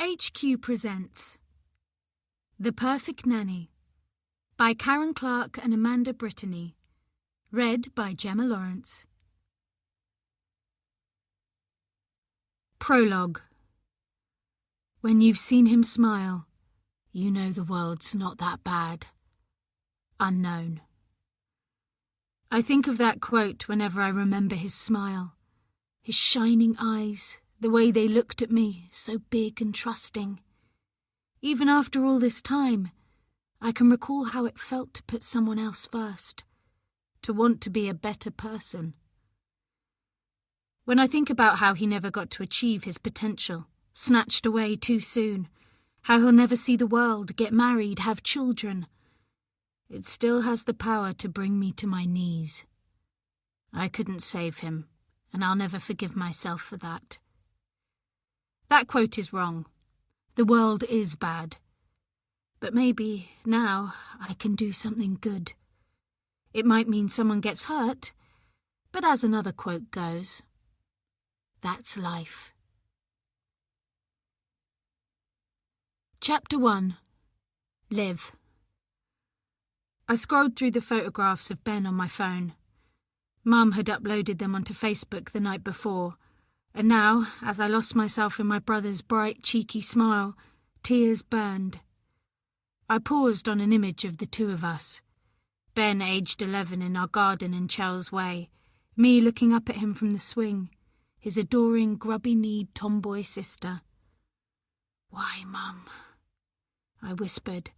HQ presents The Perfect Nanny by Karen Clarke and Amanda Brittany. Read by Gemma Lawrence. Prologue. When you've seen him smile, you know the world's not that bad. Unknown. I think of that quote whenever I remember his smile, his shining eyes, the way they looked at me, so big and trusting. Even after all this time, I can recall how it felt to put someone else first, to want to be a better person. When I think about how he never got to achieve his potential, snatched away too soon, how he'll never see the world, get married, have children, it still has the power to bring me to my knees. I couldn't save him, and I'll never forgive myself for that. That quote is wrong. The world is bad. But maybe, now, I can do something good. It might mean someone gets hurt, but as another quote goes, that's life. Chapter 1. Live. I scrolled through the photographs of Ben on my phone. Mum had uploaded them onto Facebook the night before, and now, as I lost myself in my brother's bright, cheeky smile, tears burned. I paused on an image of the two of us. Ben aged 11 in our garden in Chell's Way, me looking up at him from the swing, his adoring, grubby-kneed tomboy sister. "Why, Mum?" I whispered,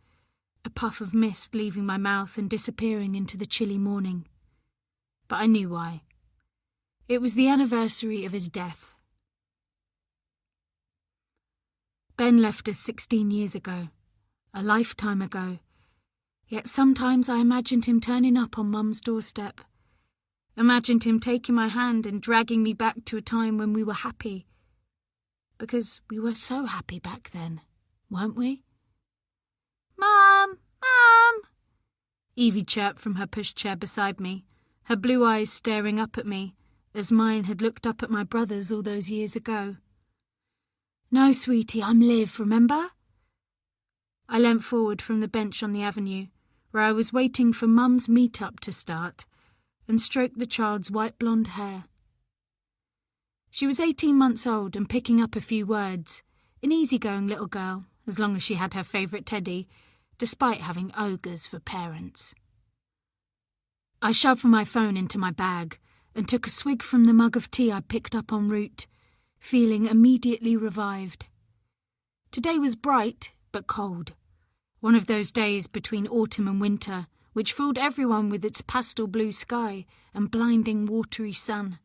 a puff of mist leaving my mouth and disappearing into the chilly morning. But I knew why. It was the anniversary of his death. Ben left us 16 years ago, a lifetime ago, yet sometimes I imagined him turning up on Mum's doorstep, imagined him taking my hand and dragging me back to a time when we were happy, because we were so happy back then, weren't we? "Mum! Mum!" Evie chirped from her pushchair beside me, her blue eyes staring up at me, as mine had looked up at my brother's all those years ago. "No, sweetie, I'm Liv, remember?" I leant forward from the bench on the avenue, where I was waiting for Mum's meet-up to start, and stroked the child's white blonde hair. She was 18 months old and picking up a few words, an easygoing little girl, as long as she had her favourite teddy, despite having ogres for parents. I shoved my phone into my bag and took a swig from the mug of tea I picked up en route, feeling immediately revived. Today was bright, but cold. One of those days between autumn and winter, which fooled everyone with its pastel blue sky and blinding watery sun.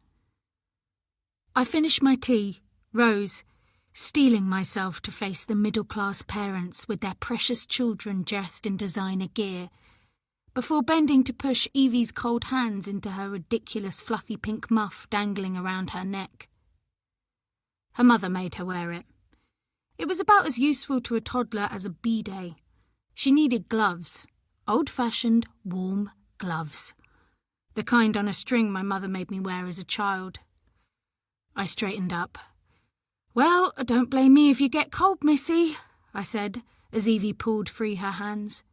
I finished my tea, rose, steeling myself to face the middle-class parents with their precious children dressed in designer gear, before bending to push Evie's cold hands into her ridiculous fluffy pink muff dangling around her neck. Her mother made her wear it. It was about as useful to a toddler as a B-day. She needed gloves, old-fashioned, warm gloves, the kind on a string my mother made me wear as a child. I straightened up. "Well, don't blame me if you get cold, missy," I said, as Evie pulled free her hands.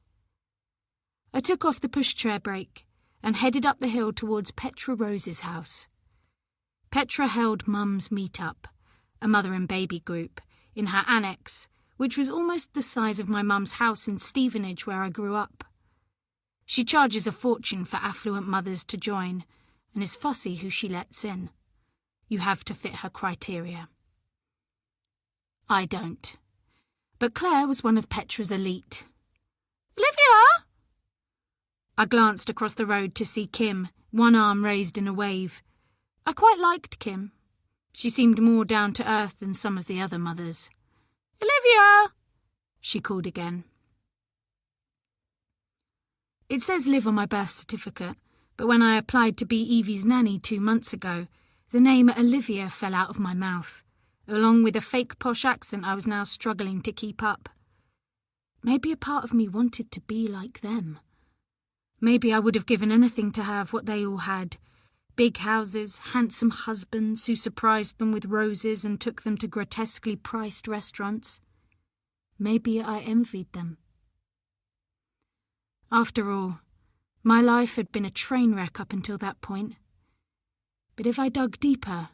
I took off the pushchair brake and headed up the hill towards Petra Rose's house. Petra held Mum's meet-up, a mother and baby group, in her annex, which was almost the size of my mum's house in Stevenage where I grew up. She charges a fortune for affluent mothers to join, and is fussy who she lets in. You have to fit her criteria. I don't. But Claire was one of Petra's elite. "Olivia!" I glanced across the road to see Kim, one arm raised in a wave. I quite liked Kim. She seemed more down to earth than some of the other mothers. "Olivia!" she called again. It says Liv on my birth certificate, but when I applied to be Evie's nanny 2 months ago, the name Olivia fell out of my mouth, along with a fake posh accent I was now struggling to keep up. Maybe a part of me wanted to be like them. Maybe I would have given anything to have what they all had. Big houses, handsome husbands who surprised them with roses and took them to grotesquely priced restaurants. Maybe I envied them. After all, my life had been a train wreck up until that point. But if I dug deeper,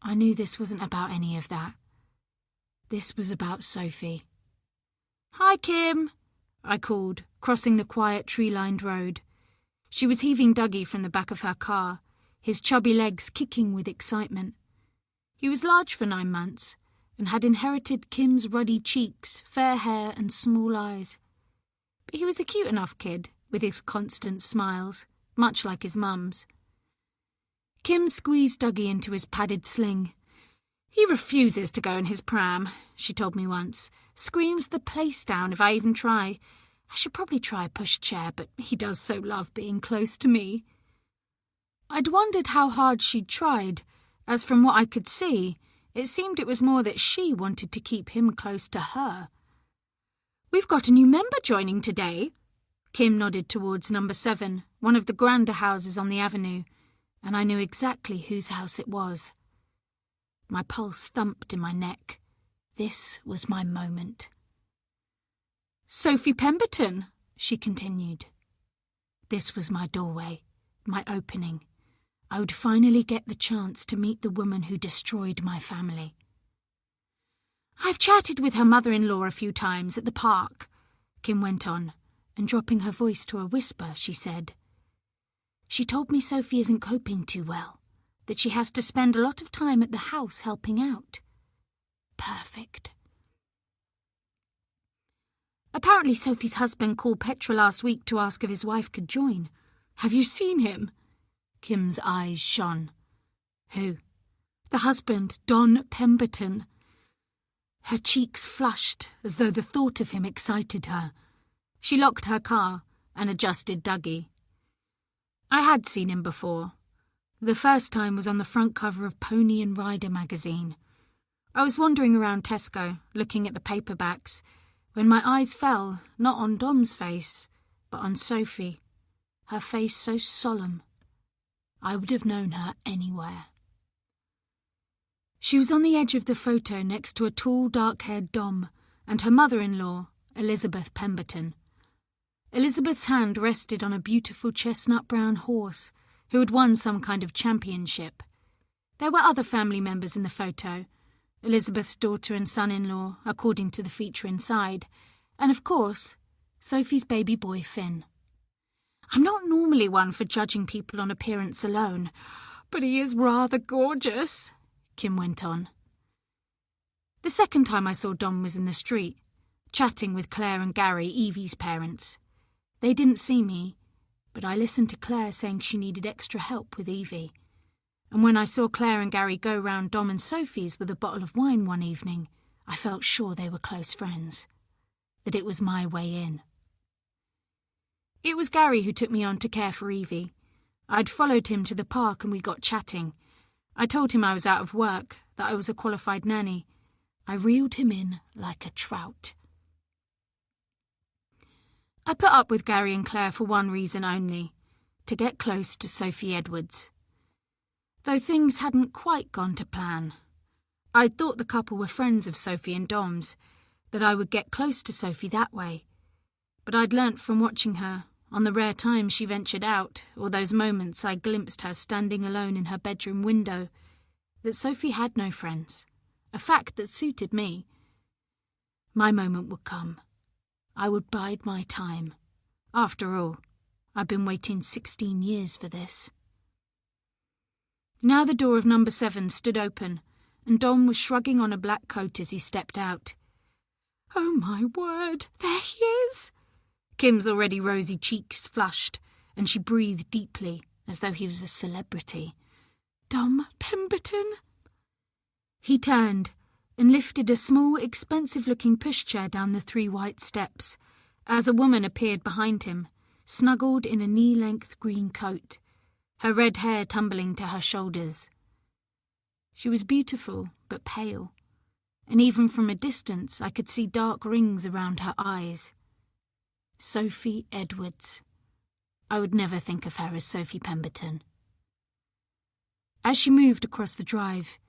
I knew this wasn't about any of that. This was about Sophie. "Hi, Kim," I called, crossing the quiet tree-lined road. She was heaving Dougie from the back of her car, his chubby legs kicking with excitement. He was large for 9 months and had inherited Kim's ruddy cheeks, fair hair and small eyes. But he was a cute enough kid, with his constant smiles, much like his mum's. Kim squeezed Dougie into his padded sling. "He refuses to go in his pram," she told me once. "Screams the place down if I even try. I should probably try a pushchair, but he does so love being close to me." I'd wondered how hard she'd tried, as from what I could see, it seemed it was more that she wanted to keep him close to her. "We've got a new member joining today." Kim nodded towards number 7, one of the grander houses on the avenue, and I knew exactly whose house it was. My pulse thumped in my neck. This was my moment. "Sophie Pemberton," she continued. This was my doorway, my opening. I would finally get the chance to meet the woman who destroyed my family. "I've chatted with her mother-in-law a few times at the park," Kim went on, and dropping her voice to a whisper, she said, "She told me Sophie isn't coping too well, that she has to spend a lot of time at the house helping out. Perfect." "Apparently Sophie's husband called Petra last week to ask if his wife could join. Have you seen him?" Kim's eyes shone. "Who?" "The husband, Don Pemberton." Her cheeks flushed as though the thought of him excited her. She locked her car and adjusted Dougie. I had seen him before. The first time was on the front cover of Pony and Rider magazine. I was wandering around Tesco, looking at the paperbacks, when my eyes fell not on Dom's face, but on Sophie, her face so solemn. I would have known her anywhere. She was on the edge of the photo next to a tall, dark-haired Dom and her mother-in-law, Elizabeth Pemberton. Elizabeth's hand rested on a beautiful chestnut-brown horse who had won some kind of championship. There were other family members in the photo, Elizabeth's daughter and son-in-law, according to the feature inside, and, of course, Sophie's baby boy Finn. "I'm not normally one for judging people on appearance alone, but he is rather gorgeous," Kim went on. The second time I saw Dom was in the street, chatting with Claire and Gary, Evie's parents. They didn't see me, but I listened to Claire saying she needed extra help with Evie. And when I saw Claire and Gary go round Dom and Sophie's with a bottle of wine one evening, I felt sure they were close friends, that it was my way in. It was Gary who took me on to care for Evie. I'd followed him to the park and we got chatting. I told him I was out of work, that I was a qualified nanny. I reeled him in like a trout. I put up with Gary and Claire for one reason only, to get close to Sophie Edwards. Though things hadn't quite gone to plan. I'd thought the couple were friends of Sophie and Dom's, that I would get close to Sophie that way. But I'd learnt from watching her, on the rare times she ventured out, or those moments I glimpsed her standing alone in her bedroom window, that Sophie had no friends, a fact that suited me. My moment would come. I would bide my time. After all, I'd been waiting 16 years for this. Now the door of number 7 stood open, and Dom was shrugging on a black coat as he stepped out. "Oh my word, there he is!" Kim's already rosy cheeks flushed, and she breathed deeply, as though he was a celebrity. "Dom Pemberton?" He turned and lifted a small, expensive-looking pushchair down the 3 white steps, as a woman appeared behind him, snuggled in a knee-length green coat, her red hair tumbling to her shoulders. She was beautiful, but pale, and even from a distance I could see dark rings around her eyes. Sophie Edwards. I would never think of her as Sophie Pemberton. As she moved across the drive,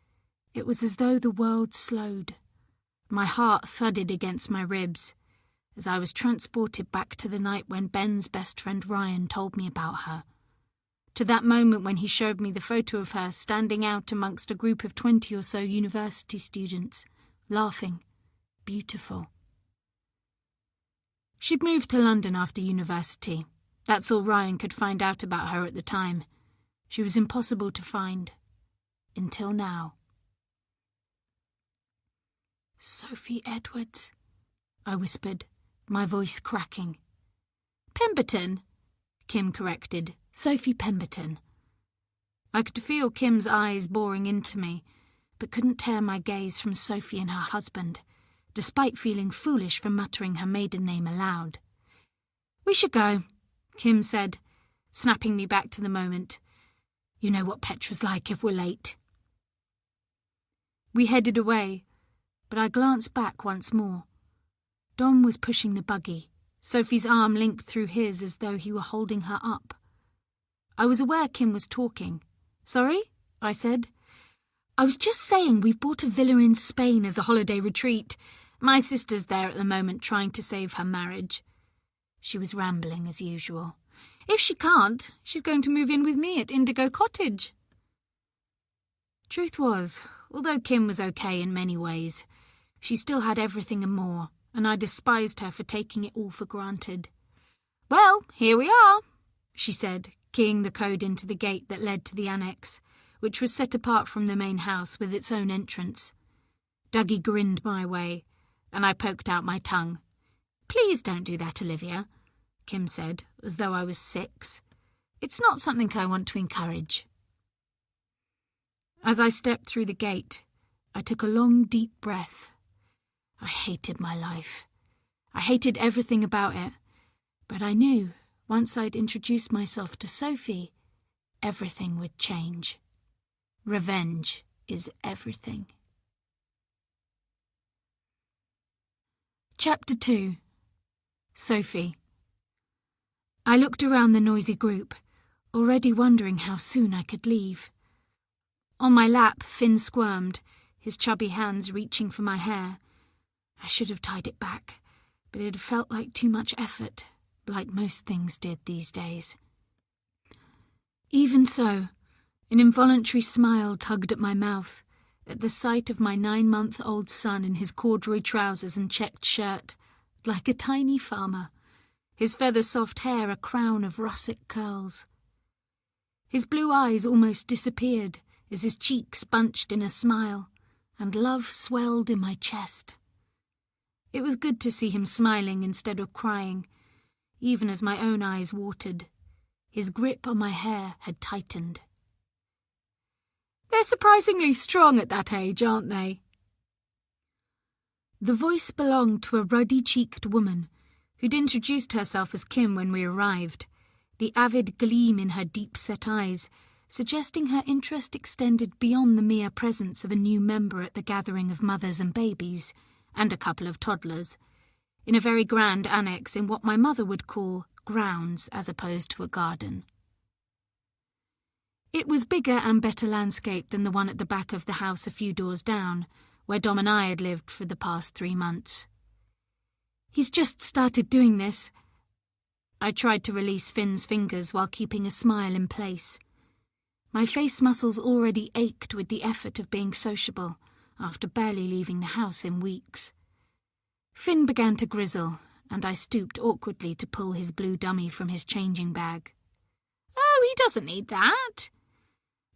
it was as though the world slowed. My heart thudded against my ribs as I was transported back to the night when Ben's best friend Ryan told me about her. To that moment when he showed me the photo of her standing out amongst a group of 20 or so university students, laughing, beautiful. She'd moved to London after university. That's all Ryan could find out about her at the time. She was impossible to find. Until now. "Sophie Edwards," I whispered, my voice cracking. "Pemberton," Kim corrected. "Sophie Pemberton." I could feel Kim's eyes boring into me, but couldn't tear my gaze from Sophie and her husband, despite feeling foolish for muttering her maiden name aloud. "We should go," Kim said, snapping me back to the moment. "You know what Petra's like if we're late." We headed away, but I glanced back once more. Dom was pushing the buggy, Sophie's arm linked through his as though he were holding her up. I was aware Kim was talking. "Sorry?" I said. "I was just saying we've bought a villa in Spain as a holiday retreat. My sister's there at the moment trying to save her marriage." She was rambling as usual. "If she can't, she's going to move in with me at Indigo Cottage." Truth was, although Kim was okay in many ways, she still had everything and more, and I despised her for taking it all for granted. "Well, here we are," she said, keying the code into the gate that led to the annex, which was set apart from the main house with its own entrance. Dougie grinned my way, and I poked out my tongue. "Please don't do that, Olivia," Kim said, as though I was 6. "It's not something I want to encourage." As I stepped through the gate, I took a long, deep breath. I hated my life. I hated everything about it, but I knew, once I'd introduced myself to Sophie, everything would change. Revenge is everything. Chapter 2. Sophie. I looked around the noisy group, already wondering how soon I could leave. On my lap, Finn squirmed, his chubby hands reaching for my hair. I should have tied it back, but it had felt like too much effort, like most things did these days. Even so, an involuntary smile tugged at my mouth at the sight of my 9-month-old son in his corduroy trousers and checked shirt, like a tiny farmer, his feather-soft hair a crown of russet curls. His blue eyes almost disappeared as his cheeks bunched in a smile, and love swelled in my chest. It was good to see him smiling instead of crying, even as my own eyes watered. His grip on my hair had tightened. "They're surprisingly strong at that age, aren't they?" The voice belonged to a ruddy-cheeked woman who'd introduced herself as Kim when we arrived, the avid gleam in her deep-set eyes suggesting her interest extended beyond the mere presence of a new member at the gathering of mothers and babies, and a couple of toddlers, in a very grand annex in what my mother would call grounds as opposed to a garden. It was bigger and better landscaped than the one at the back of the house a few doors down, where Dom and I had lived for the past 3 months. "He's just started doing this." I tried to release Finn's fingers while keeping a smile in place. My face muscles already ached with the effort of being sociable, after barely leaving the house in weeks. Finn began to grizzle, and I stooped awkwardly to pull his blue dummy from his changing bag. "Oh, he doesn't need that."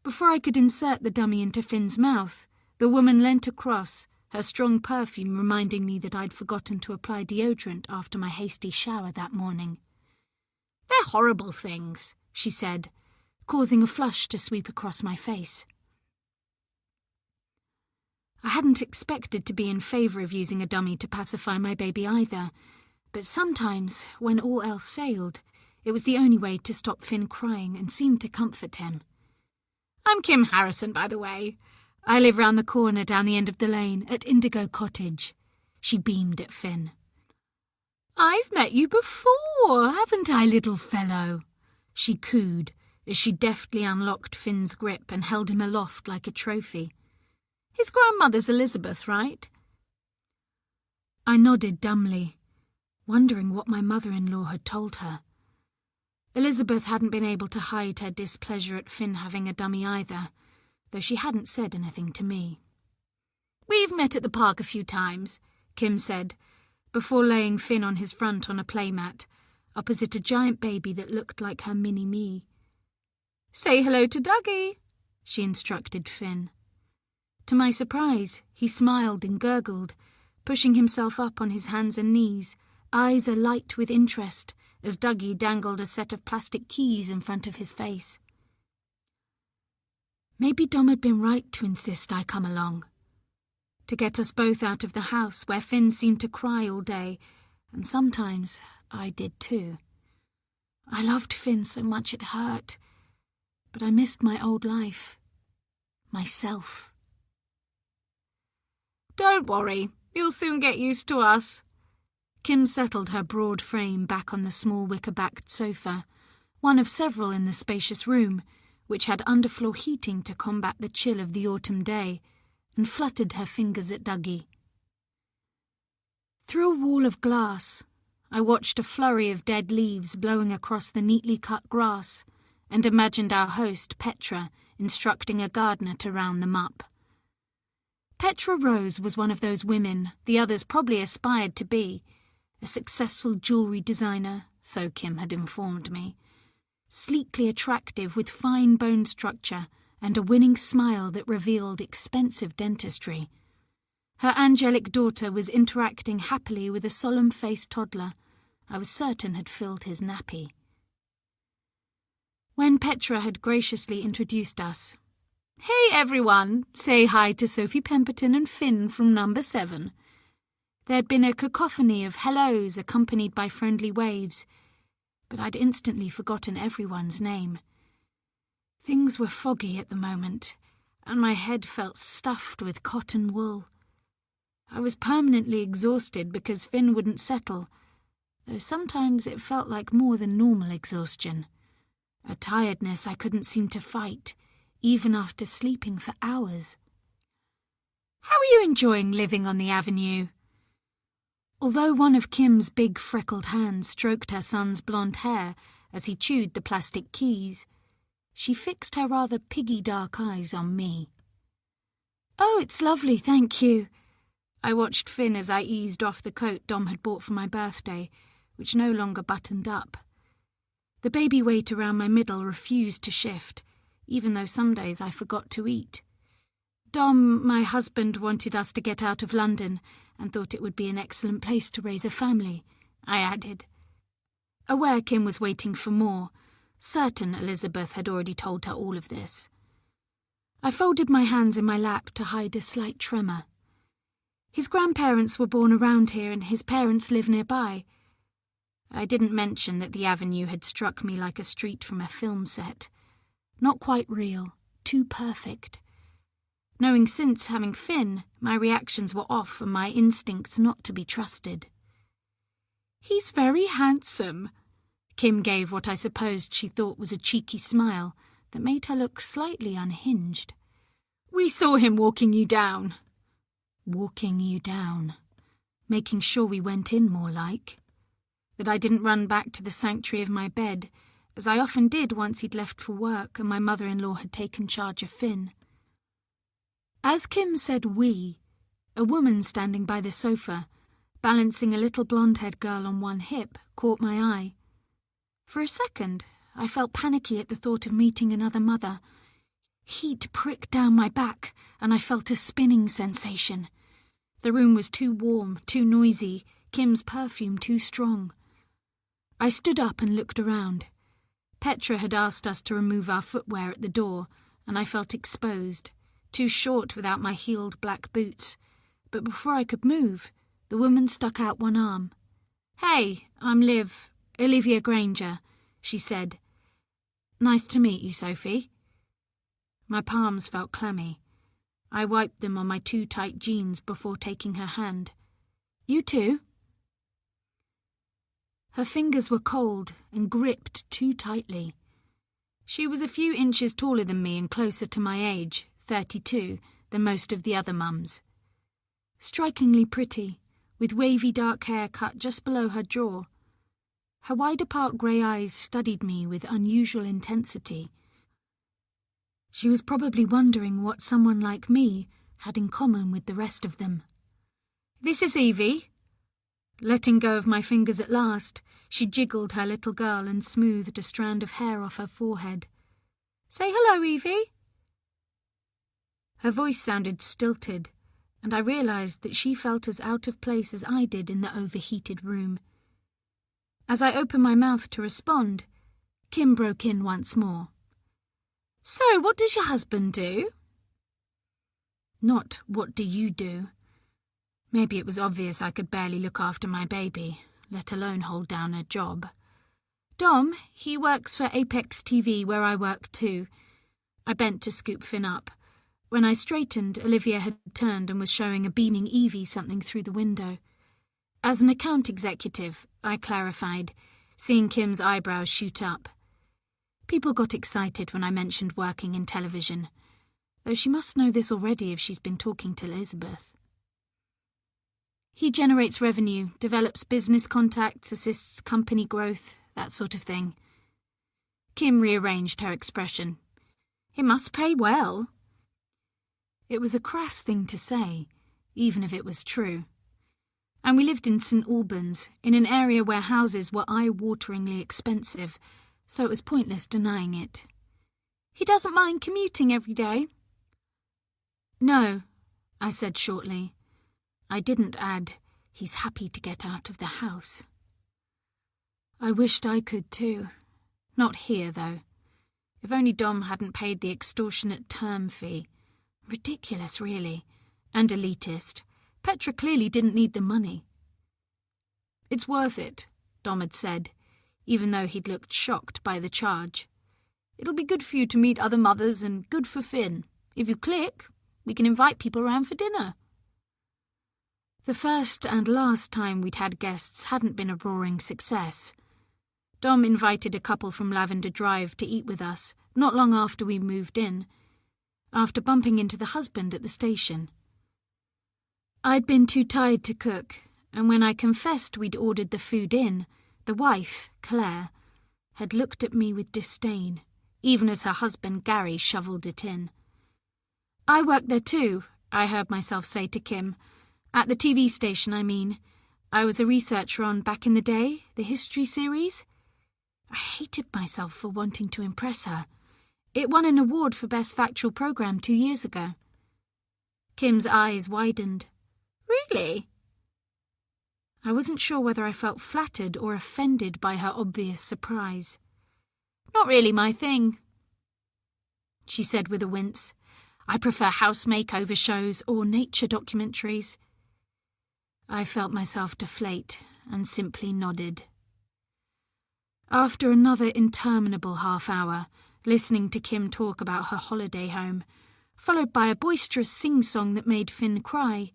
Before I could insert the dummy into Finn's mouth, the woman leant across, her strong perfume reminding me that I'd forgotten to apply deodorant after my hasty shower that morning. "They're horrible things," she said, causing a flush to sweep across my face. I hadn't expected to be in favour of using a dummy to pacify my baby either, but sometimes, when all else failed, it was the only way to stop Finn crying and seemed to comfort him. "I'm Kim Harrison, by the way. I live round the corner down the end of the lane, at Indigo Cottage." She beamed at Finn. "I've met you before, haven't I, little fellow?" she cooed, as she deftly unlocked Finn's grip and held him aloft like a trophy. "His grandmother's Elizabeth, right?" I nodded dumbly, wondering what my mother-in-law had told her. Elizabeth hadn't been able to hide her displeasure at Finn having a dummy either, though she hadn't said anything to me. "We've met at the park a few times," Kim said, before laying Finn on his front on a playmat, opposite a giant baby that looked like her mini-me. "Say hello to Dougie," she instructed Finn. To my surprise, he smiled and gurgled, pushing himself up on his hands and knees, eyes alight with interest, as Dougie dangled a set of plastic keys in front of his face. Maybe Dom had been right to insist I come along. To get us both out of the house where Finn seemed to cry all day, and sometimes I did too. I loved Finn so much it hurt, but I missed my old life. Myself. "Don't worry, you'll soon get used to us." Kim settled her broad frame back on the small wicker-backed sofa, one of several in the spacious room, which had underfloor heating to combat the chill of the autumn day, and fluttered her fingers at Dougie. Through a wall of glass, I watched a flurry of dead leaves blowing across the neatly cut grass, and imagined our host, Petra, instructing a gardener to round them up. Petra Rose was one of those women the others probably aspired to be, a successful jewellery designer, so Kim had informed me, sleekly attractive with fine bone structure and a winning smile that revealed expensive dentistry. Her angelic daughter was interacting happily with a solemn-faced toddler I was certain had filled his nappy. When Petra had graciously introduced us, "Hey everyone, say hi to Sophie Pemberton and Finn from number 7. There'd been a cacophony of hellos accompanied by friendly waves, but I'd instantly forgotten everyone's name. Things were foggy at the moment, and my head felt stuffed with cotton wool. I was permanently exhausted because Finn wouldn't settle, though sometimes it felt like more than normal exhaustion, a tiredness I couldn't seem to fight, even after sleeping for hours. "How are you enjoying living on the avenue?" Although one of Kim's big freckled hands stroked her son's blonde hair as he chewed the plastic keys, she fixed her rather piggy dark eyes on me. "Oh, it's lovely, thank you." I watched Finn as I eased off the coat Dom had bought for my birthday, which no longer buttoned up. The baby weight around my middle refused to shift, even though some days I forgot to eat. Dom, my husband, wanted us to get out of London and thought it would be an excellent place to raise a family, I added. Aware Kim was waiting for more, certain Elizabeth had already told her all of this. I folded my hands in my lap to hide a slight tremor. His grandparents were born around here and his parents live nearby. I didn't mention that the avenue had struck me like a street from a film set. Not quite real, too perfect. Knowing since having Finn, my reactions were off and my instincts not to be trusted. "He's very handsome." Kim gave what I supposed she thought was a cheeky smile that made her look slightly unhinged. "We saw him walking you down." Walking you down. Making sure we went in more like. That I didn't run back to the sanctuary of my bed, as I often did once he'd left for work and my mother-in-law had taken charge of Finn. As Kim said we, a woman standing by the sofa, balancing a little blonde-haired girl on one hip, caught my eye. For a second, I felt panicky at the thought of meeting another mother. Heat pricked down my back, and I felt a spinning sensation. The room was too warm, too noisy, Kim's perfume too strong. I stood up and looked around. Petra had asked us to remove our footwear at the door, and I felt exposed, too short without my heeled black boots. But before I could move, the woman stuck out one arm. "Hey, I'm Olivia Granger," she said. "Nice to meet you, Sophie." My palms felt clammy. I wiped them on my too tight jeans before taking her hand. "You too?" Her fingers were cold and gripped too tightly. She was a few inches taller than me and closer to my age, 32, than most of the other mums. Strikingly pretty, with wavy dark hair cut just below her jaw. Her wide-apart grey eyes studied me with unusual intensity. She was probably wondering what someone like me had in common with the rest of them. "This is Evie." Letting go of my fingers at last, she jiggled her little girl and smoothed a strand of hair off her forehead. "Say hello, Evie." Her voice sounded stilted, and I realised that she felt as out of place as I did in the overheated room. As I opened my mouth to respond, Kim broke in once more. "So, what does your husband do?" Not, "What do you do?" Maybe it was obvious I could barely look after my baby, let alone hold down a job. "Dom, he works for Apex TV, where I work too." I bent to scoop Finn up. When I straightened, Olivia had turned and was showing a beaming Evie something through the window. "As an account executive," I clarified, seeing Kim's eyebrows shoot up. People got excited when I mentioned working in television, though she must know this already if she's been talking to Elizabeth. "He generates revenue, develops business contacts, assists company growth, that sort of thing." Kim rearranged her expression. "It must pay well." It was a crass thing to say, even if it was true. And we lived in St. Albans, in an area where houses were eye-wateringly expensive, so it was pointless denying it. "He doesn't mind commuting every day?" "No," I said shortly. I didn't add, "He's happy to get out of the house." I wished I could too. Not here, though. If only Dom hadn't paid the extortionate term fee. Ridiculous, really. And elitist. Petra clearly didn't need the money. "It's worth it," Dom had said, even though he'd looked shocked by the charge. "It'll be good for you to meet other mothers and good for Finn. If you click, we can invite people around for dinner." The first and last time we'd had guests hadn't been a roaring success. Dom invited a couple from Lavender Drive to eat with us, not long after we moved in, after bumping into the husband at the station. I'd been too tired to cook, and when I confessed we'd ordered the food in, the wife, Claire, had looked at me with disdain, even as her husband Gary shovelled it in. "I work there too," I heard myself say to Kim. "At the TV station, I mean. I was a researcher on Back in the Day, the history series." I hated myself for wanting to impress her. It won an award for Best Factual Programme 2 years ago. Kim's eyes widened. "Really?" I wasn't sure whether I felt flattered or offended by her obvious surprise. "Not really my thing," she said with a wince. "I prefer house makeover shows or nature documentaries." I felt myself deflate and simply nodded. After another interminable half-hour, listening to Kim talk about her holiday home, followed by a boisterous sing-song that made Finn cry,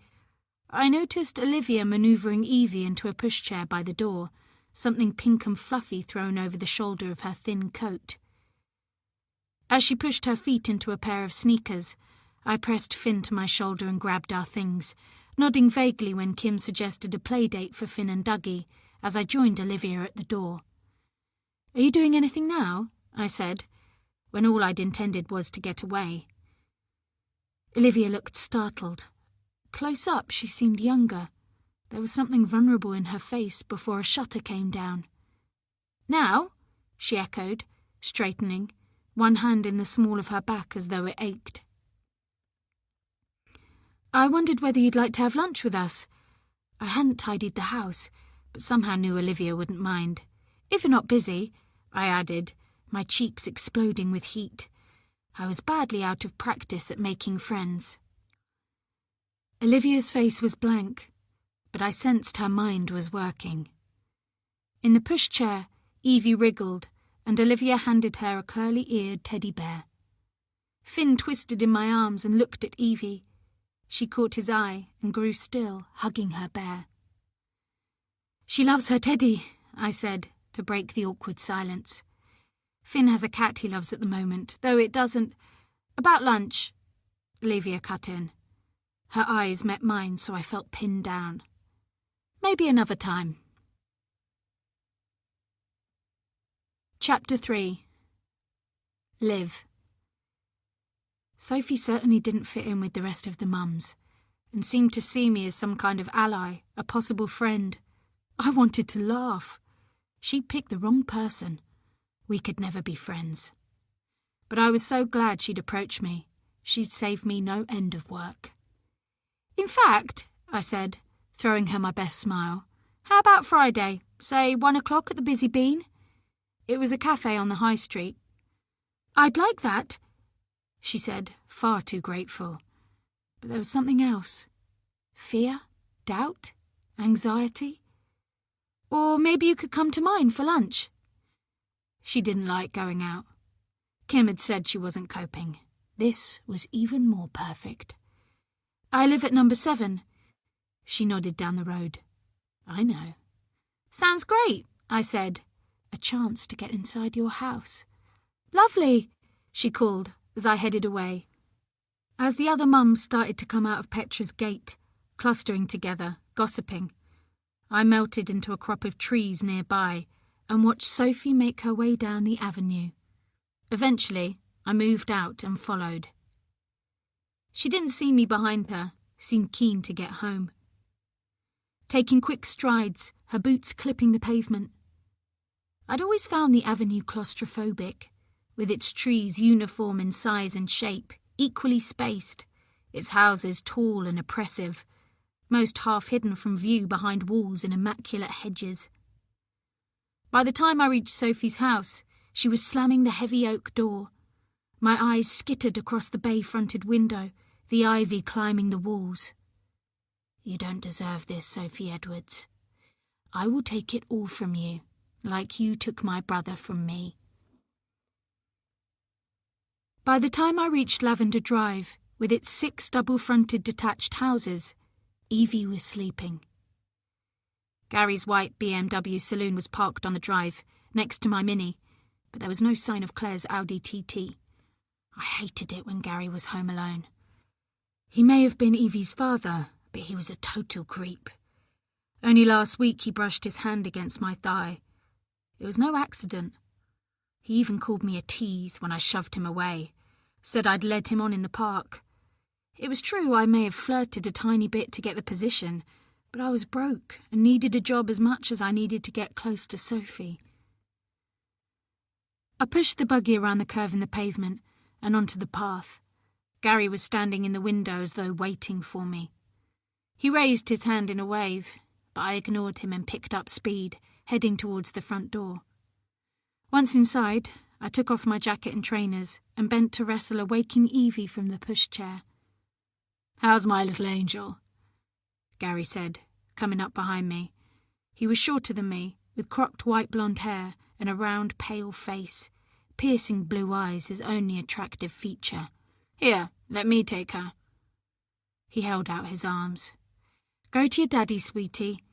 I noticed Olivia manoeuvring Evie into a pushchair by the door, something pink and fluffy thrown over the shoulder of her thin coat. As she pushed her feet into a pair of sneakers, I pressed Finn to my shoulder and grabbed our things, nodding vaguely when Kim suggested a play date for Finn and Dougie, as I joined Olivia at the door. "Are you doing anything now?" I said, when all I'd intended was to get away. Olivia looked startled. Close up, she seemed younger. There was something vulnerable in her face before a shutter came down. "Now?" she echoed, straightening, one hand in the small of her back as though it ached. "I wondered whether you'd like to have lunch with us. I hadn't tidied the house, but somehow knew Olivia wouldn't mind. If you're not busy," I added, my cheeks exploding with heat. I was badly out of practice at making friends. Olivia's face was blank, but I sensed her mind was working. In the pushchair, Evie wriggled, and Olivia handed her a curly-eared teddy bear. Finn twisted in my arms and looked at Evie. She caught his eye and grew still, hugging her bear. "She loves her teddy," I said, to break the awkward silence. "Finn has a cat he loves at the moment, though it doesn't—" "About lunch," Olivia cut in. Her eyes met mine, so I felt pinned down. Maybe another time. Chapter 3. Liv. Sophie certainly didn't fit in with the rest of the mums, and seemed to see me as some kind of ally, a possible friend. I wanted to laugh. She'd picked the wrong person. We could never be friends. But I was so glad she'd approached me. She'd saved me no end of work. In fact, I said, throwing her my best smile, how about Friday, say 1 o'clock at the Busy Bean? It was a cafe on the high street. I'd like that, she said, far too grateful. But there was something else. Fear? Doubt? Anxiety? Or maybe you could come to mine for lunch. She didn't like going out. Kim had said she wasn't coping. This was even more perfect. I live at number 7. She nodded down the road. I know. Sounds great, I said. A chance to get inside your house. Lovely, she called as I headed away. As the other mums started to come out of Petra's gate, clustering together, gossiping, I melted into a crop of trees nearby and watched Sophie make her way down the avenue. Eventually, I moved out and followed. She didn't see me behind her, seemed keen to get home. Taking quick strides, her boots clipping the pavement. I'd always found the avenue claustrophobic, with its trees uniform in size and shape, equally spaced, its houses tall and oppressive, most half hidden from view behind walls and immaculate hedges. By the time I reached Sophie's house, she was slamming the heavy oak door. My eyes skittered across the bay-fronted window, the ivy climbing the walls. You don't deserve this, Sophie Edwards. I will take it all from you, like you took my brother from me. By the time I reached Lavender Drive, with its 6 double-fronted detached houses, Evie was sleeping. Gary's white BMW saloon was parked on the drive, next to my Mini, but there was no sign of Claire's Audi TT. I hated it when Gary was home alone. He may have been Evie's father, but he was a total creep. Only last week he brushed his hand against my thigh. It was no accident. He even called me a tease when I shoved him away, said I'd led him on in the park. It was true I may have flirted a tiny bit to get the position, but I was broke and needed a job as much as I needed to get close to Sophie. I pushed the buggy around the curve in the pavement and onto the path. Gary was standing in the window as though waiting for me. He raised his hand in a wave, but I ignored him and picked up speed, heading towards the front door. Once inside, I took off my jacket and trainers and bent to wrestle a waking Evie from the pushchair. "How's my little angel?" Gary said, coming up behind me. He was shorter than me, with cropped white blonde hair and a round, pale face, piercing blue eyes his only attractive feature. "Here, let me take her." He held out his arms. "Go to your daddy, sweetie,"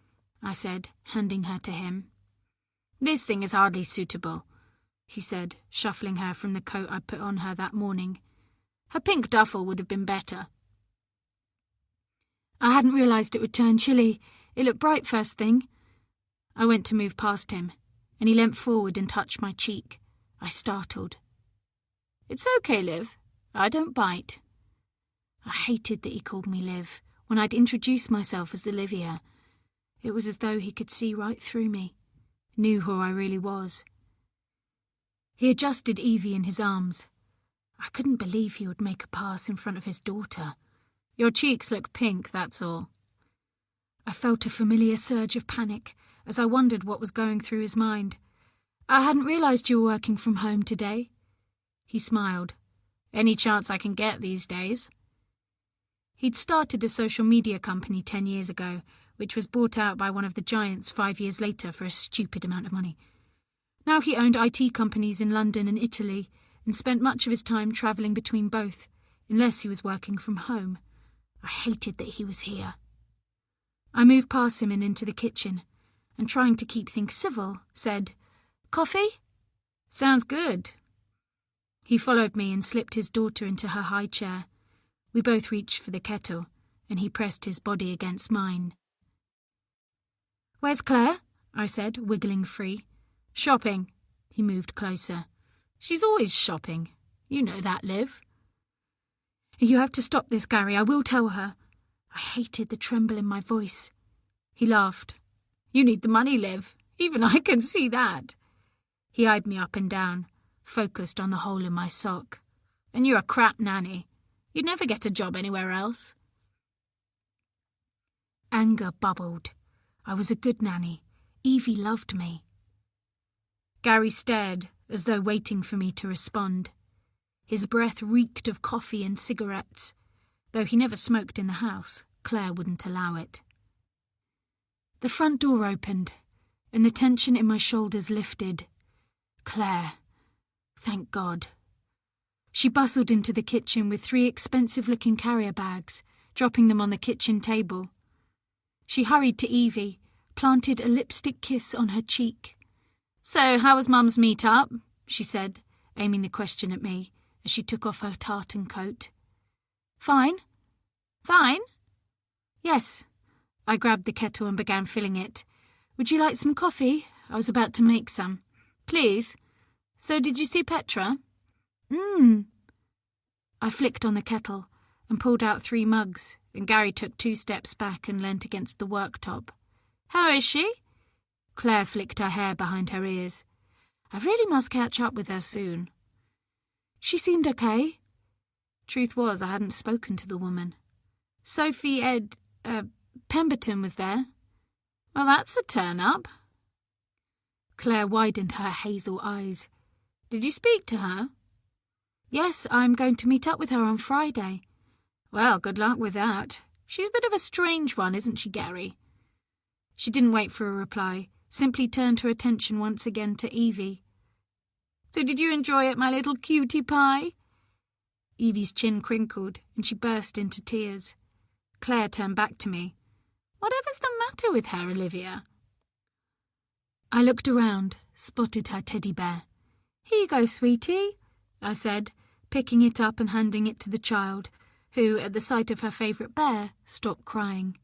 I said, handing her to him. "This thing is hardly suitable," he said, shuffling her from the coat I put on her that morning. "Her pink duffel would have been better." I hadn't realised it would turn chilly. It looked bright first thing. I went to move past him, and he leant forward and touched my cheek. I startled. "It's okay, Liv. I don't bite." I hated that he called me Liv when I'd introduced myself as Olivia. It was as though he could see right through me, knew who I really was. He adjusted Evie in his arms. I couldn't believe he would make a pass in front of his daughter. "Your cheeks look pink, that's all." I felt a familiar surge of panic as I wondered what was going through his mind. "I hadn't realised you were working from home today." He smiled. "Any chance I can get these days." He'd started a social media company 10 years ago, which was bought out by one of the giants 5 years later for a stupid amount of money. Now he owned IT companies in London and Italy and spent much of his time travelling between both, unless he was working from home. I hated that he was here. I moved past him and into the kitchen, and trying to keep things civil, said, "Coffee?" "Sounds good." He followed me and slipped his daughter into her high chair. We both reached for the kettle, and he pressed his body against mine. "Where's Claire?" I said, wiggling free. "Shopping." He moved closer. "She's always shopping. You know that, Liv." "You have to stop this, Gary. I will tell her." I hated the tremble in my voice. He laughed. "You need the money, Liv. Even I can see that." He eyed me up and down, focused on the hole in my sock. "And you're a crap nanny. You'd never get a job anywhere else." Anger bubbled. I was a good nanny. Evie loved me. Gary stared, as though waiting for me to respond. His breath reeked of coffee and cigarettes. Though he never smoked in the house, Claire wouldn't allow it. The front door opened, and the tension in my shoulders lifted. Claire. Thank God. She bustled into the kitchen with 3 expensive-looking carrier bags, dropping them on the kitchen table. She hurried to Evie, planted a lipstick kiss on her cheek. "So, how was Mum's meet-up?" she said, aiming the question at me, as she took off her tartan coat. "Fine." "Fine?" "Yes." I grabbed the kettle and began filling it. "Would you like some coffee? I was about to make some." "Please. So did you see Petra?" I flicked on the kettle and pulled out 3 mugs, and Gary took 2 steps back and leant against the worktop. "How is she?" Claire flicked her hair behind her ears. "I really must catch up with her soon." "She seemed okay." Truth was, I hadn't spoken to the woman. "Sophie Pemberton was there." "Well, that's a turn-up." Claire widened her hazel eyes. "Did you speak to her?" "Yes, I'm going to meet up with her on Friday." "Well, good luck with that. She's a bit of a strange one, isn't she, Gary?" She didn't wait for a reply, simply turned her attention once again to Evie. "So did you enjoy it, my little cutie pie?" Evie's chin crinkled, and she burst into tears. Claire turned back to me. "Whatever's the matter with her, Olivia?" I looked around, spotted her teddy bear. "Here you go, sweetie," I said, picking it up and handing it to the child, who, at the sight of her favourite bear, stopped crying.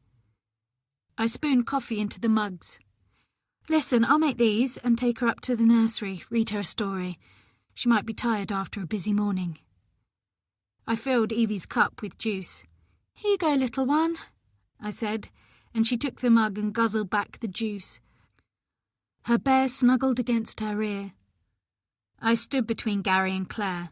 I spooned coffee into the mugs. "Listen, I'll make these and take her up to the nursery, read her a story. She might be tired after a busy morning." I filled Evie's cup with juice. "Here you go, little one," I said, and she took the mug and guzzled back the juice. Her bear snuggled against her ear. I stood between Gary and Claire,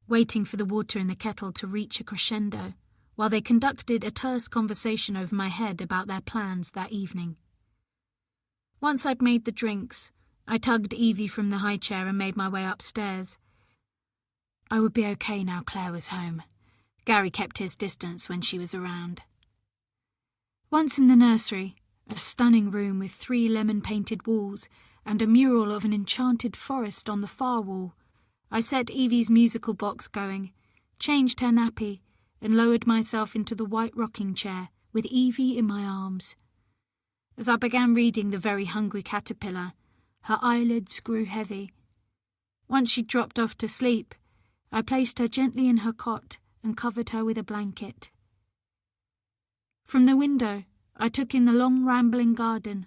waiting for the water in the kettle to reach a crescendo, while they conducted a terse conversation over my head about their plans that evening. Once I'd made the drinks, I tugged Evie from the high chair and made my way upstairs. I would be okay now Claire was home. Gary kept his distance when she was around. Once in the nursery, a stunning room with 3 lemon-painted walls and a mural of an enchanted forest on the far wall, I set Evie's musical box going, changed her nappy, and lowered myself into the white rocking chair with Evie in my arms. As I began reading The Very Hungry Caterpillar, her eyelids grew heavy. Once she dropped off to sleep, I placed her gently in her cot and covered her with a blanket. From the window, I took in the long rambling garden,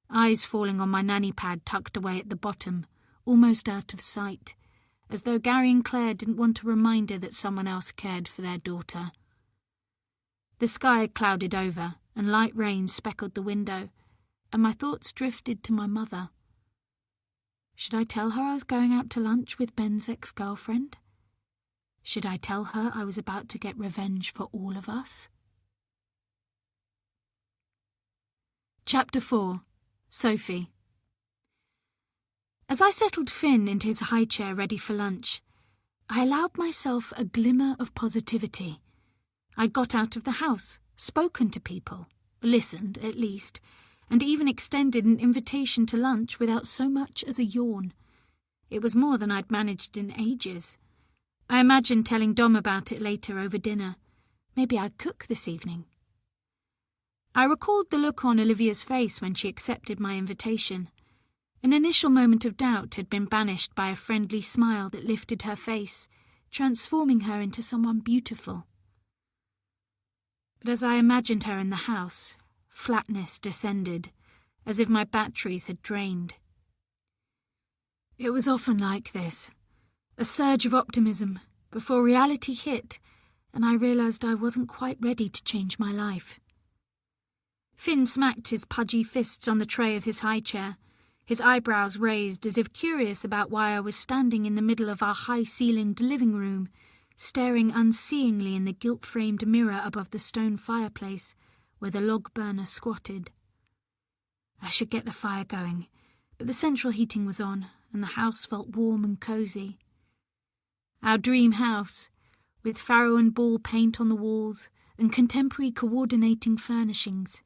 eyes falling on my nanny pad tucked away at the bottom, almost out of sight, as though Gary and Claire didn't want a reminder that someone else cared for their daughter. The sky had clouded over, and light rain speckled the window, and my thoughts drifted to my mother. Should I tell her I was going out to lunch with Ben's ex-girlfriend? Should I tell her I was about to get revenge for all of us? Chapter 4. Sophie. As I settled Finn into his high chair ready for lunch, I allowed myself a glimmer of positivity. I'd got out of the house, spoken to people, listened at least, and even extended an invitation to lunch without so much as a yawn. It was more than I'd managed in ages. I imagined telling Dom about it later over dinner. Maybe I'd cook this evening. I recalled the look on Olivia's face when she accepted my invitation. An initial moment of doubt had been banished by a friendly smile that lifted her face, transforming her into someone beautiful. But as I imagined her in the house, flatness descended, as if my batteries had drained. It was often like this, a surge of optimism, before reality hit and I realised I wasn't quite ready to change my life. Finn smacked his pudgy fists on the tray of his high chair, his eyebrows raised as if curious about why I was standing in the middle of our high-ceilinged living room, staring unseeingly in the gilt-framed mirror above the stone fireplace where the log burner squatted. I should get the fire going, but the central heating was on, and the house felt warm and cosy. Our dream house, with Farrow and Ball paint on the walls and contemporary coordinating furnishings.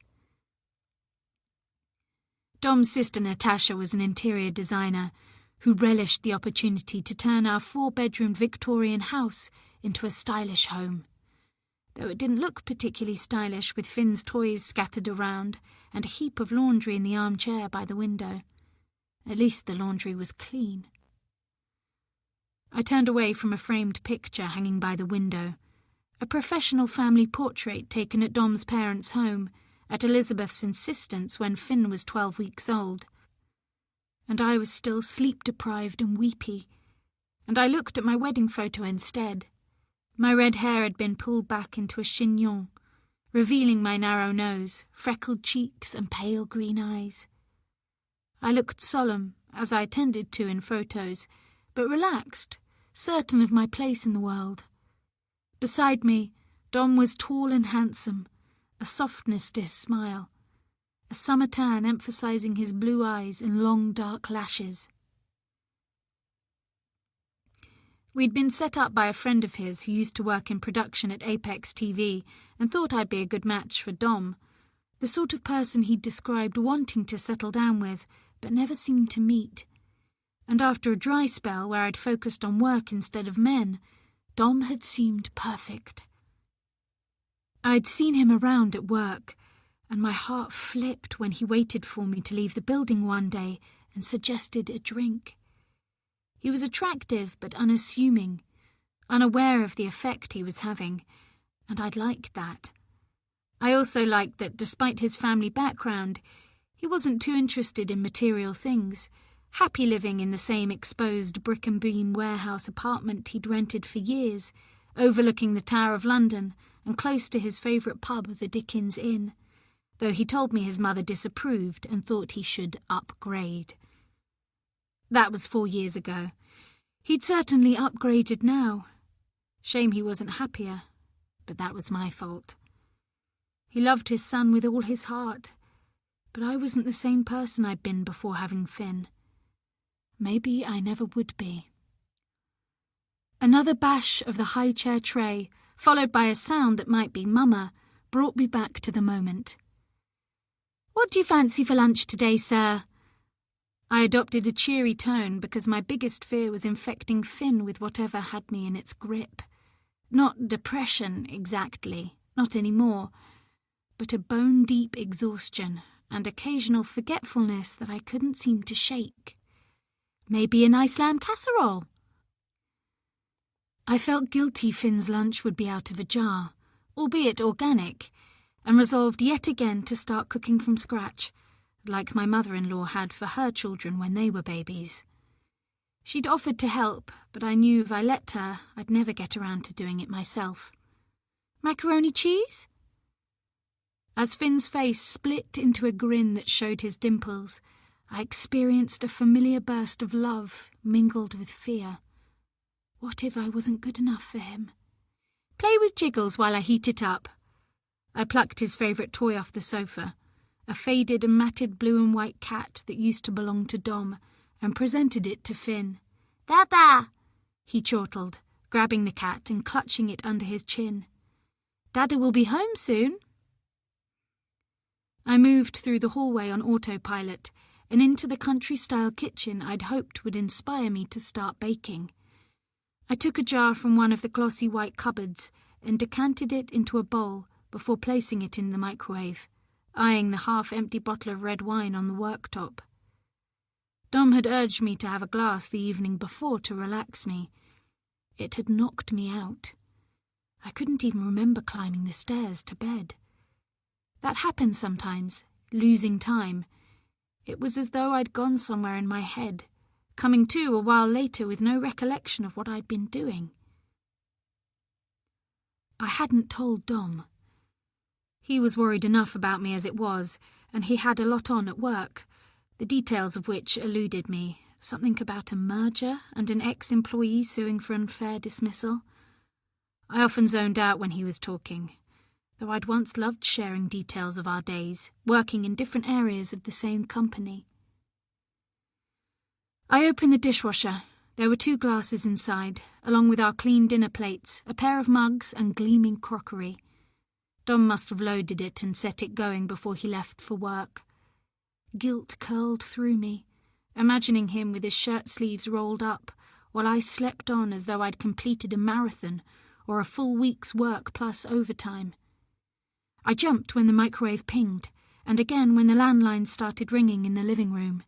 Dom's sister Natasha was an interior designer who relished the opportunity to turn our 4-bedroom Victorian house into a stylish home, though it didn't look particularly stylish with Finn's toys scattered around and a heap of laundry in the armchair by the window. At least the laundry was clean. I turned away from a framed picture hanging by the window, a professional family portrait taken at Dom's parents' home, at Elizabeth's insistence when Finn was 12 weeks old. And I was still sleep-deprived and weepy, and I looked at my wedding photo instead. My red hair had been pulled back into a chignon, revealing my narrow nose, freckled cheeks and pale green eyes. I looked solemn, as I tended to in photos, but relaxed, certain of my place in the world. Beside me, Dom was tall and handsome, a softness to his smile, a summer tan emphasizing his blue eyes and long dark lashes. We'd been set up by a friend of his who used to work in production at Apex TV and thought I'd be a good match for Dom, the sort of person he'd described wanting to settle down with but never seemed to meet. And after a dry spell where I'd focused on work instead of men, Dom had seemed perfect. I'd seen him around at work, and my heart flipped when he waited for me to leave the building one day and suggested a drink. He was attractive but unassuming, unaware of the effect he was having, and I'd liked that. I also liked that despite his family background, he wasn't too interested in material things, happy living in the same exposed brick-and-beam warehouse apartment he'd rented for years, overlooking the Tower of London and close to his favourite pub, the Dickens Inn, though he told me his mother disapproved and thought he should upgrade. That was 4 years ago. He'd certainly upgraded now. Shame he wasn't happier, but that was my fault. He loved his son with all his heart, but I wasn't the same person I'd been before having Finn. Maybe I never would be. Another bash of the high chair tray, followed by a sound that might be Mama, brought me back to the moment. "What do you fancy for lunch today, sir?" I adopted a cheery tone because my biggest fear was infecting Finn with whatever had me in its grip. Not depression, exactly, not anymore, but a bone-deep exhaustion and occasional forgetfulness that I couldn't seem to shake. Maybe a nice lamb casserole? I felt guilty Finn's lunch would be out of a jar, albeit organic, and resolved yet again to start cooking from scratch, like my mother-in-law had for her children when they were babies. She'd offered to help, but I knew if I let her, I'd never get around to doing it myself. "Macaroni cheese?" As Finn's face split into a grin that showed his dimples, I experienced a familiar burst of love mingled with fear. What if I wasn't good enough for him? "Play with Jiggles while I heat it up." I plucked his favourite toy off the sofa, a faded and matted blue and white cat that used to belong to Dom, and presented it to Finn. "Dada!" he chortled, grabbing the cat and clutching it under his chin. "Dada will be home soon." I moved through the hallway on autopilot and into the country-style kitchen I'd hoped would inspire me to start baking. I took a jar from one of the glossy white cupboards and decanted it into a bowl before placing it in the microwave, eyeing the half-empty bottle of red wine on the worktop. Dom had urged me to have a glass the evening before to relax me. It had knocked me out. I couldn't even remember climbing the stairs to bed. That happened sometimes, losing time. It was as though I'd gone somewhere in my head, coming to a while later with no recollection of what I'd been doing. I hadn't told Dom. He was worried enough about me as it was, and he had a lot on at work, the details of which eluded me, something about a merger and an ex-employee suing for unfair dismissal. I often zoned out when he was talking, though I'd once loved sharing details of our days, working in different areas of the same company. I opened the dishwasher. There were 2 glasses inside, along with our clean dinner plates, a pair of mugs and gleaming crockery. Dom must have loaded it and set it going before he left for work. Guilt curled through me, imagining him with his shirt sleeves rolled up, while I slept on as though I'd completed a marathon or a full week's work plus overtime. I jumped when the microwave pinged, and again when the landline started ringing in the living room.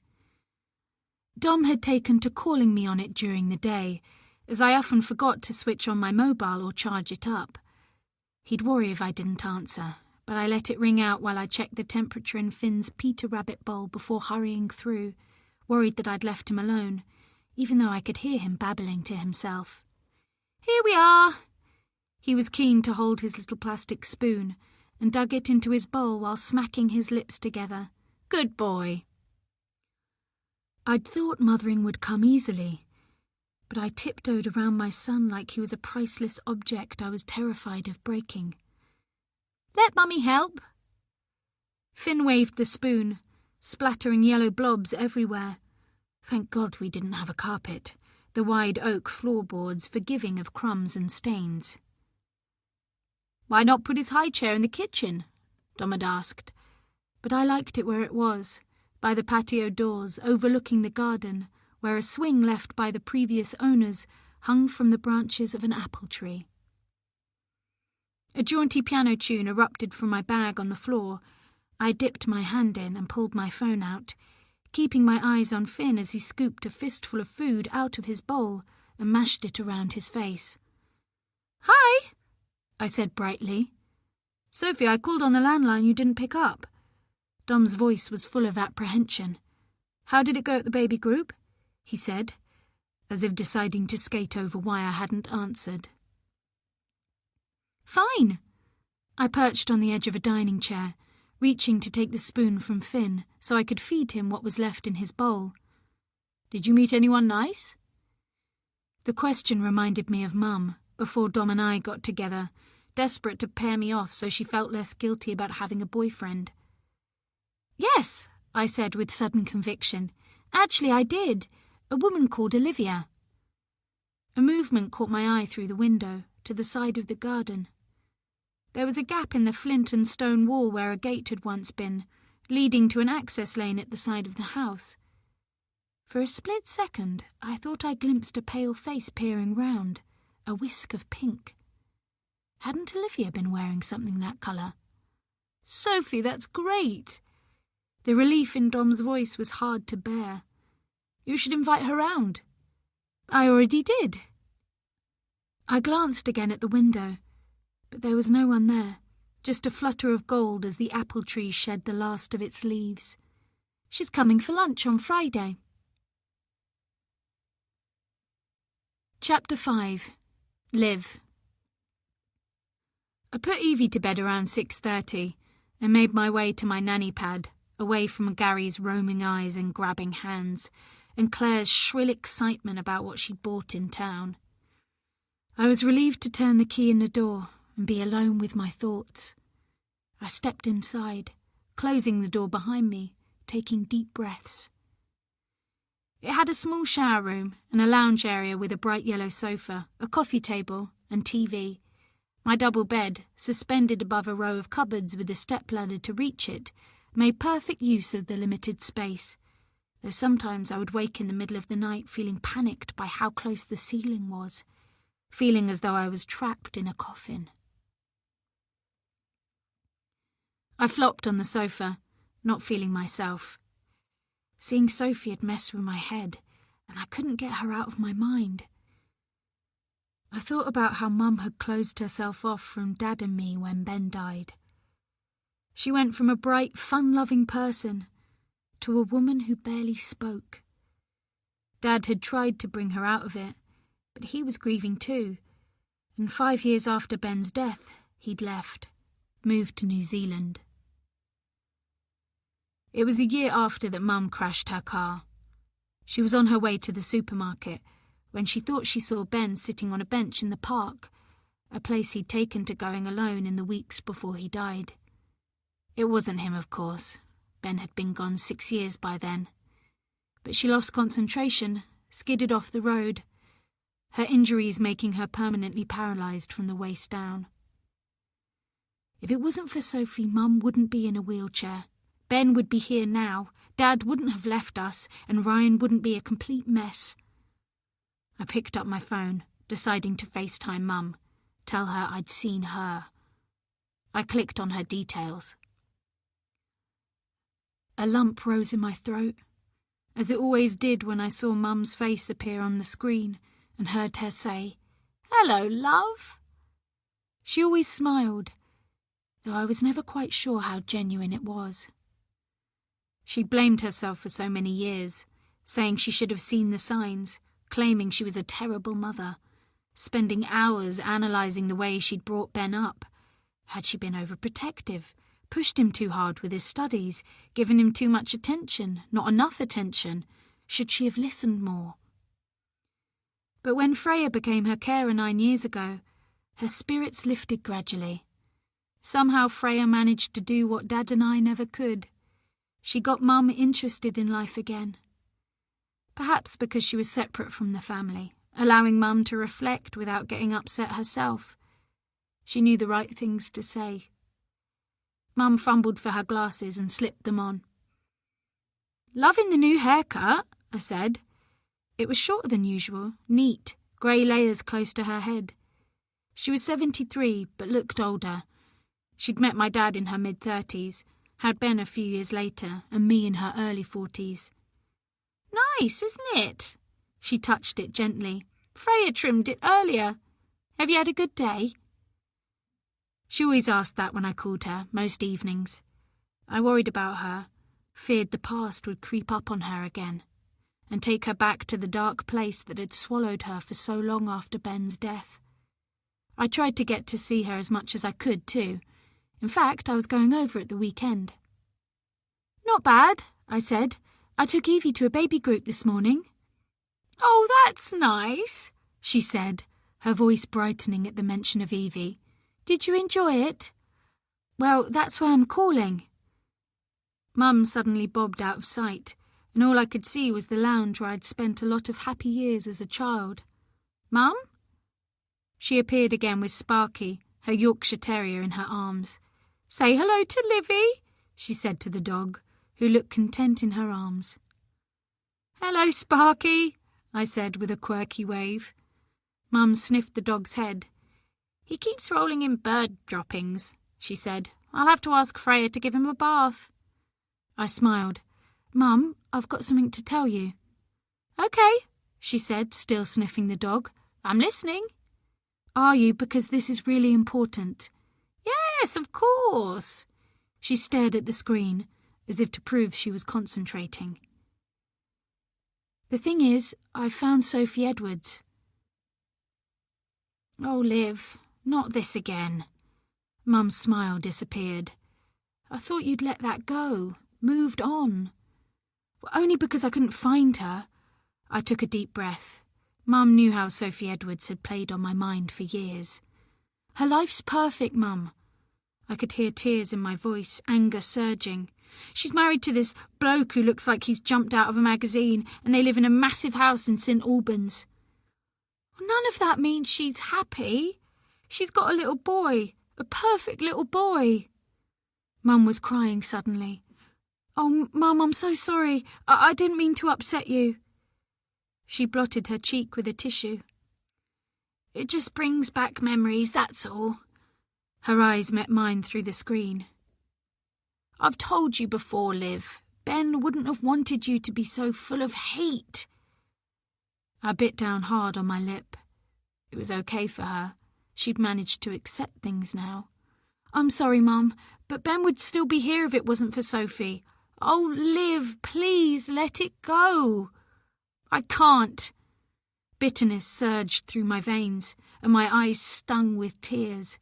Dom had taken to calling me on it during the day, as I often forgot to switch on my mobile or charge it up. He'd worry if I didn't answer, but I let it ring out while I checked the temperature in Finn's Peter Rabbit bowl before hurrying through, worried that I'd left him alone, even though I could hear him babbling to himself. "Here we are!" He was keen to hold his little plastic spoon, and dug it into his bowl while smacking his lips together. "Good boy." I'd thought mothering would come easily, but I tiptoed around my son like he was a priceless object I was terrified of breaking. "Let Mummy help." Finn waved the spoon, splattering yellow blobs everywhere. Thank God we didn't have a carpet, the wide oak floorboards forgiving of crumbs and stains. "Why not put his high chair in the kitchen?" Dom had asked, but I liked it where it was, by the patio doors overlooking the garden, where a swing left by the previous owners hung from the branches of an apple tree. A jaunty piano tune erupted from my bag on the floor. I dipped my hand in and pulled my phone out, keeping my eyes on Finn as he scooped a fistful of food out of his bowl and mashed it around his face. "Hi," I said brightly. "Sophie, I called on the landline you didn't pick up." Dom's voice was full of apprehension. "How did it go at the baby group?" he said, as if deciding to skate over why I hadn't answered. "Fine." I perched on the edge of a dining chair, reaching to take the spoon from Finn so I could feed him what was left in his bowl. "Did you meet anyone nice?" The question reminded me of Mum, before Dom and I got together, desperate to pair me off so she felt less guilty about having a boyfriend. "Yes," I said with sudden conviction. "Actually, I did. A woman called Olivia." A movement caught my eye through the window, to the side of the garden. There was a gap in the flint and stone wall where a gate had once been, leading to an access lane at the side of the house. For a split second, I thought I glimpsed a pale face peering round, a whisk of pink. Hadn't Olivia been wearing something that colour? "Sophie, that's great!" The relief in Dom's voice was hard to bear. "You should invite her round." "I already did." I glanced again at the window, but there was no one there, just a flutter of gold as the apple tree shed the last of its leaves. "She's coming for lunch on Friday." Chapter 5. Live. I put Evie to bed around 6:30 and made my way to my nanny pad, away from Gary's roaming eyes and grabbing hands, and Claire's shrill excitement about what she'd bought in town. I was relieved to turn the key in the door and be alone with my thoughts. I stepped inside, closing the door behind me, taking deep breaths. It had a small shower room and a lounge area with a bright yellow sofa, a coffee table, and TV. My double bed, suspended above a row of cupboards with a stepladder to reach it, made perfect use of the limited space, though sometimes I would wake in the middle of the night feeling panicked by how close the ceiling was, feeling as though I was trapped in a coffin. I flopped on the sofa, not feeling myself. Seeing Sophie had messed with my head, and I couldn't get her out of my mind. I thought about how Mum had closed herself off from Dad and me when Ben died. She went from a bright, fun-loving person to a woman who barely spoke. Dad had tried to bring her out of it, but he was grieving too, and 5 years after Ben's death, he'd left, moved to New Zealand. It was a year after that Mum crashed her car. She was on her way to the supermarket when she thought she saw Ben sitting on a bench in the park, a place he'd taken to going alone in the weeks before he died. It wasn't him, of course. Ben had been gone 6 years by then. But she lost concentration, skidded off the road, her injuries making her permanently paralysed from the waist down. If it wasn't for Sophie, Mum wouldn't be in a wheelchair. Ben would be here now, Dad wouldn't have left us, and Ryan wouldn't be a complete mess. I picked up my phone, deciding to FaceTime Mum, tell her I'd seen her. I clicked on her details. A lump rose in my throat, as it always did when I saw Mum's face appear on the screen and heard her say, "Hello, love." She always smiled, though I was never quite sure how genuine it was. She blamed herself for so many years, saying she should have seen the signs, claiming she was a terrible mother, spending hours analysing the way she'd brought Ben up. Had she been overprotective, pushed him too hard with his studies, given him too much attention, not enough attention? Should she have listened more? But when Freya became her carer 9 years ago, her spirits lifted gradually. Somehow Freya managed to do what Dad and I never could. She got Mum interested in life again. Perhaps because she was separate from the family, allowing Mum to reflect without getting upset herself. She knew the right things to say. Mum fumbled for her glasses and slipped them on. "Loving the new haircut," I said. It was shorter than usual, neat, grey layers close to her head. She was 73, but looked older. She'd met my dad in her mid-30s, had Ben a few years later, and me in her early 40s. "Nice, isn't it?" She touched it gently. "Freya trimmed it earlier. Have you had a good day?" She always asked that when I called her, most evenings. I worried about her, feared the past would creep up on her again, and take her back to the dark place that had swallowed her for so long after Ben's death. I tried to get to see her as much as I could, too. In fact, I was going over at the weekend. "Not bad," I said. "I took Evie to a baby group this morning." "Oh, that's nice," she said, her voice brightening at the mention of Evie. "Did you enjoy it?" "Well, that's why I'm calling." Mum suddenly bobbed out of sight, and all I could see was the lounge where I'd spent a lot of happy years as a child. "Mum?" She appeared again with Sparky, her Yorkshire Terrier, in her arms. "Say hello to Livy," she said to the dog, who looked content in her arms. "Hello, Sparky," I said with a quirky wave. Mum sniffed the dog's head. "He keeps rolling in bird droppings," she said. "I'll have to ask Freya to give him a bath." I smiled. "Mum, I've got something to tell you." "Okay," she said, still sniffing the dog. "I'm listening." "Are you? Because this is really important." "Yes, of course." She stared at the screen, as if to prove she was concentrating. "The thing is, I found Sophie Edwards." "Oh, Liv, not this again." Mum's smile disappeared. "I thought you'd let that go, moved on." "Only because I couldn't find her." I took a deep breath. Mum knew how Sophie Edwards had played on my mind for years. "Her life's perfect, Mum." I could hear tears in my voice, anger surging. "She's married to this bloke who looks like he's jumped out of a magazine, and they live in a massive house in St Albans." "None of that means she's happy. She's got a little boy, a perfect little boy." Mum was crying suddenly. "Oh, Mum, I'm so sorry. I didn't mean to upset you." She blotted her cheek with a tissue. "It just brings back memories, that's all." Her eyes met mine through the screen. "I've told you before, Liv. Ben wouldn't have wanted you to be so full of hate." I bit down hard on my lip. It was okay for her. She'd managed to accept things now. "I'm sorry, Mum, but Ben would still be here if it wasn't for Sophie. Oh, Liv, please let it go. I can't. Bitterness surged through my veins, and my eyes stung with tears.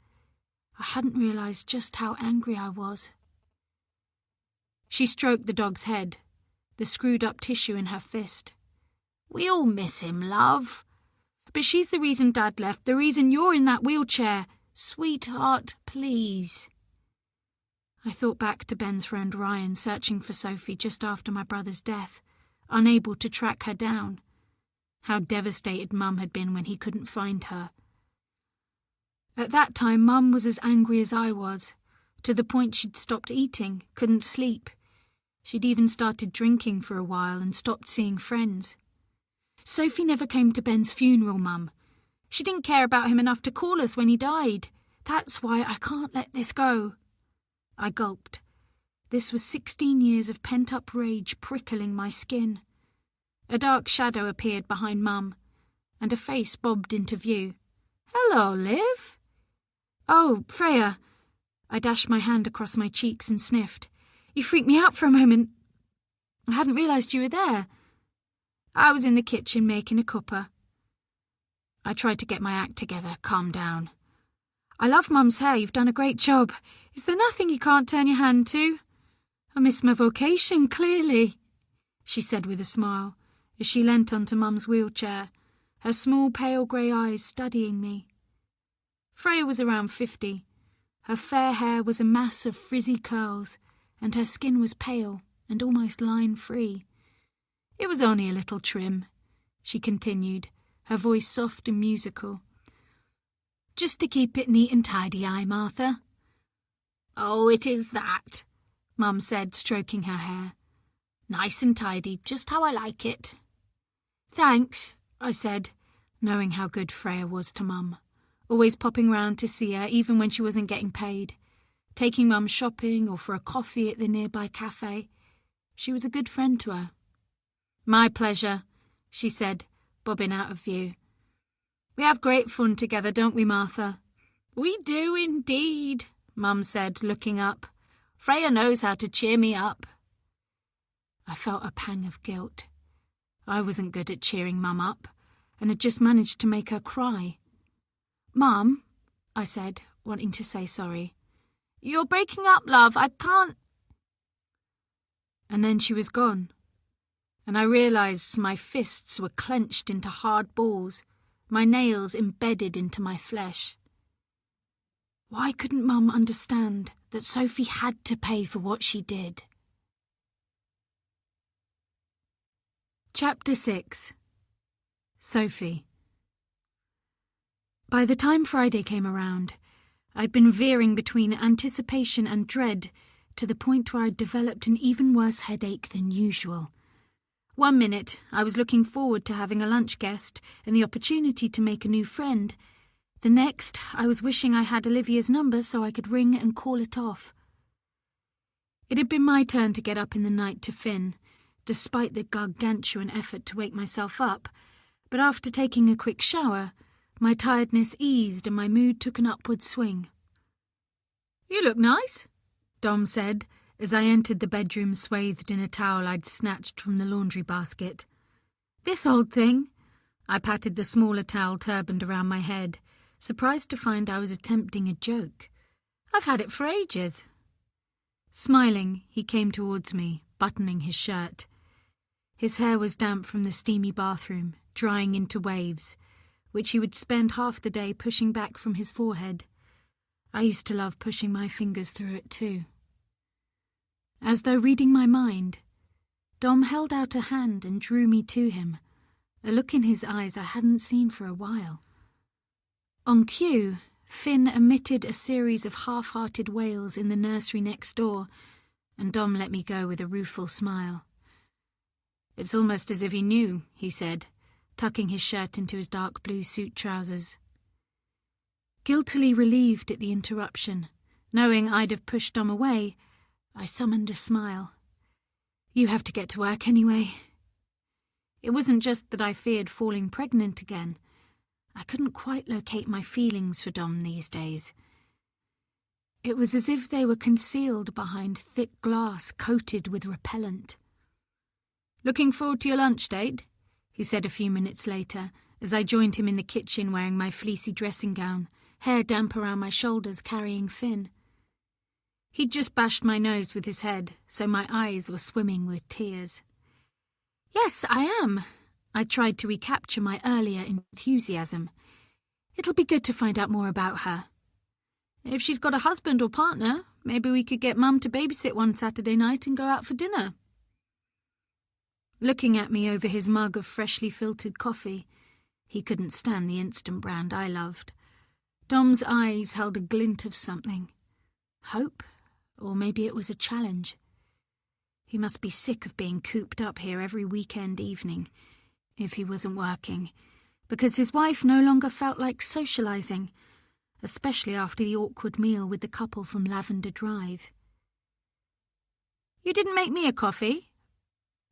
I hadn't realised just how angry I was. She stroked the dog's head, the screwed-up tissue in her fist. We all miss him, love. But she's the reason Dad left, the reason you're in that wheelchair. Sweetheart, please. I thought back to Ben's friend Ryan searching for Sophie just after my brother's death, unable to track her down. How devastated Mum had been when he couldn't find her. At that time, Mum was as angry as I was, to the point she'd stopped eating, couldn't sleep. She'd even started drinking for a while and stopped seeing friends. Sophie never came to Ben's funeral, Mum. She didn't care about him enough to call us when he died. That's why I can't let this go. I gulped. This was 16 years of pent-up rage prickling my skin. A dark shadow appeared behind Mum, and a face bobbed into view. Hello, Liv. Oh, Freya. I dashed my hand across my cheeks and sniffed. You freaked me out for a moment. I hadn't realised you were there. I was in the kitchen making a cuppa. I tried to get my act together, calm down. I love Mum's hair, you've done a great job. Is there nothing you can't turn your hand to? I miss my vocation, clearly, she said with a smile, as she leant onto Mum's wheelchair, her small pale grey eyes studying me. Freya was around 50. Her fair hair was a mass of frizzy curls, and her skin was pale and almost line-free. It was only a little trim, she continued, her voice soft and musical. Just to keep it neat and tidy, Martha. Oh, it is that, Mum said, stroking her hair. Nice and tidy, just how I like it. Thanks, I said, knowing how good Freya was to Mum, always popping round to see her even when she wasn't getting paid, taking Mum shopping or for a coffee at the nearby cafe. She was a good friend to her. My pleasure, she said, bobbing out of view. We have great fun together, don't we, Martha? We do indeed, Mum said, looking up. Freya knows how to cheer me up. I felt a pang of guilt. I wasn't good at cheering Mum up, and had just managed to make her cry. Mum, I said, wanting to say sorry. You're breaking up, love, I can't... And then she was gone, and I realised my fists were clenched into hard balls, my nails embedded into my flesh. Why couldn't Mum understand that Sophie had to pay for what she did? Chapter 6. Sophie. By the time Friday came around, I'd been veering between anticipation and dread to the point where I'd developed an even worse headache than usual. One minute, I was looking forward to having a lunch guest and the opportunity to make a new friend. The next, I was wishing I had Olivia's number so I could ring and call it off. It had been my turn to get up in the night to Finn, despite the gargantuan effort to wake myself up, but after taking a quick shower, my tiredness eased and my mood took an upward swing. You look nice, Dom said, as I entered the bedroom swathed in a towel I'd snatched from the laundry basket. This old thing? I patted the smaller towel turbaned around my head, surprised to find I was attempting a joke. I've had it for ages. Smiling, he came towards me, buttoning his shirt. His hair was damp from the steamy bathroom, drying into waves, which he would spend half the day pushing back from his forehead. I used to love pushing my fingers through it too. As though reading my mind, Dom held out a hand and drew me to him, a look in his eyes I hadn't seen for a while. On cue, Finn emitted a series of half-hearted wails in the nursery next door, and Dom let me go with a rueful smile. It's almost as if he knew, he said, tucking his shirt into his dark blue suit trousers. Guiltily relieved at the interruption, knowing I'd have pushed Dom away, I summoned a smile. You have to get to work anyway. It wasn't just that I feared falling pregnant again. I couldn't quite locate my feelings for Dom these days. It was as if they were concealed behind thick glass coated with repellent. "Looking forward to your lunch date?" he said a few minutes later, as I joined him in the kitchen wearing my fleecy dressing gown, hair damp around my shoulders, carrying Finn. He'd just bashed my nose with his head, so my eyes were swimming with tears. "Yes, I am." I tried to recapture my earlier enthusiasm. "It'll be good to find out more about her. If she's got a husband or partner, maybe we could get Mum to babysit one Saturday night and go out for dinner." Looking at me over his mug of freshly filtered coffee, he couldn't stand the instant brand I loved. Dom's eyes held a glint of something. Hope? Or maybe it was a challenge. He must be sick of being cooped up here every weekend evening, if he wasn't working, because his wife no longer felt like socializing, especially after the awkward meal with the couple from Lavender Drive. "You didn't make me a coffee?"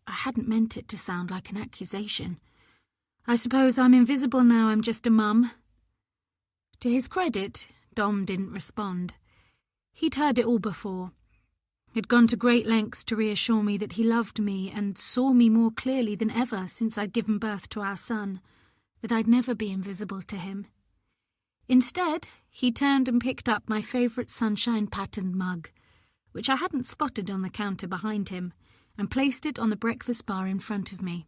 I hadn't meant it to sound like an accusation. I suppose I'm invisible now, I'm just a mum. To his credit, Dom didn't respond. He'd heard it all before. He'd gone to great lengths to reassure me that he loved me and saw me more clearly than ever since I'd given birth to our son, that I'd never be invisible to him. Instead, he turned and picked up my favourite sunshine-patterned mug, which I hadn't spotted on the counter behind him, and placed it on the breakfast bar in front of me.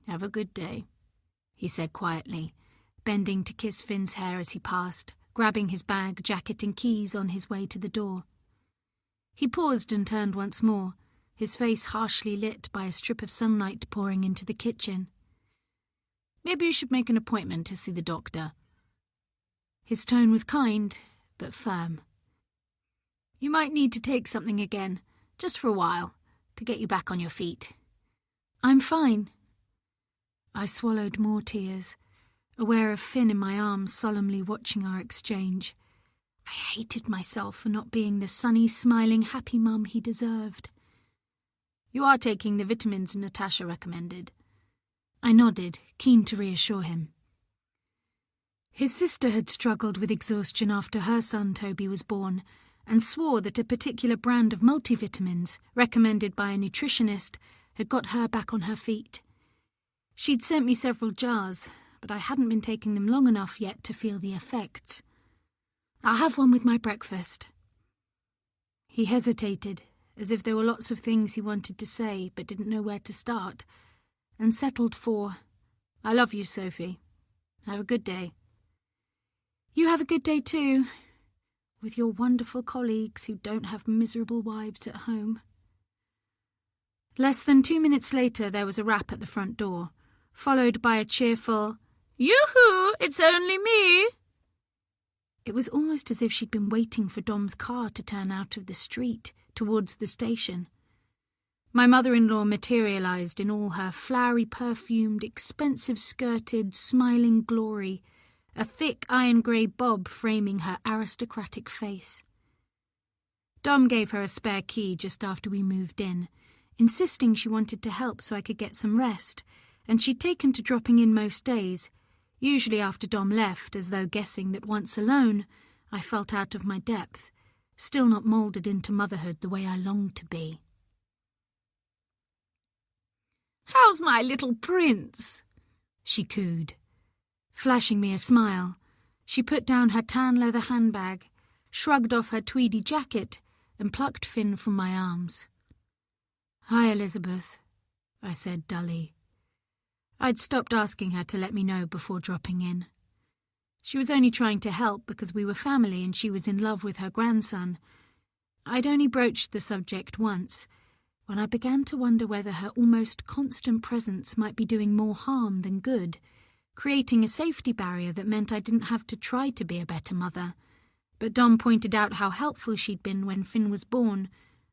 "Have a good day," he said quietly, bending to kiss Finn's hair as he passed, grabbing his bag, jacket and keys on his way to the door. He paused and turned once more, his face harshly lit by a strip of sunlight pouring into the kitchen. "Maybe you should make an appointment to see the doctor." His tone was kind, but firm. "You might need to take something again, just for a while, to get you back on your feet." "I'm fine." I swallowed more tears, aware of Finn in my arms solemnly watching our exchange. I hated myself for not being the sunny, smiling, happy mum he deserved. "You are taking the vitamins Natasha recommended." I nodded, keen to reassure him. His sister had struggled with exhaustion after her son Toby was born, and swore that a particular brand of multivitamins, recommended by a nutritionist, had got her back on her feet. She'd sent me several jars, but I hadn't been taking them long enough yet to feel the effects. "I'll have one with my breakfast." He hesitated, as if there were lots of things he wanted to say but didn't know where to start, and settled for, "I love you, Sophie. Have a good day." "You have a good day too, with your wonderful colleagues who don't have miserable wives at home." Less than 2 minutes later there was a rap at the front door, followed by a cheerful, "Yoo-hoo, it's only me." It was almost as if she'd been waiting for Dom's car to turn out of the street towards the station. My mother-in-law materialised in all her flowery-perfumed, expensive-skirted, smiling glory, a thick iron-grey bob framing her aristocratic face. Dom gave her a spare key just after we moved in, insisting she wanted to help so I could get some rest, and she'd taken to dropping in most days, usually after Dom left, as though guessing that once alone I felt out of my depth, still not moulded into motherhood the way I longed to be. "How's my little prince?" she cooed. Flashing me a smile, she put down her tan leather handbag, shrugged off her tweedy jacket, and plucked Finn from my arms. "Hi, Elizabeth," I said dully. I'd stopped asking her to let me know before dropping in. She was only trying to help because we were family and she was in love with her grandson. I'd only broached the subject once, when I began to wonder whether her almost constant presence might be doing more harm than good, creating a safety barrier that meant I didn't have to try to be a better mother. But Dom pointed out how helpful she'd been when Finn was born,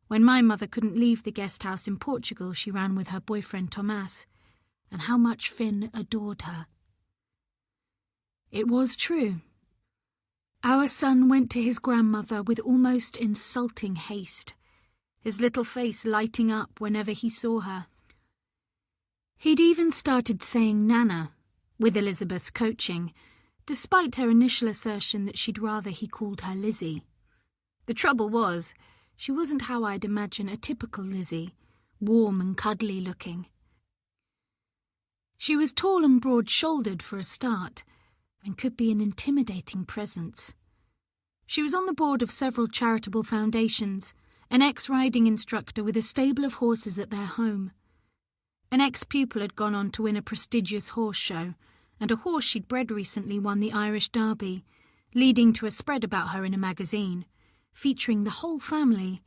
when my mother couldn't leave the guest house in Portugal she ran with her boyfriend Tomas, and how much Finn adored her. It was true. Our son went to his grandmother with almost insulting haste, his little face lighting up whenever he saw her. He'd even started saying Nana, with Elizabeth's coaching, despite her initial assertion that she'd rather he called her Lizzie. The trouble was, she wasn't how I'd imagine a typical Lizzie, warm and cuddly looking. She was tall and broad-shouldered for a start, and could be an intimidating presence. She was on the board of several charitable foundations, an ex-riding instructor with a stable of horses at their home. An ex-pupil had gone on to win a prestigious horse show, and a horse she'd bred recently won the Irish Derby, leading to a spread about her in a magazine, featuring the whole family,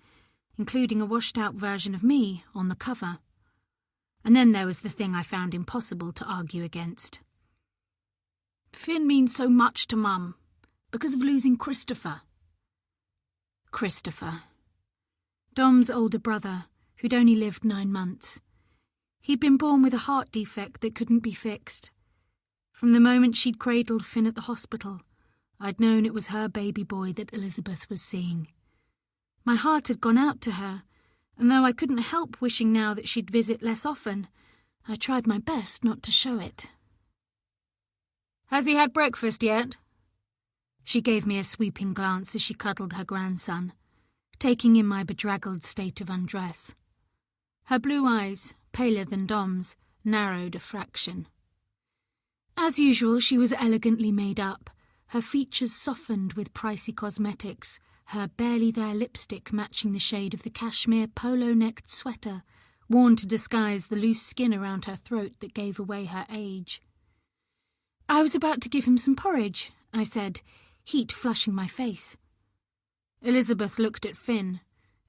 including a washed-out version of me on the cover. And then there was the thing I found impossible to argue against. Finn means so much to Mum, because of losing Christopher. Christopher. Dom's older brother, who'd only lived 9 months. He'd been born with a heart defect that couldn't be fixed. From the moment she'd cradled Finn at the hospital, I'd known it was her baby boy that Elizabeth was seeing. My heart had gone out to her, and though I couldn't help wishing now that she'd visit less often, I tried my best not to show it. "Has he had breakfast yet?" She gave me a sweeping glance as she cuddled her grandson, taking in my bedraggled state of undress. Her blue eyes, paler than Dom's, narrowed a fraction. As usual, she was elegantly made up, her features softened with pricey cosmetics, her barely-there lipstick matching the shade of the cashmere polo-necked sweater worn to disguise the loose skin around her throat that gave away her age. "I was about to give him some porridge," I said, heat flushing my face. Elizabeth looked at Finn,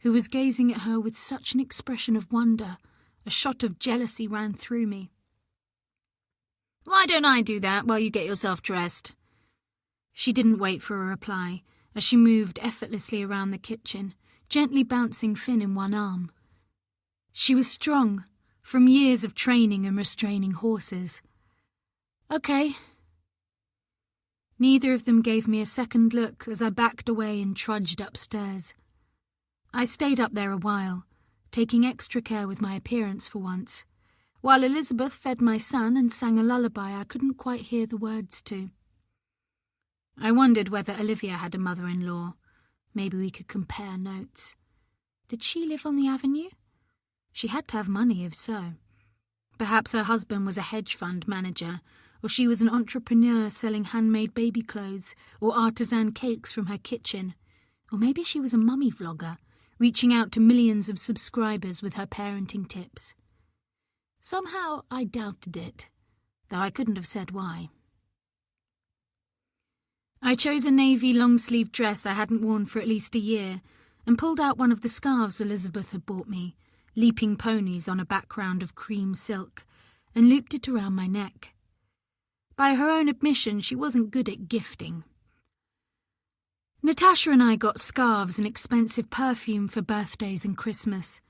who was gazing at her with such an expression of wonder, a shot of jealousy ran through me. "Why don't I do that while you get yourself dressed?" She didn't wait for a reply, as she moved effortlessly around the kitchen, gently bouncing Finn in one arm. She was strong, from years of training and restraining horses. "Okay." Neither of them gave me a second look as I backed away and trudged upstairs. I stayed up there a while, taking extra care with my appearance for once, while Elizabeth fed my son and sang a lullaby I couldn't quite hear the words to. I wondered whether Olivia had a mother-in-law. Maybe we could compare notes. Did she live on the avenue? She had to have money if so. Perhaps her husband was a hedge fund manager, or she was an entrepreneur selling handmade baby clothes or artisan cakes from her kitchen. Or maybe she was a mummy vlogger, reaching out to millions of subscribers with her parenting tips. Somehow I doubted it, though I couldn't have said why. I chose a navy long-sleeved dress I hadn't worn for at least a year and pulled out one of the scarves Elizabeth had bought me, leaping ponies on a background of cream silk, and looped it around my neck. By her own admission, she wasn't good at gifting. Natasha and I got scarves and expensive perfume for birthdays and Christmas,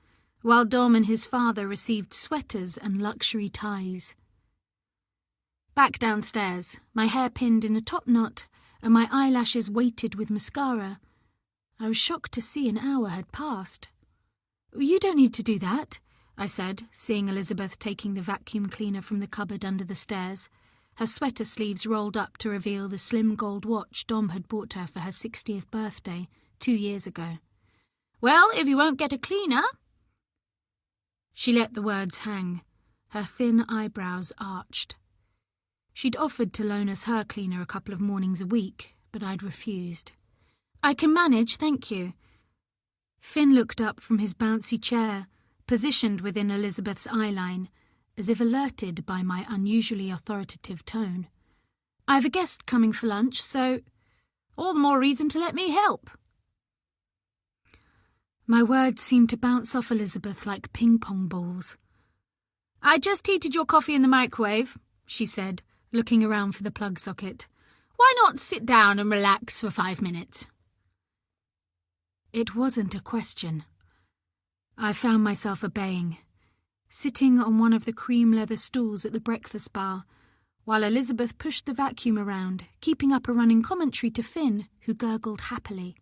while Dom and his father received sweaters and luxury ties. Back downstairs, my hair pinned in a top knot and my eyelashes weighted with mascara, I was shocked to see an hour had passed. "You don't need to do that," I said, seeing Elizabeth taking the vacuum cleaner from the cupboard under the stairs, her sweater sleeves rolled up to reveal the slim gold watch Dom had bought her for her 60th birthday 2 years ago. "Well, if you won't get a cleaner—" She let the words hang, her thin eyebrows arched. She'd offered to loan us her cleaner a couple of mornings a week, but I'd refused. "I can manage, thank you." Finn looked up from his bouncy chair, positioned within Elizabeth's eyeline, as if alerted by my unusually authoritative tone. "I've a guest coming for lunch, so—" "All the more reason to let me help." My words seemed to bounce off Elizabeth like ping-pong balls. "I just heated your coffee in the microwave," she said, looking around for the plug socket. "Why not sit down and relax for 5 minutes?" It wasn't a question. I found myself obeying, sitting on one of the cream leather stools at the breakfast bar, while Elizabeth pushed the vacuum around, keeping up a running commentary to Finn, who gurgled happily.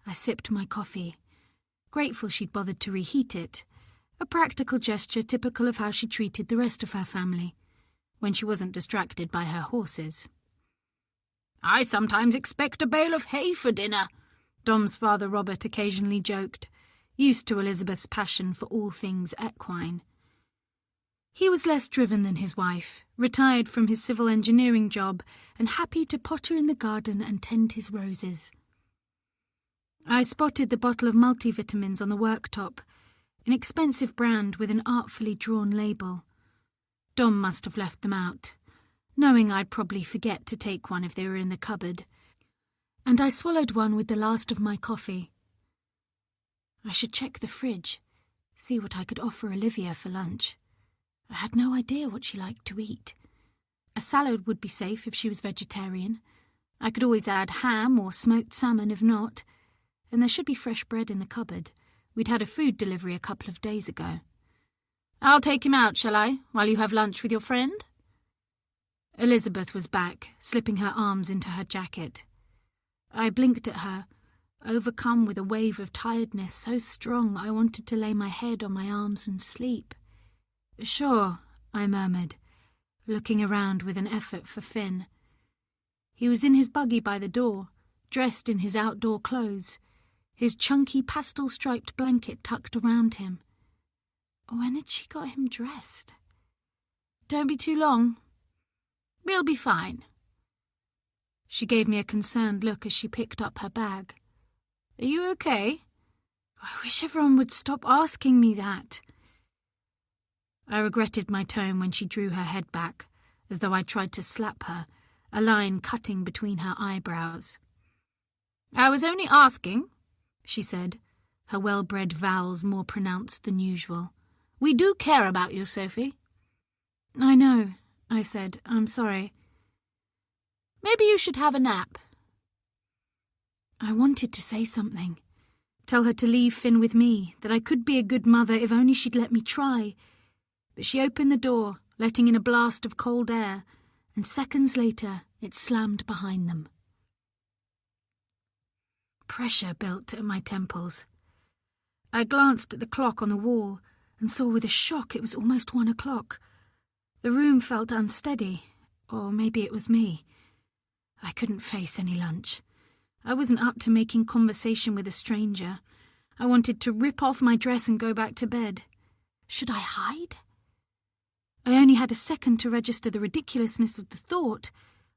I sipped my coffee, grateful she'd bothered to reheat it, a practical gesture typical of how she treated the rest of her family, when she wasn't distracted by her horses. "I sometimes expect a bale of hay for dinner," Dom's father Robert occasionally joked, used to Elizabeth's passion for all things equine. He was less driven than his wife, retired from his civil engineering job and happy to potter in the garden and tend his roses. I spotted the bottle of multivitamins on the worktop, an expensive brand with an artfully drawn label. Dom must have left them out, knowing I'd probably forget to take one if they were in the cupboard, and I swallowed one with the last of my coffee. I should check the fridge, see what I could offer Olivia for lunch. I had no idea what she liked to eat. A salad would be safe if she was vegetarian. I could always add ham or smoked salmon if not, and there should be fresh bread in the cupboard. We'd had a food delivery a couple of days ago. "I'll take him out, shall I, while you have lunch with your friend?" Elizabeth was back, slipping her arms into her jacket. I blinked at her, overcome with a wave of tiredness so strong I wanted to lay my head on my arms and sleep. "Sure," I murmured, looking around with an effort for Finn. He was in his buggy by the door, dressed in his outdoor clothes, his chunky pastel-striped blanket tucked around him. When had she got him dressed? "Don't be too long. We'll be fine." She gave me a concerned look as she picked up her bag. "Are you okay?" I wish everyone would stop asking me that. I regretted my tone when she drew her head back, as though I tried to slap her, a line cutting between her eyebrows. "I was only asking," she said, her well-bred vowels more pronounced than usual. "We do care about you, Sophie." "I know," I said. "I'm sorry." "Maybe you should have a nap." I wanted to say something, tell her to leave Finn with me, that I could be a good mother if only she'd let me try. But she opened the door, letting in a blast of cold air, and seconds later it slammed behind them. Pressure built at my temples. I glanced at the clock on the wall and saw with a shock it was almost 1 o'clock. The room felt unsteady, or maybe it was me. I couldn't face any lunch. I wasn't up to making conversation with a stranger. I wanted to rip off my dress and go back to bed. Should I hide? I only had a second to register the ridiculousness of the thought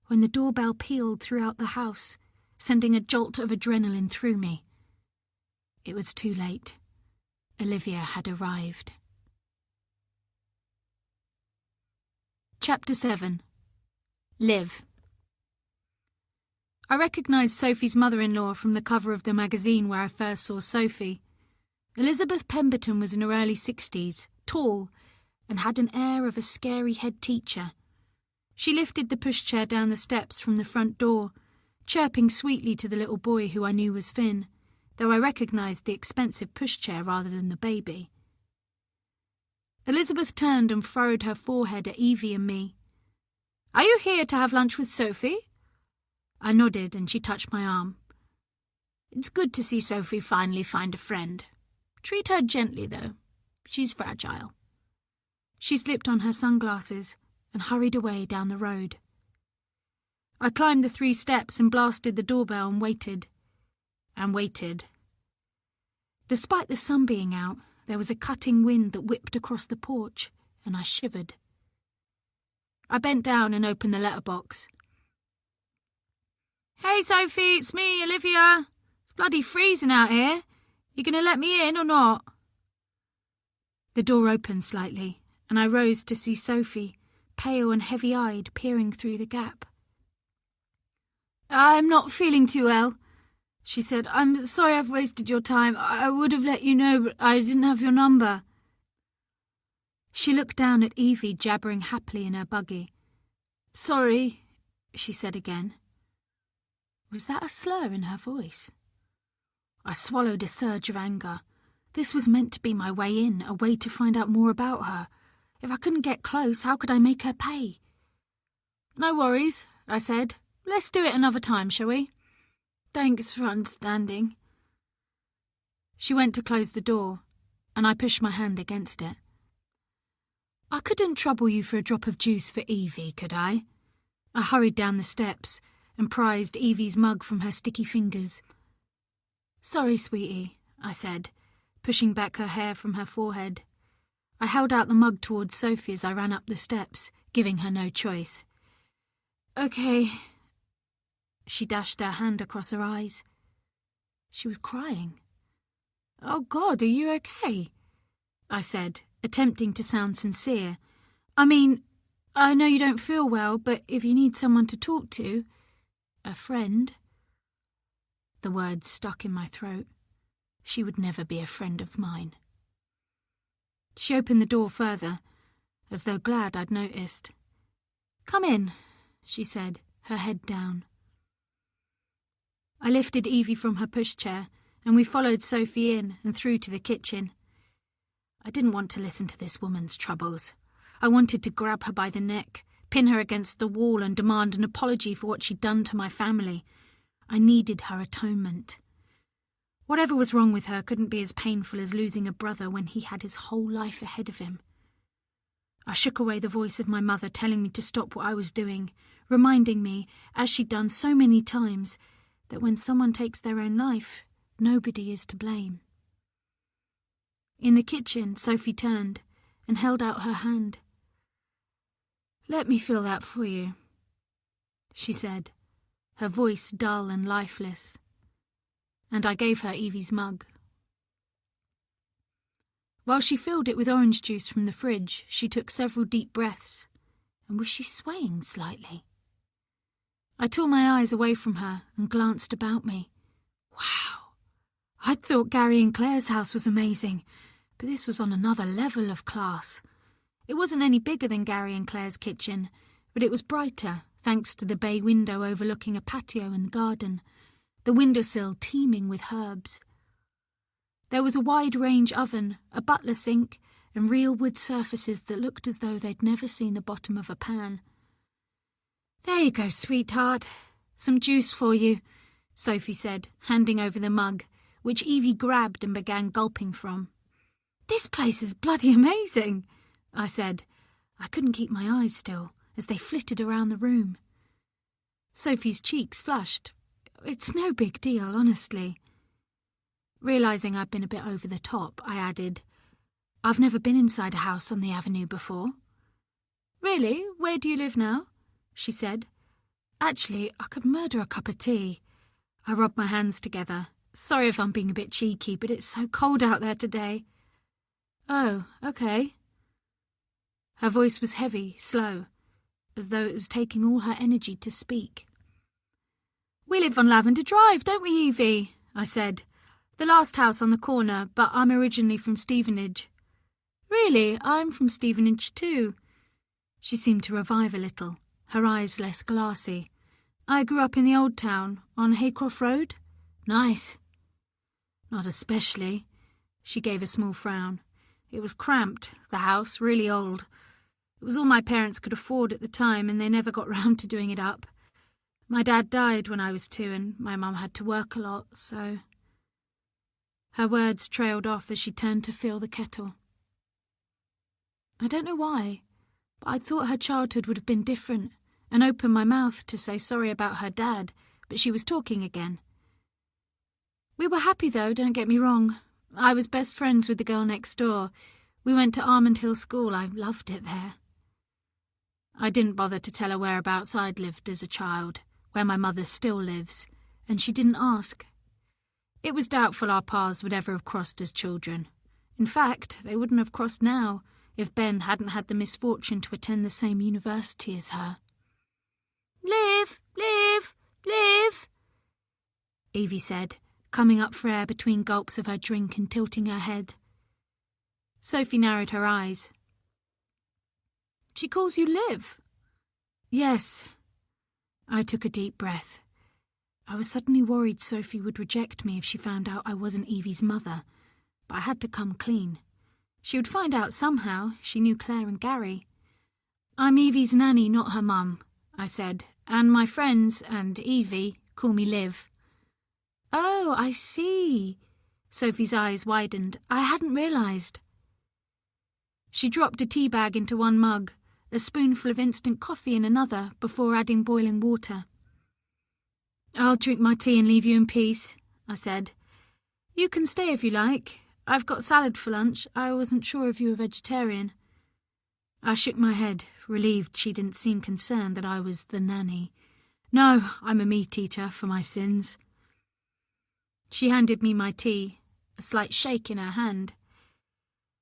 when the doorbell pealed throughout the house, sending a jolt of adrenaline through me. It was too late. Olivia had arrived. Chapter 7. Liv. I recognised Sophie's mother-in-law from the cover of the magazine where I first saw Sophie. Elizabeth Pemberton was in her early 60s, tall, and had an air of a scary head teacher. She lifted the pushchair down the steps from the front door, chirping sweetly to the little boy who I knew was Finn, though I recognised the expensive pushchair rather than the baby. Elizabeth turned and furrowed her forehead at Evie and me. "Are you here to have lunch with Sophie?" I nodded and she touched my arm. "It's good to see Sophie finally find a friend. Treat her gently, though. She's fragile." She slipped on her sunglasses and hurried away down the road. I climbed the 3 steps and blasted the doorbell and waited. And waited. Despite the sun being out, there was a cutting wind that whipped across the porch, and I shivered. I bent down and opened the letterbox. "Hey, Sophie, it's me, Olivia. It's bloody freezing out here. You gonna let me in or not?" The door opened slightly, and I rose to see Sophie, pale and heavy-eyed, peering through the gap. "I'm not feeling too well," she said. "I'm sorry I've wasted your time. I would have let you know, but I didn't have your number." She looked down at Evie jabbering happily in her buggy. "Sorry," she said again. Was that a slur in her voice? I swallowed a surge of anger. This was meant to be my way in, a way to find out more about her. If I couldn't get close, how could I make her pay? "No worries," I said. "Let's do it another time, shall we?" "Thanks for understanding." She went to close the door, and I pushed my hand against it. "I couldn't trouble you for a drop of juice for Evie, could I?" I hurried down the steps and prized Evie's mug from her sticky fingers. "Sorry, sweetie," I said, pushing back her hair from her forehead. I held out the mug towards Sophie as I ran up the steps, giving her no choice. "Okay." She dashed her hand across her eyes. She was crying. "Oh God, are you okay?" I said, attempting to sound sincere. "I mean, I know you don't feel well, but if you need someone to talk to, a friend." The words stuck in my throat. She would never be a friend of mine. She opened the door further, as though glad I'd noticed. "Come in," she said, her head down. I lifted Evie from her pushchair, and we followed Sophie in and through to the kitchen. I didn't want to listen to this woman's troubles. I wanted to grab her by the neck, pin her against the wall and demand an apology for what she'd done to my family. I needed her atonement. Whatever was wrong with her couldn't be as painful as losing a brother when he had his whole life ahead of him. I shook away the voice of my mother telling me to stop what I was doing, reminding me, as she'd done so many times, that when someone takes their own life, nobody is to blame. In the kitchen, Sophie turned and held out her hand. "Let me feel that for you," she said, her voice dull and lifeless, and I gave her Evie's mug. While she filled it with orange juice from the fridge, she took several deep breaths, and was she swaying slightly? I tore my eyes away from her and glanced about me. Wow! I'd thought Gary and Claire's house was amazing, but this was on another level of class. It wasn't any bigger than Gary and Claire's kitchen, but it was brighter, thanks to the bay window overlooking a patio and garden, the windowsill teeming with herbs. There was a wide-range oven, a butler sink, and real wood surfaces that looked as though they'd never seen the bottom of a pan. "There you go, sweetheart. Some juice for you," Sophie said, handing over the mug, which Evie grabbed and began gulping from. "This place is bloody amazing," I said. I couldn't keep my eyes still as they flitted around the room. Sophie's cheeks flushed. "It's no big deal, honestly." Realising I'd been a bit over the top, I added, "I've never been inside a house on the avenue before." "Really? Where do you live now?" she said. "Actually, I could murder a cup of tea." I rubbed my hands together. "Sorry if I'm being a bit cheeky, but it's so cold out there today." "Oh, okay." Her voice was heavy, slow, as though it was taking all her energy to speak. "We live on Lavender Drive, don't we, Evie?" I said. "The last house on the corner, but I'm originally from Stevenage." "Really? I'm from Stevenage too." She seemed to revive a little, her eyes less glassy. "I grew up in the old town, on Haycroft Road." "Nice." "Not especially." She gave a small frown. "It was cramped, the house, really old. It was all my parents could afford at the time, and they never got round to doing it up. My dad died when I was 2, and my mum had to work a lot, so..." Her words trailed off as she turned to fill the kettle. I don't know why, but I thought her childhood would have been different, and opened my mouth to say sorry about her dad, but she was talking again. "We were happy though, don't get me wrong. I was best friends with the girl next door. We went to Almond Hill School. I loved it there." I didn't bother to tell her whereabouts I'd lived as a child, where my mother still lives, and she didn't ask. It was doubtful our paths would ever have crossed as children. In fact, they wouldn't have crossed now if Ben hadn't had the misfortune to attend the same university as her. "Liv, Liv, Liv," Evie said, coming up for air between gulps of her drink and tilting her head. Sophie narrowed her eyes. "She calls you Liv?" "Yes." I took a deep breath. I was suddenly worried Sophie would reject me if she found out I wasn't Evie's mother, but I had to come clean. She would find out somehow. She knew Claire and Gary. "I'm Evie's nanny, not her mum," I said, "and my friends, and Evie, call me Liv." "Oh, I see." Sophie's eyes widened. "I hadn't realised." She dropped a tea bag into one mug, a spoonful of instant coffee in another, before adding boiling water. I'll drink my tea and leave you in peace, I said. You can stay if you like. I've got salad for lunch. I wasn't sure if you were vegetarian. I shook my head, relieved she didn't seem concerned that I was the nanny. No, I'm a meat-eater for my sins. She handed me my tea, a slight shake in her hand.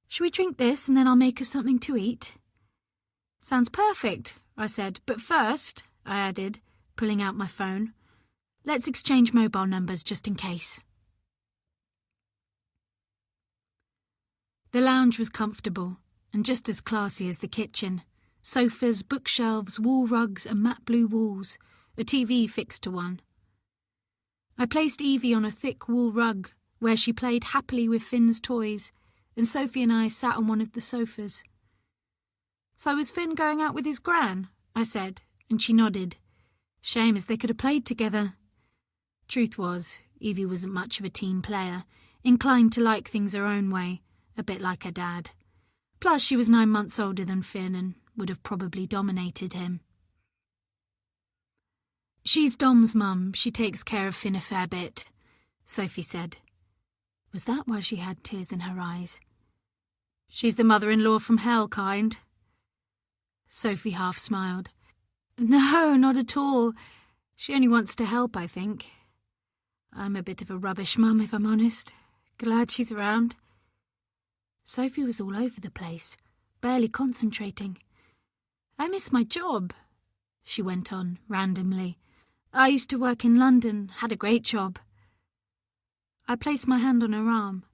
Shall we drink this and then I'll make us something to eat? Sounds perfect, I said, but first, I added, pulling out my phone, let's exchange mobile numbers just in case. The lounge was comfortable and just as classy as the kitchen. Sofas, bookshelves, wall rugs and matte blue walls, a TV fixed to one. I placed Evie on a thick wool rug where she played happily with Finn's toys, and Sophie and I sat on one of the sofas. So was Finn going out with his gran? I said, and she nodded. Shame as they could have played together. Truth was, Evie wasn't much of a team player, inclined to like things her own way, a bit like her dad. Plus she was 9 months older than Finn and would have probably dominated him. She's Dom's mum. She takes care of Finn a fair bit, Sophie said. Was that why she had tears in her eyes? She's the mother-in-law from hell kind. Sophie half smiled. No, not at all. She only wants to help, I think. I'm a bit of a rubbish mum, if I'm honest. Glad she's around. Sophie was all over the place, barely concentrating. I miss my job, she went on randomly. I used to work in London, had a great job. I placed my hand on her arm.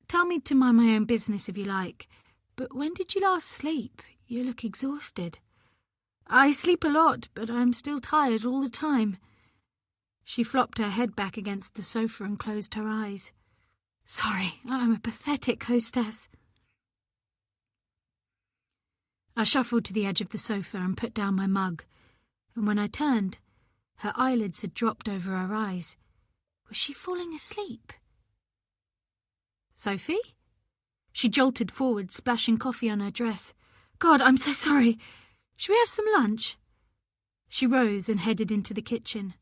Tell me to mind my own business if you like, but when did you last sleep? You look exhausted. I sleep a lot, but I'm still tired all the time. She flopped her head back against the sofa and closed her eyes. Sorry, I'm a pathetic hostess. I shuffled to the edge of the sofa and put down my mug, and when I turned, her eyelids had dropped over her eyes. Was she falling asleep? Sophie? She jolted forward, splashing coffee on her dress. God, I'm so sorry. Shall we have some lunch? She rose and headed into the kitchen.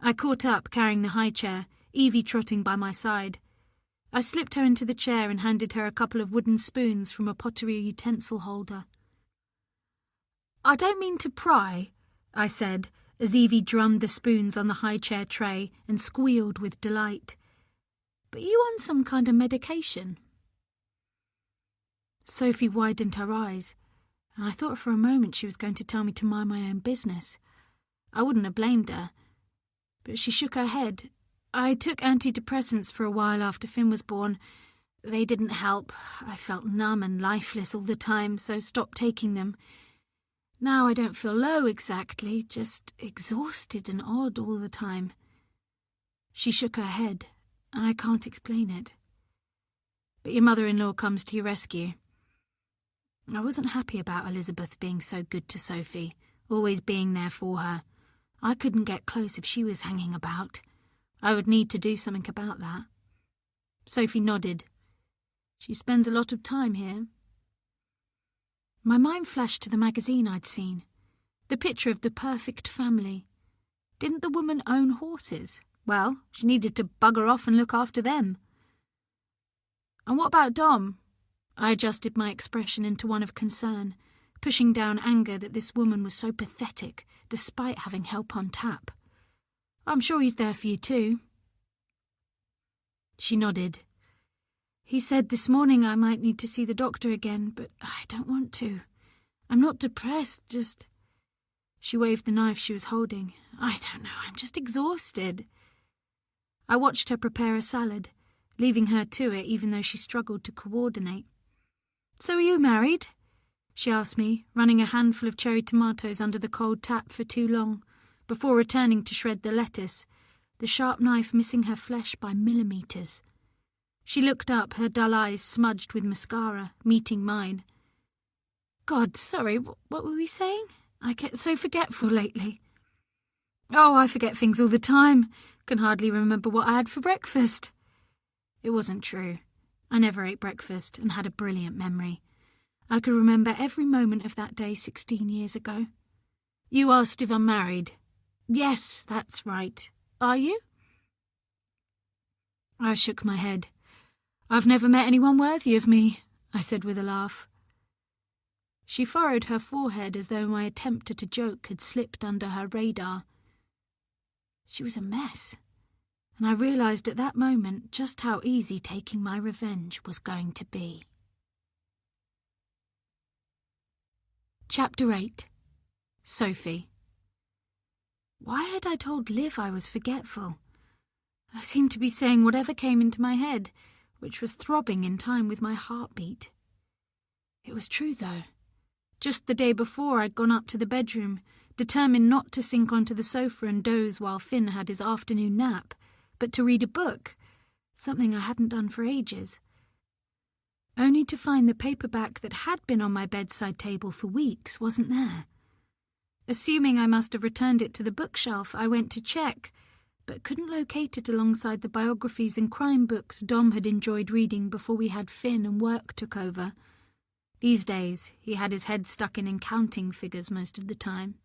I caught up, carrying the high chair, Evie trotting by my side. I slipped her into the chair and handed her a couple of wooden spoons from a pottery utensil holder. I don't mean to pry, I said, as Evie drummed the spoons on the high chair tray and squealed with delight. But you on some kind of medication? Sophie widened her eyes, and I thought for a moment she was going to tell me to mind my own business. I wouldn't have blamed her, but she shook her head. I took antidepressants for a while after Finn was born. They didn't help. I felt numb and lifeless all the time, so stopped taking them. Now I don't feel low exactly, just exhausted and odd all the time. She shook her head. I can't explain it. But your mother-in-law comes to your rescue. I wasn't happy about Elizabeth being so good to Sophie, always being there for her. I couldn't get close if she was hanging about. I would need to do something about that. Sophie nodded. She spends a lot of time here. My mind flashed to the magazine I'd seen. The picture of the perfect family. Didn't the woman own horses? Well, she needed to bugger off and look after them. And what about Dom? I adjusted my expression into one of concern, pushing down anger that this woman was so pathetic, despite having help on tap. I'm sure he's there for you too. She nodded. He said this morning I might need to see the doctor again, but I don't want to. I'm not depressed, just... She waved the knife she was holding. I don't know, I'm just exhausted. I watched her prepare a salad, leaving her to it even though she struggled to coordinate. So are you married? She asked me, running a handful of cherry tomatoes under the cold tap for too long, before returning to shred the lettuce, the sharp knife missing her flesh by millimetres. She looked up, her dull eyes smudged with mascara, meeting mine. God, sorry, what were we saying? I get so forgetful lately. Oh, I forget things all the time. Can hardly remember what I had for breakfast. It wasn't true. I never ate breakfast and had a brilliant memory. I could remember every moment of that day 16 years ago. You asked if I'm married. Yes, that's right. Are you? I shook my head. I've never met anyone worthy of me, I said with a laugh. She furrowed her forehead as though my attempt at a joke had slipped under her radar. She was a mess, and I realised at that moment just how easy taking my revenge was going to be. Chapter 8. Sophie. Why had I told Liv I was forgetful? I seemed to be saying whatever came into my head, which was throbbing in time with my heartbeat. It was true, though. Just the day before, I'd gone up to the bedroom, determined not to sink onto the sofa and doze while Finn had his afternoon nap, but to read a book, something I hadn't done for ages. Only to find the paperback that had been on my bedside table for weeks wasn't there. Assuming I must have returned it to the bookshelf, I went to check, but couldn't locate it alongside the biographies and crime books Dom had enjoyed reading before we had Finn and work took over. These days, he had his head stuck in accounting figures most of the time.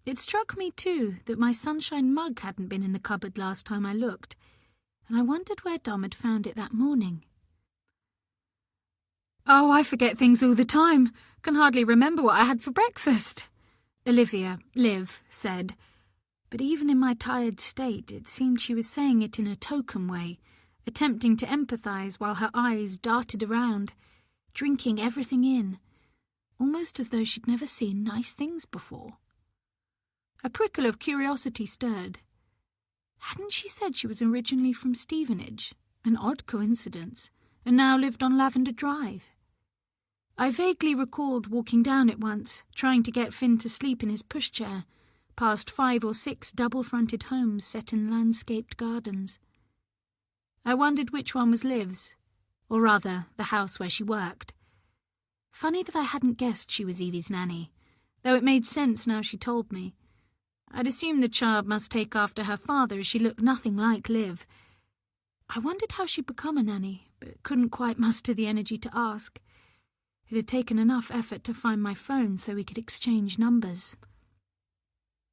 It struck me, too, that my sunshine mug hadn't been in the cupboard last time I looked, and I wondered where Dom had found it that morning. "Oh, I forget things all the time. Can hardly remember what I had for breakfast," Olivia, Liv, said. But even in my tired state, it seemed she was saying it in a token way, attempting to empathise while her eyes darted around, drinking everything in, almost as though she'd never seen nice things before. A prickle of curiosity stirred. Hadn't she said she was originally from Stevenage? An odd coincidence, and now lived on Lavender Drive. I vaguely recalled walking down it once, trying to get Finn to sleep in his pushchair, past 5 or 6 double-fronted homes set in landscaped gardens. I wondered which one was Liv's, or rather, the house where she worked. Funny that I hadn't guessed she was Evie's nanny, though it made sense now she told me. I'd assumed the child must take after her father, as she looked nothing like Liv. I wondered how she'd become a nanny, but couldn't quite muster the energy to ask. It had taken enough effort to find my phone so we could exchange numbers.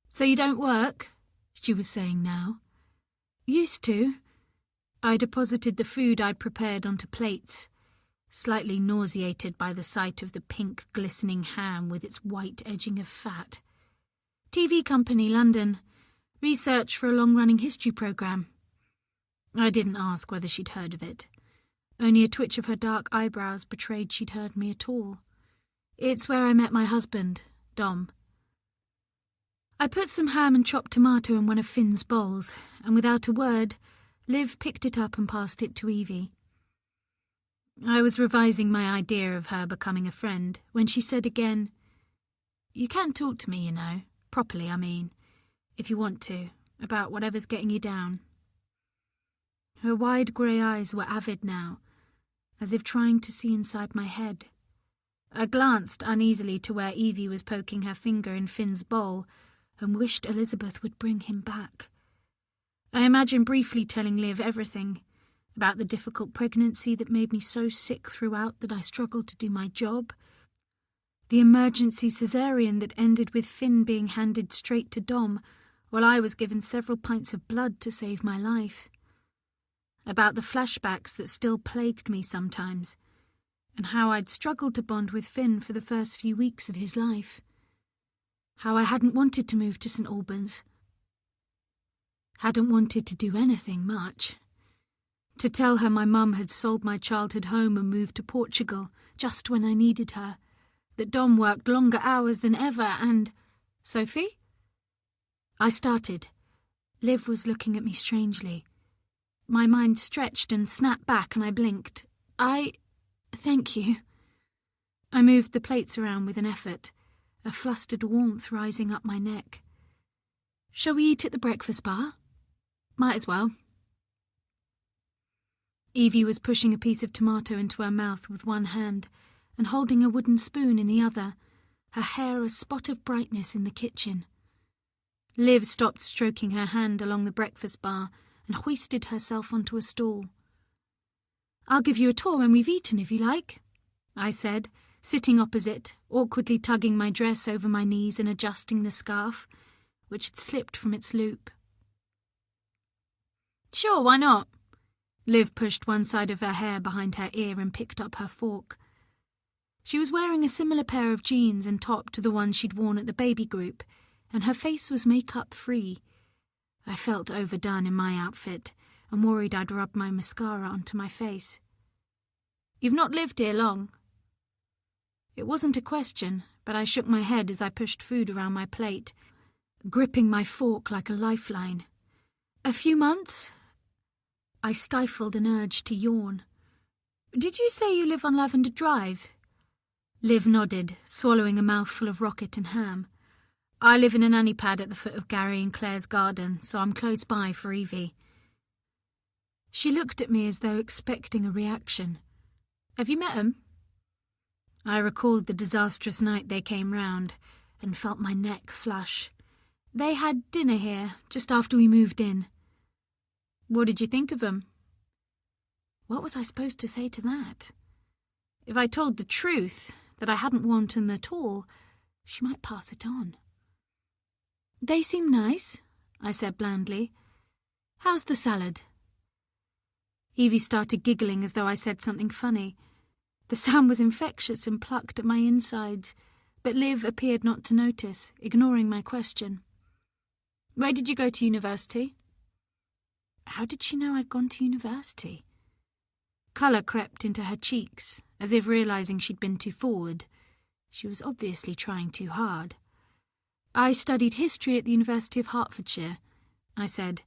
"So you don't work?" she was saying now. "Used to." I deposited the food I'd prepared onto plates, slightly nauseated by the sight of the pink, glistening ham with its white edging of fat. "TV company, London. Research for a long-running history programme." I didn't ask whether she'd heard of it. Only a twitch of her dark eyebrows betrayed she'd heard me at all. "It's where I met my husband, Dom." I put some ham and chopped tomato in one of Finn's bowls, and without a word, Liv picked it up and passed it to Evie. I was revising my idea of her becoming a friend when she said again, "You can talk to me, you know, properly, I mean, if you want to, about whatever's getting you down." Her wide grey eyes were avid now, as if trying to see inside my head. I glanced uneasily to where Evie was poking her finger in Finn's bowl and wished Elizabeth would bring him back. I imagined briefly telling Liv everything, about the difficult pregnancy that made me so sick throughout that I struggled to do my job, the emergency caesarean that ended with Finn being handed straight to Dom while I was given several pints of blood to save my life, about the flashbacks that still plagued me sometimes, and how I'd struggled to bond with Finn for the first few weeks of his life, how I hadn't wanted to move to St. Albans, hadn't wanted to do anything much, to tell her my mum had sold my childhood home and moved to Portugal just when I needed her, that Dom worked longer hours than ever, and... "Sophie?" I started. Liv was looking at me strangely. My mind stretched and snapped back and I blinked. Thank you." I moved the plates around with an effort, a flustered warmth rising up my neck. "Shall we eat at the breakfast bar?" "Might as well." Evie was pushing a piece of tomato into her mouth with one hand and holding a wooden spoon in the other, her hair a spot of brightness in the kitchen. Liv stopped stroking her hand along the breakfast bar and hoisted herself onto a stool. "I'll give you a tour when we've eaten, if you like," I said, sitting opposite, awkwardly tugging my dress over my knees and adjusting the scarf, which had slipped from its loop. "Sure, why not?" Liv pushed one side of her hair behind her ear and picked up her fork. She was wearing a similar pair of jeans and top to the one she'd worn at the baby group, and her face was makeup-free. I felt overdone in my outfit and worried I'd rubbed my mascara onto my face. "You've not lived here long?" It wasn't a question, but I shook my head as I pushed food around my plate, gripping my fork like a lifeline. "A few months?" I stifled an urge to yawn. "Did you say you live on Lavender Drive?" Liv nodded, swallowing a mouthful of rocket and ham. "I live in a nanny pad at the foot of Gary and Claire's garden, so I'm close by for Evie." She looked at me as though expecting a reaction. "Have you met 'em?" I recalled the disastrous night they came round and felt my neck flush. "They had dinner here just after we moved in." "What did you think of 'em?" What was I supposed to say to that? If I told the truth, that I hadn't warned them at all, she might pass it on. "They seem nice," I said blandly. "How's the salad?" Evie started giggling as though I said something funny. The sound was infectious and plucked at my insides, but Liv appeared not to notice, ignoring my question. "Where did you go to university?" How did she know I'd gone to university? Colour crept into her cheeks, as if realising she'd been too forward. She was obviously trying too hard. "I studied history at the University of Hertfordshire," I said,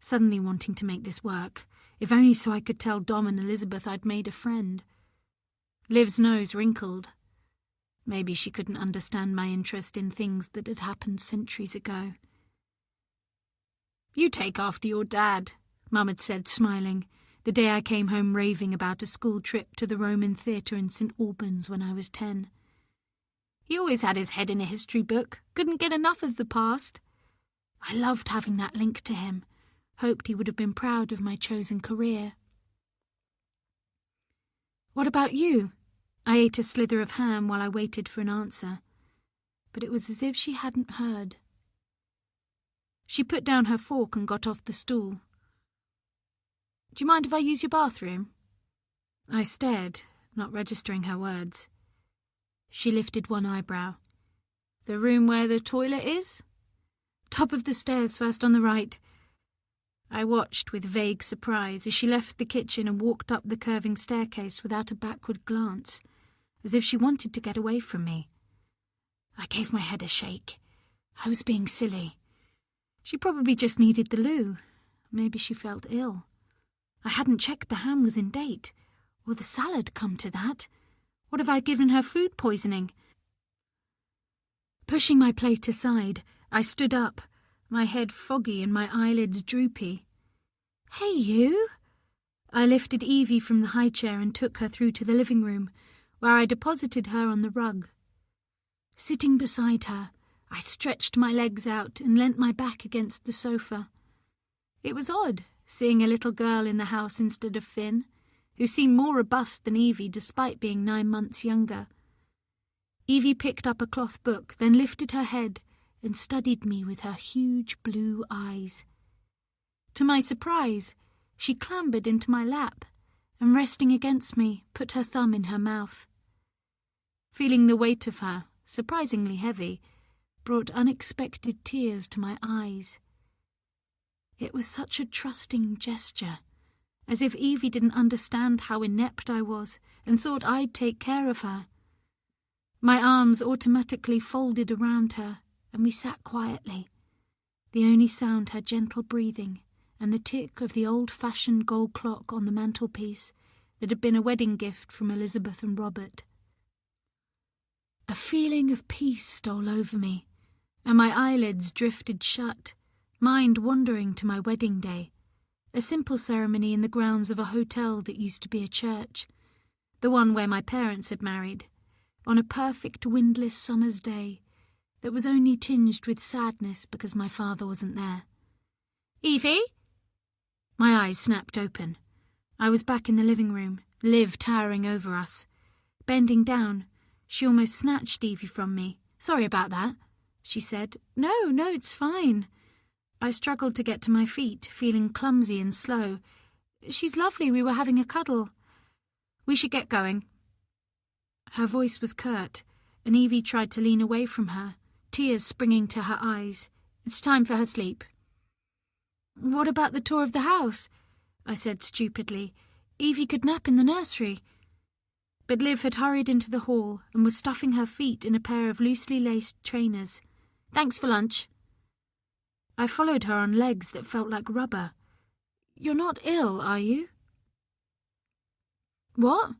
suddenly wanting to make this work, if only so I could tell Dom and Elizabeth I'd made a friend. Liv's nose wrinkled. Maybe she couldn't understand my interest in things that had happened centuries ago. "You take after your dad," Mum had said, smiling, the day I came home raving about a school trip to the Roman Theatre in St Albans when I was 10. "He always had his head in a history book, couldn't get enough of the past." I loved having that link to him, hoped he would have been proud of my chosen career. "What about you?" I ate a slither of ham while I waited for an answer, but it was as if she hadn't heard. She put down her fork and got off the stool. "Do you mind if I use your bathroom?" I stared, not registering her words. She lifted one eyebrow. "The room where the toilet is?" "Top of the stairs, first on the right." I watched with vague surprise as she left the kitchen and walked up the curving staircase without a backward glance, as if she wanted to get away from me. I gave my head a shake. I was being silly. She probably just needed the loo. Maybe she felt ill. I hadn't checked the ham was in date, or the salad, come to that. What if I'd given her food poisoning? Pushing my plate aside, I stood up, my head foggy and my eyelids droopy. "Hey, you!" I lifted Evie from the high chair and took her through to the living room, where I deposited her on the rug. Sitting beside her, I stretched my legs out and leant my back against the sofa. It was odd, seeing a little girl in the house instead of Finn, who seemed more robust than Evie despite being 9 months younger. Evie picked up a cloth book, then lifted her head and studied me with her huge blue eyes. To my surprise, she clambered into my lap and, resting against me, put her thumb in her mouth. Feeling the weight of her, surprisingly heavy, brought unexpected tears to my eyes. It was such a trusting gesture, as if Evie didn't understand how inept I was and thought I'd take care of her. My arms automatically folded around her, and we sat quietly, the only sound her gentle breathing and the tick of the old-fashioned gold clock on the mantelpiece that had been a wedding gift from Elizabeth and Robert. A feeling of peace stole over me, and my eyelids drifted shut, mind wandering to my wedding day, a simple ceremony in the grounds of a hotel that used to be a church, the one where my parents had married, on a perfect windless summer's day that was only tinged with sadness because my father wasn't there. "Evie?" My eyes snapped open. I was back in the living room, Liv towering over us. Bending down, she almost snatched Evie from me. "Sorry about that." she said. No, it's fine. I struggled to get to my feet, feeling clumsy and slow. She's lovely, we were having a cuddle. We should get going. Her voice was curt, and Evie tried to lean away from her, tears springing to her eyes. It's time for her sleep. What about the tour of the house? I said stupidly. Evie could nap in the nursery. But Liv had hurried into the hall and was stuffing her feet in a pair of loosely laced trainers. Thanks for lunch. I followed her on legs that felt like rubber. You're not ill, are you? What?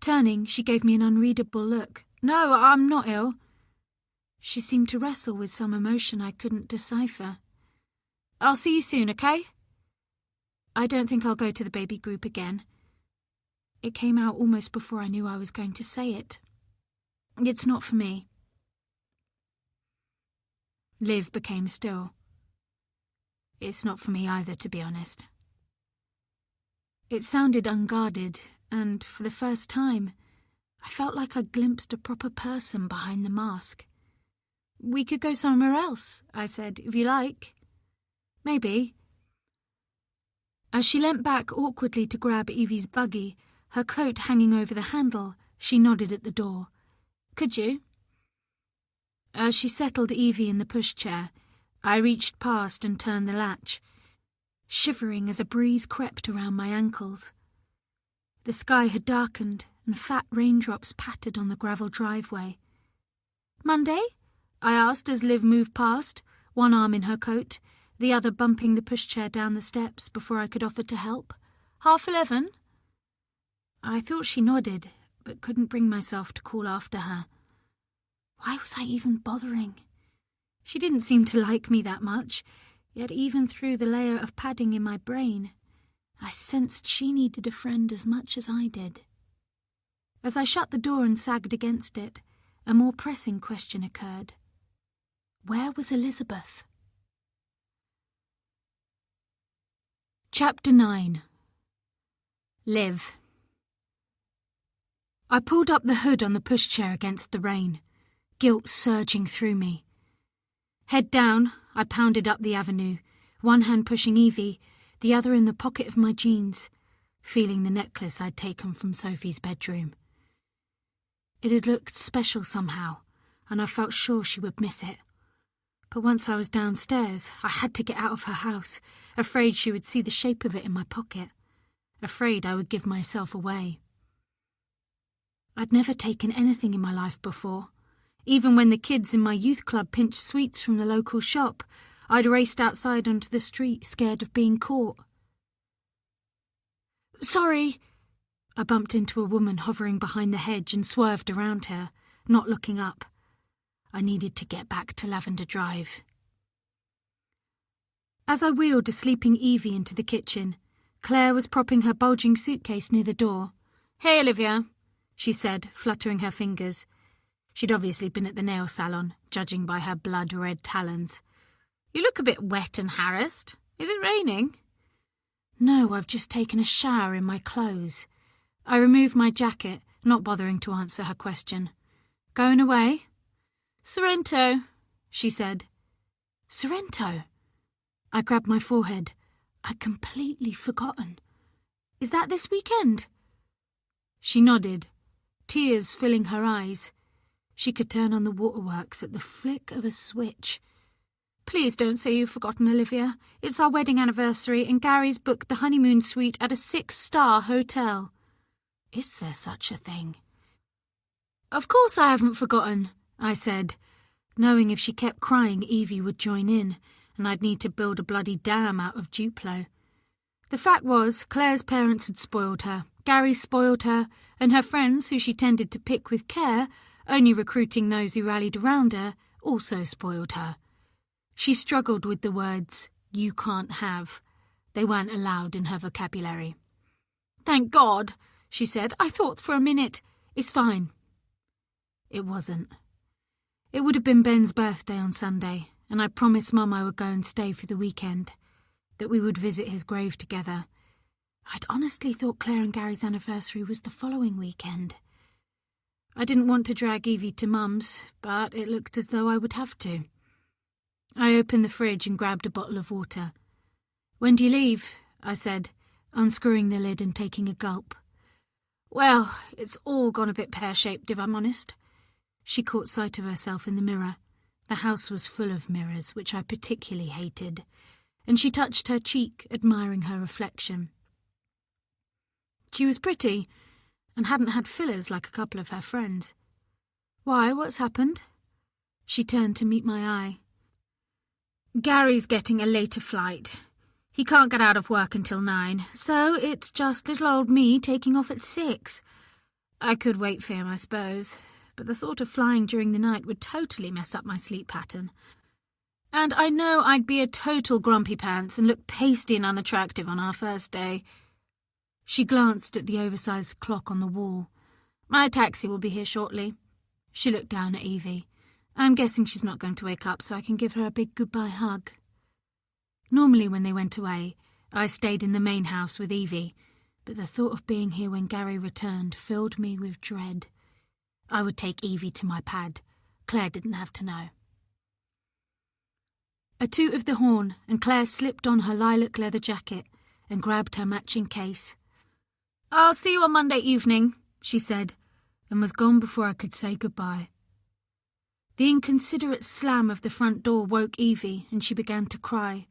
Turning, she gave me an unreadable look. No, I'm not ill. She seemed to wrestle with some emotion I couldn't decipher. I'll see you soon, okay? I don't think I'll go to the baby group again. It came out almost before I knew I was going to say it. It's not for me. Liv became still. It's not for me either, to be honest. It sounded unguarded, and for the first time, I felt like I glimpsed a proper person behind the mask. We could go somewhere else, I said, if you like. Maybe. As she leant back awkwardly to grab Evie's buggy, her coat hanging over the handle, she nodded at the door. Could you? As she settled Evie in the pushchair, I reached past and turned the latch, shivering as a breeze crept around my ankles. The sky had darkened, and fat raindrops pattered on the gravel driveway. Monday? I asked as Liv moved past, one arm in her coat, the other bumping the pushchair down the steps before I could offer to help. 11:30? I thought she nodded, but couldn't bring myself to call after her. Why was I even bothering? She didn't seem to like me that much, yet even through the layer of padding in my brain, I sensed she needed a friend as much as I did. As I shut the door and sagged against it, a more pressing question occurred. Where was Elizabeth? Chapter 9. Liv. I pulled up the hood on the pushchair against the rain, guilt surging through me. Head down, I pounded up the avenue, one hand pushing Evie, the other in the pocket of my jeans, feeling the necklace I'd taken from Sophie's bedroom. It had looked special somehow, and I felt sure she would miss it. But once I was downstairs, I had to get out of her house, afraid she would see the shape of it in my pocket, afraid I would give myself away. I'd never taken anything in my life before. Even when the kids in my youth club pinched sweets from the local shop, I'd raced outside onto the street, scared of being caught. Sorry! I bumped into a woman hovering behind the hedge and swerved around her, not looking up. I needed to get back to Lavender Drive. As I wheeled a sleeping Evie into the kitchen, Claire was propping her bulging suitcase near the door. Hey, Olivia, she said, fluttering her fingers. She'd obviously been at the nail salon, judging by her blood-red talons. You look a bit wet and harassed. Is it raining? No, I've just taken a shower in my clothes. I removed my jacket, not bothering to answer her question. Going away? Sorrento, she said. Sorrento? I grabbed my forehead. I'd completely forgotten. Is that this weekend? She nodded, tears filling her eyes. She could turn on the waterworks at the flick of a switch. Please don't say you've forgotten, Olivia. It's our wedding anniversary and Gary's booked the honeymoon suite at a 6-star hotel. Is there such a thing? Of course I haven't forgotten, I said, knowing if she kept crying Evie would join in, and I'd need to build a bloody dam out of Duplo. The fact was, Claire's parents had spoiled her, Gary spoiled her, and her friends, who she tended to pick with care, only recruiting those who rallied around her, also spoiled her. She struggled with the words, you can't have. They weren't allowed in her vocabulary. Thank God, she said. I thought for a minute. It's fine. It wasn't. It would have been Ben's birthday on Sunday, and I promised Mum I would go and stay for the weekend, that we would visit his grave together. I'd honestly thought Claire and Gary's anniversary was the following weekend. I didn't want to drag Evie to Mum's, but it looked as though I would have to. I opened the fridge and grabbed a bottle of water. "When do you leave?" I said, unscrewing the lid and taking a gulp. "Well, it's all gone a bit pear-shaped, if I'm honest." She caught sight of herself in the mirror. The house was full of mirrors, which I particularly hated, and she touched her cheek, admiring her reflection. She was pretty, and hadn't had fillers like a couple of her friends. "Why, what's happened?" She turned to meet my eye. "Gary's getting a later flight. He can't get out of work until 9, so it's just little old me taking off at 6. I could wait for him, I suppose, but the thought of flying during the night would totally mess up my sleep pattern. And I know I'd be a total grumpy pants and look pasty and unattractive on our first day." She glanced at the oversized clock on the wall. "My taxi will be here shortly." She looked down at Evie. "I'm guessing she's not going to wake up, so I can give her a big goodbye hug." Normally when they went away, I stayed in the main house with Evie, but the thought of being here when Gary returned filled me with dread. I would take Evie to my pad. Claire didn't have to know. A toot of the horn, and Claire slipped on her lilac leather jacket and grabbed her matching case. "I'll see you on Monday evening," she said, and was gone before I could say goodbye. The inconsiderate slam of the front door woke Evie, and she began to cry.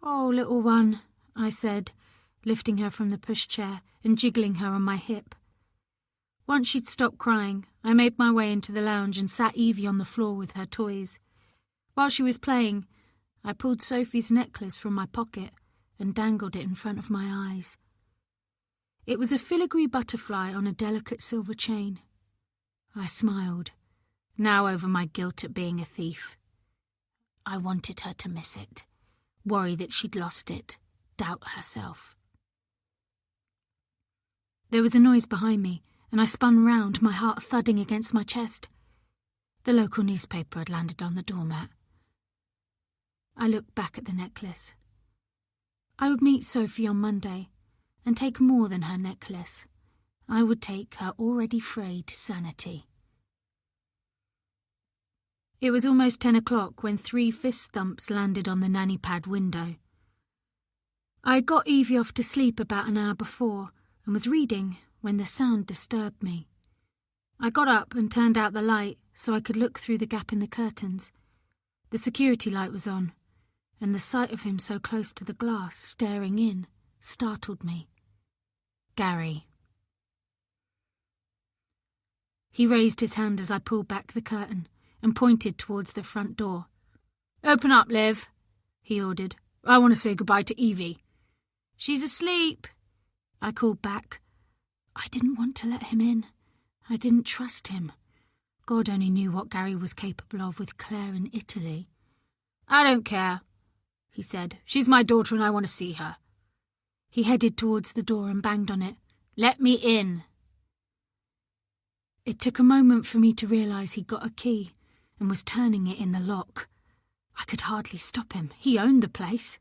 "Oh, little one," I said, lifting her from the pushchair and jiggling her on my hip. Once she'd stopped crying, I made my way into the lounge and sat Evie on the floor with her toys. While she was playing, I pulled Sophie's necklace from my pocket and dangled it in front of my eyes. It was a filigree butterfly on a delicate silver chain. I smiled, now over my guilt at being a thief. I wanted her to miss it, worry that she'd lost it, doubt herself. There was a noise behind me, and I spun round, my heart thudding against my chest. The local newspaper had landed on the doormat. I looked back at the necklace. I would meet Sophie on Monday, and take more than her necklace. I would take her already frayed sanity. It was almost 10 o'clock when 3 fist thumps landed on the nanny pad window. I had got Evie off to sleep about an hour before and was reading when the sound disturbed me. I got up and turned out the light so I could look through the gap in the curtains. The security light was on, and the sight of him so close to the glass, staring in, startled me. Gary. He raised his hand as I pulled back the curtain and pointed towards the front door. "Open up, Liv," he ordered. "I want to say goodbye to Evie." "She's asleep," I called back. I didn't want to let him in. I didn't trust him. God only knew what Gary was capable of with Claire in Italy. "I don't care," he said. "She's my daughter and I want to see her." He headed towards the door and banged on it. "Let me in." It took a moment for me to realise he'd got a key and was turning it in the lock. I could hardly stop him. He owned the place.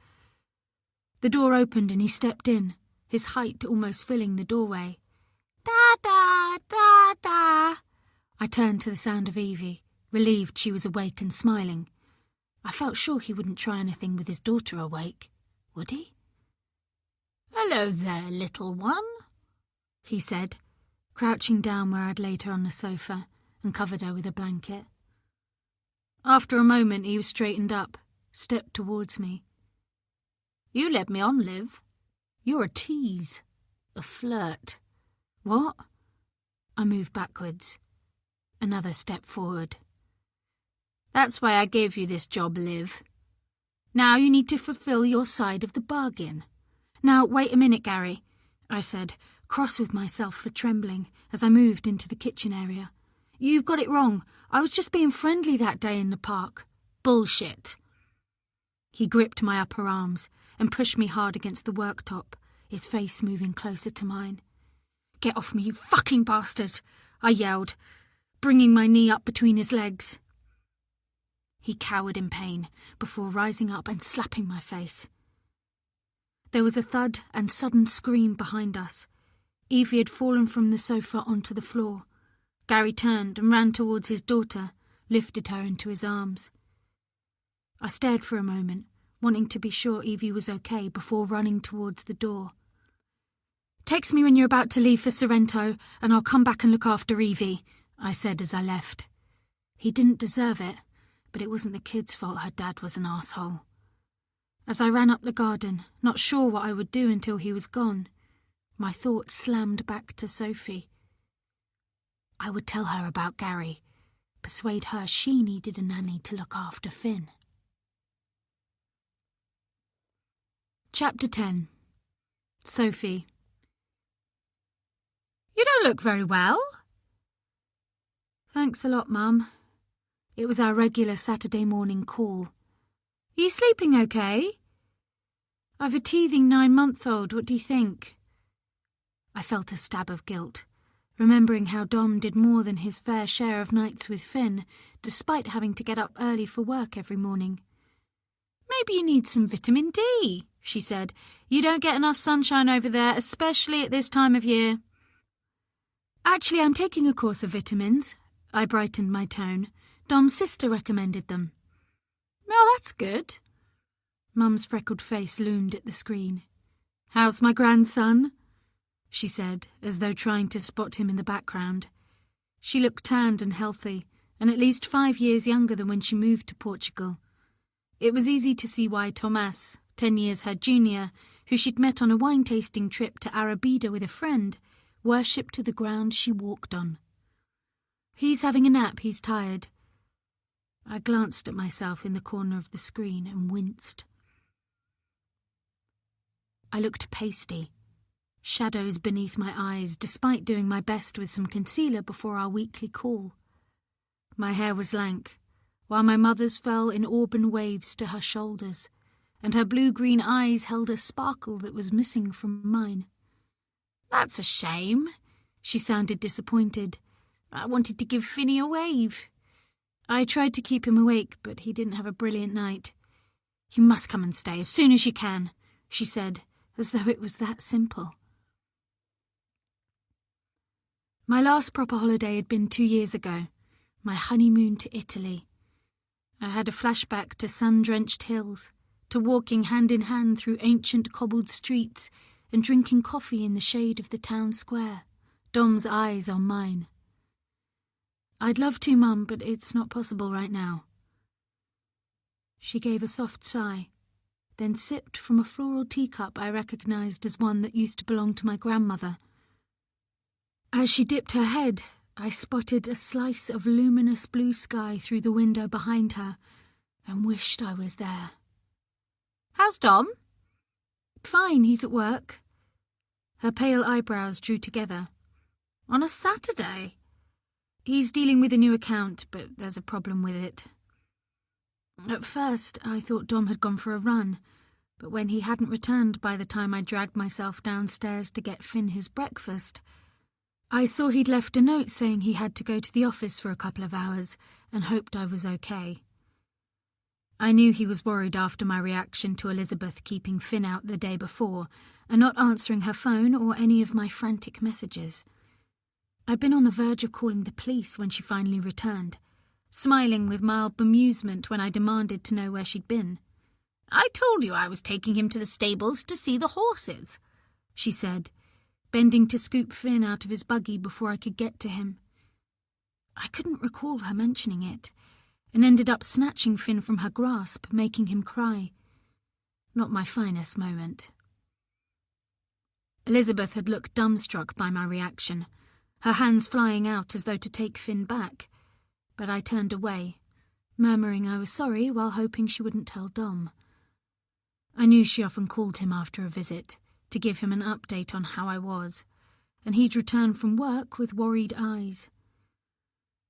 The door opened and he stepped in, his height almost filling the doorway. "Da-da, da-da." I turned to the sound of Evie, relieved she was awake and smiling. I felt sure he wouldn't try anything with his daughter awake, would he? "Hello there, little one," he said, crouching down where I'd laid her on the sofa and covered her with a blanket. After a moment he was straightened up, stepped towards me. "You led me on, Liv. You're a tease. A flirt." "What?" I moved backwards. Another step forward. "That's why I gave you this job, Liv. Now you need to fulfill your side of the bargain." "Now, wait a minute, Gary," I said, cross with myself for trembling as I moved into the kitchen area. "You've got it wrong. I was just being friendly that day in the park." "Bullshit." He gripped my upper arms and pushed me hard against the worktop, his face moving closer to mine. "Get off me, you fucking bastard," I yelled, bringing my knee up between his legs. He cowered in pain before rising up and slapping my face. There was a thud and sudden scream behind us. Evie had fallen from the sofa onto the floor. Gary turned and ran towards his daughter, lifted her into his arms. I stared for a moment, wanting to be sure Evie was okay before running towards the door. "Text me when you're about to leave for Sorrento, and I'll come back and look after Evie," I said as I left. He didn't deserve it, but it wasn't the kid's fault her dad was an asshole. As I ran up the garden, not sure what I would do until he was gone, my thoughts slammed back to Sophie. I would tell her about Gary, persuade her she needed a nanny to look after Finn. Chapter 10. Sophie. "You don't look very well." "Thanks a lot, Mum." It was our regular Saturday morning call. "Are you sleeping okay?" "I've a teething 9-month-old, what do you think?" I felt a stab of guilt, remembering how Dom did more than his fair share of nights with Finn, despite having to get up early for work every morning. "Maybe you need some vitamin D," she said. "You don't get enough sunshine over there, especially at this time of year." "Actually, I'm taking a course of vitamins." I brightened my tone. "Dom's sister recommended them." "Well, that's good." Mum's freckled face loomed at the screen. "How's my grandson?" she said, as though trying to spot him in the background. She looked tanned and healthy, and at least 5 years younger than when she moved to Portugal. It was easy to see why Tomás, 10 years her junior, who she'd met on a wine-tasting trip to Arabida with a friend, worshipped the ground she walked on. "He's having a nap, he's tired." I glanced at myself in the corner of the screen and winced. I looked pasty, shadows beneath my eyes, despite doing my best with some concealer before our weekly call. My hair was lank, while my mother's fell in auburn waves to her shoulders, and her blue-green eyes held a sparkle that was missing from mine. "That's a shame." She sounded disappointed. "I wanted to give Finny a wave." I tried to keep him awake, but he didn't have a brilliant night. "You must come and stay as soon as you can," she said, as though it was that simple. My last proper holiday had been 2 years ago, my honeymoon to Italy. I had a flashback to sun-drenched hills, to walking hand-in-hand through ancient cobbled streets and drinking coffee in the shade of the town square, Dom's eyes on mine. "I'd love to, Mum, but it's not possible right now." She gave a soft sigh, then sipped from a floral teacup I recognised as one that used to belong to my grandmother. As she dipped her head, I spotted a slice of luminous blue sky through the window behind her and wished I was there. "How's Dom?" "Fine, he's at work." Her pale eyebrows drew together. "On a Saturday?" "He's dealing with a new account, but there's a problem with it." At first, I thought Dom had gone for a run, but when he hadn't returned by the time I dragged myself downstairs to get Finn his breakfast, I saw he'd left a note saying he had to go to the office for a couple of hours and hoped I was okay. I knew he was worried after my reaction to Elizabeth keeping Finn out the day before and not answering her phone or any of my frantic messages. I'd been on the verge of calling the police when she finally returned, smiling with mild bemusement when I demanded to know where she'd been. "I told you I was taking him to the stables to see the horses," she said, bending to scoop Finn out of his buggy before I could get to him. I couldn't recall her mentioning it, and ended up snatching Finn from her grasp, making him cry. Not my finest moment. Elizabeth had looked dumbstruck by my reaction, her hands flying out as though to take Finn back, but I turned away, murmuring I was sorry while hoping she wouldn't tell Dom. I knew she often called him after a visit, to give him an update on how I was, and he'd return from work with worried eyes.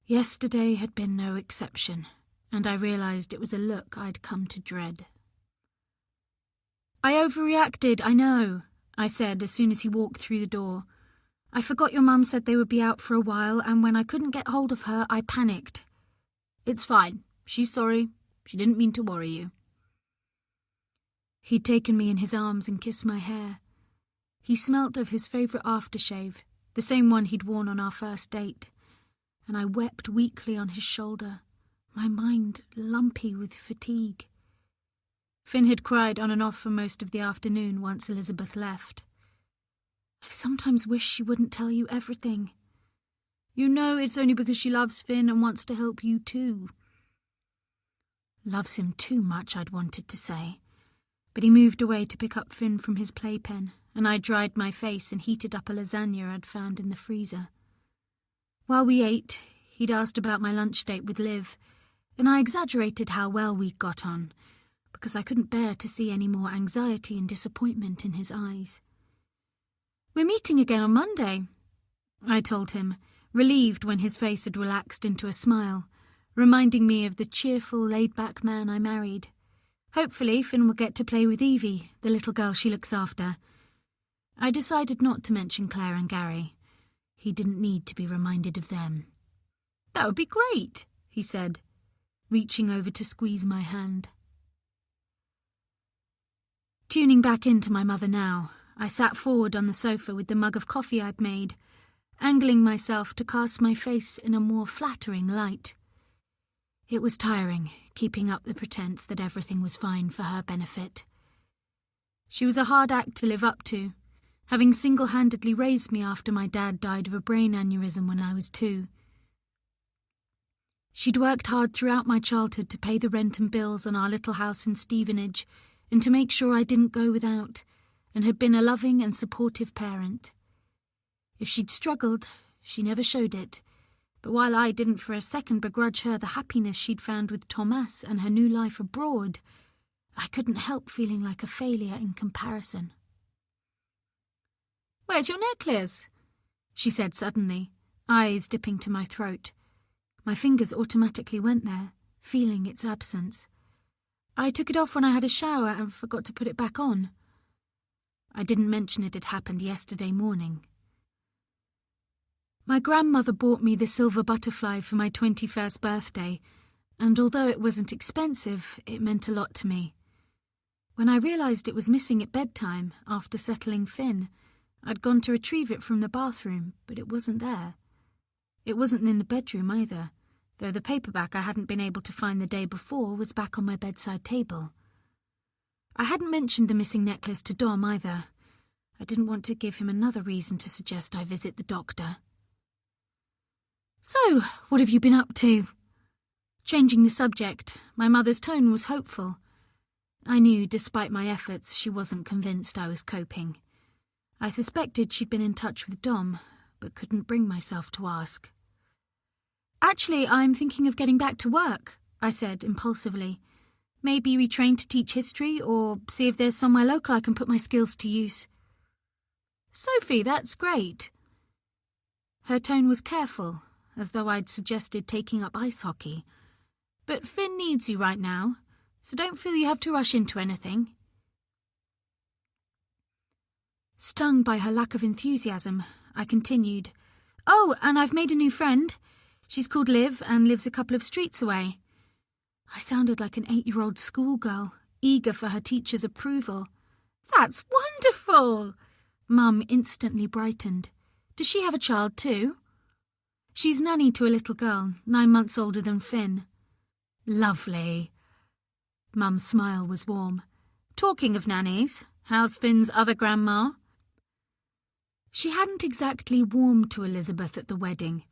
Yesterday had been no exception, and I realised it was a look I'd come to dread. "I overreacted, I know," I said as soon as he walked through the door. "I forgot your mum said they would be out for a while, and when I couldn't get hold of her, I panicked." "It's fine. She's sorry. She didn't mean to worry you." He'd taken me in his arms and kissed my hair. He smelt of his favourite aftershave, the same one he'd worn on our first date, and I wept weakly on his shoulder, my mind lumpy with fatigue. Finn had cried on and off for most of the afternoon once Elizabeth left. I sometimes wish she wouldn't tell you everything. You know it's only because she loves Finn and wants to help you too. Loves him too much, I'd wanted to say. But he moved away to pick up Finn from his playpen, and I dried my face and heated up a lasagna I'd found in the freezer. While we ate, he'd asked about my lunch date with Liv, and I exaggerated how well we'd got on, because I couldn't bear to see any more anxiety and disappointment in his eyes. We're meeting again on Monday, I told him, relieved when his face had relaxed into a smile, reminding me of the cheerful, laid-back man I married. Hopefully Finn will get to play with Evie, the little girl she looks after. I decided not to mention Claire and Gary. He didn't need to be reminded of them. That would be great, he said, reaching over to squeeze my hand. Tuning back into my mother now, I sat forward on the sofa with the mug of coffee I'd made, angling myself to cast my face in a more flattering light. It was tiring, keeping up the pretense that everything was fine for her benefit. She was a hard act to live up to, having single-handedly raised me after my dad died of a brain aneurysm when I was 2. She'd worked hard throughout my childhood to pay the rent and bills on our little house in Stevenage, and to make sure I didn't go without, and had been a loving and supportive parent. If she'd struggled, she never showed it, but while I didn't for a second begrudge her the happiness she'd found with Thomas and her new life abroad, I couldn't help feeling like a failure in comparison. "Where's your necklace?" she said suddenly, eyes dipping to my throat. My fingers automatically went there, feeling its absence. I took it off when I had a shower and forgot to put it back on. I didn't mention it had happened yesterday morning. My grandmother bought me the silver butterfly for my 21st birthday, and although it wasn't expensive, it meant a lot to me. When I realised it was missing at bedtime, after settling Finn, I'd gone to retrieve it from the bathroom, but it wasn't there. It wasn't in the bedroom either, though the paperback I hadn't been able to find the day before was back on my bedside table. I hadn't mentioned the missing necklace to Dom either. I didn't want to give him another reason to suggest I visit the doctor. "So, what have you been up to?" Changing the subject, my mother's tone was hopeful. I knew, despite my efforts, she wasn't convinced I was coping. I suspected she'd been in touch with Dom, but couldn't bring myself to ask. "Actually, I'm thinking of getting back to work," I said impulsively. "Maybe retrain to teach history, or see if there's somewhere local I can put my skills to use." "Sophie, that's great." Her tone was careful, as though I'd suggested taking up ice hockey. "But Finn needs you right now, so don't feel you have to rush into anything." Stung by her lack of enthusiasm, I continued, "Oh, and I've made a new friend. She's called Liv and lives a couple of streets away." I sounded like an 8-year-old schoolgirl, eager for her teacher's approval. "That's wonderful!" Mum instantly brightened. "Does she have a child too?" "She's nanny to a little girl, 9 months older than Finn." "Lovely." Mum's smile was warm. "Talking of nannies, how's Finn's other grandma?" She hadn't exactly warmed to Elizabeth at the wedding,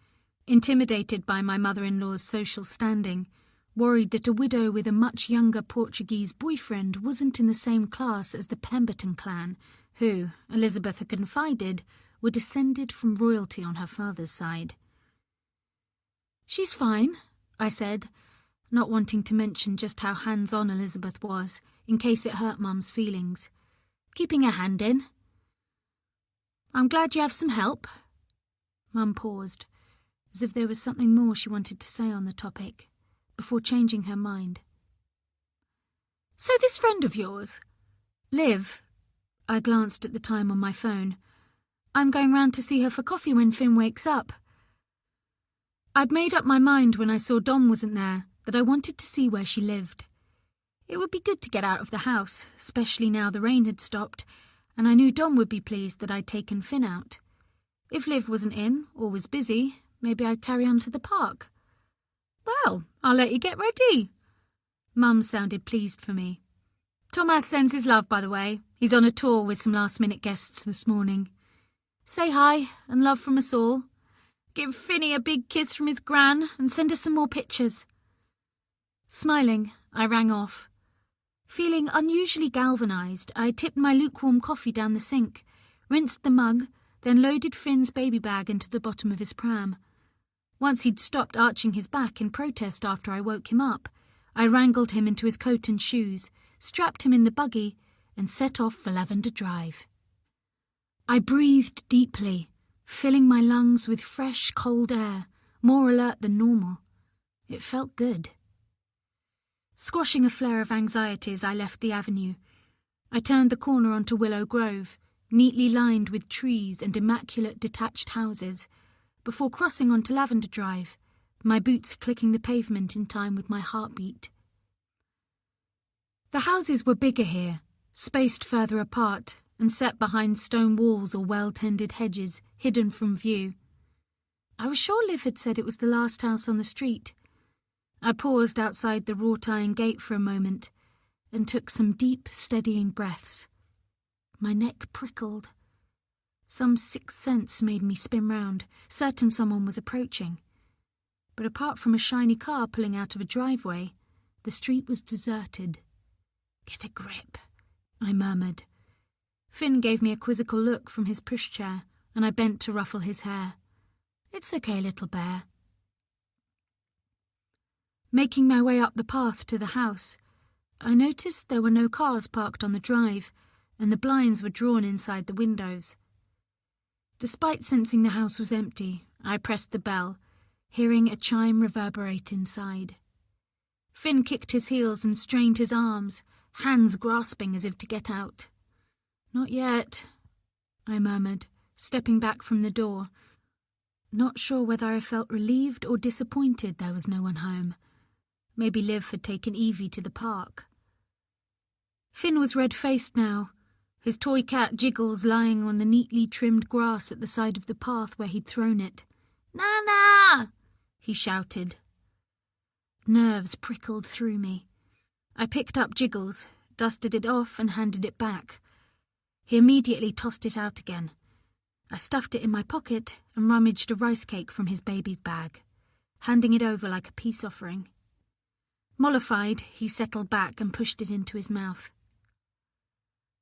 intimidated by my mother-in-law's social standing, worried that a widow with a much younger Portuguese boyfriend wasn't in the same class as the Pemberton clan, who, Elizabeth had confided, were descended from royalty on her father's side. "She's fine," I said, not wanting to mention just how hands-on Elizabeth was, in case it hurt Mum's feelings. "Keeping her hand in." "I'm glad you have some help." Mum paused, as if there was something more she wanted to say on the topic, before changing her mind. "So this friend of yours, Liv," I glanced at the time on my phone. "I'm going round to see her for coffee when Finn wakes up." I'd made up my mind when I saw Dom wasn't there that I wanted to see where she lived. It would be good to get out of the house, especially now the rain had stopped, and I knew Dom would be pleased that I'd taken Finn out. If Liv wasn't in, or was busy, maybe I'd carry on to the park. Well, I'll let you get ready. Mum sounded pleased for me. Thomas sends his love, by the way. He's on a tour with some last-minute guests this morning. Say hi and love from us all. Give Finny a big kiss from his gran and send us some more pictures. Smiling, I rang off. Feeling unusually galvanised, I tipped my lukewarm coffee down the sink, rinsed the mug, then loaded Finn's baby bag into the bottom of his pram. Once he'd stopped arching his back in protest after I woke him up, I wrangled him into his coat and shoes, strapped him in the buggy, and set off for Lavender Drive. I breathed deeply, filling my lungs with fresh, cold air, more alert than normal. It felt good. Squashing a flare of anxiety as I left the avenue, I turned the corner onto Willow Grove, neatly lined with trees and immaculate detached houses, before crossing onto Lavender Drive, my boots clicking the pavement in time with my heartbeat. The houses were bigger here, spaced further apart, and set behind stone walls or well-tended hedges, hidden from view. I was sure Liv had said it was the last house on the street. I paused outside the wrought iron gate for a moment, and took some deep, steadying breaths. My neck prickled. Some sixth sense made me spin round, certain someone was approaching. But apart from a shiny car pulling out of a driveway, the street was deserted. Get a grip, I murmured. Finn gave me a quizzical look from his pushchair, and I bent to ruffle his hair. It's okay, little bear. Making my way up the path to the house, I noticed there were no cars parked on the drive, and the blinds were drawn inside the windows. Despite sensing the house was empty, I pressed the bell, hearing a chime reverberate inside. Finn kicked his heels and strained his arms, hands grasping as if to get out. Not yet, I murmured, stepping back from the door, not sure whether I felt relieved or disappointed there was no one home. Maybe Liv had taken Evie to the park. Finn was red-faced now, his toy cat Jiggles lying on the neatly trimmed grass at the side of the path where he'd thrown it. "Nana!" he shouted. Nerves prickled through me. I picked up Jiggles, dusted it off and handed it back. He immediately tossed it out again. I stuffed it in my pocket and rummaged a rice cake from his baby bag, handing it over like a peace offering. Mollified, he settled back and pushed it into his mouth.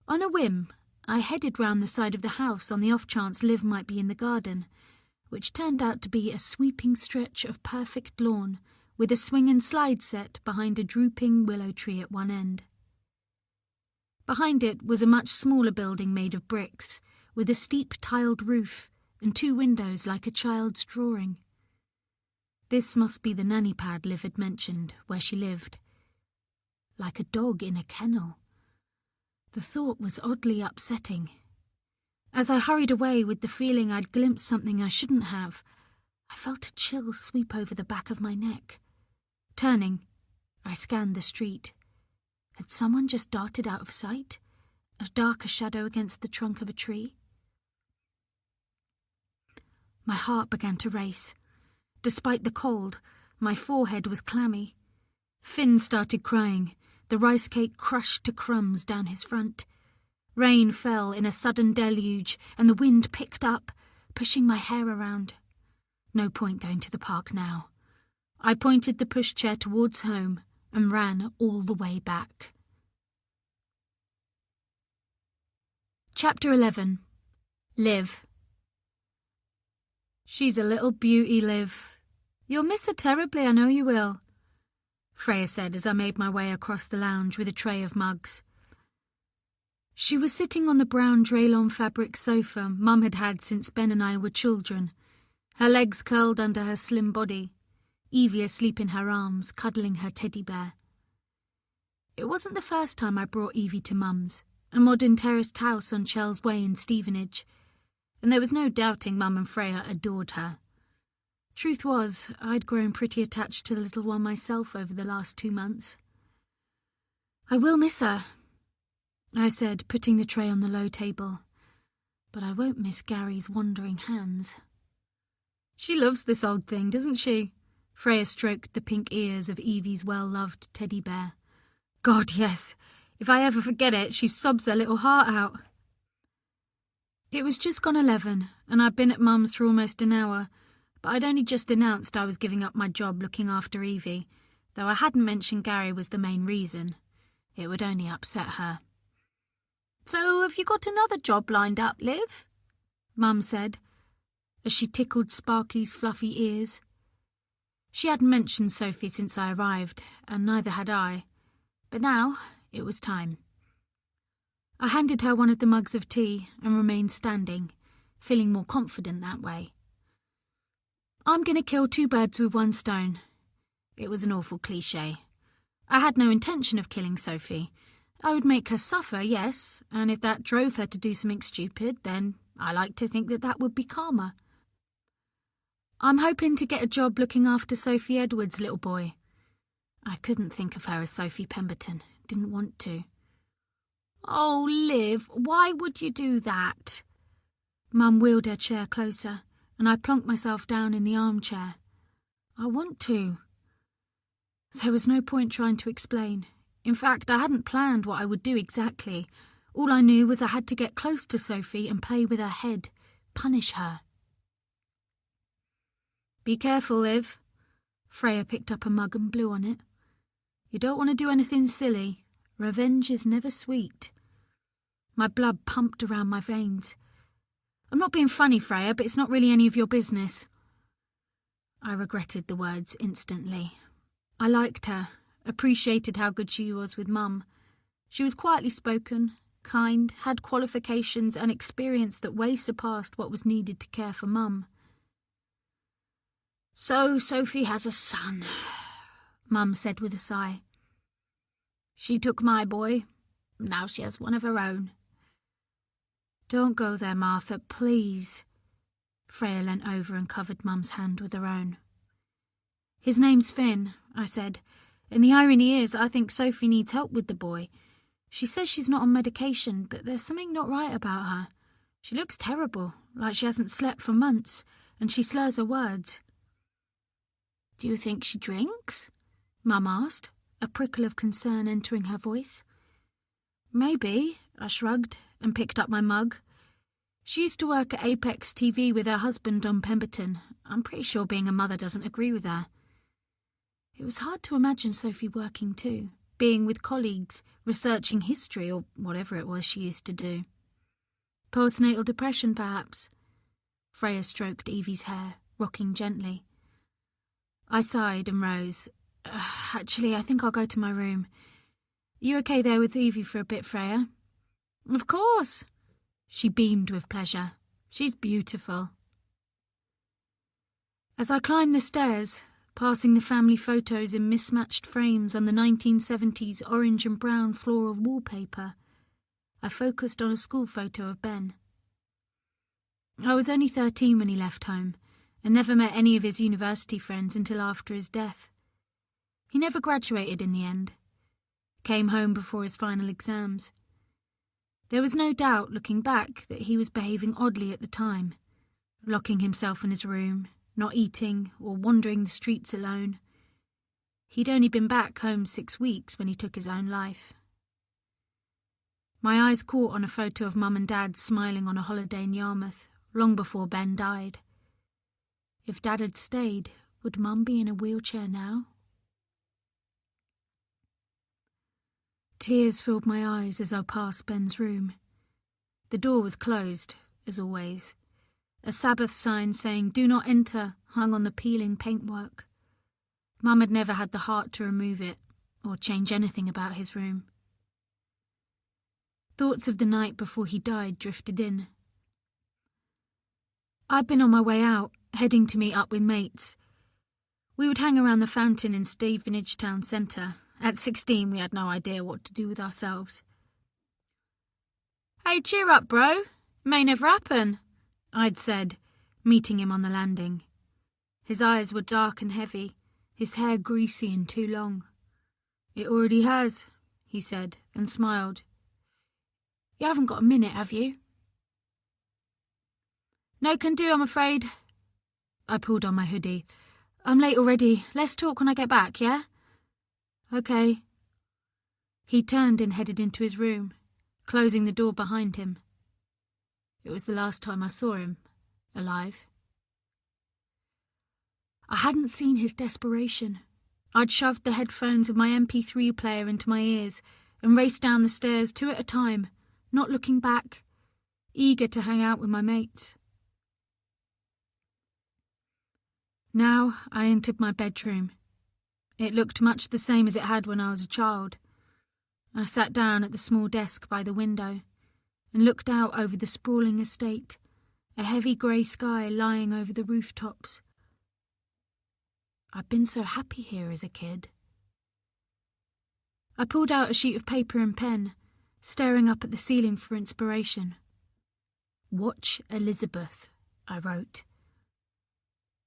On a whim, I headed round the side of the house on the off chance Liv might be in the garden, which turned out to be a sweeping stretch of perfect lawn, with a swing and slide set behind a drooping willow tree at one end. Behind it was a much smaller building made of bricks, with a steep tiled roof and 2 windows like a child's drawing. This must be the nanny pad Liv had mentioned, where she lived. Like a dog in a kennel. The thought was oddly upsetting. As I hurried away with the feeling I'd glimpsed something I shouldn't have, I felt a chill sweep over the back of my neck. Turning, I scanned the street. Had someone just darted out of sight? A darker shadow against the trunk of a tree? My heart began to race. Despite the cold, my forehead was clammy. Finn started crying, the rice cake crushed to crumbs down his front. Rain fell in a sudden deluge, and the wind picked up, pushing my hair around. No point going to the park now. I pointed the pushchair towards home and ran all the way back. Chapter 11. Liv. She's a little beauty, Liv. You'll miss her terribly, I know you will, Freya said as I made my way across the lounge with a tray of mugs. She was sitting on the brown Draylon fabric sofa Mum had had since Ben and I were children, her legs curled under her slim body, Evie asleep in her arms, cuddling her teddy bear. It wasn't the first time I brought Evie to Mum's, a modern terraced house on Chell's Way in Stevenage, and there was no doubting Mum and Freya adored her. Truth was, I'd grown pretty attached to the little one myself over the last 2 months. I will miss her, I said, putting the tray on the low table, but I won't miss Gary's wandering hands. She loves this old thing, doesn't she? Freya stroked the pink ears of Evie's well-loved teddy bear. God, yes. If I ever forget it, she sobs her little heart out. It was just gone 11, and I'd been at Mum's for almost an hour, but I'd only just announced I was giving up my job looking after Evie, though I hadn't mentioned Gary was the main reason. It would only upset her. "So have you got another job lined up, Liv?" Mum said, as she tickled Sparky's fluffy ears. She hadn't mentioned Sophie since I arrived, and neither had I, but now it was time. I handed her one of the mugs of tea and remained standing, feeling more confident that way. I'm going to kill 2 birds with 1 stone. It was an awful cliché. I had no intention of killing Sophie. I would make her suffer, yes, and if that drove her to do something stupid, then I like to think that would be karma. I'm hoping to get a job looking after Sophie Edwards' little boy. I couldn't think of her as Sophie Pemberton. Didn't want to. Oh, Liv, why would you do that? Mum wheeled her chair closer, and I plonked myself down in the armchair. I want to. There was no point trying to explain. In fact, I hadn't planned what I would do exactly. All I knew was I had to get close to Sophie and play with her head, punish her. Be careful, Liv. Freya picked up a mug and blew on it. You don't want to do anything silly. Revenge is never sweet. My blood pumped around my veins. I'm not being funny, Freya, but it's not really any of your business. I regretted the words instantly. I liked her, appreciated how good she was with Mum. She was quietly spoken, kind, had qualifications and experience that way surpassed what was needed to care for Mum. So Sophie has a son, Mum said with a sigh. She took my boy. Now she has one of her own. Don't go there, Martha, please. Freya leant over and covered Mum's hand with her own. His name's Finn, I said, and the irony is I think Sophie needs help with the boy. She says she's not on medication, but there's something not right about her. She looks terrible, like she hasn't slept for months, and she slurs her words. Do you think she drinks? Mum asked, a prickle of concern entering her voice. Maybe, I shrugged and picked up my mug. She used to work at Apex TV with her husband Don Pemberton. I'm pretty sure being a mother doesn't agree with her. It was hard to imagine Sophie working too, being with colleagues, researching history or whatever it was she used to do. Postnatal depression, perhaps. Freya stroked Evie's hair, rocking gently. I sighed and rose. Actually, I think I'll go to my room. You okay there with Evie for a bit, Freya? Of course. She beamed with pleasure. She's beautiful. As I climbed the stairs, passing the family photos in mismatched frames on the 1970s orange and brown floor of wallpaper, I focused on a school photo of Ben. I was only 13 when he left home, and never met any of his university friends until after his death. He never graduated in the end. Came home before his final exams. There was no doubt, looking back, that he was behaving oddly at the time, locking himself in his room, not eating or wandering the streets alone. He'd only been back home 6 weeks when he took his own life. My eyes caught on a photo of Mum and Dad smiling on a holiday in Yarmouth, long before Ben died. If Dad had stayed, would Mum be in a wheelchair now? Tears filled my eyes as I passed Ben's room. The door was closed, as always. A Sabbath sign saying, "Do not enter," hung on the peeling paintwork. Mum had never had the heart to remove it, or change anything about his room. Thoughts of the night before he died drifted in. I'd been on my way out, heading to meet up with mates. We would hang around the fountain in Stevenage town centre. At 16, we had no idea what to do with ourselves. Hey, cheer up, bro. It may never happen, I'd said, meeting him on the landing. His eyes were dark and heavy, his hair greasy and too long. It already has, he said, and smiled. You haven't got a minute, have you? No can do, I'm afraid. I pulled on my hoodie. I'm late already. Let's talk when I get back, yeah? Okay. He turned and headed into his room, closing the door behind him. It was the last time I saw him, alive. I hadn't seen his desperation. I'd shoved the headphones of my MP3 player into my ears and raced down the stairs 2 at a time, not looking back, eager to hang out with my mates. Now I entered my bedroom. It looked much the same as it had when I was a child. I sat down at the small desk by the window and looked out over the sprawling estate, a heavy grey sky lying over the rooftops. I'd been so happy here as a kid. I pulled out a sheet of paper and pen, staring up at the ceiling for inspiration. "Watch Elizabeth," I wrote.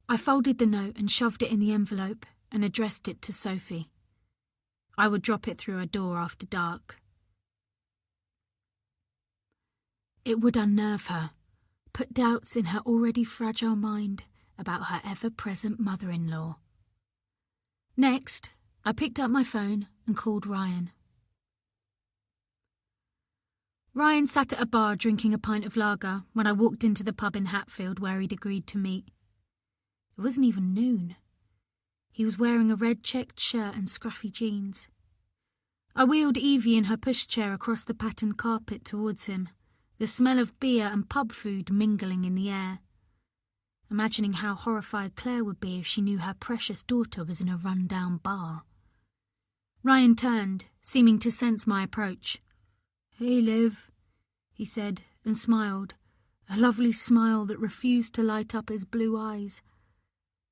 I folded the note and shoved it in the envelope and addressed it to Sophie. I would drop it through her door after dark. It would unnerve her, put doubts in her already fragile mind about her ever-present mother-in-law. Next, I picked up my phone and called Ryan. Ryan sat at a bar drinking a pint of lager when I walked into the pub in Hatfield where he'd agreed to meet. It wasn't even noon. He was wearing a red checked shirt and scruffy jeans. I wheeled Evie in her pushchair across the patterned carpet towards him, the smell of beer and pub food mingling in the air, imagining how horrified Claire would be if she knew her precious daughter was in a run-down bar. Ryan turned, seeming to sense my approach. "Hey, Liv," he said, and smiled, a lovely smile that refused to light up his blue eyes.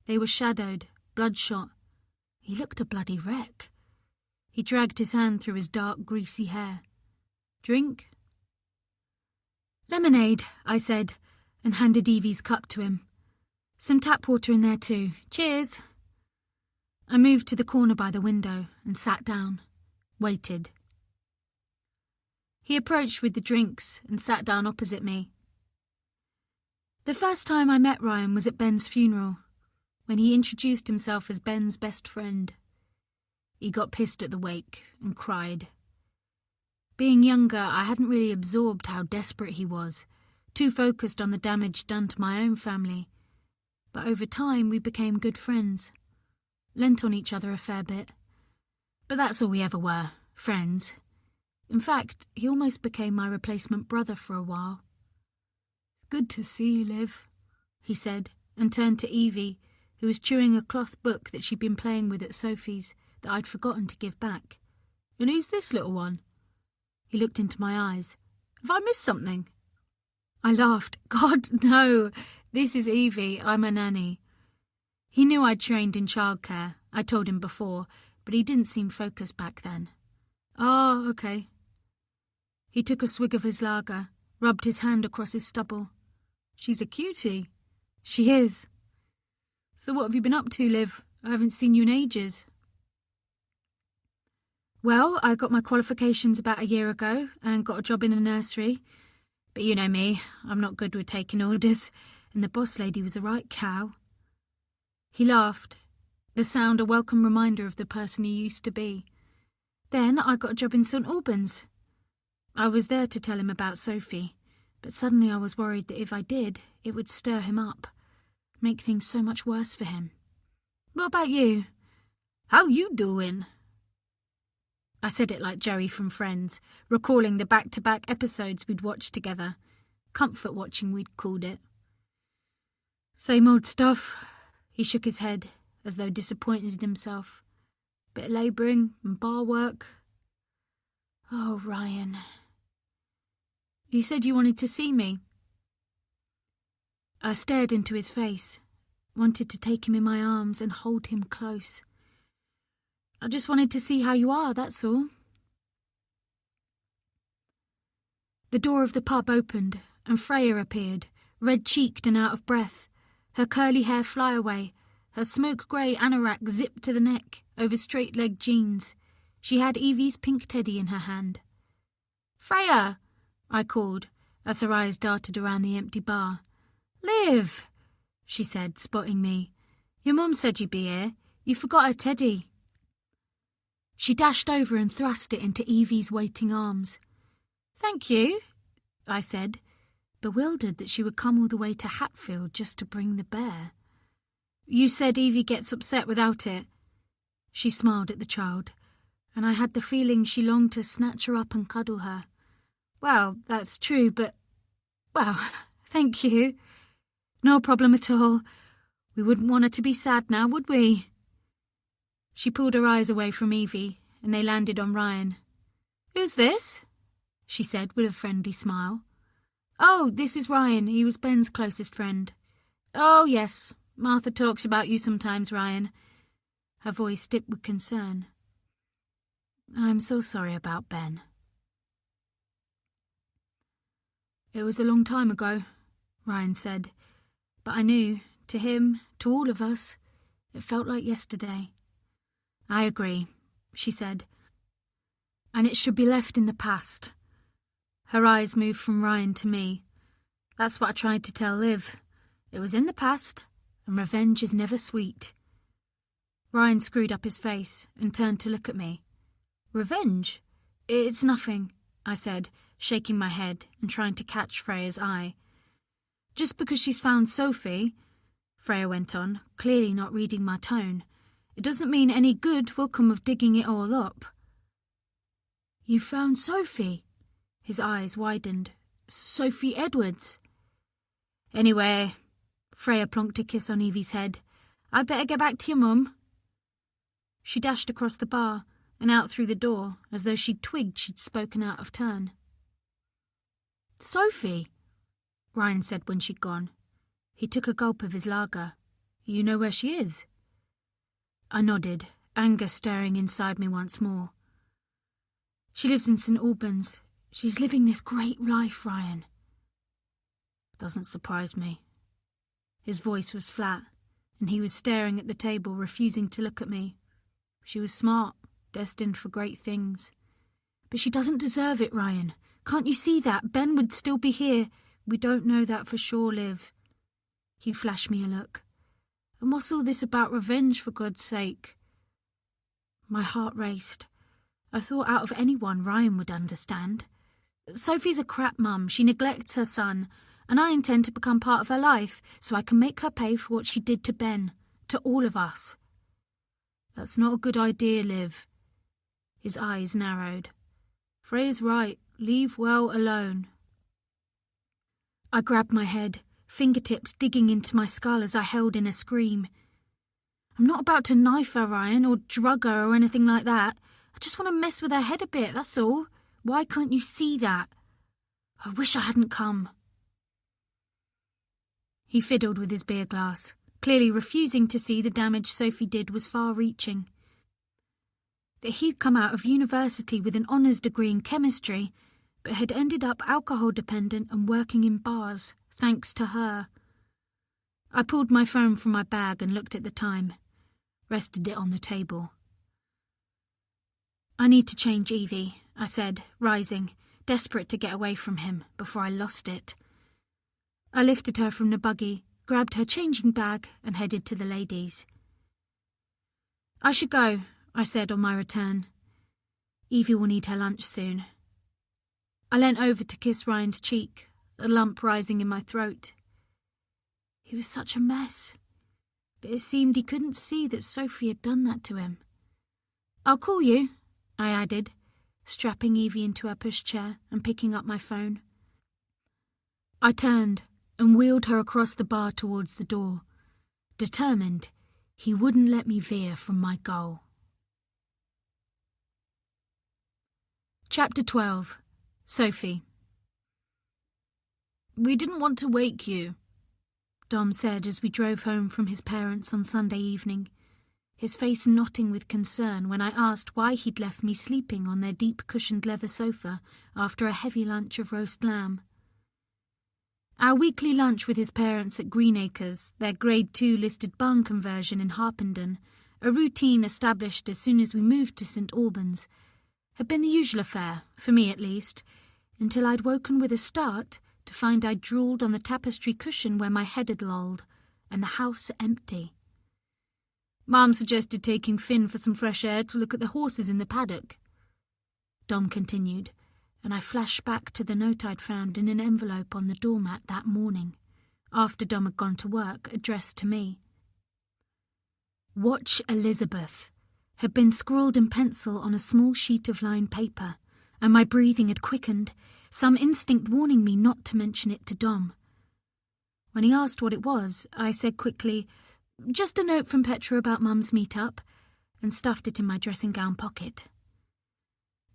They were shadowed, bloodshot. He looked a bloody wreck. He dragged his hand through his dark, greasy hair. "Drink?" "Lemonade," I said, and handed Evie's cup to him. "Some tap water in there too. Cheers." I moved to the corner by the window and sat down, waited. He approached with the drinks and sat down opposite me. The first time I met Ryan was at Ben's funeral, when he introduced himself as Ben's best friend. He got pissed at the wake and cried. Being younger, I hadn't really absorbed how desperate he was, too focused on the damage done to my own family. But over time we became good friends, lent on each other a fair bit. But that's all we ever were, friends. In fact, he almost became my replacement brother for a while. "Good to see you, Liv," he said, and turned to Evie, who was chewing a cloth book that she'd been playing with at Sophie's that I'd forgotten to give back. "And who's this little one?" He looked into my eyes. "Have I missed something?" I laughed. "God, no! This is Evie. I'm a nanny." He knew I'd trained in childcare. I told him before, but he didn't seem focused back then. "Oh, okay." He took a swig of his lager, rubbed his hand across his stubble. "She's a cutie." "She is." "So what have you been up to, Liv? I haven't seen you in ages." "Well, I got my qualifications about a year ago and got a job in a nursery. But you know me, I'm not good with taking orders, and the boss lady was a right cow." He laughed, the sound a welcome reminder of the person he used to be. "Then I got a job in St Albans. I was there to tell him about Sophie, but suddenly I was worried that if I did, it would stir him up, make things so much worse for him. What about you? How you doing?" I said it like Joey from Friends, recalling the back-to-back episodes we'd watched together. Comfort watching, we'd called it. "Same old stuff." He shook his head, as though disappointed in himself. "Bit of labouring and bar work." "Oh, Ryan. You said you wanted to see me." I stared into his face, wanted to take him in my arms and hold him close. "I just wanted to see how you are, that's all." The door of the pub opened, and Freya appeared, red-cheeked and out of breath, her curly hair flyaway, her smoke-grey anorak zipped to the neck, over straight-legged jeans. She had Evie's pink teddy in her hand. "Freya!" I called, as her eyes darted around the empty bar. "Liv!" she said, spotting me. "Your mum said you'd be here. You forgot her teddy." She dashed over and thrust it into Evie's waiting arms. "Thank you," I said, bewildered that she would come all the way to Hatfield just to bring the bear. "You said Evie gets upset without it." She smiled at the child, and I had the feeling she longed to snatch her up and cuddle her. "Well, that's true, but... well, thank you. No problem at all. We wouldn't want her to be sad now, would we?" She pulled her eyes away from Evie, and they landed on Ryan. "Who's this?" she said with a friendly smile. "Oh, this is Ryan. He was Ben's closest friend." "Oh, yes. Martha talks about you sometimes, Ryan." Her voice dipped with concern. "I'm so sorry about Ben." "It was a long time ago," Ryan said, but I knew, to him, to all of us, it felt like yesterday. "I agree," she said, "and it should be left in the past." Her eyes moved from Ryan to me. "That's what I tried to tell Liv. It was in the past, and revenge is never sweet." Ryan screwed up his face and turned to look at me. "Revenge? It's nothing," I said, shaking my head and trying to catch Freya's eye. "Just because she's found Sophie," Freya went on, clearly not reading my tone, "it doesn't mean any good will come of digging it all up." "You found Sophie?" His eyes widened. "Sophie Edwards?" "Anyway," Freya plonked a kiss on Evie's head, "I'd better get back to your mum." She dashed across the bar and out through the door, as though she'd twigged she'd spoken out of turn. "Sophie," Ryan said when she'd gone. He took a gulp of his lager. "You know where she is?" I nodded, anger stirring inside me once more. "She lives in St. Albans. She's living this great life, Ryan." "Doesn't surprise me." His voice was flat, and he was staring at the table, refusing to look at me. "She was smart, destined for great things." "But she doesn't deserve it, Ryan. Can't you see that? Ben would still be here." "We don't know that for sure, Liv." He flashed me a look. "And what's all this about revenge, for God's sake?" My heart raced. I thought out of anyone Ryan would understand. "Sophie's a crap mum. She neglects her son, and I intend to become part of her life so I can make her pay for what she did to Ben, to all of us." "That's not a good idea, Liv." His eyes narrowed. "Freya's right. Leave well alone." I grabbed my head, fingertips digging into my skull as I held in a scream. "I'm not about to knife her, Ryan, or drug her or anything like that. I just want to mess with her head a bit, that's all. Why can't you see that? I wish I hadn't come." He fiddled with his beer glass, clearly refusing to see the damage Sophie did was far-reaching. That he'd come out of university with an honours degree in chemistry, but had ended up alcohol-dependent and working in bars, thanks to her. I pulled my phone from my bag and looked at the time, rested it on the table. "I need to change Evie," I said, rising, desperate to get away from him before I lost it. I lifted her from the buggy, grabbed her changing bag, and headed to the ladies. "I should go," I said on my return. "Evie will need her lunch soon." I leant over to kiss Ryan's cheek, a lump rising in my throat. He was such a mess, but it seemed he couldn't see that Sophie had done that to him. "I'll call you," I added, strapping Evie into her pushchair and picking up my phone. I turned and wheeled her across the bar towards the door, determined he wouldn't let me veer from my goal. Chapter 12. Sophie. "We didn't want to wake you," Dom said as we drove home from his parents on Sunday evening, his face knotting with concern when I asked why he'd left me sleeping on their deep-cushioned leather sofa after a heavy lunch of roast lamb. Our weekly lunch with his parents at Greenacres, their Grade 2 listed barn conversion in Harpenden, a routine established as soon as we moved to St. Albans, had been the usual affair, for me at least, until I'd woken with a start to find I'd drooled on the tapestry cushion where my head had lolled, and the house empty. Mom suggested taking Finn for some fresh air to look at the horses in the paddock. Dom continued, and I flashed back to the note I'd found in an envelope on the doormat that morning, after Dom had gone to work, addressed to me. "Watch Elizabeth" had been scrawled in pencil on a small sheet of lined paper, and my breathing had quickened, some instinct warning me not to mention it to Dom. When he asked what it was, I said quickly, "Just a note from Petra about Mum's meet-up," and stuffed it in my dressing gown pocket.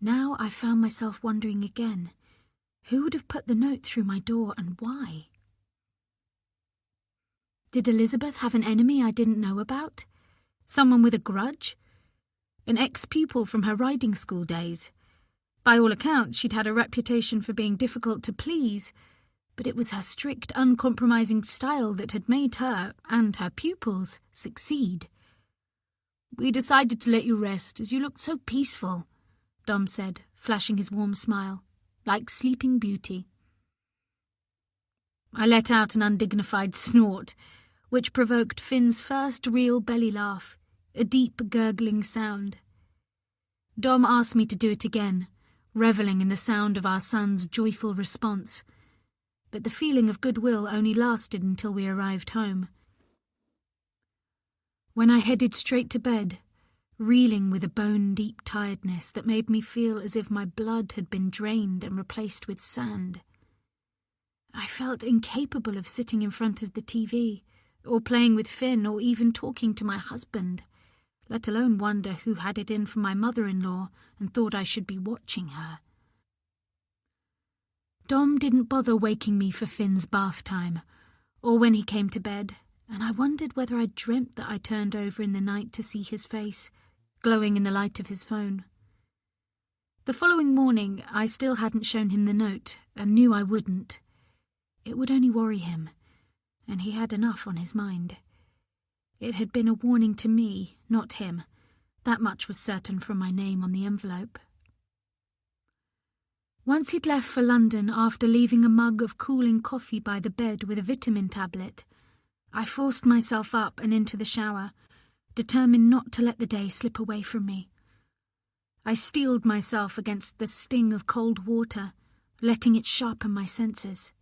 Now I found myself wondering again, who would have put the note through my door and why? Did Elizabeth have an enemy I didn't know about? Someone with a grudge? An ex-pupil from her riding school days? By all accounts, she'd had a reputation for being difficult to please, but it was her strict, uncompromising style that had made her, and her pupils, succeed. "We decided to let you rest, as you looked so peaceful," Dom said, flashing his warm smile, "like Sleeping Beauty." I let out an undignified snort, which provoked Finn's first real belly laugh, a deep, gurgling sound. Dom asked me to do it again, revelling in the sound of our son's joyful response, but the feeling of goodwill only lasted until we arrived home. When I headed straight to bed, reeling with a bone-deep tiredness that made me feel as if my blood had been drained and replaced with sand, I felt incapable of sitting in front of the TV, or playing with Finn, or even talking to my husband, let alone wonder who had it in for my mother-in-law and thought I should be watching her. Dom didn't bother waking me for Finn's bath time, or when he came to bed, and I wondered whether I'd dreamt that I turned over in the night to see his face, glowing in the light of his phone. The following morning, I still hadn't shown him the note, and knew I wouldn't. It would only worry him, and he had enough on his mind. It had been a warning to me, not him. That much was certain from my name on the envelope. Once he'd left for London after leaving a mug of cooling coffee by the bed with a vitamin tablet, I forced myself up and into the shower, determined not to let the day slip away from me. I steeled myself against the sting of cold water, letting it sharpen my senses.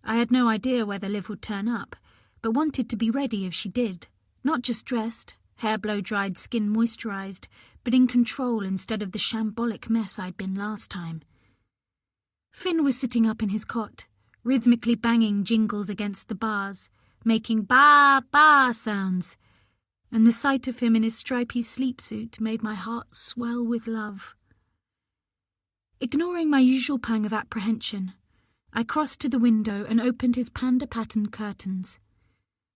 I had no idea whether Liv would turn up, but wanted to be ready if she did, not just dressed, hair blow-dried, skin moisturised, but in control instead of the shambolic mess I'd been last time. Finn was sitting up in his cot, rhythmically banging jingles against the bars, making ba-ba sounds, and the sight of him in his stripy sleep-suit made my heart swell with love. Ignoring my usual pang of apprehension, I crossed to the window and opened his panda-patterned curtains.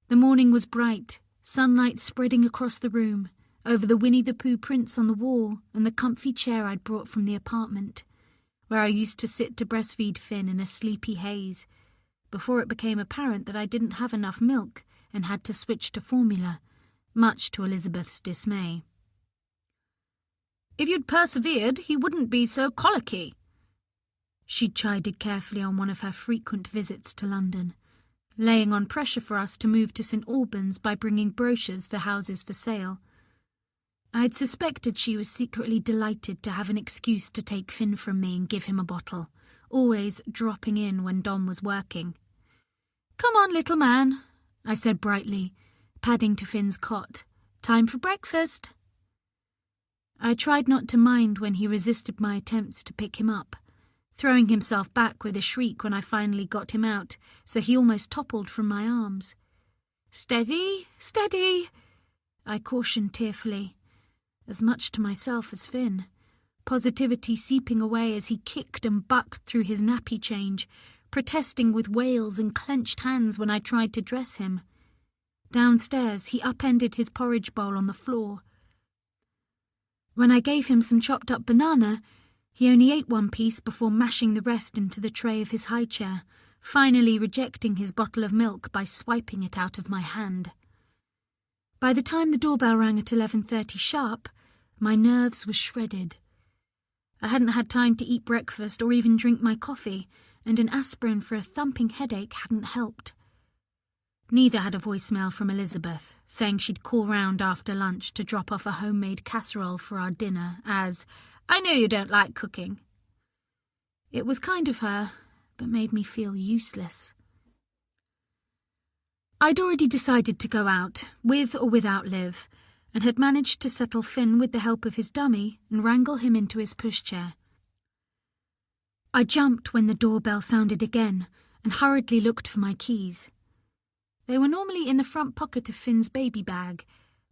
The morning was bright, sunlight spreading across the room, over the Winnie the Pooh prints on the wall and the comfy chair I'd brought from the apartment, where I used to sit to breastfeed Finn in a sleepy haze, before it became apparent that I didn't have enough milk and had to switch to formula, much to Elizabeth's dismay. "If you'd persevered, he wouldn't be so colicky," she'd chided carefully on one of her frequent visits to London, laying on pressure for us to move to St Albans by bringing brochures for houses for sale. I'd suspected she was secretly delighted to have an excuse to take Finn from me and give him a bottle, always dropping in when Dom was working. "Come on, little man," I said brightly, padding to Finn's cot. "Time for breakfast." I tried not to mind when he resisted my attempts to pick him up, throwing himself back with a shriek when I finally got him out, so he almost toppled from my arms. "Steady, steady," I cautioned tearfully, as much to myself as Finn, positivity seeping away as he kicked and bucked through his nappy change, protesting with wails and clenched hands when I tried to dress him. Downstairs, he upended his porridge bowl on the floor. When I gave him some chopped-up banana, he only ate one piece before mashing the rest into the tray of his high chair, finally rejecting his bottle of milk by swiping it out of my hand. By the time the doorbell rang at 11:30 sharp, my nerves were shredded. I hadn't had time to eat breakfast or even drink my coffee, and an aspirin for a thumping headache hadn't helped. Neither had a voicemail from Elizabeth, saying she'd call round after lunch to drop off a homemade casserole for our dinner, as, "I know you don't like cooking." It was kind of her, but made me feel useless. I'd already decided to go out, with or without Liv, and had managed to settle Finn with the help of his dummy and wrangle him into his pushchair. I jumped when the doorbell sounded again and hurriedly looked for my keys. They were normally in the front pocket of Finn's baby bag,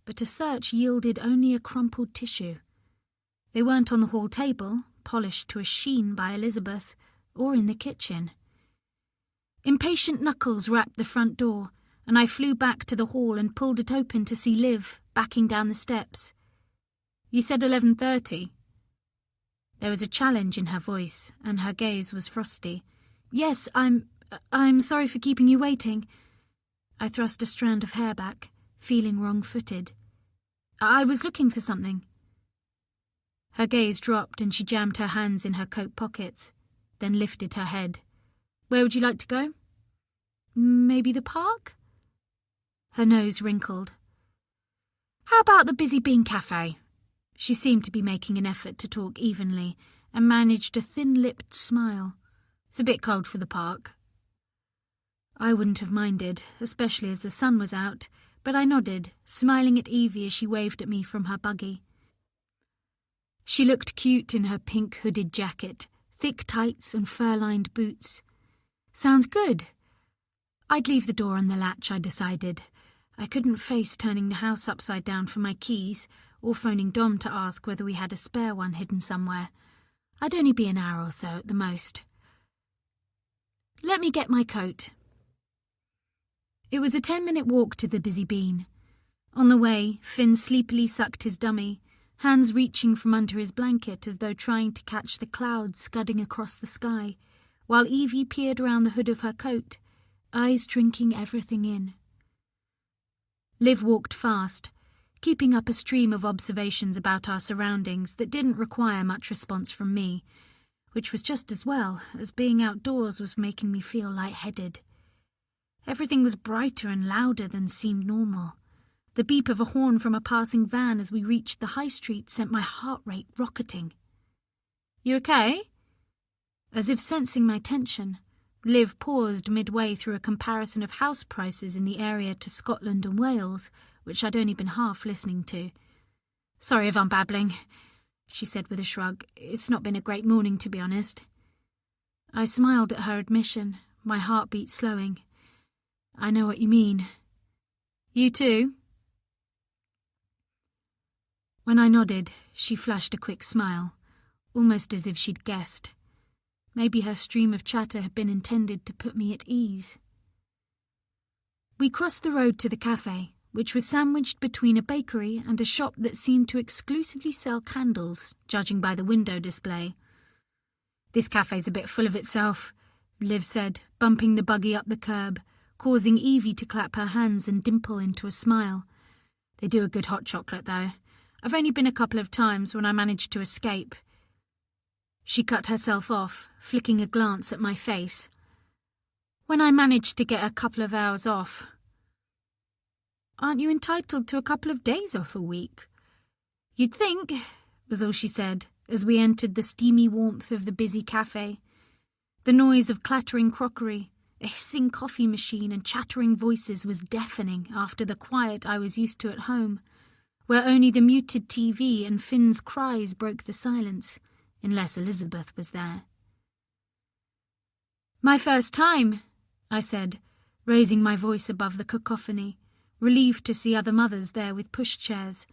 but a search yielded only a crumpled tissue. They weren't on the hall table, polished to a sheen by Elizabeth, or in the kitchen. Impatient knuckles rapped the front door, and I flew back to the hall and pulled it open to see Liv backing down the steps. "You said 11:30. There was a challenge in her voice, and her gaze was frosty. "Yes, I'm sorry for keeping you waiting." I thrust a strand of hair back, feeling wrong-footed. "I was looking for something." Her gaze dropped and she jammed her hands in her coat pockets, then lifted her head. "Where would you like to go?" "Maybe the park?" Her nose wrinkled. "How about the Busy Bean Cafe?" She seemed to be making an effort to talk evenly and managed a thin-lipped smile. "It's a bit cold for the park." I wouldn't have minded, especially as the sun was out, but I nodded, smiling at Evie as she waved at me from her buggy. She looked cute in her pink hooded jacket, thick tights and fur-lined boots. "Sounds good." I'd leave the door on the latch, I decided. I couldn't face turning the house upside down for my keys, or phoning Dom to ask whether we had a spare one hidden somewhere. I'd only be an hour or so at the most. "Let me get my coat." It was a 10-minute walk to the Busy Bean. On the way, Finn sleepily sucked his dummy, hands reaching from under his blanket as though trying to catch the clouds scudding across the sky, while Evie peered around the hood of her coat, eyes drinking everything in. Liv walked fast, keeping up a stream of observations about our surroundings that didn't require much response from me, which was just as well, as being outdoors was making me feel lightheaded. Everything was brighter and louder than seemed normal. The beep of a horn from a passing van as we reached the high street sent my heart rate rocketing. "You okay?" As if sensing my tension, Liv paused midway through a comparison of house prices in the area to Scotland and Wales, which I'd only been half listening to. "Sorry if I'm babbling," she said with a shrug. "It's not been a great morning, to be honest." I smiled at her admission, my heartbeat slowing. "I know what you mean." "You too?" When I nodded, she flashed a quick smile, almost as if she'd guessed. Maybe her stream of chatter had been intended to put me at ease. We crossed the road to the cafe, which was sandwiched between a bakery and a shop that seemed to exclusively sell candles, judging by the window display. "This cafe's a bit full of itself," Liv said, bumping the buggy up the curb, causing Evie to clap her hands and dimple into a smile. "They do a good hot chocolate, though. I've only been a couple of times when I managed to escape." She cut herself off, flicking a glance at my face. "When I managed to get a couple of hours off." "Aren't you entitled to a couple of days off a week?" "You'd think," was all she said, as we entered the steamy warmth of the busy cafe. The noise of clattering crockery, a hissing coffee machine and chattering voices was deafening after the quiet I was used to at home, where only the muted TV and Finn's cries broke the silence, unless Elizabeth was there. "My first time," I said, raising my voice above the cacophony, relieved to see other mothers there with pushchairs.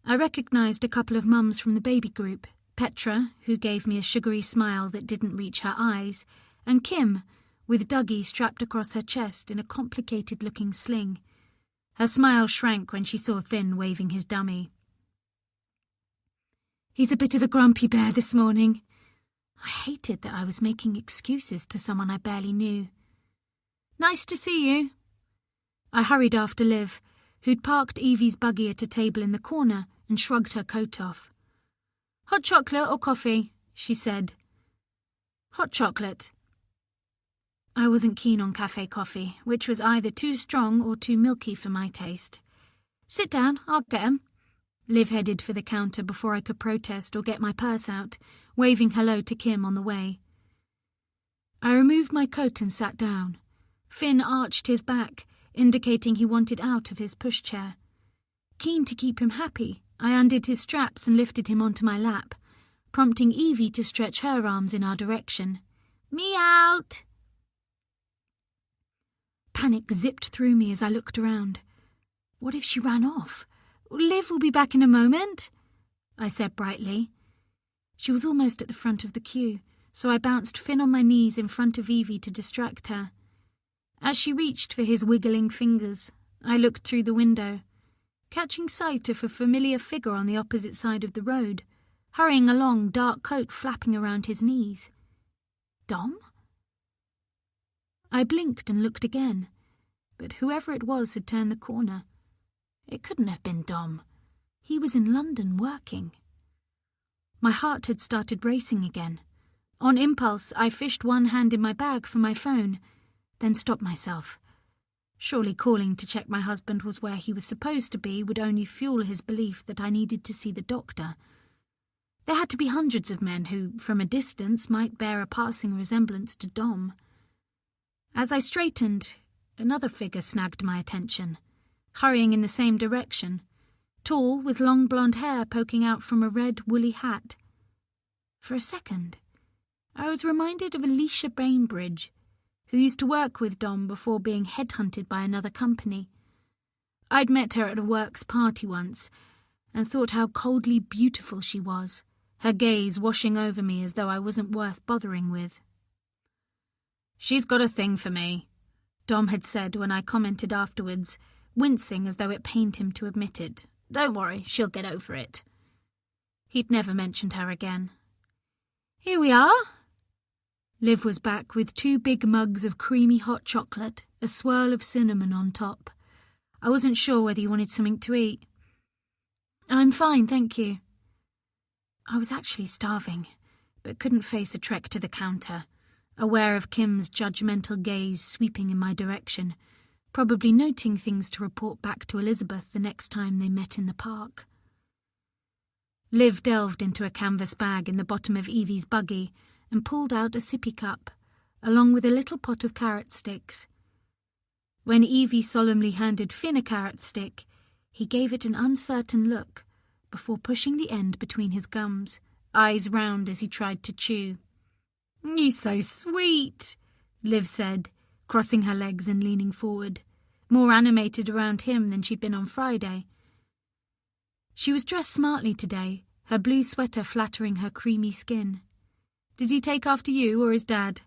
I recognised a couple of mums from the baby group, Petra, who gave me a sugary smile that didn't reach her eyes, and Kim, with Dougie strapped across her chest in a complicated-looking sling. Her smile shrank when she saw Finn waving his dummy. "He's a bit of a grumpy bear this morning." I hated that I was making excuses to someone I barely knew. "Nice to see you." I hurried after Liv, who'd parked Evie's buggy at a table in the corner and shrugged her coat off. "Hot chocolate or coffee?" she said. "Hot chocolate." I wasn't keen on cafe coffee, which was either too strong or too milky for my taste. "Sit down, I'll get 'em." Liv headed for the counter before I could protest or get my purse out, waving hello to Kim on the way. I removed my coat and sat down. Finn arched his back, indicating he wanted out of his pushchair. Keen to keep him happy, I undid his straps and lifted him onto my lap, prompting Evie to stretch her arms in our direction. "Me out!" Panic zipped through me as I looked around. What if she ran off? "Liv will be back in a moment," I said brightly. She was almost at the front of the queue, so I bounced Finn on my knees in front of Evie to distract her. As she reached for his wiggling fingers, I looked through the window, catching sight of a familiar figure on the opposite side of the road, hurrying along, dark coat flapping around his knees. Dom? I blinked and looked again, but whoever it was had turned the corner. It couldn't have been Dom. He was in London working. My heart had started racing again. On impulse, I fished one hand in my bag for my phone, then stopped myself. Surely calling to check my husband was where he was supposed to be would only fuel his belief that I needed to see the doctor. There had to be hundreds of men who, from a distance, might bear a passing resemblance to Dom. As I straightened, another figure snagged my attention, hurrying in the same direction, tall, with long blonde hair poking out from a red woolly hat. For a second, I was reminded of Alicia Bainbridge, who used to work with Dom before being headhunted by another company. I'd met her at a works party once, and thought how coldly beautiful she was, her gaze washing over me as though I wasn't worth bothering with. "She's got a thing for me," Dom had said when I commented afterwards, wincing as though it pained him to admit it. "Don't worry, she'll get over it." He'd never mentioned her again. "Here we are." Liv was back with 2 big mugs of creamy hot chocolate, a swirl of cinnamon on top. I wasn't sure whether you wanted something to eat. "I'm fine, thank you." I was actually starving, but couldn't face a trek to the counter, aware of Kim's judgmental gaze sweeping in my direction, probably noting things to report back to Elizabeth the next time they met in the park. Liv delved into a canvas bag in the bottom of Evie's buggy and pulled out a sippy cup, along with a little pot of carrot sticks. When Evie solemnly handed Finn a carrot stick, he gave it an uncertain look, before pushing the end between his gums, eyes round as he tried to chew. "You're so sweet," Liv said, crossing her legs and leaning forward, more animated around him than she'd been on Friday. She was dressed smartly today, her blue sweater flattering her creamy skin. "Did he take after you or his dad?"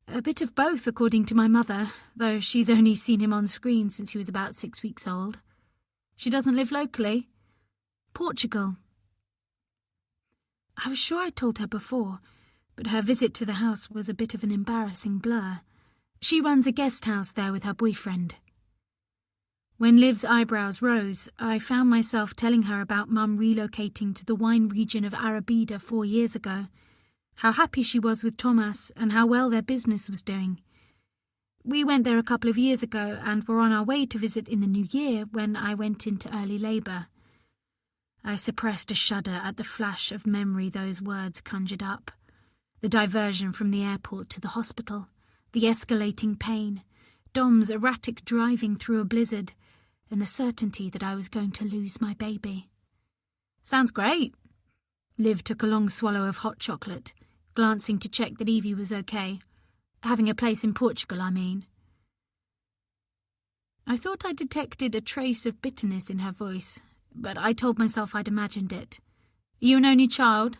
"A bit of both, according to my mother, though she's only seen him on screen since he was about 6 weeks old. She doesn't live locally?" "Portugal." I was sure I'd told her before, but her visit to the house was a bit of an embarrassing blur. She runs a guest house there with her boyfriend. When Liv's eyebrows rose, I found myself telling her about Mum relocating to the wine region of Arabida 4 years ago, how happy she was with Thomas and how well their business was doing. We went there a couple of years ago and were on our way to visit in the new year when I went into early labour. I suppressed a shudder at the flash of memory those words conjured up. The diversion from the airport to the hospital, the escalating pain, Dom's erratic driving through a blizzard, and the certainty that I was going to lose my baby. "Sounds great." Liv took a long swallow of hot chocolate, glancing to check that Evie was okay. Having a place in Portugal, I mean. I thought I detected a trace of bitterness in her voice, but I told myself I'd imagined it. "Are you an only child?"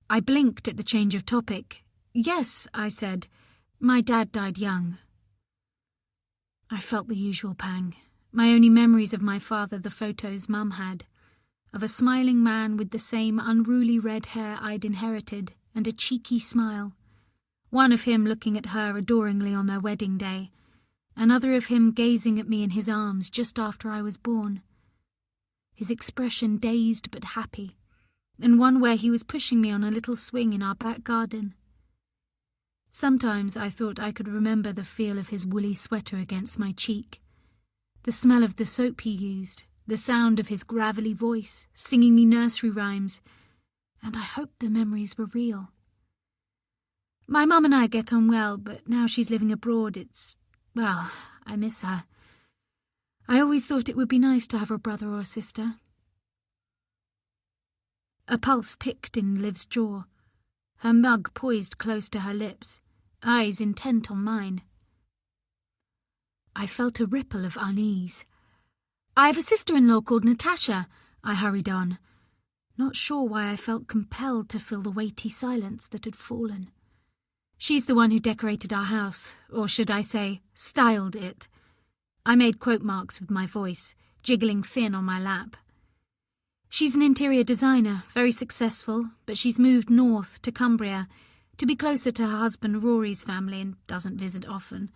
I blinked at the change of topic. "Yes," I said. "My dad died young." I felt the usual pang. My only memories of my father the photos Mum had, of a smiling man with the same unruly red hair I'd inherited and a cheeky smile. One of him looking at her adoringly on their wedding day, another of him gazing at me in his arms just after I was born. His expression dazed but happy, and one where he was pushing me on a little swing in our back garden. Sometimes I thought I could remember the feel of his woolly sweater against my cheek, the smell of the soap he used, the sound of his gravelly voice, singing me nursery rhymes, and I hoped the memories were real. My mum and I get on well, but now she's living abroad, well, I miss her. I always thought it would be nice to have a brother or sister. A pulse ticked in Liv's jaw, her mug poised close to her lips, eyes intent on mine. I felt a ripple of unease. I have a sister-in-law called Natasha, I hurried on, not sure why I felt compelled to fill the weighty silence that had fallen. She's the one who decorated our house, or should I say, styled it. I made quote marks with my voice, jiggling Finn on my lap. She's an interior designer, very successful, but she's moved north to Cumbria to be closer to her husband Rory's family and doesn't visit often.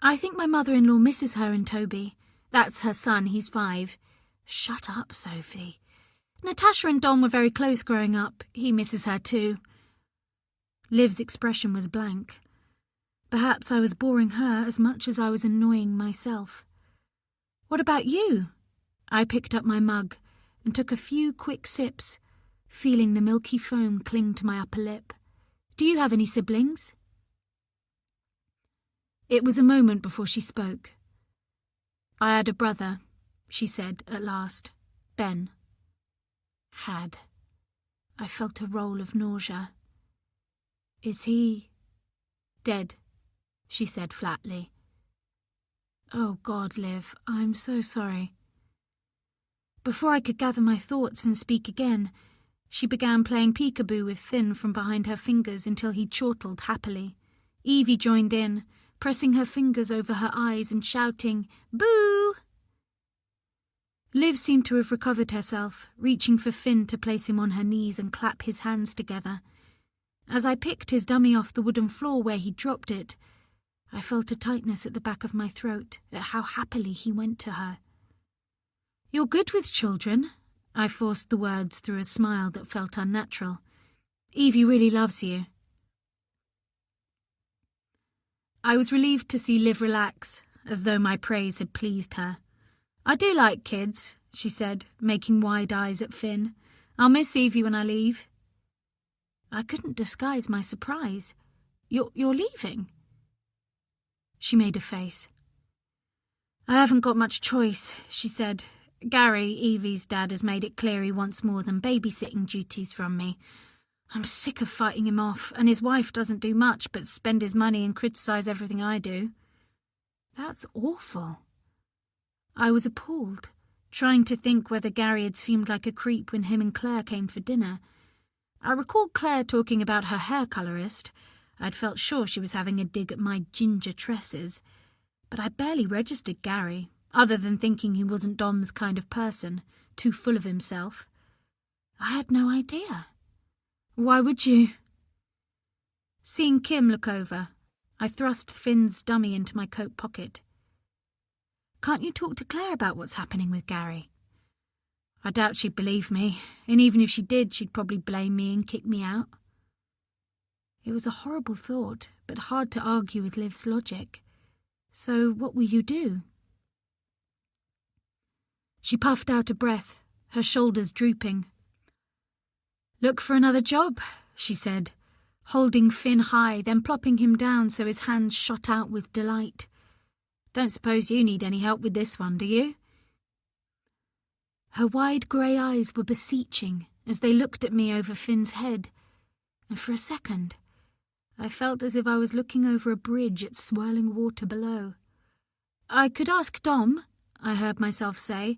I think my mother-in-law misses her and Toby. That's her son, he's 5. Shut up, Sophie. Natasha and Dom were very close growing up. He misses her too. Liv's expression was blank. Perhaps I was boring her as much as I was annoying myself. What about you? I picked up my mug and took a few quick sips, feeling the milky foam cling to my upper lip. Do you have any siblings? It was a moment before she spoke. I had a brother, she said at last. Ben. Had. I felt a roll of nausea. Is he dead? She said flatly. Oh God, Liv, I'm so sorry. Before I could gather my thoughts and speak again, she began playing peekaboo with Finn from behind her fingers until he chortled happily. Evie joined in, pressing her fingers over her eyes and shouting, "Boo!" Liv seemed to have recovered herself, reaching for Finn to place him on her knees and clap his hands together. As I picked his dummy off the wooden floor where he'd dropped it, I felt a tightness at the back of my throat at how happily he went to her. You're good with children, I forced the words through a smile that felt unnatural. Evie really loves you. I was relieved to see Liv relax, as though my praise had pleased her. I do like kids, she said, making wide eyes at Finn. I'll miss Evie when I leave. I couldn't disguise my surprise. You're leaving? She made a face. I haven't got much choice, she said. Gary, Evie's dad, has made it clear he wants more than babysitting duties from me. I'm sick of fighting him off, and his wife doesn't do much but spend his money and criticise everything I do. That's awful. I was appalled, trying to think whether Gary had seemed like a creep when him and Claire came for dinner. I recalled Claire talking about her hair colourist. I'd felt sure she was having a dig at my ginger tresses, but I barely registered Gary, other than thinking he wasn't Dom's kind of person, too full of himself. I had no idea. Why would you? Seeing Kim look over, I thrust Finn's dummy into my coat pocket. Can't you talk to Claire about what's happening with Gary? I doubt she'd believe me, and even if she did, she'd probably blame me and kick me out. It was a horrible thought, but hard to argue with Liv's logic. So what will you do? She puffed out a breath, her shoulders drooping. Look for another job, she said, holding Finn high, then plopping him down so his hands shot out with delight. Don't suppose you need any help with this one, do you? Her wide grey eyes were beseeching as they looked at me over Finn's head, and for a second I felt as if I was looking over a bridge at swirling water below. I could ask Dom, I heard myself say.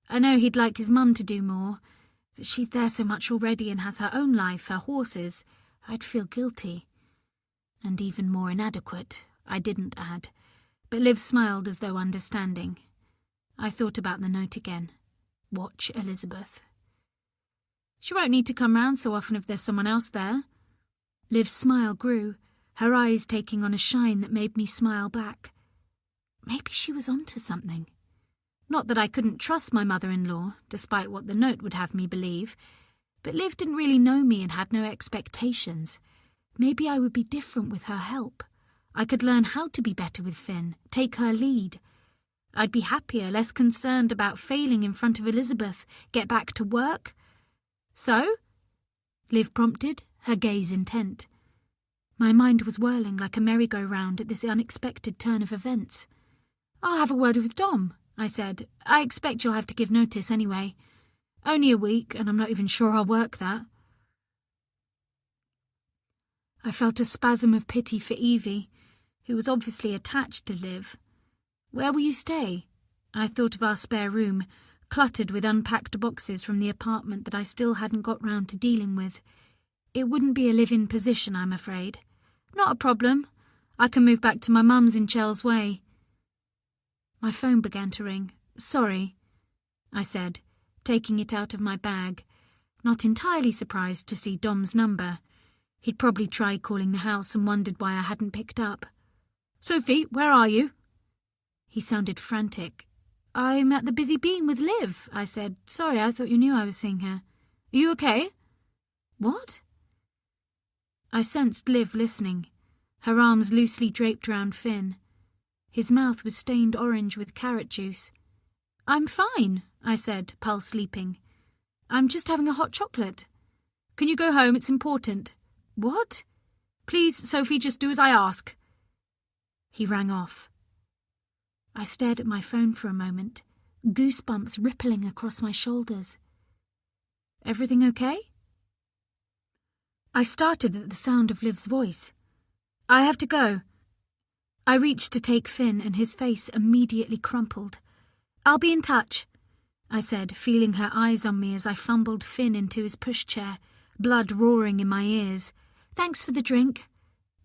I know he'd like his mum to do more, but she's there so much already and has her own life, her horses. I'd feel guilty. And even more inadequate, I didn't add, but Liv smiled as though understanding. I thought about the note again. Watch Elizabeth. She won't need to come round so often if there's someone else there. Liv's smile grew, her eyes taking on a shine that made me smile back. Maybe she was onto something. Not that I couldn't trust my mother-in-law, despite what the note would have me believe, but Liv didn't really know me and had no expectations. Maybe I would be different with her help. I could learn how to be better with Finn, take her lead. I'd be happier, less concerned about failing in front of Elizabeth, get back to work. So? Liv prompted, her gaze intent. My mind was whirling like a merry-go-round at this unexpected turn of events. I'll have a word with Dom, I said. I expect you'll have to give notice anyway. Only a week, and I'm not even sure I'll work that. I felt a spasm of pity for Evie, who was obviously attached to Liv. Where will you stay? I thought of our spare room, cluttered with unpacked boxes from the apartment that I still hadn't got round to dealing with. It wouldn't be a live-in position, I'm afraid. Not a problem. I can move back to my mum's in Chell's Way. My phone began to ring. Sorry, I said, taking it out of my bag, not entirely surprised to see Dom's number. He'd probably tried calling the house and wondered why I hadn't picked up. Sophie, where are you? He sounded frantic. I'm at the Busy Bean with Liv, I said. Sorry, I thought you knew I was seeing her. Are you okay? What? I sensed Liv listening, her arms loosely draped round Finn. His mouth was stained orange with carrot juice. I'm fine, I said, pulse leaping. I'm just having a hot chocolate. Can you go home? It's important. What? Please, Sophie, just do as I ask. He rang off. I stared at my phone for a moment, goosebumps rippling across my shoulders. Everything okay? I started at the sound of Liv's voice. I have to go. I reached to take Finn, and his face immediately crumpled. I'll be in touch, I said, feeling her eyes on me as I fumbled Finn into his pushchair, blood roaring in my ears. Thanks for the drink.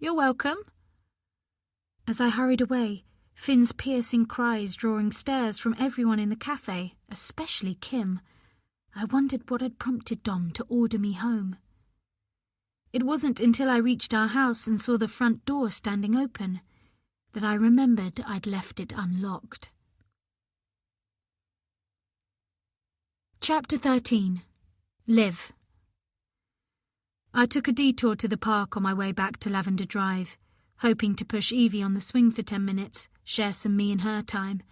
You're welcome. As I hurried away, Finn's piercing cries drawing stares from everyone in the cafe, especially Kim. I wondered what had prompted Dom to order me home. It wasn't until I reached our house and saw the front door standing open that I remembered I'd left it unlocked. Chapter 13. Liv. I took a detour to the park on my way back to Lavender Drive, hoping to push Evie on the swing for 10 minutes, share some me and her time.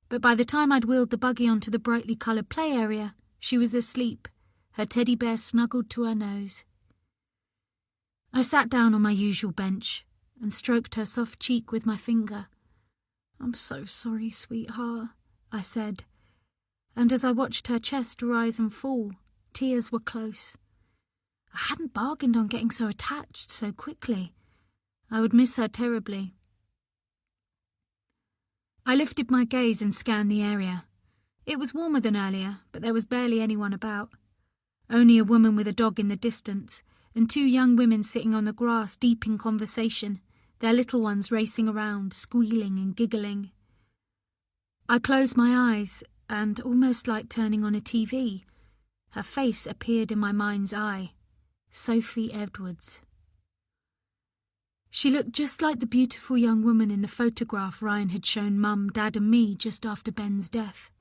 But by the time I'd wheeled the buggy onto the brightly coloured play area, she was asleep, her teddy bear snuggled to her nose. I sat down on my usual bench and stroked her soft cheek with my finger. I'm so sorry, sweetheart, I said, and as I watched her chest rise and fall, tears were close. I hadn't bargained on getting so attached so quickly. I would miss her terribly. I lifted my gaze and scanned the area. It was warmer than earlier, but there was barely anyone about. Only a woman with a dog in the distance, and 2 young women sitting on the grass deep in conversation, their little ones racing around, squealing and giggling. I closed my eyes, and, almost like turning on a TV, her face appeared in my mind's eye. Sophie Edwards. She looked just like the beautiful young woman in the photograph Ryan had shown Mum, Dad and me just after Ben's death.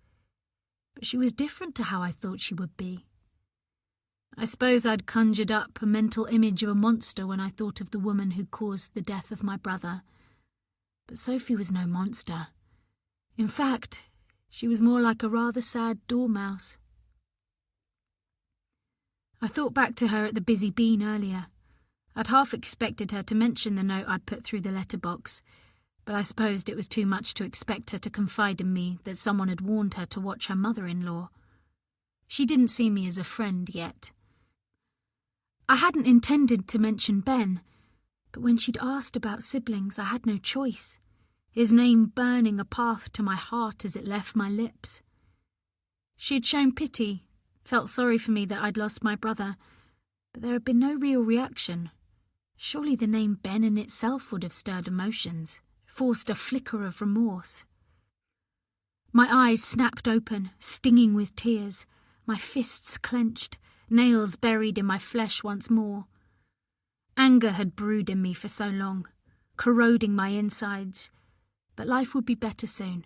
But she was different to how I thought she would be. I suppose I'd conjured up a mental image of a monster when I thought of the woman who caused the death of my brother. But Sophie was no monster. In fact, she was more like a rather sad dormouse. I thought back to her at the Busy Bean earlier. I'd half expected her to mention the note I'd put through the letterbox, but I supposed it was too much to expect her to confide in me that someone had warned her to watch her mother-in-law. She didn't see me as a friend yet. I hadn't intended to mention Ben, but when she'd asked about siblings, I had no choice, his name burning a path to my heart as it left my lips. She had shown pity, felt sorry for me that I'd lost my brother, but there had been no real reaction. Surely the name Ben in itself would have stirred emotions, forced a flicker of remorse. My eyes snapped open, stinging with tears, my fists clenched, nails buried in my flesh once more. Anger had brewed in me for so long, corroding my insides, but life would be better soon,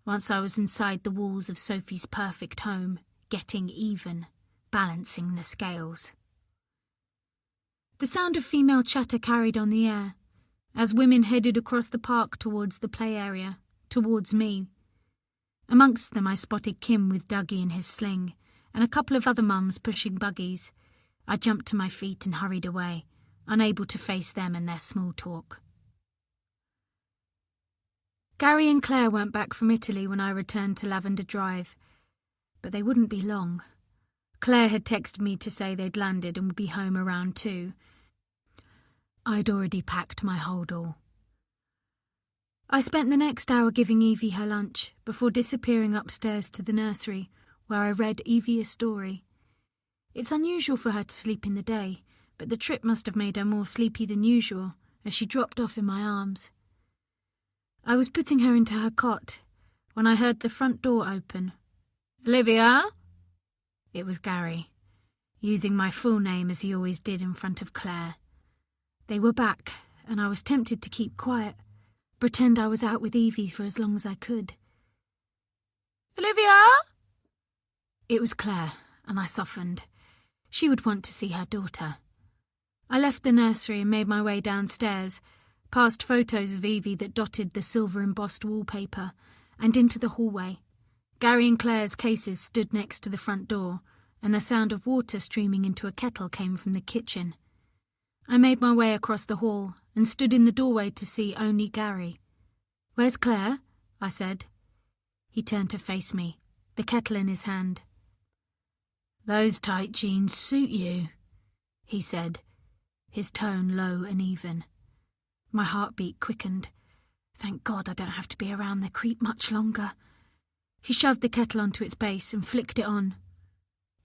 once I was inside the walls of Sophie's perfect home, getting even, balancing the scales. The sound of female chatter carried on the air, as women headed across the park towards the play area, towards me. Amongst them I spotted Kim with Dougie in his sling, and a couple of other mums pushing buggies. I jumped to my feet and hurried away, unable to face them and their small talk. Gary and Claire weren't back from Italy when I returned to Lavender Drive, but they wouldn't be long. Claire had texted me to say they'd landed and would be home around 2. I'd already packed my hold-all. I spent the next hour giving Evie her lunch before disappearing upstairs to the nursery, where I read Evie a story. It's unusual for her to sleep in the day, but the trip must have made her more sleepy than usual as she dropped off in my arms. I was putting her into her cot when I heard the front door open. "Olivia?" It was Gary, using my full name as he always did in front of Claire. They were back, and I was tempted to keep quiet, pretend I was out with Evie for as long as I could. "Olivia?" It was Claire, and I softened. She would want to see her daughter. I left the nursery and made my way downstairs, past photos of Evie that dotted the silver-embossed wallpaper, and into the hallway. Gary and Claire's cases stood next to the front door, and the sound of water streaming into a kettle came from the kitchen. I made my way across the hall and stood in the doorway to see only Gary. "Where's Claire?" I said. He turned to face me, the kettle in his hand. "Those tight jeans suit you," he said, his tone low and even. My heartbeat quickened. Thank God I don't have to be around the creep much longer. He shoved the kettle onto its base and flicked it on.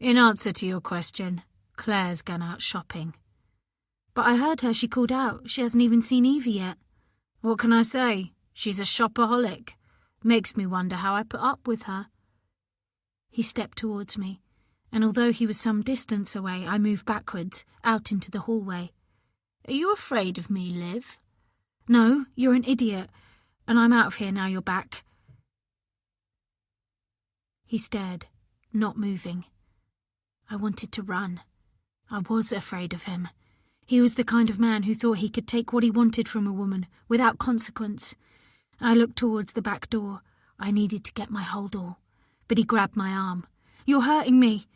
"In answer to your question, Claire's gone out shopping." "But I heard her, she called out. She hasn't even seen Evie yet." "What can I say? She's a shopaholic. Makes me wonder how I put up with her." He stepped towards me, and although he was some distance away, I moved backwards, out into the hallway. "Are you afraid of me, Liv?" "No, you're an idiot, and I'm out of here now you're back." He stared, not moving. I wanted to run. I was afraid of him. He was the kind of man who thought he could take what he wanted from a woman, without consequence. I looked towards the back door. I needed to get my hold-all, but he grabbed my arm. "You're hurting me."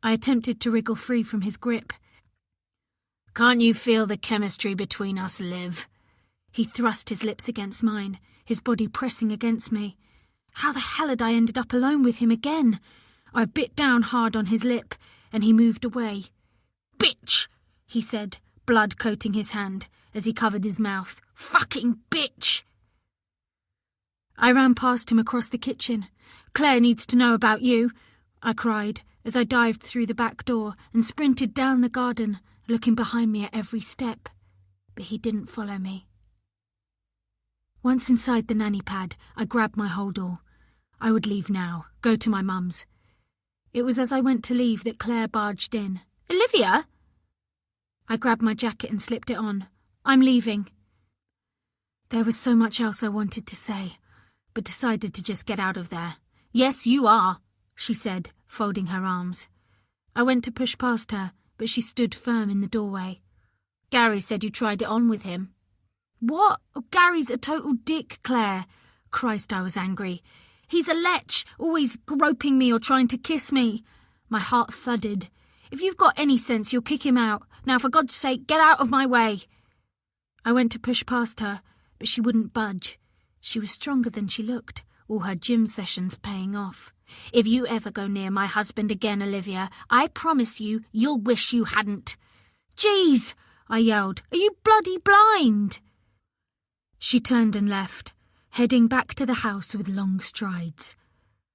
I attempted to wriggle free from his grip. "Can't you feel the chemistry between us, Liv?" He thrust his lips against mine, his body pressing against me. How the hell had I ended up alone with him again? I bit down hard on his lip, and he moved away. "Bitch!" he said, blood coating his hand, as he covered his mouth. "Fucking bitch!" I ran past him across the kitchen. "Claire needs to know about you," I cried, as I dived through the back door and sprinted down the garden, looking behind me at every step. But he didn't follow me. Once inside the nanny pad, I grabbed my hold-all. I would leave now, go to my mum's. It was as I went to leave that Claire barged in. "Olivia?" I grabbed my jacket and slipped it on. "I'm leaving." There was so much else I wanted to say, but decided to just get out of there. "Yes, you are," she said, folding her arms. I went to push past her, but she stood firm in the doorway. "Gary said you tried it on with him." "What? Oh, Gary's a total dick, Claire." Christ, I was angry. "He's a lech, always groping me or trying to kiss me." My heart thudded. "If you've got any sense, you'll kick him out. Now, for God's sake, get out of my way." I went to push past her, but she wouldn't budge. She was stronger than she looked, all her gym sessions paying off. "If you ever go near my husband again, Olivia, I promise you, you'll wish you hadn't." "Jeez!" I yelled. "Are you bloody blind?" She turned and left, heading back to the house with long strides.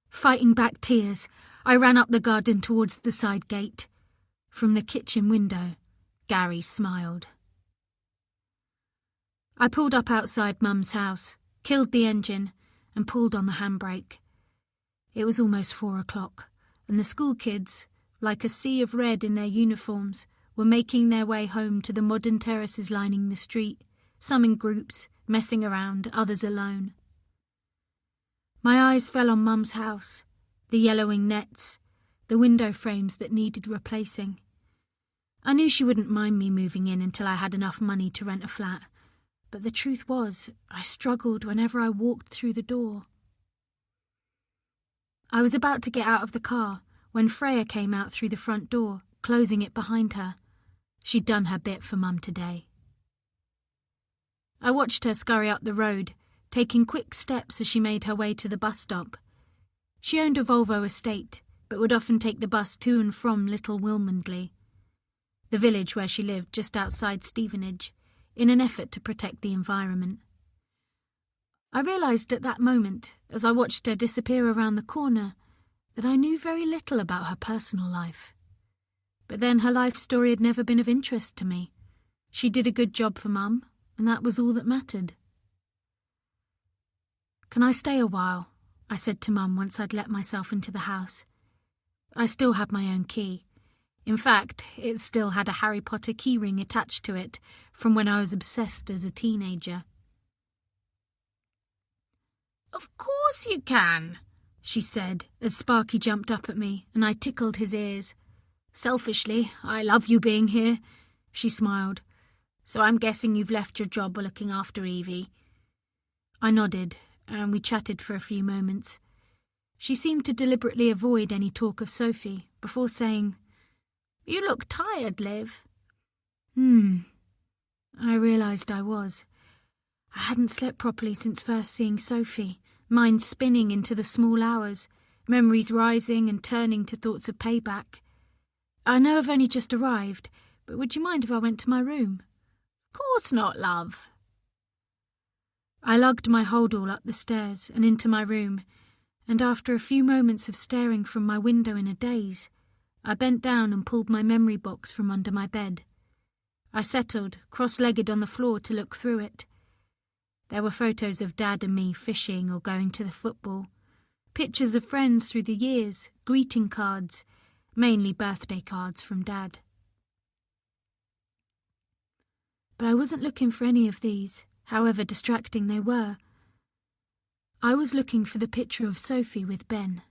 Fighting back tears, I ran up the garden towards the side gate. From the kitchen window, Gary smiled. I pulled up outside Mum's house, killed the engine, and pulled on the handbrake. It was almost 4 o'clock, and the school kids, like a sea of red in their uniforms, were making their way home to the modern terraces lining the street, some in groups, messing around, others alone. My eyes fell on Mum's house, the yellowing nets, the window frames that needed replacing. I knew she wouldn't mind me moving in until I had enough money to rent a flat, but the truth was, I struggled whenever I walked through the door. I was about to get out of the car when Freya came out through the front door, closing it behind her. She'd done her bit for Mum today. I watched her scurry up the road, taking quick steps as she made her way to the bus stop. She owned a Volvo estate, but would often take the bus to and from Little Wilmondley, the village where she lived just outside Stevenage, in an effort to protect the environment. I realised at that moment, as I watched her disappear around the corner, that I knew very little about her personal life. But then her life story had never been of interest to me. She did a good job for Mum, and that was all that mattered. "Can I stay a while?" I said to Mum once I'd let myself into the house. I still had my own key. In fact, it still had a Harry Potter keyring attached to it from when I was obsessed as a teenager. "Of course you can," she said, as Sparky jumped up at me and I tickled his ears. "Selfishly, I love you being here," she smiled. "So I'm guessing you've left your job looking after Evie." I nodded, and we chatted for a few moments. She seemed to deliberately avoid any talk of Sophie, before saying, "You look tired, Liv." I realised I was. I hadn't slept properly since first seeing Sophie, mind spinning into the small hours, memories rising and turning to thoughts of payback. "I know I've only just arrived, but would you mind if I went to my room?" "Course not, love." I lugged my hold-all up the stairs and into my room, and after a few moments of staring from my window in a daze, I bent down and pulled my memory box from under my bed. I settled, cross-legged on the floor, to look through it. There were photos of Dad and me fishing or going to the football, pictures of friends through the years, greeting cards, mainly birthday cards from Dad. But I wasn't looking for any of these, however distracting they were. I was looking for the picture of Sophie with Ben.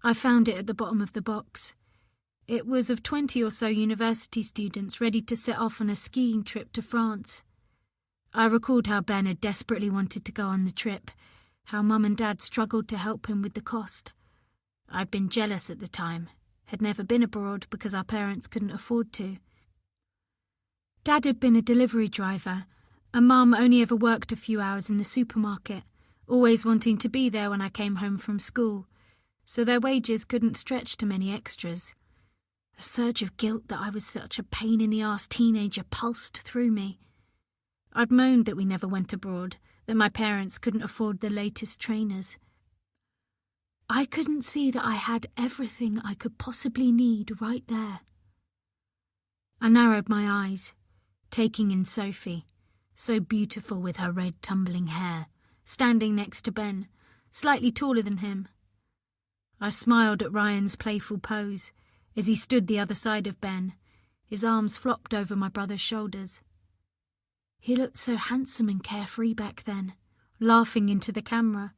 I found it at the bottom of the box. It was of 20 or so university students ready to set off on a skiing trip to France. I recalled how Ben had desperately wanted to go on the trip, how Mum and Dad struggled to help him with the cost. I'd been jealous at the time, had never been abroad because our parents couldn't afford to. Dad had been a delivery driver, and Mum only ever worked a few hours in the supermarket, always wanting to be there when I came home from school, so their wages couldn't stretch to many extras. A surge of guilt that I was such a pain-in-the-arse teenager pulsed through me. I'd moaned that we never went abroad, that my parents couldn't afford the latest trainers. I couldn't see that I had everything I could possibly need right there. I narrowed my eyes, taking in Sophie, so beautiful with her red tumbling hair, standing next to Ben, slightly taller than him. I smiled at Ryan's playful pose as he stood the other side of Ben, his arms flopped over my brother's shoulders. He looked so handsome and carefree back then, laughing into the camera.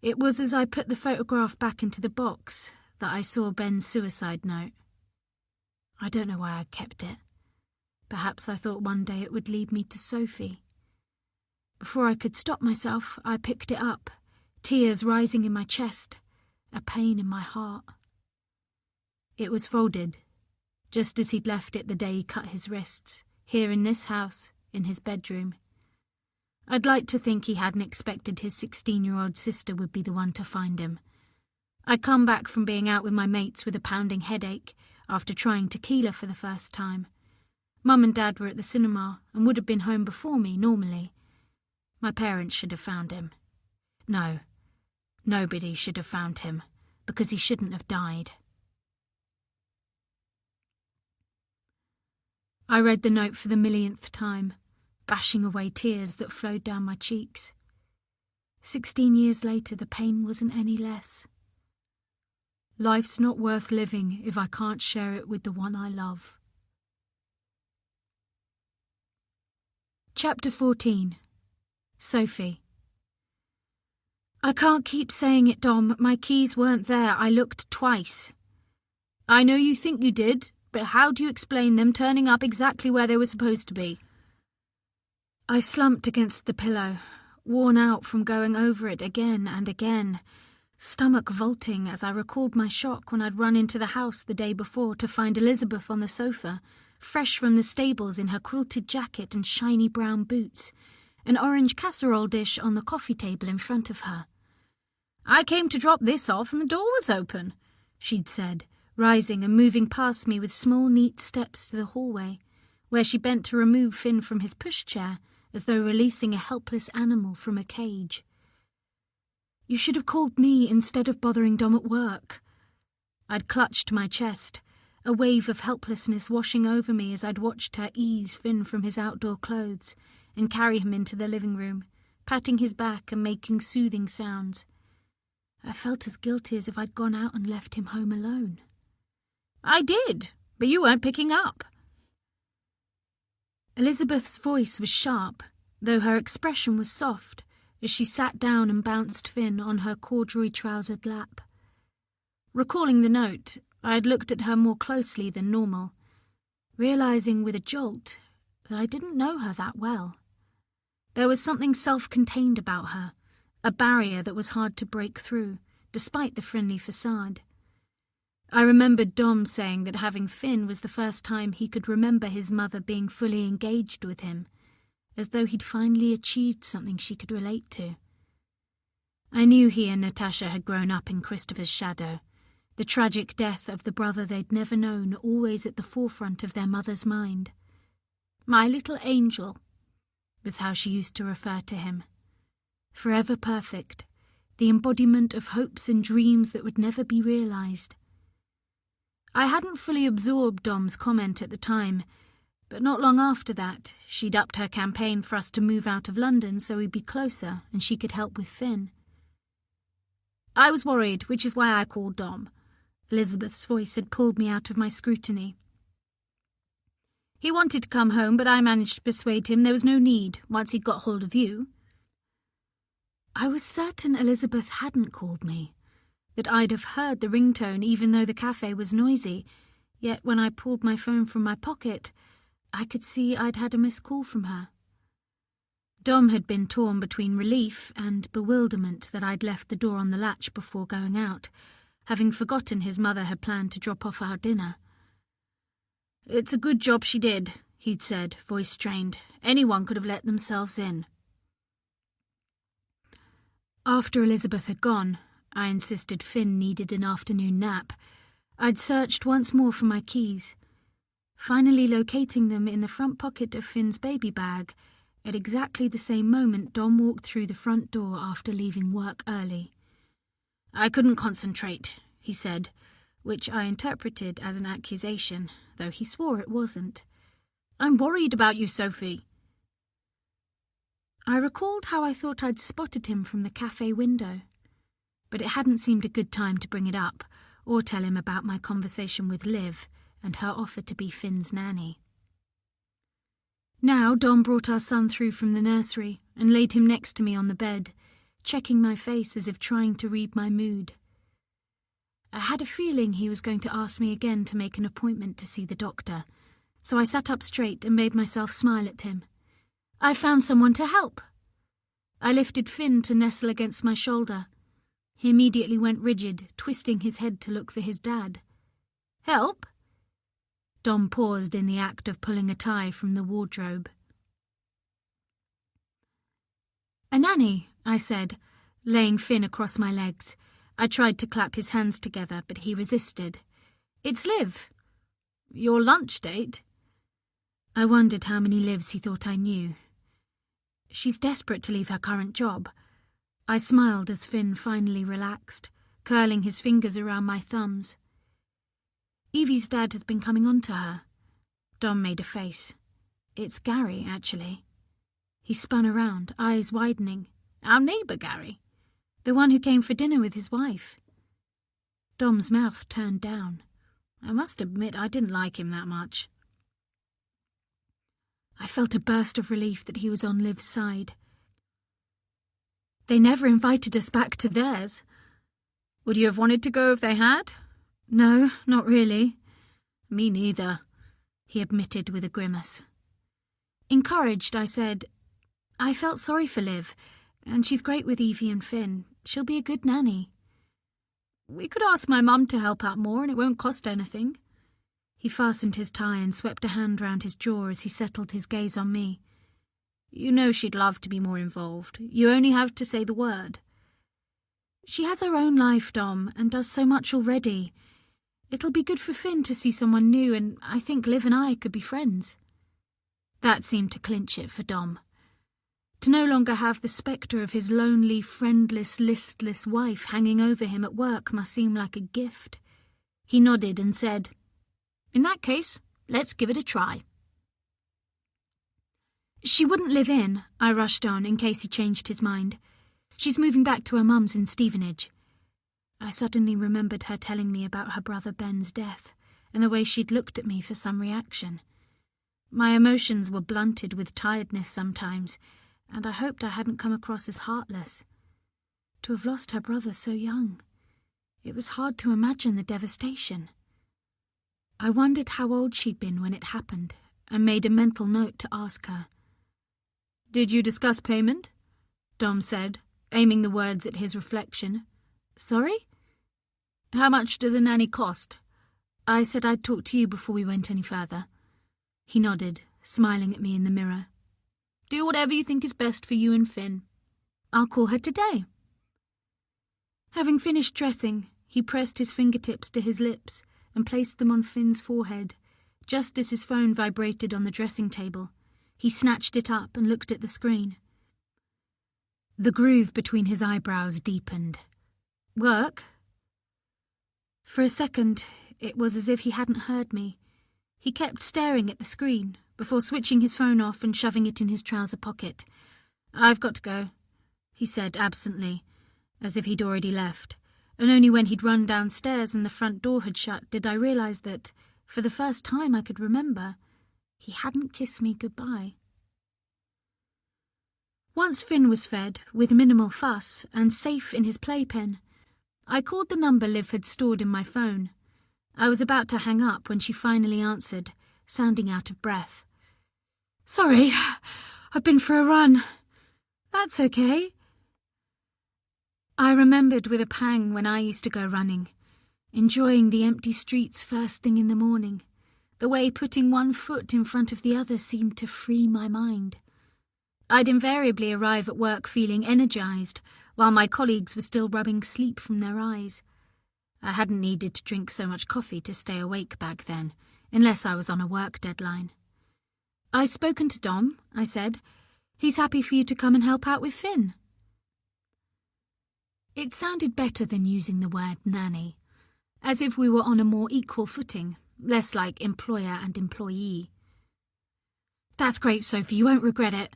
It was as I put the photograph back into the box that I saw Ben's suicide note. I don't know why I kept it. Perhaps I thought one day it would lead me to Sophie. Before I could stop myself, I picked it up, tears rising in my chest, a pain in my heart. It was folded, just as he'd left it the day he cut his wrists, here in this house, in his bedroom. I'd like to think he hadn't expected his 16-year-old sister would be the one to find him. I'd come back from being out with my mates with a pounding headache after trying tequila for the first time. Mum and Dad were at the cinema and would have been home before me, normally. My parents should have found him. No, nobody should have found him, because he shouldn't have died. I read the note for the millionth time, bashing away tears that flowed down my cheeks. 16 years later, the pain wasn't any less. Life's not worth living if I can't share it with the one I love. Chapter 14. Sophie. I can't keep saying it, Dom. My keys weren't there. I looked twice. I know you think you did, but how do you explain them turning up exactly where they were supposed to be? I slumped against the pillow, worn out from going over it again and again, stomach vaulting as I recalled my shock when I'd run into the house the day before to find Elizabeth on the sofa, fresh from the stables in her quilted jacket and shiny brown boots, an orange casserole dish on the coffee table in front of her. I came to drop this off and the door was open, she'd said, rising and moving past me with small, neat steps to the hallway, where she bent to remove Finn from his pushchair, as though releasing a helpless animal from a cage. You should have called me instead of bothering Dom at work. I'd clutched my chest, a wave of helplessness washing over me as I'd watched her ease Finn from his outdoor clothes and carry him into the living room, patting his back and making soothing sounds. I felt as guilty as if I'd gone out and left him home alone. I did, but you weren't picking up. Elizabeth's voice was sharp, though her expression was soft, as she sat down and bounced Finn on her corduroy-trousered lap. Recalling the note, I had looked at her more closely than normal, realizing with a jolt that I didn't know her that well. There was something self-contained about her, a barrier that was hard to break through, despite the friendly facade. I remembered Dom saying that having Finn was the first time he could remember his mother being fully engaged with him, as though he'd finally achieved something she could relate to. I knew he and Natasha had grown up in Christopher's shadow, the tragic death of the brother they'd never known always at the forefront of their mother's mind. My little angel was how she used to refer to him. Forever perfect, the embodiment of hopes and dreams that would never be realized. I hadn't fully absorbed Dom's comment at the time, but not long after that, she'd upped her campaign for us to move out of London so we'd be closer and she could help with Finn. I was worried, which is why I called Dom. Elizabeth's voice had pulled me out of my scrutiny. He wanted to come home, but I managed to persuade him there was no need once he'd got hold of you. I was certain Elizabeth hadn't called me, that I'd have heard the ringtone even though the cafe was noisy, yet when I pulled my phone from my pocket, I could see I'd had a missed call from her. Dom had been torn between relief and bewilderment that I'd left the door on the latch before going out, having forgotten his mother had planned to drop off our dinner. "It's a good job she did," he'd said, voice strained. "Anyone could have let themselves in." After Elizabeth had gone, I insisted Finn needed an afternoon nap. I'd searched once more for my keys, finally locating them in the front pocket of Finn's baby bag at exactly the same moment Dom walked through the front door after leaving work early. "I couldn't concentrate," he said, which I interpreted as an accusation, though he swore it wasn't. "I'm worried about you, Sophie." I recalled how I thought I'd spotted him from the cafe window, but it hadn't seemed a good time to bring it up or tell him about my conversation with Liv and her offer to be Finn's nanny. Now Dom brought our son through from the nursery and laid him next to me on the bed, checking my face as if trying to read my mood. I had a feeling he was going to ask me again to make an appointment to see the doctor, so I sat up straight and made myself smile at him. "I found someone to help." I lifted Finn to nestle against my shoulder. He immediately went rigid, twisting his head to look for his dad. "Help?" Dom paused in the act of pulling a tie from the wardrobe. "A nanny," I said, laying Finn across my legs. I tried to clap his hands together, but he resisted. "It's Liv." "Your lunch date?" I wondered how many Livs he thought I knew. "She's desperate to leave her current job." I smiled as Finn finally relaxed, curling his fingers around my thumbs. "Evie's dad has been coming on to her." Dom made a face. "It's Gary, actually." He spun around, eyes widening. "Our neighbour, Gary?" "The one who came for dinner with his wife." Dom's mouth turned down. I must admit I didn't like him that much. I felt a burst of relief that he was on Liv's side. "They never invited us back to theirs." "Would you have wanted to go if they had?" No, not really. Me neither, he admitted with a grimace. Encouraged, I said, I felt sorry for Liv, and she's great with Evie and Finn. She'll be a good nanny. We could ask my mum to help out more, and it won't cost anything. He fastened his tie and swept a hand round his jaw as he settled his gaze on me. You know she'd love to be more involved. You only have to say the word. She has her own life, Dom, and does so much already. It'll be good for Finn to see someone new, and I think Liv and I could be friends. That seemed to clinch it for Dom. To no longer have the spectre of his lonely, friendless, listless wife hanging over him at work must seem like a gift. He nodded and said, In that case, let's give it a try. She wouldn't live in, I rushed on in case he changed his mind. She's moving back to her mum's in Stevenage. I suddenly remembered her telling me about her brother Ben's death and the way she'd looked at me for some reaction. My emotions were blunted with tiredness sometimes, and I hoped I hadn't come across as heartless. To have lost her brother so young, it was hard to imagine the devastation. I wondered how old she'd been when it happened, and made a mental note to ask her. Did you discuss payment? Dom said, aiming the words at his reflection. Sorry? How much does a nanny cost? I said I'd talk to you before we went any further. He nodded, smiling at me in the mirror. Do whatever you think is best for you and Finn. I'll call her today. Having finished dressing, he pressed his fingertips to his lips and placed them on Finn's forehead, just as his phone vibrated on the dressing table. He snatched it up and looked at the screen. The groove between his eyebrows deepened. Work? For a second, it was as if he hadn't heard me. He kept staring at the screen, before switching his phone off and shoving it in his trouser pocket. I've got to go, he said absently, as if he'd already left, and only when he'd run downstairs and the front door had shut did I realise that, for the first time I could remember, he hadn't kissed me goodbye. Once Finn was fed, with minimal fuss, and safe in his playpen, I called the number Liv had stored in my phone. I was about to hang up when she finally answered, sounding out of breath. Sorry, I've been for a run. That's okay. I remembered with a pang when I used to go running, enjoying the empty streets first thing in the morning, the way putting one foot in front of the other seemed to free my mind. I'd invariably arrive at work feeling energised, while my colleagues were still rubbing sleep from their eyes. I hadn't needed to drink so much coffee to stay awake back then, unless I was on a work deadline. I've spoken to Dom, I said. He's happy for you to come and help out with Finn. It sounded better than using the word nanny, as if we were on a more equal footing, less like employer and employee. That's great, Sophie, you won't regret it.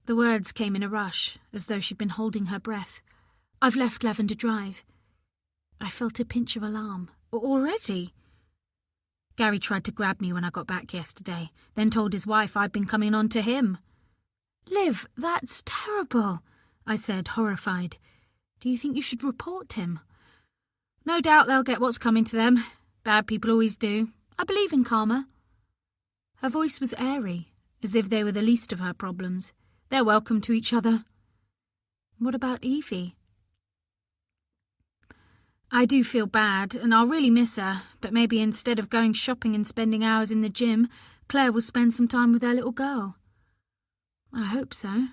The words came in a rush, as though she'd been holding her breath. I've left Lavender Drive. I felt a pinch of alarm. Already? Gary tried to grab me when I got back yesterday, then told his wife I'd been coming on to him. Liv, that's terrible, I said, horrified. Do you think you should report him? No doubt they'll get what's coming to them. Bad people always do. I believe in karma. Her voice was airy, as if they were the least of her problems. They're welcome to each other. What about Evie? I do feel bad, and I'll really miss her, but maybe instead of going shopping and spending hours in the gym, Claire will spend some time with her little girl. I hope so.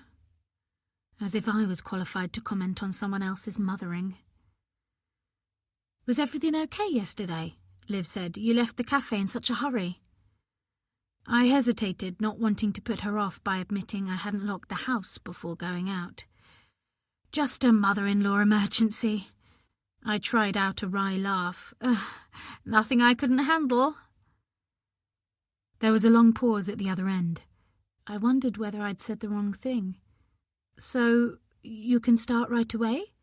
As if I was qualified to comment on someone else's mothering. Was everything okay yesterday? Liv said. You left the cafe in such a hurry. I hesitated, not wanting to put her off by admitting I hadn't locked the house before going out. Just a mother-in-law emergency. I tried out a wry laugh. Nothing I couldn't handle. There was a long pause at the other end. I wondered whether I'd said the wrong thing. So, you can start right away?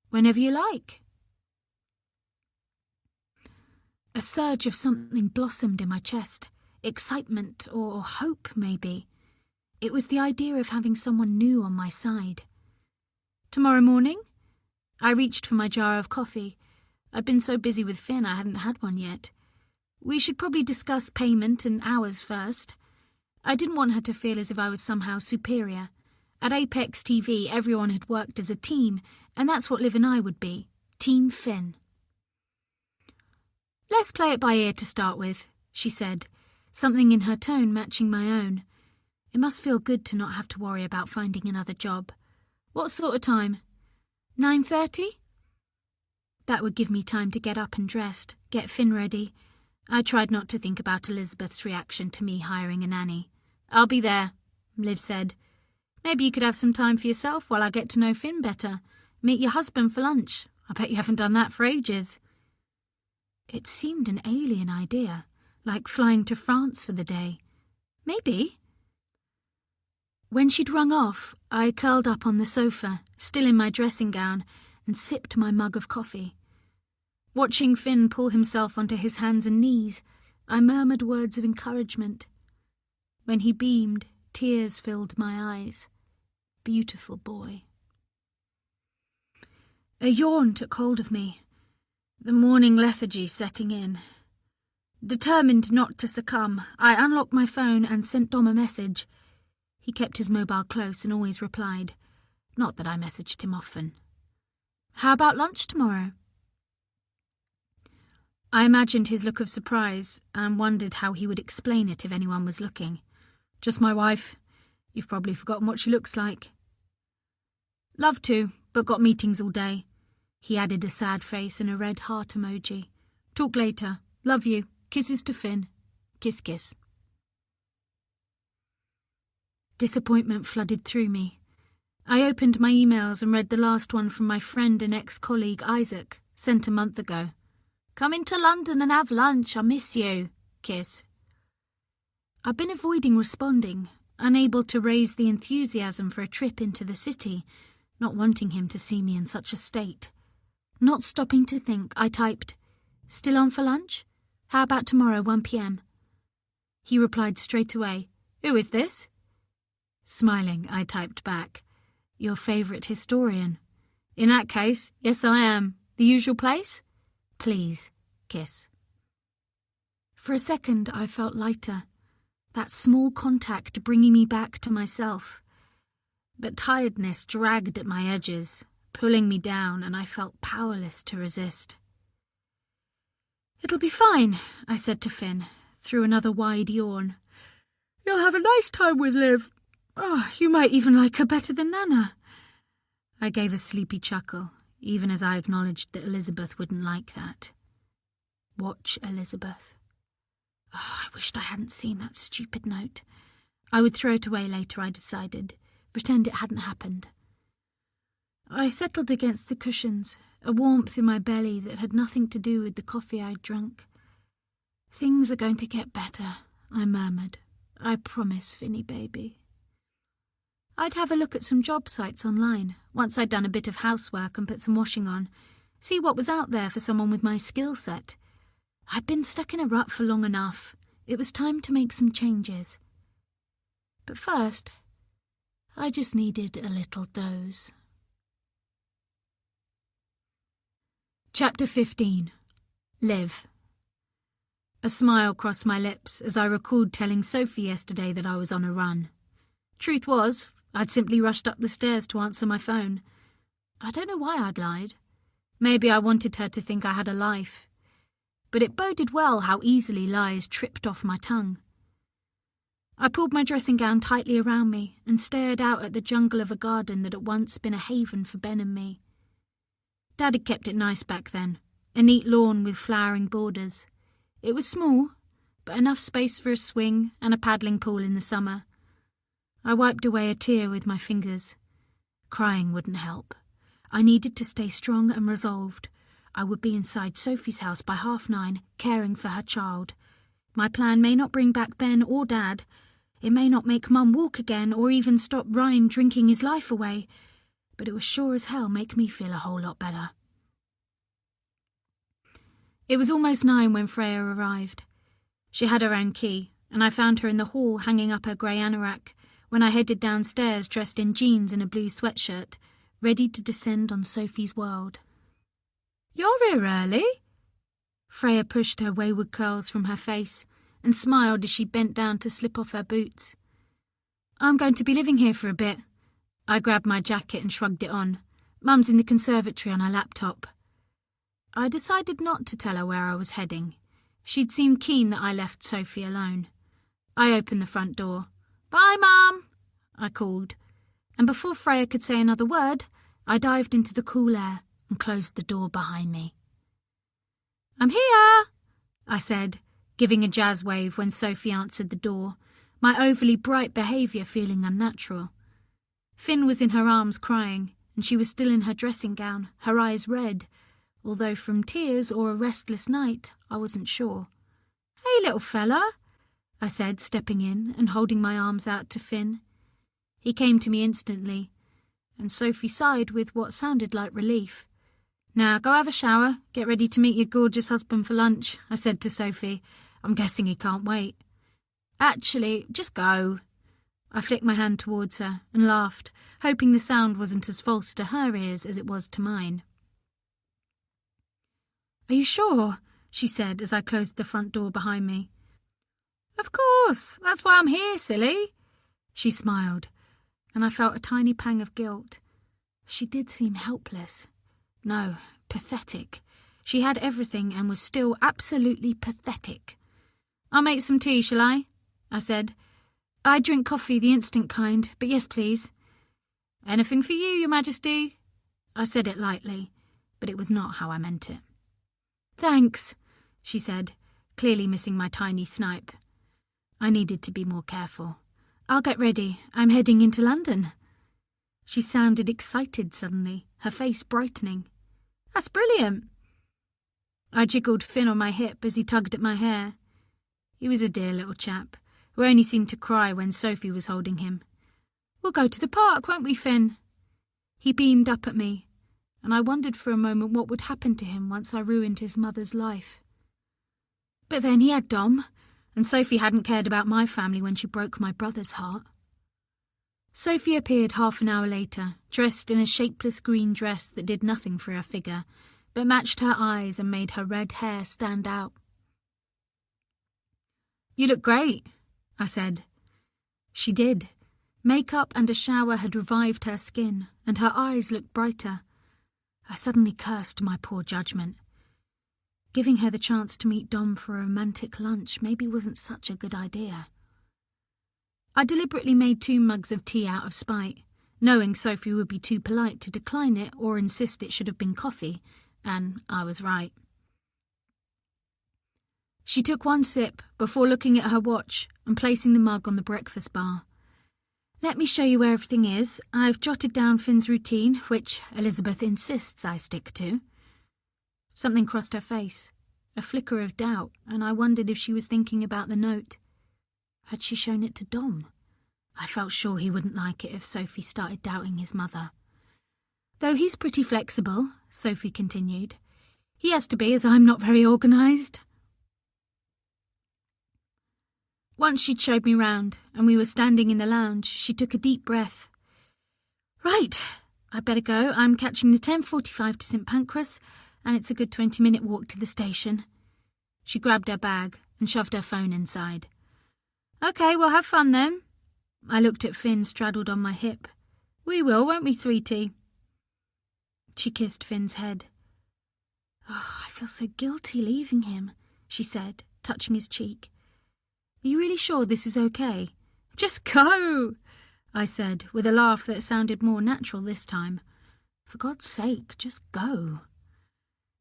Whenever you like. A surge of something blossomed in my chest. Excitement or hope, maybe. It was the idea of having someone new on my side. Tomorrow morning? I reached for my jar of coffee. I'd been so busy with Finn I hadn't had one yet. We should probably discuss payment and hours first. I didn't want her to feel as if I was somehow superior. At Apex TV, everyone had worked as a team, and that's what Liv and I would be. Team Finn. "Let's play it by ear to start with," she said, something in her tone matching my own. It must feel good to not have to worry about finding another job. "What sort of time? 9:30? That would give me time to get up and dressed, get Finn ready. I tried not to think about Elizabeth's reaction to me hiring a nanny. "I'll be there," Liv said. "Maybe you could have some time for yourself while I get to know Finn better. Meet your husband for lunch. I bet you haven't done that for ages." It seemed an alien idea, like flying to France for the day. Maybe. When she'd rung off, I curled up on the sofa, still in my dressing gown, and sipped my mug of coffee. Watching Finn pull himself onto his hands and knees, I murmured words of encouragement. When he beamed, tears filled my eyes. Beautiful boy. A yawn took hold of me, the morning lethargy setting in. Determined not to succumb, I unlocked my phone and sent Dom a message. He kept his mobile close and always replied. Not that I messaged him often. "How about lunch tomorrow?" I imagined his look of surprise and wondered how he would explain it if anyone was looking. "Just my wife. You've probably forgotten what she looks like." "Love to, but got meetings all day." He added a sad face and a red heart emoji. "Talk later. Love you. Kisses to Finn. Kiss, kiss." Disappointment flooded through me. I opened my emails and read the last one from my friend and ex-colleague Isaac, sent a month ago. "Come into London and have lunch. I miss you. Kiss." I've been avoiding responding, unable to raise the enthusiasm for a trip into the city, not wanting him to see me in such a state. Not stopping to think, I typed, "Still on for lunch? How about tomorrow, 1 p.m? He replied straight away, "Who is this?" Smiling, I typed back, "Your favourite historian." "In that case, yes I am. The usual place? Please, kiss." For a second I felt lighter, that small contact bringing me back to myself. But tiredness dragged at my edges, pulling me down, and I felt powerless to resist. "It'll be fine," I said to Finn, through another wide yawn. "You'll have a nice time with Liv. Oh, you might even like her better than Nana." I gave a sleepy chuckle, even as I acknowledged that Elizabeth wouldn't like that. Watch Elizabeth. Oh, I wished I hadn't seen that stupid note. I would throw it away later, I decided. Pretend it hadn't happened. I settled against the cushions, a warmth in my belly that had nothing to do with the coffee I'd drunk. "Things are going to get better," I murmured. "I promise, Finny baby." I'd have a look at some job sites online, once I'd done a bit of housework and put some washing on, see what was out there for someone with my skill set. I'd been stuck in a rut for long enough. It was time to make some changes. But first, I just needed a little doze. Chapter 15. Liv. A smile crossed my lips as I recalled telling Sophie yesterday that I was on a run. Truth was, I'd simply rushed up the stairs to answer my phone. I don't know why I'd lied. Maybe I wanted her to think I had a life. But it boded well how easily lies tripped off my tongue. I pulled my dressing gown tightly around me and stared out at the jungle of a garden that had once been a haven for Ben and me. Dad had kept it nice back then, a neat lawn with flowering borders. It was small, but enough space for a swing and a paddling pool in the summer. I wiped away a tear with my fingers. Crying wouldn't help. I needed to stay strong and resolved. I would be inside Sophie's house by 9:30, caring for her child. My plan may not bring back Ben or Dad. It may not make Mum walk again or even stop Ryan drinking his life away, but it was sure as hell make me feel a whole lot better. It was almost 9 when Freya arrived. She had her own key, and I found her in the hall hanging up her grey anorak when I headed downstairs dressed in jeans and a blue sweatshirt, ready to descend on Sophie's world. You're here early? Freya pushed her wayward curls from her face and smiled as she bent down to slip off her boots. I'm going to be living here for a bit. I grabbed my jacket and shrugged it on. Mum's in the conservatory on her laptop. I decided not to tell her where I was heading. She'd seemed keen that I left Sophie alone. I opened the front door. Bye, Mum, I called. And before Freya could say another word, I dived into the cool air and closed the door behind me. I'm here, I said, giving a jazz wave when Sophie answered the door, my overly bright behaviour feeling unnatural. Finn was in her arms crying, and she was still in her dressing gown, her eyes red, although from tears or a restless night, I wasn't sure. Hey, little fella, I said, stepping in and holding my arms out to Finn. He came to me instantly, and Sophie sighed with what sounded like relief. Now, go have a shower, get ready to meet your gorgeous husband for lunch, I said to Sophie. I'm guessing he can't wait. Actually, just go. I flicked my hand towards her and laughed, hoping the sound wasn't as false to her ears as it was to mine. Are you sure? She said as I closed the front door behind me. Of course, that's why I'm here, silly. She smiled, and I felt a tiny pang of guilt. She did seem helpless. No, pathetic. She had everything and was still absolutely pathetic. I'll make some tea, shall I? I said. I drink coffee, the instant kind, but yes, please. Anything for you, Your Majesty. I said it lightly, but it was not how I meant it. Thanks, she said, clearly missing my tiny snipe. I needed to be more careful. I'll get ready. I'm heading into London. She sounded excited suddenly, her face brightening. That's brilliant. I jiggled Finn on my hip as he tugged at my hair. He was a dear little chap, who only seemed to cry when Sophie was holding him. We'll go to the park, won't we, Finn? He beamed up at me, and I wondered for a moment what would happen to him once I ruined his mother's life. But then he had Dom, and Sophie hadn't cared about my family when she broke my brother's heart. Sophie appeared half an hour later, dressed in a shapeless green dress that did nothing for her figure, but matched her eyes and made her red hair stand out. You look great, I said. She did. Makeup and a shower had revived her skin, and her eyes looked brighter. I suddenly cursed my poor judgment. Giving her the chance to meet Dom for a romantic lunch maybe wasn't such a good idea. I deliberately made 2 mugs of tea out of spite, knowing Sophie would be too polite to decline it or insist it should have been coffee, and I was right. She took 1 sip before looking at her watch and placing the mug on the breakfast bar. Let me show you where everything is. I've jotted down Finn's routine, which Elizabeth insists I stick to. Something crossed her face, a flicker of doubt, and I wondered if she was thinking about the note. Had she shown it to Dom? I felt sure he wouldn't like it if Sophie started doubting his mother. Though he's pretty flexible, Sophie continued. He has to be, as I'm not very organised. Once she'd showed me round, and we were standing in the lounge, she took a deep breath. Right, I'd better go. I'm catching the 10:45 to St Pancras, and it's a good 20-minute walk to the station. She grabbed her bag and shoved her phone inside. OK, we'll have fun then. I looked at Finn straddled on my hip. We will, won't we, Sweetie? She kissed Finn's head. Oh, I feel so guilty leaving him, she said, touching his cheek. Are you really sure this is OK? Just go, I said, with a laugh that sounded more natural this time. For God's sake, just go.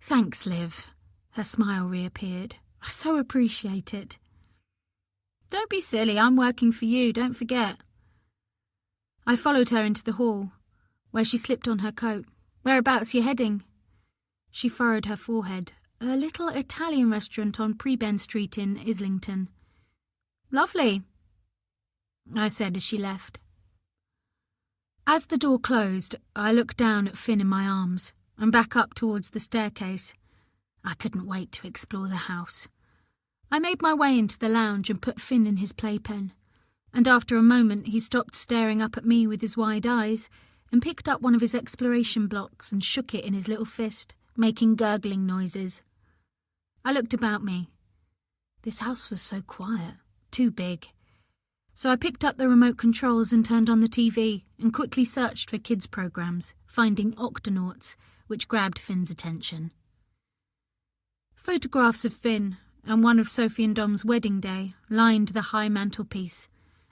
Thanks, Liv. Her smile reappeared. I so appreciate it. Don't be silly, I'm working for you, don't forget. I followed her into the hall, where she slipped on her coat. Whereabouts are you heading? She furrowed her forehead. A little Italian restaurant on Preben Street in Islington. Lovely, I said as she left. As the door closed, I looked down at Finn in my arms and back up towards the staircase. I couldn't wait to explore the house. I made my way into the lounge and put Finn in his playpen, and after a moment he stopped staring up at me with his wide eyes and picked up one of his exploration blocks and shook it in his little fist, making gurgling noises. I looked about me. This house was so quiet, too big. So I picked up the remote controls and turned on the TV and quickly searched for kids' programs, finding Octonauts, which grabbed Finn's attention. Photographs of Finn and one of Sophie and Dom's wedding day lined the high mantelpiece,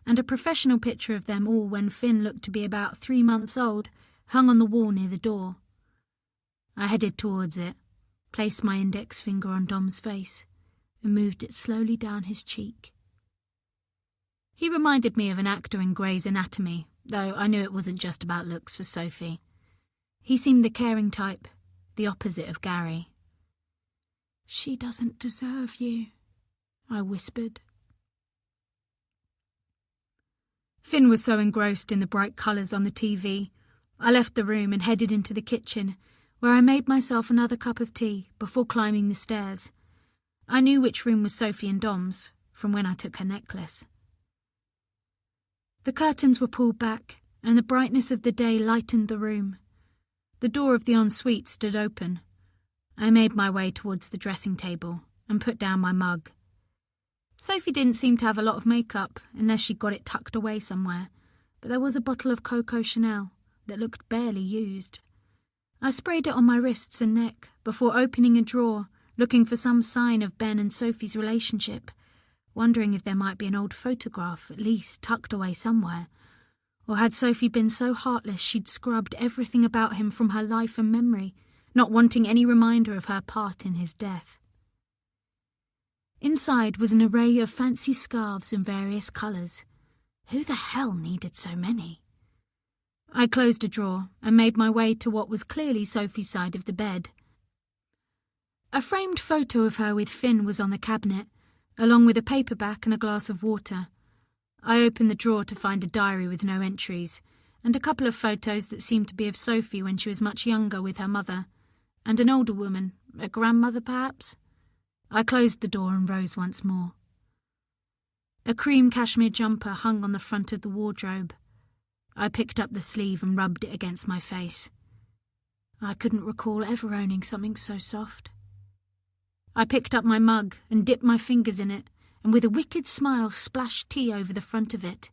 and a professional picture of them all when Finn looked to be about 3 months old hung on the wall near the door. I headed towards it, placed my index finger on Dom's face, and moved it slowly down his cheek. He reminded me of an actor in Grey's Anatomy, though I knew it wasn't just about looks for Sophie. He seemed the caring type, the opposite of Gary. "She doesn't deserve you," I whispered. Finn was so engrossed in the bright colours on the TV, I left the room and headed into the kitchen, where I made myself another cup of tea before climbing the stairs. I knew which room was Sophie and Dom's, from when I took her necklace. The curtains were pulled back, and the brightness of the day lightened the room. The door of the ensuite stood open. I made my way towards the dressing table and put down my mug. Sophie didn't seem to have a lot of makeup, unless she'd got it tucked away somewhere, but there was a bottle of Coco Chanel that looked barely used. I sprayed it on my wrists and neck before opening a drawer, looking for some sign of Ben and Sophie's relationship, wondering if there might be an old photograph, at least, tucked away somewhere. Or had Sophie been so heartless she'd scrubbed everything about him from her life and memory, not wanting any reminder of her part in his death. Inside was an array of fancy scarves in various colours. Who the hell needed so many? I closed a drawer and made my way to what was clearly Sophie's side of the bed. A framed photo of her with Finn was on the cabinet, along with a paperback and a glass of water. I opened the drawer to find a diary with no entries, and a couple of photos that seemed to be of Sophie when she was much younger with her mother, and an older woman, a grandmother perhaps. I closed the door and rose once more. A cream cashmere jumper hung on the front of the wardrobe. I picked up the sleeve and rubbed it against my face. I couldn't recall ever owning something so soft. I picked up my mug and dipped my fingers in it, and with a wicked smile splashed tea over the front of it.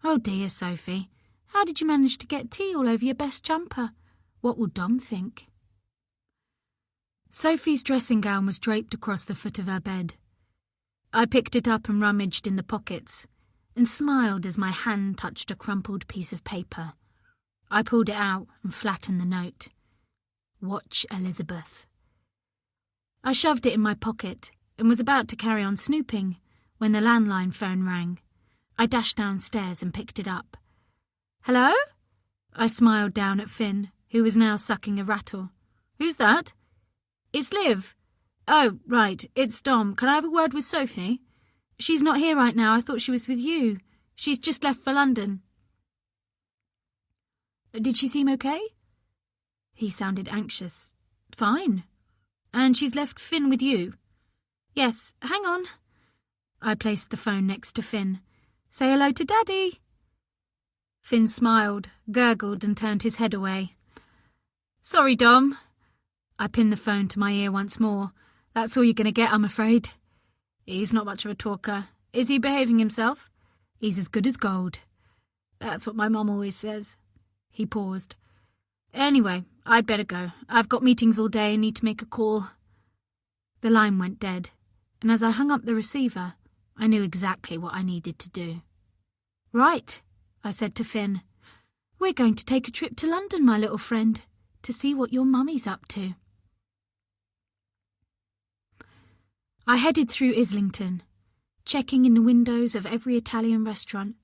"Oh dear, Sophie, how did you manage to get tea all over your best jumper? What will Dom think?" Sophie's dressing gown was draped across the foot of her bed. I picked it up and rummaged in the pockets, and smiled as my hand touched a crumpled piece of paper. I pulled it out and flattened the note. "Watch Elizabeth." I shoved it in my pocket and was about to carry on snooping when the landline phone rang. I dashed downstairs and picked it up. "Hello?" I smiled down at Finn, who was now sucking a rattle. "Who's that?" "It's Liv." "Oh, right, it's Dom. Can I have a word with Sophie?" "She's not here right now. I thought she was with you. She's just left for London." "Did she seem okay?" He sounded anxious. "Fine. And she's left Finn with you?" "Yes, hang on." I placed the phone next to Finn. "Say hello to Daddy." Finn smiled, gurgled and turned his head away. "Sorry, Dom." I pinned the phone to my ear once more. "That's all you're going to get, I'm afraid." "He's not much of a talker. Is he behaving himself?" "He's as good as gold." "That's what my mum always says." He paused. "Anyway, I'd better go. I've got meetings all day and need to make a call." The line went dead, and as I hung up the receiver, I knew exactly what I needed to do. "Right," I said to Finn. "We're going to take a trip to London, my little friend, to see what your mummy's up to." I headed through Islington, checking in the windows of every Italian restaurant,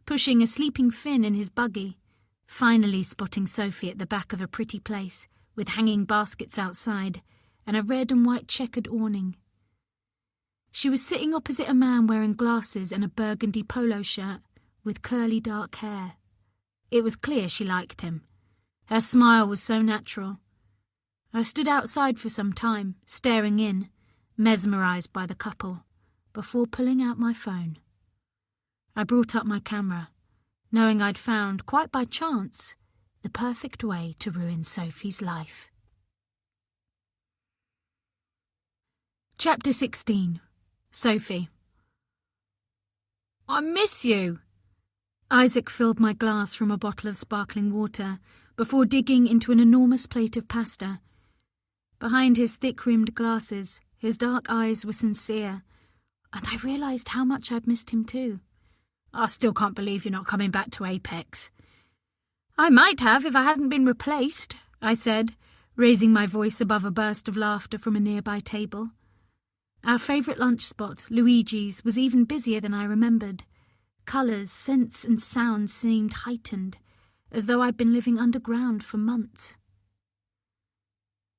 pushing a sleeping Finn in his buggy, finally spotting Sophie at the back of a pretty place, with hanging baskets outside and a red and white checkered awning. She was sitting opposite a man wearing glasses and a burgundy polo shirt, with curly dark hair. It was clear she liked him. Her smile was so natural. I stood outside for some time, staring in, mesmerised by the couple, before pulling out my phone. I brought up my camera, knowing I'd found, quite by chance, the perfect way to ruin Sophie's life. Chapter 16. Sophie. I miss you. Isaac filled my glass from a bottle of sparkling water before digging into an enormous plate of pasta. Behind his thick-rimmed glasses, his dark eyes were sincere, and I realised how much I'd missed him too. I still can't believe you're not coming back to Apex. I might have if I hadn't been replaced, I said, raising my voice above a burst of laughter from a nearby table. Our favourite lunch spot, Luigi's, was even busier than I remembered. Colours, scents and sounds seemed heightened, as though I'd been living underground for months.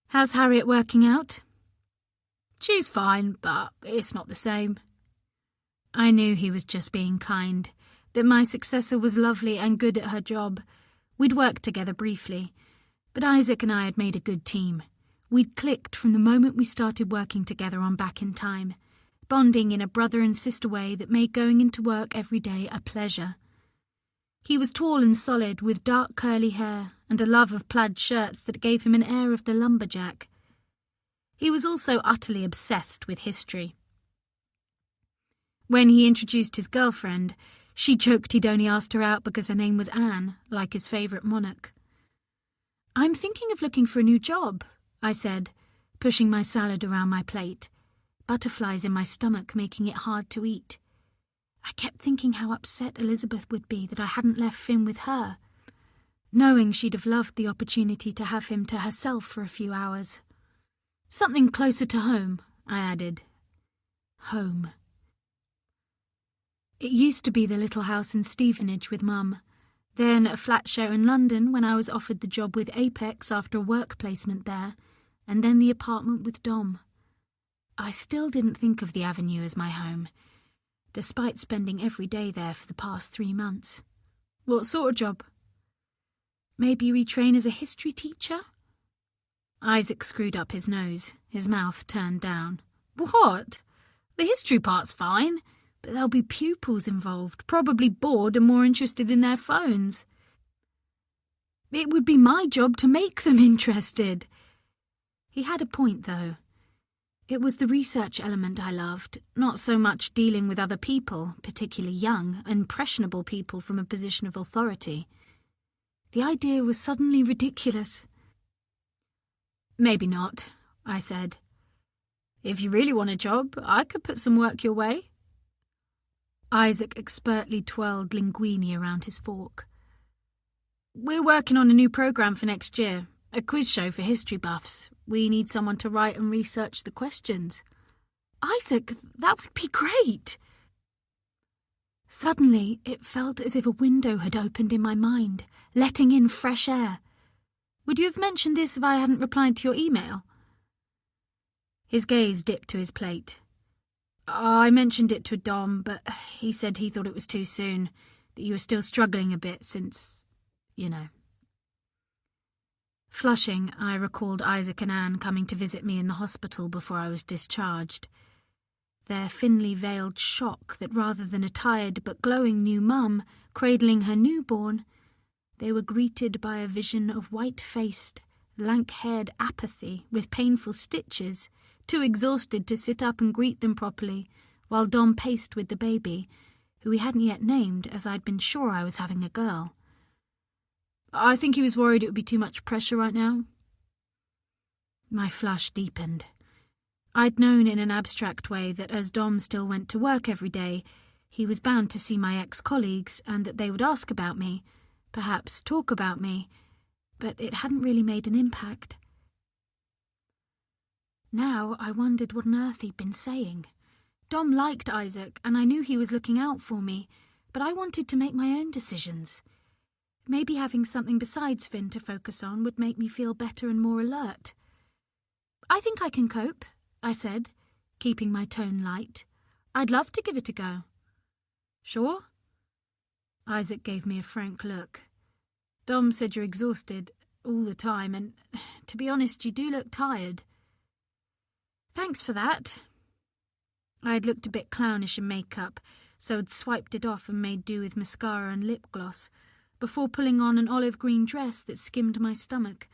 How's Harriet working out? She's fine, but it's not the same. I knew he was just being kind, that my successor was lovely and good at her job. We'd worked together briefly, but Isaac and I had made a good team. We'd clicked from the moment we started working together on Back in Time, bonding in a brother and sister way that made going into work every day a pleasure. He was tall and solid, with dark curly hair and a love of plaid shirts that gave him an air of the lumberjack. He was also utterly obsessed with history. When he introduced his girlfriend, she joked he'd only asked her out because her name was Anne, like his favourite monarch. I'm thinking of looking for a new job, I said, pushing my salad around my plate, butterflies in my stomach making it hard to eat. I kept thinking how upset Elizabeth would be that I hadn't left Finn with her, knowing she'd have loved the opportunity to have him to herself for a few hours. Something closer to home, I added. Home. It used to be the little house in Stevenage with Mum, then a flat share in London when I was offered the job with Apex after a work placement there, and then the apartment with Dom. I still didn't think of the Avenue as my home, despite spending every day there for the past 3 months. What sort of job? Maybe retrain as a history teacher? Isaac screwed up his nose, his mouth turned down. What? The history part's fine, but there'll be pupils involved, probably bored and more interested in their phones. It would be my job to make them interested. He had a point, though. It was the research element I loved, not so much dealing with other people, particularly young, impressionable people from a position of authority. The idea was suddenly ridiculous. Maybe not, I said. If you really want a job, I could put some work your way. Isaac expertly twirled linguine around his fork. We're working on a new programme for next year, a quiz show for history buffs. We need someone to write and research the questions. Isaac, that would be great. Suddenly, it felt as if a window had opened in my mind, letting in fresh air. Would you have mentioned this if I hadn't replied to your email? His gaze dipped to his plate. I mentioned it to Dom, but he said he thought it was too soon, that you were still struggling a bit since, you know. Flushing, I recalled Isaac and Anne coming to visit me in the hospital before I was discharged. Their thinly veiled shock that rather than a tired but glowing new mum cradling her newborn, they were greeted by a vision of white-faced, lank-haired apathy with painful stitches, too exhausted to sit up and greet them properly, while Dom paced with the baby, who he hadn't yet named as I'd been sure I was having a girl. I think he was worried it would be too much pressure right now. My flush deepened. I'd known in an abstract way that as Dom still went to work every day, he was bound to see my ex-colleagues and that they would ask about me, perhaps talk about me, but it hadn't really made an impact. Now I wondered what on earth he'd been saying. Dom liked Isaac, and I knew he was looking out for me, but I wanted to make my own decisions. Maybe having something besides Finn to focus on would make me feel better and more alert. I think I can cope, I said, keeping my tone light. I'd love to give it a go. Sure? Isaac gave me a frank look. Dom said you're exhausted all the time, and to be honest, you do look tired. Thanks for that. I'd looked a bit clownish in makeup, so I'd swiped it off and made do with mascara and lip gloss, before pulling on an olive green dress that skimmed my stomach,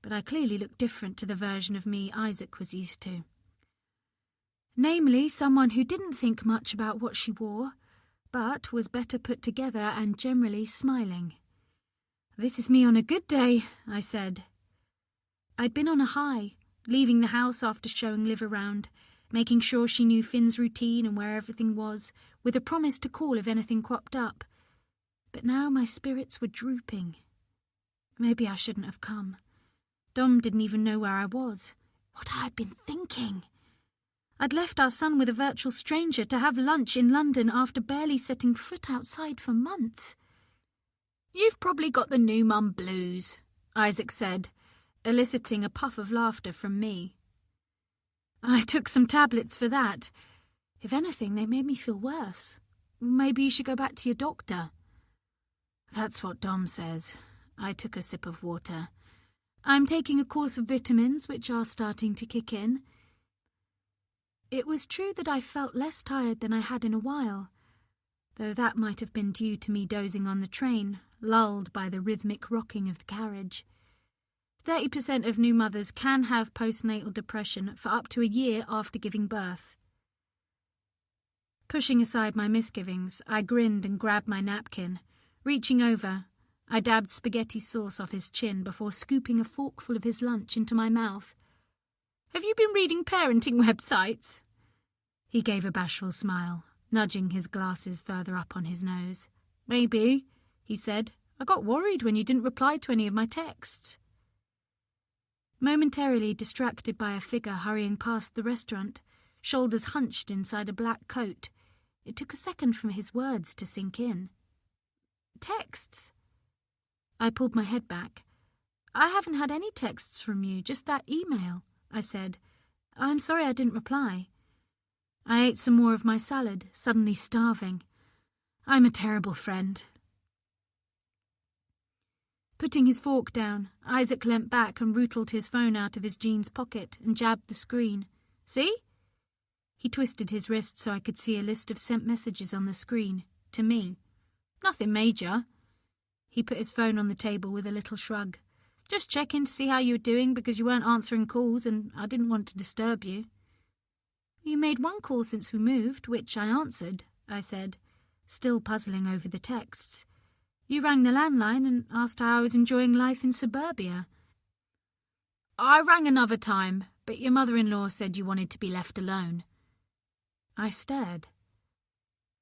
but I clearly looked different to the version of me Isaac was used to. Namely, someone who didn't think much about what she wore, but was better put together and generally smiling. "This is me on a good day," I said. I'd been on a high, leaving the house after showing Liv around, making sure she knew Finn's routine and where everything was, with a promise to call if anything cropped up. But now my spirits were drooping. Maybe I shouldn't have come. Dom didn't even know where I was. What had I been thinking? I'd left our son with a virtual stranger to have lunch in London after barely setting foot outside for months. "You've probably got the new mum blues," Isaac said, eliciting a puff of laughter from me. "I took some tablets for that. If anything, they made me feel worse. Maybe you should go back to your doctor." "That's what Dom says." I took a sip of water. "I'm taking a course of vitamins, which are starting to kick in." It was true that I felt less tired than I had in a while, though that might have been due to me dozing on the train, lulled by the rhythmic rocking of the carriage. 30% of new mothers can have postnatal depression for up to a year after giving birth. Pushing aside my misgivings, I grinned and grabbed my napkin. Reaching over, I dabbed spaghetti sauce off his chin before scooping a forkful of his lunch into my mouth. "Have you been reading parenting websites?" He gave a bashful smile, nudging his glasses further up on his nose. "Maybe," he said. "I got worried when you didn't reply to any of my texts." Momentarily distracted by a figure hurrying past the restaurant, shoulders hunched inside a black coat, it took a second for his words to sink in. "Texts?" I pulled my head back. "I haven't had any texts from you, just that email," I said. "I'm sorry I didn't reply." I ate some more of my salad, suddenly starving. I'm a terrible friend. Putting his fork down, Isaac leant back and rootled his phone out of his jeans pocket and jabbed the screen. "See?" He twisted his wrist so I could see a list of sent messages on the screen, to me. "Nothing major." He put his phone on the table with a little shrug. "Just checking to see how you were doing because you weren't answering calls and I didn't want to disturb you." "You made one call since we moved, which I answered," I said, still puzzling over the texts. "You rang the landline and asked how I was enjoying life in suburbia." "I rang another time, but your mother-in-law said you wanted to be left alone." I stared.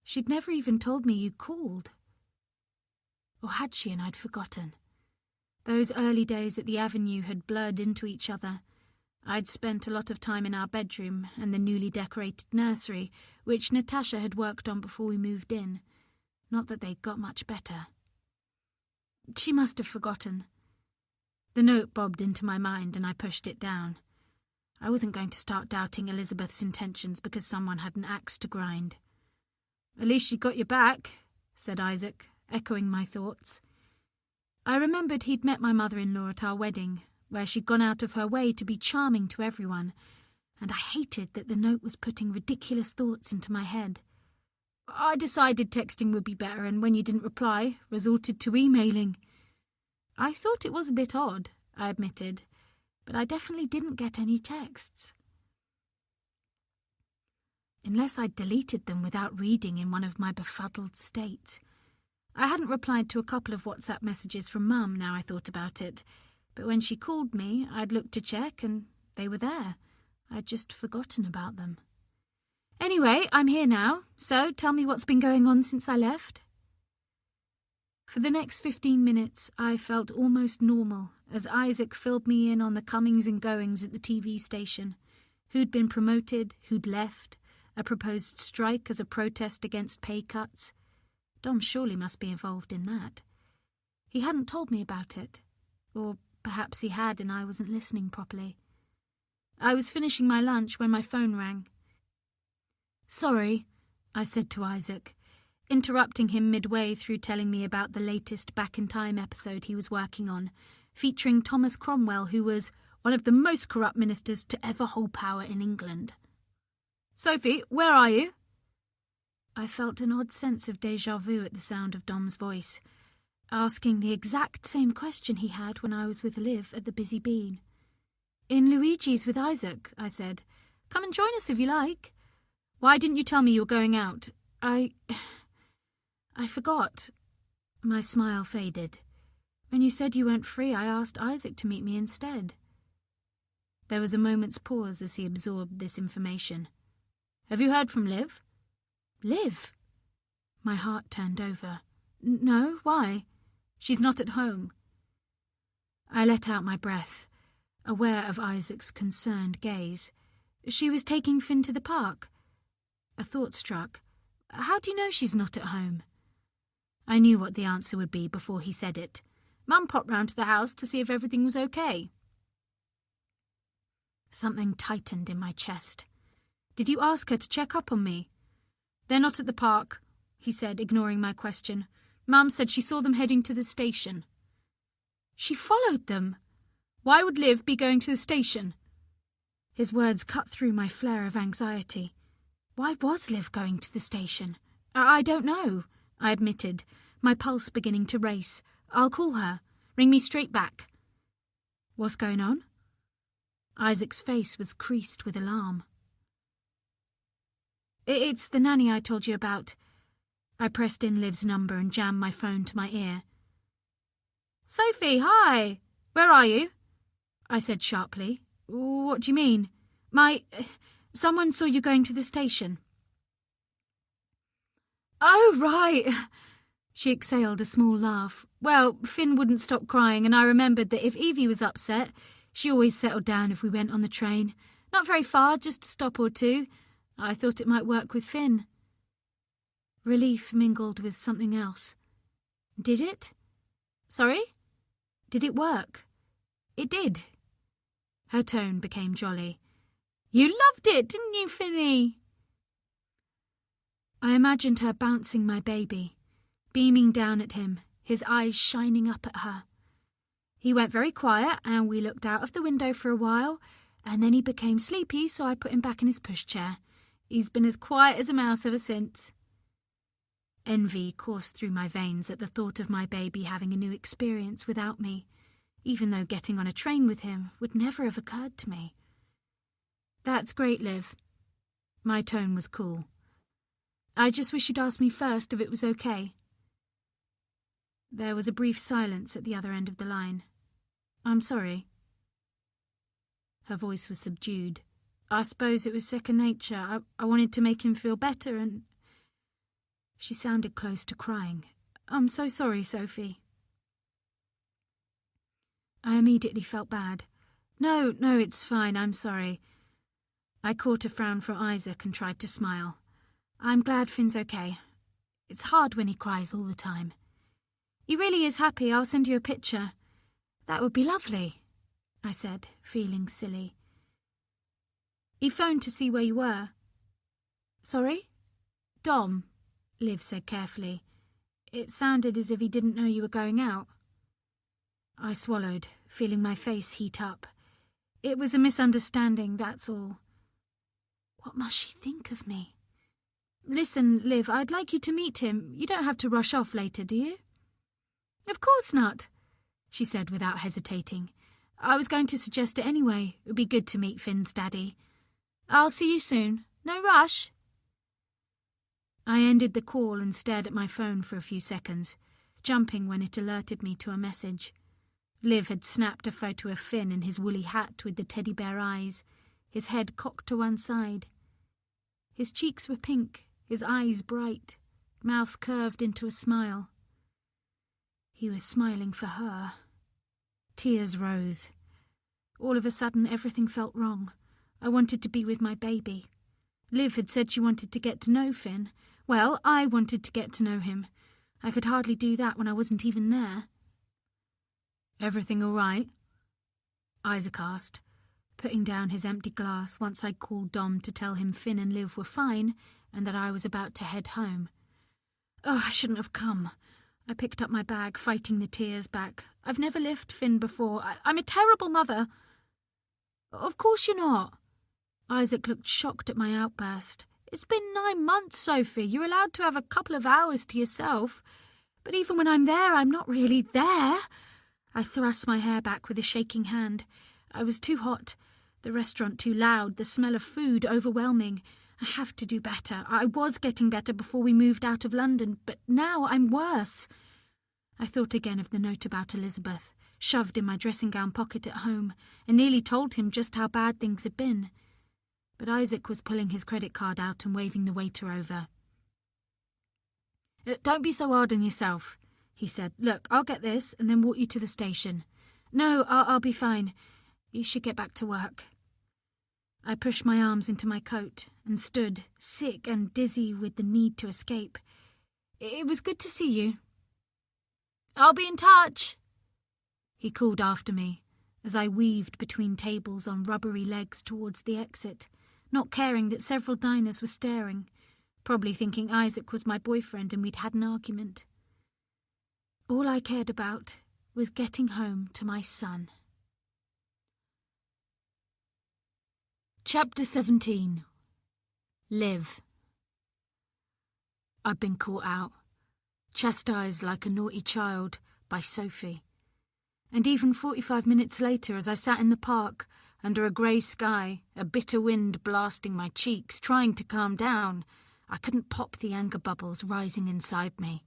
She'd never even told me you called. Or had she and I'd forgotten? Those early days at the Avenue had blurred into each other. I'd spent a lot of time in our bedroom and the newly decorated nursery, which Natasha had worked on before we moved in. Not that they'd got much better. She must have forgotten. The note bobbed into my mind and I pushed it down. I wasn't going to start doubting Elizabeth's intentions because someone had an axe to grind. "At least she got your back," said Isaac, echoing my thoughts. I remembered he'd met my mother-in-law at our wedding, where she'd gone out of her way to be charming to everyone, and I hated that the note was putting ridiculous thoughts into my head. "I decided texting would be better, and when you didn't reply, resorted to emailing." I thought it was a bit odd, I admitted, but I definitely didn't get any texts. Unless I'd deleted them without reading in one of my befuddled states. I hadn't replied to a couple of WhatsApp messages from Mum now I thought about it, but when she called me, I'd looked to check and they were there. I'd just forgotten about them. "Anyway, I'm here now, so tell me what's been going on since I left." For the next 15 minutes, I felt almost normal as Isaac filled me in on the comings and goings at the TV station. Who'd been promoted, who'd left, a proposed strike as a protest against pay cuts. Dom surely must be involved in that. He hadn't told me about it. Or perhaps he had and I wasn't listening properly. I was finishing my lunch when my phone rang. "Sorry," I said to Isaac, interrupting him midway through telling me about the latest Back in Time episode he was working on, featuring Thomas Cromwell, who was one of the most corrupt ministers to ever hold power in England. "Sophie, where are you?" I felt an odd sense of déjà vu at the sound of Dom's voice, asking the exact same question he had when I was with Liv at the Busy Bean. "In Luigi's with Isaac," I said. "Come and join us if you like. Why didn't you tell me you were going out? I forgot. My smile faded. When you said you weren't free, I asked Isaac to meet me instead. There was a moment's pause as he absorbed this information. Have you heard from Liv? Liv? My heart turned over. No, why? She's not at home. I let out my breath, aware of Isaac's concerned gaze. She was taking Finn to the park. A thought struck. How do you know she's not at home? I knew what the answer would be before he said it. Mum popped round to the house to see if everything was okay. Something tightened in my chest. Did you ask her to check up on me? They're not at the park, he said, ignoring my question. Mum said she saw them heading to the station. She followed them. Why would Liv be going to the station? His words cut through my flare of anxiety. Why was Liv going to the station? I don't know, I admitted, my pulse beginning to race. I'll call her. Ring me straight back. What's going on? Isaac's face was creased with alarm. It's the nanny I told you about. I pressed in Liv's number and jammed my phone to my ear. Sophie, hi. Where are you? I said sharply. What do you mean? Someone saw you going to the station. Oh, right. She exhaled a small laugh. Well, Finn wouldn't stop crying, and I remembered that if Evie was upset, she always settled down if we went on the train. Not very far, just a stop or two. I thought it might work with Finn. Relief mingled with something else. Did it? Sorry? Did it work? It did. Her tone became jolly. You loved it, didn't you, Finny? I imagined her bouncing my baby, beaming down at him, his eyes shining up at her. He went very quiet, and we looked out of the window for a while, and then he became sleepy, so I put him back in his pushchair. He's been as quiet as a mouse ever since. Envy coursed through my veins at the thought of my baby having a new experience without me, even though getting on a train with him would never have occurred to me. That's great, Liv. My tone was cool. I just wish you'd asked me first if it was okay. There was a brief silence at the other end of the line. I'm sorry. Her voice was subdued. I suppose it was second nature. I wanted to make him feel better and... She sounded close to crying. I'm so sorry, Sophie. I immediately felt bad. No, it's fine, I'm sorry. I caught a frown from Isaac and tried to smile. I'm glad Finn's okay. It's hard when he cries all the time. He really is happy. I'll send you a picture. That would be lovely, I said, feeling silly. He phoned to see where you were. Sorry? Dom, Liv said carefully. It sounded as if he didn't know you were going out. I swallowed, feeling my face heat up. It was a misunderstanding, that's all. What must she think of me? Listen, Liv, I'd like you to meet him. You don't have to rush off later, do you? Of course not, she said without hesitating. I was going to suggest it anyway. It would be good to meet Finn's daddy. I'll see you soon. No rush. I ended the call and stared at my phone for a few seconds, jumping when it alerted me to a message. Liv had snapped a photo of Finn in his woolly hat with the teddy bear eyes, his head cocked to one side. His cheeks were pink, his eyes bright, mouth curved into a smile. He was smiling for her. Tears rose. All of a sudden, everything felt wrong. I wanted to be with my baby. Liv had said she wanted to get to know Finn. Well, I wanted to get to know him. I could hardly do that when I wasn't even there. Everything all right? Isaac asked, putting down his empty glass once I'd called Dom to tell him Finn and Liv were fine and that I was about to head home. Oh, I shouldn't have come. I picked up my bag, fighting the tears back. I've never left Finn before. I'm a terrible mother. Of course you're not. Isaac looked shocked at my outburst. It's been 9 months, Sophie. You're allowed to have a couple of hours to yourself. But even when I'm there, I'm not really there. I thrust my hair back with a shaking hand. I was too hot, the restaurant too loud, the smell of food overwhelming. I have to do better. I was getting better before we moved out of London, but now I'm worse. I thought again of the note about Elizabeth, shoved in my dressing gown pocket at home, and nearly told him just how bad things had been. But Isaac was pulling his credit card out and waving the waiter over. "Don't be so hard on yourself," he said. "Look, I'll get this and then walk you to the station." "No, I'll be fine. You should get back to work." I pushed my arms into my coat and stood, sick and dizzy with the need to escape. "It was good to see you." "I'll be in touch," he called after me as I weaved between tables on rubbery legs towards the exit, not caring that several diners were staring, probably thinking Isaac was my boyfriend and we'd had an argument. All I cared about was getting home to my son. Chapter 17. Live. I'd been caught out, chastised like a naughty child by Sophie. And even 45 minutes later, as I sat in the park, under a grey sky, a bitter wind blasting my cheeks, trying to calm down, I couldn't pop the anger bubbles rising inside me.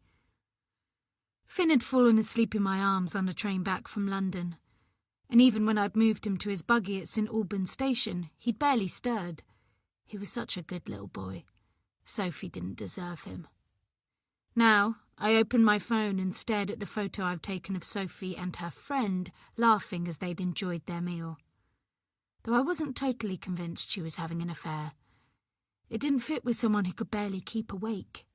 Finn had fallen asleep in my arms on a train back from London, and even when I'd moved him to his buggy at St Albans station, he'd barely stirred. He was such a good little boy. Sophie didn't deserve him. Now, I opened my phone and stared at the photo I've taken of Sophie and her friend laughing as they'd enjoyed their meal. Though I wasn't totally convinced she was having an affair. It didn't fit with someone who could barely keep awake.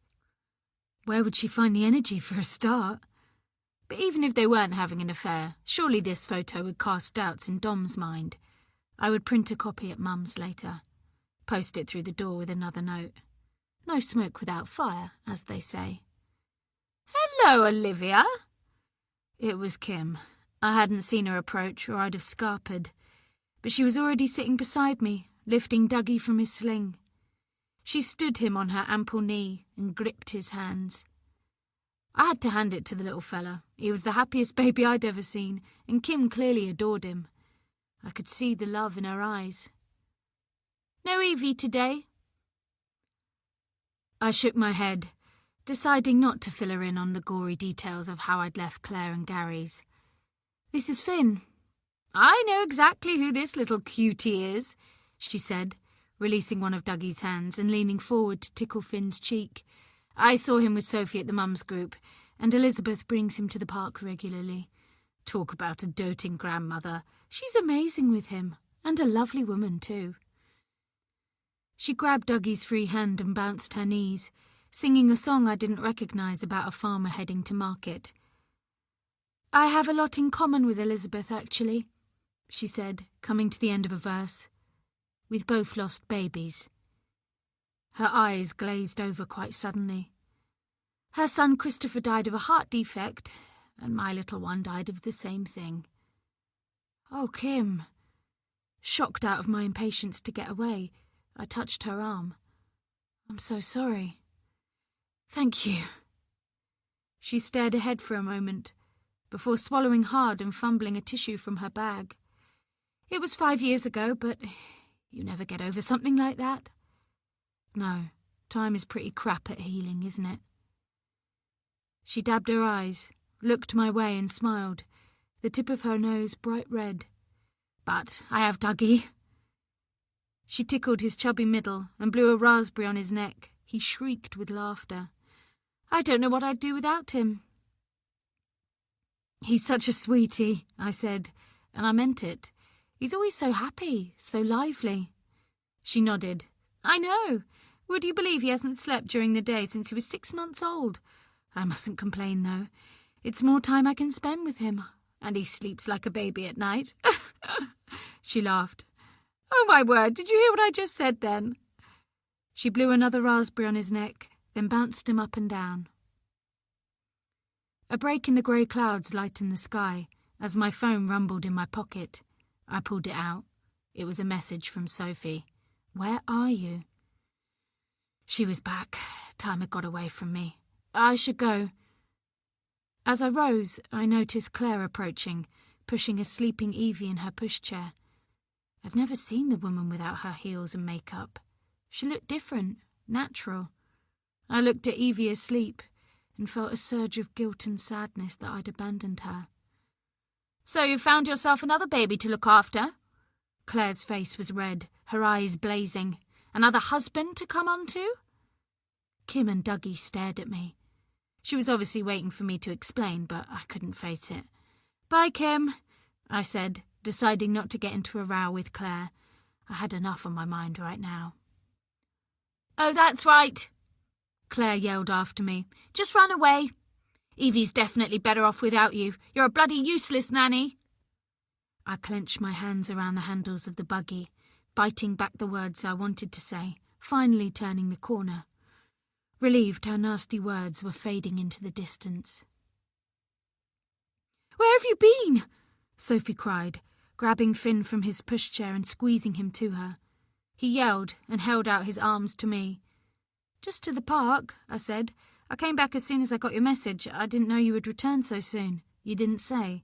Where would she find the energy for a start? But even if they weren't having an affair, surely this photo would cast doubts in Dom's mind. I would print a copy at Mum's later, post it through the door with another note. No smoke without fire, as they say. "Hello, Olivia." It was Kim. I hadn't seen her approach, or I'd have scarpered. But she was already sitting beside me, lifting Dougie from his sling. She stood him on her ample knee and gripped his hands. I had to hand it to the little fella. He was the happiest baby I'd ever seen, and Kim clearly adored him. I could see the love in her eyes. "No Evie today?" I shook my head, deciding not to fill her in on the gory details of how I'd left Claire and Gary's. "This is Finn." "I know exactly who this little cutie is," she said, releasing one of Dougie's hands and leaning forward to tickle Finn's cheek. "I saw him with Sophie at the mums group, and Elizabeth brings him to the park regularly. Talk about a doting grandmother. She's amazing with him, and a lovely woman too." She grabbed Dougie's free hand and bounced her knees, singing a song I didn't recognise about a farmer heading to market. "I have a lot in common with Elizabeth, actually," she said, coming to the end of a verse. "We've both lost babies." Her eyes glazed over quite suddenly. "Her son Christopher died of a heart defect, and my little one died of the same thing." "Oh, Kim." Shocked out of my impatience to get away, I touched her arm. "I'm so sorry." "Thank you." She stared ahead for a moment, before swallowing hard and fumbling a tissue from her bag. "It was 5 years ago, but you never get over something like that." "No, time is pretty crap at healing, isn't it?" She dabbed her eyes, looked my way and smiled, the tip of her nose bright red. "But I have Dougie." She tickled his chubby middle and blew a raspberry on his neck. He shrieked with laughter. "I don't know what I'd do without him." "He's such a sweetie," I said, and I meant it. "He's always so happy, so lively." She nodded. "I know. Would you believe he hasn't slept during the day since he was 6 months old? I mustn't complain, though. It's more time I can spend with him, and he sleeps like a baby at night." She laughed. "Oh, my word, did you hear what I just said then?" She blew another raspberry on his neck, then bounced him up and down. A break in the grey clouds lightened the sky as my phone rumbled in my pocket. I pulled it out. It was a message from Sophie. "Where are you?" She was back. Time had got away from me. I should go. As I rose, I noticed Claire approaching, pushing a sleeping Evie in her pushchair. I'd never seen the woman without her heels and makeup. She looked different, natural. I looked at Evie asleep and felt a surge of guilt and sadness that I'd abandoned her. "So you found yourself another baby to look after?" Claire's face was red, her eyes blazing. "Another husband to come on to?" Kim and Dougie stared at me. She was obviously waiting for me to explain, but I couldn't face it. "Bye, Kim," I said, deciding not to get into a row with Claire. I had enough on my mind right now. "Oh, that's right," Claire yelled after me. "Just run away. Evie's definitely better off without you. You're a bloody useless nanny." I clenched my hands around the handles of the buggy, biting back the words I wanted to say, finally turning the corner. Relieved her nasty words were fading into the distance. "Where have you been?" Sophie cried, grabbing Finn from his pushchair and squeezing him to her. He yelled and held out his arms to me. "Just to the park," I said. "I came back as soon as I got your message. I didn't know you would return so soon. You didn't say."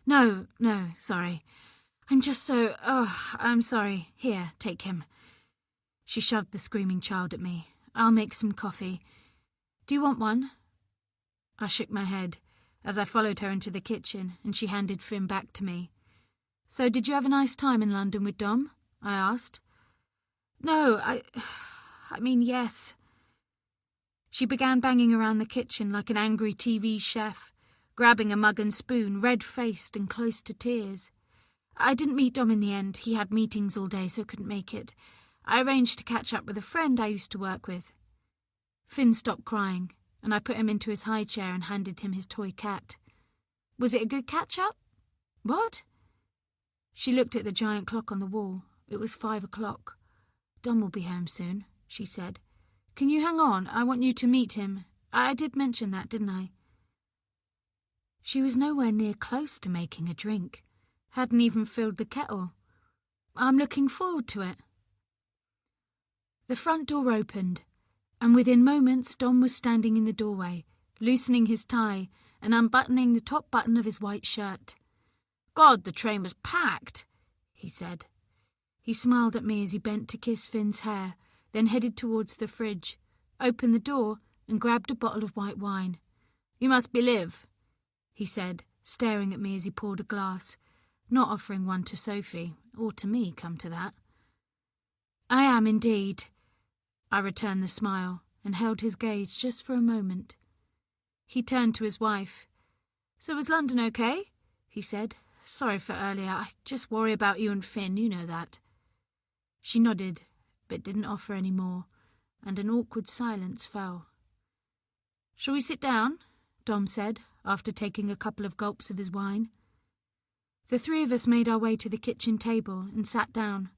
No, sorry. I'm sorry. Here, take him." She shoved the screaming child at me. "I'll make some coffee. Do you want one?" I shook my head as I followed her into the kitchen, and she handed Finn back to me. "So did you have a nice time in London with Dom?" I asked. "No, I mean, yes." She began banging around the kitchen like an angry TV chef, grabbing a mug and spoon, red-faced and close to tears. "I didn't meet Dom in the end. He had meetings all day, so couldn't make it. I arranged to catch up with a friend I used to work with." Finn stopped crying, and I put him into his high chair and handed him his toy cat. "Was it a good catch-up?" "What?" She looked at the giant clock on the wall. It was 5 o'clock. "Dom will be home soon," she said. "Can you hang on? I want you to meet him. I did mention that, didn't I?" She was nowhere near close to making a drink. Hadn't even filled the kettle. "I'm looking forward to it." The front door opened, and within moments Dom was standing in the doorway, loosening his tie and unbuttoning the top button of his white shirt. "God, the train was packed," he said. He smiled at me as he bent to kiss Finn's hair, then headed towards the fridge, opened the door and grabbed a bottle of white wine. "You must be Liv," he said, staring at me as he poured a glass, not offering one to Sophie, or to me, come to that. "I am indeed." I returned the smile and held his gaze just for a moment. He turned to his wife. "So was London okay?" he said. "Sorry for earlier. I just worry about you and Finn, you know that." She nodded, but didn't offer any more, and an awkward silence fell. "Shall we sit down?" Dom said, after taking a couple of gulps of his wine. The three of us made our way to the kitchen table and sat down.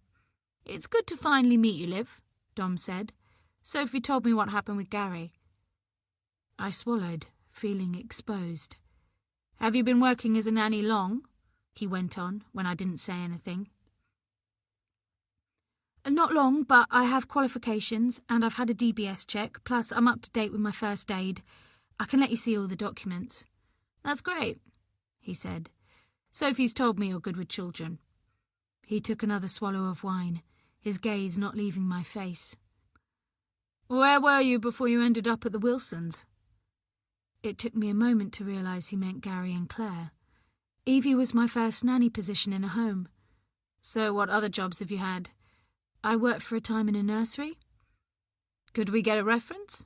"It's good to finally meet you, Liv," Dom said. "Sophie told me what happened with Gary." I swallowed, feeling exposed. "Have you been working as a nanny long?" he went on, when I didn't say anything. "Not long, but I have qualifications, and I've had a DBS check, plus I'm up to date with my first aid. I can let you see all the documents." "That's great," he said. "Sophie's told me you're good with children." He took another swallow of wine, his gaze not leaving my face. "Where were you before you ended up at the Wilsons?" It took me a moment to realise he meant Gary and Claire. Evie was my first nanny position in a home. "So what other jobs have you had?" "I worked for a time in a nursery." "Could we get a reference?"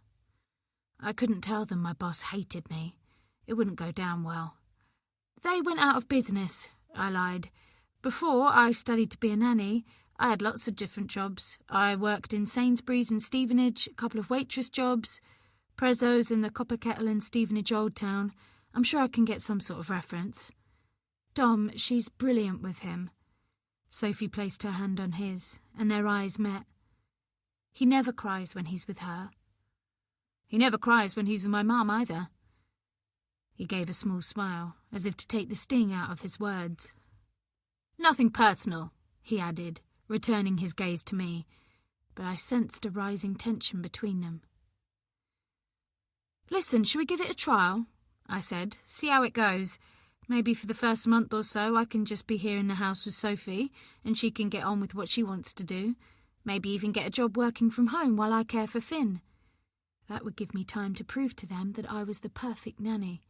I couldn't tell them my boss hated me. It wouldn't go down well. "They went out of business," I lied. "Before I studied to be a nanny, I had lots of different jobs. I worked in Sainsbury's and Stevenage, a couple of waitress jobs, Prezzo's in the Copper Kettle in Stevenage Old Town. I'm sure I can get some sort of reference." "Dom, she's brilliant with him." Sophie placed her hand on his, and their eyes met. "He never cries when he's with her." "He never cries when he's with my mum either." He gave a small smile, as if to take the sting out of his words. "Nothing personal," he added, returning his gaze to me, but I sensed a rising tension between them. "Listen, shall we give it a trial?" I said. "See how it goes. Maybe for the first month or so I can just be here in the house with Sophie, and she can get on with what she wants to do. Maybe even get a job working from home while I care for Finn. That would give me time to prove to them that I was the perfect nanny.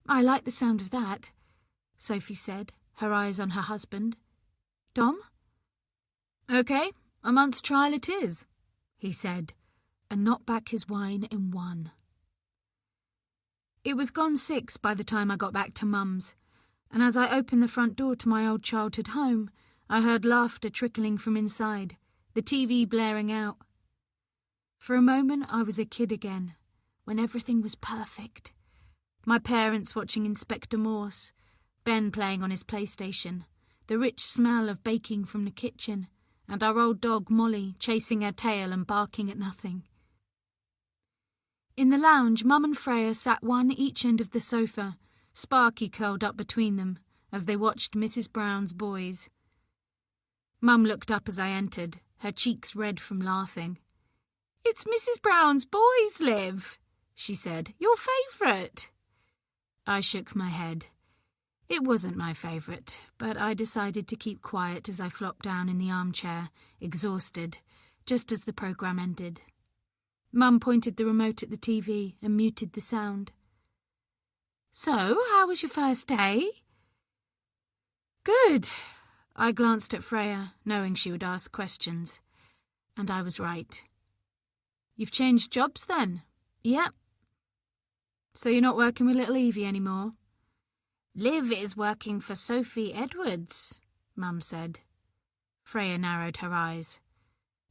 I like the sound of that, Sophie said, her eyes on her husband. Dom? OK, a month's trial it is, he said, and knocked back his wine in one. It was gone 6 by the time I got back to Mum's, and as I opened the front door to my old childhood home, I heard laughter trickling from inside, the TV blaring out. For a moment I was a kid again, when everything was perfect. My parents watching Inspector Morse, Ben playing on his PlayStation, the rich smell of baking from the kitchen, and our old dog Molly chasing her tail and barking at nothing. In the lounge, Mum and Freya sat one each end of the sofa, Sparky curled up between them, as they watched Mrs. Brown's Boys. Mum looked up as I entered, her cheeks red from laughing. "It's Mrs. Brown's Boys, Liv," she said. "Your favourite." I shook my head. It wasn't my favourite, but I decided to keep quiet as I flopped down in the armchair, exhausted, just as the programme ended. Mum pointed the remote at the TV and muted the sound. "So, how was your first day?" "Good." I glanced at Freya, knowing she would ask questions. And I was right. "You've changed jobs then?" "Yep." "So you're not working with little Evie anymore?" "Liv is working for Sophie Edwards," Mum said. Freya narrowed her eyes.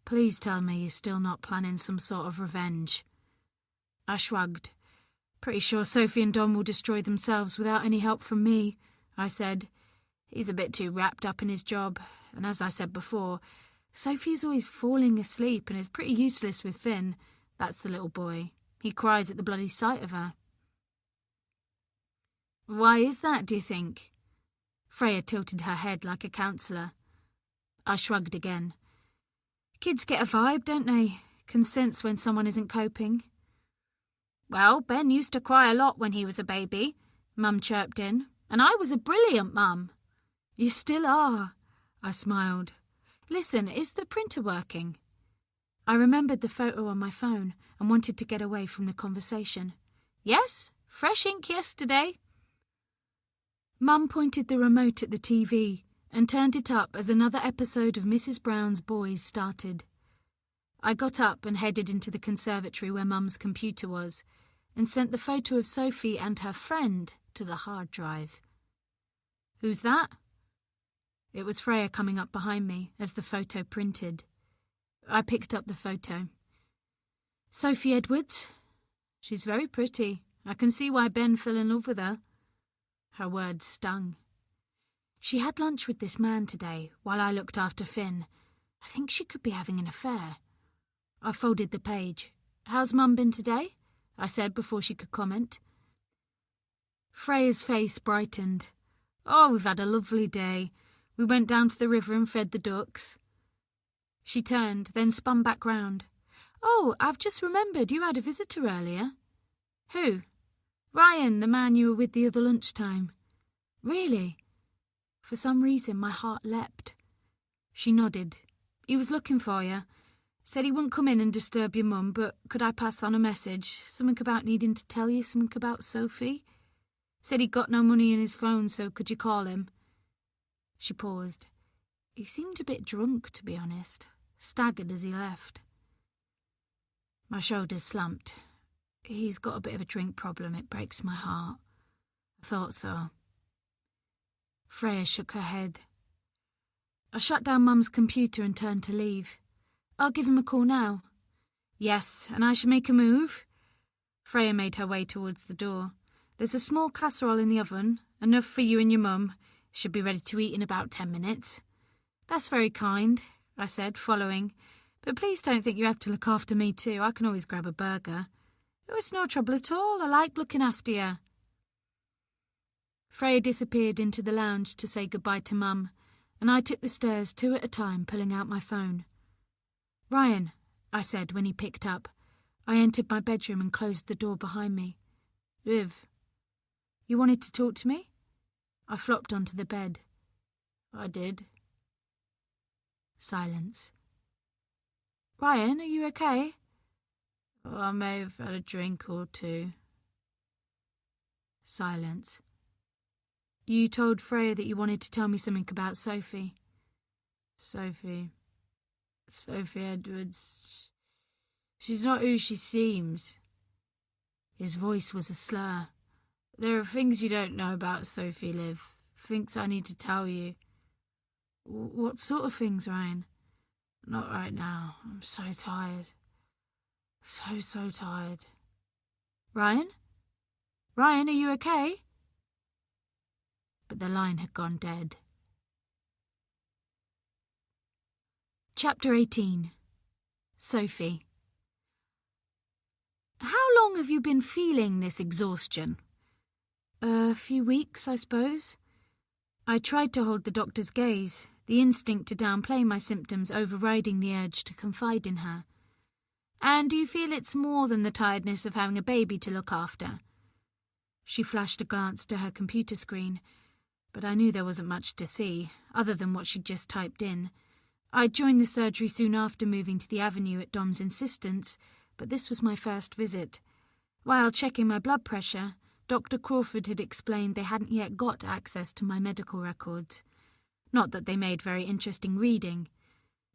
"Please tell me you're still not planning some sort of revenge." I shrugged. "Pretty sure Sophie and Dom will destroy themselves without any help from me," I said. "He's a bit too wrapped up in his job, and as I said before, Sophie's always falling asleep and is pretty useless with Finn. That's the little boy. He cries at the bloody sight of her." "Why is that, do you think?" Freya tilted her head like a counsellor. I shrugged again. "Kids get a vibe, don't they? Can sense when someone isn't coping." "Well, Ben used to cry a lot when he was a baby," Mum chirped in, "and I was a brilliant mum." "You still are," I smiled. "Listen, is the printer working?" I remembered the photo on my phone and wanted to get away from the conversation. "Yes, fresh ink yesterday." Mum pointed the remote at the TV and turned it up as another episode of Mrs. Brown's Boys started. I got up and headed into the conservatory where Mum's computer was and sent the photo of Sophie and her friend to the hard drive. "Who's that?" It was Freya coming up behind me as the photo printed. I picked up the photo. "Sophie Edwards. She's very pretty. I can see why Ben fell in love with her." Her words stung. "She had lunch with this man today while I looked after Finn. I think she could be having an affair." I folded the page. "How's Mum been today?" I said before she could comment. Freya's face brightened. "Oh, we've had a lovely day. We went down to the river and fed the ducks." She turned, then spun back round. "Oh, I've just remembered you had a visitor earlier." "Who?" "Ryan, the man you were with the other lunchtime." "Really?" For some reason my heart leapt. She nodded. "He was looking for you. Said he wouldn't come in and disturb your mum, but could I pass on a message? Something about needing to tell you something about Sophie. Said he'd got no money in his phone, so could you call him?" She paused. He seemed a bit drunk, to be honest, staggered as he left. My shoulders slumped. He's got a bit of a drink problem. It breaks my heart. I thought so. Freya shook her head. I shut down Mum's computer and turned to leave. "I'll give him a call now." "Yes, and I should make a move." Freya made her way towards the door. "There's a small casserole in the oven, enough for you and your mum. Should be ready to eat in about 10 minutes. "That's very kind," I said, following. "But please don't think you have to look after me too. I can always grab a burger." "Oh, it's no trouble at all. I like looking after you." Freya disappeared into the lounge to say goodbye to Mum, and I took the stairs 2 at a time, pulling out my phone. "Ryan," I said when he picked up. I entered my bedroom and closed the door behind me. "Liv, you wanted to talk to me?" I flopped onto the bed. "I did." Silence. Ryan, are you okay? Oh, I may have had a drink or two. Silence. You told Freya that you wanted to tell me something about Sophie. Sophie Edwards. She's not who she seems. His voice was a slur. There are things you don't know about Sophie, Liv. Things I need to tell you. What sort of things, Ryan? Not right now. I'm so tired. So tired. Ryan? Ryan, are you okay? But the line had gone dead. Chapter 18. Sophie. How long have you been feeling this exhaustion? A few weeks, I suppose. I tried to hold the doctor's gaze, the instinct to downplay my symptoms overriding the urge to confide in her. And do you feel it's more than the tiredness of having a baby to look after? She flashed a glance to her computer screen, but I knew there wasn't much to see, other than what she'd just typed in. I'd joined the surgery soon after moving to the Avenue at Dom's insistence, but this was my first visit. While checking my blood pressure, Dr. Crawford had explained they hadn't yet got access to my medical records. Not that they made very interesting reading.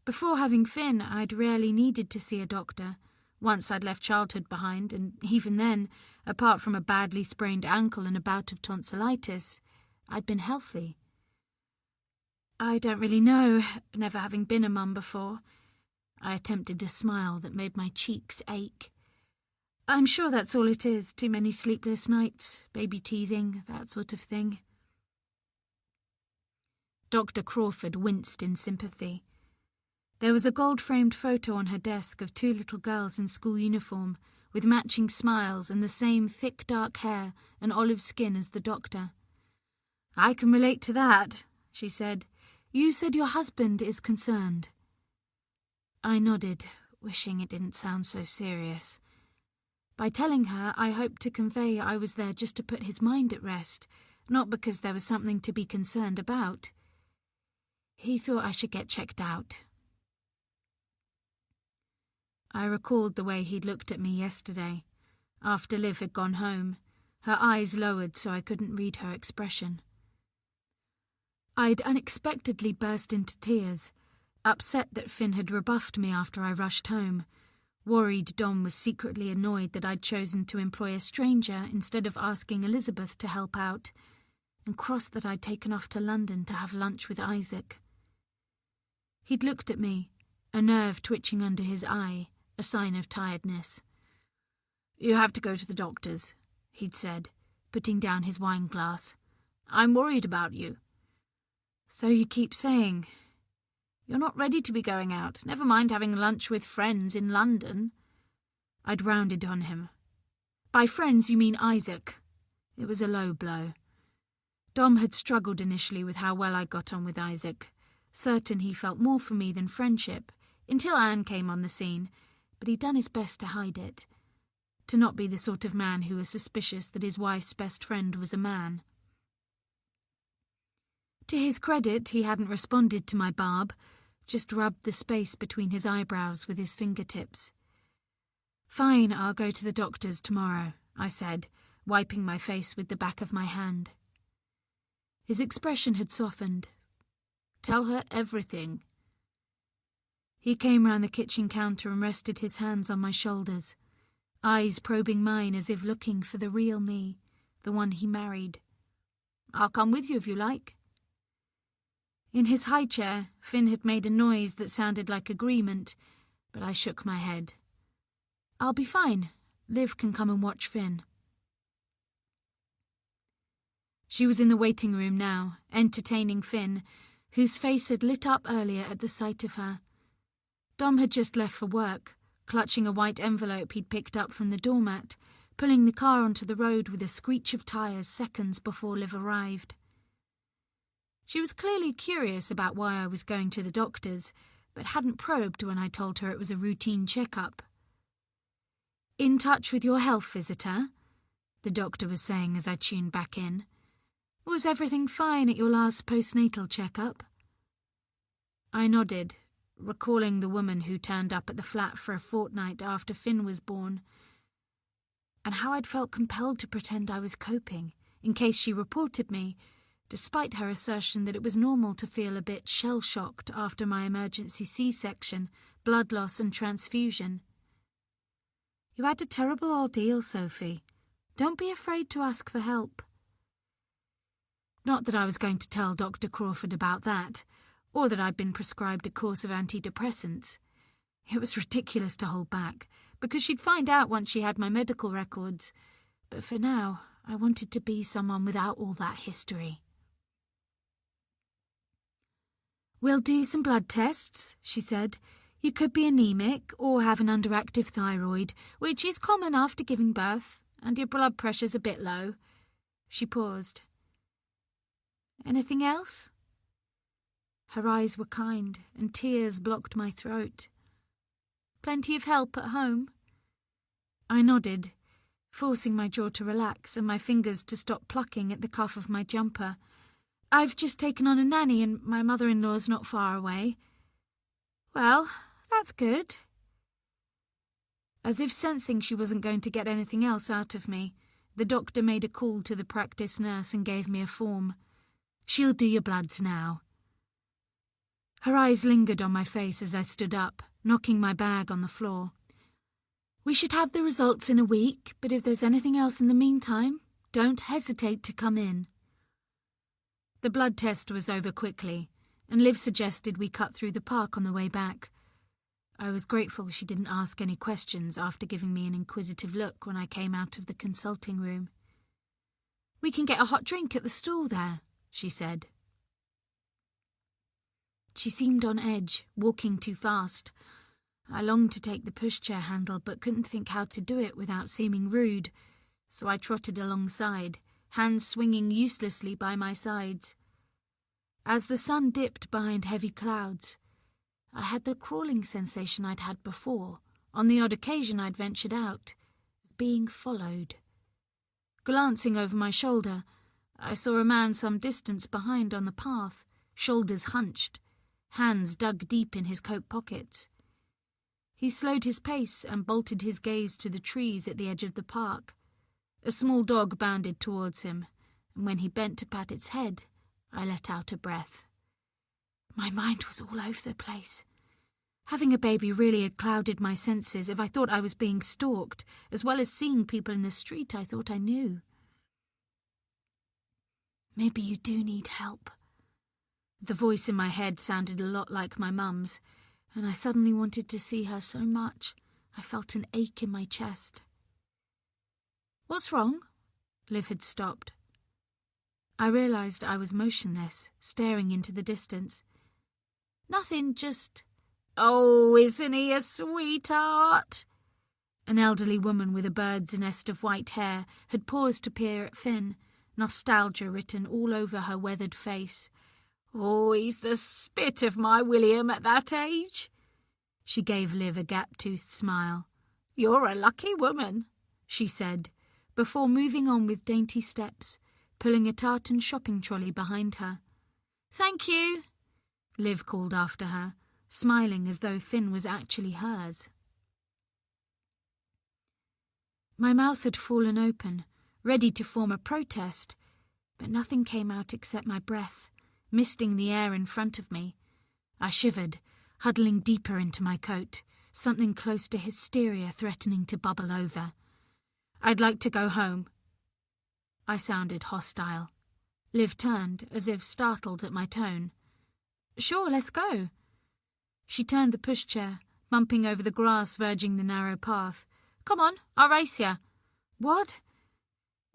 Before having Finn, I'd rarely needed to see a doctor. Once I'd left childhood behind, and even then, apart from a badly sprained ankle and a bout of tonsillitis, I'd been healthy. I don't really know, never having been a mum before. I attempted a smile that made my cheeks ache. I'm sure that's all it is, too many sleepless nights, baby teething, that sort of thing. Dr. Crawford winced in sympathy. There was a gold-framed photo on her desk of two little girls in school uniform, with matching smiles and the same thick dark hair and olive skin as the doctor. I can relate to that, she said. You said your husband is concerned. I nodded, wishing it didn't sound so serious. By telling her, I hoped to convey I was there just to put his mind at rest, not because there was something to be concerned about. He thought I should get checked out. I recalled the way he'd looked at me yesterday, after Liv had gone home, her eyes lowered so I couldn't read her expression. I'd unexpectedly burst into tears, upset that Finn had rebuffed me after I rushed home, worried Dom was secretly annoyed that I'd chosen to employ a stranger instead of asking Elizabeth to help out, and cross that I'd taken off to London to have lunch with Isaac. He'd looked at me, a nerve twitching under his eye, a sign of tiredness. "You have to go to the doctor's," he'd said, putting down his wine glass. "I'm worried about you." "So you keep saying. You're not ready to be going out, never mind having lunch with friends in London." I'd rounded on him. "By friends you mean Isaac." It was a low blow. Dom had struggled initially with how well I got on with Isaac, certain he felt more for me than friendship, until Anne came on the scene, but he'd done his best to hide it, to not be the sort of man who was suspicious that his wife's best friend was a man. To his credit, he hadn't responded to my barb, just rubbed the space between his eyebrows with his fingertips. "Fine, I'll go to the doctor's tomorrow," I said, wiping my face with the back of my hand. His expression had softened. "Tell her everything." He came round the kitchen counter and rested his hands on my shoulders, eyes probing mine as if looking for the real me, the one he married. "I'll come with you if you like." In his high chair, Finn had made a noise that sounded like agreement, but I shook my head. "I'll be fine. Liv can come and watch Finn." She was in the waiting room now, entertaining Finn, whose face had lit up earlier at the sight of her. Dom had just left for work, clutching a white envelope he'd picked up from the doormat, pulling the car onto the road with a screech of tyres seconds before Liv arrived. She was clearly curious about why I was going to the doctor's, but hadn't probed when I told her it was a routine checkup. "In touch with your health visitor?" the doctor was saying as I tuned back in. "Was everything fine at your last postnatal checkup?" I nodded, recalling the woman who turned up at the flat for a fortnight after Finn was born, and how I'd felt compelled to pretend I was coping in case she reported me, despite her assertion that it was normal to feel a bit shell-shocked after my emergency C-section, blood loss and transfusion. You had a terrible ordeal, Sophie. Don't be afraid to ask for help. Not that I was going to tell Dr. Crawford about that, or that I'd been prescribed a course of antidepressants. It was ridiculous to hold back, because she'd find out once she had my medical records. But for now, I wanted to be someone without all that history. "We'll do some blood tests," she said. "You could be anemic or have an underactive thyroid, which is common after giving birth, and your blood pressure's a bit low." She paused. "Anything else?" Her eyes were kind, and tears blocked my throat. "Plenty of help at home?" I nodded, forcing my jaw to relax and my fingers to stop plucking at the cuff of my jumper. "I've just taken on a nanny and my mother-in-law's not far away." "Well, that's good." As if sensing she wasn't going to get anything else out of me, the doctor made a call to the practice nurse and gave me a form. "She'll do your bloods now." Her eyes lingered on my face as I stood up, knocking my bag on the floor. "We should have the results in a week, but if there's anything else in the meantime, don't hesitate to come in." The blood test was over quickly, and Liv suggested we cut through the park on the way back. I was grateful she didn't ask any questions after giving me an inquisitive look when I came out of the consulting room. "We can get a hot drink at the stall there," she said. She seemed on edge, walking too fast. I longed to take the pushchair handle but couldn't think how to do it without seeming rude, so I trotted alongside, hands swinging uselessly by my sides. As the sun dipped behind heavy clouds, I had the crawling sensation I'd had before, on the odd occasion I'd ventured out, being followed. Glancing over my shoulder, I saw a man some distance behind on the path, shoulders hunched, hands dug deep in his coat pockets. He slowed his pace and bolted his gaze to the trees at the edge of the park. A small dog bounded towards him, and when he bent to pat its head, I let out a breath. My mind was all over the place. Having a baby really had clouded my senses if I thought I was being stalked, as well as seeing people in the street I thought I knew. "Maybe you do need help." The voice in my head sounded a lot like my mum's, and I suddenly wanted to see her so much. I felt an ache in my chest. "What's wrong?" Liv had stopped. I realised I was motionless, staring into the distance. "Nothing, just—" "Oh, isn't he a sweetheart?" An elderly woman with a bird's nest of white hair had paused to peer at Finn, nostalgia written all over her weathered face. "Oh, he's the spit of my William at that age." She gave Liv a gap-toothed smile. "You're a lucky woman," she said, before moving on with dainty steps, pulling a tartan shopping trolley behind her. "Thank you," Liv called after her, smiling as though Finn was actually hers. My mouth had fallen open, ready to form a protest, but nothing came out except my breath, misting the air in front of me. I shivered, huddling deeper into my coat, something close to hysteria threatening to bubble over. "I'd like to go home." I sounded hostile. Liv turned, as if startled at my tone. "Sure, let's go." She turned the pushchair, bumping over the grass verging the narrow path. "Come on, I'll race ya." "What?"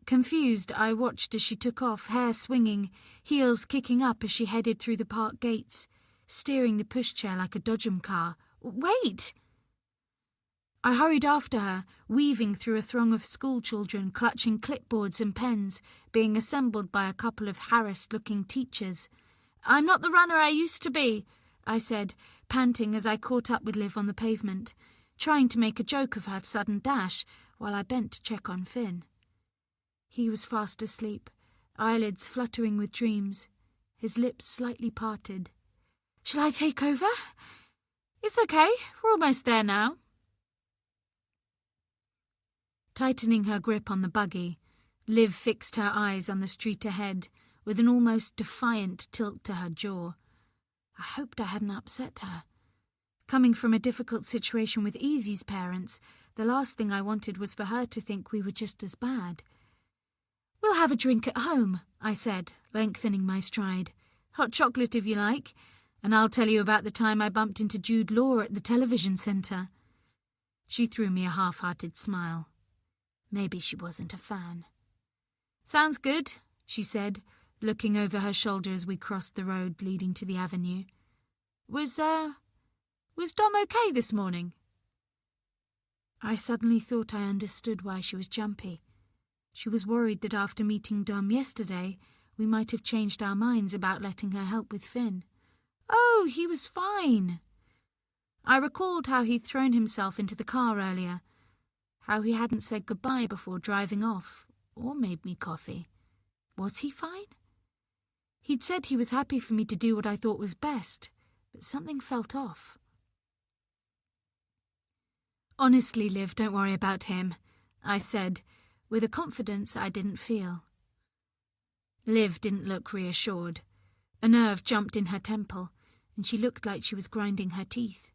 Confused, I watched as she took off, hair swinging, heels kicking up as she headed through the park gates, steering the pushchair like a dodgem car. "Wait!" I hurried after her, weaving through a throng of schoolchildren clutching clipboards and pens, being assembled by a couple of harassed-looking teachers. "I'm not the runner I used to be," I said, panting as I caught up with Liv on the pavement, trying to make a joke of her sudden dash while I bent to check on Finn. He was fast asleep, eyelids fluttering with dreams, his lips slightly parted. "Shall I take over?" It's okay, we're almost there now. Tightening her grip on the buggy, Liv fixed her eyes on the street ahead with an almost defiant tilt to her jaw. I hoped I hadn't upset her. Coming from a difficult situation with Evie's parents, the last thing I wanted was for her to think we were just as bad. "We'll have a drink at home," I said, lengthening my stride. "Hot chocolate if you like, and I'll tell you about the time I bumped into Jude Law at the television centre." She threw me a half-hearted smile. Maybe she wasn't a fan. "Sounds good," she said, looking over her shoulder as we crossed the road leading to the avenue. Was Dom okay this morning?" I suddenly thought I understood why she was jumpy. She was worried that after meeting Dom yesterday, we might have changed our minds about letting her help with Finn. "Oh, he was fine." I recalled how he'd thrown himself into the car earlier, how he hadn't said goodbye before driving off, or made me coffee. Was he fine? He'd said he was happy for me to do what I thought was best, but something felt off. "Honestly, Liv, don't worry about him," I said, with a confidence I didn't feel. Liv didn't look reassured. A nerve jumped in her temple, and she looked like she was grinding her teeth.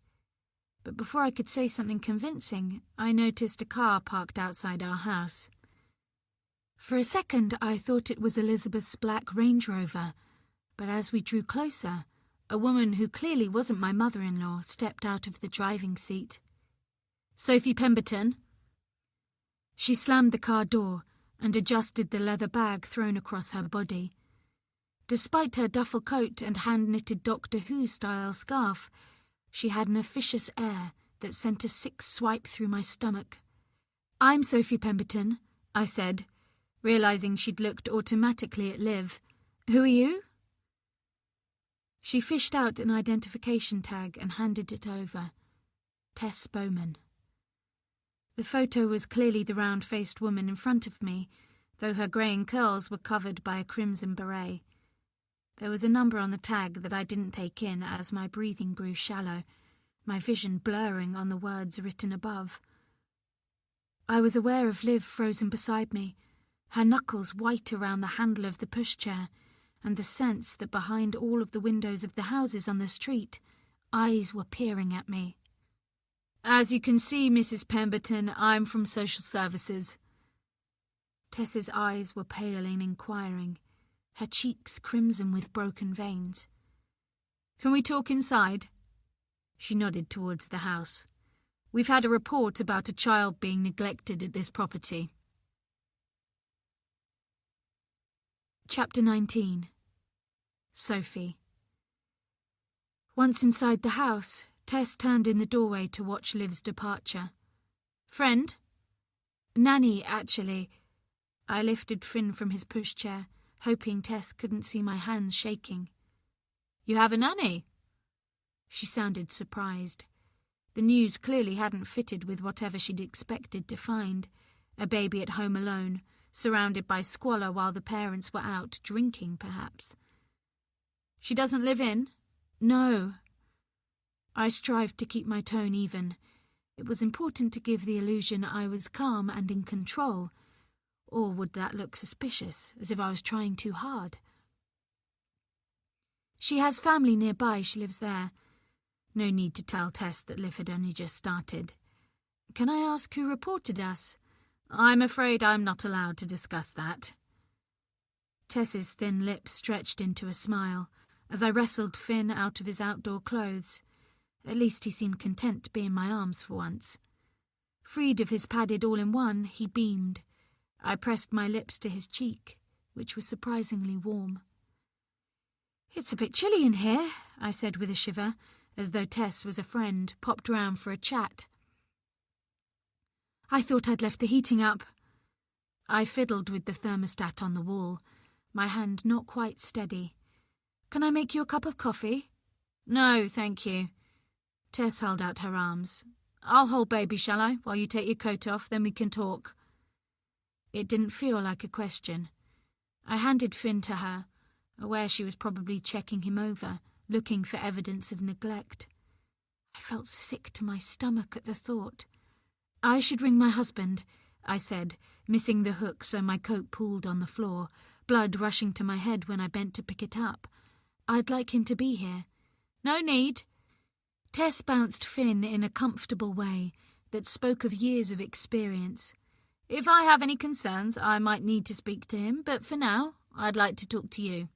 But before I could say something convincing, I noticed a car parked outside our house. For a second, I thought it was Elizabeth's black Range Rover, but as we drew closer, a woman who clearly wasn't my mother-in-law stepped out of the driving seat. "Sophie Pemberton." She slammed the car door and adjusted the leather bag thrown across her body. Despite her duffel coat and hand-knitted Doctor Who-style scarf, she had an officious air that sent a sick swipe through my stomach. "I'm Sophie Pemberton," I said, realising she'd looked automatically at Liv. "Who are you?" She fished out an identification tag and handed it over. Tess Bowman. The photo was clearly the round-faced woman in front of me, though her greying curls were covered by a crimson beret. There was a number on the tag that I didn't take in as my breathing grew shallow, my vision blurring on the words written above. I was aware of Liv frozen beside me, her knuckles white around the handle of the pushchair, and the sense that behind all of the windows of the houses on the street, eyes were peering at me. "As you can see, Mrs. Pemberton, I'm from social services." Tess's eyes were pale and inquiring, her cheeks crimson with broken veins. "Can we talk inside?" She nodded towards the house. "We've had a report about a child being neglected at this property." Chapter 19. Sophie. Once inside the house, Tess turned in the doorway to watch Liv's departure. "Friend?" "Nanny, actually." I lifted Finn from his pushchair, hoping Tess couldn't see my hands shaking. "You have a nanny?" She sounded surprised. The news clearly hadn't fitted with whatever she'd expected to find. A baby at home alone, surrounded by squalor while the parents were out drinking, perhaps. "She doesn't live in?" "No." I strived to keep my tone even. It was important to give the illusion I was calm and in control, or would that look suspicious, as if I was trying too hard? "She has family nearby, she lives there." No need to tell Tess that Liv had only just started. "Can I ask who reported us?" "I'm afraid I'm not allowed to discuss that." Tess's thin lips stretched into a smile as I wrestled Finn out of his outdoor clothes. At least he seemed content to be in my arms for once. Freed of his padded all-in-one, he beamed. I pressed my lips to his cheek, which was surprisingly warm. "It's a bit chilly in here," I said with a shiver, as though Tess was a friend, popped round for a chat. "I thought I'd left the heating up." I fiddled with the thermostat on the wall, my hand not quite steady. "Can I make you a cup of coffee?" "No, thank you." Tess held out her arms. "I'll hold baby, shall I, while you take your coat off, then we can talk." It didn't feel like a question. I handed Finn to her, aware she was probably checking him over, looking for evidence of neglect. I felt sick to my stomach at the thought. "I should ring my husband," I said, missing the hook so my coat pooled on the floor, blood rushing to my head when I bent to pick it up. "I'd like him to be here." "No need." Tess bounced Finn in a comfortable way that spoke of years of experience. "If I have any concerns, I might need to speak to him, but for now, I'd like to talk to you."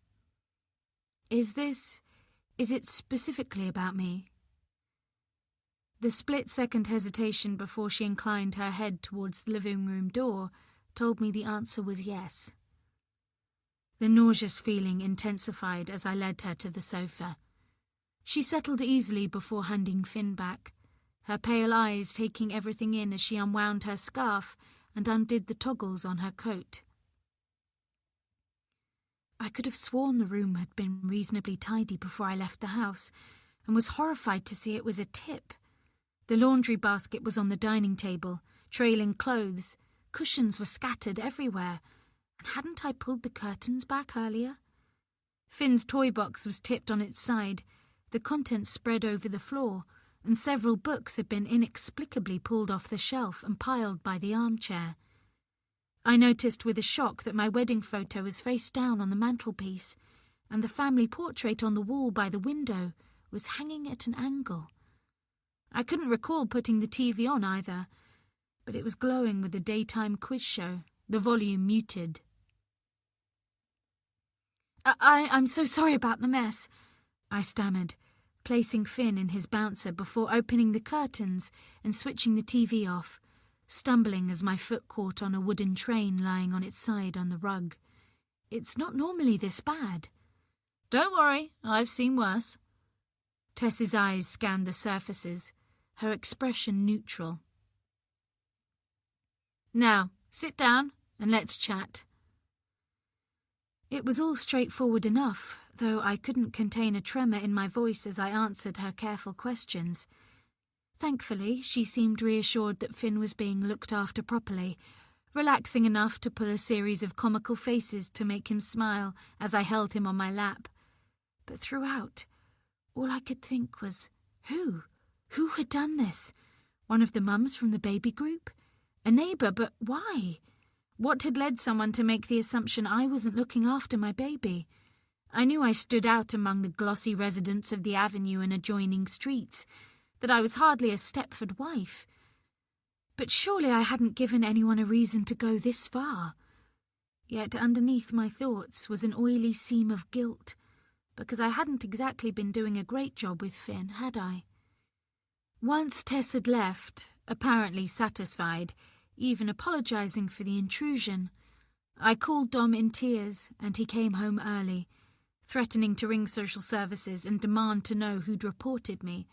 Is it specifically about me?" The split-second hesitation before she inclined her head towards the living room door told me the answer was yes. The nauseous feeling intensified as I led her to the sofa. She settled easily before handing Finn back, her pale eyes taking everything in as she unwound her scarf and undid the toggles on her coat. I could have sworn the room had been reasonably tidy before I left the house, and was horrified to see it was a tip. The laundry basket was on the dining table, trailing clothes. Cushions were scattered everywhere. And hadn't I pulled the curtains back earlier? Finn's toy box was tipped on its side, the contents spread over the floor, and several books had been inexplicably pulled off the shelf and piled by the armchair. I noticed with a shock that my wedding photo was face down on the mantelpiece, and the family portrait on the wall by the window was hanging at an angle. I couldn't recall putting the TV on either, but it was glowing with the daytime quiz show, the volume muted. I'm so sorry about the mess," I stammered, placing Finn in his bouncer before opening the curtains and switching the TV off, stumbling as my foot caught on a wooden train lying on its side on the rug. "It's not normally this bad." "Don't worry, I've seen worse." Tess's eyes scanned the surfaces, her expression neutral. "Now, sit down and let's chat." It was all straightforward enough, though I couldn't contain a tremor in my voice as I answered her careful questions. Thankfully, she seemed reassured that Finn was being looked after properly, relaxing enough to pull a series of comical faces to make him smile as I held him on my lap. But throughout, all I could think was, who? Who had done this? One of the mums from the baby group? A neighbour, but why? What had led someone to make the assumption I wasn't looking after my baby? I knew I stood out among the glossy residents of the avenue and adjoining streets, that I was hardly a Stepford wife. But surely I hadn't given anyone a reason to go this far. Yet underneath my thoughts was an oily seam of guilt, because I hadn't exactly been doing a great job with Finn, had I? Once Tess had left, apparently satisfied, even apologising for the intrusion, I called Dom in tears, and he came home early, threatening to ring social services and demand to know who'd reported me.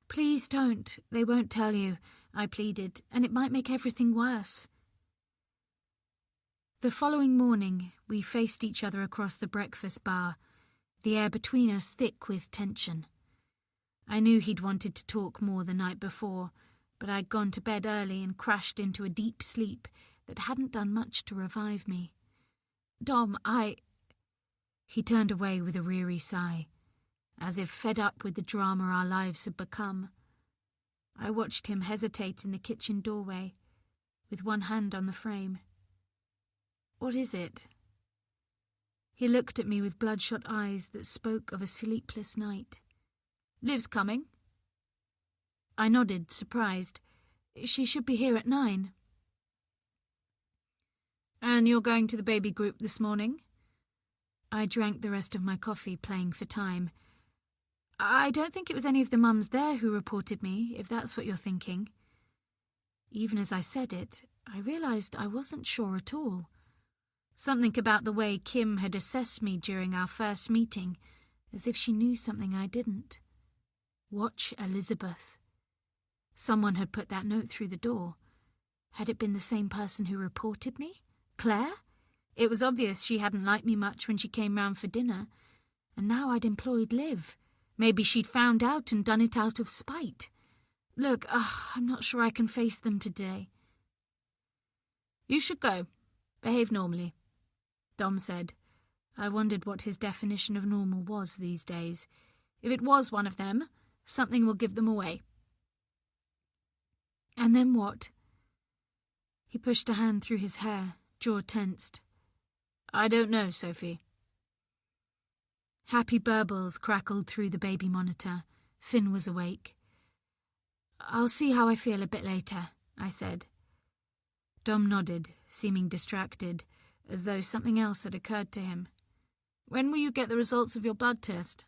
"Please don't, they won't tell you," I pleaded, "and it might make everything worse." The following morning, we faced each other across the breakfast bar, the air between us thick with tension. I knew he'd wanted to talk more the night before, but I'd gone to bed early and crashed into a deep sleep that hadn't done much to revive me. "Dom, He turned away with a weary sigh, as if fed up with the drama our lives had become. I watched him hesitate in the kitchen doorway, with one hand on the frame. "What is it?" He looked at me with bloodshot eyes that spoke of a sleepless night. "Liv's coming." I nodded, surprised. "She should be here at 9. "And you're going to the baby group this morning?" I drank the rest of my coffee, playing for time. "I don't think it was any of the mums there who reported me, if that's what you're thinking." Even as I said it, I realised I wasn't sure at all. Something about the way Kim had assessed me during our first meeting, as if she knew something I didn't. Watch Elizabeth. Someone had put that note through the door. Had it been the same person who reported me? Claire? It was obvious she hadn't liked me much when she came round for dinner, and now I'd employed Liv. Maybe she'd found out and done it out of spite. Look, I'm not sure I can face them today. "You should go. Behave normally," Dom said. I wondered what his definition of normal was these days. If it was one of them, something will give them away. And then what? He pushed a hand through his hair, jaw tensed. I don't know, Sophie. Happy burbles crackled through the baby monitor. Finn was awake. I'll see how I feel a bit later, I said. Dom nodded, seeming distracted, as though something else had occurred to him. When will you get the results of your blood test?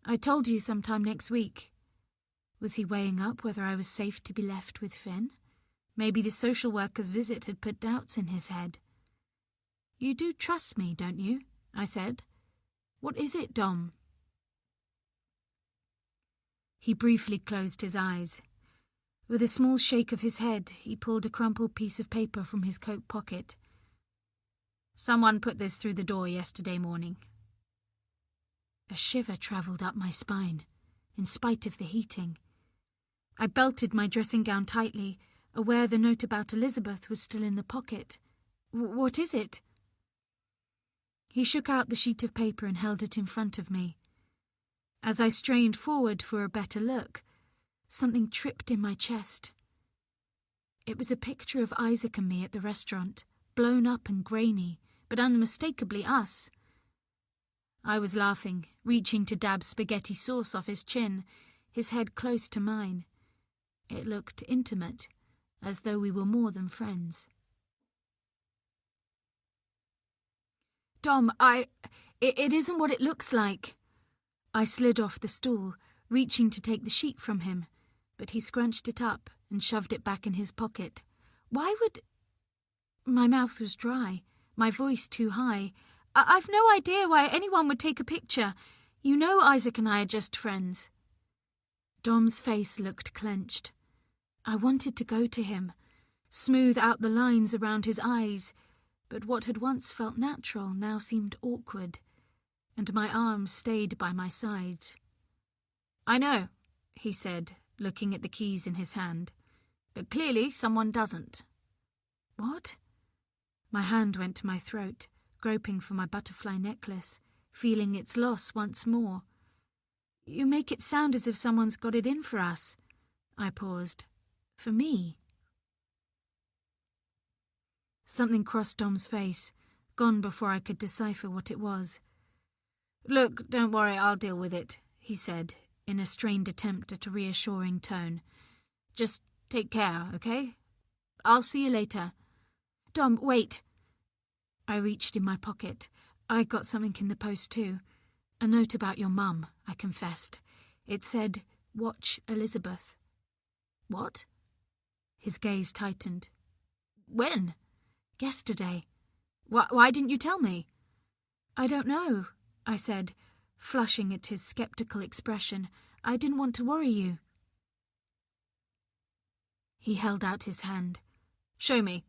I told you sometime next week. Was he weighing up whether I was safe to be left with Finn? Maybe the social worker's visit had put doubts in his head. You do trust me, don't you? I said. What is it, Dom? He briefly closed his eyes. With a small shake of his head, he pulled a crumpled piece of paper from his coat pocket. Someone put this through the door yesterday morning. A shiver travelled up my spine, in spite of the heating. I belted my dressing gown tightly, aware the note about Elizabeth was still in the pocket. What is it? He shook out the sheet of paper and held it in front of me. As I strained forward for a better look, something tripped in my chest. It was a picture of Isaac and me at the restaurant, blown up and grainy, but unmistakably us. I was laughing, reaching to dab spaghetti sauce off his chin, his head close to mine. It looked intimate, as though we were more than friends. Dom, it isn't what it looks like. I slid off the stool, reaching to take the sheet from him, but he scrunched it up and shoved it back in his pocket. Why would... My mouth was dry, my voice too high. I've no idea why anyone would take a picture. You know Isaac and I are just friends. Dom's face looked clenched. I wanted to go to him, smooth out the lines around his eyes, but what had once felt natural now seemed awkward, and my arms stayed by my sides. I know, he said, looking at the keys in his hand, but clearly someone doesn't. What? My hand went to my throat, groping for my butterfly necklace, feeling its loss once more. You make it sound as if someone's got it in for us. I paused. For me. Something crossed Dom's face, gone before I could decipher what it was. Look, don't worry, I'll deal with it, he said, in a strained attempt at a reassuring tone. Just take care, okay? I'll see you later. Dom, wait. I reached in my pocket. I got something in the post too. A note about your mum, I confessed. It said, "Watch Elizabeth." What? His gaze tightened. When? Yesterday. Why didn't you tell me? I don't know, I said, flushing at his sceptical expression. I didn't want to worry you. He held out his hand. Show me.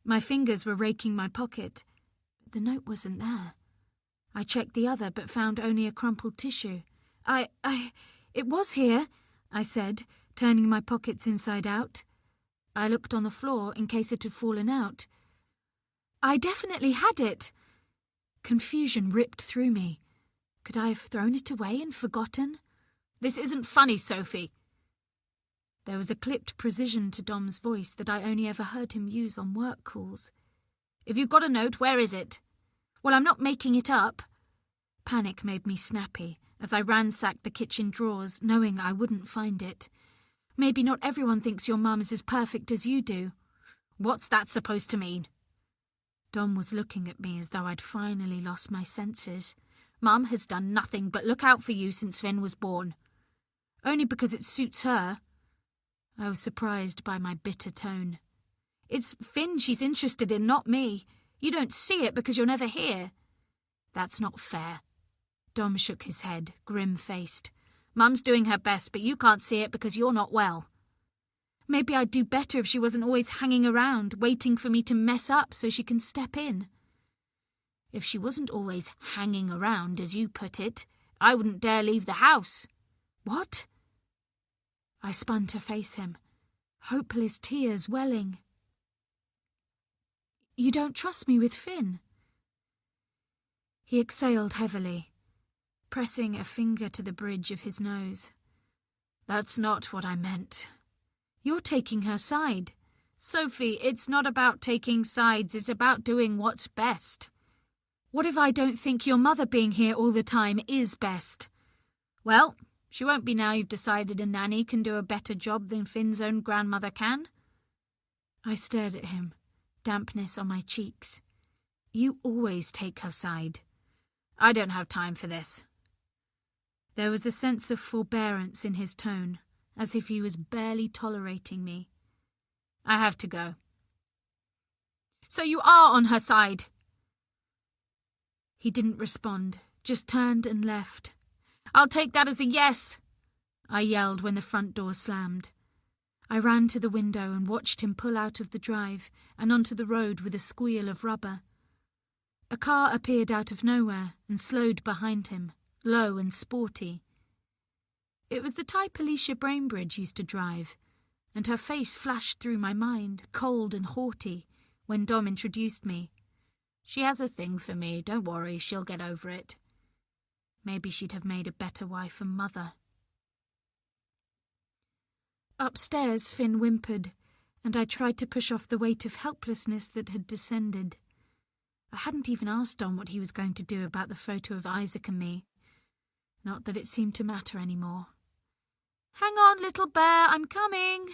My fingers were raking my pocket. The note wasn't there. I checked the other, but found only a crumpled tissue. It was here, I said, turning my pockets inside out. I looked on the floor in case it had fallen out. I definitely had it. Confusion ripped through me. Could I have thrown it away and forgotten? This isn't funny, Sophie. There was a clipped precision to Dom's voice that I only ever heard him use on work calls. If you've got a note, where is it? Well, I'm not making it up. Panic made me snappy as I ransacked the kitchen drawers, knowing I wouldn't find it. Maybe not everyone thinks your mum is as perfect as you do. What's that supposed to mean? Dom was looking at me as though I'd finally lost my senses. Mum has done nothing but look out for you since Finn was born. Only because it suits her. I was surprised by my bitter tone. It's Finn she's interested in, not me. You don't see it because you're never here. That's not fair. Dom shook his head, grim-faced. Mum's doing her best, but you can't see it because you're not well. Maybe I'd do better if she wasn't always hanging around, waiting for me to mess up so she can step in. If she wasn't always hanging around, as you put it, I wouldn't dare leave the house. What? I spun to face him, hopeless tears welling. You don't trust me with Finn? He exhaled heavily, pressing a finger to the bridge of his nose. That's not what I meant. You're taking her side. Sophie, it's not about taking sides, it's about doing what's best. What if I don't think your mother being here all the time is best? Well, she won't be now you've decided a nanny can do a better job than Finn's own grandmother can. I stared at him, dampness on my cheeks. You always take her side. I don't have time for this. There was a sense of forbearance in his tone, as if he was barely tolerating me. I have to go. So you are on her side? He didn't respond, just turned and left. I'll take that as a yes, I yelled when the front door slammed. I ran to the window and watched him pull out of the drive and onto the road with a squeal of rubber. A car appeared out of nowhere and slowed behind him, low and sporty. It was the type Alicia Brainbridge used to drive, and her face flashed through my mind, cold and haughty, when Dom introduced me. She has a thing for me, don't worry, she'll get over it. Maybe she'd have made a better wife and mother. Upstairs, Finn whimpered, and I tried to push off the weight of helplessness that had descended. I hadn't even asked Dom what he was going to do about the photo of Isaac and me. Not that it seemed to matter anymore. Hang on, little bear, I'm coming.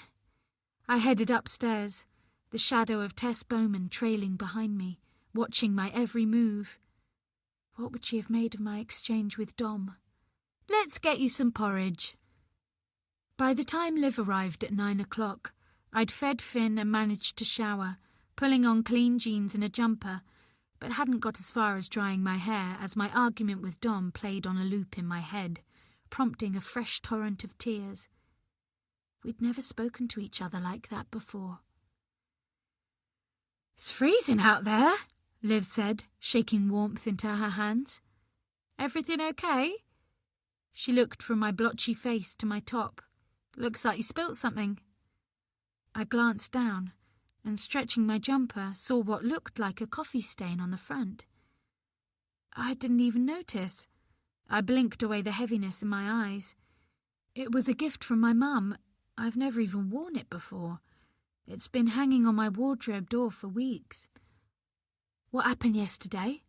I headed upstairs, the shadow of Tess Bowman trailing behind me, watching my every move. What would she have made of my exchange with Dom? Let's get you some porridge. By the time Liv arrived at 9 o'clock, I'd fed Finn and managed to shower, pulling on clean jeans and a jumper, but hadn't got as far as drying my hair as my argument with Dom played on a loop in my head, prompting a fresh torrent of tears. We'd never spoken to each other like that before. It's freezing out there, Liv said, shaking warmth into her hands. Everything okay? She looked from my blotchy face to my top. Looks like you spilt something. I glanced down, and stretching my jumper, saw what looked like a coffee stain on the front. I didn't even notice. I blinked away the heaviness in my eyes. It was a gift from my mum. I've never even worn it before. It's been hanging on my wardrobe door for weeks. What happened yesterday?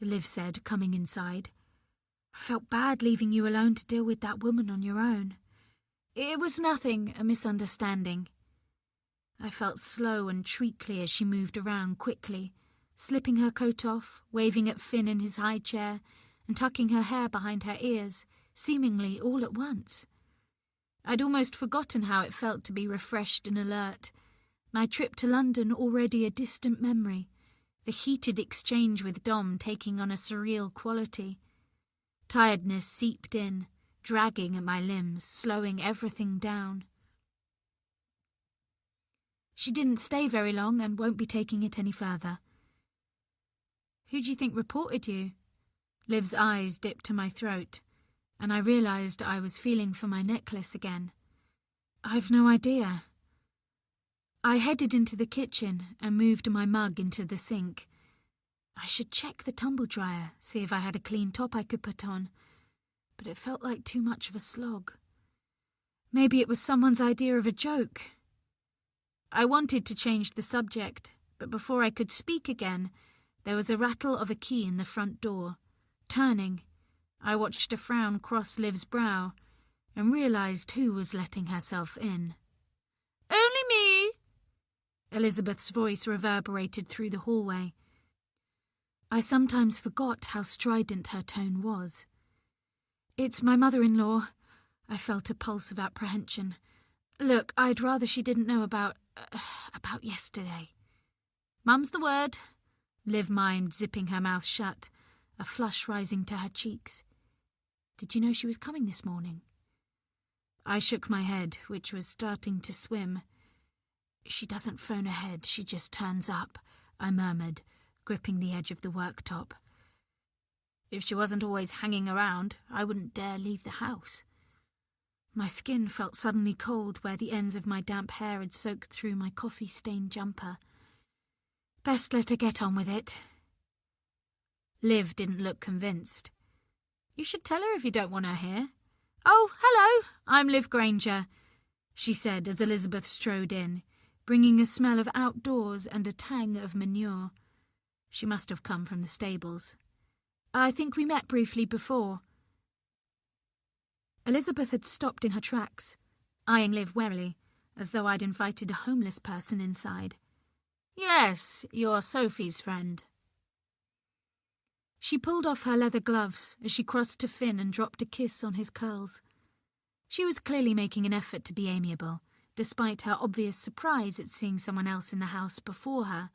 Liv said, coming inside. I felt bad leaving you alone to deal with that woman on your own. It was nothing, a misunderstanding. I felt slow and treacly as she moved around quickly, slipping her coat off, waving at Finn in his high chair, and tucking her hair behind her ears, seemingly all at once. I'd almost forgotten how it felt to be refreshed and alert, my trip to London already a distant memory, the heated exchange with Dom taking on a surreal quality. Tiredness seeped in, dragging at my limbs, slowing everything down. She didn't stay very long and won't be taking it any further. Who do you think reported you? Liv's eyes dipped to my throat, and I realised I was feeling for my necklace again. I've no idea. I headed into the kitchen and moved my mug into the sink. I should check the tumble dryer, see if I had a clean top I could put on, but it felt like too much of a slog. Maybe it was someone's idea of a joke. I wanted to change the subject, but before I could speak again, there was a rattle of a key in the front door. Turning, I watched a frown cross Liv's brow and realised who was letting herself in. Only me! Elizabeth's voice reverberated through the hallway. I sometimes forgot how strident her tone was. It's my mother-in-law. I felt a pulse of apprehension. Look, I'd rather she didn't know about yesterday. Mum's the word, Liv mimed, zipping her mouth shut, a flush rising to her cheeks. Did you know she was coming this morning? I shook my head, which was starting to swim. She doesn't phone ahead, she just turns up, I murmured, gripping the edge of the worktop. If she wasn't always hanging around, I wouldn't dare leave the house. My skin felt suddenly cold where the ends of my damp hair had soaked through my coffee-stained jumper. Best let her get on with it. Liv didn't look convinced. You should tell her if you don't want her here. Oh, hello, I'm Liv Granger. she said as Elizabeth strode in, bringing a smell of outdoors and a tang of manure. She must have come from the stables. I think we met briefly before. Elizabeth had stopped in her tracks, eyeing Liv warily, as though I'd invited a homeless person inside. Yes, you're Sophie's friend. She pulled off her leather gloves as she crossed to Finn and dropped a kiss on his curls. She was clearly making an effort to be amiable, despite her obvious surprise at seeing someone else in the house before her.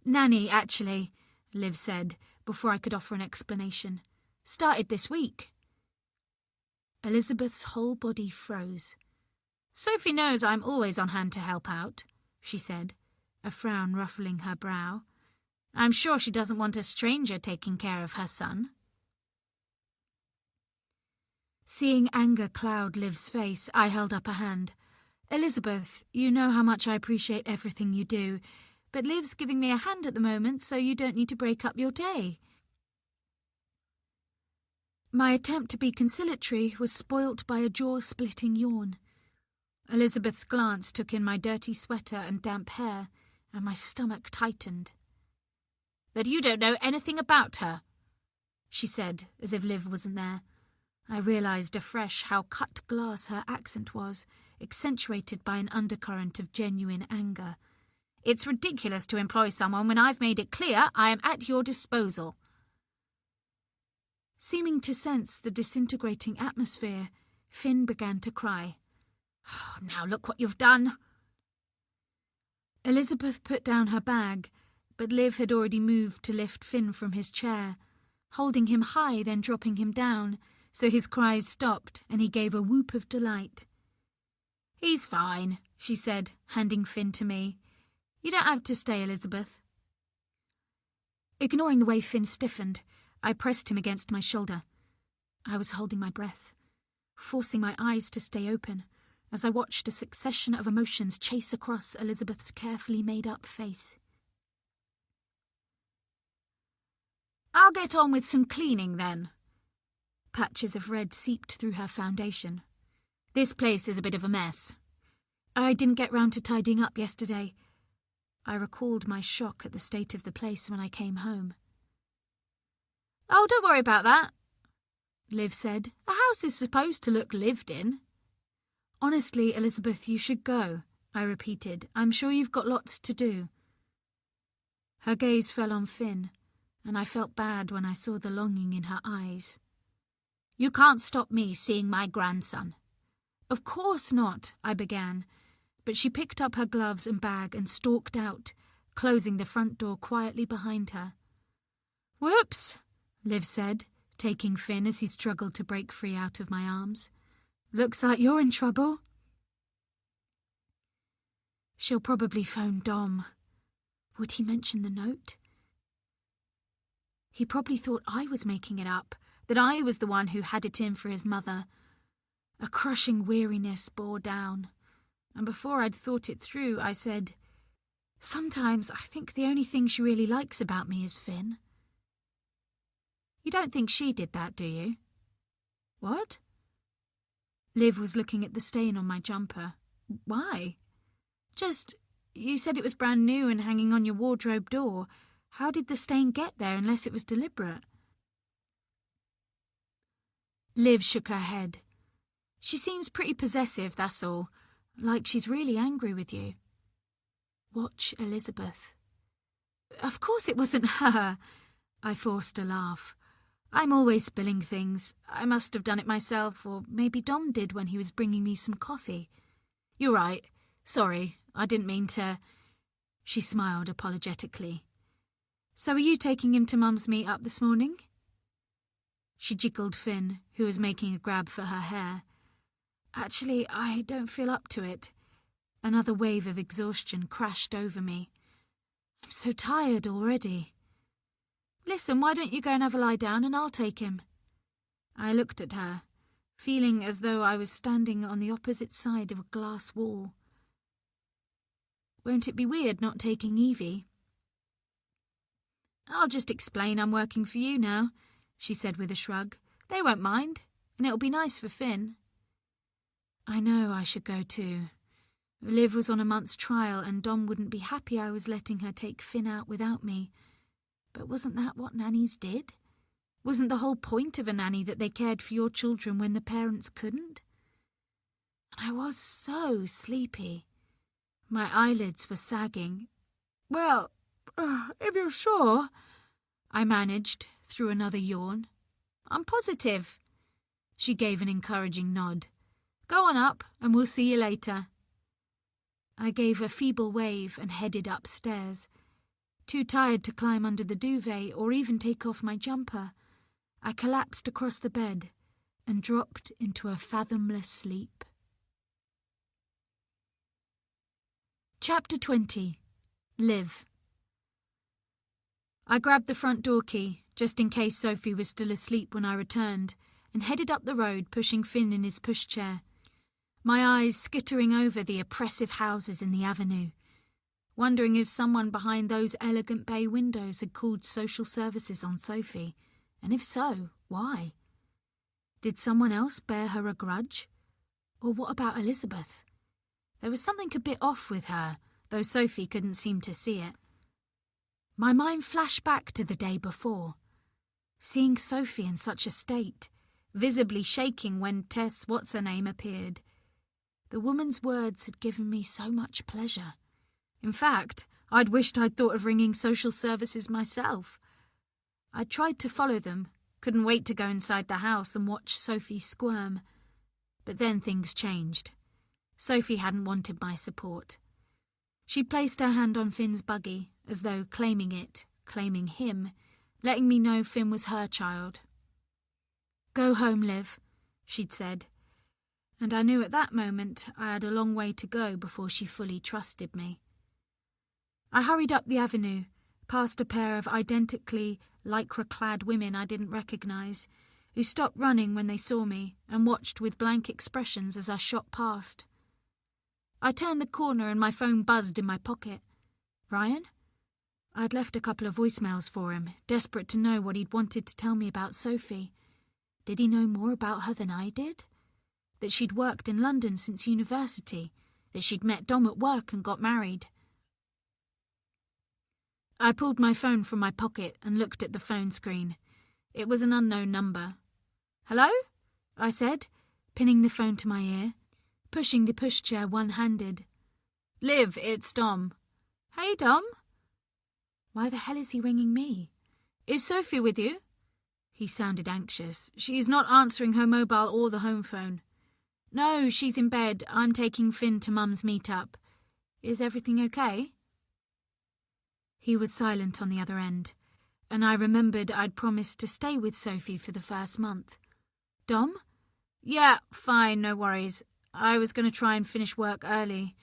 Nanny, actually, Liv said, before I could offer an explanation. Started this week. Elizabeth's whole body froze. Sophie knows I'm always on hand to help out, she said, a frown ruffling her brow. I'm sure she doesn't want a stranger taking care of her son. Seeing anger cloud Liv's face, I held up a hand. Elizabeth, you know how much I appreciate everything you do, but Liv's giving me a hand at the moment, so you don't need to break up your day. My attempt to be conciliatory was spoilt by a jaw-splitting yawn. Elizabeth's glance took in my dirty sweater and damp hair, and my stomach tightened. But you don't know anything about her, she said, as if Liv wasn't there. I realised afresh how cut glass her accent was, accentuated by an undercurrent of genuine anger. It's ridiculous to employ someone when I've made it clear I am at your disposal. Seeming to sense the disintegrating atmosphere, Finn began to cry. Oh, now look what you've done. Elizabeth put down her bag, but Liv had already moved to lift Finn from his chair, holding him high, then dropping him down, so his cries stopped and he gave a whoop of delight. He's fine, she said, handing Finn to me. You don't have to stay, Elizabeth. Ignoring the way Finn stiffened, I pressed him against my shoulder. I was holding my breath, forcing my eyes to stay open, as I watched a succession of emotions chase across Elizabeth's carefully made-up face. I'll get on with some cleaning, then. Patches of red seeped through her foundation. This place is a bit of a mess. I didn't get round to tidying up yesterday. I recalled my shock at the state of the place when I came home. Oh, don't worry about that, Liv said. A house is supposed to look lived in. Honestly, Elizabeth, you should go, I repeated. I'm sure you've got lots to do. Her gaze fell on Finn, and I felt bad when I saw the longing in her eyes. You can't stop me seeing my grandson. Of course not, I began, but she picked up her gloves and bag and stalked out, closing the front door quietly behind her. Whoops, Liv said, taking Finn as he struggled to break free out of my arms. Looks like you're in trouble. She'll probably phone Dom. Would he mention the note? He probably thought I was making it up, that I was the one who had it in for his mother. A crushing weariness bore down, and before I'd thought it through, I said, Sometimes I think the only thing she really likes about me is Finn. You don't think she did that, do you? What? Liv was looking at the stain on my jumper. Why? Just, you said it was brand new and hanging on your wardrobe door. How did the stain get there unless it was deliberate? Liv shook her head. She seems pretty possessive, that's all. Like she's really angry with you. Watch Elizabeth. Of course it wasn't her. I forced a laugh. I'm always spilling things. I must have done it myself, or maybe Dom did when he was bringing me some coffee. You're right. Sorry, I didn't mean to... She smiled apologetically. So are you taking him to Mum's meet-up this morning? She jiggled Finn, who was making a grab for her hair. Actually, I don't feel up to it. Another wave of exhaustion crashed over me. I'm so tired already. Listen, why don't you go and have a lie down and I'll take him? I looked at her, feeling as though I was standing on the opposite side of a glass wall. Won't it be weird not taking Evie? I'll just explain I'm working for you now, she said with a shrug. They won't mind, and it'll be nice for Finn. I know I should go too. Liv was on a month's trial and Dom wouldn't be happy I was letting her take Finn out without me. But wasn't that what nannies did? Wasn't the whole point of a nanny that they cared for your children when the parents couldn't? And I was so sleepy. My eyelids were sagging. Well, if you're sure, I managed through another yawn. I'm positive. She gave an encouraging nod. Go on up and we'll see you later. I gave a feeble wave and headed upstairs. Too tired to climb under the duvet or even take off my jumper, I collapsed across the bed and dropped into a fathomless sleep. Chapter 20. Liv. I grabbed the front door key, just in case Sophie was still asleep when I returned, and headed up the road, pushing Finn in his pushchair. My eyes skittering over the oppressive houses in the avenue, wondering if someone behind those elegant bay windows had called social services on Sophie, and if so, why? Did someone else bear her a grudge? Or what about Elizabeth? There was something a bit off with her, though Sophie couldn't seem to see it. My mind flashed back to the day before, seeing Sophie in such a state, visibly shaking when Tess What's-Her-Name appeared. The woman's words had given me so much pleasure. In fact, I'd wished I'd thought of ringing social services myself. I tried to follow them, couldn't wait to go inside the house and watch Sophie squirm. But then things changed. Sophie hadn't wanted my support. She placed her hand on Finn's buggy, as though claiming it, claiming him, letting me know Finn was her child. Go home, Liv, she'd said, and I knew at that moment I had a long way to go before she fully trusted me. I hurried up the avenue, past a pair of identically lycra-clad women I didn't recognise, who stopped running when they saw me and watched with blank expressions as I shot past. I turned the corner and my phone buzzed in my pocket. Ryan? I'd left a couple of voicemails for him, desperate to know what he'd wanted to tell me about Sophie. Did he know more about her than I did? That she'd worked in London since university, that she'd met Dom at work and got married. I pulled my phone from my pocket and looked at the phone screen. It was an unknown number. Hello? I said, pinning the phone to my ear, pushing the pushchair one-handed. Liv, it's Dom. Hey, Dom. Why the hell is he ringing me? Is Sophie with you? He sounded anxious. She's not answering her mobile or the home phone. No, she's in bed. I'm taking Finn to Mum's meet-up. Is everything okay? He was silent on the other end, and I remembered I'd promised to stay with Sophie for the first month. Dom? Yeah, fine, no worries. I was going to try and finish work early.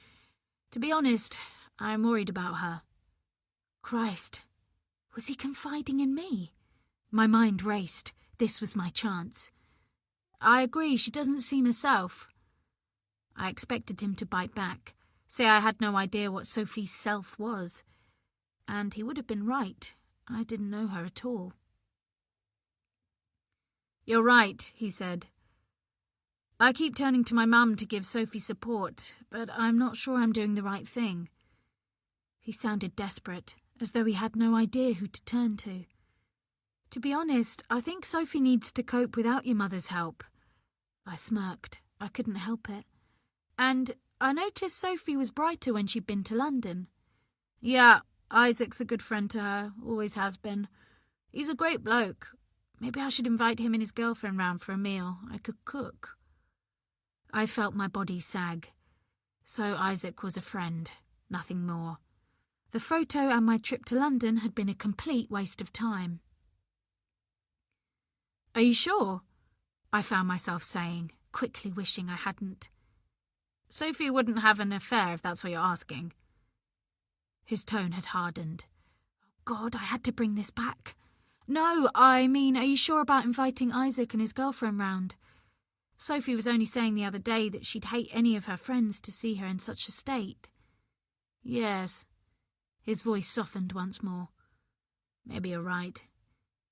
To be honest, I'm worried about her. Christ, was he confiding in me? My mind raced. This was my chance. I agree, she doesn't seem herself. I expected him to bite back, say I had no idea what Sophie's self was. And he would have been right. I didn't know her at all. You're right, he said. I keep turning to my mum to give Sophie support, but I'm not sure I'm doing the right thing. He sounded desperate, as though he had no idea who to turn to. To be honest, I think Sophie needs to cope without your mother's help. I smirked. I couldn't help it. And I noticed Sophie was brighter when she'd been to London. Yeah, Isaac's a good friend to her, always has been. He's a great bloke. Maybe I should invite him and his girlfriend round for a meal. I could cook. I felt my body sag. So Isaac was a friend, nothing more. The photo and my trip to London had been a complete waste of time. Are you sure? I found myself saying, quickly wishing I hadn't. Sophie wouldn't have an affair if that's what you're asking. His tone had hardened. Oh God, I had to bring this back. No, I mean, are you sure about inviting Isaac and his girlfriend round? Sophie was only saying the other day that she'd hate any of her friends to see her in such a state. Yes. His voice softened once more. Maybe you're right.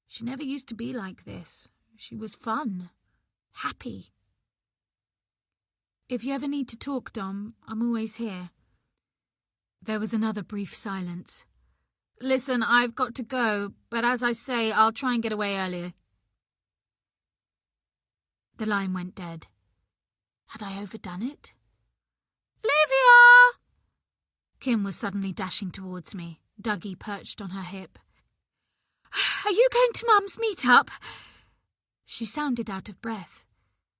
She never used to be like this. She was fun. Happy. If you ever need to talk, Dom, I'm always here. There was another brief silence. Listen, I've got to go, but as I say, I'll try and get away earlier. The line went dead. Had I overdone it? Livia! Kim was suddenly dashing towards me, Dougie perched on her hip. Are you going to Mum's meet-up? She sounded out of breath,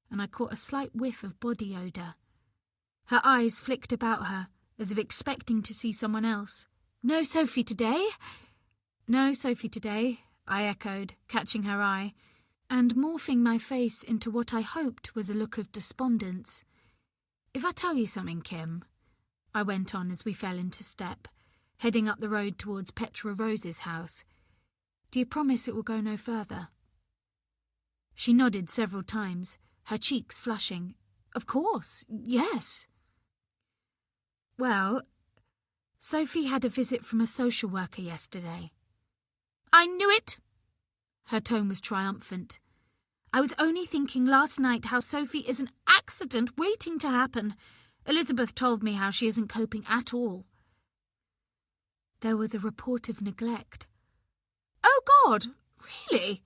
and I caught a slight whiff of body odour. Her eyes flicked about her, as if expecting to see someone else. No Sophie today? No Sophie today, I echoed, catching her eye, and morphing my face into what I hoped was a look of despondence. If I tell you something, Kim, I went on as we fell into step, heading up the road towards Petra Rose's house, do you promise it will go no further? She nodded several times, her cheeks flushing. Of course, yes. Well, Sophie had a visit from a social worker yesterday. I knew it! Her tone was triumphant. I was only thinking last night how Sophie is an accident waiting to happen. Elizabeth told me how she isn't coping at all. There was a report of neglect. Oh, God! Really?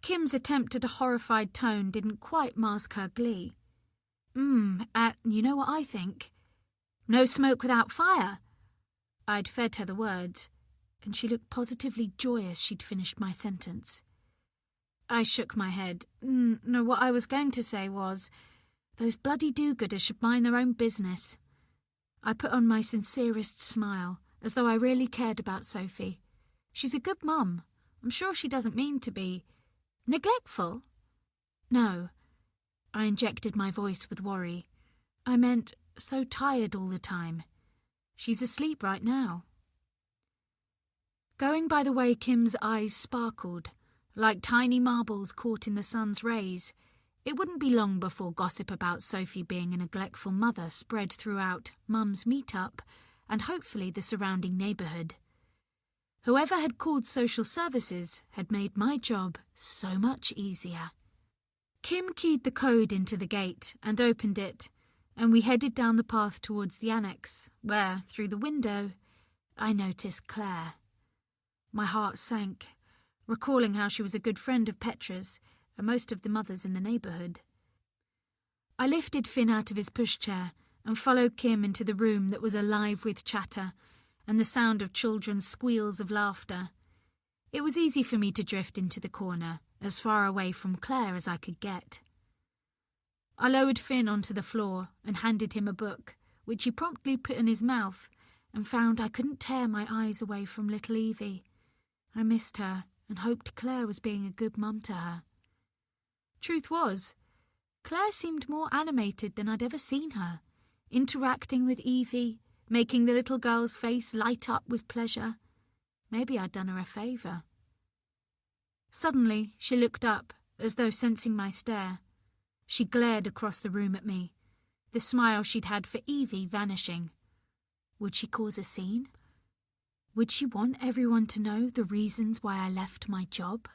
Kim's attempt at a horrified tone didn't quite mask her glee. You know what I think? No smoke without fire. I'd fed her the words, and she looked positively joyous she'd finished my sentence. I shook my head. No, what I was going to say was, those bloody do-gooders should mind their own business. I put on my sincerest smile, as though I really cared about Sophie. She's a good mum. I'm sure she doesn't mean to be neglectful. No. I injected my voice with worry. I meant so tired all the time. She's asleep right now. Going by the way Kim's eyes sparkled, like tiny marbles caught in the sun's rays, it wouldn't be long before gossip about Sophie being a neglectful mother spread throughout Mum's meet-up and hopefully the surrounding neighbourhood. Whoever had called social services had made my job so much easier. Kim keyed the code into the gate and opened it, and we headed down the path towards the annex, where, through the window, I noticed Claire. My heart sank, recalling how she was a good friend of Petra's and most of the mothers in the neighbourhood. I lifted Finn out of his pushchair and followed Kim into the room that was alive with chatter and the sound of children's squeals of laughter. It was easy for me to drift into the corner, as far away from Claire as I could get. I lowered Finn onto the floor and handed him a book, which he promptly put in his mouth, and found I couldn't tear my eyes away from little Evie. I missed her and hoped Claire was being a good mum to her. Truth was, Claire seemed more animated than I'd ever seen her, interacting with Evie, making the little girl's face light up with pleasure. Maybe I'd done her a favour. Suddenly, she looked up, as though sensing my stare. She glared across the room at me, the smile she'd had for Evie vanishing. Would she cause a scene? Would she want everyone to know the reasons why I left my job?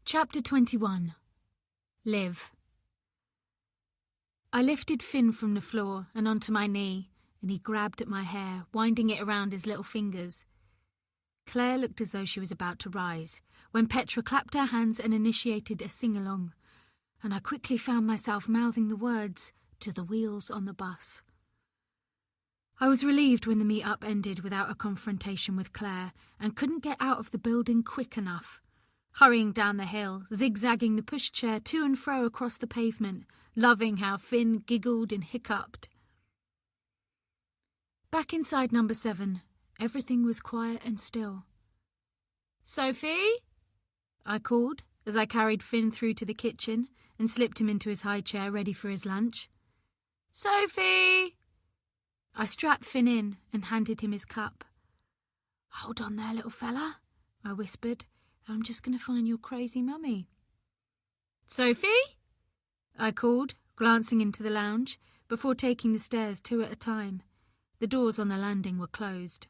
Chapter 21. Live. I lifted Finn from the floor and onto my knee, and he grabbed at my hair, winding it around his little fingers. Claire looked as though she was about to rise, when Petra clapped her hands and initiated a sing-along, and I quickly found myself mouthing the words, "To the wheels on the bus." I was relieved when the meet-up ended without a confrontation with Claire, and couldn't get out of the building quick enough. Hurrying down the hill, zigzagging the pushchair to and fro across the pavement, loving how Finn giggled and hiccuped. Back inside number 7, everything was quiet and still. "Sophie?" I called as I carried Finn through to the kitchen and slipped him into his high chair ready for his lunch. "Sophie!" I strapped Finn in and handed him his cup. "Hold on there, little fella," I whispered. "I'm just going to find your crazy mummy." "Sophie?" I called, glancing into the lounge, before taking the stairs 2 at a time. The doors on the landing were closed.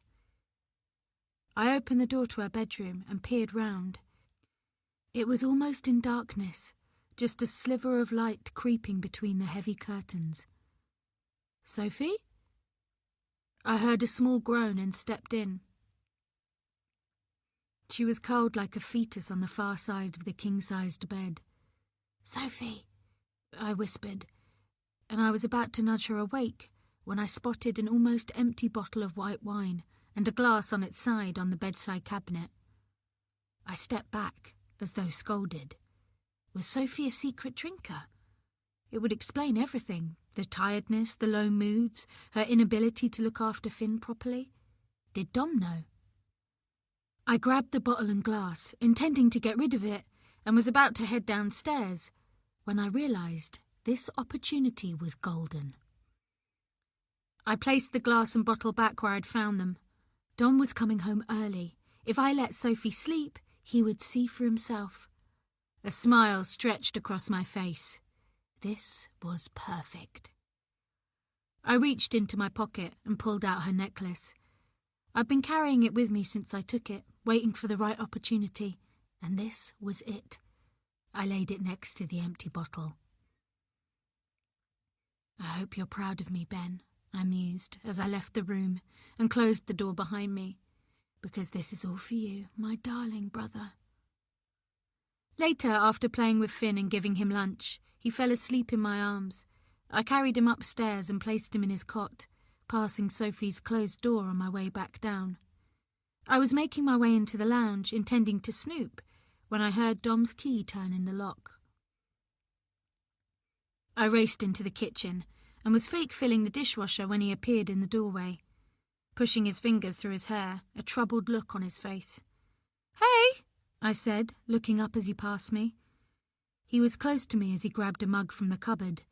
I opened the door to her bedroom and peered round. It was almost in darkness, just a sliver of light creeping between the heavy curtains. "Sophie?" I heard a small groan and stepped in. She was curled like a fetus on the far side of the king-sized bed. "Sophie," I whispered, and I was about to nudge her awake when I spotted an almost empty bottle of white wine and a glass on its side on the bedside cabinet. I stepped back, as though scolded. Was Sophie a secret drinker? It would explain everything, the tiredness, the low moods, her inability to look after Finn properly. Did Dom know? I grabbed the bottle and glass, intending to get rid of it, and was about to head downstairs when I realised this opportunity was golden. I placed the glass and bottle back where I'd found them. Dom was coming home early. If I let Sophie sleep, he would see for himself. A smile stretched across my face. This was perfect. I reached into my pocket and pulled out her necklace. I'd been carrying it with me since I took it, waiting for the right opportunity, and this was it. I laid it next to the empty bottle. "I hope you're proud of me, Ben," I mused as I left the room and closed the door behind me, "because this is all for you, my darling brother." Later, after playing with Finn and giving him lunch, he fell asleep in my arms. I carried him upstairs and placed him in his cot, passing Sophie's closed door on my way back down. I was making my way into the lounge, intending to snoop, when I heard Dom's key turn in the lock. I raced into the kitchen and was fake filling the dishwasher when he appeared in the doorway, pushing his fingers through his hair, a troubled look on his face. "Hey," I said, looking up as he passed me. He was close to me as he grabbed a mug from the cupboard,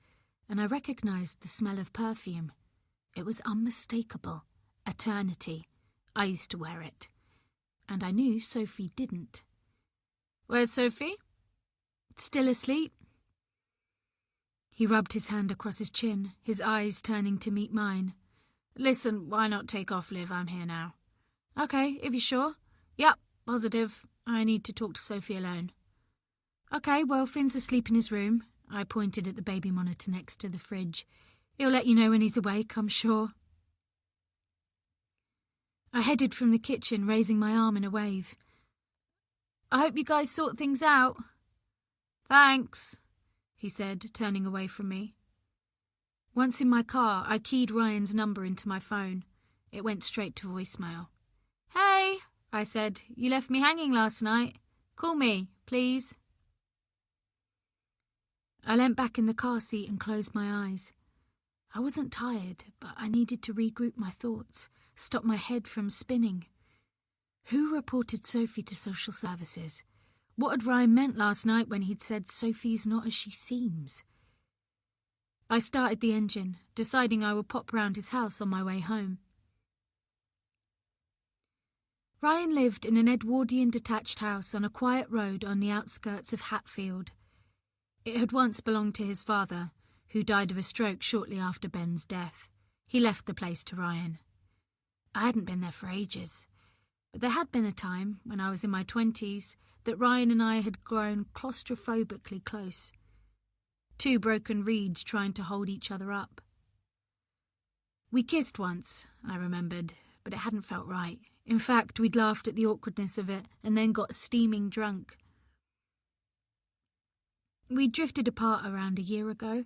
and I recognised the smell of perfume. It was unmistakable. Eternity. I used to wear it. And I knew Sophie didn't. "Where's Sophie?" "Still asleep." He rubbed his hand across his chin, his eyes turning to meet mine. "Listen, why not take off, Liv? I'm here now." "Okay, if you're sure." "Yep, positive. I need to talk to Sophie alone." "Okay, well, Finn's asleep in his room." I pointed at the baby monitor next to the fridge. "He'll let you know when he's awake, I'm sure." I headed from the kitchen, raising my arm in a wave. "I hope you guys sort things out." "Thanks," he said, turning away from me. Once in my car, I keyed Ryan's number into my phone. It went straight to voicemail. "Hey," I said, "you left me hanging last night. Call me, please." I leant back in the car seat and closed my eyes. I wasn't tired, but I needed to regroup my thoughts, stop my head from spinning. Who reported Sophie to social services? What had Ryan meant last night when he'd said Sophie's not as she seems? I started the engine, deciding I would pop round his house on my way home. Ryan lived in an Edwardian detached house on a quiet road on the outskirts of Hatfield. It had once belonged to his father, who died of a stroke shortly after Ben's death. He left the place to Ryan. I hadn't been there for ages, but there had been a time, when I was in my 20s, that Ryan and I had grown claustrophobically close. Two broken reeds trying to hold each other up. We kissed once, I remembered, but it hadn't felt right. In fact, we'd laughed at the awkwardness of it and then got steaming drunk. We drifted apart around a year ago,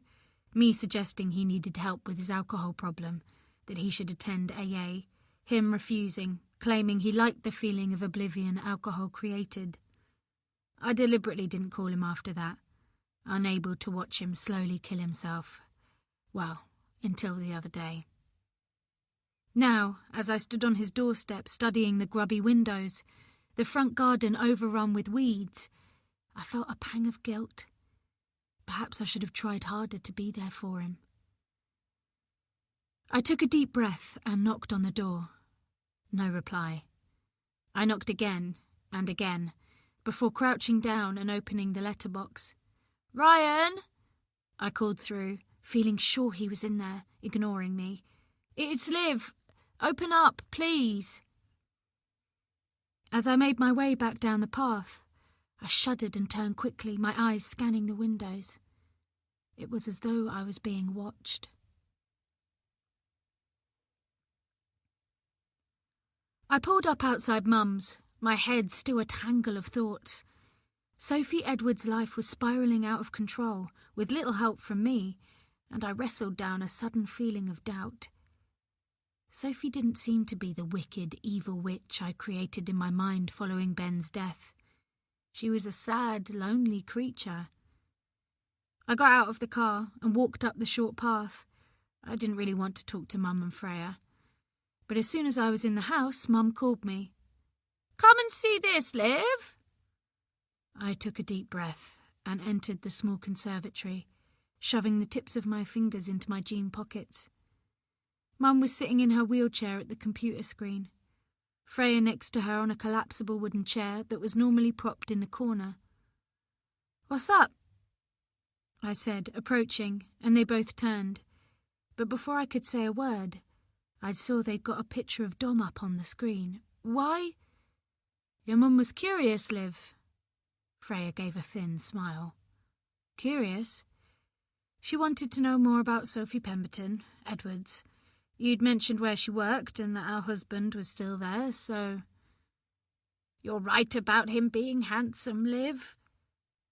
me suggesting he needed help with his alcohol problem, that he should attend AA, him refusing, claiming he liked the feeling of oblivion alcohol created. I deliberately didn't call him after that, unable to watch him slowly kill himself. Well, until the other day. Now, as I stood on his doorstep studying the grubby windows, the front garden overrun with weeds, I felt a pang of guilt. Perhaps I should have tried harder to be there for him. I took a deep breath and knocked on the door. No reply. I knocked again and again, before crouching down and opening the letterbox. "Ryan!" I called through, feeling sure he was in there, ignoring me. "It's Liv. Open up, please." As I made my way back down the path, I shuddered and turned quickly, my eyes scanning the windows. It was as though I was being watched. I pulled up outside Mum's, my head still a tangle of thoughts. Sophie Edwards' life was spiralling out of control, with little help from me, and I wrestled down a sudden feeling of doubt. Sophie didn't seem to be the wicked, evil witch I created in my mind following Ben's death. She was a sad, lonely creature. I got out of the car and walked up the short path. I didn't really want to talk to Mum and Freya. But as soon as I was in the house, Mum called me. "Come and see this, Liv." I took a deep breath and entered the small conservatory, shoving the tips of my fingers into my jean pockets. Mum was sitting in her wheelchair at the computer screen, Freya next to her on a collapsible wooden chair that was normally propped in the corner. "What's up?" I said, approaching, and they both turned. But before I could say a word, I saw they'd got a picture of Dom up on the screen. "Why?" "Your mum was curious, Liv." Freya gave a thin smile. "Curious?" "She wanted to know more about Sophie Pemberton, Edwards. You'd mentioned where she worked and that our husband was still there, so—" "You're right about him being handsome, Liv."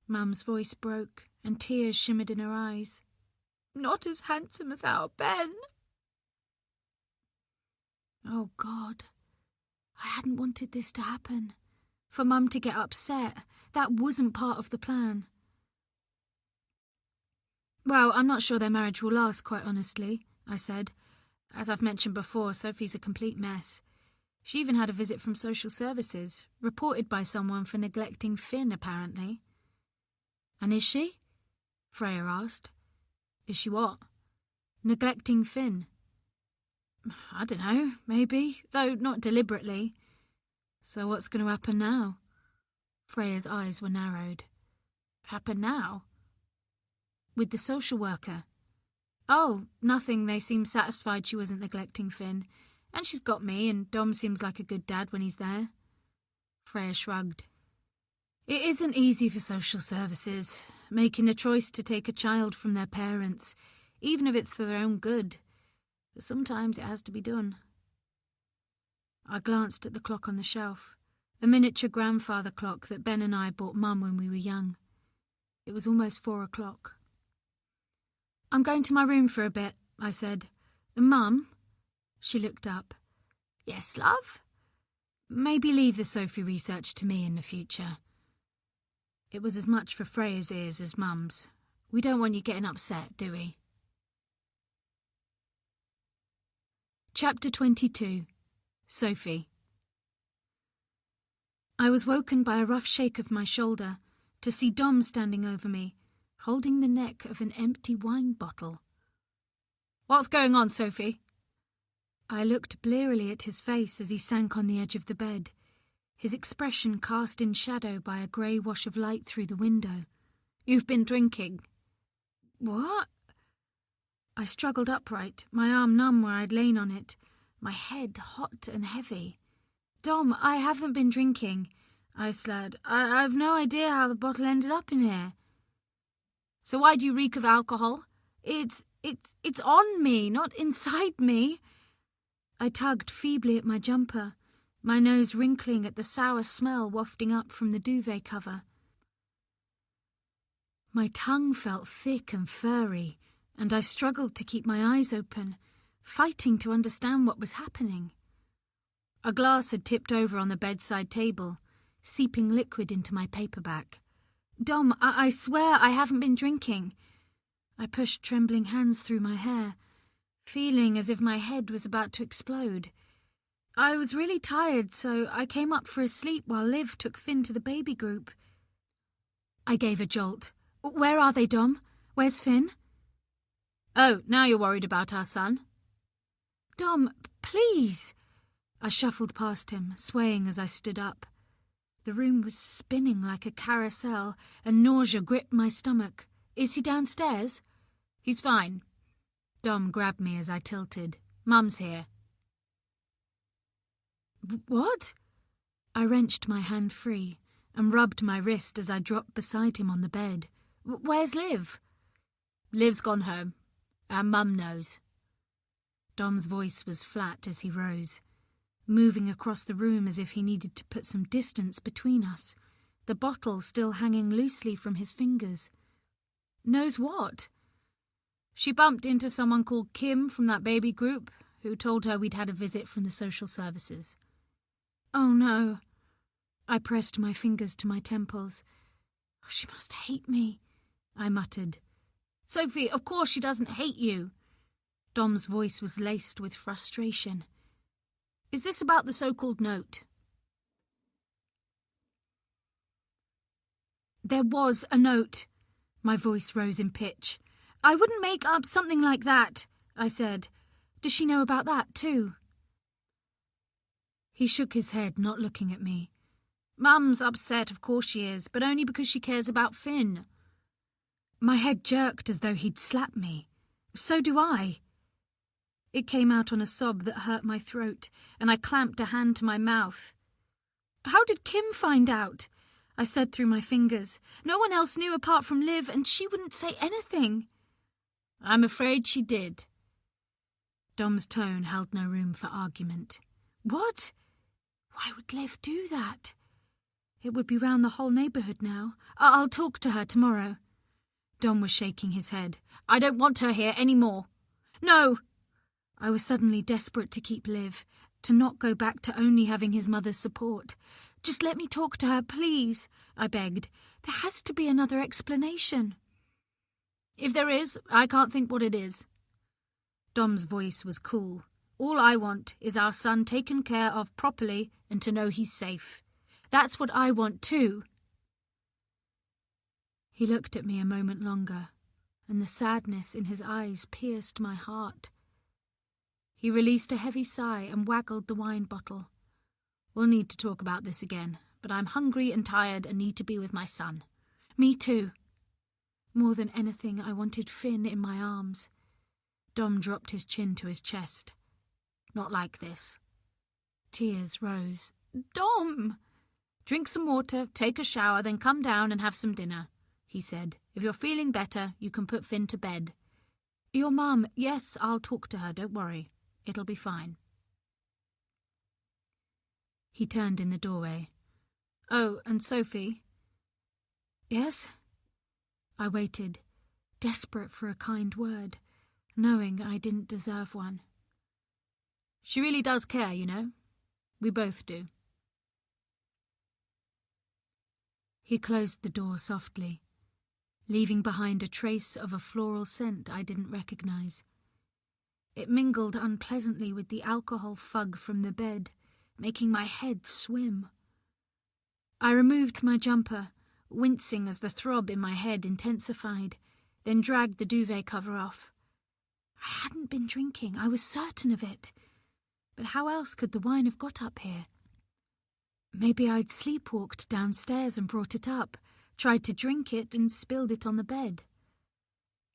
Mum's voice broke and tears shimmered in her eyes. "Not as handsome as our Ben." Oh, God. I hadn't wanted this to happen. For Mum to get upset, that wasn't part of the plan. "Well, I'm not sure their marriage will last, quite honestly," I said. "As I've mentioned before, Sophie's a complete mess. She even had a visit from social services, reported by someone for neglecting Finn, apparently." "And is she?" Freya asked. "Is she what?" "Neglecting Finn." "I don't know, maybe, though not deliberately." "So what's going to happen now?" Freya's eyes were narrowed. "Happen now?" "With the social worker." "Oh, nothing. They seem satisfied she wasn't neglecting Finn. And she's got me, and Dom seems like a good dad when he's there." Freya shrugged. "It isn't easy for social services, making the choice to take a child from their parents, even if it's for their own good. But sometimes it has to be done." I glanced at the clock on the shelf, a miniature grandfather clock that Ben and I bought Mum when we were young. It was almost 4 o'clock. "I'm going to my room for a bit," I said. "Mum?" She looked up. "Yes, love?" "Maybe leave the Sophie research to me in the future." It was as much for Freya's ears as Mum's. We don't want you getting upset, do we? Chapter 22. Sophie. I was woken by a rough shake of my shoulder to see Dom standing over me, holding the neck of an empty wine bottle. "What's going on, Sophie?" I looked blearily at his face as he sank on the edge of the bed, his expression cast in shadow by a grey wash of light through the window. "You've been drinking." "What?" I struggled upright, my arm numb where I'd lain on it, my head hot and heavy. "Dom, I haven't been drinking," I slurred. I've no idea how the bottle ended up in here." "So why do you reek of alcohol?" It's on me, not inside me." I tugged feebly at my jumper, my nose wrinkling at the sour smell wafting up from the duvet cover. My tongue felt thick and furry, and I struggled to keep my eyes open, fighting to understand what was happening. A glass had tipped over on the bedside table, seeping liquid into my paperback. "Dom, I swear I haven't been drinking." I pushed trembling hands through my hair, feeling as if my head was about to explode. "I was really tired, so I came up for a sleep while Liv took Finn to the baby group." I gave a jolt. "Where are they, Dom? Where's Finn?" "Oh, now you're worried about our son?" "Dom, please." I shuffled past him, swaying as I stood up. The room was spinning like a carousel, and nausea gripped my stomach. "Is he downstairs?" "He's fine." Dom grabbed me as I tilted. "Mum's here." "What?" I wrenched my hand free, and rubbed my wrist as I dropped beside him on the bed. "Where's Liv?" "Liv's gone home. Our mum knows." Dom's voice was flat as he rose, moving across the room as if he needed to put some distance between us, the bottle still hanging loosely from his fingers. "Knows what?" "She bumped into someone called Kim from that baby group, who told her we'd had a visit from the social services." "Oh no." I pressed my fingers to my temples. "Oh, she must hate me," I muttered. "Sophie, of course she doesn't hate you." Dom's voice was laced with frustration. "Is this about the so-called note?" "There was a note." My voice rose in pitch. "I wouldn't make up something like that," I said. "Does she know about that too?" He shook his head, not looking at me. "Mum's upset, of course she is, but only because she cares about Finn." My head jerked as though he'd slapped me. "So do I." It came out on a sob that hurt my throat, and I clamped a hand to my mouth. "How did Kim find out?" I said through my fingers. "No one else knew apart from Liv, and she wouldn't say anything." "I'm afraid she did." Dom's tone held no room for argument. "What? Why would Liv do that? It would be round the whole neighbourhood now. I'll talk to her tomorrow." Dom was shaking his head. "I don't want her here any more." "No!" I was suddenly desperate to keep Liv, to not go back to only having his mother's support. "Just let me talk to her, please," I begged. "There has to be another explanation." "If there is, I can't think what it is." Dom's voice was cool. "All I want is our son taken care of properly and to know he's safe. That's what I want too." He looked at me a moment longer, and the sadness in his eyes pierced my heart. He released a heavy sigh and waggled the wine bottle. "We'll need to talk about this again, but I'm hungry and tired and need to be with my son." "Me too." More than anything, I wanted Finn in my arms. Dom dropped his chin to his chest. "Not like this." Tears rose. "Dom!" "Drink some water, take a shower, then come down and have some dinner," he said. "If you're feeling better, you can put Finn to bed." "Your mum, yes, I'll talk to her, don't worry. It'll be fine." He turned in the doorway. "Oh, and Sophie?" "Yes?" I waited, desperate for a kind word, knowing I didn't deserve one. "She really does care, you know. We both do." He closed the door softly, leaving behind a trace of a floral scent I didn't recognize. It mingled unpleasantly with the alcohol fug from the bed, making my head swim. I removed my jumper, wincing as the throb in my head intensified, then dragged the duvet cover off. I hadn't been drinking, I was certain of it. But how else could the wine have got up here? Maybe I'd sleepwalked downstairs and brought it up, tried to drink it and spilled it on the bed.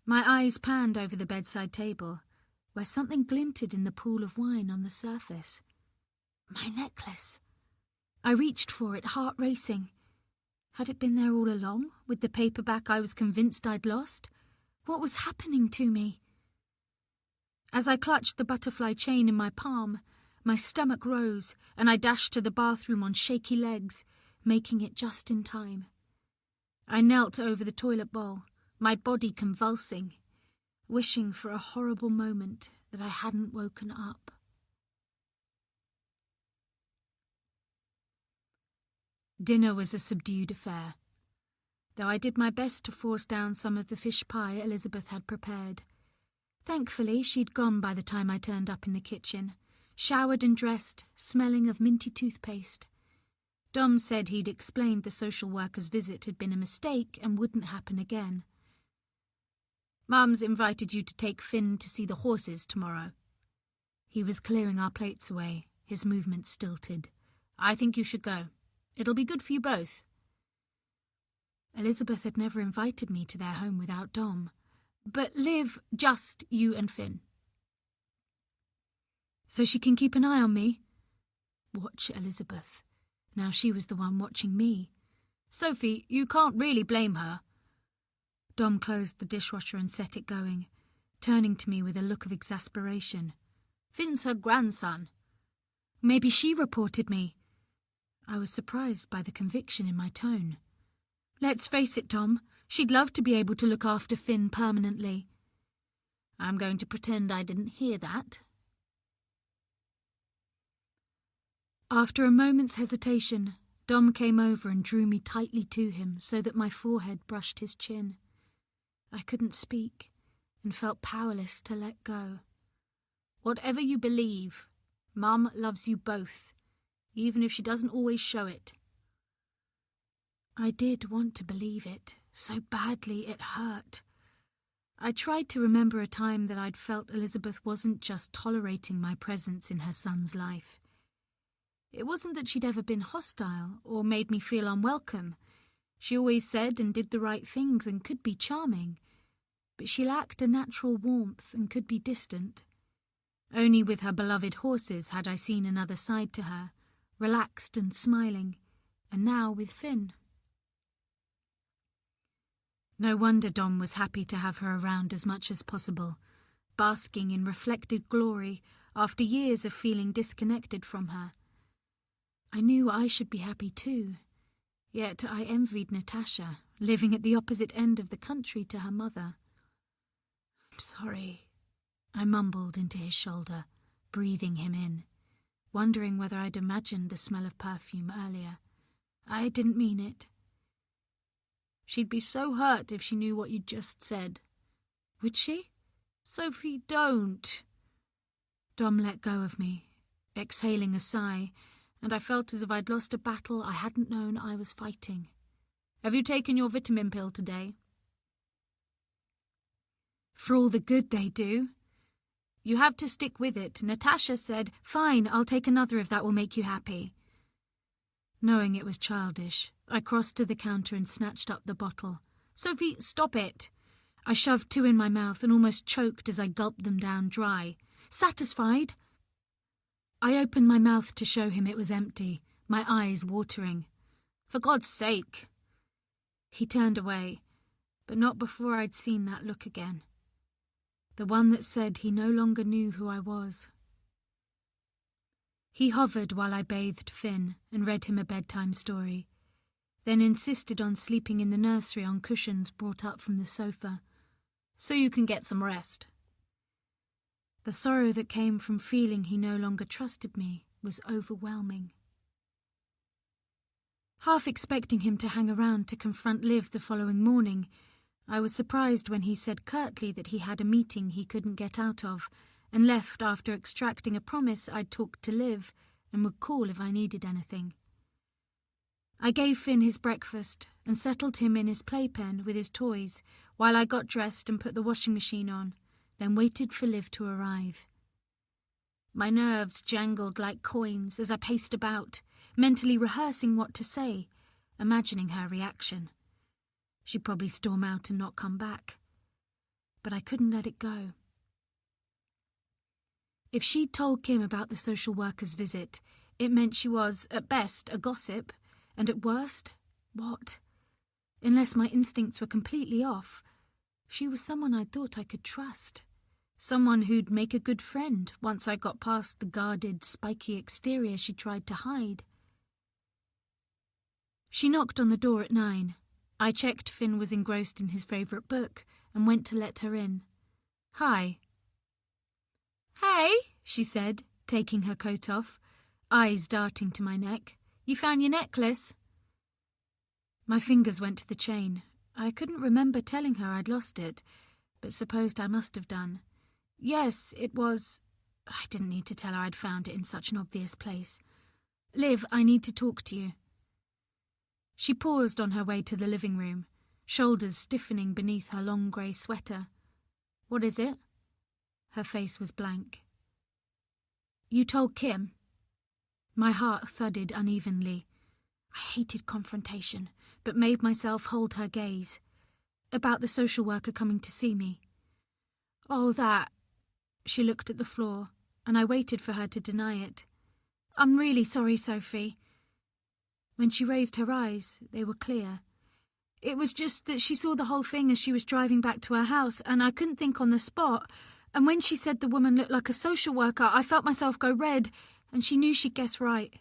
My eyes panned over the bedside table, where something glinted in the pool of wine on the surface. My necklace. I reached for it, heart racing. Had it been there all along, with the paperback I was convinced I'd lost? What was happening to me? As I clutched the butterfly chain in my palm, my stomach rose, and I dashed to the bathroom on shaky legs, making it just in time. I knelt over the toilet bowl, my body convulsing, wishing for a horrible moment that I hadn't woken up. Dinner was a subdued affair, though I did my best to force down some of the fish pie Elizabeth had prepared. Thankfully, she'd gone by the time I turned up in the kitchen, showered and dressed, smelling of minty toothpaste. Dom said he'd explained the social worker's visit had been a mistake and wouldn't happen again. "Mum's invited you to take Finn to see the horses tomorrow." He was clearing our plates away, his movements stilted. "I think you should go. It'll be good for you both." Elizabeth had never invited me to their home without Dom. "But Liv, just you and Finn." "So she can keep an eye on me?" Watch Elizabeth. Now she was the one watching me. Sophie, you can't really blame her. Dom closed the dishwasher and set it going, turning to me with a look of exasperation. Finn's her grandson. Maybe she reported me. I was surprised by the conviction in my tone. Let's face it, Dom, she'd love to be able to look after Finn permanently. I'm going to pretend I didn't hear that. After a moment's hesitation, Dom came over and drew me tightly to him so that my forehead brushed his chin. I couldn't speak and felt powerless to let go. Whatever you believe, Mum loves you both, even if she doesn't always show it. I did want to believe it, so badly it hurt. I tried to remember a time that I'd felt Elizabeth wasn't just tolerating my presence in her son's life. It wasn't that she'd ever been hostile or made me feel unwelcome. She always said and did the right things and could be charming, but she lacked a natural warmth and could be distant. Only with her beloved horses had I seen another side to her, relaxed and smiling, and now with Finn. No wonder Dom was happy to have her around as much as possible, basking in reflected glory after years of feeling disconnected from her. I knew I should be happy too, yet I envied Natasha, living at the opposite end of the country to her mother. I'm sorry, I mumbled into his shoulder, breathing him in, wondering whether I'd imagined the smell of perfume earlier. I didn't mean it. She'd be so hurt if she knew what you'd just said. Would she? Sophie, don't. Dom let go of me, exhaling a sigh, and I felt as if I'd lost a battle I hadn't known I was fighting. Have you taken your vitamin pill today? For all the good they do. You have to stick with it. Natasha said, fine, I'll take another if that will make you happy. Knowing it was childish, I crossed to the counter and snatched up the bottle. Sophie, stop it. I shoved 2 in my mouth and almost choked as I gulped them down dry. Satisfied? I opened my mouth to show him it was empty, my eyes watering. For God's sake. He turned away, but not before I'd seen that look again. The one that said he no longer knew who I was. He hovered while I bathed Finn and read him a bedtime story, then insisted on sleeping in the nursery on cushions brought up from the sofa, so you can get some rest. The sorrow that came from feeling he no longer trusted me was overwhelming. Half expecting him to hang around to confront Liv the following morning, I was surprised when he said curtly that he had a meeting he couldn't get out of, and left after extracting a promise I'd talk to Liv and would call if I needed anything. I gave Finn his breakfast and settled him in his playpen with his toys while I got dressed and put the washing machine on, then waited for Liv to arrive. My nerves jangled like coins as I paced about, mentally rehearsing what to say, imagining her reaction. She'd probably storm out and not come back. But I couldn't let it go. If she'd told Kim about the social worker's visit, it meant she was, at best, a gossip, and at worst, what? Unless my instincts were completely off, she was someone I thought I could trust. Someone who'd make a good friend once I got past the guarded, spiky exterior she tried to hide. She knocked on the door at 9. I checked Finn was engrossed in his favourite book and went to let her in. Hi. Hey, she said, taking her coat off, eyes darting to my neck. You found your necklace? My fingers went to the chain. I couldn't remember telling her I'd lost it, but supposed I must have done. Yes, it was... I didn't need to tell her I'd found it in such an obvious place. Liv, I need to talk to you. She paused on her way to the living room, shoulders stiffening beneath her long grey sweater. What is it? Her face was blank. You told Kim? My heart thudded unevenly. I hated confrontation, but made myself hold her gaze. About the social worker coming to see me. Oh, that... She looked at the floor, and I waited for her to deny it. I'm really sorry, Sophie. When she raised her eyes, they were clear. It was just that she saw the whole thing as she was driving back to her house, and I couldn't think on the spot. And when she said the woman looked like a social worker, I felt myself go red, and she knew she'd guess right.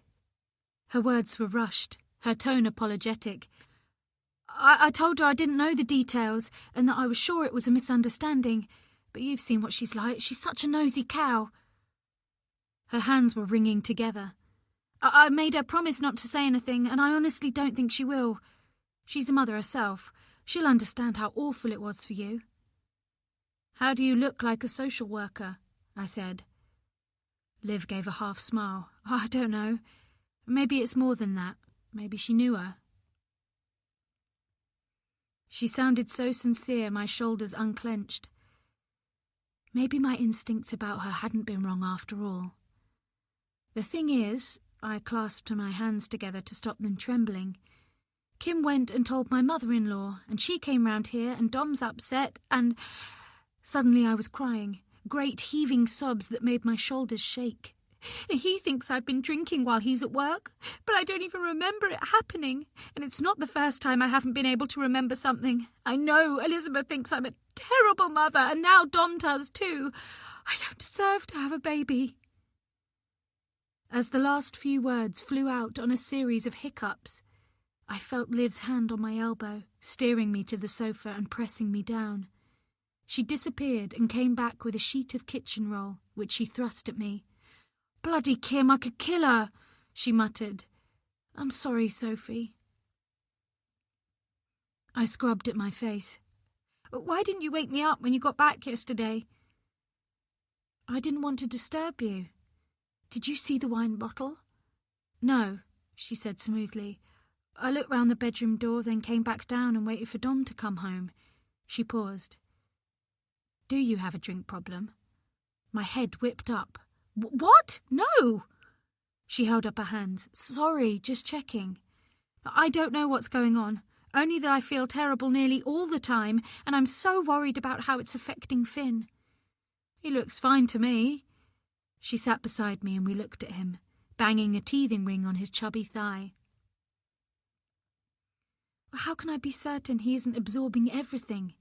Her words were rushed, her tone apologetic. I told her I didn't know the details, and that I was sure it was a misunderstanding. But you've seen what she's like. She's such a nosy cow. Her hands were wringing together. I made her promise not to say anything, and I honestly don't think she will. She's a mother herself. She'll understand how awful it was for you. How do you look like a social worker? I said. Liv gave a half smile. I don't know. Maybe it's more than that. Maybe she knew her. She sounded so sincere, my shoulders unclenched. Maybe my instincts about her hadn't been wrong after all. The thing is, I clasped my hands together to stop them trembling. Kim went and told my mother-in-law, and she came round here, and Dom's upset, and... Suddenly I was crying, great heaving sobs that made my shoulders shake. He thinks I've been drinking while he's at work, but I don't even remember it happening, and it's not the first time I haven't been able to remember something. I know Elizabeth thinks I'm a terrible mother, and now Dom does too. I don't deserve to have a baby. As the last few words flew out on a series of hiccups, I felt Liv's hand on my elbow, steering me to the sofa and pressing me down. She disappeared and came back with a sheet of kitchen roll, which she thrust at me. "Bloody Kim, I could kill her," she muttered. "I'm sorry, Sophie." I scrubbed at my face. "Why didn't you wake me up when you got back yesterday?" "I didn't want to disturb you. Did you see the wine bottle?" "No," she said smoothly. "I looked round the bedroom door, then came back down and waited for Dom to come home." She paused. "Do you have a drink problem?" My head whipped up. "What? No!" She held up her hands. "Sorry, just checking. I don't know what's going on, only that I feel terrible nearly all the time, and I'm so worried about how it's affecting Finn." "He looks fine to me." She sat beside me and we looked at him, banging a teething ring on his chubby thigh. "How can I be certain he isn't absorbing everything?"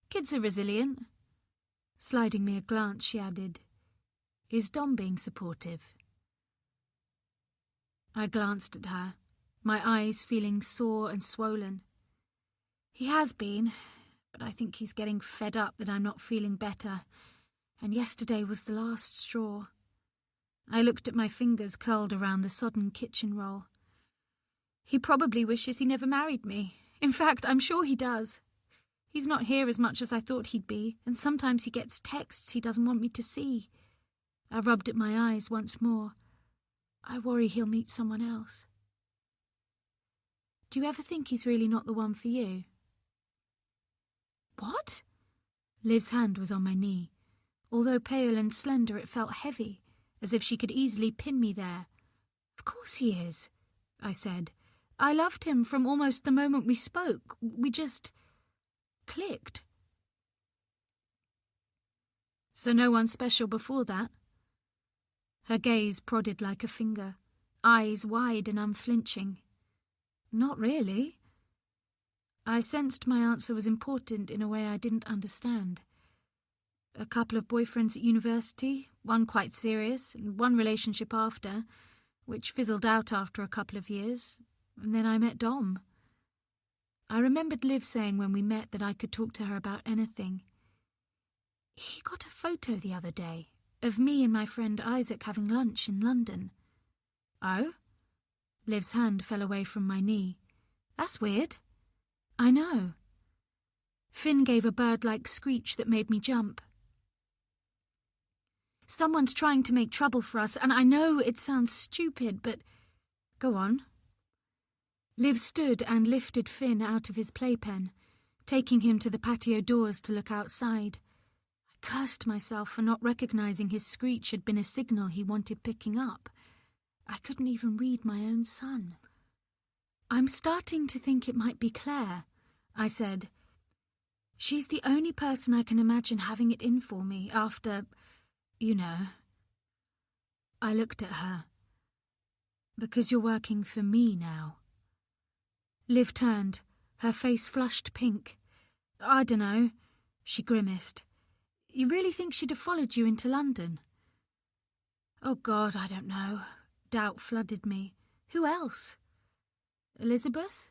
"Kids are resilient." Sliding me a glance, she added, "Is Dom being supportive?" I glanced at her, my eyes feeling sore and swollen. "He has been, but I think he's getting fed up that I'm not feeling better, and yesterday was the last straw." I looked at my fingers curled around the sodden kitchen roll. "He probably wishes he never married me. In fact, I'm sure he does. He's not here as much as I thought he'd be, and sometimes he gets texts he doesn't want me to see." I rubbed at my eyes once more. "I worry he'll meet someone else." "Do you ever think he's really not the one for you?" "What?" Liv's hand was on my knee. Although pale and slender, it felt heavy, as if she could easily pin me there. "Of course he is," I said. "I loved him from almost the moment we spoke. We just clicked." "So no one special before that?" Her gaze prodded like a finger, eyes wide and unflinching. "Not really." I sensed my answer was important in a way I didn't understand. A couple of boyfriends at university, one quite serious, and one relationship after, which fizzled out after a couple of years, and then I met Dom. I remembered Liv saying when we met that I could talk to her about anything. "He got a photo the other day of me and my friend Isaac having lunch in London." "Oh?" Liv's hand fell away from my knee. "That's weird." "I know." Finn gave a bird-like screech that made me jump. "Someone's trying to make trouble for us, and I know it sounds stupid, but..." "Go on." Liv stood and lifted Finn out of his playpen, taking him to the patio doors to look outside. I cursed myself for not recognizing his screech had been a signal he wanted picking up. I couldn't even read my own son. "I'm starting to think it might be Claire," I said. "She's the only person I can imagine having it in for me after, you know." I looked at her. Because you're working for me now. Liv turned, her face flushed pink. I dunno, she grimaced. You really think she'd have followed you into London? Oh God, I don't know. Doubt flooded me. Who else? Elizabeth?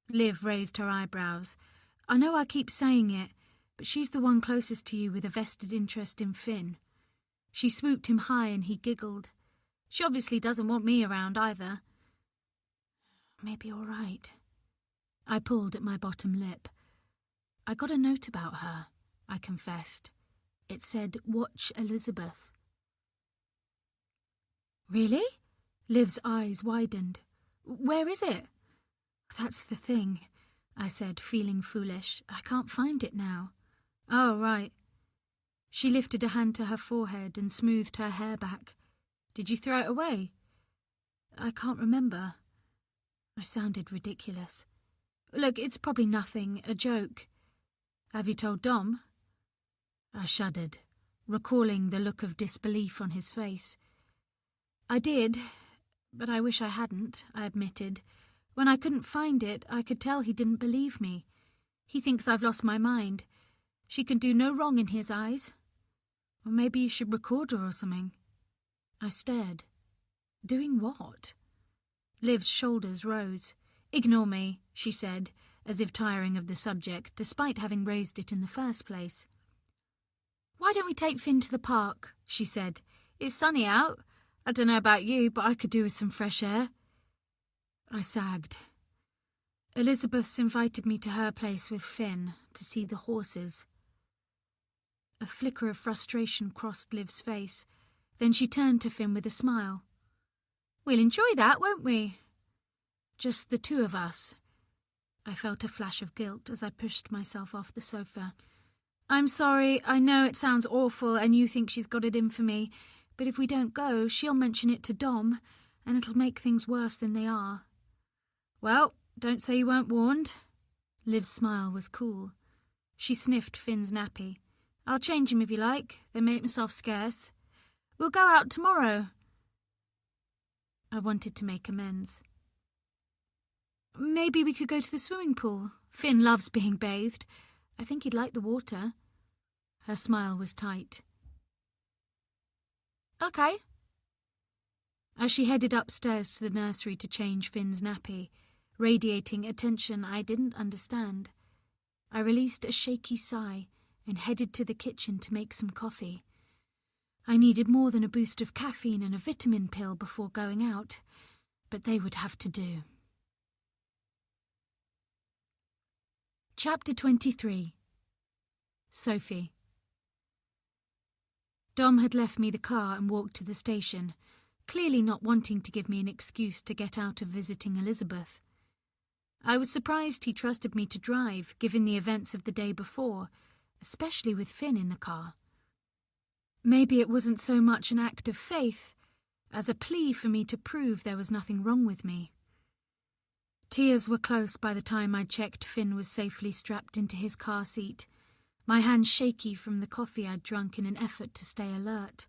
Liv raised her eyebrows. I know I keep saying it, but she's the one closest to you with a vested interest in Finn. She swooped him high and he giggled. She obviously doesn't want me around either. Maybe you're right. I pulled at my bottom lip. I got a note about her, I confessed. It said, "Watch Elizabeth." Really? Liv's eyes widened. Where is it? That's the thing, I said, feeling foolish. I can't find it now. Oh, right. She lifted a hand to her forehead and smoothed her hair back. Did you throw it away? I can't remember. I sounded ridiculous. Look, it's probably nothing, a joke. Have you told Dom? I shuddered, recalling the look of disbelief on his face. I did, but I wish I hadn't, I admitted. When I couldn't find it, I could tell he didn't believe me. He thinks I've lost my mind. She can do no wrong in his eyes. Or maybe you should record her or something. I stared. Doing what? Liv's shoulders rose. Ignore me, she said, as if tiring of the subject, despite having raised it in the first place. Why don't we take Finn to the park? She said. It's sunny out. I don't know about you, but I could do with some fresh air. I sagged. Elizabeth's invited me to her place with Finn to see the horses. A flicker of frustration crossed Liv's face. Then she turned to Finn with a smile. We'll enjoy that, won't we? Just the two of us. I felt a flash of guilt as I pushed myself off the sofa. I'm sorry, I know it sounds awful and you think she's got it in for me, but if we don't go, she'll mention it to Dom, and it'll make things worse than they are. Well, don't say you weren't warned. Liv's smile was cool. She sniffed Finn's nappy. I'll change him if you like, then make myself scarce. We'll go out tomorrow. I wanted to make amends. Maybe we could go to the swimming pool. Finn loves being bathed. I think he'd like the water. Her smile was tight. Okay. As she headed upstairs to the nursery to change Finn's nappy, radiating attention I didn't understand, I released a shaky sigh and headed to the kitchen to make some coffee. I needed more than a boost of caffeine and a vitamin pill before going out, but they would have to do. Chapter 23. Sophie. Dom had left me the car and walked to the station, clearly not wanting to give me an excuse to get out of visiting Elizabeth. I was surprised he trusted me to drive, given the events of the day before, especially with Finn in the car. Maybe it wasn't so much an act of faith as a plea for me to prove there was nothing wrong with me. Tears were close by the time I checked Finn was safely strapped into his car seat, my hands shaky from the coffee I'd drunk in an effort to stay alert.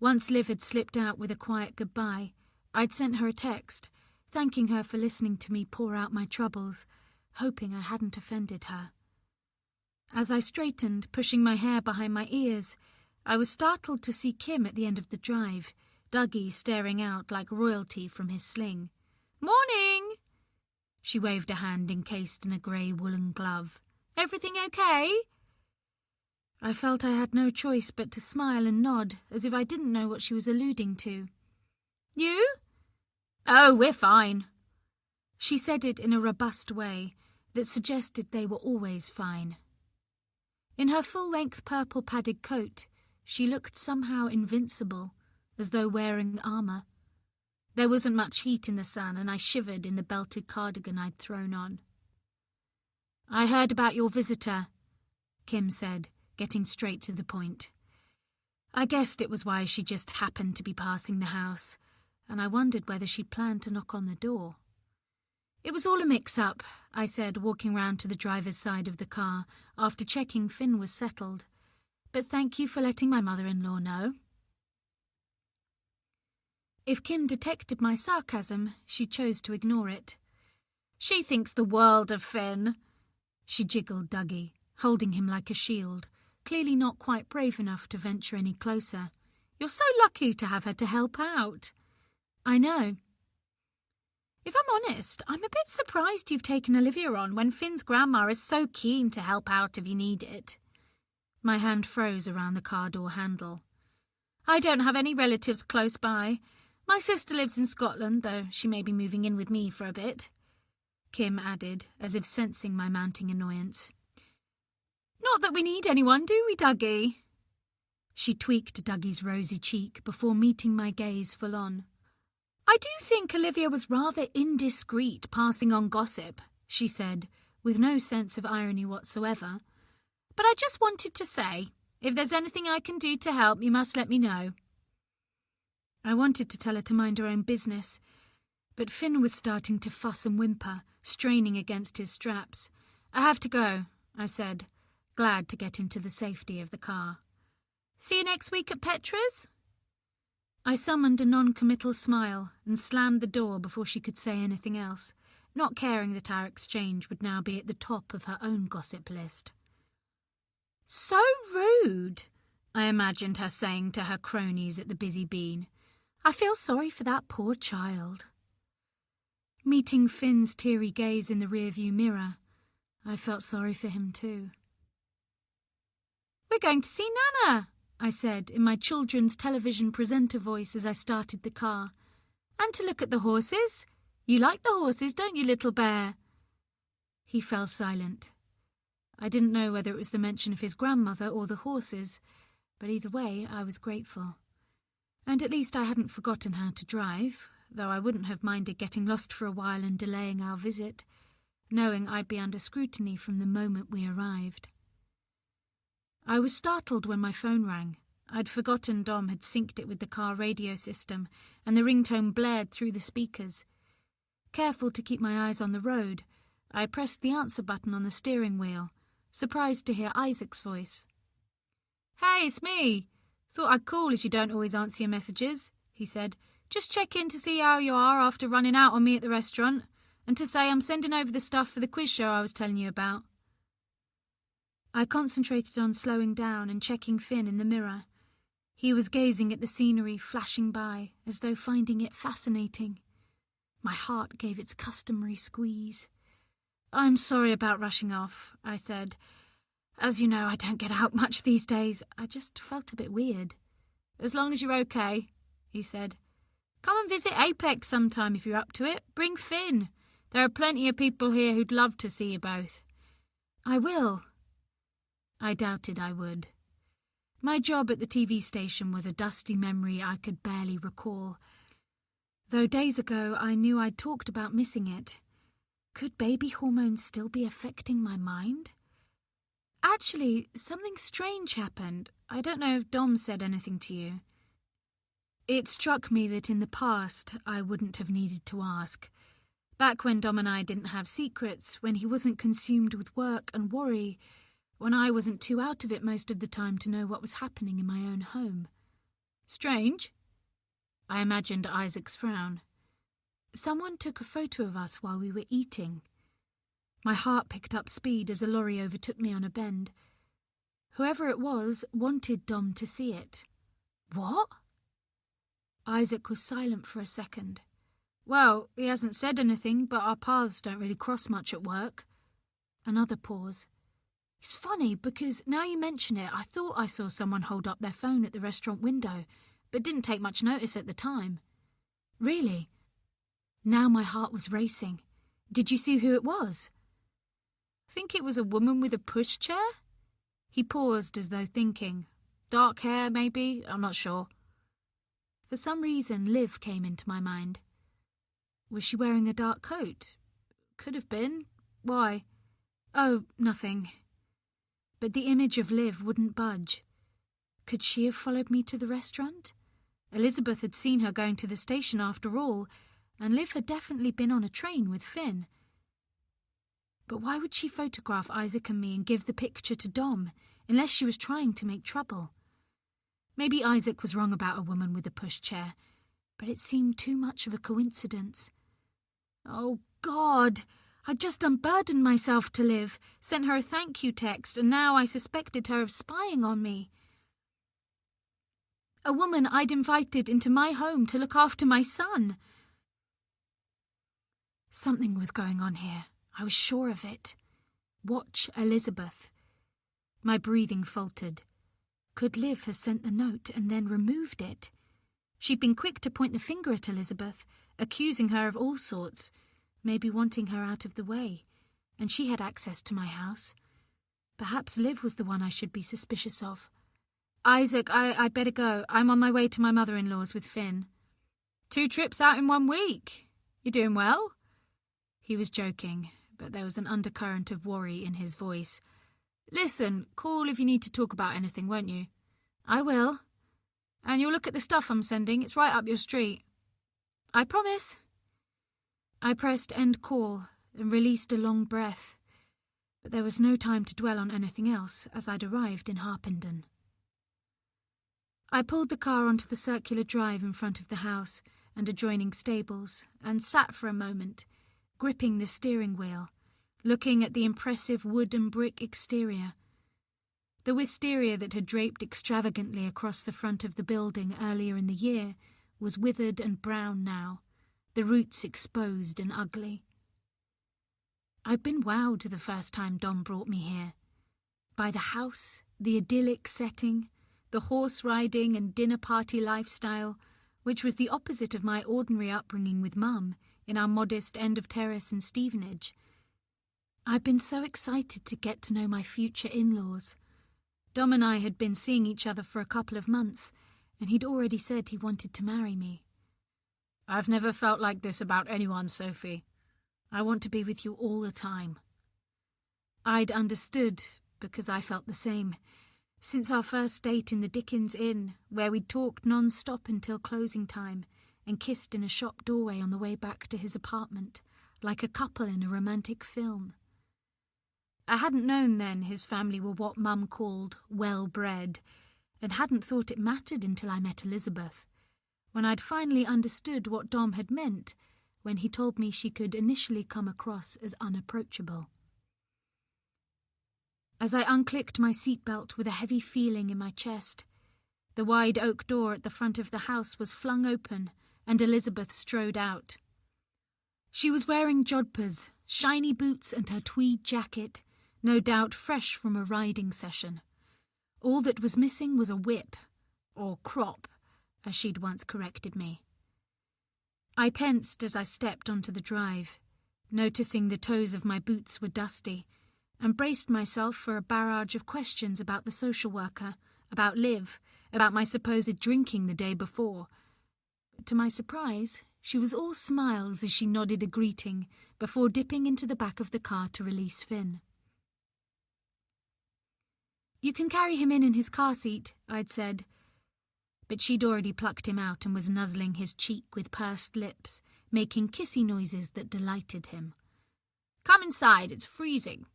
Once Liv had slipped out with a quiet goodbye, I'd sent her a text, thanking her for listening to me pour out my troubles, hoping I hadn't offended her. As I straightened, pushing my hair behind my ears, I was startled to see Kim at the end of the drive, Dougie staring out like royalty from his sling. "Morning!" She waved a hand encased in a grey woolen glove. "Everything okay?" I felt I had no choice but to smile and nod, as if I didn't know what she was alluding to. "You?" "Oh, we're fine." She said it in a robust way that suggested they were always fine. In her full-length purple padded coat, she looked somehow invincible, as though wearing armour. There wasn't much heat in the sun, and I shivered in the belted cardigan I'd thrown on. "I heard about your visitor," Kim said, getting straight to the point. I guessed it was why she just happened to be passing the house, and I wondered whether she'd planned to knock on the door. "It was all a mix-up," I said, walking round to the driver's side of the car after checking Finn was settled. "But thank you for letting my mother-in-law know." If Kim detected my sarcasm, she chose to ignore it. She thinks the world of Finn. She jiggled Dougie, holding him like a shield, clearly not quite brave enough to venture any closer. You're so lucky to have her to help out. I know. If I'm honest, I'm a bit surprised you've taken Olivia on when Finn's grandma is so keen to help out if you need it. My hand froze around the car door handle. I don't have any relatives close by. My sister lives in Scotland, though she may be moving in with me for a bit, Kim added, as if sensing my mounting annoyance. Not that we need anyone, do we, Dougie? She tweaked Dougie's rosy cheek before meeting my gaze full on. I do think Olivia was rather indiscreet passing on gossip, she said, with no sense of irony whatsoever. But I just wanted to say, if there's anything I can do to help, you must let me know. I wanted to tell her to mind her own business, but Finn was starting to fuss and whimper, straining against his straps. I have to go, I said, glad to get into the safety of the car. See you next week at Petra's? I summoned a non-committal smile and slammed the door before she could say anything else, not caring that our exchange would now be at the top of her own gossip list. So rude, I imagined her saying to her cronies at the Busy Bean. I feel sorry for that poor child. Meeting Finn's teary gaze in the rearview mirror, I felt sorry for him too. We're going to see Nana, I said in my children's television presenter voice as I started the car. And to look at the horses. You like the horses, don't you, little bear? He fell silent. I didn't know whether it was the mention of his grandmother or the horses, but either way I was grateful. And at least I hadn't forgotten how to drive, though I wouldn't have minded getting lost for a while and delaying our visit, knowing I'd be under scrutiny from the moment we arrived. I was startled when my phone rang. I'd forgotten Dom had synced it with the car radio system, and the ringtone blared through the speakers. Careful to keep my eyes on the road, I pressed the answer button on the steering wheel, surprised to hear Isaac's voice. Hey, it's me. Thought I'd call as you don't always answer your messages, he said. Just check in to see how you are after running out on me at the restaurant, and to say I'm sending over the stuff for the quiz show I was telling you about. I concentrated on slowing down and checking Finn in the mirror. He was gazing at the scenery flashing by, as though finding it fascinating. My heart gave its customary squeeze. I'm sorry about rushing off, I said. As you know, I don't get out much these days. I just felt a bit weird. As long as you're okay, he said. Come and visit Apex sometime if you're up to it. Bring Finn. There are plenty of people here who'd love to see you both. I will. I doubted I would. My job at the TV station was a dusty memory I could barely recall. Though days ago I knew I'd talked about missing it. Could baby hormones still be affecting my mind? Actually, something strange happened. I don't know if Dom said anything to you. It struck me that in the past I wouldn't have needed to ask. Back when Dom and I didn't have secrets, when he wasn't consumed with work and worry, when I wasn't too out of it most of the time to know what was happening in my own home. Strange? I imagined Isaac's frown. Someone took a photo of us while we were eating. My heart picked up speed as a lorry overtook me on a bend. Whoever it was wanted Dom to see it. What? Isaac was silent for a second. Well, he hasn't said anything, but our paths don't really cross much at work. Another pause. It's funny, because now you mention it, I thought I saw someone hold up their phone at the restaurant window, but didn't take much notice at the time. Really? Now my heart was racing. Did you see who it was? I think it was a woman with a pushchair. He paused as though thinking. Dark hair, maybe? I'm not sure. For some reason, Liv came into my mind. Was she wearing a dark coat? Could have been. Why? Oh, nothing. But the image of Liv wouldn't budge. Could she have followed me to the restaurant? Elizabeth had seen her going to the station after all, and Liv had definitely been on a train with Finn. But why would she photograph Isaac and me and give the picture to Dom, unless she was trying to make trouble? Maybe Isaac was wrong about a woman with a pushchair, but it seemed too much of a coincidence. Oh, God! I'd just unburdened myself to Liv, sent her a thank you text, and now I suspected her of spying on me. A woman I'd invited into my home to look after my son. Something was going on here. I was sure of it. Watch Elizabeth. My breathing faltered. Could Liv have sent the note and then removed it? She'd been quick to point the finger at Elizabeth, accusing her of all sorts, maybe wanting her out of the way, and she had access to my house. Perhaps Liv was the one I should be suspicious of. Isaac, I'd better go. I'm on my way to my mother-in-law's with Finn. 2 trips out in 1 week. You doing well? He was joking, but there was an undercurrent of worry in his voice. Listen, call if you need to talk about anything, won't you? I will. And you'll look at the stuff I'm sending. It's right up your street. I promise. I pressed end call and released a long breath, but there was no time to dwell on anything else as I'd arrived in Harpenden. I pulled the car onto the circular drive in front of the house and adjoining stables and sat for a moment, gripping the steering wheel, looking at the impressive wood and brick exterior. The wisteria that had draped extravagantly across the front of the building earlier in the year was withered and brown now, the roots exposed and ugly. I'd been wowed the first time Dom brought me here. By the house, the idyllic setting, the horse-riding and dinner-party lifestyle, which was the opposite of my ordinary upbringing with Mum in our modest end-of-terrace and Stevenage. I'd been so excited to get to know my future in-laws. Dom and I had been seeing each other for a couple of months, and he'd already said he wanted to marry me. I've never felt like this about anyone, Sophie. I want to be with you all the time. I'd understood, because I felt the same, since our first date in the Dickens Inn, where we'd talked non-stop until closing time, and kissed in a shop doorway on the way back to his apartment, like a couple in a romantic film. I hadn't known then his family were what Mum called well-bred, and hadn't thought it mattered until I met Elizabeth, when I'd finally understood what Dom had meant when he told me she could initially come across as unapproachable. As I unclicked my seatbelt with a heavy feeling in my chest, the wide oak door at the front of the house was flung open, and Elizabeth strode out. She was wearing jodhpurs, shiny boots and her tweed jacket, no doubt fresh from a riding session. All that was missing was a whip, or crop, as she'd once corrected me. I tensed as I stepped onto the drive, noticing the toes of my boots were dusty, and braced myself for a barrage of questions about the social worker, about Liv, about my supposed drinking the day before. But to my surprise, she was all smiles as she nodded a greeting before dipping into the back of the car to release Finn. You can carry him in his car seat, I'd said. But she'd already plucked him out and was nuzzling his cheek with pursed lips, making kissy noises that delighted him. Come inside, it's freezing,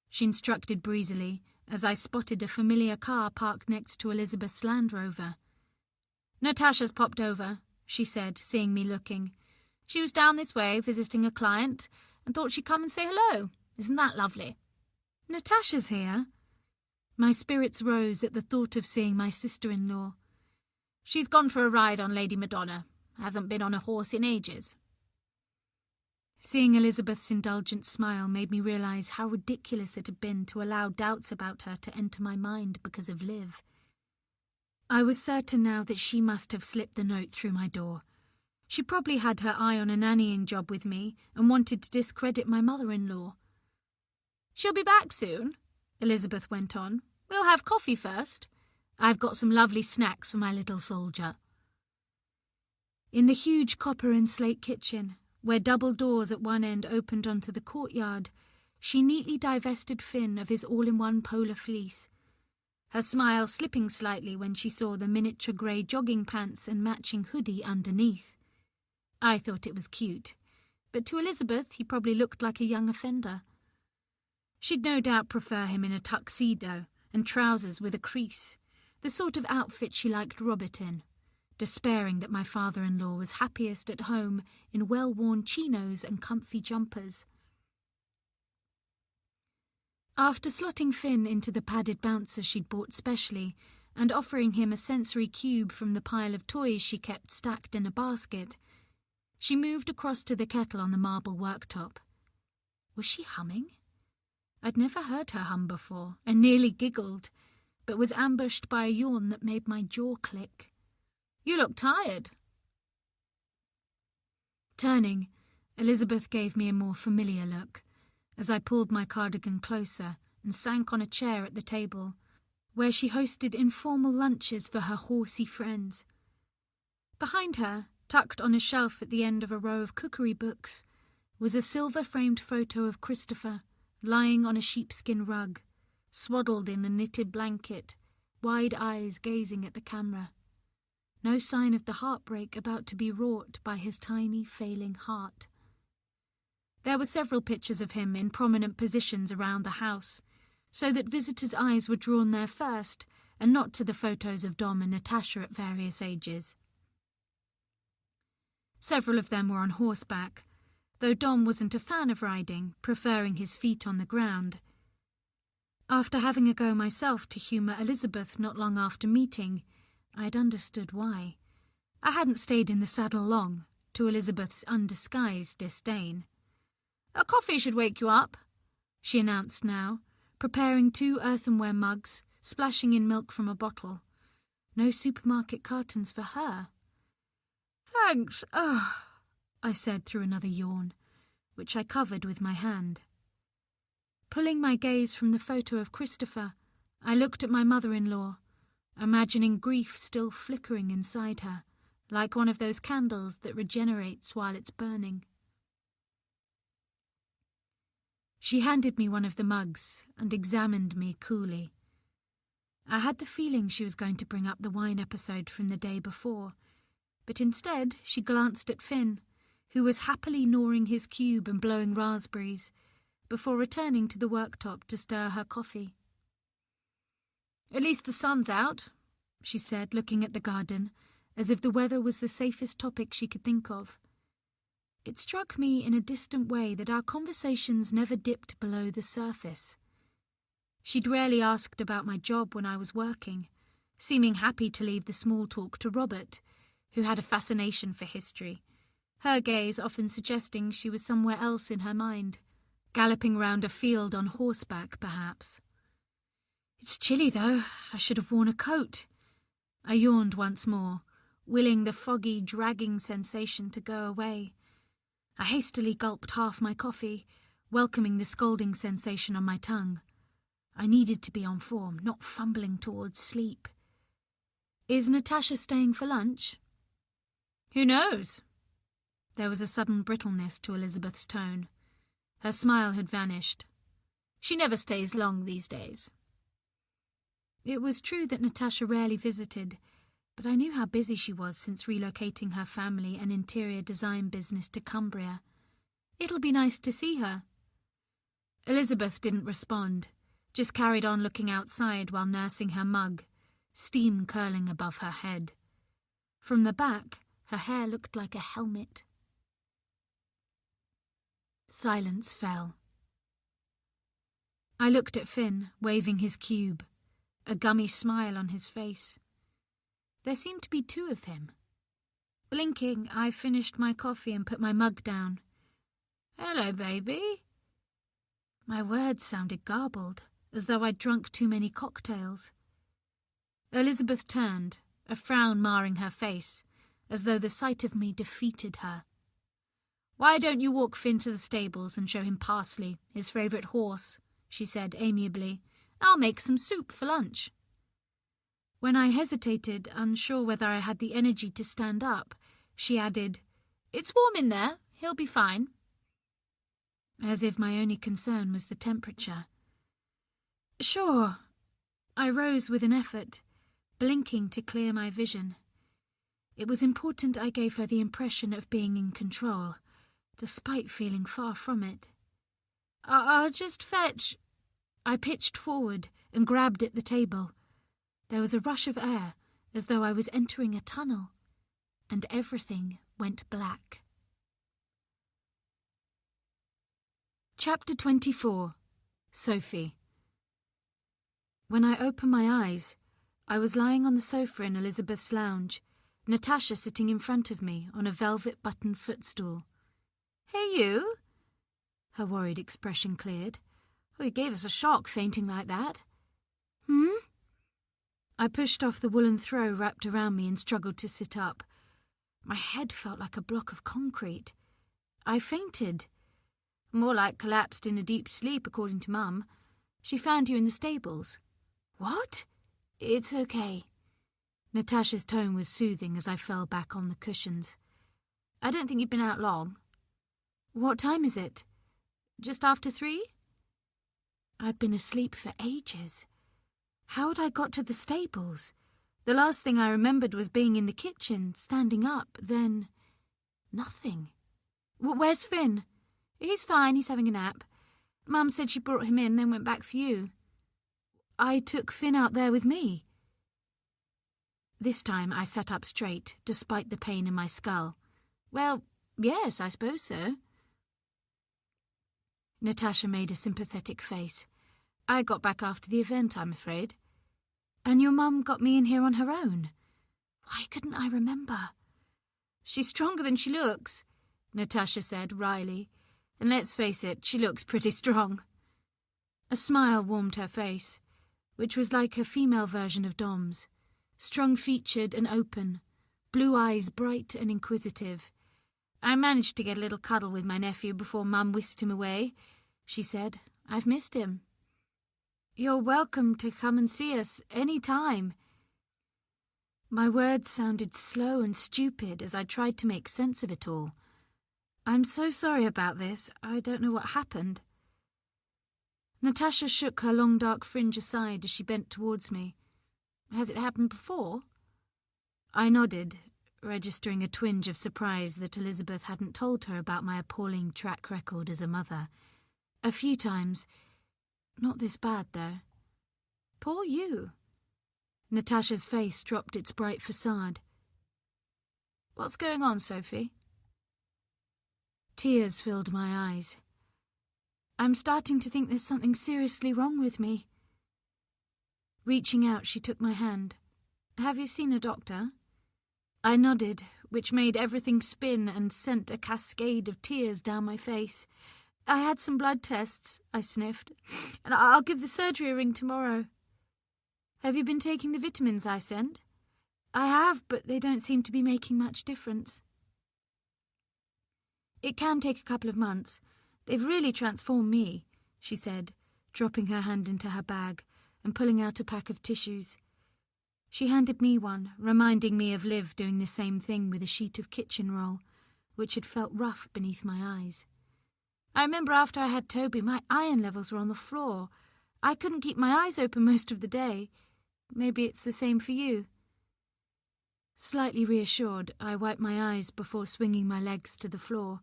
she instructed breezily as I spotted a familiar car parked next to Elizabeth's Land Rover. Natasha's popped over, she said, seeing me looking. She was down this way visiting a client and thought she'd come and say hello. Isn't that lovely? Natasha's here? My spirits rose at the thought of seeing my sister-in-law. She's gone for a ride on Lady Madonna. Hasn't been on a horse in ages. Seeing Elizabeth's indulgent smile made me realise how ridiculous it had been to allow doubts about her to enter my mind because of Liv. I was certain now that she must have slipped the note through my door. She probably had her eye on a nannying job with me and wanted to discredit my mother-in-law. She'll be back soon, Elizabeth went on. We'll have coffee first. I've got some lovely snacks for my little soldier. In the huge copper and slate kitchen, where double doors at one end opened onto the courtyard, she neatly divested Finn of his all-in-one polar fleece, her smile slipping slightly when she saw the miniature grey jogging pants and matching hoodie underneath. I thought it was cute, but to Elizabeth he probably looked like a young offender. She'd no doubt prefer him in a tuxedo and trousers with a crease, the sort of outfit she liked Robert in. despairing that my father-in-law was happiest at home in well-worn chinos and comfy jumpers. After slotting Finn into the padded bouncer she'd bought specially and offering him a sensory cube from the pile of toys she kept stacked in a basket, she moved across to the kettle on the marble worktop. Was she humming? I'd never heard her hum before, and nearly giggled, but was ambushed by a yawn that made my jaw click. "You look tired." Turning, Elizabeth gave me a more familiar look, as I pulled my cardigan closer and sank on a chair at the table, where she hosted informal lunches for her horsey friends. Behind her, tucked on a shelf at the end of a row of cookery books, was a silver-framed photo of Christopher, lying on a sheepskin rug, swaddled in a knitted blanket, wide eyes gazing at the camera. No sign of the heartbreak about to be wrought by his tiny, failing heart. There were several pictures of him in prominent positions around the house, so that visitors' eyes were drawn there first, and not to the photos of Dom and Natasha at various ages. Several of them were on horseback, though Dom wasn't a fan of riding, preferring his feet on the ground. After having a go myself to humour Elizabeth not long after meeting, I'd understood why. I hadn't stayed in the saddle long, to Elizabeth's undisguised disdain. "A coffee should wake you up," she announced now, preparing 2 earthenware mugs, splashing in milk from a bottle. No supermarket cartons for her. "Thanks, I said through another yawn, which I covered with my hand. Pulling my gaze from the photo of Christopher, I looked at my mother-in-law, imagining grief still flickering inside her, like one of those candles that regenerates while it's burning. She handed me one of the mugs and examined me coolly. I had the feeling she was going to bring up the wine episode from the day before, but instead she glanced at Finn, who was happily gnawing his cube and blowing raspberries, before returning to the worktop to stir her coffee. "At least the sun's out," she said, looking at the garden, as if the weather was the safest topic she could think of. It struck me in a distant way that our conversations never dipped below the surface. She'd rarely asked about my job when I was working, seeming happy to leave the small talk to Robert, who had a fascination for history, her gaze often suggesting she was somewhere else in her mind, galloping round a field on horseback, perhaps. "It's chilly, though. I should have worn a coat." I yawned once more, willing the foggy, dragging sensation to go away. I hastily gulped half my coffee, welcoming the scalding sensation on my tongue. I needed to be on form, not fumbling towards sleep. "Is Natasha staying for lunch?" "Who knows?" There was a sudden brittleness to Elizabeth's tone. Her smile had vanished. "She never stays long these days." It was true that Natasha rarely visited, but I knew how busy she was since relocating her family and interior design business to Cumbria. "It'll be nice to see her." Elizabeth didn't respond, just carried on looking outside while nursing her mug, steam curling above her head. From the back, her hair looked like a helmet. Silence fell. I looked at Finn, waving his cube, a gummy smile on his face. There seemed to be 2 of him. Blinking, I finished my coffee and put my mug down. "Hello, baby." My words sounded garbled, as though I'd drunk too many cocktails. Elizabeth turned, a frown marring her face, as though the sight of me defeated her. "Why don't you walk Finn to the stables and show him Parsley, his favourite horse?" she said amiably. "I'll make some soup for lunch." When I hesitated, unsure whether I had the energy to stand up, she added, "It's warm in there. He'll be fine." As if my only concern was the temperature. "Sure." I rose with an effort, blinking to clear my vision. It was important I gave her the impression of being in control, despite feeling far from it. I'll just fetch." I pitched forward and grabbed at the table. There was a rush of air, as though I was entering a tunnel. and everything went black. Chapter 24. Sophie. When I opened my eyes, I was lying on the sofa in Elizabeth's lounge, Natasha sitting in front of me on a velvet-buttoned footstool. "Hey, you!" Her worried expression cleared. "Oh, you gave us a shock, fainting like that." "Hmm?" I pushed off the woolen throw wrapped around me and struggled to sit up. My head felt like a block of concrete. I fainted. More like collapsed in a deep sleep, according to Mum. She found you in the stables. What? It's okay. Natasha's tone was soothing as I fell back on the cushions. I don't think you've been out long. What time is it? Just after 3? I'd been asleep for ages. How had I got to the stables? The last thing I remembered was being in the kitchen, standing up, then nothing. Where's Finn? He's fine, he's having a nap. Mum said she brought him in, then went back for you. I took Finn out there with me. This time I sat up straight, despite the pain in my skull. Well, yes, I suppose so. Natasha made a sympathetic face. I got back after the event, I'm afraid. And your mum got me in here on her own. Why couldn't I remember? She's stronger than she looks, Natasha said wryly. And let's face it, she looks pretty strong. A smile warmed her face, which was like a female version of Dom's. Strong-featured and open, blue eyes bright and inquisitive. I managed to get a little cuddle with my nephew before Mum whisked him away, she said. I've missed him. You're welcome to come and see us any time. My words sounded slow and stupid as I tried to make sense of it all. I'm so sorry about this. I don't know what happened. Natasha shook her long dark fringe aside as she bent towards me. Has it happened before? I nodded, registering a twinge of surprise that Elizabeth hadn't told her about my appalling track record as a mother. A few times. Not this bad, though. Poor you. Natasha's face dropped its bright facade. What's going on, Sophie? Tears filled my eyes. I'm starting to think there's something seriously wrong with me. Reaching out, she took my hand. Have you seen a doctor? I nodded, which made everything spin and sent a cascade of tears down my face. I had some blood tests, I sniffed, and I'll give the surgery a ring tomorrow. Have you been taking the vitamins I sent? I have, but they don't seem to be making much difference. It can take a couple of months. They've really transformed me, she said, dropping her hand into her bag and pulling out a pack of tissues. She handed me one, reminding me of Liv doing the same thing with a sheet of kitchen roll, which had felt rough beneath my eyes. I remember after I had Toby, my iron levels were on the floor. I couldn't keep my eyes open most of the day. Maybe it's the same for you. Slightly reassured, I wiped my eyes before swinging my legs to the floor.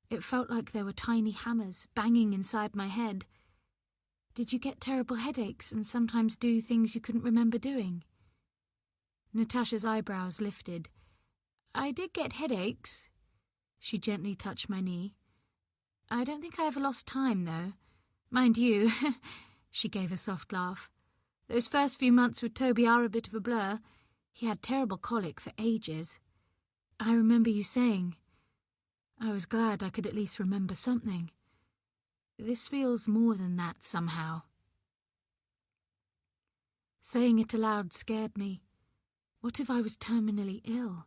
It felt like there were tiny hammers banging inside my head. Did you get terrible headaches and sometimes do things you couldn't remember doing? Natasha's eyebrows lifted. I did get headaches. She gently touched my knee. I don't think I ever lost time, though. Mind you, she gave a soft laugh. Those first few months with Toby are a bit of a blur. He had terrible colic for ages. I remember you saying. I was glad I could at least remember something. This feels more than that somehow. Saying it aloud scared me. What if I was terminally ill?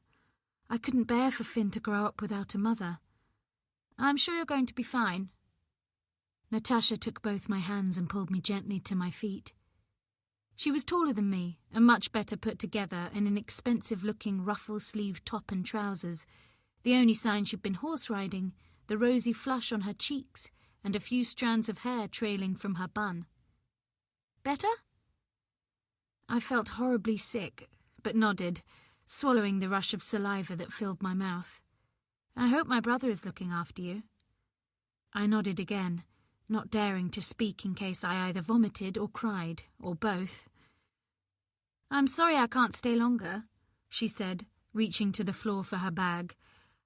I couldn't bear for Finn to grow up without a mother. I'm sure you're going to be fine. Natasha took both my hands and pulled me gently to my feet. She was taller than me, and much better put together in an expensive-looking ruffle-sleeved top and trousers. The only sign she'd been horse-riding, the rosy flush on her cheeks, and a few strands of hair trailing from her bun. Better? I felt horribly sick, but nodded, swallowing the rush of saliva that filled my mouth. I hope my brother is looking after you. I nodded again, not daring to speak in case I either vomited or cried, or both. I'm sorry I can't stay longer, she said, reaching to the floor for her bag.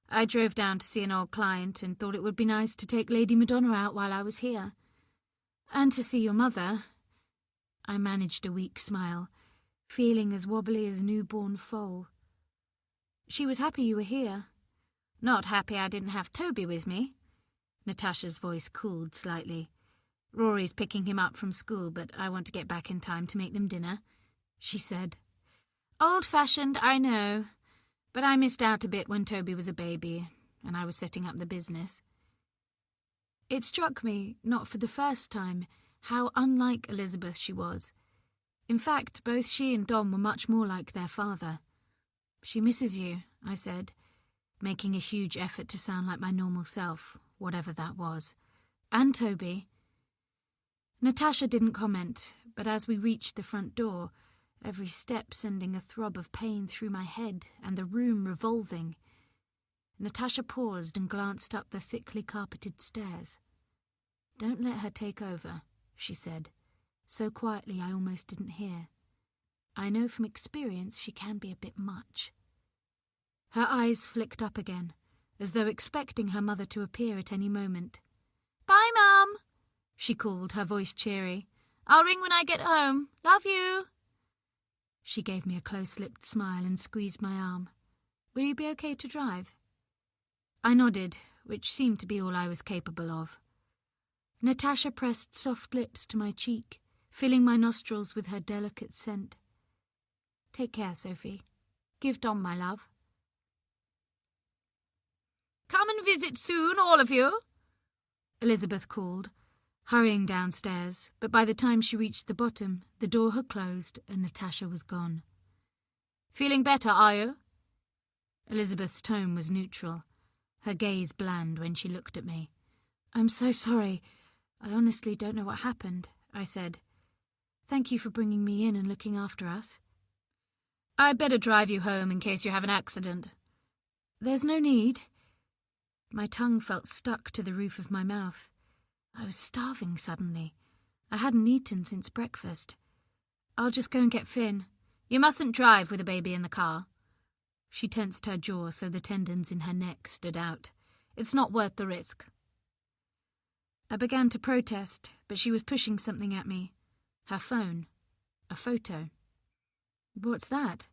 I drove down to see an old client and thought it would be nice to take Lady Madonna out while I was here. And to see your mother. I managed a weak smile, feeling as wobbly as a newborn foal. She was happy you were here. Not happy I didn't have Toby with me. Natasha's voice cooled slightly. Rory's picking him up from school, but I want to get back in time to make them dinner, she said. Old-fashioned, I know, but I missed out a bit when Toby was a baby, and I was setting up the business. It struck me, not for the first time, how unlike Elizabeth she was. In fact, both she and Dom were much more like their father. She misses you, I said, making a huge effort to sound like my normal self, whatever that was. And Toby. Natasha didn't comment, but as we reached the front door, every step sending a throb of pain through my head and the room revolving, Natasha paused and glanced up the thickly carpeted stairs. Don't let her take over, she said, so quietly I almost didn't hear. I know from experience she can be a bit much. Her eyes flicked up again, as though expecting her mother to appear at any moment. Bye, Mum, she called, her voice cheery. I'll ring when I get home. Love you. She gave me a close-lipped smile and squeezed my arm. Will you be okay to drive? I nodded, which seemed to be all I was capable of. Natasha pressed soft lips to my cheek, filling my nostrils with her delicate scent. Take care, Sophie. Give Dom my love. Come and visit soon, all of you, Elizabeth called, hurrying downstairs, but by the time she reached the bottom, the door had closed and Natasha was gone. Feeling better, are you? Elizabeth's tone was neutral, her gaze bland when she looked at me. I'm so sorry. I honestly don't know what happened, I said. Thank you for bringing me in and looking after us. I'd better drive you home in case you have an accident. There's no need. My tongue felt stuck to the roof of my mouth. I was starving suddenly. I hadn't eaten since breakfast. I'll just go and get Finn. You mustn't drive with a baby in the car. She tensed her jaw so the tendons in her neck stood out. It's not worth the risk. I began to protest, but she was pushing something at me. Her phone. A photo. What's that?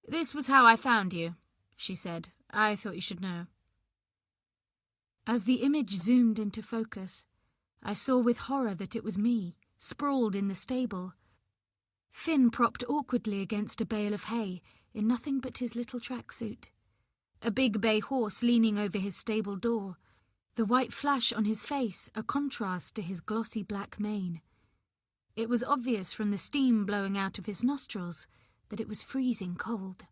This was how I found you, she said. I thought you should know. As the image zoomed into focus, I saw with horror that it was me, sprawled in the stable. Finn propped awkwardly against a bale of hay, in nothing but his little tracksuit. A big bay horse leaning over his stable door, the white flash on his face a contrast to his glossy black mane. It was obvious from the steam blowing out of his nostrils that it was freezing cold.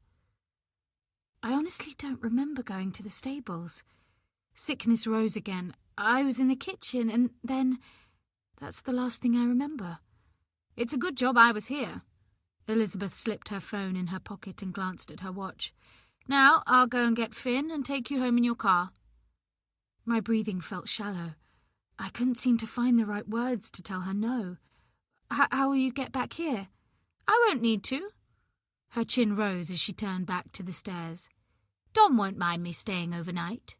I honestly don't remember going to the stables. Sickness rose again. I was in the kitchen, and then... That's the last thing I remember. It's a good job I was here. Elizabeth slipped her phone in her pocket and glanced at her watch. Now I'll go and get Finn and take you home in your car. My breathing felt shallow. I couldn't seem to find the right words to tell her no. How will you get back here? I won't need to. Her chin rose as she turned back to the stairs. Dom won't mind me staying overnight.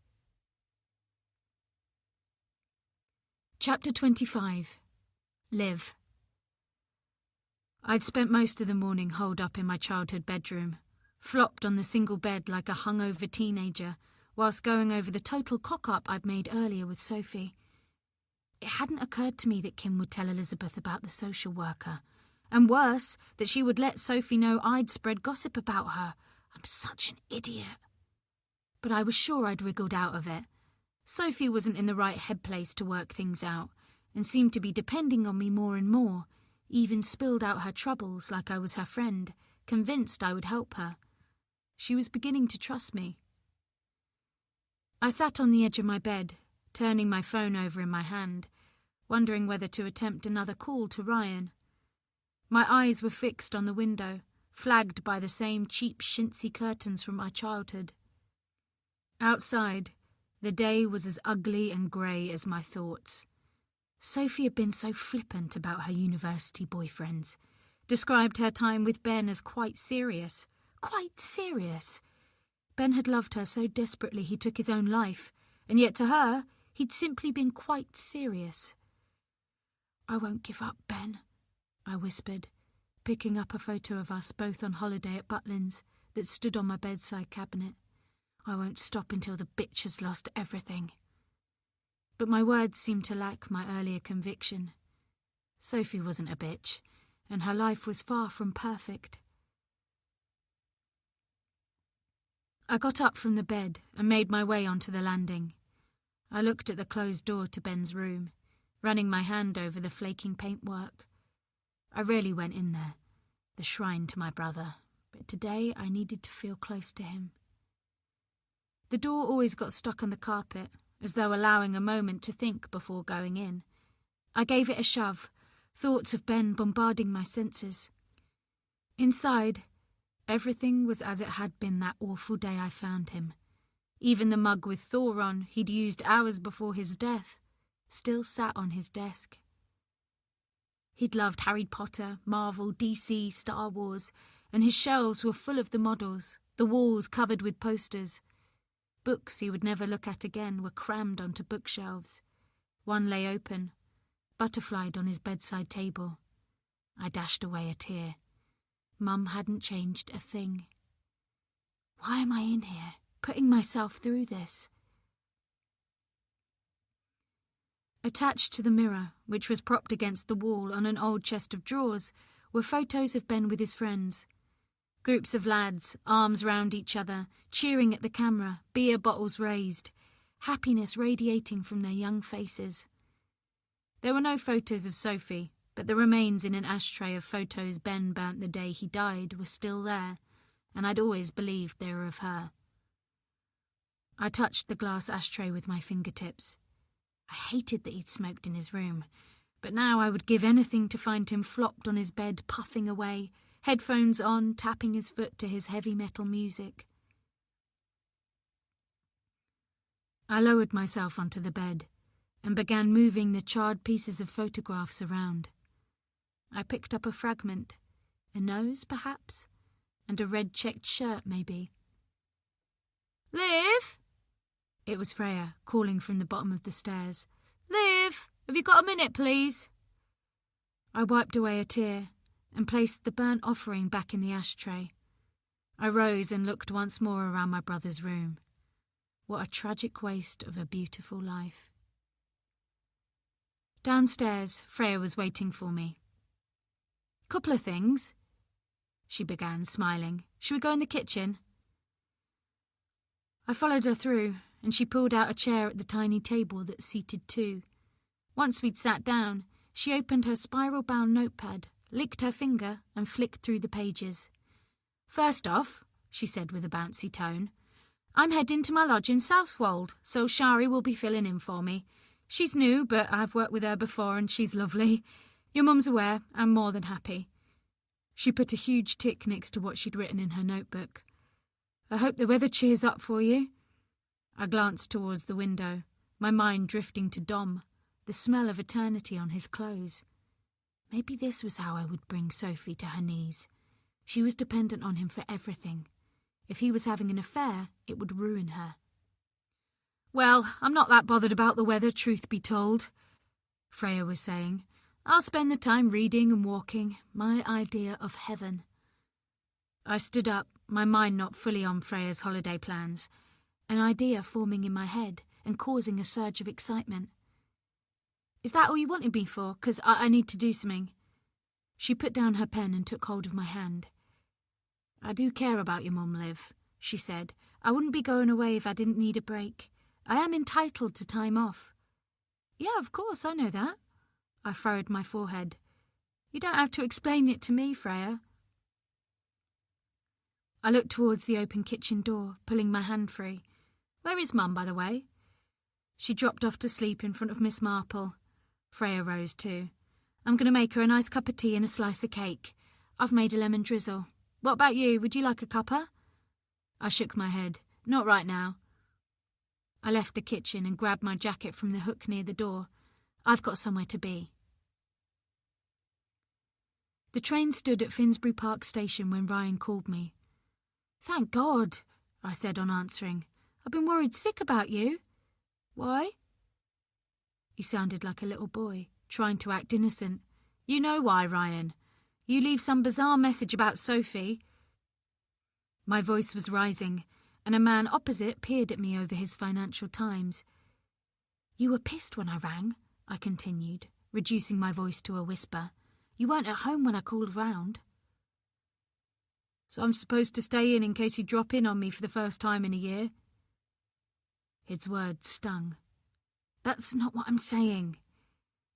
Chapter 25. Liv. I'd spent most of the morning holed up in my childhood bedroom, flopped on the single bed like a hungover teenager, whilst going over the total cock-up I'd made earlier with Sophie. It hadn't occurred to me that Kim would tell Elizabeth about the social worker, and worse, that she would let Sophie know I'd spread gossip about her. I'm such an idiot. But I was sure I'd wriggled out of it. Sophie wasn't in the right headplace to work things out, and seemed to be depending on me more and more, even spilled out her troubles like I was her friend, convinced I would help her. She was beginning to trust me. I sat on the edge of my bed, turning my phone over in my hand, wondering whether to attempt another call to Ryan. My eyes were fixed on the window, flagged by the same cheap chintzy curtains from my childhood. Outside, the day was as ugly and grey as my thoughts. Sophie had been so flippant about her university boyfriends, described her time with Ben as quite serious, quite serious. Ben had loved her so desperately he took his own life, and yet to her, he'd simply been quite serious. "I won't give up, Ben," I whispered, picking up a photo of us both on holiday at Butlins that stood on my bedside cabinet. "I won't stop until the bitch has lost everything." But my words seemed to lack my earlier conviction. Sophie wasn't a bitch, and her life was far from perfect. I got up from the bed and made my way onto the landing. I looked at the closed door to Ben's room, running my hand over the flaking paintwork. I rarely went in there, the shrine to my brother, but today I needed to feel close to him. The door always got stuck on the carpet, as though allowing a moment to think before going in. I gave it a shove, thoughts of Ben bombarding my senses. Inside, everything was as it had been that awful day I found him. Even the mug with Thor on, he'd used hours before his death, still sat on his desk. He'd loved Harry Potter, Marvel, DC, Star Wars, and his shelves were full of the models, the walls covered with posters. Books he would never look at again were crammed onto bookshelves. One lay open, butterflied on his bedside table. I dashed away a tear. Mum hadn't changed a thing. Why am I in here, putting myself through this? Attached to the mirror, which was propped against the wall on an old chest of drawers, were photos of Ben with his friends. Groups of lads, arms round each other, cheering at the camera, beer bottles raised, happiness radiating from their young faces. There were no photos of Sophie, but the remains in an ashtray of photos Ben burnt the day he died were still there, and I'd always believed they were of her. I touched the glass ashtray with my fingertips. I hated that he'd smoked in his room, but now I would give anything to find him flopped on his bed, puffing away, headphones on, tapping his foot to his heavy metal music. I lowered myself onto the bed and began moving the charred pieces of photographs around. I picked up a fragment, a nose, perhaps, and a red-checked shirt, maybe. "Liv?" It was Freya, calling from the bottom of the stairs. "Liv, have you got a minute, please?" I wiped away a tear and placed the burnt offering back in the ashtray. I rose and looked once more around my brother's room. What a tragic waste of a beautiful life. Downstairs, Freya was waiting for me. "Couple of things," she began, smiling. "Shall we go in the kitchen?" I followed her through, and she pulled out a chair at the tiny table that seated two. Once we'd sat down, she opened her spiral-bound notepad, licked her finger, and flicked through the pages. "First off," she said with a bouncy tone, "I'm heading to my lodge in Southwold, so Shari will be filling in for me. She's new, but I've worked with her before and she's lovely. Your mum's aware, I'm more than happy." She put a huge tick next to what she'd written in her notebook. "I hope the weather cheers up for you." I glanced towards the window, my mind drifting to Dom, the smell of eternity on his clothes. Maybe this was how I would bring Sophie to her knees. She was dependent on him for everything. If he was having an affair, it would ruin her. "Well, I'm not that bothered about the weather, truth be told," Freya was saying. "I'll spend the time reading and walking, my idea of heaven." I stood up, my mind not fully on Freya's holiday plans, an idea forming in my head and causing a surge of excitement. "Is that all you wanted me for? 'Cause I need to do something." She put down her pen and took hold of my hand. "I do care about your mum, Liv," she said. "I wouldn't be going away if I didn't need a break. I am entitled to time off." "Yeah, of course, I know that." I furrowed my forehead. "You don't have to explain it to me, Freya." I looked towards the open kitchen door, pulling my hand free. "Where is Mum, by the way?" She dropped off to sleep in front of Miss Marple. Freya rose too. "I'm going to make her a nice cup of tea and a slice of cake. I've made a lemon drizzle. What about you? Would you like a cuppa?" I shook my head. "Not right now." I left the kitchen and grabbed my jacket from the hook near the door. I've got somewhere to be. The train stood at Finsbury Park station when Ryan called me. "Thank God," I said on answering. "I've been worried sick about you." "Why?" He sounded like a little boy, trying to act innocent. "You know why, Ryan. You leave some bizarre message about Sophie." My voice was rising, and a man opposite peered at me over his Financial Times. "You were pissed when I rang," I continued, reducing my voice to a whisper. "You weren't at home when I called round." "So I'm supposed to stay in case you drop in on me for the first time in a year?" His words stung. "That's not what I'm saying."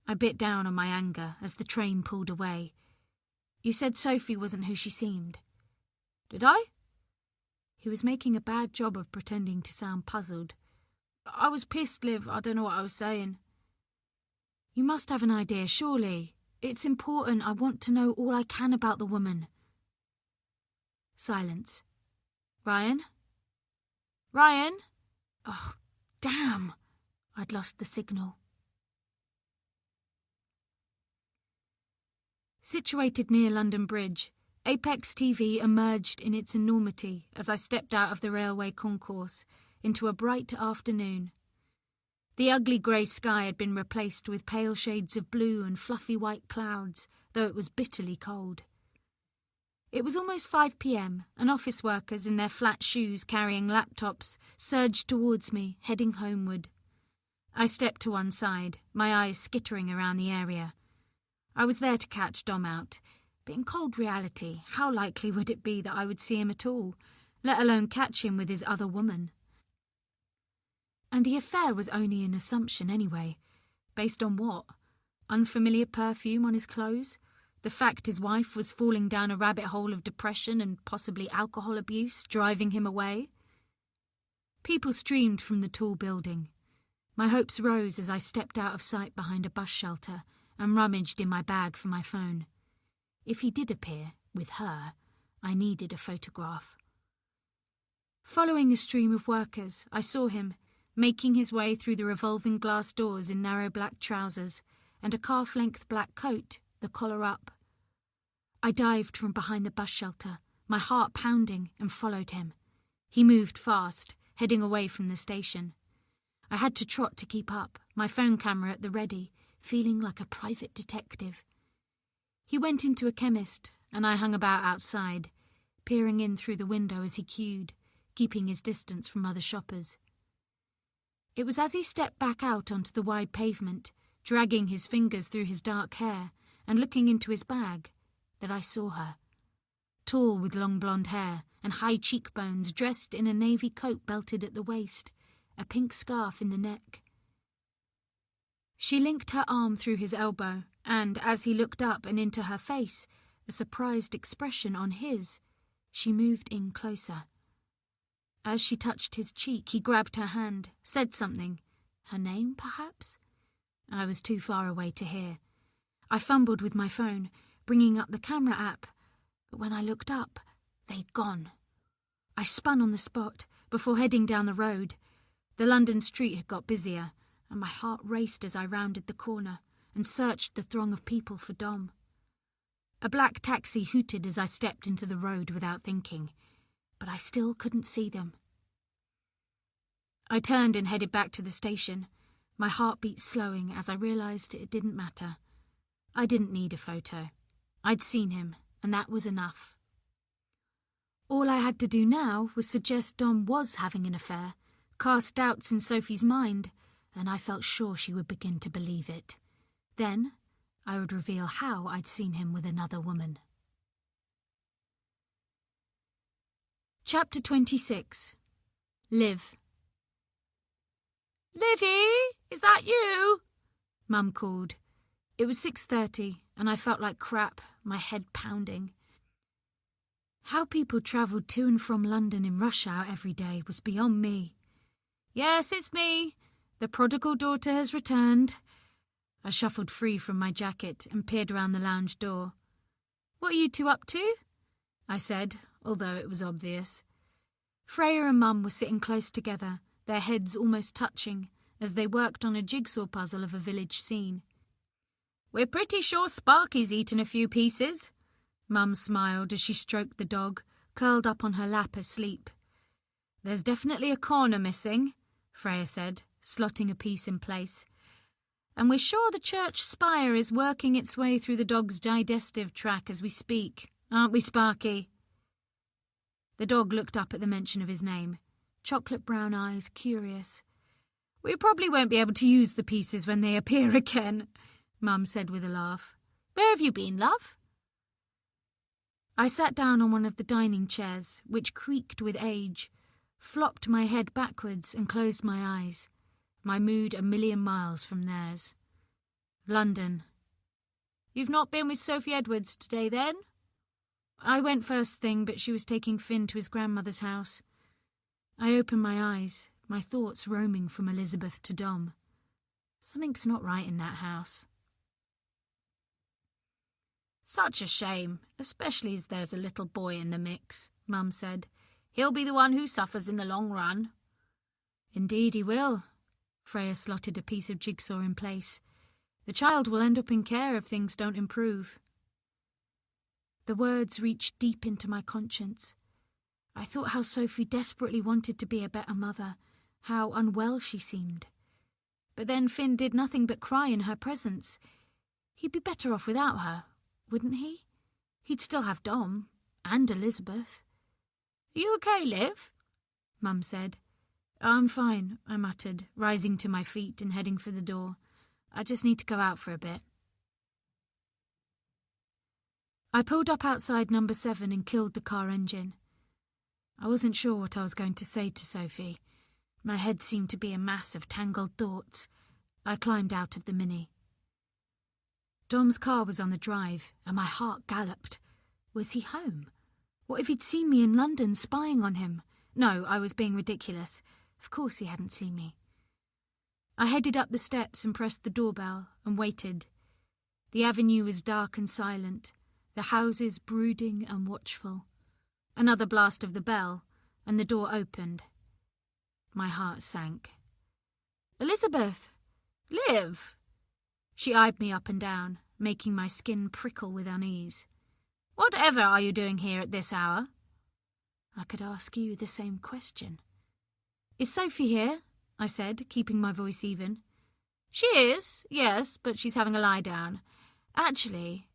I bit down on my anger as the train pulled away. "You said Sophie wasn't who she seemed." "Did I?" He was making a bad job of pretending to sound puzzled. "I was pissed, Liv. I don't know what I was saying." "You must have an idea, surely. It's important. I want to know all I can about the woman." Silence. "Ryan? Ryan?" Oh, damn. I'd lost the signal. Situated near London Bridge, Apex TV emerged in its enormity as I stepped out of the railway concourse into a bright afternoon. The ugly grey sky had been replaced with pale shades of blue and fluffy white clouds, though it was bitterly cold. It was almost 5 p.m, and office workers in their flat shoes carrying laptops surged towards me, heading homeward. I stepped to one side, my eyes skittering around the area. I was there to catch Dom out, but in cold reality, how likely would it be that I would see him at all, let alone catch him with his other woman? And the affair was only an assumption anyway. Based on what? Unfamiliar perfume on his clothes? The fact his wife was falling down a rabbit hole of depression and possibly alcohol abuse, driving him away? People streamed from the tall building. My hopes rose as I stepped out of sight behind a bus shelter and rummaged in my bag for my phone. If he did appear, with her, I needed a photograph. Following a stream of workers, I saw him, making his way through the revolving glass doors in narrow black trousers and a calf-length black coat, the collar up. I dived from behind the bus shelter, my heart pounding, and followed him. He moved fast, heading away from the station. I had to trot to keep up, my phone camera at the ready, feeling like a private detective. He went into a chemist, and I hung about outside, peering in through the window as he queued, keeping his distance from other shoppers. It was as he stepped back out onto the wide pavement, dragging his fingers through his dark hair and looking into his bag, that I saw her. Tall with long blonde hair and high cheekbones, dressed in a navy coat belted at the waist, a pink scarf in the neck. She linked her arm through his elbow, and as he looked up and into her face, a surprised expression on his, she moved in closer. As she touched his cheek, he grabbed her hand, said something. Her name, perhaps? I was too far away to hear. I fumbled with my phone, bringing up the camera app, but when I looked up, they'd gone. I spun on the spot before heading down the road. The London street had got busier, and my heart raced as I rounded the corner and searched the throng of people for Dom. A black taxi hooted as I stepped into the road without thinking, but I still couldn't see them. I turned and headed back to the station, my heartbeat slowing as I realised it didn't matter. I didn't need a photo. I'd seen him, and that was enough. All I had to do now was suggest Dom was having an affair, cast doubts in Sophie's mind, and I felt sure she would begin to believe it. Then I would reveal how I'd seen him with another woman. Chapter 26. Liv. "Livy, is that you?" Mum called. It was 6:30, and I felt like crap, my head pounding. How people travelled to and from London in rush hour every day was beyond me. "Yes, it's me. The prodigal daughter has returned." I shuffled free from my jacket and peered around the lounge door. "What are you two up to?" I said, although it was obvious. Freya and Mum were sitting close together, their heads almost touching, as they worked on a jigsaw puzzle of a village scene. "We're pretty sure Sparky's eaten a few pieces." Mum smiled as she stroked the dog, curled up on her lap asleep. "There's definitely a corner missing," Freya said, slotting a piece in place. "And we're sure the church spire is working its way through the dog's digestive tract as we speak. Aren't we, Sparky?" The dog looked up at the mention of his name, chocolate brown eyes curious. "We probably won't be able to use the pieces when they appear again," Mum said with a laugh. "Where have you been, love?" I sat down on one of the dining chairs, which creaked with age, flopped my head backwards and closed my eyes, my mood a million miles from theirs. London. "You've not been with Sophie Edwards today, then?" I went first thing, but she was taking Finn to his grandmother's house. I opened my eyes, my thoughts roaming from Elizabeth to Dom. Something's not right in that house. "Such a shame, especially as there's a little boy in the mix," Mum said. "He'll be the one who suffers in the long run." "Indeed he will." Freya slotted a piece of jigsaw in place. "The child will end up in care if things don't improve." The words reached deep into my conscience. I thought how Sophie desperately wanted to be a better mother, how unwell she seemed. But then Finn did nothing but cry in her presence. He'd be better off without her, wouldn't he? He'd still have Dom, and Elizabeth. "Are you okay, Liv?" Mum said. "I'm fine," I muttered, rising to my feet and heading for the door. "I just need to go out for a bit." I pulled up outside number 7 and killed the car engine. I wasn't sure what I was going to say to Sophie. My head seemed to be a mass of tangled thoughts. I climbed out of the Mini. Dom's car was on the drive, and my heart galloped. Was he home? What if he'd seen me in London spying on him? No, I was being ridiculous. Of course he hadn't seen me. I headed up the steps and pressed the doorbell and waited. The avenue was dark and silent, the houses brooding and watchful. Another blast of the bell, and the door opened. My heart sank. "Elizabeth! Liv!" She eyed me up and down, making my skin prickle with unease. "Whatever are you doing here at this hour?" I could ask you the same question. "Is Sophie here?" I said, keeping my voice even. "She is, yes, but she's having a lie down. Actually..."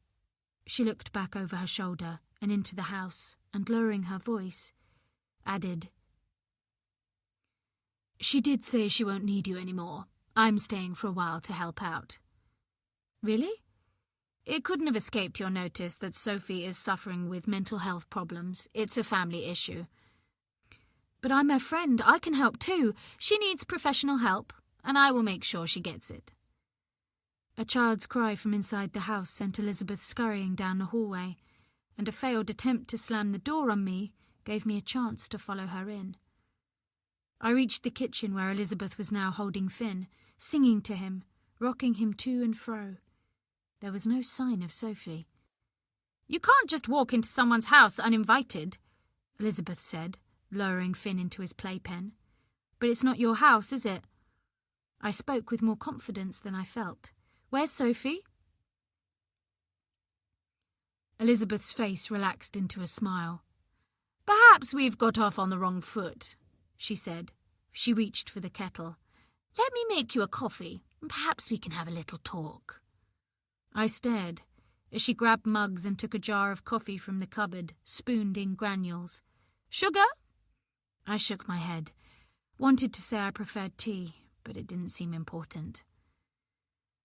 She looked back over her shoulder and into the house, and lowering her voice, added, "She did say she won't need you anymore. I'm staying for a while to help out." "Really?" "It couldn't have escaped your notice that Sophie is suffering with mental health problems. It's a family issue." "But I'm her friend. I can help too. She needs professional help, and I will make sure she gets it." A child's cry from inside the house sent Elizabeth scurrying down the hallway, and a failed attempt to slam the door on me gave me a chance to follow her in. I reached the kitchen where Elizabeth was now holding Finn, singing to him, rocking him to and fro. There was no sign of Sophie. "You can't just walk into someone's house uninvited," Elizabeth said, lowering Finn into his playpen. "But it's not your house, is it?" I spoke with more confidence than I felt. "Where's Sophie?" Elizabeth's face relaxed into a smile. "Perhaps we've got off on the wrong foot," she said. She reached for the kettle. "Let me make you a coffee, and perhaps we can have a little talk." I stared as she grabbed mugs and took a jar of coffee from the cupboard, spooned in granules. "Sugar?" I shook my head. Wanted to say I preferred tea, but it didn't seem important.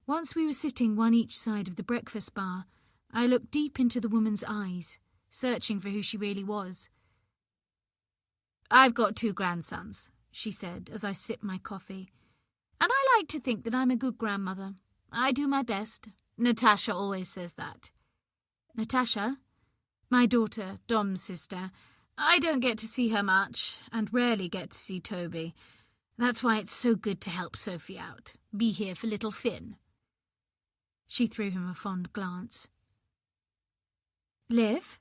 Once we were sitting one each side of the breakfast bar, I looked deep into the woman's eyes, searching for who she really was. "I've got 2 grandsons," she said as I sipped my coffee. "And I like to think that I'm a good grandmother. I do my best. Natasha always says that." "Natasha?" "My daughter, Dom's sister. I don't get to see her much, and rarely get to see Toby. That's why it's so good to help Sophie out. Be here for little Finn." She threw him a fond glance. "Liv?"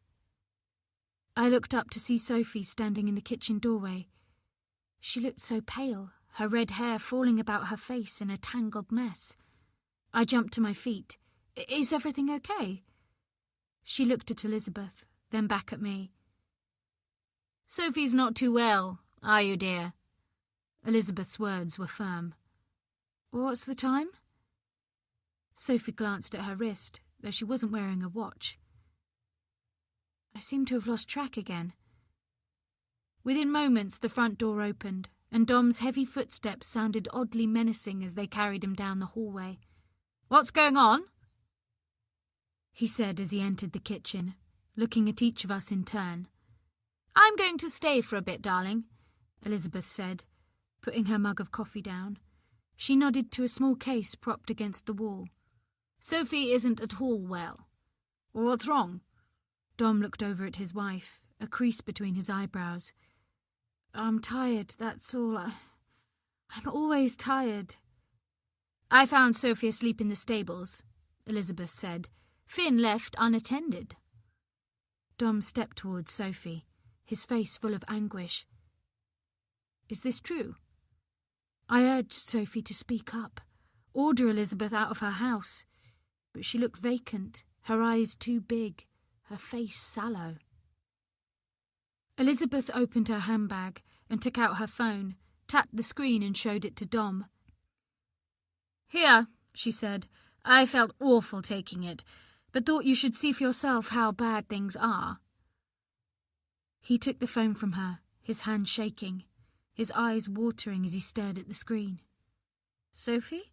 I looked up to see Sophie standing in the kitchen doorway. She looked so pale, her red hair falling about her face in a tangled mess. I jumped to my feet. "Is everything okay?" She looked at Elizabeth, then back at me. Sophie's not too well, are you, dear? Elizabeth's words were firm. What's the time? Sophie glanced at her wrist, though she wasn't wearing a watch. I seem to have lost track again. Within moments, the front door opened, and Dom's heavy footsteps sounded oddly menacing as they carried him down the hallway. What's going on? He said as he entered the kitchen, looking at each of us in turn. I'm going to stay for a bit, darling, Elizabeth said, putting her mug of coffee down. She nodded to a small case propped against the wall. Sophie isn't at all well. What's wrong? Dom looked over at his wife, a crease between his eyebrows. I'm tired, that's all. I'm always tired. I found Sophie asleep in the stables, Elizabeth said. Finn left unattended. Dom stepped towards Sophie, his face full of anguish. Is this true? I urged Sophie to speak up, order Elizabeth out of her house, but she looked vacant, her eyes too big, her face sallow. Elizabeth opened her handbag and took out her phone, tapped the screen and showed it to Dom. Here, she said. I felt awful taking it, but thought you should see for yourself how bad things are. He took the phone from her, his hand shaking, his eyes watering as he stared at the screen. Sophie?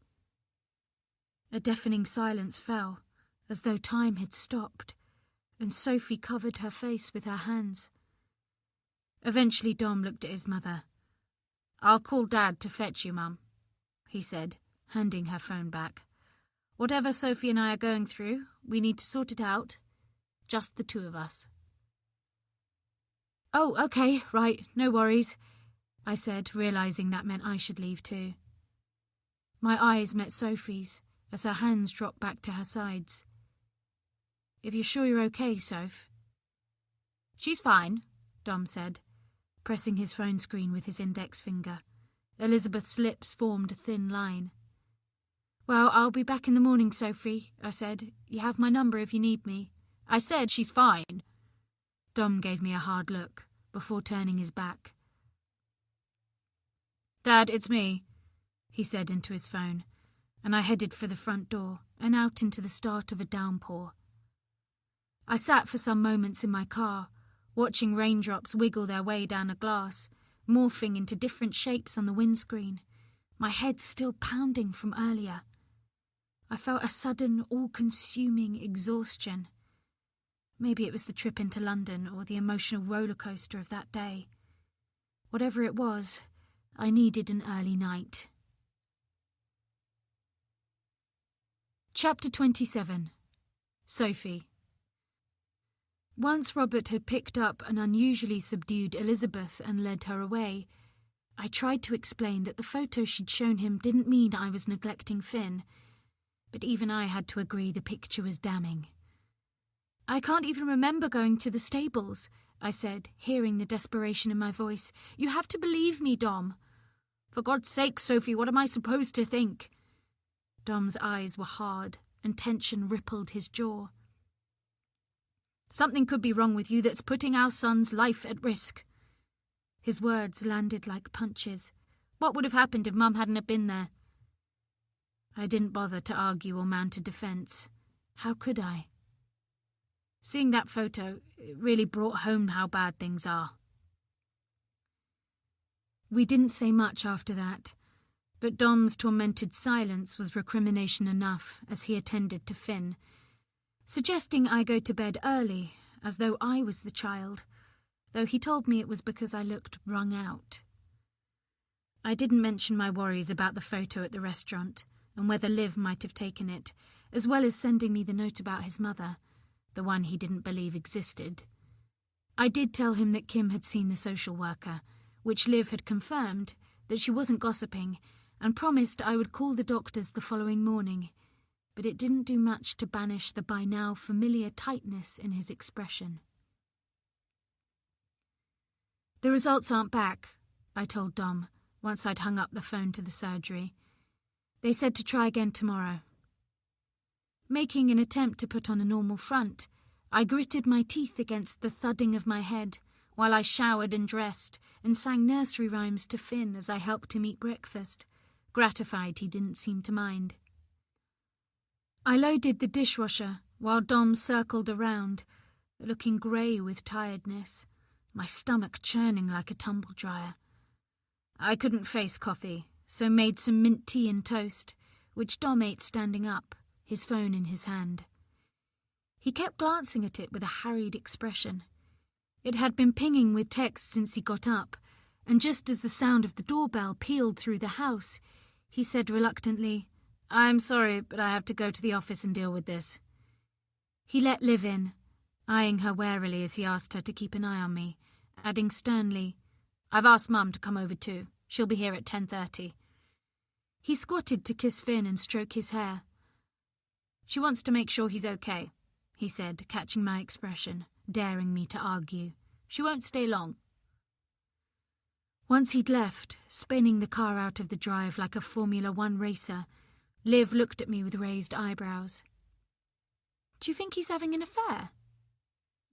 A deafening silence fell, as though time had stopped, and Sophie covered her face with her hands. Eventually Dom looked at his mother. I'll call Dad to fetch you, Mum, he said, handing her phone back. Whatever Sophie and I are going through, we need to sort it out. Just the two of us. Oh, okay, right, no worries, I said, realising that meant I should leave too. My eyes met Sophie's as her hands dropped back to her sides. If you're sure you're okay, Soph. She's fine, Dom said, pressing his phone screen with his index finger. Elizabeth's lips formed a thin line. Well, I'll be back in the morning, Sophie, I said. You have my number if you need me. I said she's fine. Dom gave me a hard look, before turning his back. Dad, it's me, he said into his phone, and I headed for the front door and out into the start of a downpour. I sat for some moments in my car, watching raindrops wiggle their way down a glass, morphing into different shapes on the windscreen, my head still pounding from earlier. I felt a sudden, all-consuming exhaustion. Maybe it was the trip into London or the emotional roller coaster of that day. Whatever it was, I needed an early night. Chapter 27. Sophie. Once Robert had picked up an unusually subdued Elizabeth and led her away, I tried to explain that the photo she'd shown him didn't mean I was neglecting Finn, but even I had to agree the picture was damning. I can't even remember going to the stables, I said, hearing the desperation in my voice. You have to believe me, Dom. For God's sake, Sophie, what am I supposed to think? Dom's eyes were hard, and tension rippled his jaw. Something could be wrong with you that's putting our son's life at risk. His words landed like punches. What would have happened if Mum hadn't have been there? I didn't bother to argue or mount a defence. How could I? Seeing that photo, it really brought home how bad things are. We didn't say much after that, but Dom's tormented silence was recrimination enough as he attended to Finn, suggesting I go to bed early, as though I was the child, though he told me it was because I looked wrung out. I didn't mention my worries about the photo at the restaurant, and whether Liv might have taken it, as well as sending me the note about his mother, the one he didn't believe existed. I did tell him that Kim had seen the social worker, which Liv had confirmed, that she wasn't gossiping, and promised I would call the doctors the following morning, but it didn't do much to banish the by now familiar tightness in his expression. The results aren't back, I told Dom, once I'd hung up the phone to the surgery. They said to try again tomorrow. Making an attempt to put on a normal front, I gritted my teeth against the thudding of my head, while I showered and dressed and sang nursery rhymes to Finn as I helped him eat breakfast, gratified he didn't seem to mind. I loaded the dishwasher while Dom circled around, looking grey with tiredness, my stomach churning like a tumble dryer. I couldn't face coffee, so made some mint tea and toast, which Dom ate standing up, his phone in his hand. He kept glancing at it with a harried expression. It had been pinging with texts since he got up, and just as the sound of the doorbell pealed through the house, he said reluctantly, "I'm sorry, but I have to go to the office and deal with this." He let Liv in, eyeing her warily as he asked her to keep an eye on me, adding sternly, "I've asked Mum to come over too. She'll be here at 10:30. He squatted to kiss Finn and stroke his hair. "She wants to make sure he's okay," he said, catching my expression, daring me to argue. "She won't stay long." Once he'd left, spinning the car out of the drive like a Formula One racer, Liv looked at me with raised eyebrows. "Do you think he's having an affair?"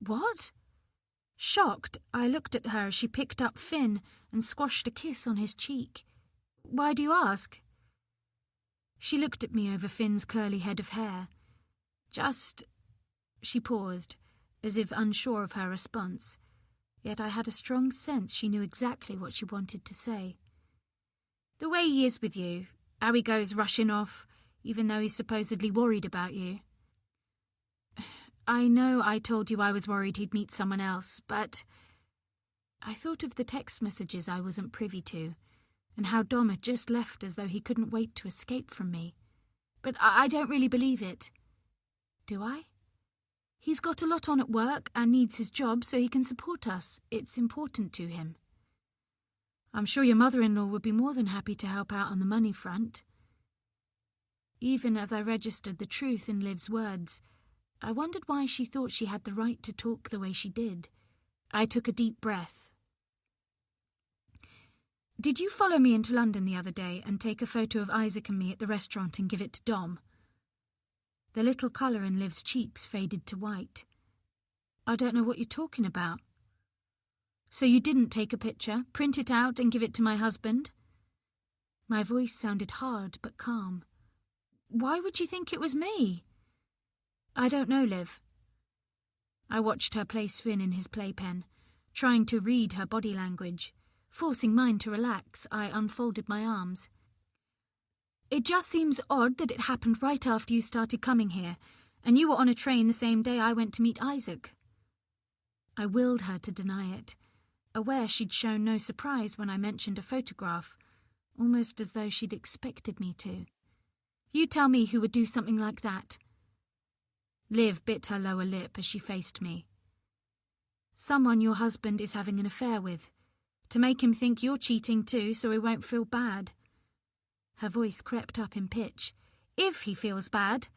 "What?" Shocked, I looked at her as she picked up Finn and squashed a kiss on his cheek. "Why do you ask?" She looked at me over Finn's curly head of hair. "Just—" She paused, as if unsure of her response, yet I had a strong sense she knew exactly what she wanted to say. "The way he is with you, how he goes rushing off, even though he's supposedly worried about you." "I know I told you I was worried he'd meet someone else, but—" I thought of the text messages I wasn't privy to, and how Dom had just left as though he couldn't wait to escape from me. "But I don't really believe it." "Do I?" "He's got a lot on at work and needs his job so he can support us. It's important to him." "I'm sure your mother-in-law would be more than happy to help out on the money front." Even as I registered the truth in Liv's words, I wondered why she thought she had the right to talk the way she did. I took a deep breath. "Did you follow me into London the other day and take a photo of Isaac and me at the restaurant and give it to Dom?" The little colour in Liv's cheeks faded to white. "I don't know what you're talking about." "So you didn't take a picture, print it out and give it to my husband?" My voice sounded hard but calm. "Why would you think it was me?" "I don't know, Liv." I watched her place Finn in his playpen, trying to read her body language. Forcing mine to relax, I unfolded my arms. "It just seems odd that it happened right after you started coming here, and you were on a train the same day I went to meet Isaac." I willed her to deny it, aware she'd shown no surprise when I mentioned a photograph, almost as though she'd expected me to. "You tell me who would do something like that." Liv bit her lower lip as she faced me. "Someone your husband is having an affair with, to make him think you're cheating too so he won't feel bad." Her voice crept up in pitch. "If he feels bad.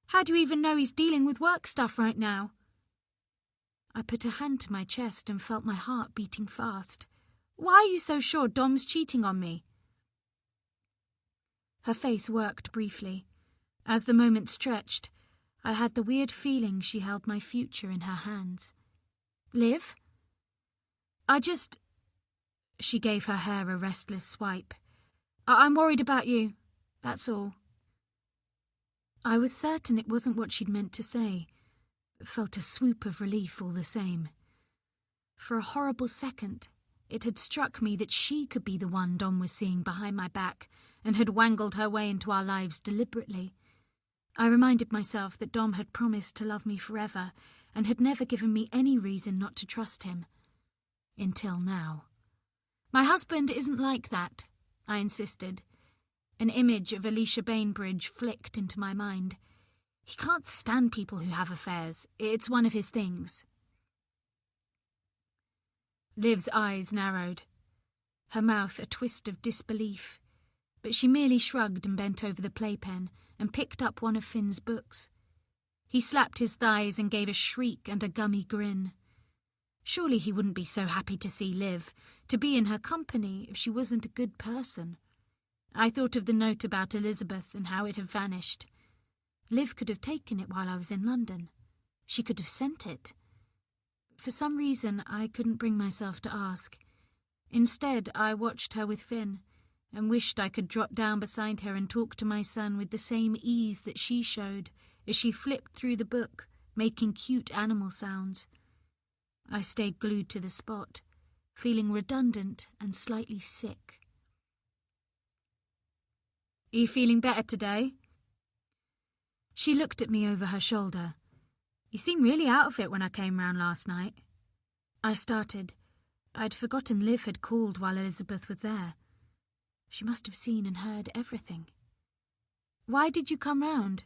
How do you even know he's dealing with work stuff right now?" I put a hand to my chest and felt my heart beating fast. "Why are you so sure Dom's cheating on me?" Her face worked briefly. As the moment stretched, I had the weird feeling she held my future in her hands. "Liv? I just—" She gave her hair a restless swipe. "I'm worried about you, that's all." I was certain it wasn't what she'd meant to say, but felt a swoop of relief all the same. For a horrible second, it had struck me that she could be the one Dom was seeing behind my back and had wangled her way into our lives deliberately. I reminded myself that Dom had promised to love me forever and had never given me any reason not to trust him. Until now. "My husband isn't like that," I insisted. An image of Alicia Bainbridge flicked into my mind. "He can't stand people who have affairs. It's one of his things." Liv's eyes narrowed, her mouth a twist of disbelief, but she merely shrugged and bent over the playpen and picked up one of Finn's books. He slapped his thighs and gave a shriek and a gummy grin. Surely he wouldn't be so happy to see Liv, to be in her company if she wasn't a good person. I thought of the note about Elizabeth and how it had vanished. Liv could have taken it while I was in London. She could have sent it. For some reason, I couldn't bring myself to ask. Instead, I watched her with Finn, and wished I could drop down beside her and talk to my son with the same ease that she showed as she flipped through the book, making cute animal sounds. I stayed glued to the spot, feeling redundant and slightly sick. "Are you feeling better today?" She looked at me over her shoulder. "You seem really out of it when I came round last night." I started. I'd forgotten Liv had called while Elizabeth was there. She must have seen and heard everything. "Why did you come round?"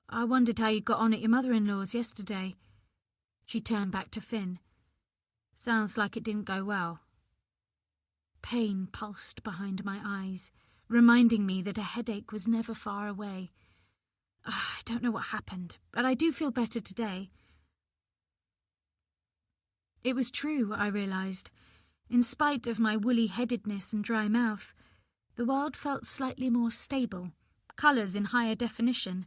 "I wondered how you got on at your mother-in-law's yesterday." She turned back to Finn. "Sounds like it didn't go well." Pain pulsed behind my eyes, reminding me that a headache was never far away. I don't know what happened, but I do feel better today. It was true, I realised. In spite of my woolly-headedness and dry mouth, the world felt slightly more stable, colours in higher definition,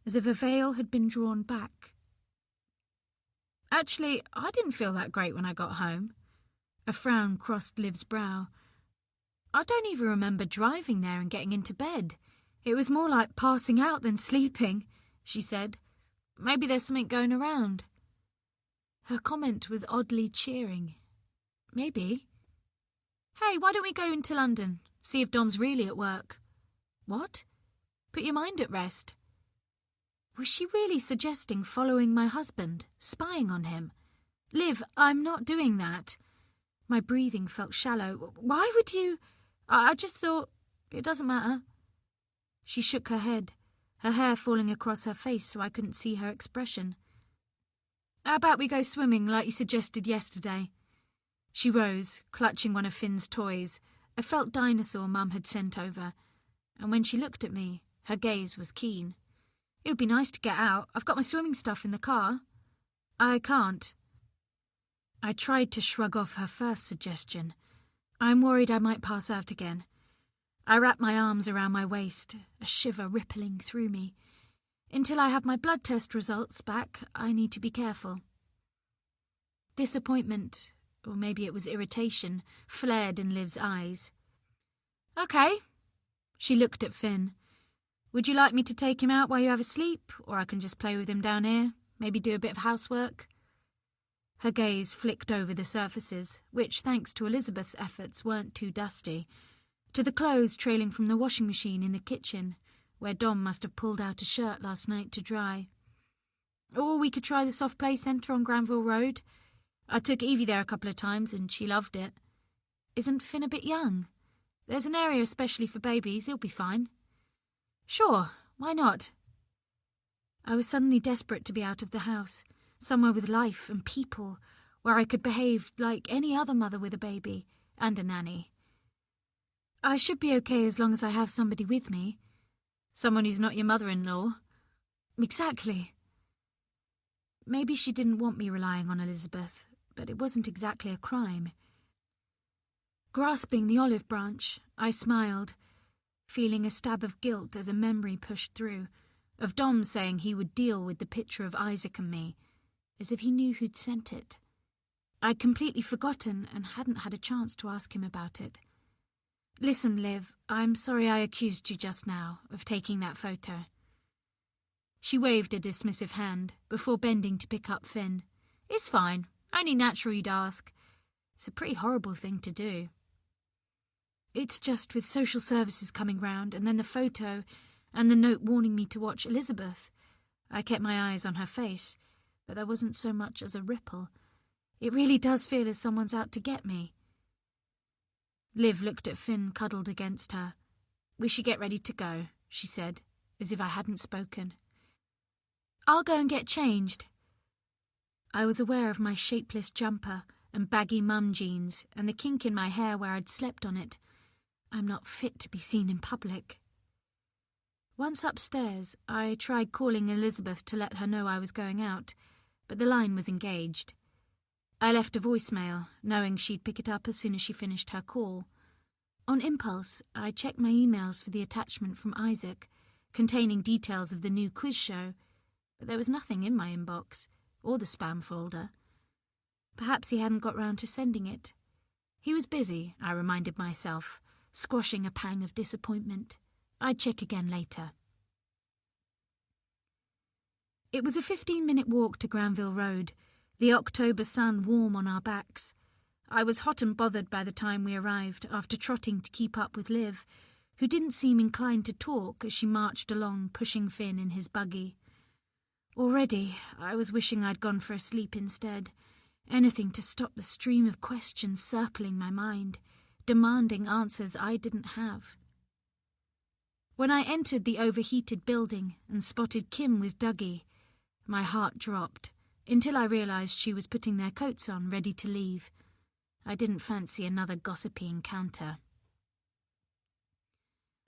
as if a veil had been drawn back. Actually, I didn't feel that great when I got home. A frown crossed Liv's brow. I don't even remember driving there and getting into bed. It was more like passing out than sleeping, she said. Maybe there's something going around. Her comment was oddly cheering. Maybe. Hey, why don't we go into London? See if Dom's really at work. What? Put your mind at rest. Was she really suggesting following my husband, spying on him? Liv, I'm not doing that. My breathing felt shallow. Why would you? I just thought, it doesn't matter. She shook her head, her hair falling across her face so I couldn't see her expression. How about we go swimming like you suggested yesterday? She rose, clutching one of Finn's toys, a felt dinosaur Mum had sent over, and when she looked at me, her gaze was keen. It would be nice to get out. I've got my swimming stuff in the car. I can't. I tried to shrug off her first suggestion. I'm worried I might pass out again. I wrapped my arms around my waist, a shiver rippling through me. Until I have my blood test results back, I need to be careful. Disappointment, or maybe it was irritation, flared in Liv's eyes. Okay. She looked at Finn. Would you like me to take him out while you have a sleep, or I can just play with him down here, maybe do a bit of housework? Her gaze flicked over the surfaces, which, thanks to Elizabeth's efforts, weren't too dusty, to the clothes trailing from the washing machine in the kitchen, where Dom must have pulled out a shirt last night to dry. Or we could try the soft play centre on Granville Road. I took Evie there a couple of times and she loved it. Isn't Finn a bit young? There's an area especially for babies, he'll be fine. Sure, why not? I was suddenly desperate to be out of the house, somewhere with life and people, where I could behave like any other mother with a baby, and a nanny. I should be okay as long as I have somebody with me. Someone who's not your mother-in-law. Exactly. Maybe she didn't want me relying on Elizabeth, but it wasn't exactly a crime. Grasping the olive branch, I smiled, feeling a stab of guilt as a memory pushed through, of Dom saying he would deal with the picture of Isaac and me, as if he knew who'd sent it. I'd completely forgotten and hadn't had a chance to ask him about it. Listen, Liv, I'm sorry I accused you just now of taking that photo. She waved a dismissive hand before bending to pick up Finn. It's fine, only natural you'd ask. It's a pretty horrible thing to do. It's just with social services coming round and then the photo and the note warning me to watch Elizabeth. I kept my eyes on her face, but there wasn't so much as a ripple. It really does feel as someone's out to get me. Liv looked at Finn cuddled against her. We should get ready to go, she said, as if I hadn't spoken. I'll go and get changed. I was aware of my shapeless jumper and baggy mum jeans and the kink in my hair where I'd slept on it. I'm not fit to be seen in public. Once upstairs, I tried calling Elizabeth to let her know I was going out, but the line was engaged. I left a voicemail, knowing she'd pick it up as soon as she finished her call. On impulse, I checked my emails for the attachment from Isaac, containing details of the new quiz show, but there was nothing in my inbox, or the spam folder. Perhaps he hadn't got round to sending it. He was busy, I reminded myself, squashing a pang of disappointment. I'd check again later. It was a 15-minute walk to Granville Road, the October sun warm on our backs. I was hot and bothered by the time we arrived, after trotting to keep up with Liv, who didn't seem inclined to talk as she marched along, pushing Finn in his buggy. Already, I was wishing I'd gone for a sleep instead. Anything to stop the stream of questions circling my mind, demanding answers I didn't have. When I entered the overheated building and spotted Kim with Dougie, my heart dropped, until I realised she was putting their coats on, ready to leave. I didn't fancy another gossipy encounter.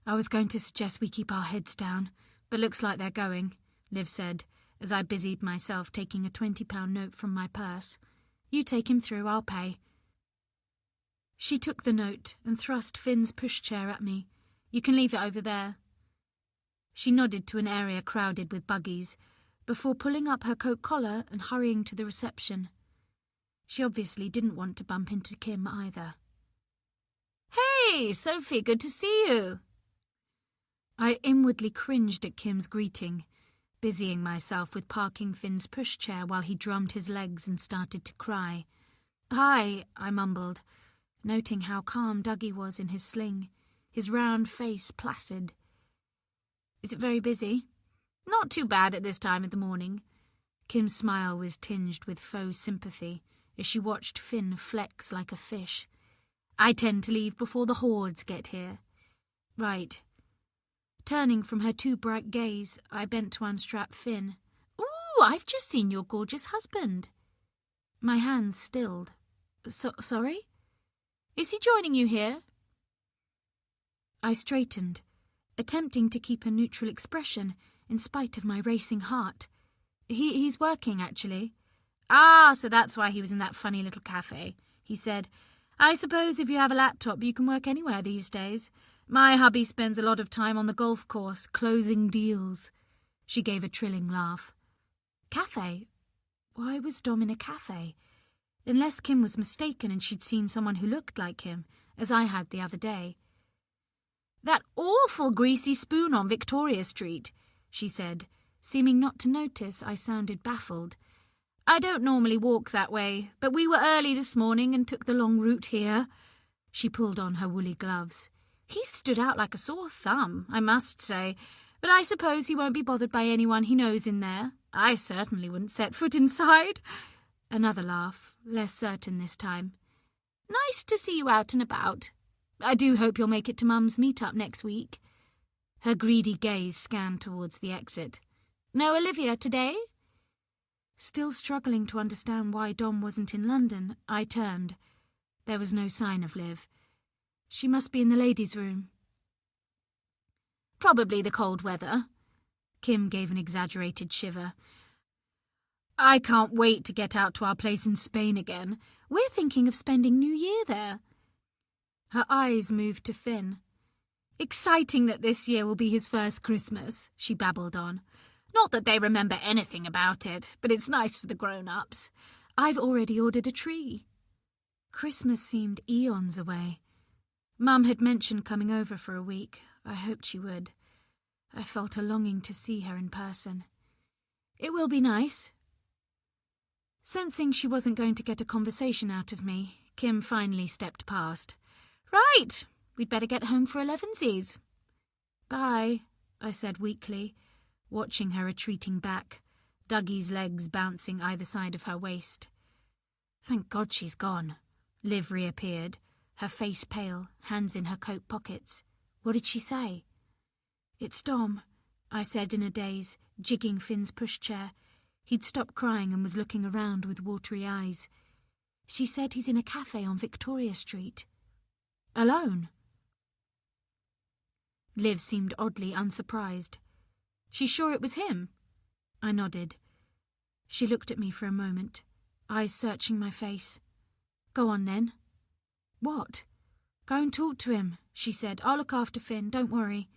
I was going to suggest we keep our heads down, but looks like they're going, Liv said, as I busied myself taking a £20 note from my purse. You take him through, I'll pay. She took the note and thrust Finn's pushchair at me. You can leave it over there. She nodded to an area crowded with buggies, before pulling up her coat collar and hurrying to the reception. She obviously didn't want to bump into Kim either. Hey, Sophie, good to see you. I inwardly cringed at Kim's greeting, busying myself with parking Finn's pushchair while he drummed his legs and started to cry. Hi, I mumbled, noting how calm Dougie was in his sling, his round face placid. Is it very busy? Not too bad at this time of the morning. Kim's smile was tinged with faux sympathy as she watched Finn flex like a fish. I tend to leave before the hordes get here. Right. Turning from her too bright gaze, I bent to unstrap Finn. Ooh, I've just seen your gorgeous husband. My hands stilled. Sorry? Is he joining you here? I straightened, attempting to keep a neutral expression in spite of my racing heart. He's working, actually. Ah, so that's why he was in that funny little cafe, he said. I suppose if you have a laptop, you can work anywhere these days. My hubby spends a lot of time on the golf course, closing deals. She gave a trilling laugh. Cafe? Why was Dom in a cafe? Unless Kim was mistaken and she'd seen someone who looked like him, as I had the other day. That awful greasy spoon on Victoria Street, she said, seeming not to notice I sounded baffled. I don't normally walk that way, but we were early this morning and took the long route here. She pulled on her woolly gloves. He stood out like a sore thumb, I must say, but I suppose he won't be bothered by anyone he knows in there. I certainly wouldn't set foot inside. Another laugh, less certain this time. Nice to see you out and about. I do hope you'll make it to Mum's meet-up next week. Her greedy gaze scanned towards the exit. No Olivia today? Still struggling to understand why Dom wasn't in London, I turned. There was no sign of Liv. She must be in the ladies' room. Probably the cold weather. Kim gave an exaggerated shiver. I can't wait to get out to our place in Spain again. We're thinking of spending New Year there. Her eyes moved to Finn. Exciting that this year will be his first Christmas, she babbled on. Not that they remember anything about it, but it's nice for the grown-ups. I've already ordered a tree. Christmas seemed eons away. Mum had mentioned coming over for a week. I hoped she would. I felt a longing to see her in person. It will be nice. Sensing she wasn't going to get a conversation out of me, Kim finally stepped past. Right, we'd better get home for 11sies. Bye, I said weakly, watching her retreating back, Dougie's legs bouncing either side of her waist. Thank God she's gone. Liv reappeared, her face pale, hands in her coat pockets. What did she say? It's Dom, I said in a daze, jigging Finn's pushchair. He'd stopped crying and was looking around with watery eyes. She said he's in a cafe on Victoria Street. Alone? Liv seemed oddly unsurprised. She's sure it was him? I nodded. She looked at me for a moment, eyes searching my face. Go on then. What? Go and talk to him, she said. I'll look after Finn, don't worry.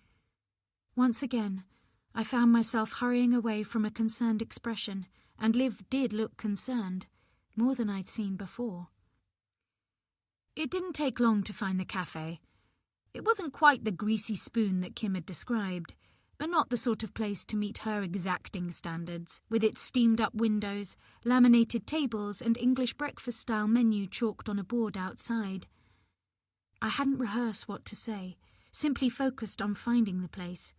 Once again, I found myself hurrying away from a concerned expression, and Liv did look concerned. more than I'd seen before. It didn't take long to find the cafe. It wasn't quite the greasy spoon that Kim had described, but not the sort of place to meet her exacting standards, with its steamed-up windows, laminated tables, and English breakfast-style menu chalked on a board outside. I hadn't rehearsed what to say, simply focused on finding the place.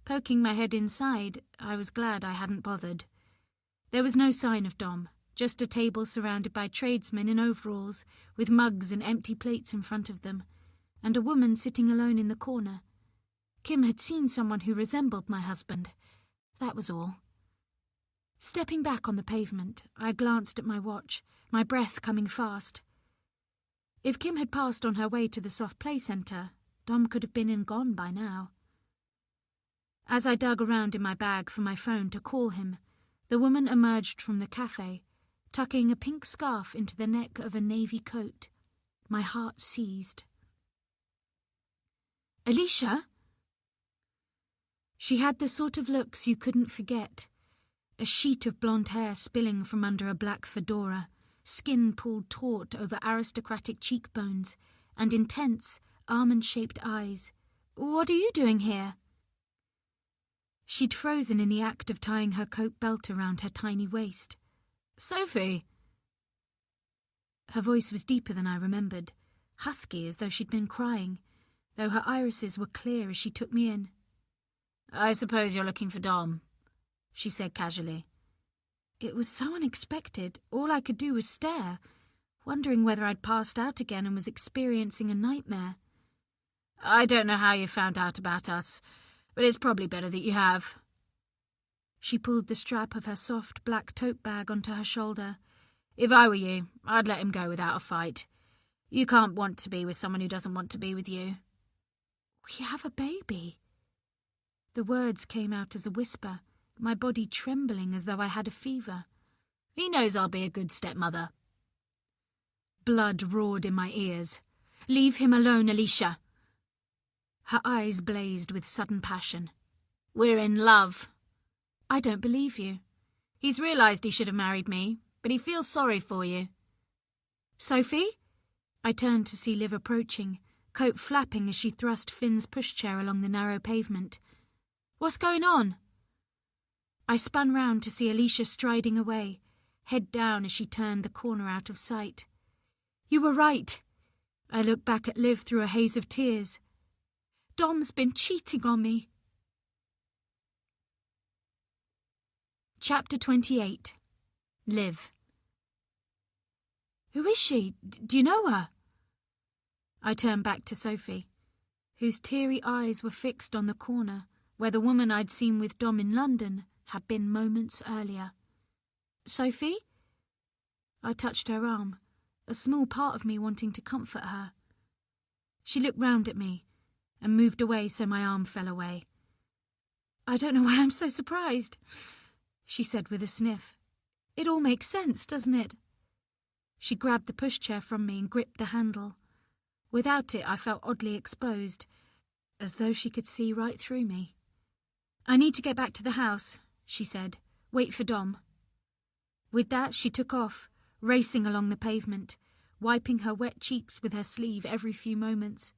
Poking my head inside, I was glad I hadn't bothered. There was no sign of Dom, just a table surrounded by tradesmen in overalls, with mugs and empty plates in front of them, and a woman sitting alone in the corner. Kim had seen someone who resembled my husband. That was all. Stepping back on the pavement, I glanced at my watch, my breath coming fast. If Kim had passed on her way to the soft play centre, Dom could have been and gone by now. As I dug around in my bag for my phone to call him, the woman emerged from the cafe, tucking a pink scarf into the neck of a navy coat. My heart seized. "Alicia?" She had the sort of looks you couldn't forget. A sheet of blonde hair spilling from under a black fedora, skin pulled taut over aristocratic cheekbones, and intense, almond-shaped eyes. "What are you doing here?" She'd frozen in the act of tying her coat belt around her tiny waist. "Sophie!" Her voice was deeper than I remembered, husky as though she'd been crying, though her irises were clear as she took me in. "I suppose you're looking for Dom," she said casually. It was so unexpected, all I could do was stare, wondering whether I'd passed out again and was experiencing a nightmare. "I don't know how you found out about us, but it's probably better that you have." She pulled the strap of her soft black tote bag onto her shoulder. "If I were you, I'd let him go without a fight. You can't want to be with someone who doesn't want to be with you." "We have a baby." The words came out as a whisper, my body trembling as though I had a fever. "He knows I'll be a good stepmother." Blood roared in my ears. "Leave him alone, Alicia." Her eyes blazed with sudden passion. "We're in love." "I don't believe you." "He's realised he should have married me, but he feels sorry for you." "Sophie?" I turned to see Liv approaching, coat flapping as she thrust Finn's pushchair along the narrow pavement. "What's going on?" I spun round to see Alicia striding away, head down as she turned the corner out of sight. "You were right." I looked back at Liv through a haze of tears. "Dom's been cheating on me." Chapter 28. Liv. "Who is she? Do you know her?" I turned back to Sophie, whose teary eyes were fixed on the corner where the woman I'd seen with Dom in London had been moments earlier. "Sophie?" I touched her arm, a small part of me wanting to comfort her. She looked round at me and moved away so my arm fell away. "I don't know why I'm so surprised," she said with a sniff. "It all makes sense, doesn't it?" She grabbed the pushchair from me and gripped the handle. Without it, I felt oddly exposed, as though she could see right through me. "I need to get back to the house," she said. "Wait for Dom." With that, she took off, racing along the pavement, wiping her wet cheeks with her sleeve every few moments.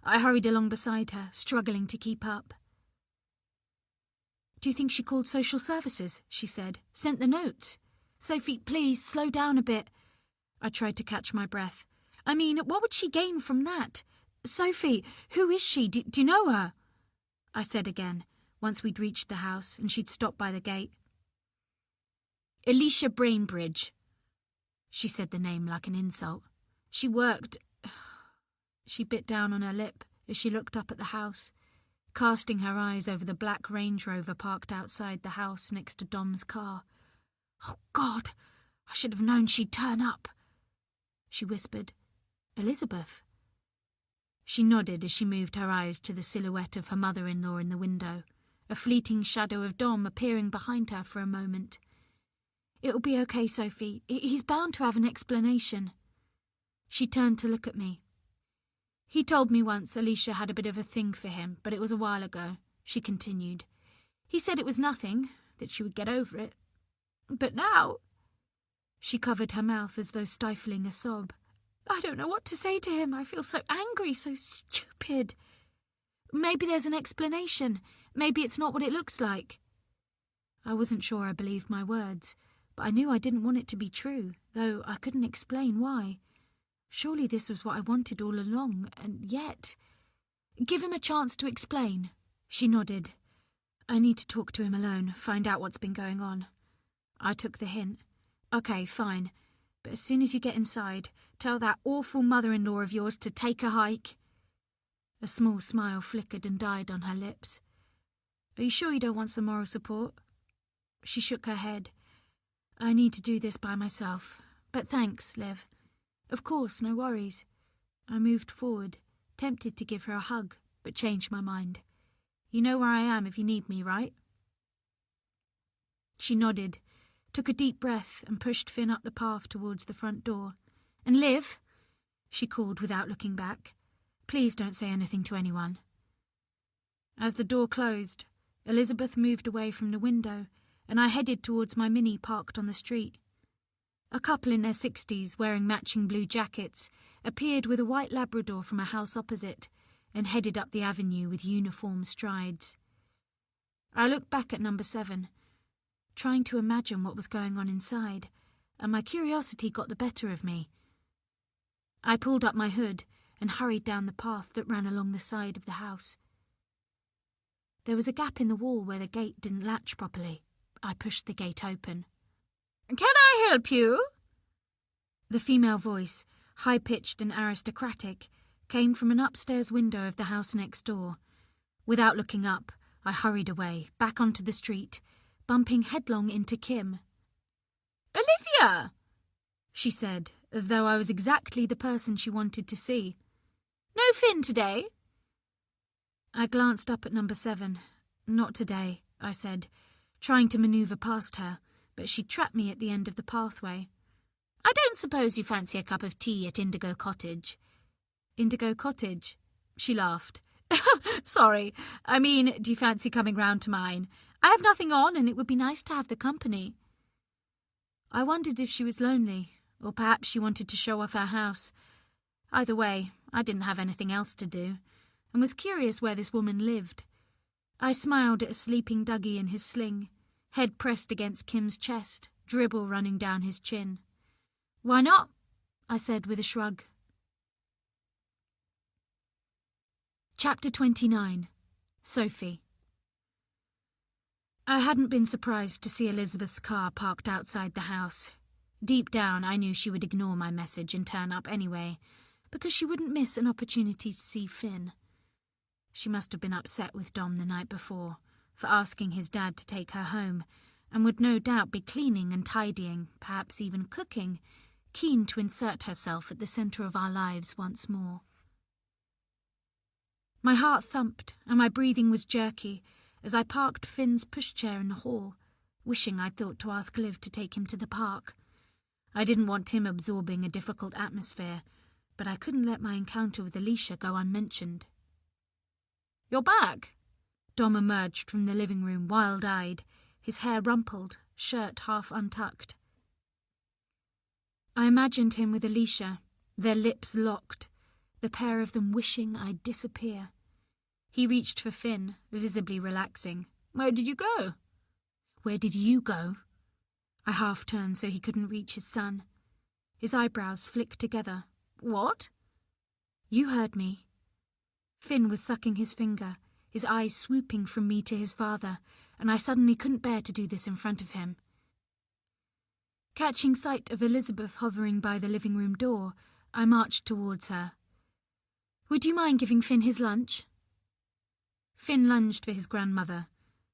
I hurried along beside her, struggling to keep up. "Do you think she called social services?" she said. "Sent the notes? Sophie, please, slow down a bit." I tried to catch my breath. "I mean, what would she gain from that? Sophie, who is she? Do you know her?" I said again, once we'd reached the house and she'd stopped by the gate. "Alicia Brainbridge." She said the name like an insult. "She worked..." She bit down on her lip as she looked up at the house, casting her eyes over the black Range Rover parked outside the house next to Dom's car. "Oh, God, I should have known she'd turn up," she whispered. "Elizabeth?" She nodded as she moved her eyes to the silhouette of her mother-in-law in the window, a fleeting shadow of Dom appearing behind her for a moment. "It'll be okay, Sophie. He's bound to have an explanation." She turned to look at me. "He told me once Alicia had a bit of a thing for him, but it was a while ago," she continued. "He said it was nothing, that she would get over it. But now..." She covered her mouth as though stifling a sob. I don't know what to say to him. I feel so angry, so stupid. Maybe there's an explanation. Maybe it's not what it looks like. I wasn't sure I believed my words, but I knew I didn't want it to be true, though I couldn't explain why. Surely this was what I wanted all along, and yet... Give him a chance to explain. She nodded. I need to talk to him alone, find out what's been going on. I took the hint. Okay, fine. But as soon as you get inside, tell that awful mother-in-law of yours to take a hike. A small smile flickered and died on her lips. Are you sure you don't want some moral support? She shook her head. I need to do this by myself. But thanks, Liv. Of course, no worries. I moved forward, tempted to give her a hug, but changed my mind. You know where I am if you need me, right? She nodded, took a deep breath and pushed Finn up the path towards the front door. And Liv, she called without looking back, please don't say anything to anyone. As the door closed, Elizabeth moved away from the window and I headed towards my Mini parked on the street. A couple in their 60s wearing matching blue jackets appeared with a white Labrador from a house opposite and headed up the avenue with uniform strides. I looked back at number 7, trying to imagine what was going on inside, and my curiosity got the better of me. I pulled up my hood and hurried down the path that ran along the side of the house. There was a gap in the wall where the gate didn't latch properly. I pushed the gate open. Can I help you? The female voice, high-pitched and aristocratic, came from an upstairs window of the house next door. Without looking up, I hurried away, back onto the street, bumping headlong into Kim. Olivia, she said, as though I was exactly the person she wanted to see. No Finn today? I glanced up at number 7. Not today, I said, trying to manoeuvre past her, but she trapped me at the end of the pathway. I don't suppose you fancy a cup of tea at Indigo Cottage? Indigo Cottage? She laughed. Sorry, I mean, do you fancy coming round to mine? I have nothing on and it would be nice to have the company. I wondered if she was lonely, or perhaps she wanted to show off her house. Either way, I didn't have anything else to do, and was curious where this woman lived. I smiled at a sleeping Dougie in his sling, head pressed against Kim's chest, dribble running down his chin. Why not? I said with a shrug. Chapter 29. Sophie. I hadn't been surprised to see Elizabeth's car parked outside the house. Deep down, I knew she would ignore my message and turn up anyway, because she wouldn't miss an opportunity to see Finn. She must have been upset with Dom the night before, for asking his dad to take her home, and would no doubt be cleaning and tidying, perhaps even cooking, keen to insert herself at the centre of our lives once more. My heart thumped, and my breathing was jerky, as I parked Finn's pushchair in the hall, wishing I'd thought to ask Liv to take him to the park. I didn't want him absorbing a difficult atmosphere, but I couldn't let my encounter with Alicia go unmentioned. You're back? Dom emerged from the living room wild-eyed, his hair rumpled, shirt half untucked. I imagined him with Alicia, their lips locked, the pair of them wishing I'd disappear. He reached for Finn, visibly relaxing. Where did you go? Where did you go? I half-turned so he couldn't reach his son. His eyebrows flicked together. What? You heard me. Finn was sucking his finger, his eyes swooping from me to his father, and I suddenly couldn't bear to do this in front of him. Catching sight of Elizabeth hovering by the living room door, I marched towards her. Would you mind giving Finn his lunch? Finn lunged for his grandmother,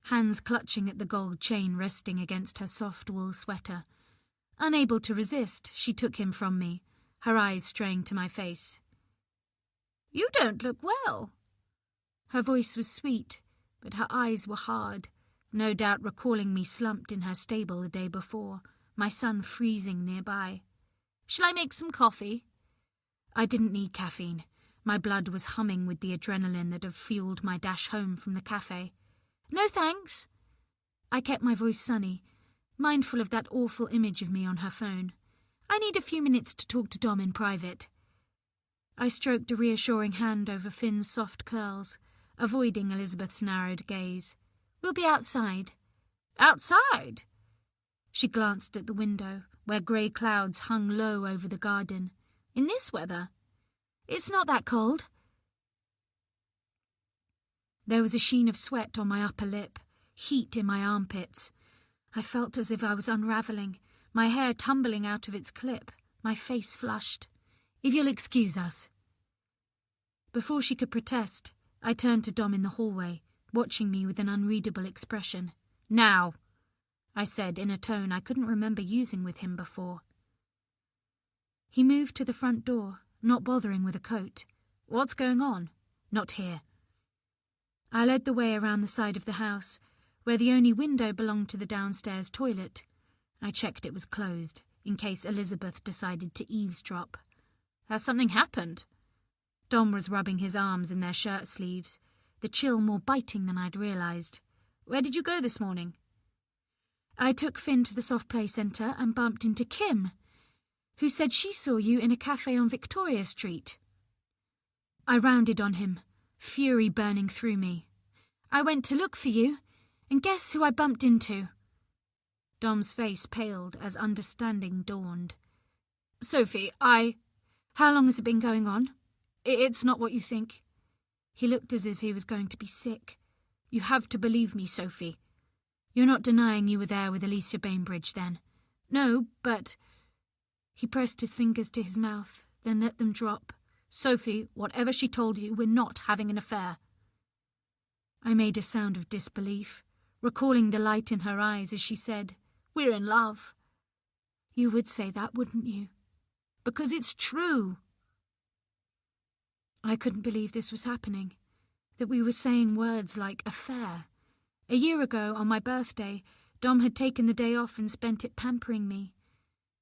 hands clutching at the gold chain resting against her soft wool sweater. Unable to resist, she took him from me, her eyes straying to my face. You don't look well. Her voice was sweet, but her eyes were hard, no doubt recalling me slumped in her stable the day before, my son freezing nearby. Shall I make some coffee? I didn't need caffeine. My blood was humming with the adrenaline that had fueled my dash home from the cafe. No thanks. I kept my voice sunny, mindful of that awful image of me on her phone, I need a few minutes to talk to Dom in private. I stroked a reassuring hand over Finn's soft curls, avoiding Elizabeth's narrowed gaze. We'll be outside. Outside? She glanced at the window, where grey clouds hung low over the garden. In this weather? It's not that cold. There was a sheen of sweat on my upper lip, heat in my armpits. I felt as if I was unravelling, my hair tumbling out of its clip, my face flushed. If you'll excuse us. Before she could protest, I turned to Dom in the hallway, watching me with an unreadable expression. Now, I said in a tone I couldn't remember using with him before. He moved to the front door, not bothering with a coat. What's going on? Not here. I led the way around the side of the house, where the only window belonged to the downstairs toilet. I checked it was closed, in case Elizabeth decided to eavesdrop. Has something happened? Dom was rubbing his arms in their shirt sleeves, the chill more biting than I'd realised. Where did you go this morning? I took Finn to the soft play centre and bumped into Kim, who said she saw you in a cafe on Victoria Street. I rounded on him, fury burning through me. I went to look for you, and guess who I bumped into? Dom's face paled as understanding dawned. Sophie, How long has it been going on? It's not what you think. He looked as if he was going to be sick. You have to believe me, Sophie. You're not denying you were there with Alicia Bainbridge, then? No, but... He pressed his fingers to his mouth, then let them drop. Sophie, whatever she told you, we're not having an affair. I made a sound of disbelief, recalling the light in her eyes as she said, We're in love. You would say that, wouldn't you? Because it's true. I couldn't believe this was happening, that we were saying words like affair. A year ago, on my birthday, Dom had taken the day off and spent it pampering me.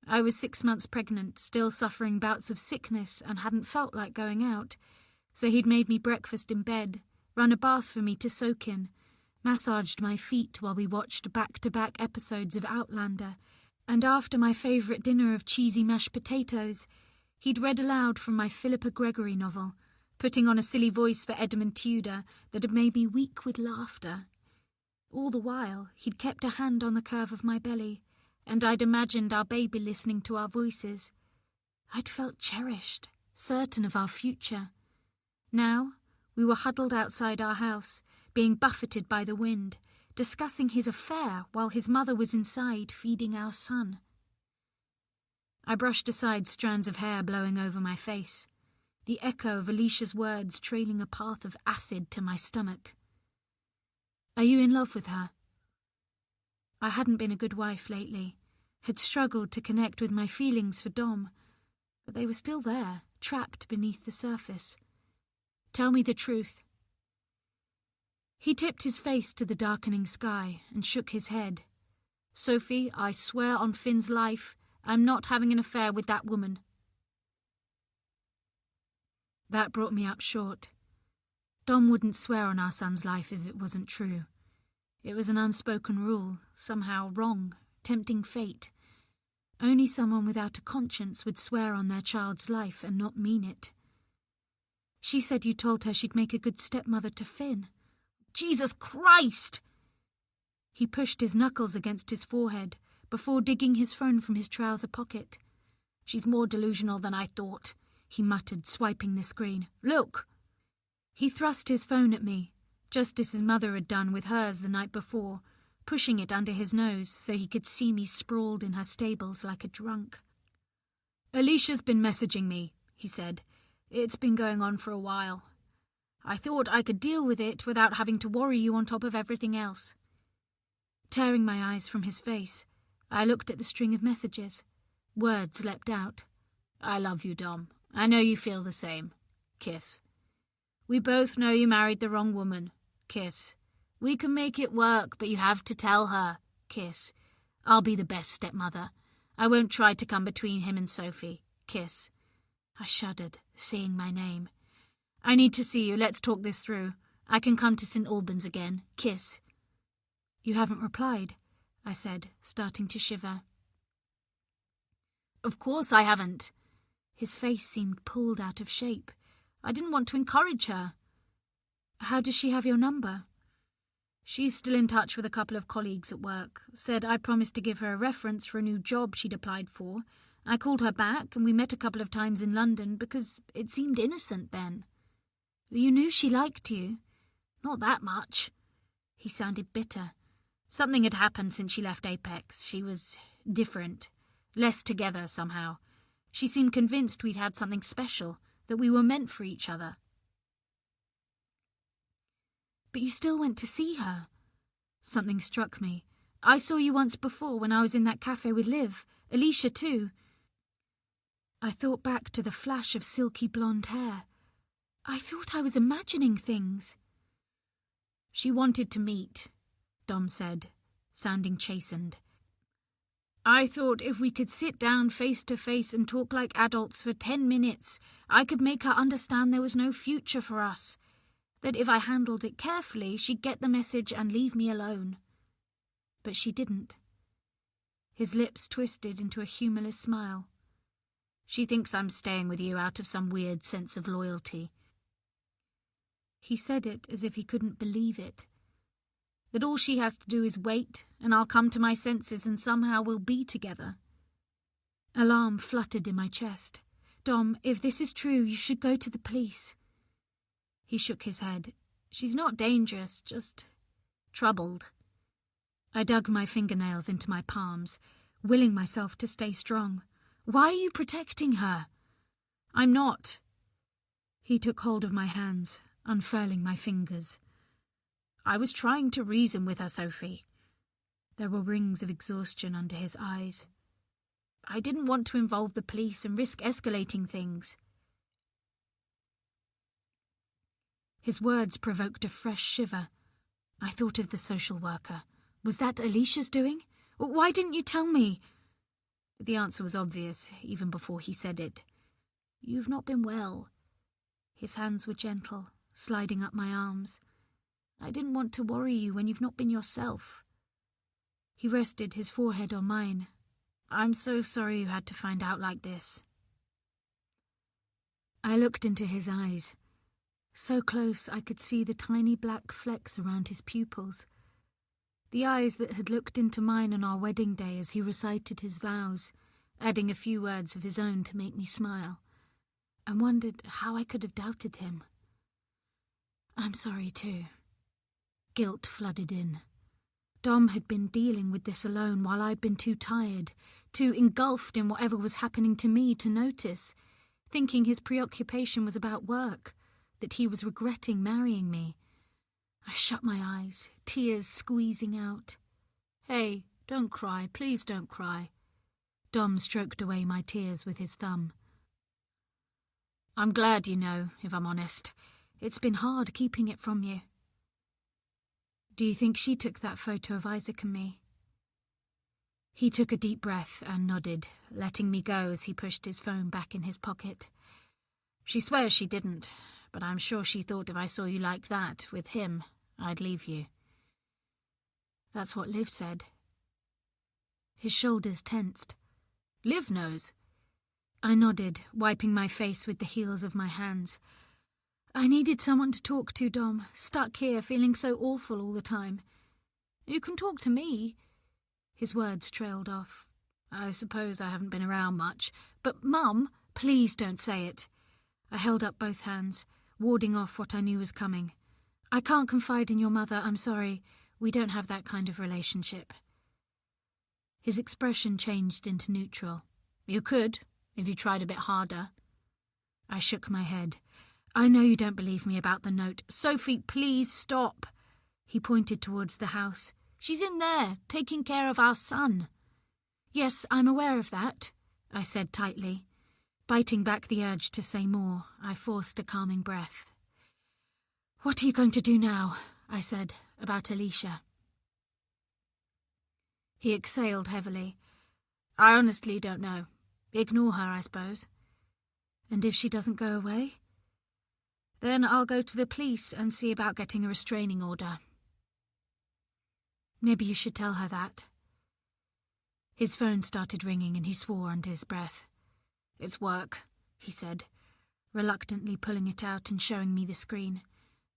I was 6 months pregnant, still suffering bouts of sickness and hadn't felt like going out, so he'd made me breakfast in bed, run a bath for me to soak in, massaged my feet while we watched back-to-back episodes of Outlander, and after my favourite dinner of cheesy mashed potatoes, he'd read aloud from my Philippa Gregory novel, putting on a silly voice for Edmund Tudor that had made me weak with laughter. All the while, he'd kept a hand on the curve of my belly, and I'd imagined our baby listening to our voices. I'd felt cherished, certain of our future. Now, we were huddled outside our house, being buffeted by the wind, discussing his affair while his mother was inside feeding our son. I brushed aside strands of hair blowing over my face, the echo of Alicia's words trailing a path of acid to my stomach. Are you in love with her? I hadn't been a good wife lately, had struggled to connect with my feelings for Dom, but they were still there, trapped beneath the surface. Tell me the truth. He tipped his face to the darkening sky and shook his head. Sophie, I swear on Finn's life, I'm not having an affair with that woman. That brought me up short. Dom wouldn't swear on our son's life if it wasn't true. It was an unspoken rule, somehow wrong, tempting fate. Only someone without a conscience would swear on their child's life and not mean it. She said you told her she'd make a good stepmother to Finn. Jesus Christ! He pushed his knuckles against his forehead before digging his phone from his trouser pocket. She's more delusional than I thought, he muttered, swiping the screen. Look! He thrust his phone at me, just as his mother had done with hers the night before, pushing it under his nose so he could see me sprawled in her stables like a drunk. Alicia's been messaging me, he said. It's been going on for a while. I thought I could deal with it without having to worry you on top of everything else. Tearing my eyes from his face, I looked at the string of messages. Words leapt out. I love you, Dom. I know you feel the same. Kiss. We both know you married the wrong woman. Kiss. We can make it work, but you have to tell her. Kiss. I'll be the best stepmother. I won't try to come between him and Sophie. Kiss. I shuddered, seeing my name. I need to see you. Let's talk this through. I can come to St. Albans again. Kiss. You haven't replied, I said, starting to shiver. Of course I haven't. His face seemed pulled out of shape. I didn't want to encourage her. How does she have your number? She's still in touch with a couple of colleagues at work. Said I promised to give her a reference for a new job she'd applied for. I called her back and we met a couple of times in London because it seemed innocent then. You knew she liked you? Not that much. He sounded bitter. Something had happened since she left Apex. She was different, less together somehow. She seemed convinced we'd had something special, that we were meant for each other. But you still went to see her. Something struck me. I saw you once before when I was in that cafe with Liv. Alicia too. I thought back to the flash of silky blonde hair. I thought I was imagining things. She wanted to meet, Dom said, sounding chastened. I thought if we could sit down face to face and talk like adults for 10 minutes, I could make her understand there was no future for us. That if I handled it carefully, she'd get the message and leave me alone. But she didn't. His lips twisted into a humourless smile. She thinks I'm staying with you out of some weird sense of loyalty. He said it as if he couldn't believe it. That all she has to do is wait, and I'll come to my senses and somehow we'll be together. Alarm fluttered in my chest. Dom, if this is true, you should go to the police. He shook his head. She's not dangerous, just troubled. I dug my fingernails into my palms, willing myself to stay strong. Why are you protecting her? I'm not. He took hold of my hands, unfurling my fingers. I was trying to reason with her, Sophie. There were rings of exhaustion under his eyes. I didn't want to involve the police and risk escalating things. His words provoked a fresh shiver. I thought of the social worker. Was that Alicia's doing? Why didn't you tell me? The answer was obvious, even before he said it. You've not been well. His hands were gentle, sliding up my arms. I didn't want to worry you when you've not been yourself. He rested his forehead on mine. I'm so sorry you had to find out like this. I looked into his eyes. So close I could see the tiny black flecks around his pupils. The eyes that had looked into mine on our wedding day as he recited his vows, adding a few words of his own to make me smile, and wondered how I could have doubted him. I'm sorry too. Guilt flooded in. Dom had been dealing with this alone while I'd been too tired, too engulfed in whatever was happening to me to notice, thinking his preoccupation was about work, that he was regretting marrying me. I shut my eyes, tears squeezing out. Hey, don't cry, please don't cry. Dom stroked away my tears with his thumb. I'm glad you know, if I'm honest. It's been hard keeping it from you. Do you think she took that photo of Isaac and me? He took a deep breath and nodded, letting me go as he pushed his phone back in his pocket. She swears she didn't, but I'm sure she thought if I saw you like that, with him, I'd leave you. That's what Liv said. His shoulders tensed. Liv knows. I nodded, wiping my face with the heels of my hands. I needed someone to talk to, Dom, stuck here feeling so awful all the time. You can talk to me. His words trailed off. I suppose I haven't been around much, but Mum, please don't say it. I held up both hands, warding off what I knew was coming. I can't confide in your mother, I'm sorry. We don't have that kind of relationship. His expression changed into neutral. You could, if you tried a bit harder. I shook my head. I know you don't believe me about the note. Sophie, please stop. He pointed towards the house. She's in there, taking care of our son. Yes, I'm aware of that, I said tightly. Biting back the urge to say more, I forced a calming breath. What are you going to do now? I said, about Alicia. He exhaled heavily. I honestly don't know. Ignore her, I suppose. And if she doesn't go away? Then I'll go to the police and see about getting a restraining order. Maybe you should tell her that. His phone started ringing and he swore under his breath. "It's work," he said, reluctantly pulling it out and showing me the screen.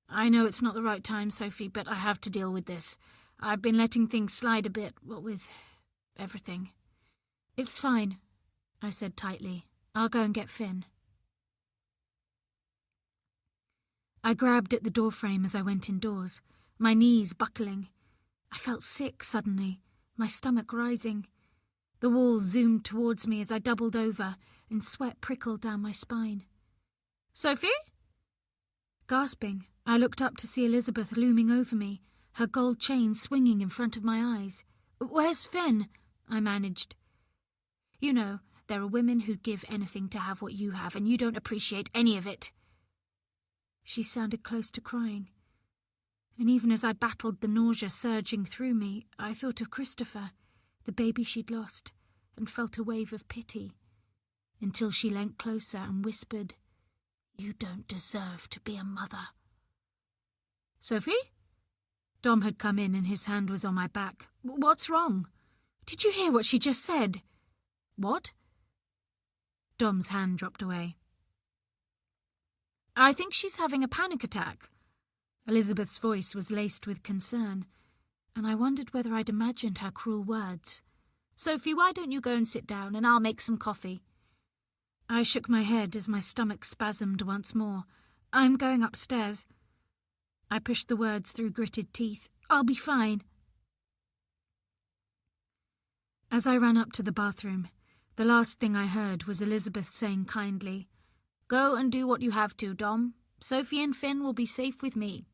"I know it's not the right time, Sophie, but I have to deal with this. I've been letting things slide a bit, what with everything." "It's fine," I said tightly. "I'll go and get Finn." I grabbed at the doorframe as I went indoors, my knees buckling. I felt sick suddenly, my stomach rising. The walls zoomed towards me as I doubled over, and sweat prickled down my spine. "Sophie?" Gasping, I looked up to see Elizabeth looming over me, her gold chain swinging in front of my eyes. "Where's Finn?" I managed. "You know, there are women who'd give anything to have what you have, and you don't appreciate any of it." She sounded close to crying. And even as I battled the nausea surging through me, I thought of Christopher, the baby she'd lost, and felt a wave of pity, until she leant closer and whispered, "You don't deserve to be a mother." "Sophie?" Dom had come in and his hand was on my back. "What's wrong? Did you hear what she just said?" "What?" Dom's hand dropped away. "I think she's having a panic attack." Elizabeth's voice was laced with concern, and I wondered whether I'd imagined her cruel words. "Sophie, why don't you go and sit down, and I'll make some coffee?" I shook my head as my stomach spasmed once more. "I'm going upstairs." I pushed the words through gritted teeth. "I'll be fine." As I ran up to the bathroom, the last thing I heard was Elizabeth saying kindly, "Go and do what you have to, Dom. Sophie and Finn will be safe with me."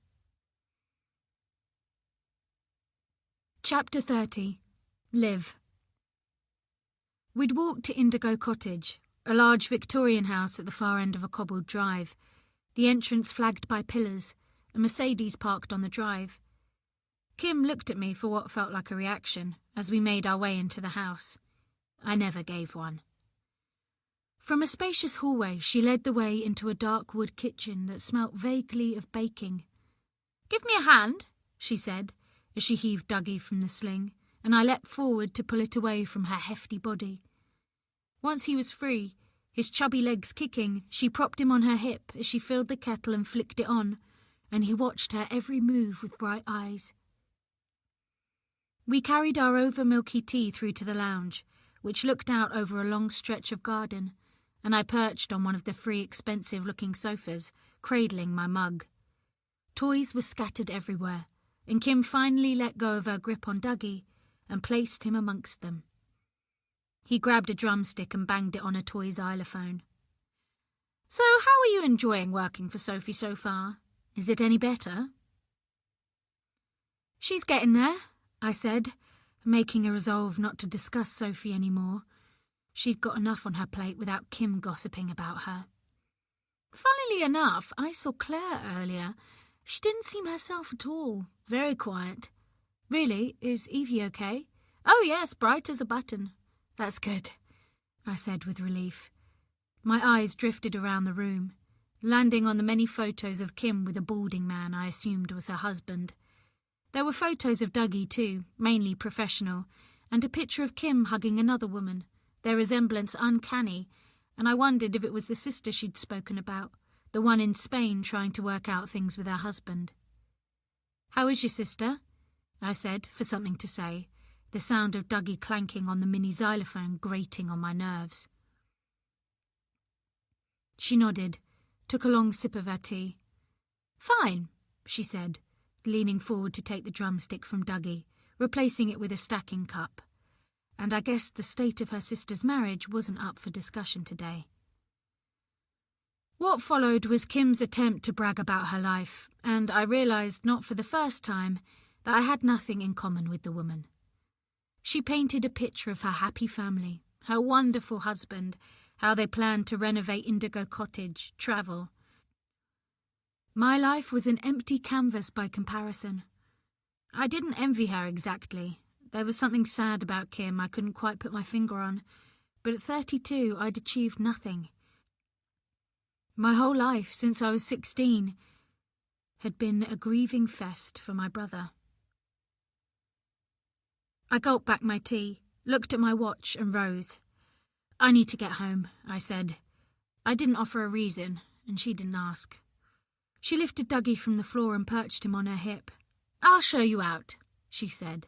Chapter 30. Live. We'd walked to Indigo Cottage, a large Victorian house at the far end of a cobbled drive, the entrance flagged by pillars, a Mercedes parked on the drive. Kim looked at me for what felt like a reaction as we made our way into the house. I never gave one. From a spacious hallway, she led the way into a dark wood kitchen that smelt vaguely of baking. "Give me a hand," she said, as she heaved Dougie from the sling, and I leapt forward to pull it away from her hefty body. Once he was free, his chubby legs kicking, she propped him on her hip as she filled the kettle and flicked it on, and he watched her every move with bright eyes. We carried our over-milky tea through to the lounge, which looked out over a long stretch of garden, and I perched on one of the free, expensive-looking sofas, cradling my mug. Toys were scattered everywhere, and Kim finally let go of her grip on Dougie and placed him amongst them. He grabbed a drumstick and banged it on a toy xylophone. "So how are you enjoying working for Sophie so far? Is it any better?" "She's getting there," I said, making a resolve not to discuss Sophie any more. She'd got enough on her plate without Kim gossiping about her. "Funnily enough, I saw Claire earlier. She didn't seem herself at all. Very quiet." "Really? Is Evie okay?" "Oh yes, bright as a button." "That's good," I said with relief. My eyes drifted around the room, landing on the many photos of Kim with a balding man I assumed was her husband. There were photos of Dougie too, mainly professional, and a picture of Kim hugging another woman, their resemblance uncanny, and I wondered if it was the sister she'd spoken about, the one in Spain trying to work out things with her husband. "How is your sister?" I said, for something to say, the sound of Dougie clanking on the mini xylophone grating on my nerves. She nodded, took a long sip of her tea. "Fine," she said, leaning forward to take the drumstick from Dougie, replacing it with a stacking cup. And I guessed the state of her sister's marriage wasn't up for discussion today. What followed was Kim's attempt to brag about her life, and I realised, not for the first time, that I had nothing in common with the woman. She painted a picture of her happy family, her wonderful husband, how they planned to renovate Indigo Cottage, travel. My life was an empty canvas by comparison. I didn't envy her exactly. There was something sad about Kim I couldn't quite put my finger on, but at 32 I'd achieved nothing. My whole life, since I was 16, had been a grieving fest for my brother. I gulped back my tea, looked at my watch and rose. "I need to get home," I said. I didn't offer a reason, and she didn't ask. She lifted Dougie from the floor and perched him on her hip. "I'll show you out," she said.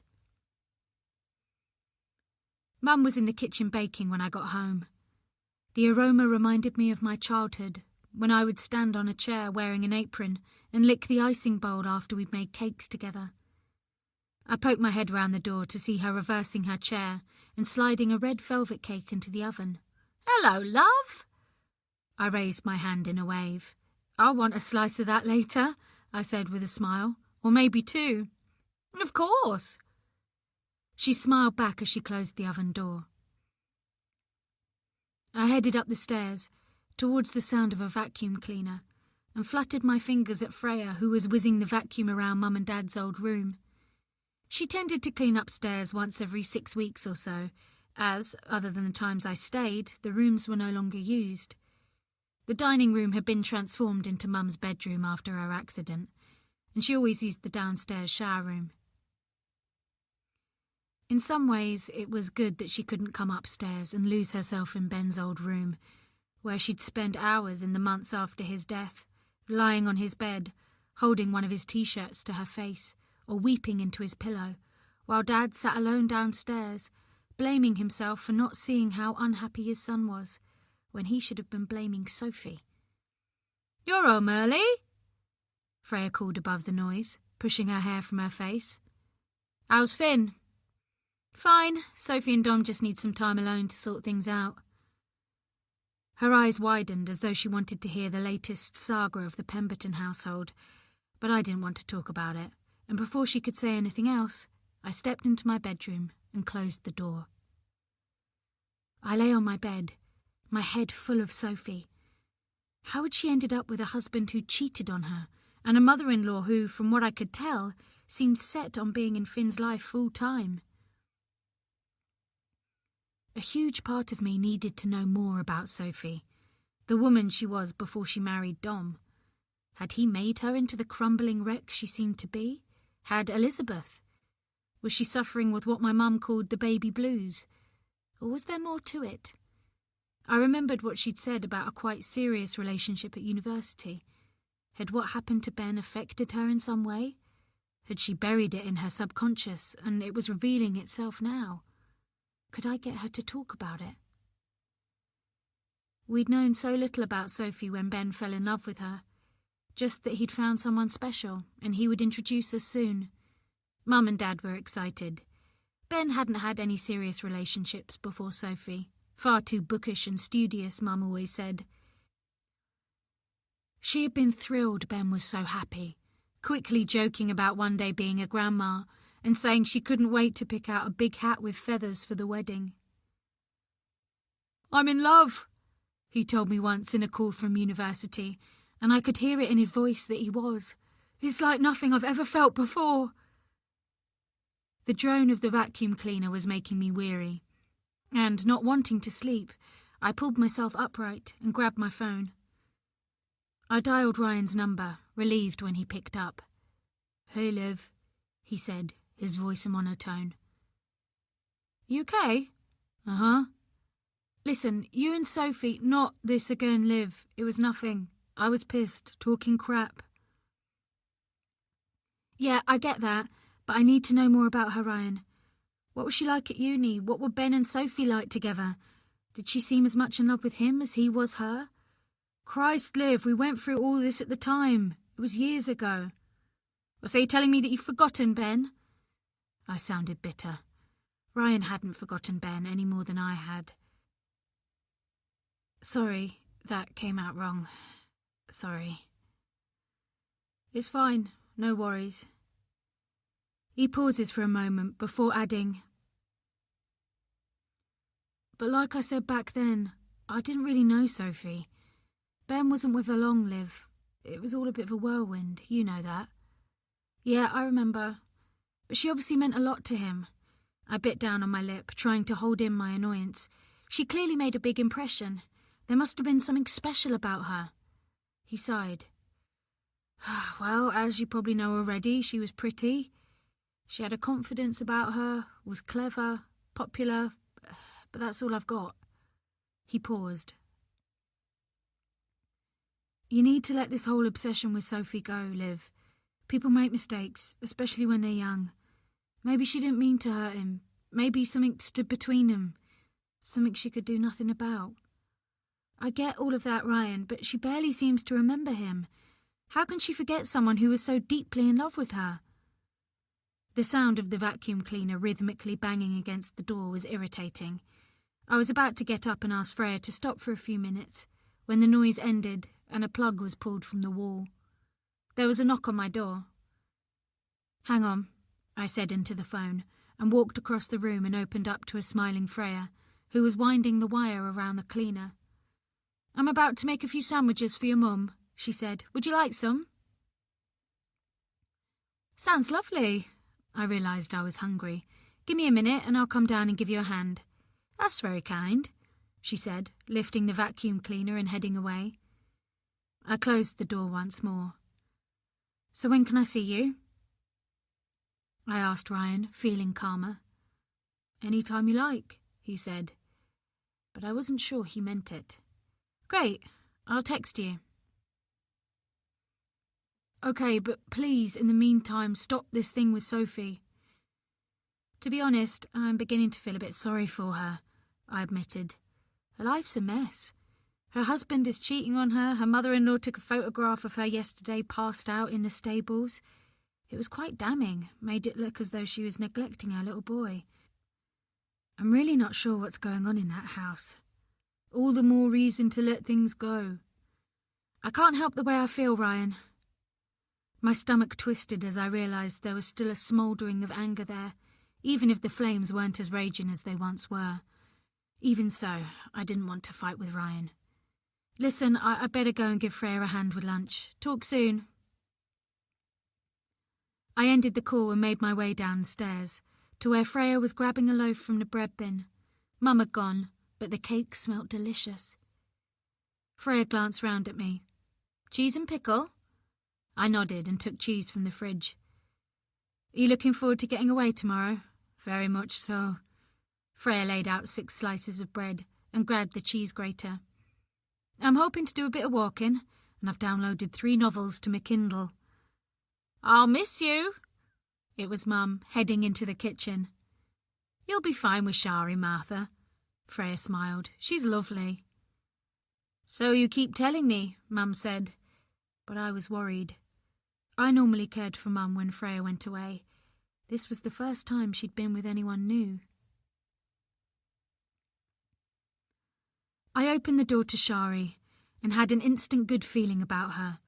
Mum was in the kitchen baking when I got home. The aroma reminded me of my childhood, when I would stand on a chair wearing an apron and lick the icing bowl after we'd made cakes together. I poked my head round the door to see her reversing her chair and sliding a red velvet cake into the oven. "Hello, love!" I raised my hand in a wave. "I'll want a slice of that later," I said with a smile. "Or maybe two." "Of course." She smiled back as she closed the oven door. I headed up the stairs, towards the sound of a vacuum cleaner, and fluttered my fingers at Freya, who was whizzing the vacuum around Mum and Dad's old room. She tended to clean upstairs once every 6 weeks or so, as, other than the times I stayed, the rooms were no longer used. The dining room had been transformed into Mum's bedroom after her accident, and she always used the downstairs shower room. In some ways, it was good that she couldn't come upstairs and lose herself in Ben's old room, where she'd spend hours in the months after his death, lying on his bed, holding one of his T-shirts to her face, or weeping into his pillow, while Dad sat alone downstairs, blaming himself for not seeing how unhappy his son was, when he should have been blaming Sophie. "You're home early," Freya called above the noise, pushing her hair from her face. "How's Finn?" "Fine. Sophie and Dom just need some time alone to sort things out." Her eyes widened as though she wanted to hear the latest saga of the Pemberton household, but I didn't want to talk about it, and before she could say anything else, I stepped into my bedroom and closed the door. I lay on my bed, my head full of Sophie. How had she ended up with a husband who cheated on her, and a mother-in-law who, from what I could tell, seemed set on being in Finn's life full-time? A huge part of me needed to know more about Sophie, the woman she was before she married Dom. Had he made her into the crumbling wreck she seemed to be? Had Elizabeth? Was she suffering with what my mum called the baby blues? Or was there more to it? I remembered what she'd said about a quite serious relationship at university. Had what happened to Ben affected her in some way? Had she buried it in her subconscious, and it was revealing itself now? Could I get her to talk about it? We'd known so little about Sophie when Ben fell in love with her. Just that he'd found someone special, and he would introduce us soon. Mum and Dad were excited. Ben hadn't had any serious relationships before Sophie. Far too bookish and studious, Mum always said. She had been thrilled Ben was so happy, quickly joking about one day being a grandma and saying she couldn't wait to pick out a big hat with feathers for the wedding. "I'm in love," he told me once in a call from university, and I could hear it in his voice that he was. "It's like nothing I've ever felt before." The drone of the vacuum cleaner was making me weary, and, not wanting to sleep, I pulled myself upright and grabbed my phone. I dialed Ryan's number, relieved when he picked up. "Hey, Liv," he said, his voice a monotone. "You okay?" "Uh-huh." "Listen, you and Sophie, not this again, Liv. It was nothing. I was pissed, talking crap." "Yeah, I get that, but I need to know more about her, Ryan. What was she like at uni? What were Ben and Sophie like together? Did she seem as much in love with him as he was her? Christ, Liv, we went through all this at the time. It was years ago." "So you're telling me that you've forgotten Ben?" I sounded bitter. Ryan hadn't forgotten Ben any more than I had. "Sorry, that came out wrong. Sorry." "It's fine, no worries." He pauses for a moment before adding, "But like I said back then, I didn't really know Sophie. Ben wasn't with her long, Liv. It was all a bit of a whirlwind, you know that." "Yeah, I remember. But she obviously meant a lot to him." I bit down on my lip, trying to hold in my annoyance. She clearly made a big impression. There must have been something special about her. He sighed. "Well, as you probably know already, she was pretty. She had a confidence about her, was clever, popular, but that's all I've got." He paused. "You need to let this whole obsession with Sophie go, Liv. People make mistakes, especially when they're young. Maybe she didn't mean to hurt him. Maybe something stood between them. Something she could do nothing about. I get all of that, Ryan, but she barely seems to remember him. How can she forget someone who was so deeply in love with her?" The sound of the vacuum cleaner rhythmically banging against the door was irritating. I was about to get up and ask Freya to stop for a few minutes, when the noise ended and a plug was pulled from the wall. There was a knock on my door. "Hang on," I said into the phone, and walked across the room and opened up to a smiling Freya, who was winding the wire around the cleaner. "I'm about to make a few sandwiches for your mum," she said. "Would you like some?" "Sounds lovely." I realised I was hungry. "Give me a minute and I'll come down and give you a hand." "That's very kind," she said, lifting the vacuum cleaner and heading away. I closed the door once more. "So when can I see you?" I asked Ryan, feeling calmer. "Any time you like," he said, but I wasn't sure he meant it. "Great, I'll text you." "Okay, but please, in the meantime, stop this thing with Sophie." "To be honest, I'm beginning to feel a bit sorry for her," I admitted. "Her life's a mess. Her husband is cheating on her. Her mother-in-law took a photograph of her yesterday passed out in the stables. It was quite damning, made it look as though she was neglecting her little boy. I'm really not sure what's going on in that house. All the more reason to let things go. I can't help the way I feel, Ryan." My stomach twisted as I realised there was still a smouldering of anger there, even if the flames weren't as raging as they once were. Even so, I didn't want to fight with Ryan. "Listen, I'd better go and give Freya a hand with lunch. Talk soon." I ended the call and made my way downstairs, to where Freya was grabbing a loaf from the bread bin. Mum had gone, but the cake smelt delicious. Freya glanced round at me. "Cheese and pickle?" I nodded and took cheese from the fridge. "Are you looking forward to getting away tomorrow?" "Very much so." Freya laid out 6 slices of bread and grabbed the cheese grater. "I'm hoping to do a bit of walking, and I've downloaded 3 novels to my Kindle." "I'll miss you." It was Mum, heading into the kitchen. "You'll be fine with Shari, Martha." Freya smiled. "She's lovely." "So you keep telling me," Mum said. But I was worried. I normally cared for Mum when Freya went away. This was the first time she'd been with anyone new. I opened the door to Shari and had an instant good feeling about her.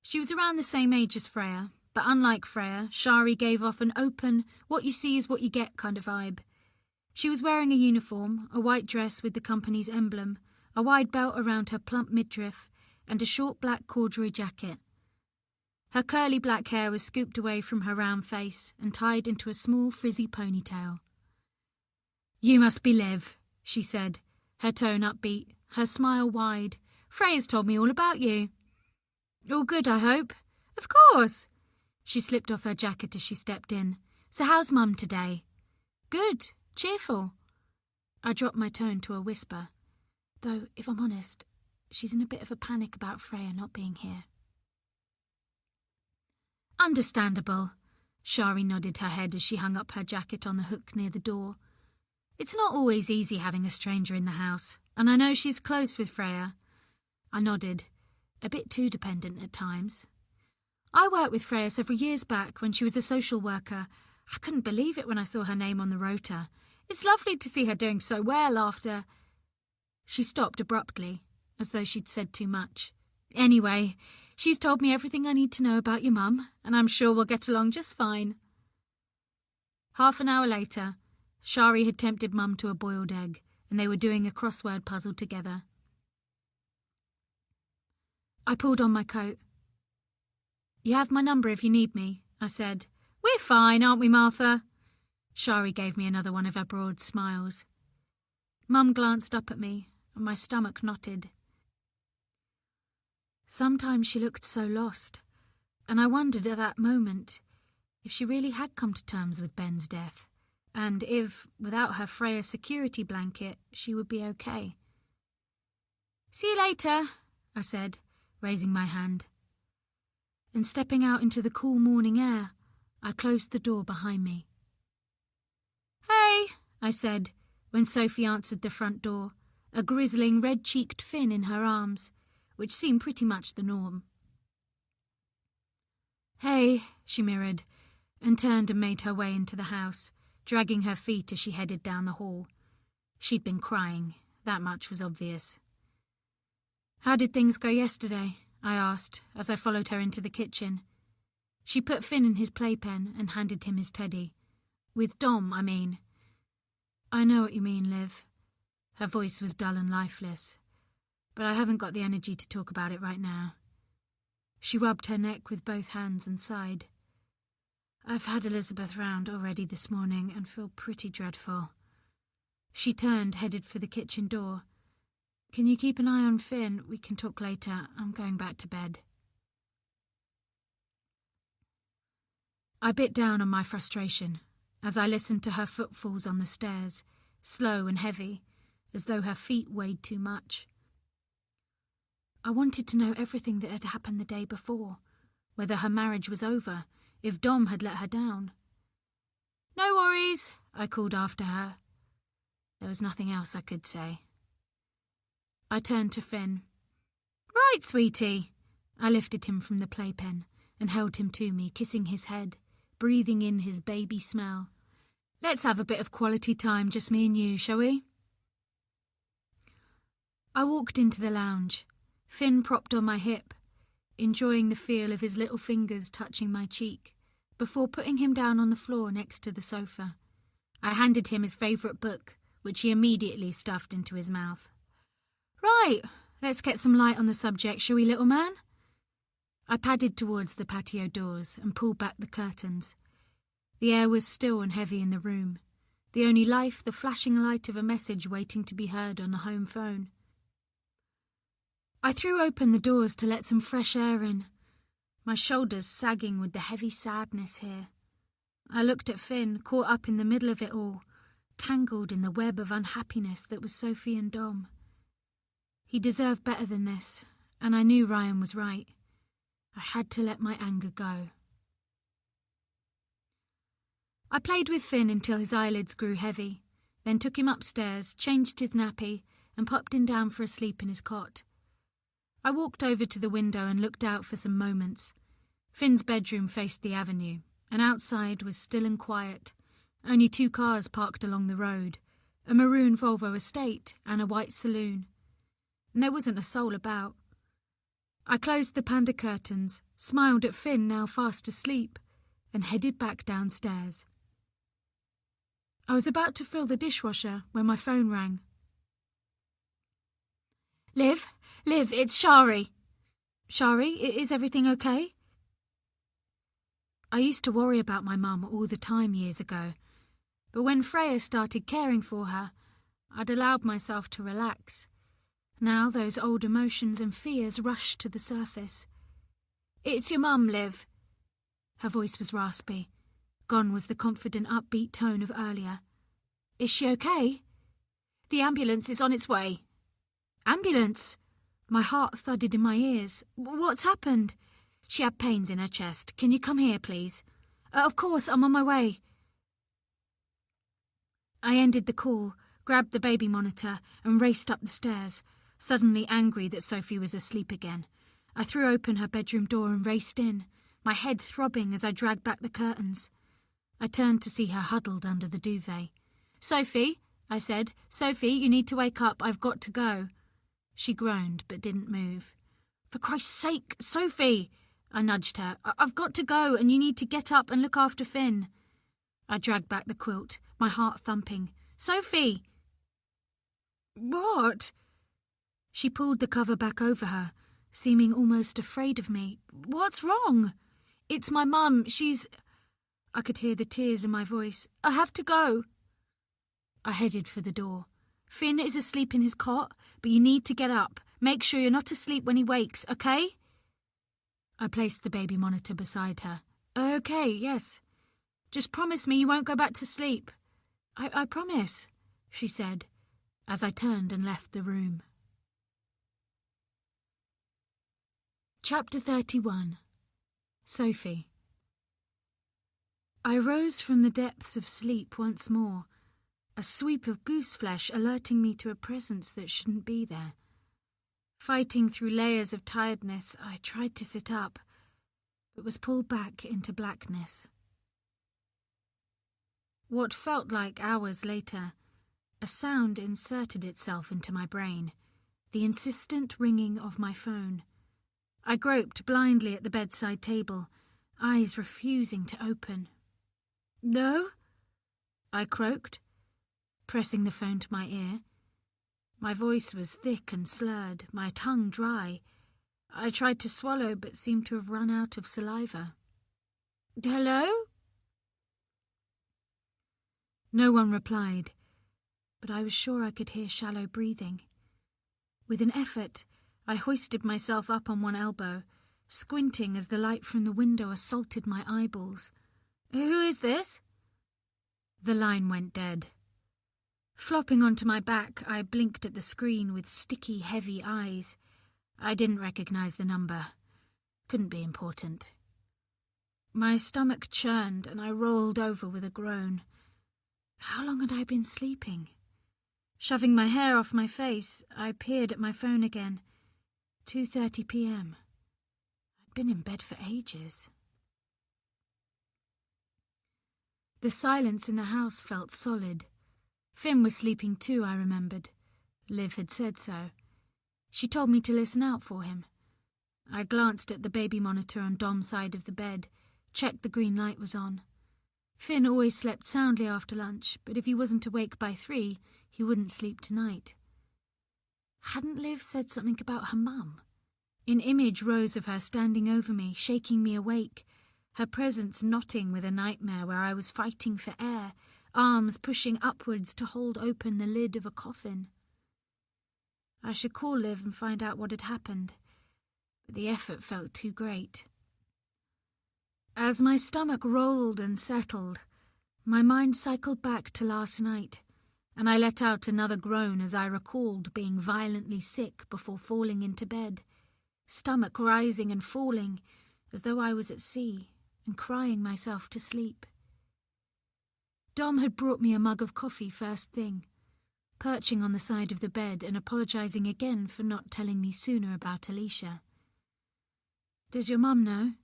She was around the same age as Freya, but unlike Freya, Shari gave off an open, what you see is what you get kind of vibe. She was wearing a uniform, a white dress with the company's emblem, a wide belt around her plump midriff, and a short black corduroy jacket. Her curly black hair was scooped away from her round face and tied into a small frizzy ponytail. "You must be Liv," she said, her tone upbeat, her smile wide. "Freya's told me all about you." "All good, I hope?" "Of course." She slipped off her jacket as she stepped in. "So how's Mum today?" "Good. Cheerful." I dropped my tone to a whisper, though, if I'm honest, she's in a bit of a panic about Freya not being here. "Understandable." Shari nodded her head as she hung up her jacket on the hook near the door. "It's not always easy having a stranger in the house, and I know she's close with Freya." I nodded, a bit too dependent at times. "I worked with Freya several years back when she was a social worker. I couldn't believe it when I saw her name on the rota. It's lovely to see her doing so well after—" She stopped abruptly, as though she'd said too much. "Anyway, she's told me everything I need to know about your mum, and I'm sure we'll get along just fine." Half an hour later, Shari had tempted Mum to a boiled egg, and they were doing a crossword puzzle together. I pulled on my coat. "You have my number if you need me," I said. "We're fine, aren't we, Martha?" Shari gave me another one of her broad smiles. Mum glanced up at me, and my stomach knotted. Sometimes she looked so lost, and I wondered at that moment if she really had come to terms with Ben's death, and if, without her Freya security blanket, she would be okay. "See you later," I said, raising my hand. And stepping out into the cool morning air, I closed the door behind me. "Hey," I said, when Sophie answered the front door, a grizzling, red-cheeked Finn in her arms, which seemed pretty much the norm. "Hey," she mirrored, and turned and made her way into the house, dragging her feet as she headed down the hall. She'd been crying, that much was obvious. "How did things go yesterday?" I asked, as I followed her into the kitchen. She put Finn in his playpen and handed him his teddy. "With Dom, I mean." "I know what you mean, Liv." Her voice was dull and lifeless, but I haven't got the energy to talk about it right now. She rubbed her neck with both hands and sighed. "I've had Elizabeth round already this morning and feel pretty dreadful." She turned, headed for the kitchen door. "Can you keep an eye on Finn? We can talk later. I'm going back to bed." I bit down on my frustration as I listened to her footfalls on the stairs, slow and heavy, as though her feet weighed too much. I wanted to know everything that had happened the day before, whether her marriage was over, if Dom had let her down. "No worries," I called after her. There was nothing else I could say. I turned to Finn. "Right, sweetie." I lifted him from the playpen and held him to me, kissing his head, breathing in his baby smell. "Let's have a bit of quality time, just me and you, shall we?" I walked into the lounge, Finn propped on my hip, enjoying the feel of his little fingers touching my cheek, before putting him down on the floor next to the sofa. I handed him his favourite book, which he immediately stuffed into his mouth. "Right, let's get some light on the subject, shall we, little man?" I padded towards the patio doors and pulled back the curtains. The air was still and heavy in the room, the only life the flashing light of a message waiting to be heard on the home phone. I threw open the doors to let some fresh air in, my shoulders sagging with the heavy sadness here. I looked at Finn, caught up in the middle of it all, tangled in the web of unhappiness that was Sophie and Dom. He deserved better than this, and I knew Ryan was right. I had to let my anger go. I played with Finn until his eyelids grew heavy, then took him upstairs, changed his nappy, and popped him down for a sleep in his cot. I walked over to the window and looked out for some moments. Finn's bedroom faced the avenue, and outside was still and quiet. Only 2 cars parked along the road, a maroon Volvo Estate and a white saloon. And there wasn't a soul about. I closed the panda curtains, smiled at Finn, now fast asleep, and headed back downstairs. I was about to fill the dishwasher when my phone rang. Liv, it's Shari." "Shari, is everything okay?" I used to worry about my mum all the time years ago, but when Freya started caring for her, I'd allowed myself to relax. Now those old emotions and fears rushed to the surface. "It's your mum, Liv." Her voice was raspy. Gone was the confident, upbeat tone of earlier. "Is she okay?" "The ambulance is on its way." "Ambulance?" My heart thudded in my ears. "What's happened?" "She had pains in her chest. Can you come here, please?" Of course, I'm on my way." I ended the call, grabbed the baby monitor, and raced up the stairs, suddenly angry that Sophie was asleep again. I threw open her bedroom door and raced in, my head throbbing as I dragged back the curtains. I turned to see her huddled under the duvet. "Sophie," I said, "Sophie, you need to wake up. I've got to go." She groaned but didn't move. "For Christ's sake, Sophie!" I nudged her. "I've got to go, and you need to get up and look after Finn." I dragged back the quilt, my heart thumping. "Sophie!" "What?" She pulled the cover back over her, seeming almost afraid of me. "What's wrong?" "It's my mum. She's..." I could hear the tears in my voice. "I have to go." I headed for the door. "Finn is asleep in his cot, but you need to get up. Make sure you're not asleep when he wakes, okay?" I placed the baby monitor beside her. "Okay, yes. Just promise me you won't go back to sleep." I promise, she said, as I turned and left the room. Chapter 31. Sophie. I rose from the depths of sleep once more, a sweep of gooseflesh alerting me to a presence that shouldn't be there. Fighting through layers of tiredness, I tried to sit up, but was pulled back into blackness. What felt like hours later, a sound inserted itself into my brain, the insistent ringing of my phone. I groped blindly at the bedside table, eyes refusing to open. "No?" I croaked, pressing the phone to my ear. My voice was thick and slurred, my tongue dry. I tried to swallow but seemed to have run out of saliva. "Hello?" No one replied, but I was sure I could hear shallow breathing. With an effort, I hoisted myself up on one elbow, squinting as the light from the window assaulted my eyeballs. "Who is this?" The line went dead. Flopping onto my back, I blinked at the screen with sticky, heavy eyes. I didn't recognize the number. Couldn't be important. My stomach churned and I rolled over with a groan. How long had I been sleeping? Shoving my hair off my face, I peered at my phone again. 2:30 p.m. I'd been in bed for ages. The silence in the house felt solid. Finn was sleeping too, I remembered. Liv had said so. She told me to listen out for him. I glanced at the baby monitor on Dom's side of the bed, checked the green light was on. Finn always slept soundly after lunch, but if he wasn't awake by 3, he wouldn't sleep tonight. Hadn't Liv said something about her mum? An image rose of her standing over me, shaking me awake, her presence knotting with a nightmare where I was fighting for air, arms pushing upwards to hold open the lid of a coffin. I should call Liv and find out what had happened, but the effort felt too great. As my stomach rolled and settled, my mind cycled back to last night, and I let out another groan as I recalled being violently sick before falling into bed, stomach rising and falling as though I was at sea and crying myself to sleep. Dom had brought me a mug of coffee first thing, perching on the side of the bed and apologising again for not telling me sooner about Alicia. "Does your mum know?"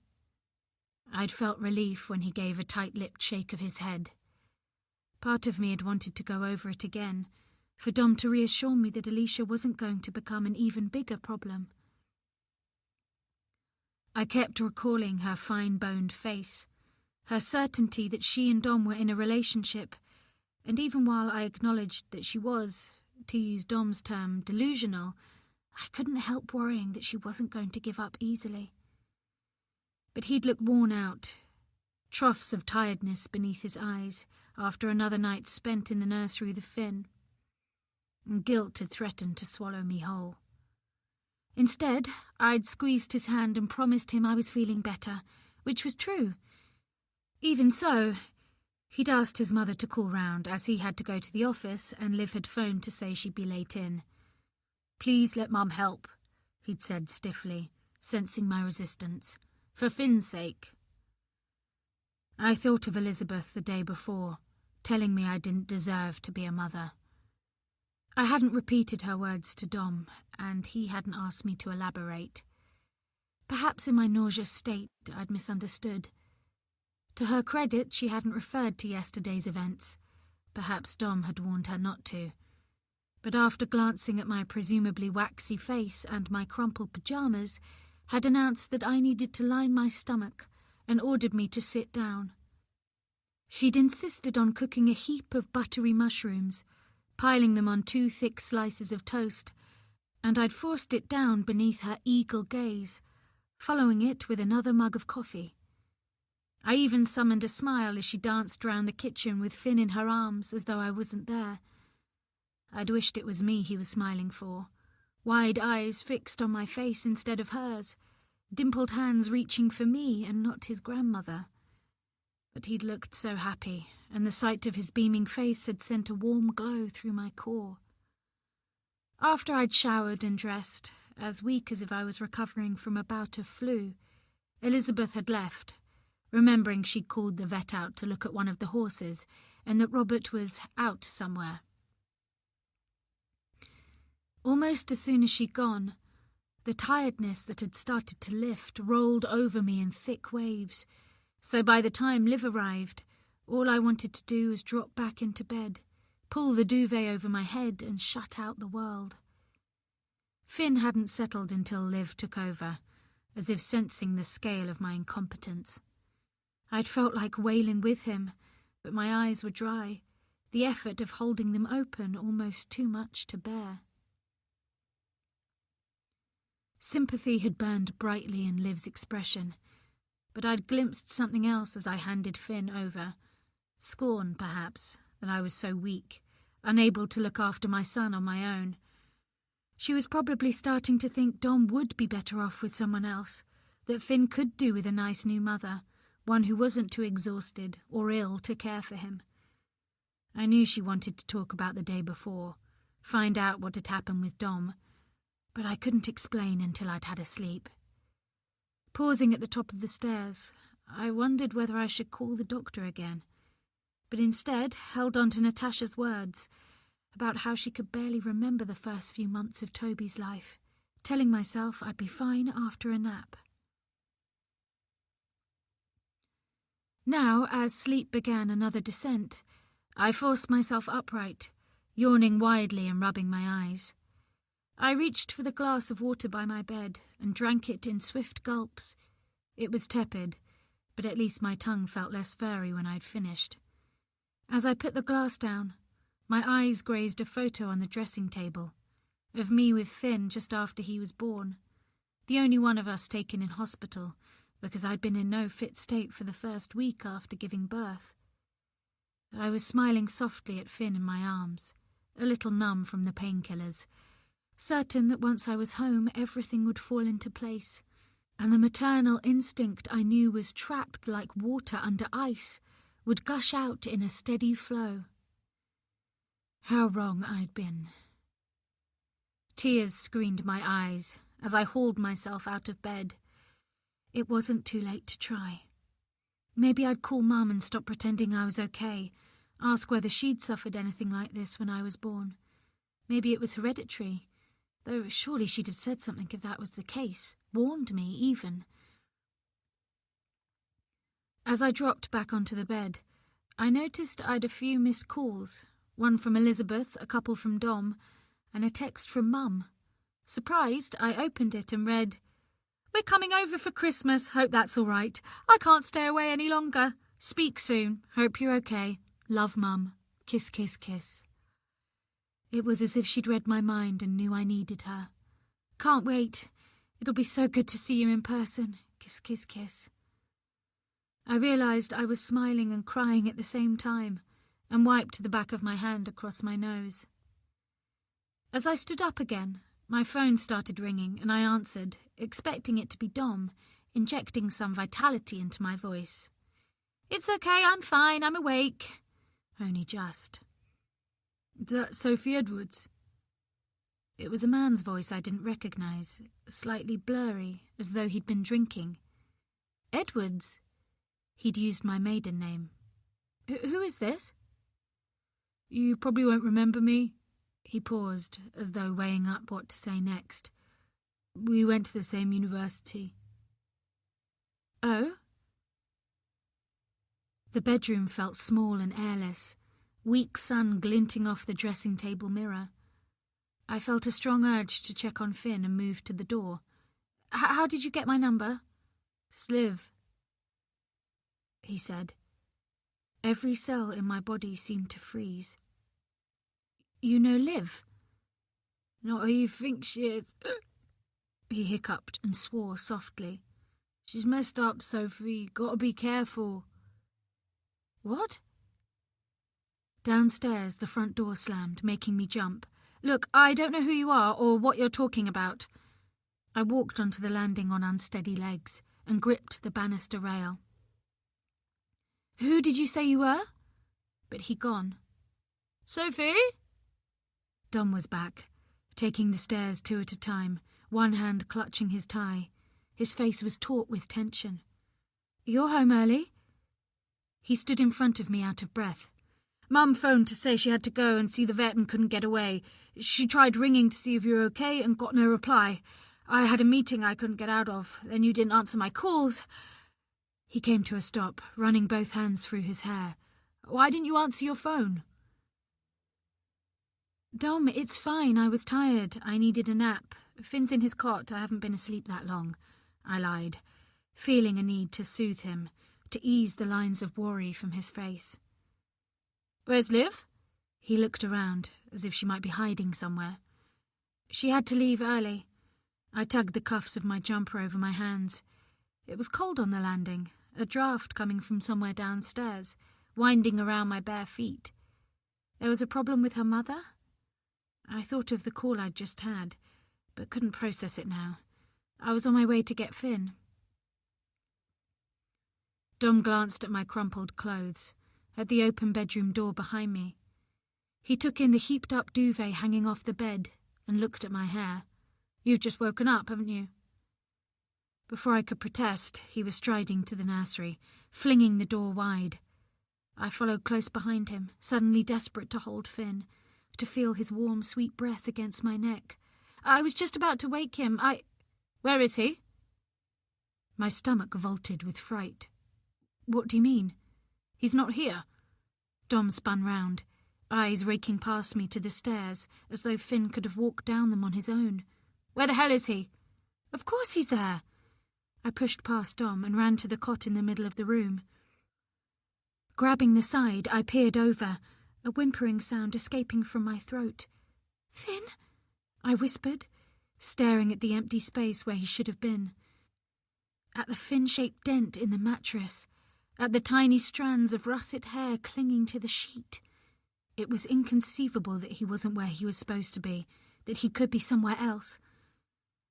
I'd felt relief when he gave a tight-lipped shake of his head. Part of me had wanted to go over it again, for Dom to reassure me that Alicia wasn't going to become an even bigger problem. I kept recalling her fine-boned face, her certainty that she and Dom were in a relationship, and even while I acknowledged that she was, to use Dom's term, delusional, I couldn't help worrying that she wasn't going to give up easily. But he'd look worn out, troughs of tiredness beneath his eyes after another night spent in the nursery with Finn, and guilt had threatened to swallow me whole. Instead, I'd squeezed his hand and promised him I was feeling better, which was true. Even so, he'd asked his mother to call round as he had to go to the office and Liv had phoned to say she'd be late in. "Please let Mum help," he'd said stiffly, sensing my resistance. "For Finn's sake." I thought of Elizabeth the day before, telling me I didn't deserve to be a mother. I hadn't repeated her words to Dom, and he hadn't asked me to elaborate. Perhaps in my nauseous state I'd misunderstood. To her credit, she hadn't referred to yesterday's events. Perhaps Dom had warned her not to. But after glancing at my presumably waxy face and my crumpled pyjamas, had announced that I needed to line my stomach and ordered me to sit down. She'd insisted on cooking a heap of buttery mushrooms, piling them on 2 thick slices of toast, and I'd forced it down beneath her eagle gaze, following it with another mug of coffee. I even summoned a smile as she danced round the kitchen with Finn in her arms as though I wasn't there. I'd wished it was me he was smiling for, wide eyes fixed on my face instead of hers, dimpled hands reaching for me and not his grandmother. But he'd looked so happy, and the sight of his beaming face had sent a warm glow through my core. After I'd showered and dressed, as weak as if I was recovering from a bout of flu, Elizabeth had left, remembering she'd called the vet out to look at one of the horses and that Robert was out somewhere. Almost as soon as she'd gone, the tiredness that had started to lift rolled over me in thick waves, so by the time Liv arrived, all I wanted to do was drop back into bed, pull the duvet over my head and shut out the world. Finn hadn't settled until Liv took over, as if sensing the scale of my incompetence. I'd felt like wailing with him, but my eyes were dry, the effort of holding them open almost too much to bear. Sympathy had burned brightly in Liv's expression, but I'd glimpsed something else as I handed Finn over. Scorn, perhaps, that I was so weak, unable to look after my son on my own. She was probably starting to think Dom would be better off with someone else, that Finn could do with a nice new mother, one who wasn't too exhausted or ill to care for him. I knew she wanted to talk about the day before, find out what had happened with Dom, but I couldn't explain until I'd had a sleep. Pausing at the top of the stairs, I wondered whether I should call the doctor again, but instead held on to Natasha's words about how she could barely remember the first few months of Toby's life, telling myself I'd be fine after a nap. Now, as sleep began another descent, I forced myself upright, yawning widely and rubbing my eyes. I reached for the glass of water by my bed and drank it in swift gulps. It was tepid, but at least my tongue felt less furry when I'd finished. As I put the glass down, my eyes grazed a photo on the dressing table, of me with Finn just after he was born, the only one of us taken in hospital, because I'd been in no fit state for the first week after giving birth. I was smiling softly at Finn in my arms, a little numb from the painkillers, certain that once I was home everything would fall into place, and the maternal instinct I knew was trapped like water under ice would gush out in a steady flow. How wrong I'd been. Tears screened my eyes as I hauled myself out of bed. It wasn't too late to try. Maybe I'd call Mum and stop pretending I was okay, ask whether she'd suffered anything like this when I was born. Maybe it was hereditary, though surely she'd have said something if that was the case, warned me even. As I dropped back onto the bed, I noticed I'd a few missed calls, one from Elizabeth, a couple from Dom, and a text from Mum. Surprised, I opened it and read, "We're coming over for Christmas, hope that's all right. I can't stay away any longer. Speak soon, hope you're okay. Love, Mum. Kiss, kiss, kiss." It was as if she'd read my mind and knew I needed her. "Can't wait. It'll be so good to see you in person. Kiss, kiss, kiss." I realised I was smiling and crying at the same time, and wiped the back of my hand across my nose. As I stood up again, my phone started ringing and I answered, expecting it to be Dom, injecting some vitality into my voice. "It's okay, I'm fine, I'm awake." Only just. "Is that Sophie Edwards?" It was a man's voice I didn't recognise, slightly blurry, as though he'd been drinking. "Edwards?" He'd used my maiden name. Who is this?" "You probably won't remember me." He paused, as though weighing up what to say next. "We went to the same university." "Oh?" The bedroom felt small and airless, weak sun glinting off the dressing table mirror. I felt a strong urge to check on Finn and moved to the door. How did you get my number?" "Sliv," he said. Every cell in my body seemed to freeze. "You know Liv?" "Not who you think she is." He hiccuped and swore softly. "She's messed up, Sophie. Gotta be careful." "What?" Downstairs, the front door slammed, making me jump. "Look, I don't know who you are or what you're talking about." I walked onto the landing on unsteady legs and gripped the banister rail. Who did you say you were? But he'd gone. Sophie? Dom was back, taking the stairs 2 at a time, one hand clutching his tie. His face was taut with tension. You're home early? He stood in front of me out of breath. Mum phoned to say she had to go and see the vet and couldn't get away. She tried ringing to see if you were okay and got no reply. I had a meeting I couldn't get out of. Then you didn't answer my calls. He came to a stop, running both hands through his hair. Why didn't you answer your phone? Dom, it's fine. I was tired. I needed a nap. Finn's in his cot. I haven't been asleep that long. I lied, feeling a need to soothe him, to ease the lines of worry from his face. Where's Liv? He looked around, as if she might be hiding somewhere. She had to leave early. I tugged the cuffs of my jumper over my hands. It was cold on the landing, a draught coming from somewhere downstairs, winding around my bare feet. There was a problem with her mother? I thought of the call I'd just had, but couldn't process it now. I was on my way to get Finn. Dom glanced at my crumpled clothes, at the open bedroom door behind me. He took in the heaped-up duvet hanging off the bed and looked at my hair. You've just woken up, haven't you? Before I could protest, he was striding to the nursery, flinging the door wide. I followed close behind him, suddenly desperate to hold Finn, to feel his warm, sweet breath against my neck. I was just about to wake him. Where is he? My stomach vaulted with fright. What do you mean? He's not here. Dom spun round, eyes raking past me to the stairs, as though Finn could have walked down them on his own. Where the hell is he? Of course he's there. I pushed past Dom and ran to the cot in the middle of the room. Grabbing the side, I peered over, a whimpering sound escaping from my throat. Finn? I whispered, staring at the empty space where he should have been. At the fin-shaped dent in the mattress, at the tiny strands of russet hair clinging to the sheet. It was inconceivable that he wasn't where he was supposed to be, that he could be somewhere else.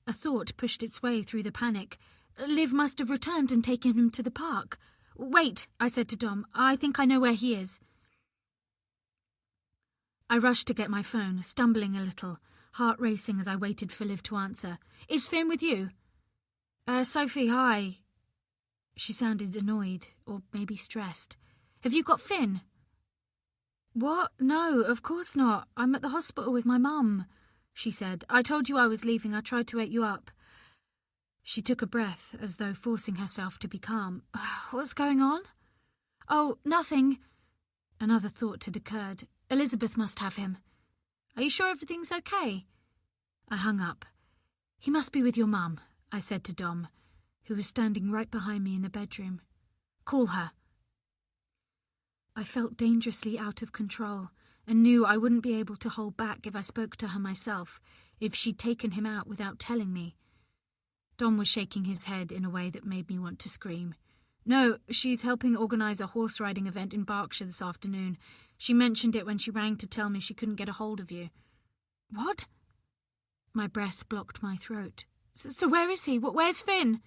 A thought pushed its way through the panic. Liv must have returned and taken him to the park. Wait, I said to Dom. I think I know where he is. I rushed to get my phone, stumbling a little, heart racing as I waited for Liv to answer. Is Finn with you? Sophie, hi. She sounded annoyed, or maybe stressed. Have you got Finn? What? No, of course not. I'm at the hospital with my mum, she said. I told you I was leaving. I tried to wake you up. She took a breath, as though forcing herself to be calm. What's going on? Oh, nothing. Another thought had occurred. Elizabeth must have him. Are you sure everything's okay? I hung up. He must be with your mum, I said to Dom, who was standing right behind me in the bedroom. Call her. I felt dangerously out of control and knew I wouldn't be able to hold back if I spoke to her myself, if she'd taken him out without telling me. Dom was shaking his head in a way that made me want to scream. No, she's helping organise a horse riding event in Berkshire this afternoon. She mentioned it when she rang to tell me she couldn't get a hold of you. What? My breath blocked my throat. So where is he? Where's Finn?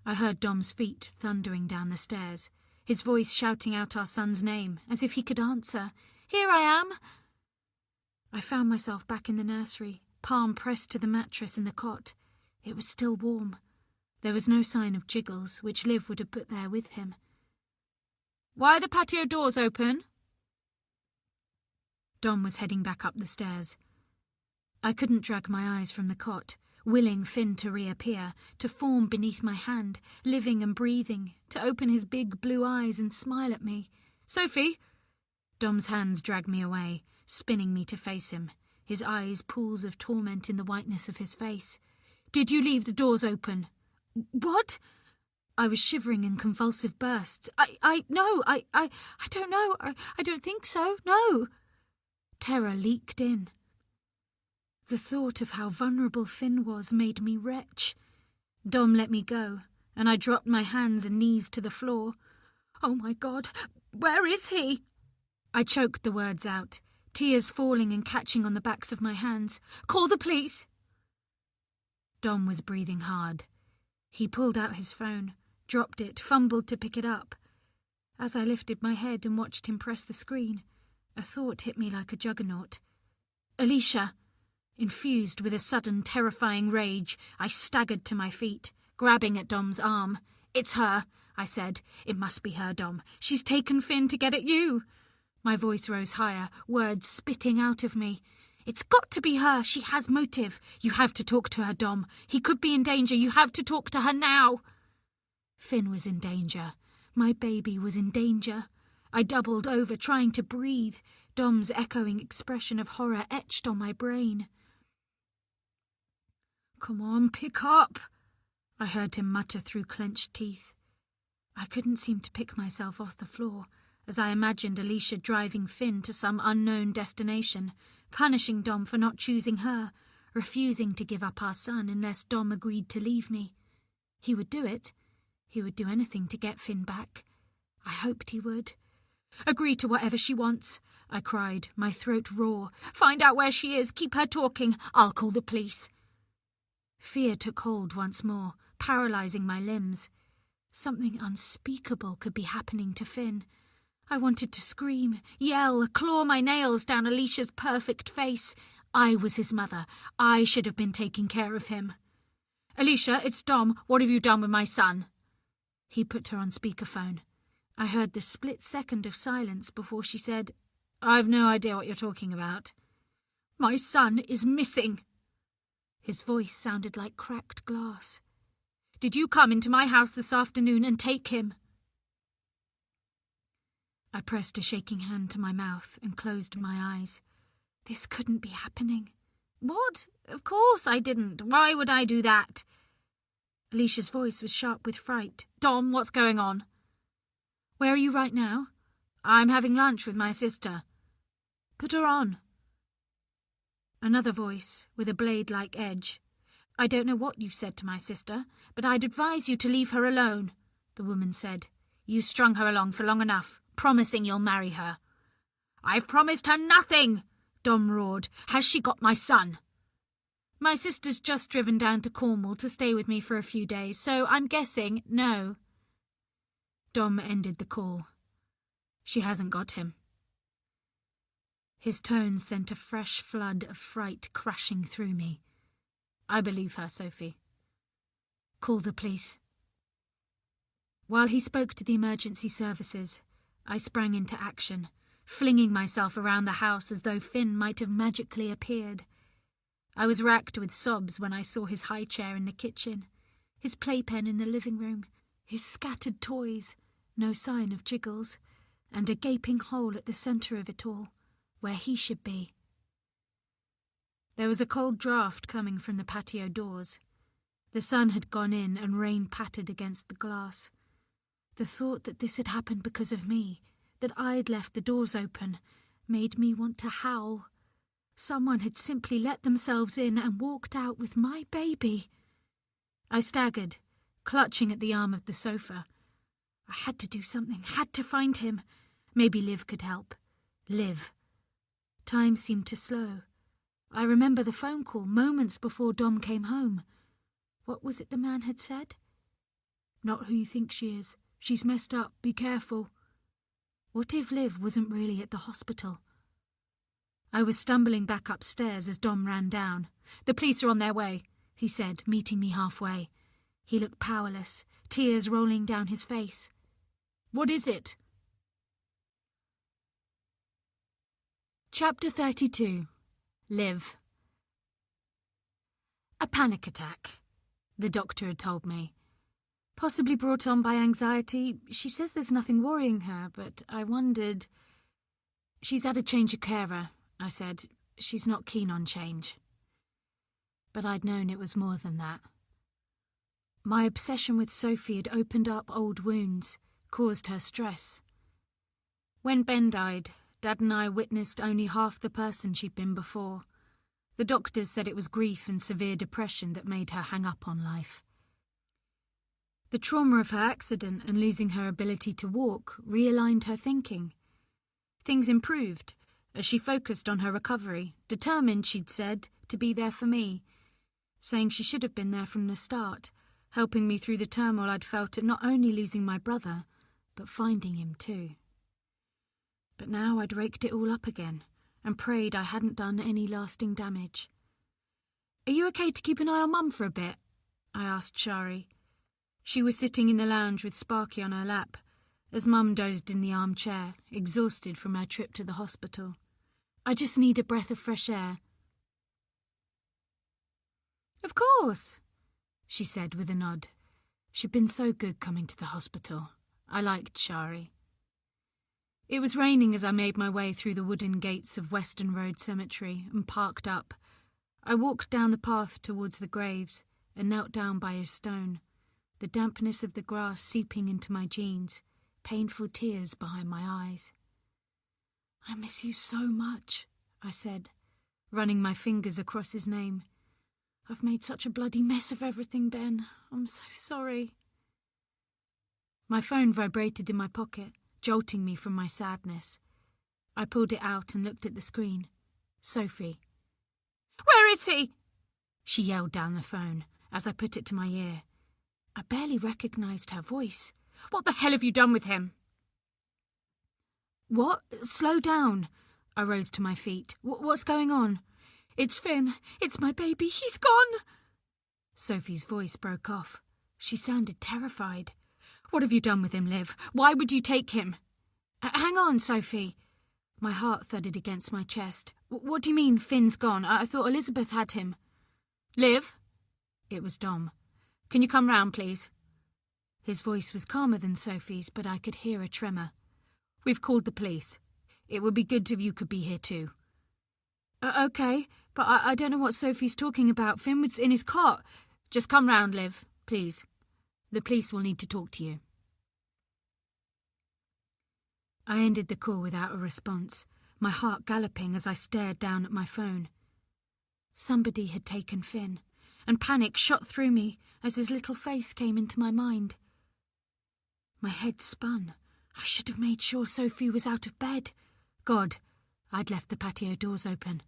I heard Dom's feet thundering down the stairs, his voice shouting out our son's name, as if he could answer. Here I am. I found myself back in the nursery, palm pressed to the mattress in the cot. It was still warm. There was no sign of Jiggles, which Liv would have put there with him. Why are the patio doors open? Dom was heading back up the stairs. I couldn't drag my eyes from the cot, willing Finn to reappear, to form beneath my hand, living and breathing, to open his big blue eyes and smile at me. Sophie! Dom's hands dragged me away, spinning me to face him, his eyes pools of torment in the whiteness of his face. Did you leave the doors open? What? I was shivering in convulsive bursts. I don't know. I don't think so. No. Terror leaked in. The thought of how vulnerable Finn was made me retch. Dom let me go, and I dropped my hands and knees to the floor. Oh my God, where is he? I choked the words out, tears falling and catching on the backs of my hands. Call the police. Dom was breathing hard. He pulled out his phone, dropped it, fumbled to pick it up. As I lifted my head and watched him press the screen, a thought hit me like a juggernaut. Alicia! Infused with a sudden, terrifying rage, I staggered to my feet, grabbing at Dom's arm. "It's her," I said. "It must be her, Dom. She's taken Finn to get at you." My voice rose higher, words spitting out of me. "It's got to be her. She has motive. You have to talk to her, Dom. He could be in danger. You have to talk to her now." Finn was in danger. My baby was in danger. I doubled over, trying to breathe. Dom's echoing expression of horror etched on my brain. "Come on, pick up," I heard him mutter through clenched teeth. I couldn't seem to pick myself off the floor as I imagined Alicia driving Finn to some unknown destination, punishing Dom for not choosing her, refusing to give up our son unless Dom agreed to leave me. He would do it. He would do anything to get Finn back. I hoped he would. "Agree to whatever she wants," I cried, my throat raw. "Find out where she is. Keep her talking. I'll call the police." Fear took hold once more, paralysing my limbs. Something unspeakable could be happening to Finn. I wanted to scream, yell, claw my nails down Alicia's perfect face. I was his mother. I should have been taking care of him. "Alicia, it's Dom. What have you done with my son?" He put her on speakerphone. I heard the split second of silence before she said, "I've no idea what you're talking about." "My son is missing." His voice sounded like cracked glass. "Did you come into my house this afternoon and take him?" I pressed a shaking hand to my mouth and closed my eyes. This couldn't be happening. "What? Of course I didn't. Why would I do that?" Alicia's voice was sharp with fright. "Dom, what's going on?" "Where are you right now?" "I'm having lunch with my sister." "Put her on." Another voice, with a blade-like edge. "I don't know what you've said to my sister, but I'd advise you to leave her alone," the woman said. "You strung her along for long enough, promising you'll marry her." "I've promised her nothing," Dom roared. "Has she got my son?" "My sister's just driven down to Cornwall to stay with me for a few days, so I'm guessing no." Dom ended the call. "She hasn't got him." His tone sent a fresh flood of fright crashing through me. "I believe her, Sophie." "Call the police." While he spoke to the emergency services, I sprang into action, flinging myself around the house as though Finn might have magically appeared. I was racked with sobs when I saw his high chair in the kitchen, his playpen in the living room, his scattered toys, no sign of Jiggles, and a gaping hole at the centre of it all, where he should be. There was a cold draught coming from the patio doors. The sun had gone in and rain pattered against the glass. The thought that this had happened because of me, that I'd left the doors open, made me want to howl. Someone had simply let themselves in and walked out with my baby. I staggered, clutching at the arm of the sofa. I had to do something, had to find him. Maybe Liv could help. Liv. Time seemed to slow. I remember the phone call moments before Dom came home. What was it the man had said? "Not who you think she is. She's messed up. Be careful." What if Liv wasn't really at the hospital? I was stumbling back upstairs as Dom ran down. "The police are on their way," he said, meeting me halfway. He looked powerless, tears rolling down his face. "What is it?" Chapter 32. Liv. A panic attack, the doctor had told me. Possibly brought on by anxiety. She says there's nothing worrying her, but I wondered. "She's had a change of carer," I said. "She's not keen on change." But I'd known it was more than that. My obsession with Sophie had opened up old wounds, caused her stress. When Ben died, Dad and I witnessed only half the person she'd been before. The doctors said it was grief and severe depression that made her hang up on life. The trauma of her accident and losing her ability to walk realigned her thinking. Things improved as she focused on her recovery, determined, she'd said, to be there for me, saying she should have been there from the start, helping me through the turmoil I'd felt at not only losing my brother, but finding him too. But now I'd raked it all up again and prayed I hadn't done any lasting damage. "Are you okay to keep an eye on Mum for a bit?" I asked Shari. She was sitting in the lounge with Sparky on her lap, as Mum dozed in the armchair, exhausted from her trip to the hospital. "I just need a breath of fresh air." "Of course," she said with a nod. She'd been so good coming to the hospital. I liked Shari. It was raining as I made my way through the wooden gates of Western Road Cemetery and parked up. I walked down the path towards the graves and knelt down by his stone, the dampness of the grass seeping into my jeans, painful tears behind my eyes. "I miss you so much," I said, running my fingers across his name. "I've made such a bloody mess of everything, Ben. I'm so sorry." My phone vibrated in my pocket, jolting me from my sadness. I pulled it out and looked at the screen. Sophie. "Where is he?" she yelled down the phone as I put it to my ear. I barely recognised her voice. "What the hell have you done with him?" "What? Slow down." I rose to my feet. "What's going on?" "It's Finn. It's my baby. He's gone." Sophie's voice broke off. She sounded terrified. "What have you done with him, Liv? Why would you take him?" "Hang on, Sophie." My heart thudded against my chest. "What do you mean, Finn's gone? I thought Elizabeth had him." "Liv?" It was Dom. "Can you come round, please?" His voice was calmer than Sophie's, but I could hear a tremor. "We've called the police. It would be good if you could be here too." Okay, but I don't know what Sophie's talking about. Finn was in his cot." "Just come round, Liv, please. The police will need to talk to you." I ended the call without a response, my heart galloping as I stared down at my phone. Somebody had taken Finn, and panic shot through me as his little face came into my mind. My head spun. I should have made sure Sophie was out of bed. God, I'd left the patio doors open.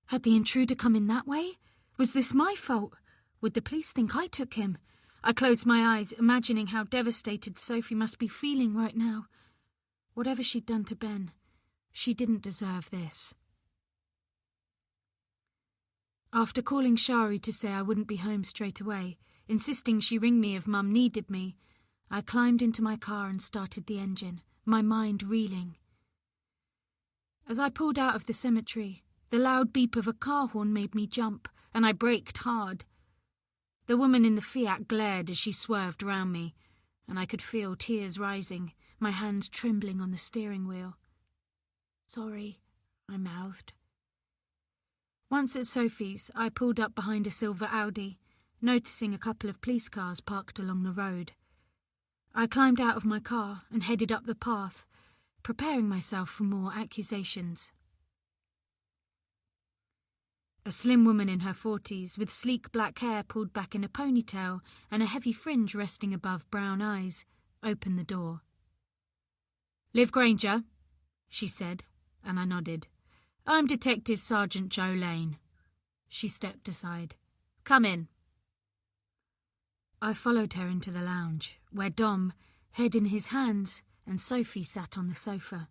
Had the intruder come in that way? Was this my fault? Would the police think I took him? I closed my eyes, imagining how devastated Sophie must be feeling right now. Whatever she'd done to Ben, she didn't deserve this. After calling Shari to say I wouldn't be home straight away, insisting she ring me if Mum needed me, I climbed into my car and started the engine, my mind reeling. As I pulled out of the cemetery, the loud beep of a car horn made me jump, and I braked hard. The woman in the Fiat glared as she swerved round me, and I could feel tears rising, my hands trembling on the steering wheel. "Sorry," I mouthed. Once at Sophie's, I pulled up behind a silver Audi, noticing a couple of police cars parked along the road. I climbed out of my car and headed up the path, preparing myself for more accusations. A slim woman in her 40s, with sleek black hair pulled back in a ponytail and a heavy fringe resting above brown eyes, opened the door. "Liv Granger," she said, and I nodded. "I'm Detective Sergeant Joe Lane." She stepped aside. "Come in." I followed her into the lounge, where Dom, head in his hands, and Sophie sat on the sofa.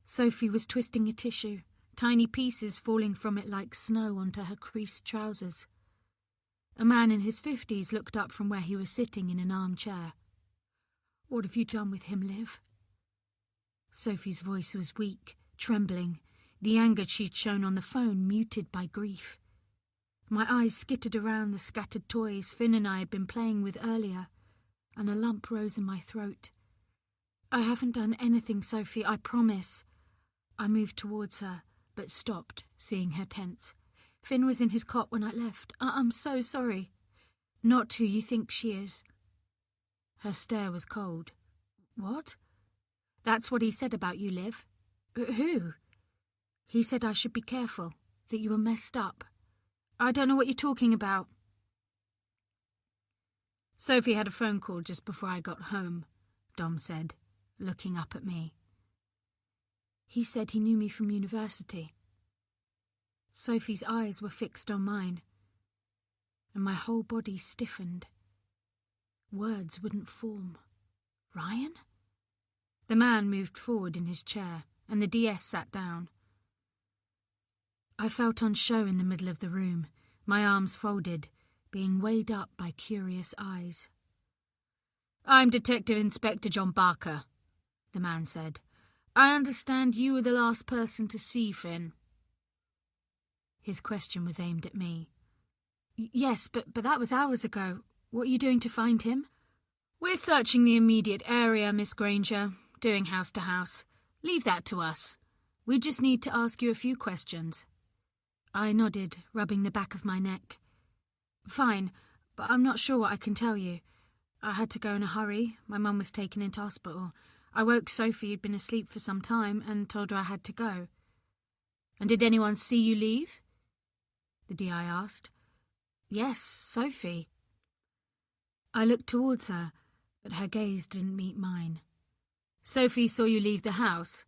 Sophie was twisting a tissue, tiny pieces falling from it like snow onto her creased trousers. A man in his 50s looked up from where he was sitting in an armchair. "What have you done with him, Liv?" Sophie's voice was weak, trembling, the anger she'd shown on the phone muted by grief. My eyes skittered around the scattered toys Finn and I had been playing with earlier, and a lump rose in my throat. "I haven't done anything, Sophie, I promise." I moved towards her, but stopped, seeing her tense. "Finn was in his cot when I left. I'm so sorry." "Not who you think she is." Her stare was cold. "What?" "That's what he said about you, Liv." "Who?" "He said I should be careful, that you were messed up." "I don't know what you're talking about." "Sophie had a phone call just before I got home," Dom said, looking up at me. "He said he knew me from university." Sophie's eyes were fixed on mine, and my whole body stiffened. Words wouldn't form. Ryan? The man moved forward in his chair, and the DS sat down. I felt on show in the middle of the room, my arms folded, being weighed up by curious eyes. "I'm Detective Inspector John Barker," the man said. "I understand you were the last person to see Finn." His question was aimed at me. "Yes, but that was hours ago. What are you doing to find him?" "We're searching the immediate area, Miss Granger, doing house to house. Leave that to us. We just need to ask you a few questions." I nodded, rubbing the back of my neck. "Fine, but I'm not sure what I can tell you. I had to go in a hurry. My mum was taken into hospital. I woke Sophie, who'd been asleep for some time, and told her I had to go." "And did anyone see you leave?" the DI asked. "Yes, Sophie." I looked towards her, but her gaze didn't meet mine. "Sophie saw you leave the house?"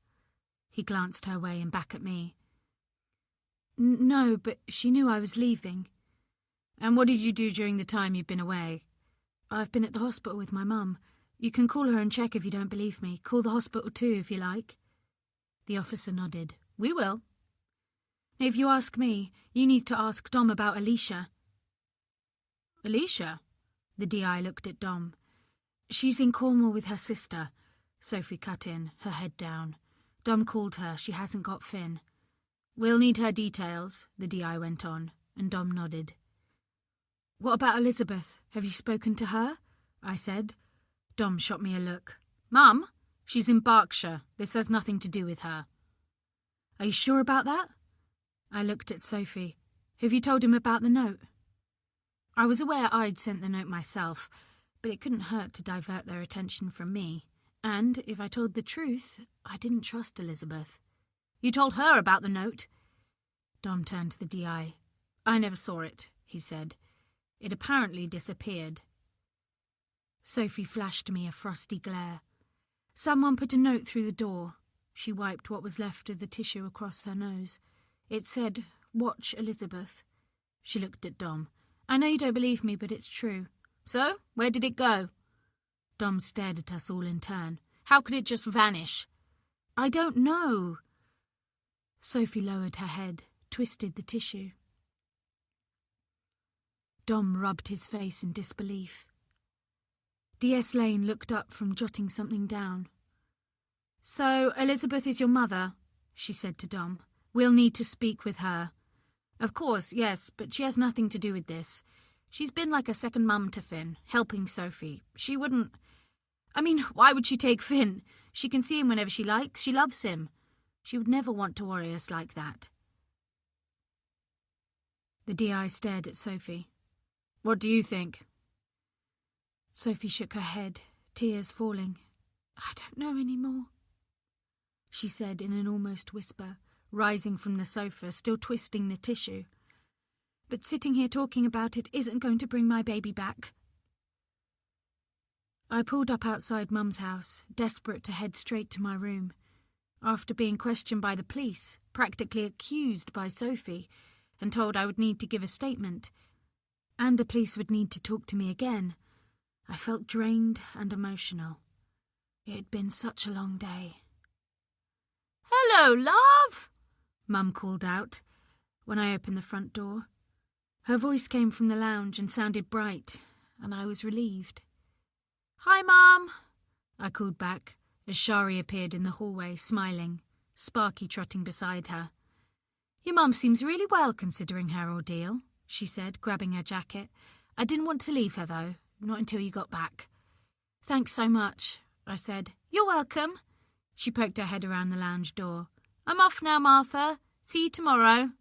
He glanced her way and back at me. "No, but she knew I was leaving." "And what did you do during the time you've been away?" "I've been at the hospital with my mum. You can call her and check if you don't believe me. Call the hospital too, if you like." The officer nodded. "We will." "If you ask me, you need to ask Dom about Alicia." "Alicia?" The DI looked at Dom. "She's in Cornwall with her sister," Sophie cut in, her head down. "Dom called her. She hasn't got Finn." "We'll need her details," the DI went on, and Dom nodded. "What about Elizabeth? Have you spoken to her?" I said. Dom shot me a look. "Mum, she's in Berkshire. This has nothing to do with her." "Are you sure about that?" I looked at Sophie. "Have you told him about the note?" I was aware I'd sent the note myself, but it couldn't hurt to divert their attention from me. And, if I told the truth, I didn't trust Elizabeth. "You told her about the note?" Dom turned to the DI. "I never saw it," he said. "It apparently disappeared." Sophie flashed me a frosty glare. "Someone put a note through the door." She wiped what was left of the tissue across her nose. It said, "Watch Elizabeth." She looked at Dom. "I know you don't believe me, but it's true." "So, where did it go?" Dom stared at us all in turn. "How could it just vanish?" "I don't know." Sophie lowered her head, twisted the tissue. Dom rubbed his face in disbelief. DS Lane looked up from jotting something down. "So, Elizabeth is your mother," she said to Dom. "We'll need to speak with her." "Of course, yes, but she has nothing to do with this. She's been like a second mum to Finn, helping Sophie. She wouldn't... why would she take Finn? She can see him whenever she likes. She loves him. She would never want to worry us like that." The DI stared at Sophie. "What do you think?" Sophie shook her head, tears falling. "I don't know any more," she said in an almost whisper, rising from the sofa, still twisting the tissue. "But sitting here talking about it isn't going to bring my baby back." I pulled up outside Mum's house, desperate to head straight to my room. After being questioned by the police, practically accused by Sophie, and told I would need to give a statement, and the police would need to talk to me again, I felt drained and emotional. It had been such a long day. "Hello, love!" Mum called out when I opened the front door. Her voice came from the lounge and sounded bright, and I was relieved. "Hi, Mum," I called back as Shari appeared in the hallway, smiling, Sparky trotting beside her. "Your mum seems really well considering her ordeal," she said, grabbing her jacket. "I didn't want to leave her, though, not until you got back." "Thanks so much," I said. "You're welcome." She poked her head around the lounge door. "I'm off now, Martha. See you tomorrow."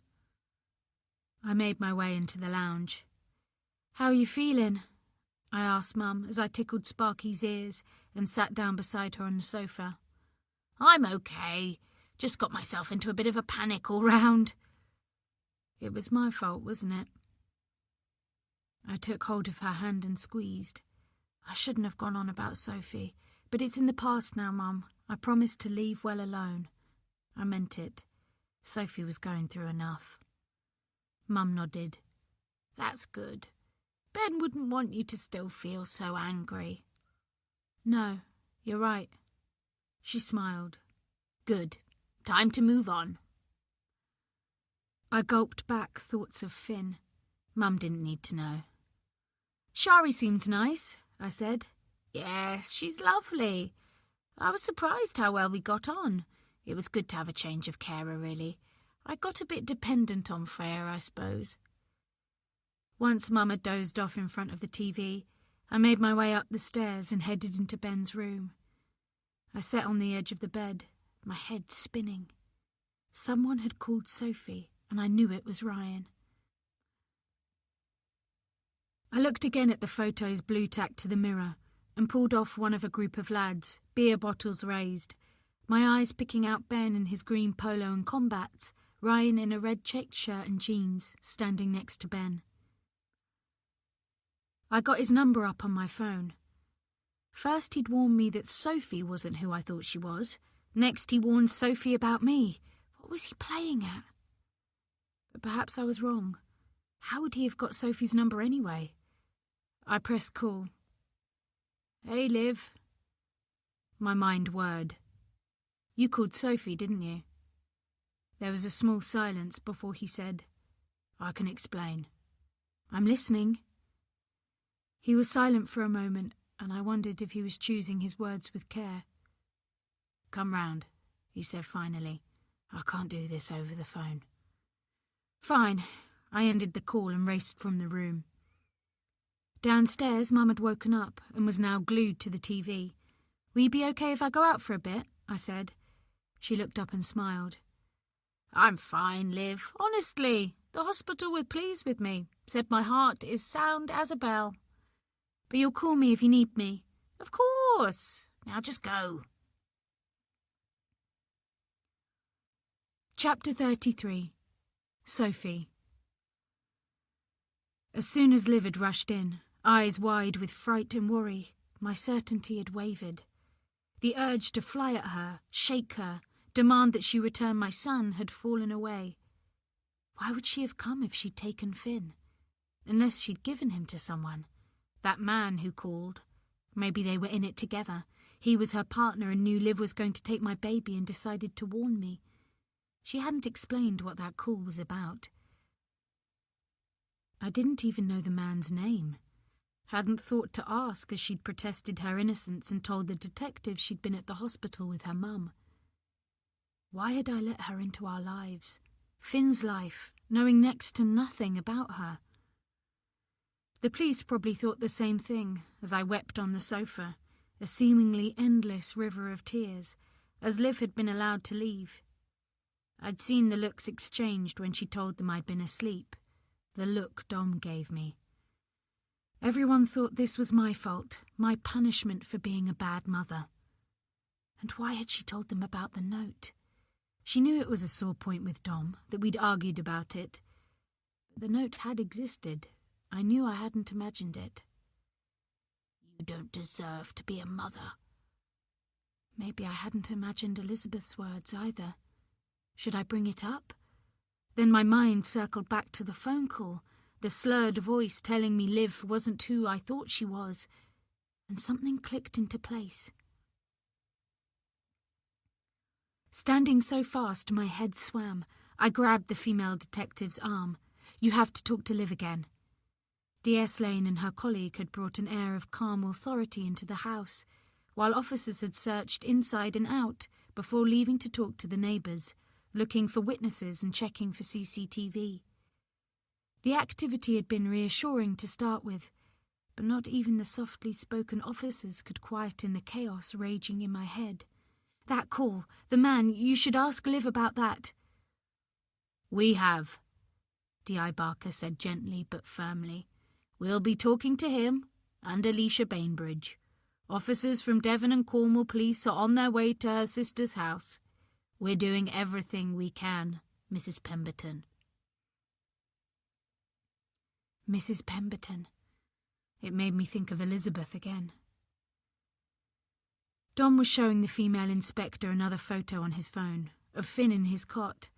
I made my way into the lounge. "How are you feeling?" I asked Mum as I tickled Sparky's ears and sat down beside her on the sofa. "I'm okay. Just got myself into a bit of a panic all round." It was my fault, wasn't it? I took hold of her hand and squeezed. I shouldn't have gone on about Sophie, but it's in the past now, Mum. I promised to leave well alone. I meant it. Sophie was going through enough. Mum nodded. "That's good. Ben wouldn't want you to still feel so angry." "No, you're right." She smiled. Good. Time to move on. I gulped back thoughts of Finn. Mum didn't need to know. Shari seems nice, I said. Yes, she's lovely. I was surprised how well we got on. It was good to have a change of carer, really. I got a bit dependent on Freya, I suppose. Once Mum had dozed off in front of the TV, I made my way up the stairs and headed into Ben's room. I sat on the edge of the bed, my head spinning. Someone had called Sophie, and I knew it was Ryan. I looked again at the photos blue tacked to the mirror and pulled off one of a group of lads, beer bottles raised, my eyes picking out Ben in his green polo and combats, Ryan in a red checked shirt and jeans, standing next to Ben. I got his number up on my phone. First he'd warned me that Sophie wasn't who I thought she was. Next he warned Sophie about me. What was he playing at? But perhaps I was wrong. How would he have got Sophie's number anyway? I pressed call. Hey, Liv. My mind whirred. You called Sophie, didn't you? There was a small silence before he said, I can explain. I'm listening. He was silent for a moment, and I wondered if he was choosing his words with care. Come round, he said finally. I can't do this over the phone. Fine. I ended the call and raced from the room. Downstairs, Mum had woken up and was now glued to the TV. Will you be okay if I go out for a bit? I said. She looked up and smiled. I'm fine, Liv. Honestly, the hospital were pleased with me. Said my heart is sound as a bell. But you'll call me if you need me. Of course. Now just go. Chapter 33. Sophie. As soon as Liv had rushed in, eyes wide with fright and worry, my certainty had wavered. The urge to fly at her, shake her, demand that she return my son had fallen away. Why would she have come if she'd taken Finn? Unless she'd given him to someone. That man who called. Maybe they were in it together. He was her partner and knew Liv was going to take my baby and decided to warn me. She hadn't explained what that call was about. I didn't even know the man's name. Hadn't thought to ask as she'd protested her innocence and told the detective she'd been at the hospital with her mum. Why had I let her into our lives? Finn's life, knowing next to nothing about her. The police probably thought the same thing as I wept on the sofa, a seemingly endless river of tears, as Liv had been allowed to leave. I'd seen the looks exchanged when she told them I'd been asleep, the look Dom gave me. Everyone thought this was my fault, my punishment for being a bad mother. And why had she told them about the note? She knew it was a sore point with Dom, that we'd argued about it. The note had existed. I knew I hadn't imagined it. You don't deserve to be a mother. Maybe I hadn't imagined Elizabeth's words either. Should I bring it up? Then my mind circled back to the phone call, the slurred voice telling me Liv wasn't who I thought she was, and something clicked into place. Standing so fast my head swam, I grabbed the female detective's arm. You have to talk to Liv again. D.S. Lane and her colleague had brought an air of calm authority into the house, while officers had searched inside and out before leaving to talk to the neighbours, looking for witnesses and checking for CCTV. The activity had been reassuring to start with, but not even the softly spoken officers could quieten the chaos raging in my head. That call, the man, you should ask Liv about that. We have, D.I. Barker said gently but firmly. We'll be talking to him and Alicia Bainbridge. Officers from Devon and Cornwall Police are on their way to her sister's house. We're doing everything we can, Mrs. Pemberton. Mrs. Pemberton. It made me think of Elizabeth again. Dom was showing the female inspector another photo on his phone, of Finn in his cot.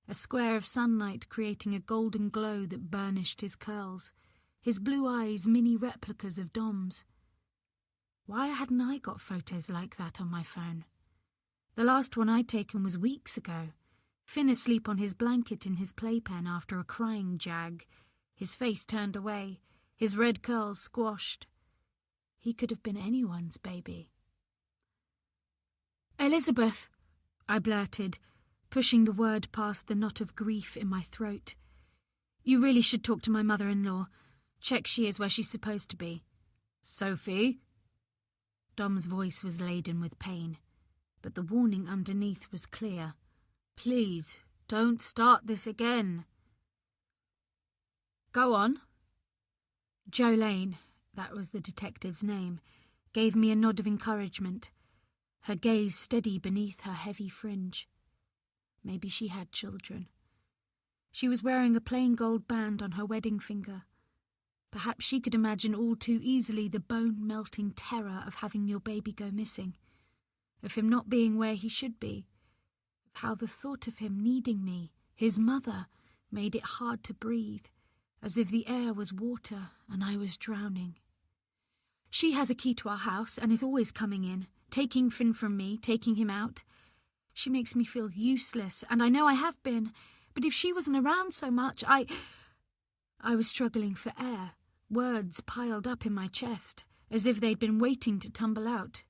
A square of sunlight creating a golden glow that burnished his curls, his blue eyes mini replicas of Dom's. Why hadn't I got photos like that on my phone? The last one I'd taken was weeks ago. Finn asleep on his blanket in his playpen after a crying jag, his face turned away, his red curls squashed. He could have been anyone's baby. "Elizabeth," I blurted, pushing the word past the knot of grief in my throat. "You really should talk to my mother-in-law. Check she is where she's supposed to be." "Sophie?" Dom's voice was laden with pain, but the warning underneath was clear. "Please, don't start this again." "Go on." Jolene, that was the detective's name, gave me a nod of encouragement, her gaze steady beneath her heavy fringe. Maybe she had children. She was wearing a plain gold band on her wedding finger. Perhaps she could imagine all too easily the bone-melting terror of having your baby go missing, of him not being where he should be, of how the thought of him needing me, his mother, made it hard to breathe, as if the air was water and I was drowning. She has a key to our house and is always coming in, taking Finn from me, taking him out. She makes me feel useless, and I know I have been, but if she wasn't around so much, I was struggling for air, words piled up in my chest, as if they'd been waiting to tumble out.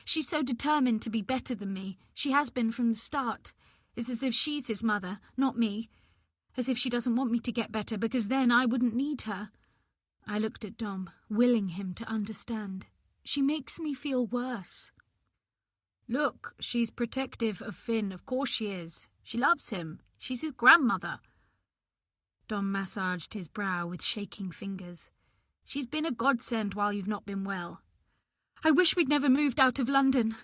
She's so determined to be better than me. She has been from the start. It's as if she's his mother, not me. As if she doesn't want me to get better, because then I wouldn't need her. I looked at Dom, willing him to understand. She makes me feel worse. "Look, she's protective of Finn, of course she is. She loves him. She's his grandmother." Dom massaged his brow with shaking fingers. "She's been a godsend while you've not been well. I wish we'd never moved out of London."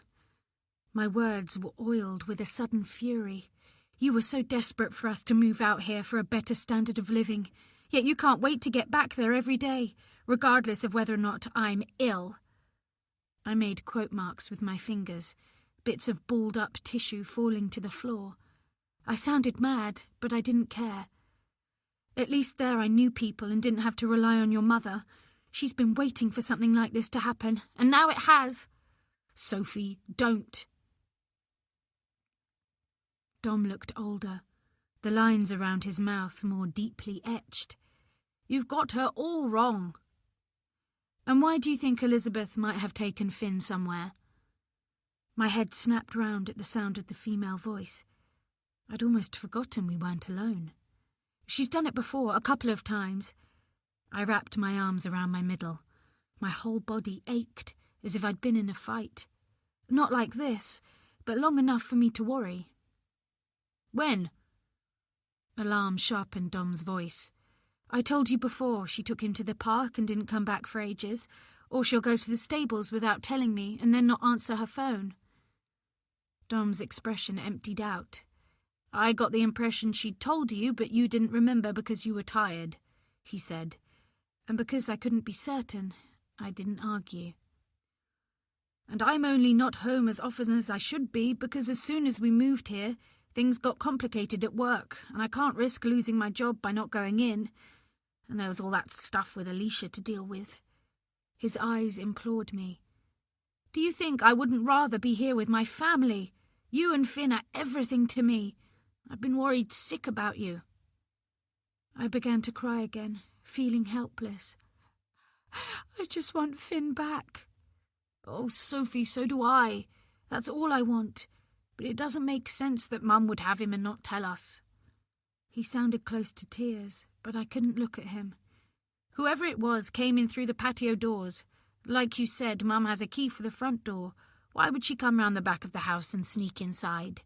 My words were oiled with a sudden fury. "You were so desperate for us to move out here for a better standard of living, yet you can't wait to get back there every day, regardless of whether or not I'm ill." I made quote marks with my fingers, bits of balled-up tissue falling to the floor. I sounded mad, but I didn't care. At least there I knew people and didn't have to rely on your mother. She's been waiting for something like this to happen, and now it has. "Sophie, don't." Dom looked older, the lines around his mouth more deeply etched. "You've got her all wrong." "And why do you think Elizabeth might have taken Finn somewhere?" My head snapped round at the sound of the female voice. I'd almost forgotten we weren't alone. "She's done it before, a couple of times." I wrapped my arms around my middle. My whole body ached, as if I'd been in a fight. Not like this, but long enough for me to worry. "When?" Alarm sharpened Dom's voice. "I told you before she took him to the park and didn't come back for ages, or she'll go to the stables without telling me and then not answer her phone." Dom's expression emptied out. "I got the impression she'd told you, but you didn't remember because you were tired," he said, and because I couldn't be certain, I didn't argue. "And I'm only not home as often as I should be because as soon as we moved here, things got complicated at work, and I can't risk losing my job by not going in. And there was all that stuff with Alicia to deal with." His eyes implored me. "Do you think I wouldn't rather be here with my family? You and Finn are everything to me. I've been worried sick about you." I began to cry again, feeling helpless. "I just want Finn back." "Oh, Sophie, so do I. That's all I want. But it doesn't make sense that Mum would have him and not tell us." He sounded close to tears, but I couldn't look at him. "Whoever it was came in through the patio doors. Like you said, Mum has a key for the front door. Why would she come round the back of the house and sneak inside?"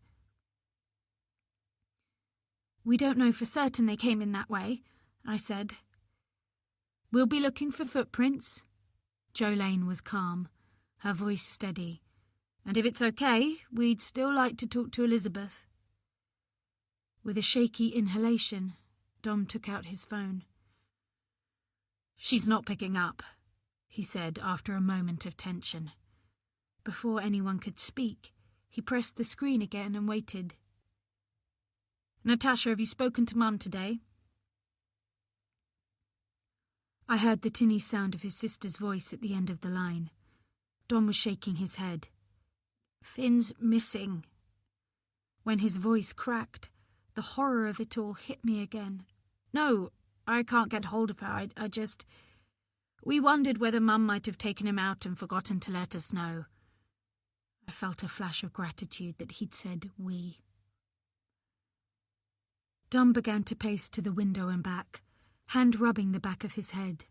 "We don't know for certain they came in that way," I said. "We'll be looking for footprints." Jolene was calm, her voice steady. "And if it's okay, we'd still like to talk to Elizabeth." With a shaky inhalation, Dom took out his phone. "She's not picking up," he said after a moment of tension. Before anyone could speak, he pressed the screen again and waited. "Natasha, have you spoken to Mum today?" I heard the tinny sound of his sister's voice at the end of the line. Dom was shaking his head. Finn's missing. When his voice cracked, the horror of it all hit me again. No, I can't get hold of her. I just... We wondered whether Mum might have taken him out and forgotten to let us know. I felt a flash of gratitude that he'd said we. Dom began to pace to the window and back, hand rubbing the back of his head.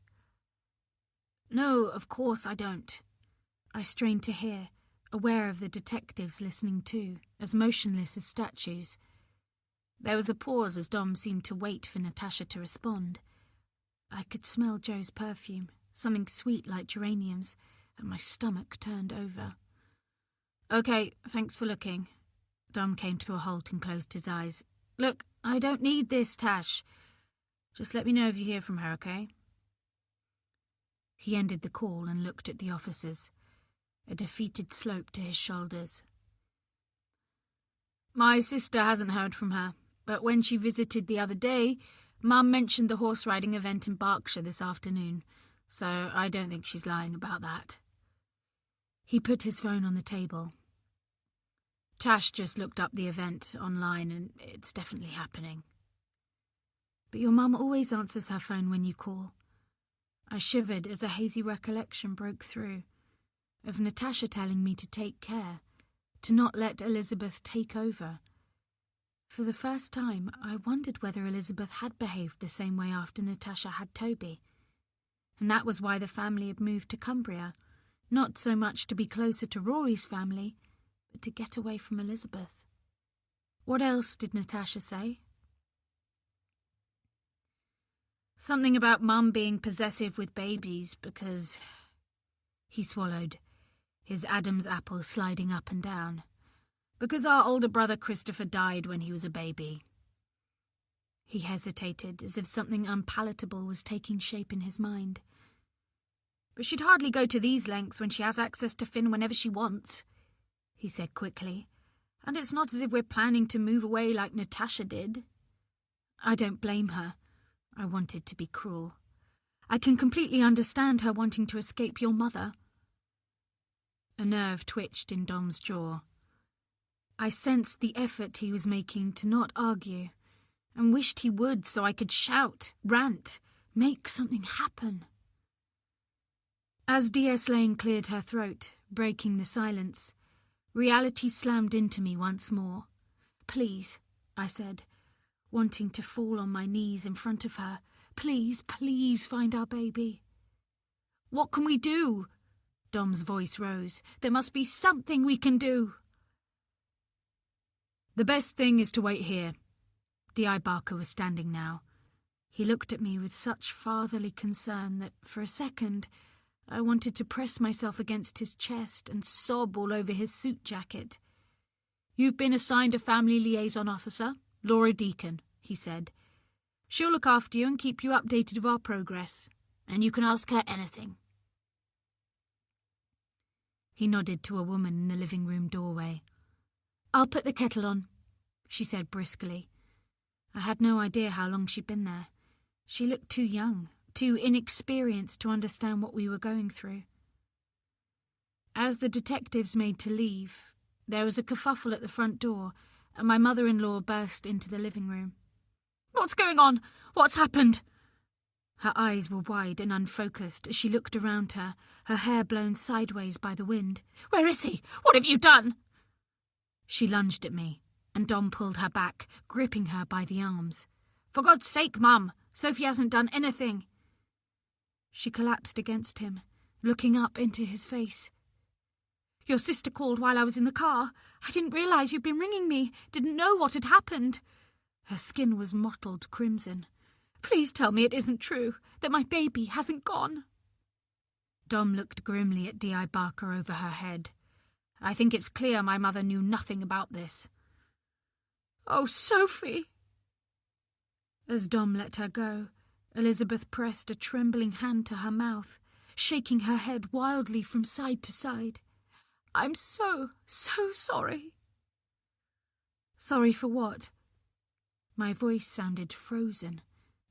No, of course I don't. I strained to hear, aware of the detectives listening too, as motionless as statues. There was a pause as Dom seemed to wait for Natasha to respond. I could smell Joe's perfume, something sweet like geraniums, and my stomach turned over. Okay, thanks for looking. Dom came to a halt and closed his eyes. Look, I don't need this, Tash. Just let me know if you hear from her, okay? He ended the call and looked at the officers, a defeated slope to his shoulders. My sister hasn't heard from her, but when she visited the other day, Mum mentioned the horse riding event in Berkshire this afternoon, so I don't think she's lying about that. He put his phone on the table. Tash just looked up the event online and it's definitely happening. But your mum always answers her phone when you call. I shivered as a hazy recollection broke through, of Natasha telling me to take care, to not let Elizabeth take over. For the first time, I wondered whether Elizabeth had behaved the same way after Natasha had Toby. And that was why the family had moved to Cumbria, not so much to be closer to Rory's family, but to get away from Elizabeth. What else did Natasha say? Something about Mum being possessive with babies because... He swallowed, his Adam's apple sliding up and down. Because our older brother Christopher died when he was a baby. He hesitated, as if something unpalatable was taking shape in his mind. But she'd hardly go to these lengths when she has access to Finn whenever she wants, he said quickly. And it's not as if we're planning to move away like Natasha did. I don't blame her. I wanted to be cruel. I can completely understand her wanting to escape your mother. A nerve twitched in Dom's jaw. I sensed the effort he was making to not argue, and wished he would so I could shout, rant, make something happen. As D.S. Lane cleared her throat, breaking the silence, reality slammed into me once more. Please, I said, wanting to fall on my knees in front of her. Please, please find our baby. What can we do? Dom's voice rose. There must be something we can do. The best thing is to wait here. D.I. Barker was standing now. He looked at me with such fatherly concern that, for a second, I wanted to press myself against his chest and sob all over his suit jacket. You've been assigned a family liaison officer, Laura Deacon, he said. She'll look after you and keep you updated of our progress, and you can ask her anything. He nodded to a woman in the living room doorway. I'll put the kettle on, she said briskly. I had no idea how long she'd been there. She looked too young, too inexperienced to understand what we were going through. As the detectives made to leave, there was a kerfuffle at the front door, and my mother-in-law burst into the living room. What's going on? What's happened? Her eyes were wide and unfocused as she looked around her, her hair blown sideways by the wind. Where is he? What have you done? She lunged at me, and Dom pulled her back, gripping her by the arms. For God's sake, Mum! Sophie hasn't done anything. She collapsed against him, looking up into his face. Your sister called while I was in the car. I didn't realise you'd been ringing me, didn't know what had happened. Her skin was mottled crimson. Please tell me it isn't true, that my baby hasn't gone. Dom looked grimly at D.I. Barker over her head. I think it's clear my mother knew nothing about this. Oh, Sophie! As Dom let her go, Elizabeth pressed a trembling hand to her mouth, shaking her head wildly from side to side. I'm so sorry. Sorry for what? My voice sounded frozen.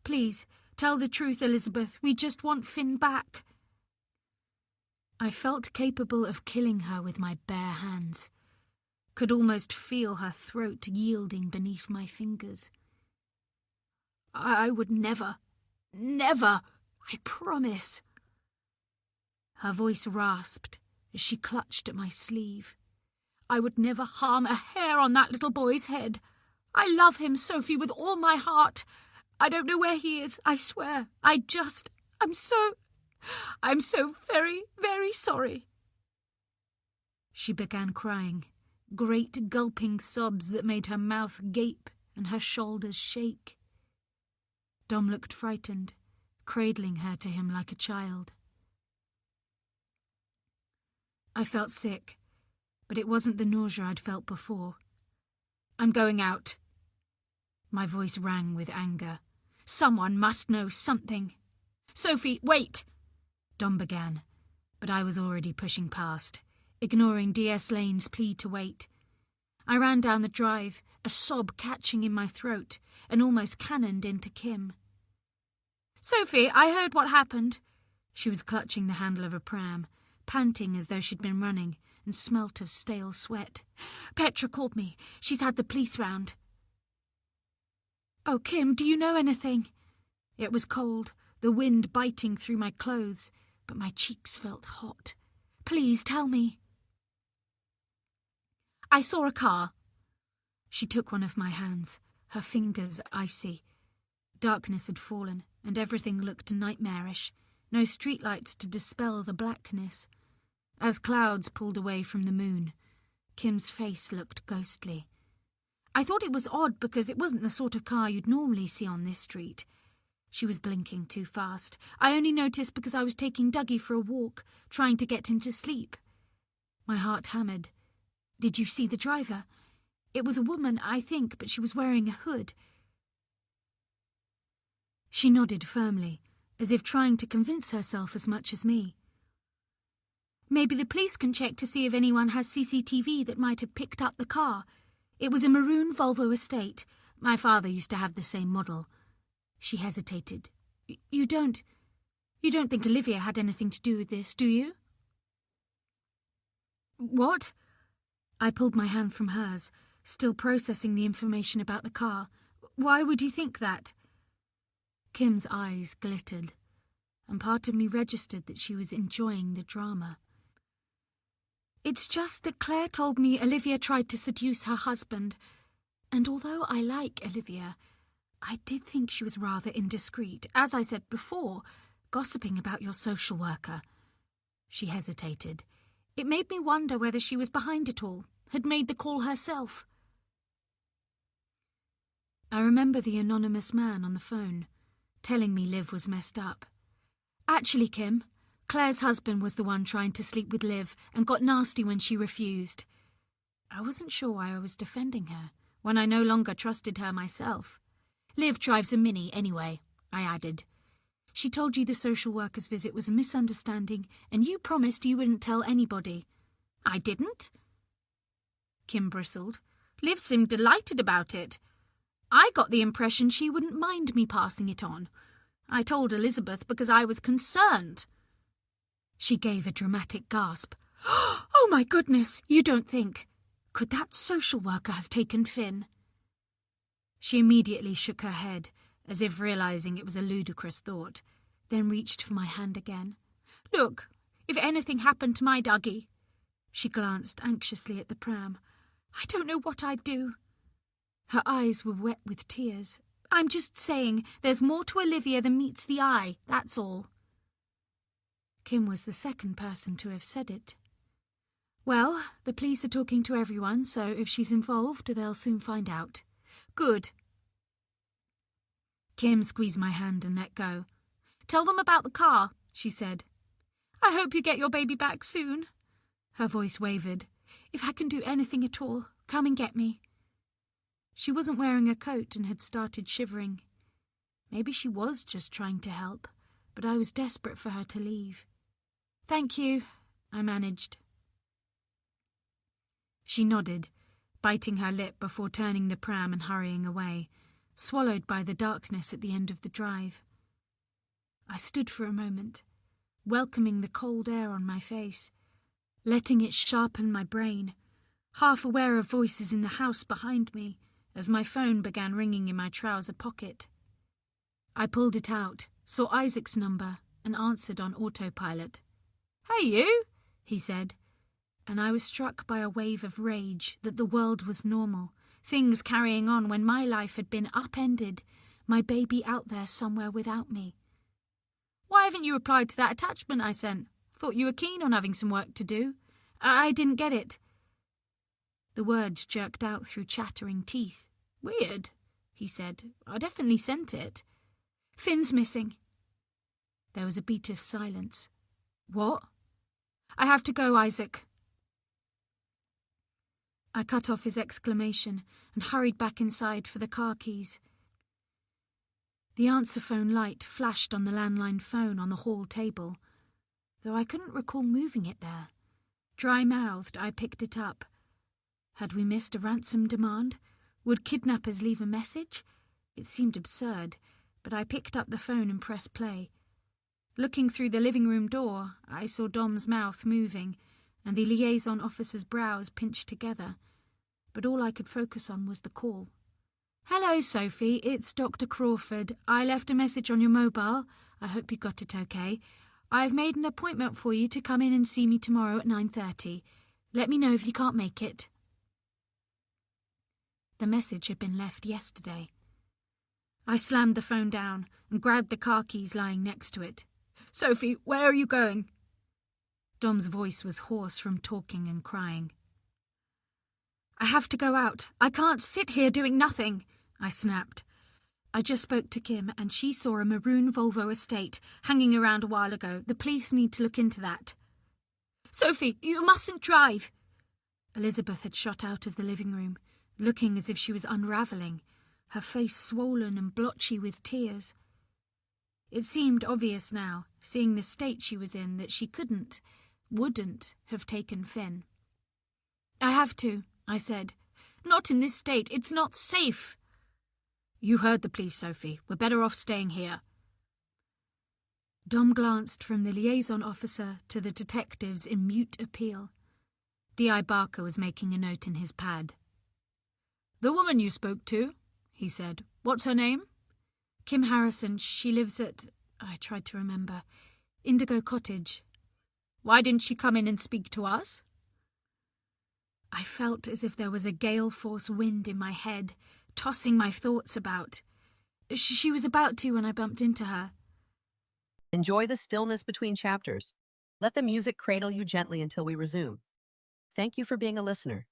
Please, tell the truth, Elizabeth. We just want Finn back. I felt capable of killing her with my bare hands. could almost feel her throat yielding beneath my fingers. I would never, I promise. Her voice rasped as she clutched at my sleeve. I would never harm a hair on that little boy's head. I love him, Sophie, with all my heart. I don't know where he is, I swear. I'm so very, very sorry. She began crying, great gulping sobs that made her mouth gape and her shoulders shake. Dom looked frightened, cradling her to him like a child. I felt sick, but it wasn't the nausea I'd felt before. I'm going out. My voice rang with anger. Someone must know something. Sophie, wait! Dom began, but I was already pushing past, ignoring D.S. Lane's plea to wait. I ran down the drive, a sob catching in my throat, and almost cannoned into Kim. Sophie, I heard what happened. She was clutching the handle of a pram, panting as though she'd been running, and smelt of stale sweat. Petra called me. She's had the police round. Oh, Kim, do you know anything? It was cold, the wind biting through my clothes, but my cheeks felt hot. Please tell me. I saw a car. She took one of my hands, her fingers icy. Darkness had fallen, and everything looked nightmarish. No streetlights to dispel the blackness. As clouds pulled away from the moon, Kim's face looked ghostly. I thought it was odd because it wasn't the sort of car you'd normally see on this street. She was blinking too fast. I only noticed because I was taking Dougie for a walk, trying to get him to sleep. My heart hammered. Did you see the driver? It was a woman, I think, but she was wearing a hood. She nodded firmly, as if trying to convince herself as much as me. Maybe the police can check to see if anyone has CCTV that might have picked up the car. It was a maroon Volvo Estate. My father used to have the same model. She hesitated. You don't think Olivia had anything to do with this, do you? What? I pulled my hand from hers, still processing the information about the car. Why would you think that? Kim's eyes glittered, and part of me registered that she was enjoying the drama. It's just that Claire told me Olivia tried to seduce her husband, and although I like Olivia, I did think she was rather indiscreet, as I said before, gossiping about your social worker. She hesitated. It made me wonder whether she was behind it all, had made the call herself. I remember the anonymous man on the phone, telling me Liv was messed up. Actually, Kim, Claire's husband was the one trying to sleep with Liv and got nasty when she refused. I wasn't sure why I was defending her, when I no longer trusted her myself. Liv drives a Mini anyway, I added. She told you the social worker's visit was a misunderstanding, and you promised you wouldn't tell anybody. I didn't? Kim bristled. Liv seemed delighted about it. I got the impression she wouldn't mind me passing it on. I told Elizabeth because I was concerned. She gave a dramatic gasp. Oh my goodness, you don't think. Could that social worker have taken Finn? She immediately shook her head, as if realising it was a ludicrous thought, then reached for my hand again. Look, if anything happened to my Dougie. She glanced anxiously at the pram. I don't know what I'd do. Her eyes were wet with tears. I'm just saying, there's more to Olivia than meets the eye, that's all. Kim was the second person to have said it. Well, the police are talking to everyone, so if she's involved, they'll soon find out. Good. Kim squeezed my hand and let go. Tell them about the car, she said. I hope you get your baby back soon. Her voice wavered. If I can do anything at all, come and get me. She wasn't wearing a coat and had started shivering. Maybe she was just trying to help, but I was desperate for her to leave. Thank you, I managed. She nodded, biting her lip before turning the pram and hurrying away, swallowed by the darkness at the end of the drive. I stood for a moment, welcoming the cold air on my face, letting it sharpen my brain, half aware of voices in the house behind me as my phone began ringing in my trouser pocket. I pulled it out, saw Isaac's number, and answered on autopilot. "Hey, you," he said, and I was struck by a wave of rage that the world was normal, things carrying on when my life had been upended, my baby out there somewhere without me. "Why haven't you replied to that attachment I sent? Thought you were keen on having some work to do. I didn't get it." The words jerked out through chattering teeth. "Weird," he said. "I definitely sent it." "Finn's missing." There was a beat of silence. "What?" "I have to go, Isaac." I cut off his exclamation and hurried back inside for the car keys. The answer phone light flashed on the landline phone on the hall table, though I couldn't recall moving it there. Dry-mouthed, I picked it up. Had we missed a ransom demand? Would kidnappers leave a message? It seemed absurd, but I picked up the phone and pressed play. Looking through the living room door, I saw Dom's mouth moving and the liaison officer's brows pinched together, but all I could focus on was the call. "Hello, Sophie, it's Dr. Crawford. I left a message on your mobile. I hope you got it okay. I've made an appointment for you to come in and see me tomorrow at 9:30. Let me know if you can't make it." The message had been left yesterday. I slammed the phone down and grabbed the car keys lying next to it. "Sophie, where are you going?" Dom's voice was hoarse from talking and crying. "I have to go out. I can't sit here doing nothing," I snapped. "I just spoke to Kim and she saw a maroon Volvo Estate hanging around a while ago. The police need to look into that." "Sophie, you mustn't drive." Elizabeth had shot out of the living room, looking as if she was unravelling, her face swollen and blotchy with tears. It seemed obvious now, seeing the state she was in, that she wouldn't have taken Finn. "I have to," I said. "Not in this state. It's not safe." "You heard the police, Sophie. We're better off staying here." Dom glanced from the liaison officer to the detectives in mute appeal. D.I. Barker was making a note in his pad. "The woman you spoke to," he said. "What's her name?" "Kim Harrison. She lives at," I tried to remember, "Indigo Cottage." "Why didn't she come in and speak to us?" I felt as if there was a gale-force wind in my head, tossing my thoughts about. She was about to when I bumped into her. Enjoy the stillness between chapters. Let the music cradle you gently until we resume. Thank you for being a listener.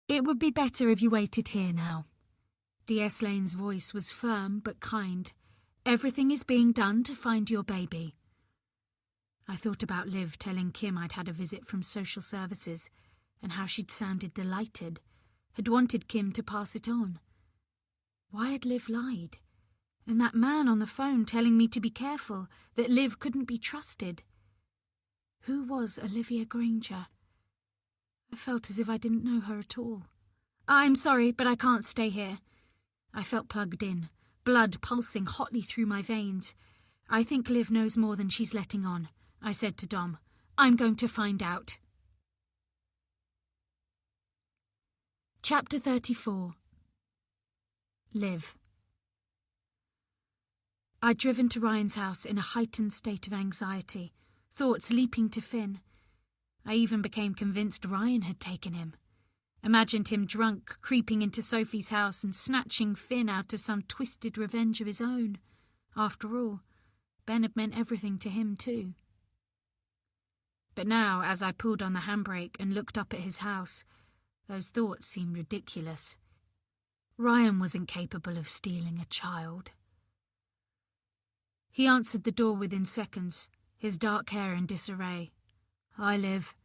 It would be better if you waited here now. D.S. Lane's voice was firm but kind. Everything is being done to find your baby. I thought about Liv telling Kim I'd had a visit from social services and how she'd sounded delighted, had wanted Kim to pass it on. Why had Liv lied? And that man on the phone telling me to be careful, that Liv couldn't be trusted. Who was Olivia Granger? I felt as if I didn't know her at all. I'm sorry, but I can't stay here. I felt plugged in, blood pulsing hotly through my veins. I think Liv knows more than she's letting on, I said to Dom. I'm going to find out. Chapter 34. Liv. I'd driven to Ryan's house in a heightened state of anxiety, thoughts leaping to Finn. I even became convinced Ryan had taken him. Imagined him drunk, creeping into Sophie's house and snatching Finn out of some twisted revenge of his own. After all, Ben had meant everything to him too. But now, as I pulled on the handbrake and looked up at his house, those thoughts seemed ridiculous. Ryan wasn't capable of stealing a child. He answered the door within seconds, his dark hair in disarray. "Hi, Liv."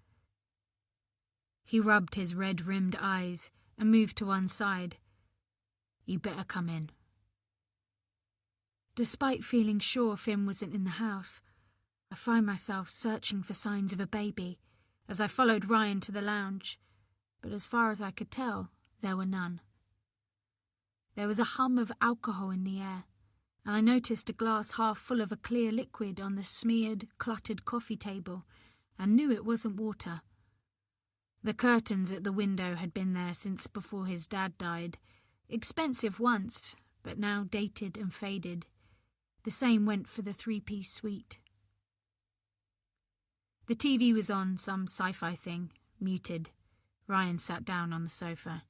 He rubbed his red-rimmed eyes and moved to one side. "You better come in." Despite feeling sure Finn wasn't in the house, I find myself searching for signs of a baby as I followed Ryan to the lounge, but as far as I could tell, there were none. There was a hum of alcohol in the air, and I noticed a glass half full of a clear liquid on the smeared, cluttered coffee table, and knew it wasn't water. The curtains at the window had been there since before his dad died. Expensive once, but now dated and faded. The same went for the three-piece suite. The TV was on, some sci-fi thing, muted. Ryan sat down on the sofa.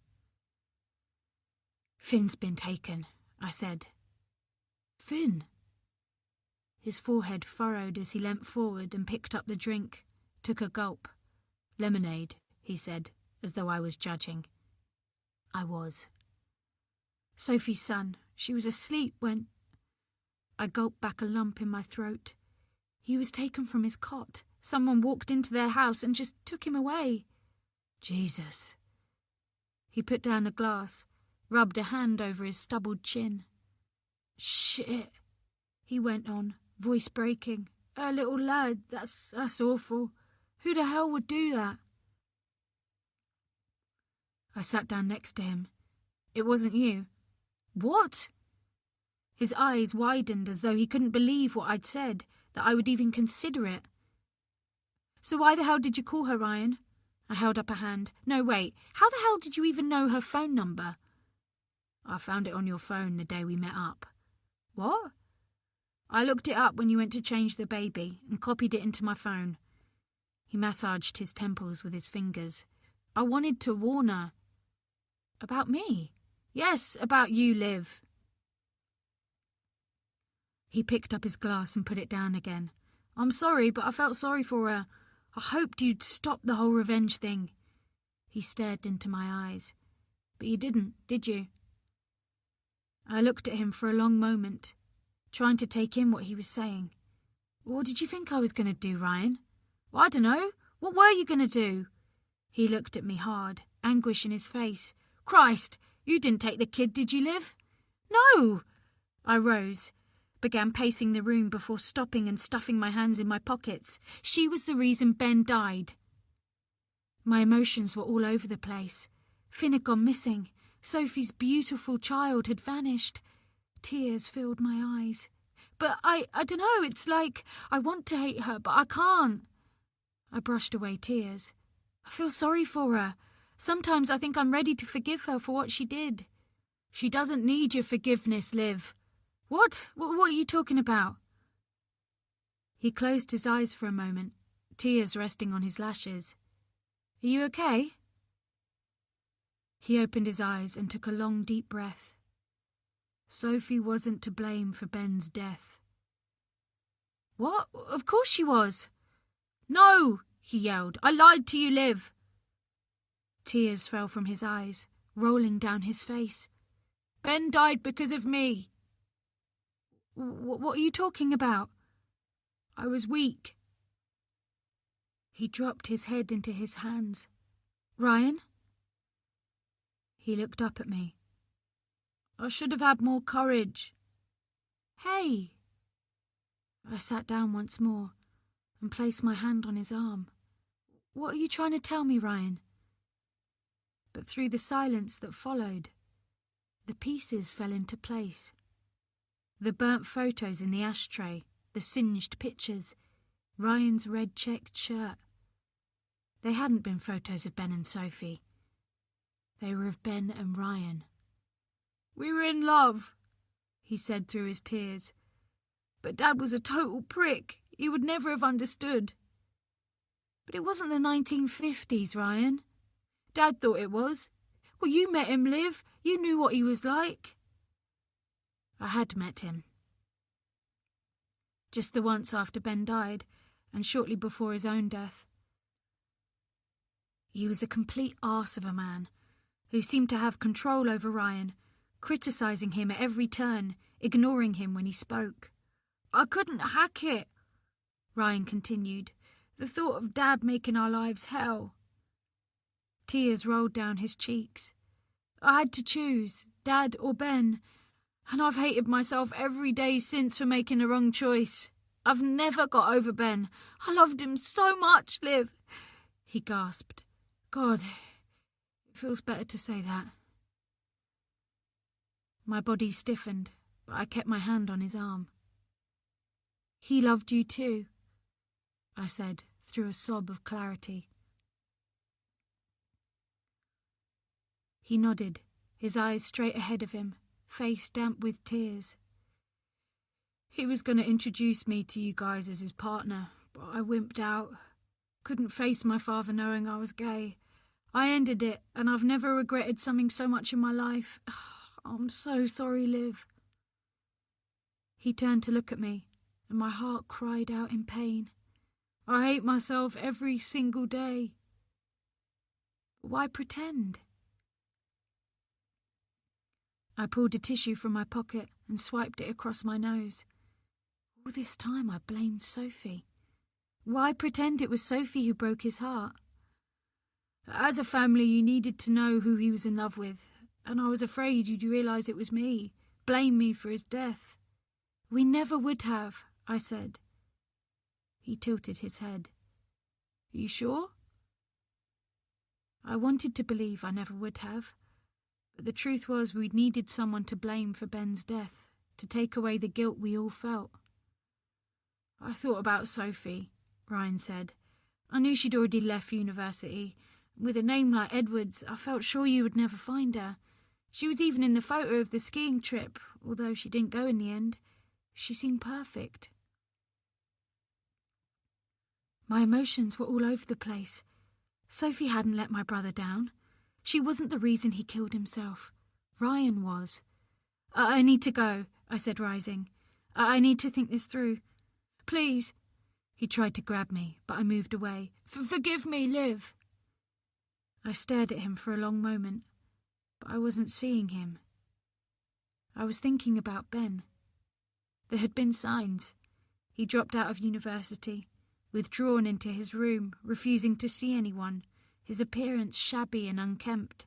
"Finn's been taken," I said. "Finn?" His forehead furrowed as he leant forward and picked up the drink, took a gulp. "Lemonade," he said, as though I was judging. I was. "Sophie's son. She was asleep when—" I gulped back a lump in my throat. "He was taken from his cot. Someone walked into their house and just took him away." "Jesus." He put down a glass, rubbed a hand over his stubbled chin. "Shit," he went on, voice breaking. "A little lad, that's awful. Who the hell would do that?" I sat down next to him. "It wasn't you." "What?" His eyes widened as though he couldn't believe what I'd said, that I would even consider it. "So why the hell did you call her, Ryan?" I held up a hand. "No, wait. How the hell did you even know her phone number?" "I found it on your phone the day we met up." "What?" "I looked it up when you went to change the baby and copied it into my phone." He massaged his temples with his fingers. "I wanted to warn her." "About me?" "Yes, about you, Liv." He picked up his glass and put it down again. "I'm sorry, but I felt sorry for her. I hoped you'd stop the whole revenge thing." He stared into my eyes. "But you didn't, did you?" I looked at him for a long moment, trying to take in what he was saying. "What did you think I was going to do, Ryan?" "Well, I don't know. What were you going to do?" He looked at me hard, anguish in his face. "Christ, you didn't take the kid, did you, Liv?" "No!" I rose, began pacing the room before stopping and stuffing my hands in my pockets. She was the reason Ben died. My emotions were all over the place. Finn had gone missing. Sophie's beautiful child had vanished. Tears filled my eyes. "But I don't know, it's like I want to hate her, but I can't." I brushed away tears. "I feel sorry for her. Sometimes I think I'm ready to forgive her for what she did." "She doesn't need your forgiveness, Liv." What? What are you talking about?" He closed his eyes for a moment, tears resting on his lashes. "Are you okay?" He opened his eyes and took a long, deep breath. "Sophie wasn't to blame for Ben's death." "What? Of course she was." "No!" he yelled. "I lied to you, Liv." Tears fell from his eyes, rolling down his face. Ben died because of me. What are you talking about? I was weak. He dropped his head into his hands. Ryan? He looked up at me. I should have had more courage. Hey! I sat down once more and placed my hand on his arm. What are you trying to tell me, Ryan? But through the silence that followed, the pieces fell into place. The burnt photos in the ashtray, the singed pictures, Ryan's red checked shirt. They hadn't been photos of Ben and Sophie. They were of Ben and Ryan. We were in love, he said through his tears. But Dad was a total prick. He would never have understood. But it wasn't the 1950s, Ryan. Dad thought it was. Well, you met him, Liv. You knew what he was like. I had met him. Just the once after Ben died, and shortly before his own death. He was a complete arse of a man, who seemed to have control over Ryan, criticising him at every turn, ignoring him when he spoke. I couldn't hack it, Ryan continued. The thought of Dad making our lives hell. Tears rolled down his cheeks. I had to choose, Dad or Ben, and I've hated myself every day since for making the wrong choice. I've never got over Ben. I loved him so much, Liv. He gasped. God, it feels better to say that. My body stiffened, but I kept my hand on his arm. He loved you too, I said through a sob of clarity. He nodded, his eyes straight ahead of him, face damp with tears. He was going to introduce me to you guys as his partner, but I wimped out. Couldn't face my father knowing I was gay. I ended it, and I've never regretted something so much in my life. I'm so sorry, Liv. He turned to look at me, and my heart cried out in pain. I hate myself every single day. But why pretend? I pulled a tissue from my pocket and swiped it across my nose. All this time I blamed Sophie. Why pretend it was Sophie who broke his heart? As a family, you needed to know who he was in love with, and I was afraid you'd realise it was me, blame me for his death. We never would have, I said. He tilted his head. Are you sure? I wanted to believe I never would have, but the truth was we'd needed someone to blame for Ben's death, to take away the guilt we all felt. I thought about Sophie, Ryan said. I knew she'd already left university. With a name like Edwards, I felt sure you would never find her. She was even in the photo of the skiing trip, although she didn't go in the end. She seemed perfect. My emotions were all over the place. Sophie hadn't let my brother down. She wasn't the reason he killed himself. Ryan was. I need to go, I said, rising. I need to think this through. Please. He tried to grab me, but I moved away. Forgive me, Liv. I stared at him for a long moment, but I wasn't seeing him. I was thinking about Ben. There had been signs. He dropped out of university, withdrawn into his room, refusing to see anyone, his appearance shabby and unkempt.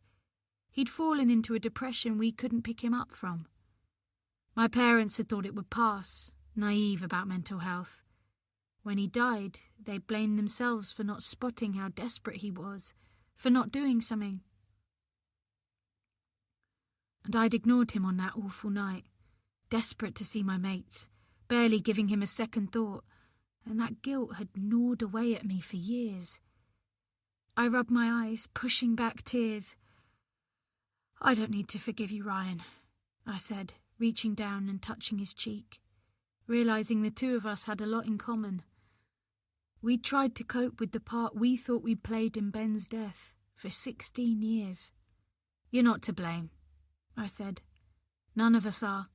He'd fallen into a depression we couldn't pick him up from. My parents had thought it would pass, naive about mental health. When he died, they blamed themselves for not spotting how desperate he was, for not doing something. And I'd ignored him on that awful night, desperate to see my mates, barely giving him a second thought, and that guilt had gnawed away at me for years. I rubbed my eyes, pushing back tears. I don't need to forgive you, Ryan, I said, reaching down and touching his cheek, realising the two of us had a lot in common. We'd tried to cope with the part we thought we'd played in Ben's death for 16 years. You're not to blame, I said. None of us are.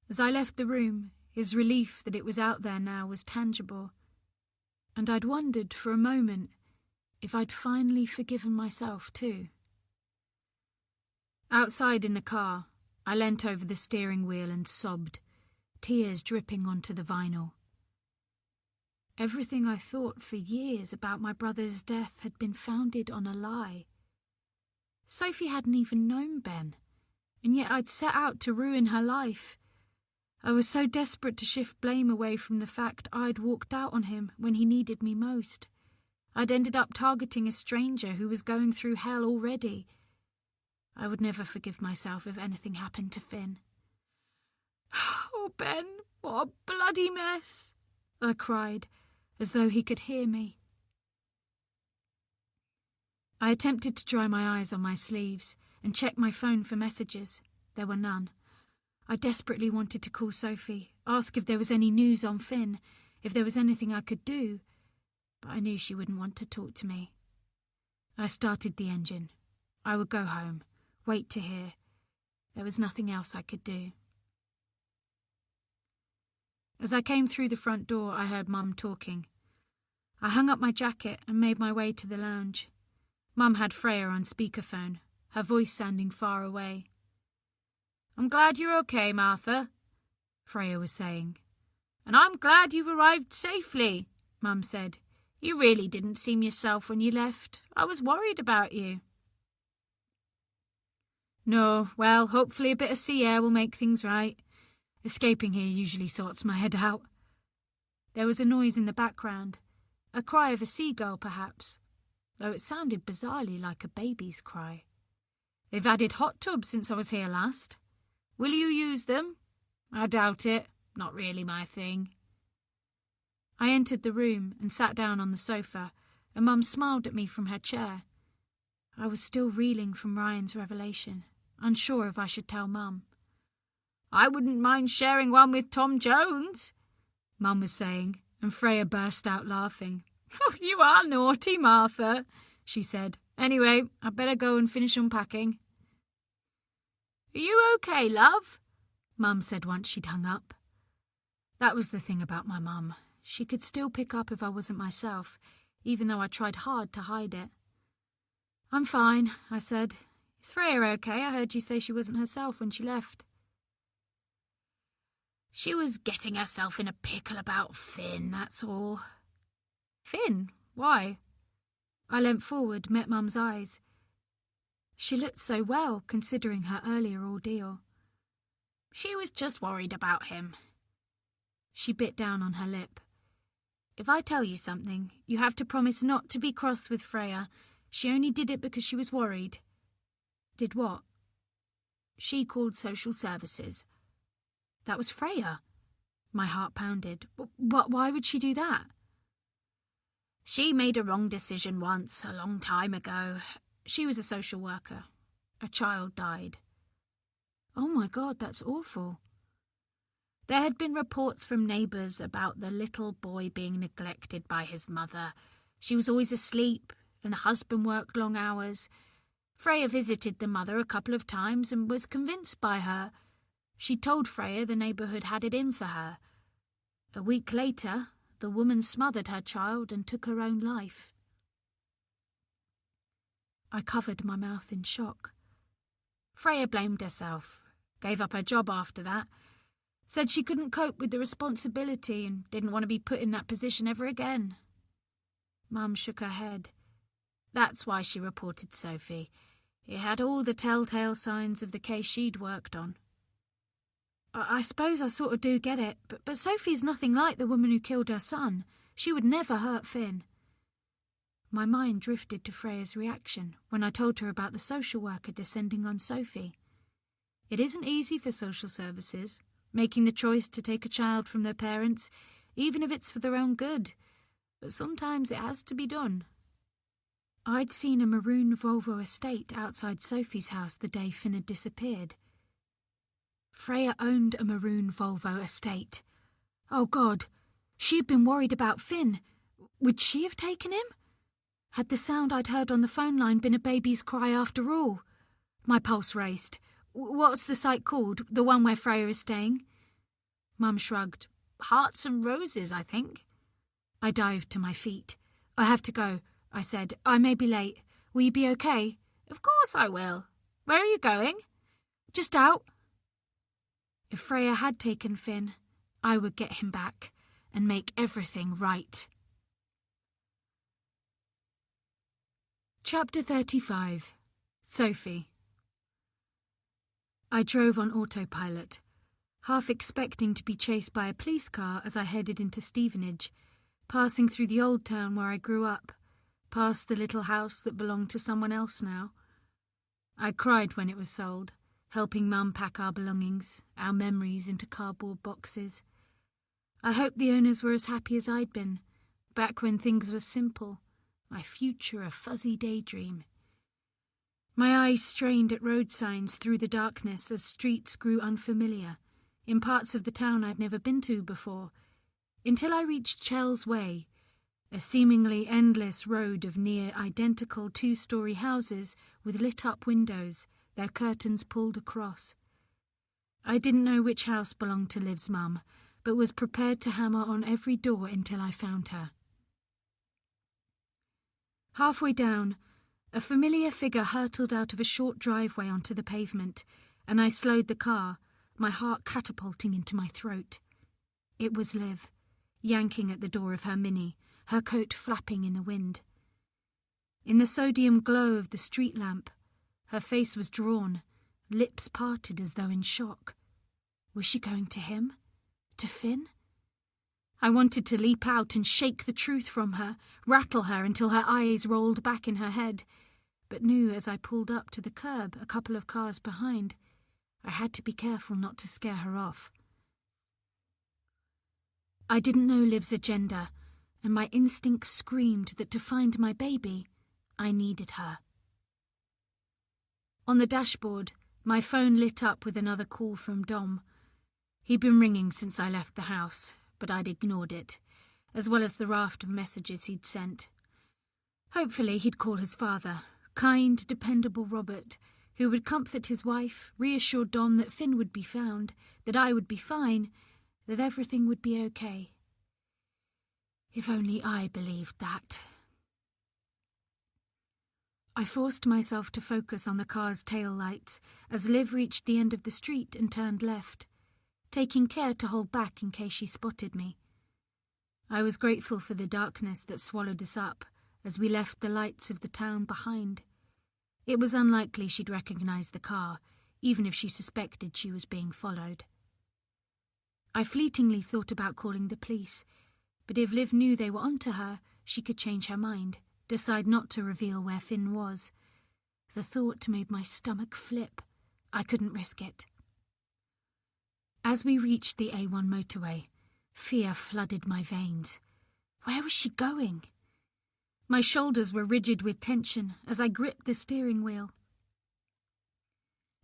As I left the room, his relief that it was out there now was tangible, and I'd wondered for a moment if I'd finally forgiven myself too. Outside in the car, I leant over the steering wheel and sobbed, tears dripping onto the vinyl. Everything I thought for years about my brother's death had been founded on a lie. Sophie hadn't even known Ben, and yet I'd set out to ruin her life. I was so desperate to shift blame away from the fact I'd walked out on him when he needed me most. I'd ended up targeting a stranger who was going through hell already. I would never forgive myself if anything happened to Finn. "Oh, Ben, what a bloody mess!" I cried, as though he could hear me. I attempted to dry my eyes on my sleeves and check my phone for messages. There were none. I desperately wanted to call Sophie, ask if there was any news on Finn, if there was anything I could do, but I knew she wouldn't want to talk to me. I started the engine. I would go home, wait to hear. There was nothing else I could do. As I came through the front door, I heard Mum talking. I hung up my jacket and made my way to the lounge. Mum had Freya on speakerphone, her voice sounding far away. "I'm glad you're okay, Martha," Freya was saying. "And I'm glad you've arrived safely," Mum said. "You really didn't seem yourself when you left. I was worried about you." "No, well, hopefully a bit of sea air will make things right. Escaping here usually sorts my head out." There was a noise in the background, a cry of a seagull perhaps, though it sounded bizarrely like a baby's cry. "They've added hot tubs since I was here last. Will you use them?" "I doubt it. Not really my thing." I entered the room and sat down on the sofa, and Mum smiled at me from her chair. I was still reeling from Ryan's revelation, unsure if I should tell Mum. "I wouldn't mind sharing one with Tom Jones," Mum was saying, and Freya burst out laughing. "You are naughty, Martha," she said. "Anyway, I'd better go and finish unpacking." "Are you okay, love?" Mum said once she'd hung up. That was the thing about my mum. She could still pick up if I wasn't myself, even though I tried hard to hide it. "I'm fine," I said. "Is Freya okay? I heard you say she wasn't herself when she left." "She was getting herself in a pickle about Finn, that's all." "Finn? Why?" I leant forward, met Mum's eyes. She looked so well, considering her earlier ordeal. "She was just worried about him." She bit down on her lip. "If I tell you something, you have to promise not to be cross with Freya. She only did it because she was worried." "Did what?" "She called social services." "That was Freya?" My heart pounded. Why would she do that?" "She made a wrong decision once, a long time ago. She was a social worker. A child died." "Oh my God, that's awful." "There had been reports from neighbours about the little boy being neglected by his mother. She was always asleep, and the husband worked long hours. Freya visited the mother a couple of times and was convinced by her. She told Freya the neighbourhood had it in for her. A week later, the woman smothered her child and took her own life." I covered my mouth in shock. Freya blamed herself, gave up her job after that, said she couldn't cope with the responsibility and didn't want to be put in that position ever again. Mum shook her head. That's why she reported Sophie. It had all the telltale signs of the case she'd worked on. I suppose I sort of do get it, but Sophie's nothing like the woman who killed her son. She would never hurt Finn. My mind drifted to Freya's reaction when I told her about the social worker descending on Sophie. It isn't easy for social services, making the choice to take a child from their parents, even if it's for their own good, but sometimes it has to be done. I'd seen a maroon Volvo estate outside Sophie's house the day Finn had disappeared. Freya owned a maroon Volvo estate. Oh God, she had been worried about Finn. Would she have taken him? Had the sound I'd heard on the phone line been a baby's cry after all? My pulse raced. What's the site called, the one where Freya is staying? Mum shrugged. Hearts and Roses, I think. I dived to my feet. I have to go. I said. "I may be late. Will you be okay?" "Of course I will. Where are you going?" "Just out." If Freya had taken Finn, I would get him back and make everything right. Chapter 35. Sophie. I drove on autopilot, half expecting to be chased by a police car as I headed into Stevenage, passing through the old town where I grew up, past the little house that belonged to someone else now. I cried when it was sold, helping Mum pack our belongings, our memories into cardboard boxes. I hoped the owners were as happy as I'd been, back when things were simple, my future a fuzzy daydream. My eyes strained at road signs through the darkness as streets grew unfamiliar, in parts of the town I'd never been to before, until I reached Chell's Way, a seemingly endless road of near-identical two-storey houses with lit-up windows, their curtains pulled across. I didn't know which house belonged to Liv's mum, but was prepared to hammer on every door until I found her. Halfway down, a familiar figure hurtled out of a short driveway onto the pavement, and I slowed the car, my heart catapulting into my throat. It was Liv, yanking at the door of her Mini, her coat flapping in the wind. In the sodium glow of the street lamp, her face was drawn, lips parted as though in shock. Was she going to him? To Finn? I wanted to leap out and shake the truth from her, rattle her until her eyes rolled back in her head, but knew as I pulled up to the curb a couple of cars behind, I had to be careful not to scare her off. I didn't know Liv's agenda, and my instincts screamed that to find my baby, I needed her. On the dashboard, my phone lit up with another call from Dom. He'd been ringing since I left the house, but I'd ignored it, as well as the raft of messages he'd sent. Hopefully he'd call his father, kind, dependable Robert, who would comfort his wife, reassure Dom that Finn would be found, that I would be fine, that everything would be okay. If only I believed that. I forced myself to focus on the car's tail lights as Liv reached the end of the street and turned left, taking care to hold back in case she spotted me. I was grateful for the darkness that swallowed us up as we left the lights of the town behind. It was unlikely she'd recognize the car, even if she suspected she was being followed. I fleetingly thought about calling the police, but if Liv knew they were onto her, she could change her mind, decide not to reveal where Finn was. The thought made my stomach flip. I couldn't risk it. As we reached the A1 motorway, fear flooded my veins. Where was she going? My shoulders were rigid with tension as I gripped the steering wheel.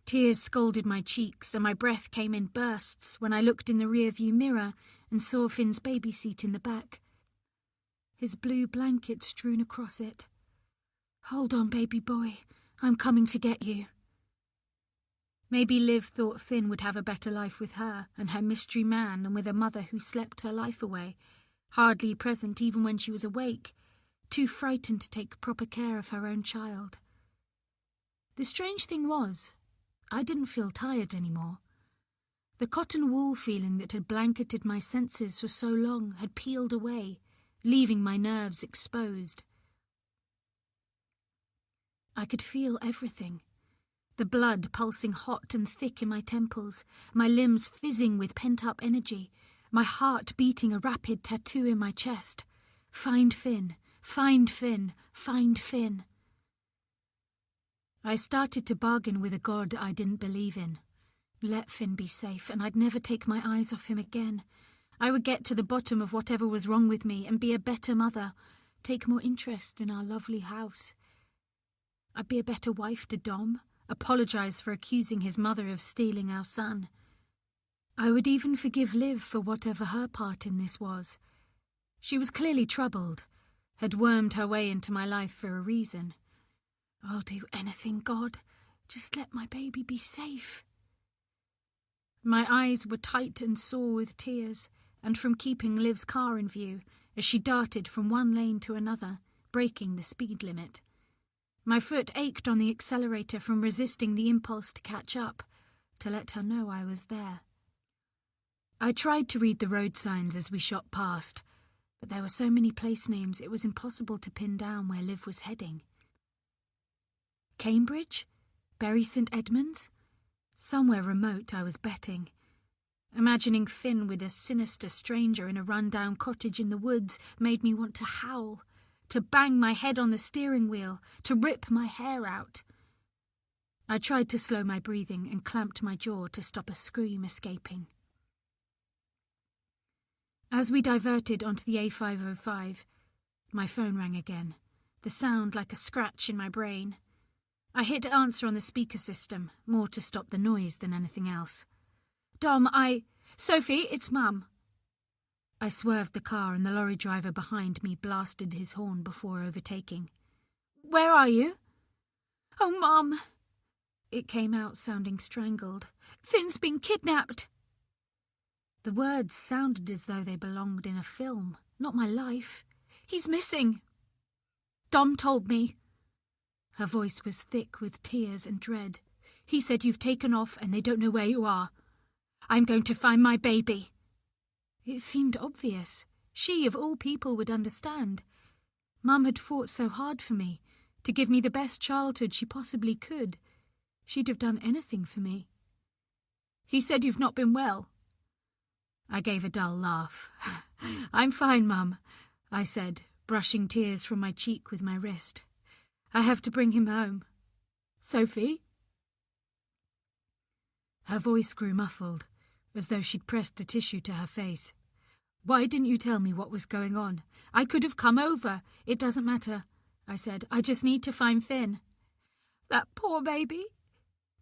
Tears scalded my cheeks and my breath came in bursts when I looked in the rearview mirror and saw Finn's baby seat in the back, his blue blanket strewn across it. "Hold on, baby boy, I'm coming to get you." Maybe Liv thought Finn would have a better life with her and her mystery man than with a mother who slept her life away, hardly present even when she was awake, too frightened to take proper care of her own child. The strange thing was, I didn't feel tired anymore. The cotton wool feeling that had blanketed my senses for so long had peeled away, leaving my nerves exposed. I could feel everything. The blood pulsing hot and thick in my temples, my limbs fizzing with pent-up energy, my heart beating a rapid tattoo in my chest. Find Finn, find Finn, find Finn. I started to bargain with a god I didn't believe in. Let Finn be safe, and I'd never take my eyes off him again. I would get to the bottom of whatever was wrong with me and be a better mother, take more interest in our lovely house. I'd be a better wife to Dom, apologise for accusing his mother of stealing our son. I would even forgive Liv for whatever her part in this was. She was clearly troubled, had wormed her way into my life for a reason. I'll do anything, God. Just let my baby be safe. My eyes were tight and sore with tears, and from keeping Liv's car in view, as she darted from one lane to another, breaking the speed limit. My foot ached on the accelerator from resisting the impulse to catch up, to let her know I was there. I tried to read the road signs as we shot past, but there were so many place names it was impossible to pin down where Liv was heading. Cambridge? Bury St. Edmunds? Somewhere remote, I was betting. Imagining Finn with a sinister stranger in a run-down cottage in the woods made me want to howl, to bang my head on the steering wheel, to rip my hair out. I tried to slow my breathing and clamped my jaw to stop a scream escaping. As we diverted onto the A505, my phone rang again, the sound like a scratch in my brain. I hit answer on the speaker system, more to stop the noise than anything else. Dom, Sophie, it's Mum. I swerved the car and the lorry driver behind me blasted his horn before overtaking. Where are you? Oh, Mum. It came out sounding strangled. Finn's been kidnapped. The words sounded as though they belonged in a film, not my life. He's missing. Dom told me. Her voice was thick with tears and dread. He said you've taken off and they don't know where you are. I'm going to find my baby. It seemed obvious. She, of all people, would understand. Mum had fought so hard for me, to give me the best childhood she possibly could. She'd have done anything for me. He said you've not been well. I gave a dull laugh. I'm fine, Mum, I said, brushing tears from my cheek with my wrist. I have to bring him home. Sophie? Her voice grew muffled, as though she'd pressed a tissue to her face. Why didn't you tell me what was going on? I could have come over. It doesn't matter, I said. I just need to find Finn. That poor baby.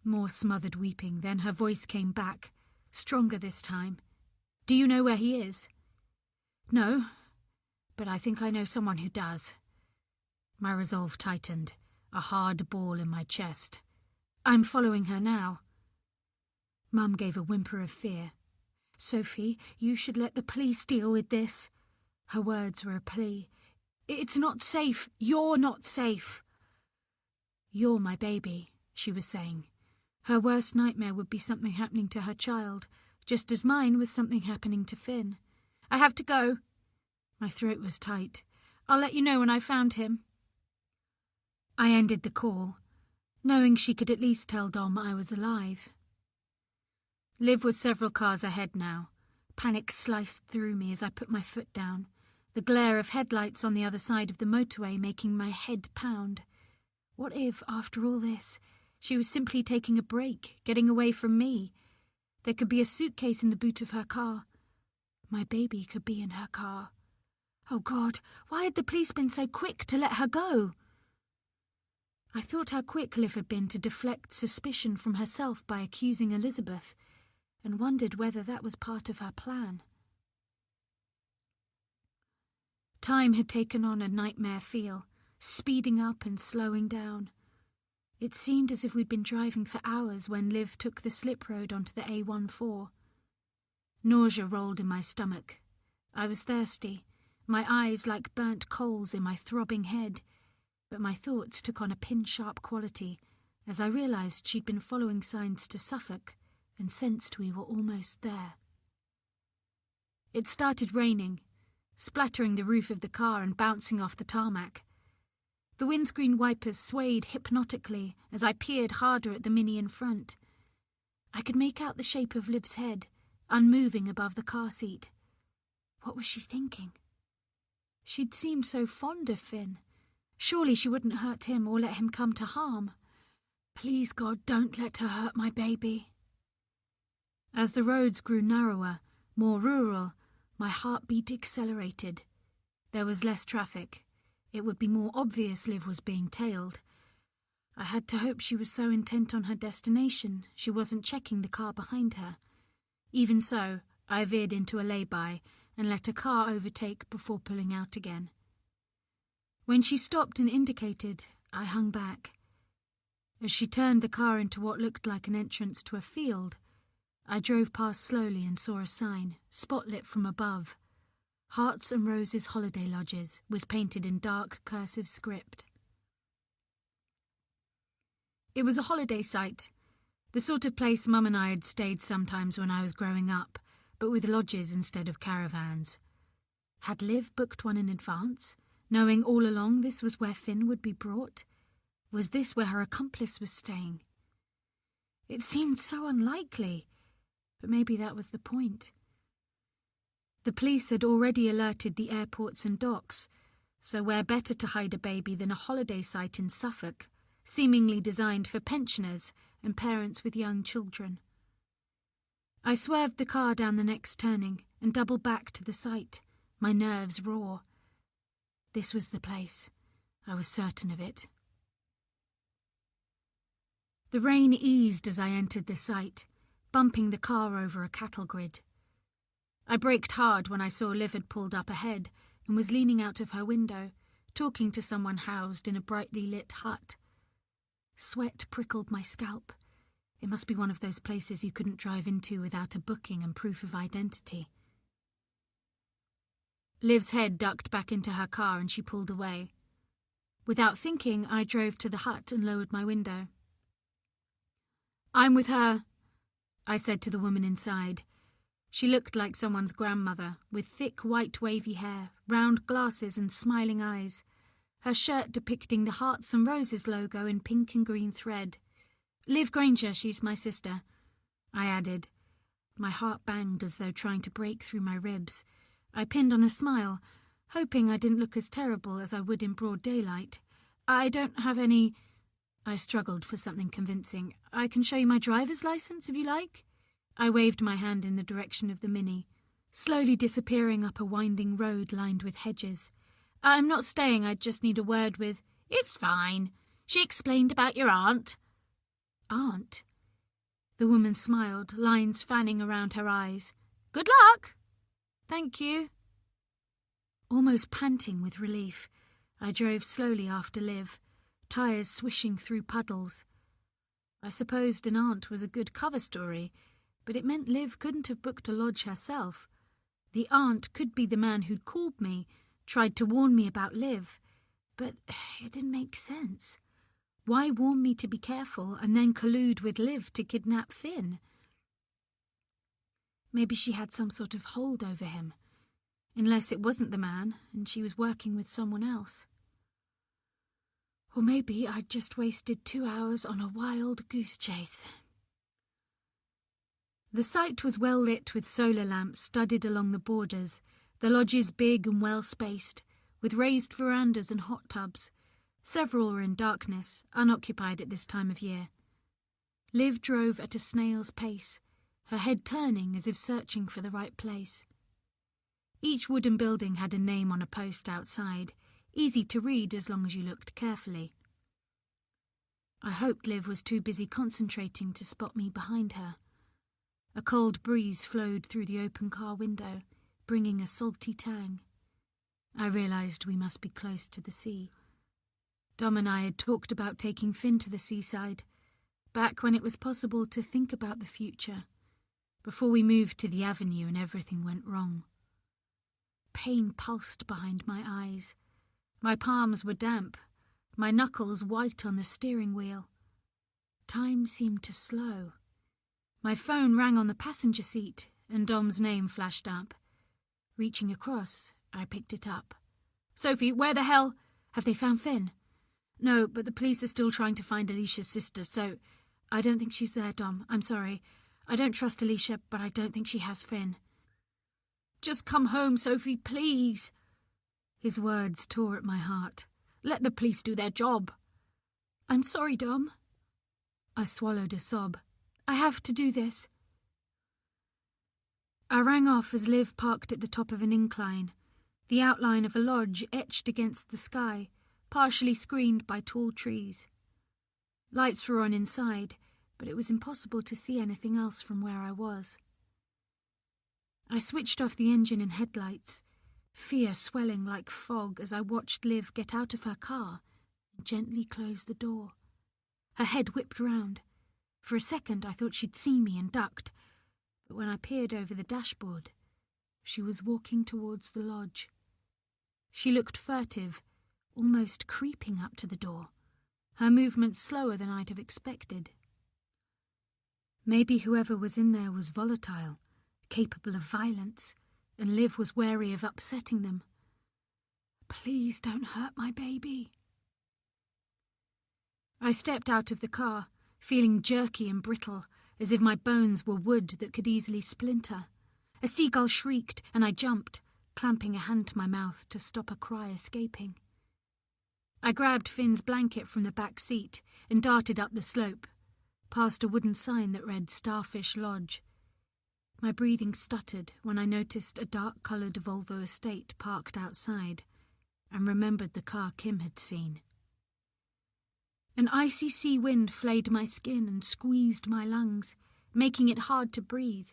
More smothered weeping, then her voice came back, stronger this time. Do you know where he is? No, but I think I know someone who does. My resolve tightened, a hard ball in my chest. I'm following her now. Mum gave a whimper of fear. Sophie, you should let the police deal with this. Her words were a plea. It's not safe. You're not safe. You're my baby, she was saying. Her worst nightmare would be something happening to her child, just as mine was something happening to Finn. I have to go. My throat was tight. I'll let you know when I found him. I ended the call, knowing she could at least tell Dom I was alive. Liv was several cars ahead now. Panic sliced through me as I put my foot down, the glare of headlights on the other side of the motorway making my head pound. What if, after all this, she was simply taking a break, getting away from me? There could be a suitcase in the boot of her car. My baby could be in her car. Oh God, why had the police been so quick to let her go? I thought how quick Liv had been to deflect suspicion from herself by accusing Elizabeth, and wondered whether that was part of her plan. Time had taken on a nightmare feel, speeding up and slowing down. It seemed as if we'd been driving for hours when Liv took the slip road onto the A14. Nausea rolled in my stomach. I was thirsty, my eyes like burnt coals in my throbbing head, but my thoughts took on a pin-sharp quality as I realised she'd been following signs to Suffolk and sensed we were almost there. It started raining, splattering the roof of the car and bouncing off the tarmac. The windscreen wipers swayed hypnotically as I peered harder at the Mini in front. I could make out the shape of Liv's head, unmoving above the car seat. What was she thinking? She'd seemed so fond of Finn. Surely she wouldn't hurt him or let him come to harm. Please, God, don't let her hurt my baby. As the roads grew narrower, more rural, my heartbeat accelerated. There was less traffic. It would be more obvious Liv was being tailed. I had to hope she was so intent on her destination she wasn't checking the car behind her. Even so, I veered into a lay-by and let a car overtake before pulling out again. When she stopped and indicated, I hung back. As she turned the car into what looked like an entrance to a field, I drove past slowly and saw a sign, spotlit from above. Hearts and Roses Holiday Lodges was painted in dark cursive script. It was a holiday site, the sort of place Mum and I had stayed sometimes when I was growing up, but with lodges instead of caravans. Had Liv booked one in advance, knowing all along this was where Finn would be brought? Was this where her accomplice was staying? It seemed so unlikely, but maybe that was the point. The police had already alerted the airports and docks, so where better to hide a baby than a holiday site in Suffolk, seemingly designed for pensioners and parents with young children. I swerved the car down the next turning and doubled back to the site, my nerves raw. This was the place. I was certain of it. The rain eased as I entered the site, bumping the car over a cattle grid. I braked hard when I saw Liv had pulled up ahead and was leaning out of her window, talking to someone housed in a brightly lit hut. Sweat prickled my scalp. It must be one of those places you couldn't drive into without a booking and proof of identity. Liv's head ducked back into her car and she pulled away. Without thinking, I drove to the hut and lowered my window. "I'm with her," I said to the woman inside. She looked like someone's grandmother, with thick white wavy hair, round glasses and smiling eyes, her shirt depicting the Hearts and Roses logo in pink and green thread. "Liv Granger, she's my sister," I added. My heart banged as though trying to break through my ribs. I pinned on a smile, hoping I didn't look as terrible as I would in broad daylight. "I don't have any—" I struggled for something convincing. "I can show you my driver's license if you like." I waved my hand in the direction of the Mini, slowly disappearing up a winding road lined with hedges. "I'm not staying, I just need a word with—" "It's fine. She explained about your aunt." "Aunt?" The woman smiled, lines fanning around her eyes. "Good luck!" "Thank you." Almost panting with relief, I drove slowly after Liv, tyres swishing through puddles. I supposed an aunt was a good cover story, but it meant Liv couldn't have booked a lodge herself. The aunt could be the man who'd called me, tried to warn me about Liv, but it didn't make sense. Why warn me to be careful and then collude with Liv to kidnap Finn? Maybe she had some sort of hold over him, unless it wasn't the man and she was working with someone else. Or maybe I'd just wasted 2 hours on a wild goose chase. The site was well lit with solar lamps studded along the borders, the lodges big and well spaced, with raised verandas and hot tubs. Several were in darkness, unoccupied at this time of year. Liv drove at a snail's pace, her head turning as if searching for the right place. Each wooden building had a name on a post outside, easy to read as long as you looked carefully. I hoped Liv was too busy concentrating to spot me behind her. A cold breeze flowed through the open car window, bringing a salty tang. I realised we must be close to the sea. Dom and I had talked about taking Finn to the seaside, back when it was possible to think about the future, before we moved to the avenue and everything went wrong. Pain pulsed behind my eyes. My palms were damp, my knuckles white on the steering wheel. Time seemed to slow. My phone rang on the passenger seat, and Dom's name flashed up. Reaching across, I picked it up. "Sophie, where the hell— Have they found Finn?" "No, but the police are still trying to find Alicia's sister, so—" "I don't think she's there, Dom. I'm sorry. I don't trust Alicia, but I don't think she has Finn." "Just come home, Sophie, please." His words tore at my heart. "Let the police do their job." "I'm sorry, Dom." I swallowed a sob. "I have to do this." I rang off as Liv parked at the top of an incline, the outline of a lodge etched against the sky, partially screened by tall trees. Lights were on inside, but it was impossible to see anything else from where I was. I switched off the engine and headlights, fear swelling like fog as I watched Liv get out of her car and gently close the door. Her head whipped round. For a second I thought she'd seen me and ducked, but when I peered over the dashboard, she was walking towards the lodge. She looked furtive, almost creeping up to the door, her movements slower than I'd have expected. Maybe whoever was in there was volatile, capable of violence, and Liv was wary of upsetting them. Please don't hurt my baby. I stepped out of the car, feeling jerky and brittle, as if my bones were wood that could easily splinter. A seagull shrieked, and I jumped, clamping a hand to my mouth to stop a cry escaping. I grabbed Finn's blanket from the back seat and darted up the slope, past a wooden sign that read Starfish Lodge. My breathing stuttered when I noticed a dark-coloured Volvo estate parked outside and remembered the car Kim had seen. An icy sea wind flayed my skin and squeezed my lungs, making it hard to breathe.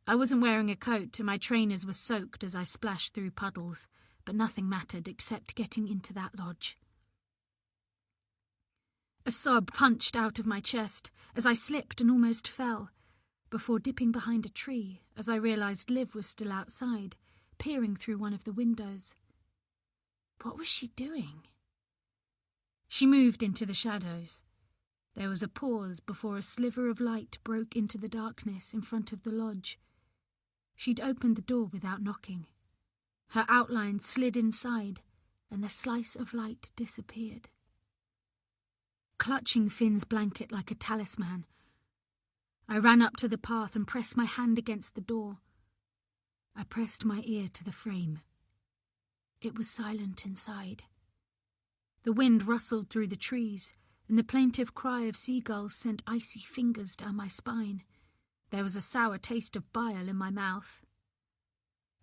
I wasn't wearing a coat and my trainers were soaked as I splashed through puddles, but nothing mattered except getting into that lodge. A sob punched out of my chest as I slipped and almost fell, before dipping behind a tree as I realised Liv was still outside, peering through one of the windows. What was she doing? She moved into the shadows. There was a pause before a sliver of light broke into the darkness in front of the lodge. She'd opened the door without knocking. Her outline slid inside, and the slice of light disappeared. Clutching Finn's blanket like a talisman, I ran up to the path and pressed my hand against the door. I pressed my ear to the frame. It was silent inside. The wind rustled through the trees, and the plaintive cry of seagulls sent icy fingers down my spine. There was a sour taste of bile in my mouth.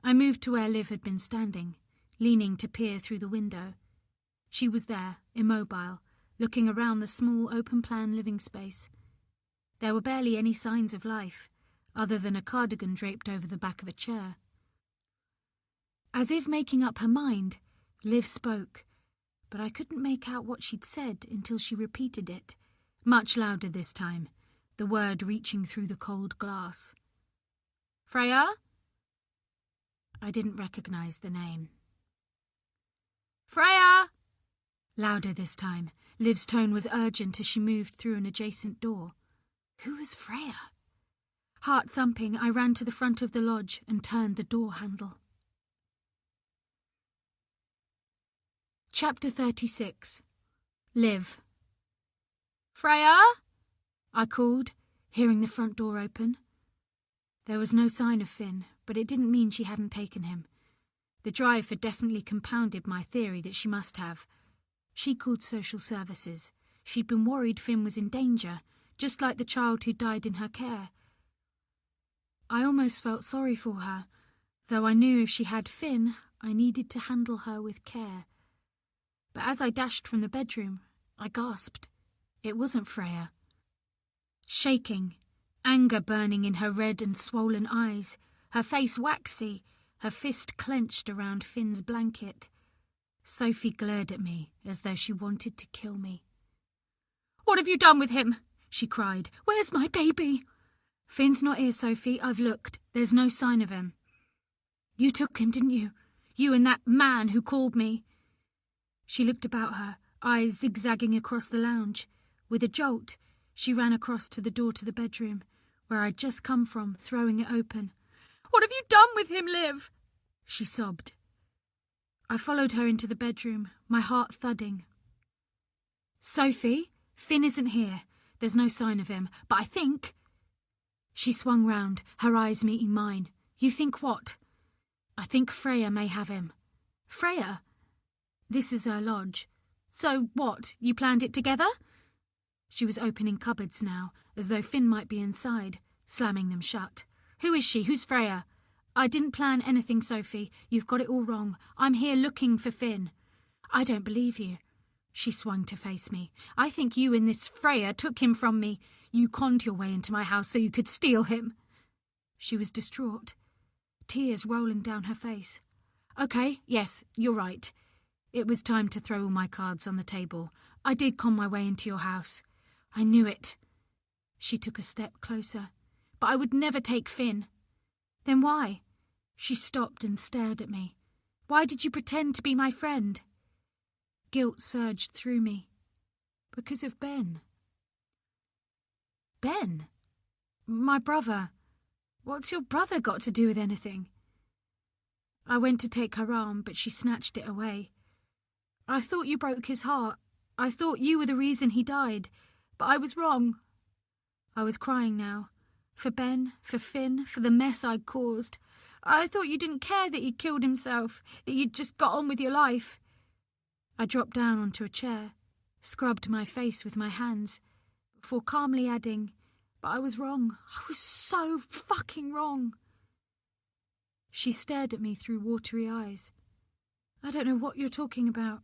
I moved to where Liv had been standing, leaning to peer through the window. She was there, immobile, looking around the small open-plan living space. There were barely any signs of life, other than a cardigan draped over the back of a chair. As if making up her mind, Liv spoke, but I couldn't make out what she'd said until she repeated it, much louder this time, the word reaching through the cold glass. Freya? I didn't recognise the name. Freya! Louder this time. Liv's tone was urgent as she moved through an adjacent door. Who was Freya? Heart thumping, I ran to the front of the lodge and turned the door handle. Chapter 36. Liv. Freya? I called, hearing the front door open. There was no sign of Finn, but it didn't mean she hadn't taken him. The drive had definitely compounded my theory that she must have. She called social services. She'd been worried Finn was in danger, just like the child who died in her care. I almost felt sorry for her, though I knew if she had Finn, I needed to handle her with care. But as I dashed from the bedroom, I gasped. It wasn't Freya. Shaking, anger burning in her red and swollen eyes, her face waxy, her fist clenched around Finn's blanket, Sophie glared at me as though she wanted to kill me. "What have you done with him?" she cried. "Where's my baby?" "Finn's not here, Sophie. I've looked. There's no sign of him." "You took him, didn't you? You and that man who called me." She looked about her, eyes zigzagging across the lounge. With a jolt, she ran across to the door to the bedroom, where I'd just come from, throwing it open. "What have you done with him, Liv?" she sobbed. I followed her into the bedroom, my heart thudding. "Sophie, Finn isn't here. There's no sign of him, but I think—" She swung round, her eyes meeting mine. "You think what?" "I think Freya may have him." "Freya? This is her lodge. So what, you planned it together?" She was opening cupboards now, as though Finn might be inside, slamming them shut. "Who is she? Who's Freya?" "I didn't plan anything, Sophie. You've got it all wrong. I'm here looking for Finn." "I don't believe you." She swung to face me. "I think you and this Freya took him from me. You conned your way into my house so you could steal him." She was distraught, tears rolling down her face. "Okay, yes, you're right. It was time to throw all my cards on the table. I did con my way into your house. I knew it." She took a step closer. "But I would never take Finn." Then why? She stopped and stared at me. Why did you pretend to be my friend? Guilt surged through me. Because of Ben. Ben? My brother. What's your brother got to do with anything? I went to take her arm, but she snatched it away. I thought you broke his heart. I thought you were the reason he died, but I was wrong. I was crying now. For Ben, for Finn, for the mess I'd caused. I thought you didn't care that he'd killed himself, that you'd just got on with your life. I dropped down onto a chair, scrubbed my face with my hands, before calmly adding, but I was wrong. I was so fucking wrong. She stared at me through watery eyes. I don't know what you're talking about.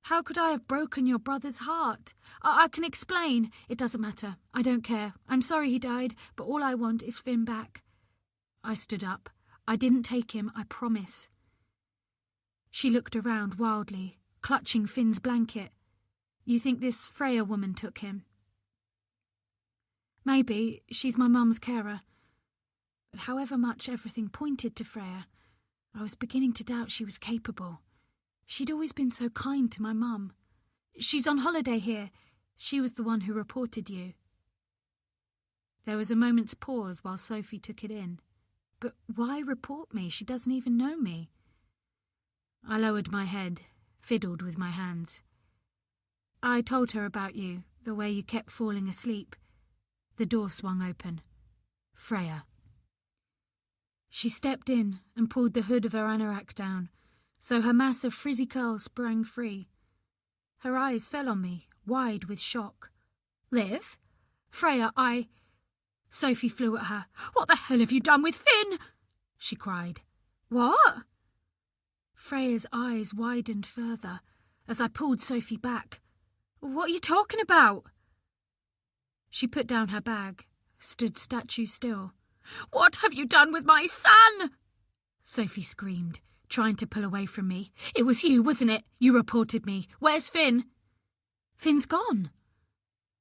How could I have broken your brother's heart? I can explain. It doesn't matter. I don't care. I'm sorry he died, but all I want is Finn back. I stood up. I didn't take him, I promise. She looked around wildly, clutching Finn's blanket. You think this Freya woman took him? Maybe. She's my mum's carer. But however much everything pointed to Freya, I was beginning to doubt she was capable. She'd always been so kind to my mum. She's on holiday here. She was the one who reported you. There was a moment's pause while Sophie took it in. But why report me? She doesn't even know me. I lowered my head, fiddled with my hands. I told her about you, the way you kept falling asleep. The door swung open. Freya. She stepped in and pulled the hood of her anorak down, so her mass of frizzy curls sprang free. Her eyes fell on me, wide with shock. Liv? Freya, Sophie flew at her. What the hell have you done with Finn? She cried. What? Freya's eyes widened further as I pulled Sophie back. What are you talking about? She put down her bag, stood statue still. What have you done with my son? Sophie screamed, trying to pull away from me. It was you, wasn't it? You reported me. Where's Finn? Finn's gone.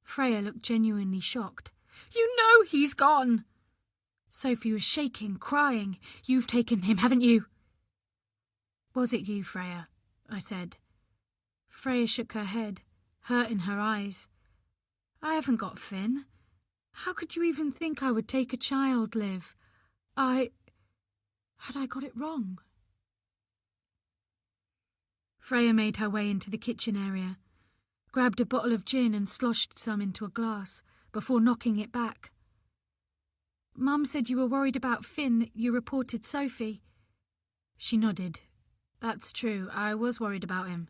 Freya looked genuinely shocked. You know he's gone. Sophie was shaking, crying. You've taken him, haven't you? Was it you, Freya? I said. Freya shook her head, hurt in her eyes. I haven't got Finn. How could you even think I would take a child, Liv? Had I got it wrong? Freya made her way into the kitchen area, grabbed a bottle of gin and sloshed some into a glass before knocking it back. Mum said you were worried about Finn, that you reported Sophie. She nodded. That's true, I was worried about him.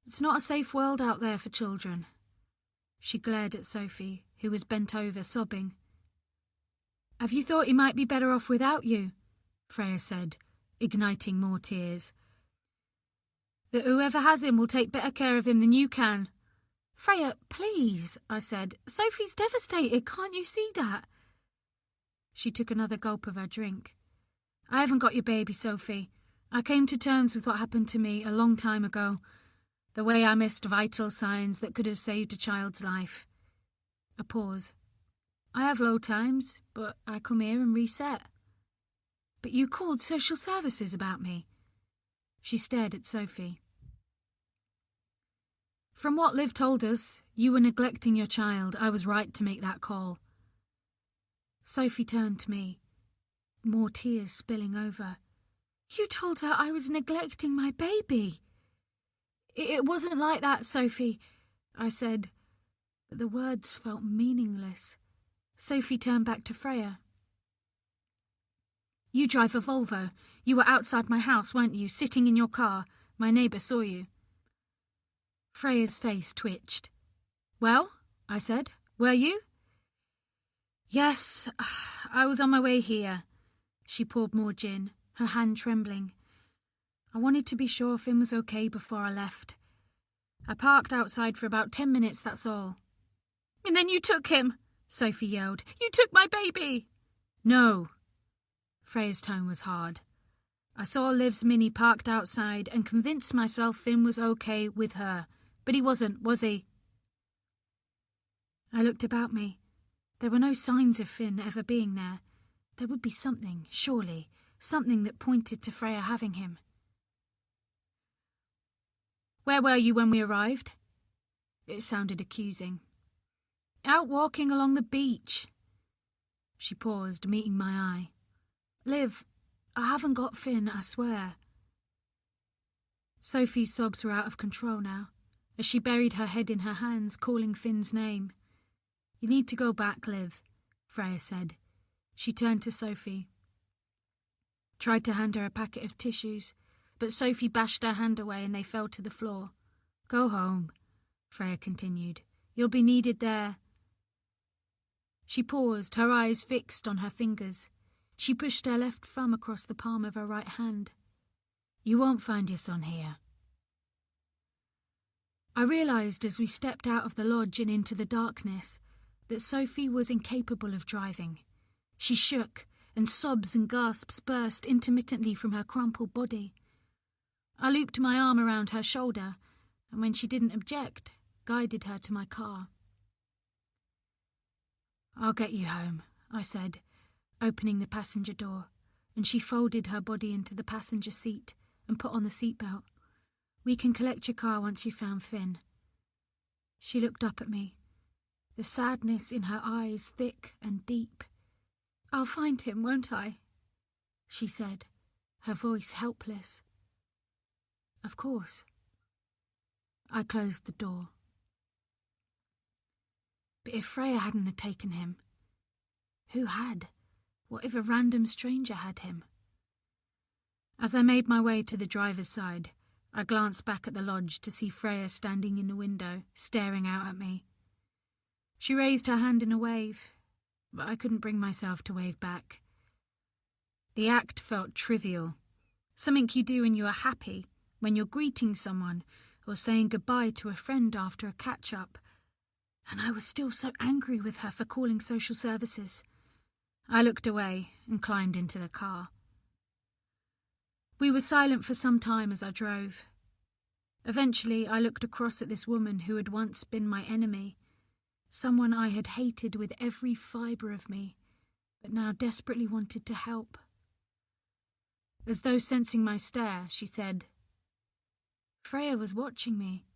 It's not a safe world out there for children. She glared at Sophie, who was bent over, sobbing. Have you thought he might be better off without you? Freya said, igniting more tears. That whoever has him will take better care of him than you can. Freya, please, I said. Sophie's devastated, can't you see that? She took another gulp of her drink. I haven't got your baby, Sophie. I came to terms with what happened to me a long time ago. The way I missed vital signs that could have saved a child's life. A pause. I have low times, but I come here and reset. But you called social services about me. She stared at Sophie. From what Liv told us, you were neglecting your child. I was right to make that call. Sophie turned to me, more tears spilling over. You told her I was neglecting my baby. It wasn't like that, Sophie, I said, but the words felt meaningless. Sophie turned back to Freya. You drive a Volvo. You were outside my house, weren't you, sitting in your car? My neighbour saw you. Freya's face twitched. Well, I said, were you? Yes, I was on my way here. She poured more gin, her hand trembling. I wanted to be sure Finn was okay before I left. I parked outside for about 10 minutes, that's all. And then you took him, Sophie yelled. You took my baby. No. Freya's tone was hard. I saw Liv's Mini parked outside and convinced myself Finn was okay with her. But he wasn't, was he? I looked about me. There were no signs of Finn ever being there. There would be something, surely, something that pointed to Freya having him. "Where were you when we arrived?" It sounded accusing. "Out walking along the beach." She paused, meeting my eye. "Liv, I haven't got Finn, I swear." Sophie's sobs were out of control now, as she buried her head in her hands, calling Finn's name. "You need to go back, Liv," Freya said. She turned to Sophie. Tried to hand her a packet of tissues, but Sophie bashed her hand away and they fell to the floor. "Go home," Freya continued. "You'll be needed there." She paused, her eyes fixed on her fingers. She pushed her left thumb across the palm of her right hand. "You won't find your son here." I realised as we stepped out of the lodge and into the darkness that Sophie was incapable of driving. She shook, and sobs and gasps burst intermittently from her crumpled body. I looped my arm around her shoulder, and when she didn't object, guided her to my car. "I'll get you home," I said, opening the passenger door, and she folded her body into the passenger seat and put on the seatbelt. "We can collect your car once you've found Finn." She looked up at me, the sadness in her eyes thick and deep. "I'll find him, won't I?" she said, her voice helpless. "Of course." I closed the door. But if Freya hadn't have taken him, who had? What if a random stranger had him? As I made my way to the driver's side, I glanced back at the lodge to see Freya standing in the window, staring out at me. She raised her hand in a wave, but I couldn't bring myself to wave back. The act felt trivial, something you do when you are happy, when you're greeting someone or saying goodbye to a friend after a catch-up, and I was still so angry with her for calling social services. I looked away and climbed into the car. We were silent for some time as I drove. Eventually, I looked across at this woman who had once been my enemy, someone I had hated with every fibre of me, but now desperately wanted to help. As though sensing my stare, she said, "Freya was watching me.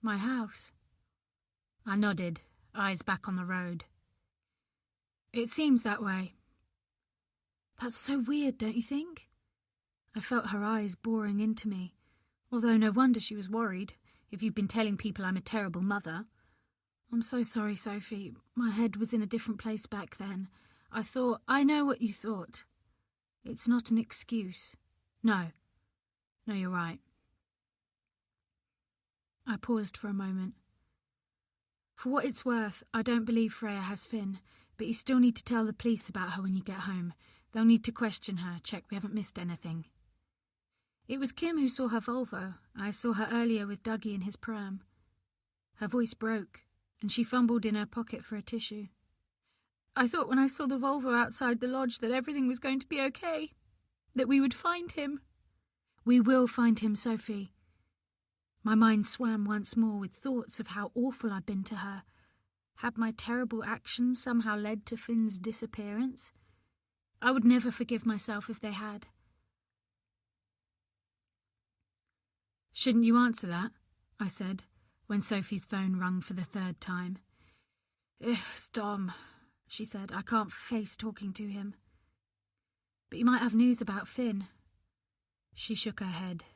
My house." I nodded, eyes back on the road. "It seems that way." "That's so weird, don't you think?" I felt her eyes boring into me, although no wonder she was worried, if you've been telling people I'm a terrible mother. "I'm so sorry, Sophie. My head was in a different place back then. I thought—" "I know what you thought. It's not an excuse. No, you're right." I paused for a moment. "For what it's worth, I don't believe Freya has Finn, but you still need to tell the police about her when you get home. They'll need to question her, check we haven't missed anything." It was Kim who saw her Volvo. I saw her earlier with Dougie in his pram. Her voice broke, and she fumbled in her pocket for a tissue. "I thought when I saw the Volvo outside the lodge that everything was going to be okay, that we would find him." "We will find him, Sophie." My mind swam once more with thoughts of how awful I'd been to her. Had my terrible actions somehow led to Finn's disappearance? I would never forgive myself if they had. "Shouldn't you answer that?" I said, when Sophie's phone rung for the third time. "It's Dom," she said. "I can't face talking to him." "But you might have news about Finn." She shook her head.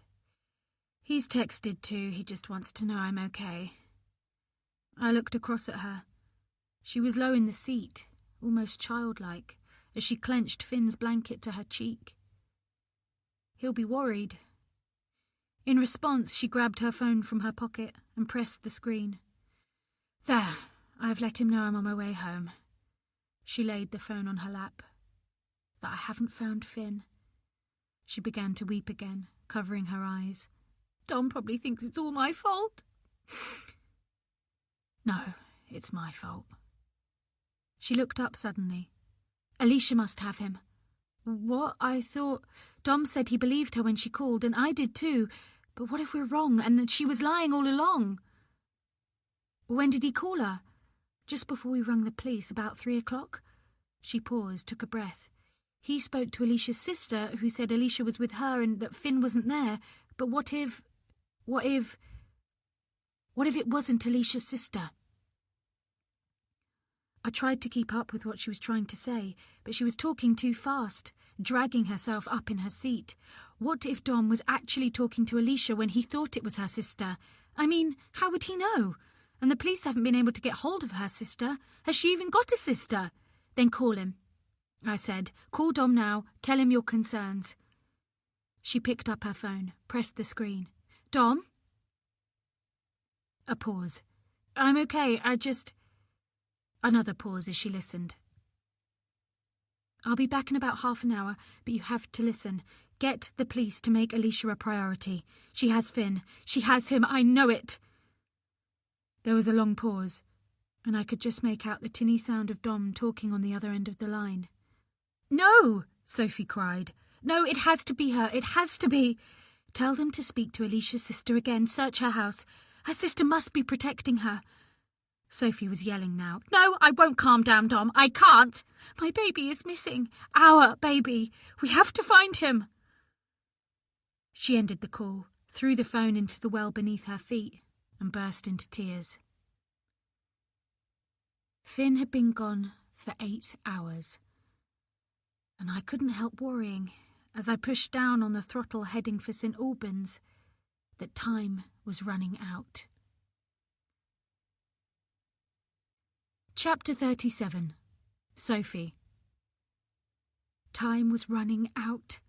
"He's texted too. He just wants to know I'm okay." I looked across at her. She was low in the seat, almost childlike, as she clenched Finn's blanket to her cheek. "He'll be worried." In response, she grabbed her phone from her pocket and pressed the screen. "There, I've let him know I'm on my way home." She laid the phone on her lap. "That I haven't found Finn." She began to weep again, covering her eyes. "Dom probably thinks it's all my fault." "No, it's my fault." She looked up suddenly. "Alicia must have him." "What? I thought—" "Dom said he believed her when she called, and I did too. But what if we're wrong, and that she was lying all along?" "When did he call her?" "Just before we rung the police, about 3 o'clock. She paused, took a breath. He spoke to Alicia's sister, who said Alicia was with her and that Finn wasn't there. But what if it wasn't Alicia's sister? I tried to keep up with what she was trying to say, but she was talking too fast, dragging herself up in her seat. What if Dom was actually talking to Alicia when he thought it was her sister? I mean, how would he know? And the police haven't been able to get hold of her sister. Has she even got a sister? Then call him, I said. Call Dom now. Tell him your concerns. She picked up her phone, pressed the screen. Dom? A pause. I'm okay, Another pause as she listened. I'll be back in about half an hour, but you have to listen. Get the police to make Alicia a priority. She has Finn. She has him. I know it. There was a long pause, and I could just make out the tinny sound of Dom talking on the other end of the line. No, Sophie cried. No, it has to be her. It has to be. Tell them to speak to Alicia's sister again. Search her house. Her sister must be protecting her. Sophie was yelling now. No, I won't calm down, Dom. I can't. My baby is missing. Our baby. We have to find him. She ended the call, threw the phone into the well beneath her feet, and burst into tears. Finn had been gone for 8 hours, and I couldn't help worrying, as I pushed down on the throttle heading for St. Albans, that time was running out. Chapter 37. Sophie. Time was running out.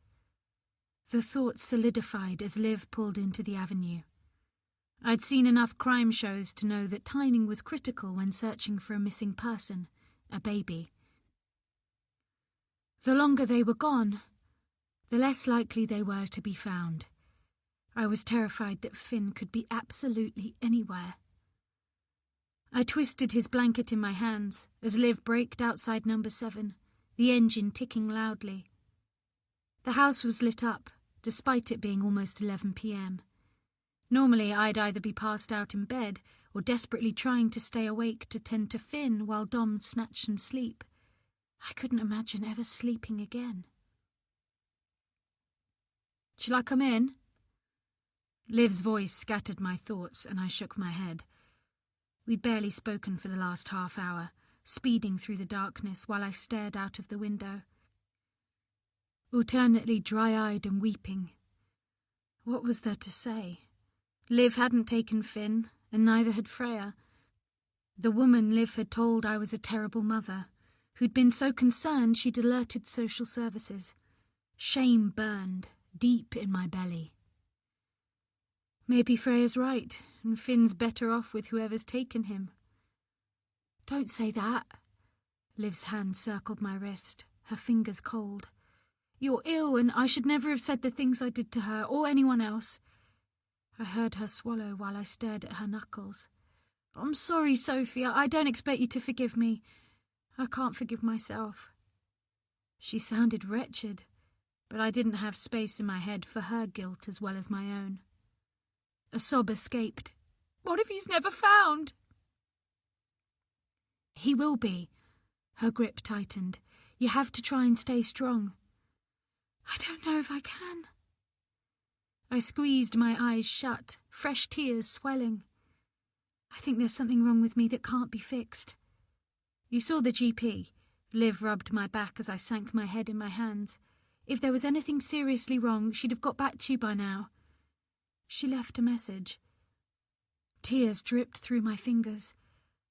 The thought solidified as Liv pulled into the avenue. I'd seen enough crime shows to know that timing was critical when searching for a missing person, a baby. The longer they were gone, the less likely they were to be found. I was terrified that Finn could be absolutely anywhere. I twisted his blanket in my hands as Liv braked outside number 7, the engine ticking loudly. The house was lit up, despite it being almost 11 p.m. Normally I'd either be passed out in bed or desperately trying to stay awake to tend to Finn while Dom snatched some sleep. I couldn't imagine ever sleeping again. Shall I come in? Liv's voice scattered my thoughts and I shook my head. We'd barely spoken for the last half hour, speeding through the darkness while I stared out of the window, alternately dry-eyed and weeping. What was there to say? Liv hadn't taken Finn, and neither had Freya. The woman Liv had told I was a terrible mother, who'd been so concerned she'd alerted social services. Shame burned deep in my belly. Maybe Freya's right, and Finn's better off with whoever's taken him. Don't say that. Liv's hand circled my wrist, her fingers cold. You're ill, and I should never have said the things I did to her, or anyone else. I heard her swallow while I stared at her knuckles. I'm sorry, Sophie. I don't expect you to forgive me. I can't forgive myself. She sounded wretched, but I didn't have space in my head for her guilt as well as my own. A sob escaped. What if he's never found? He will be. Her grip tightened. You have to try and stay strong. I don't know if I can. I squeezed my eyes shut, fresh tears swelling. I think there's something wrong with me that can't be fixed. You saw the GP. Liv rubbed my back as I sank my head in my hands. If there was anything seriously wrong, she'd have got back to you by now. She left a message. Tears dripped through my fingers.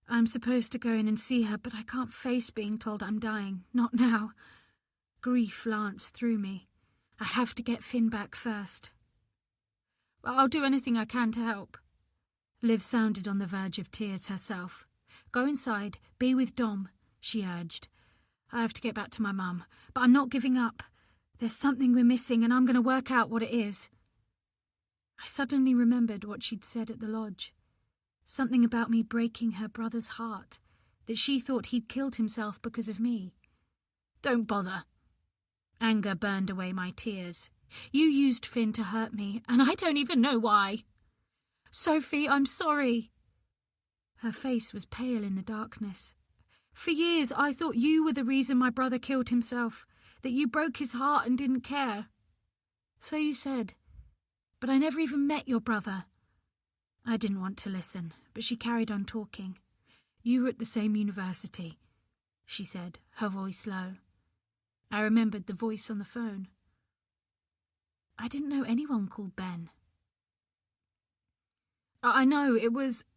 I'm supposed to go in and see her, but I can't face being told I'm dying. Not now. Grief lanced through me. I have to get Finn back first. I'll do anything I can to help. Liv sounded on the verge of tears herself. Go inside, be with Dom, she urged. I have to get back to my mum, but I'm not giving up. There's something we're missing, and I'm going to work out what it is. I suddenly remembered what she'd said at the lodge. Something about me breaking her brother's heart, that she thought he'd killed himself because of me. Don't bother. Anger burned away my tears. You used Finn to hurt me, and I don't even know why. Sophie, I'm sorry. Her face was pale in the darkness. For years I thought you were the reason my brother killed himself, that you broke his heart and didn't care." "So you said, but I never even met your brother." I didn't want to listen, but she carried on talking. "You were at the same university," she said, her voice low. I remembered the voice on the phone. I didn't know anyone called Ben. "I know,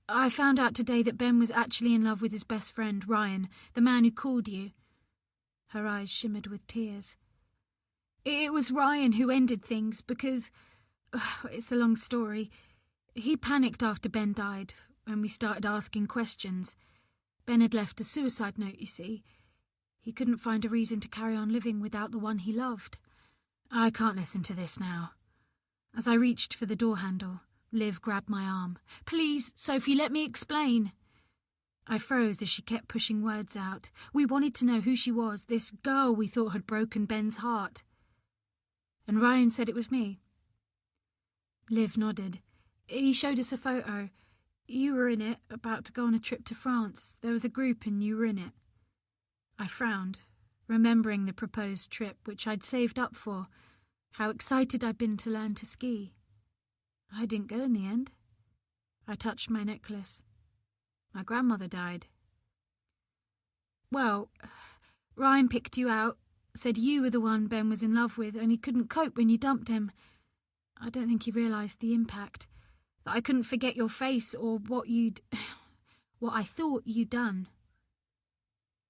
I found out today that Ben was actually in love with his best friend, Ryan, the man who called you." Her eyes shimmered with tears. "It was Ryan who ended things because, it's a long story. He panicked after Ben died, when we started asking questions. Ben had left a suicide note, you see. He couldn't find a reason to carry on living without the one he loved. I can't listen to this now." As I reached for the door handle, Liv grabbed my arm. "Please, Sophie, let me explain." I froze as she kept pushing words out. We wanted to know who she was, this girl we thought had broken Ben's heart. "And Ryan said it was me." Liv nodded. "He showed us a photo. You were in it, about to go on a trip to France. There was a group and you were in it." I frowned, remembering the proposed trip, which I'd saved up for, how excited I'd been to learn to ski. I didn't go in the end. I touched my necklace. My grandmother died. "Well, Ryan picked you out, said you were the one Ben was in love with, and he couldn't cope when you dumped him. I don't think he realised the impact, that I couldn't forget your face or what I thought you'd done.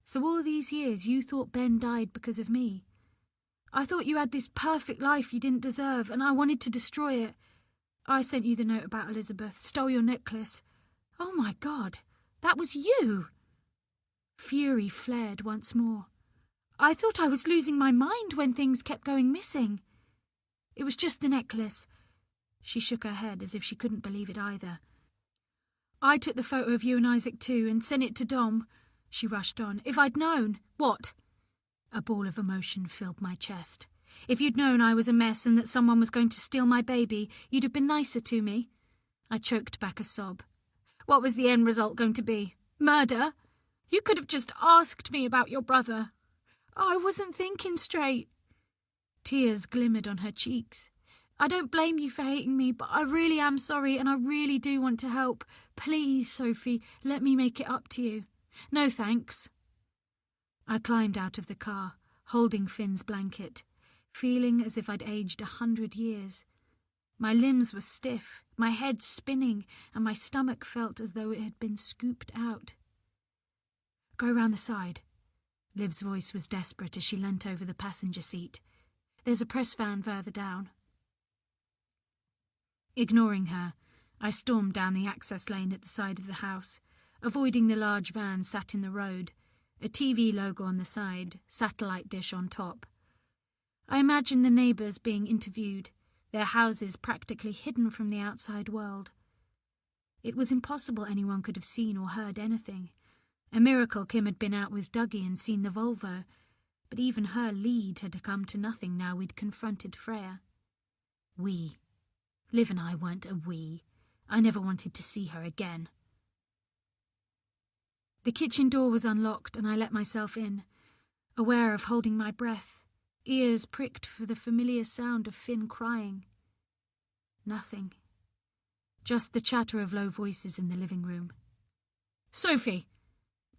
So all these years you thought Ben died because of me. I thought you had this perfect life you didn't deserve, and I wanted to destroy it. I sent you the note about Elizabeth, stole your necklace. Oh my God, that was you!" Fury flared once more. "I thought I was losing my mind when things kept going missing. It was just the necklace." She shook her head as if she couldn't believe it either. "I took the photo of you and Isaac too and sent it to Dom," she rushed on. "If I'd known..." "What?" A ball of emotion filled my chest. "If you'd known I was a mess and that someone was going to steal my baby, you'd have been nicer to me." I choked back a sob. "What was the end result going to be? Murder? You could have just asked me about your brother." "I wasn't thinking straight." Tears glimmered on her cheeks. "I don't blame you for hating me, but I really am sorry and I really do want to help. Please, Sophie, let me make it up to you." "No, thanks." I climbed out of the car, holding Finn's blanket, feeling as if I'd aged 100 years. My limbs were stiff, my head spinning, and my stomach felt as though it had been scooped out. "Go round the side." Liv's voice was desperate as she leant over the passenger seat. "There's a press van further down." Ignoring her, I stormed down the access lane at the side of the house, avoiding the large van sat in the road, a TV logo on the side, satellite dish on top. I imagined the neighbours being interviewed, their houses practically hidden from the outside world. It was impossible anyone could have seen or heard anything. A miracle Kim had been out with Dougie and seen the Volvo, but even her lead had come to nothing now we'd confronted Freya. We. Liv and I weren't a we. I never wanted to see her again. The kitchen door was unlocked and I let myself in, aware of holding my breath, ears pricked for the familiar sound of Finn crying. Nothing. Just the chatter of low voices in the living room. "Sophie!"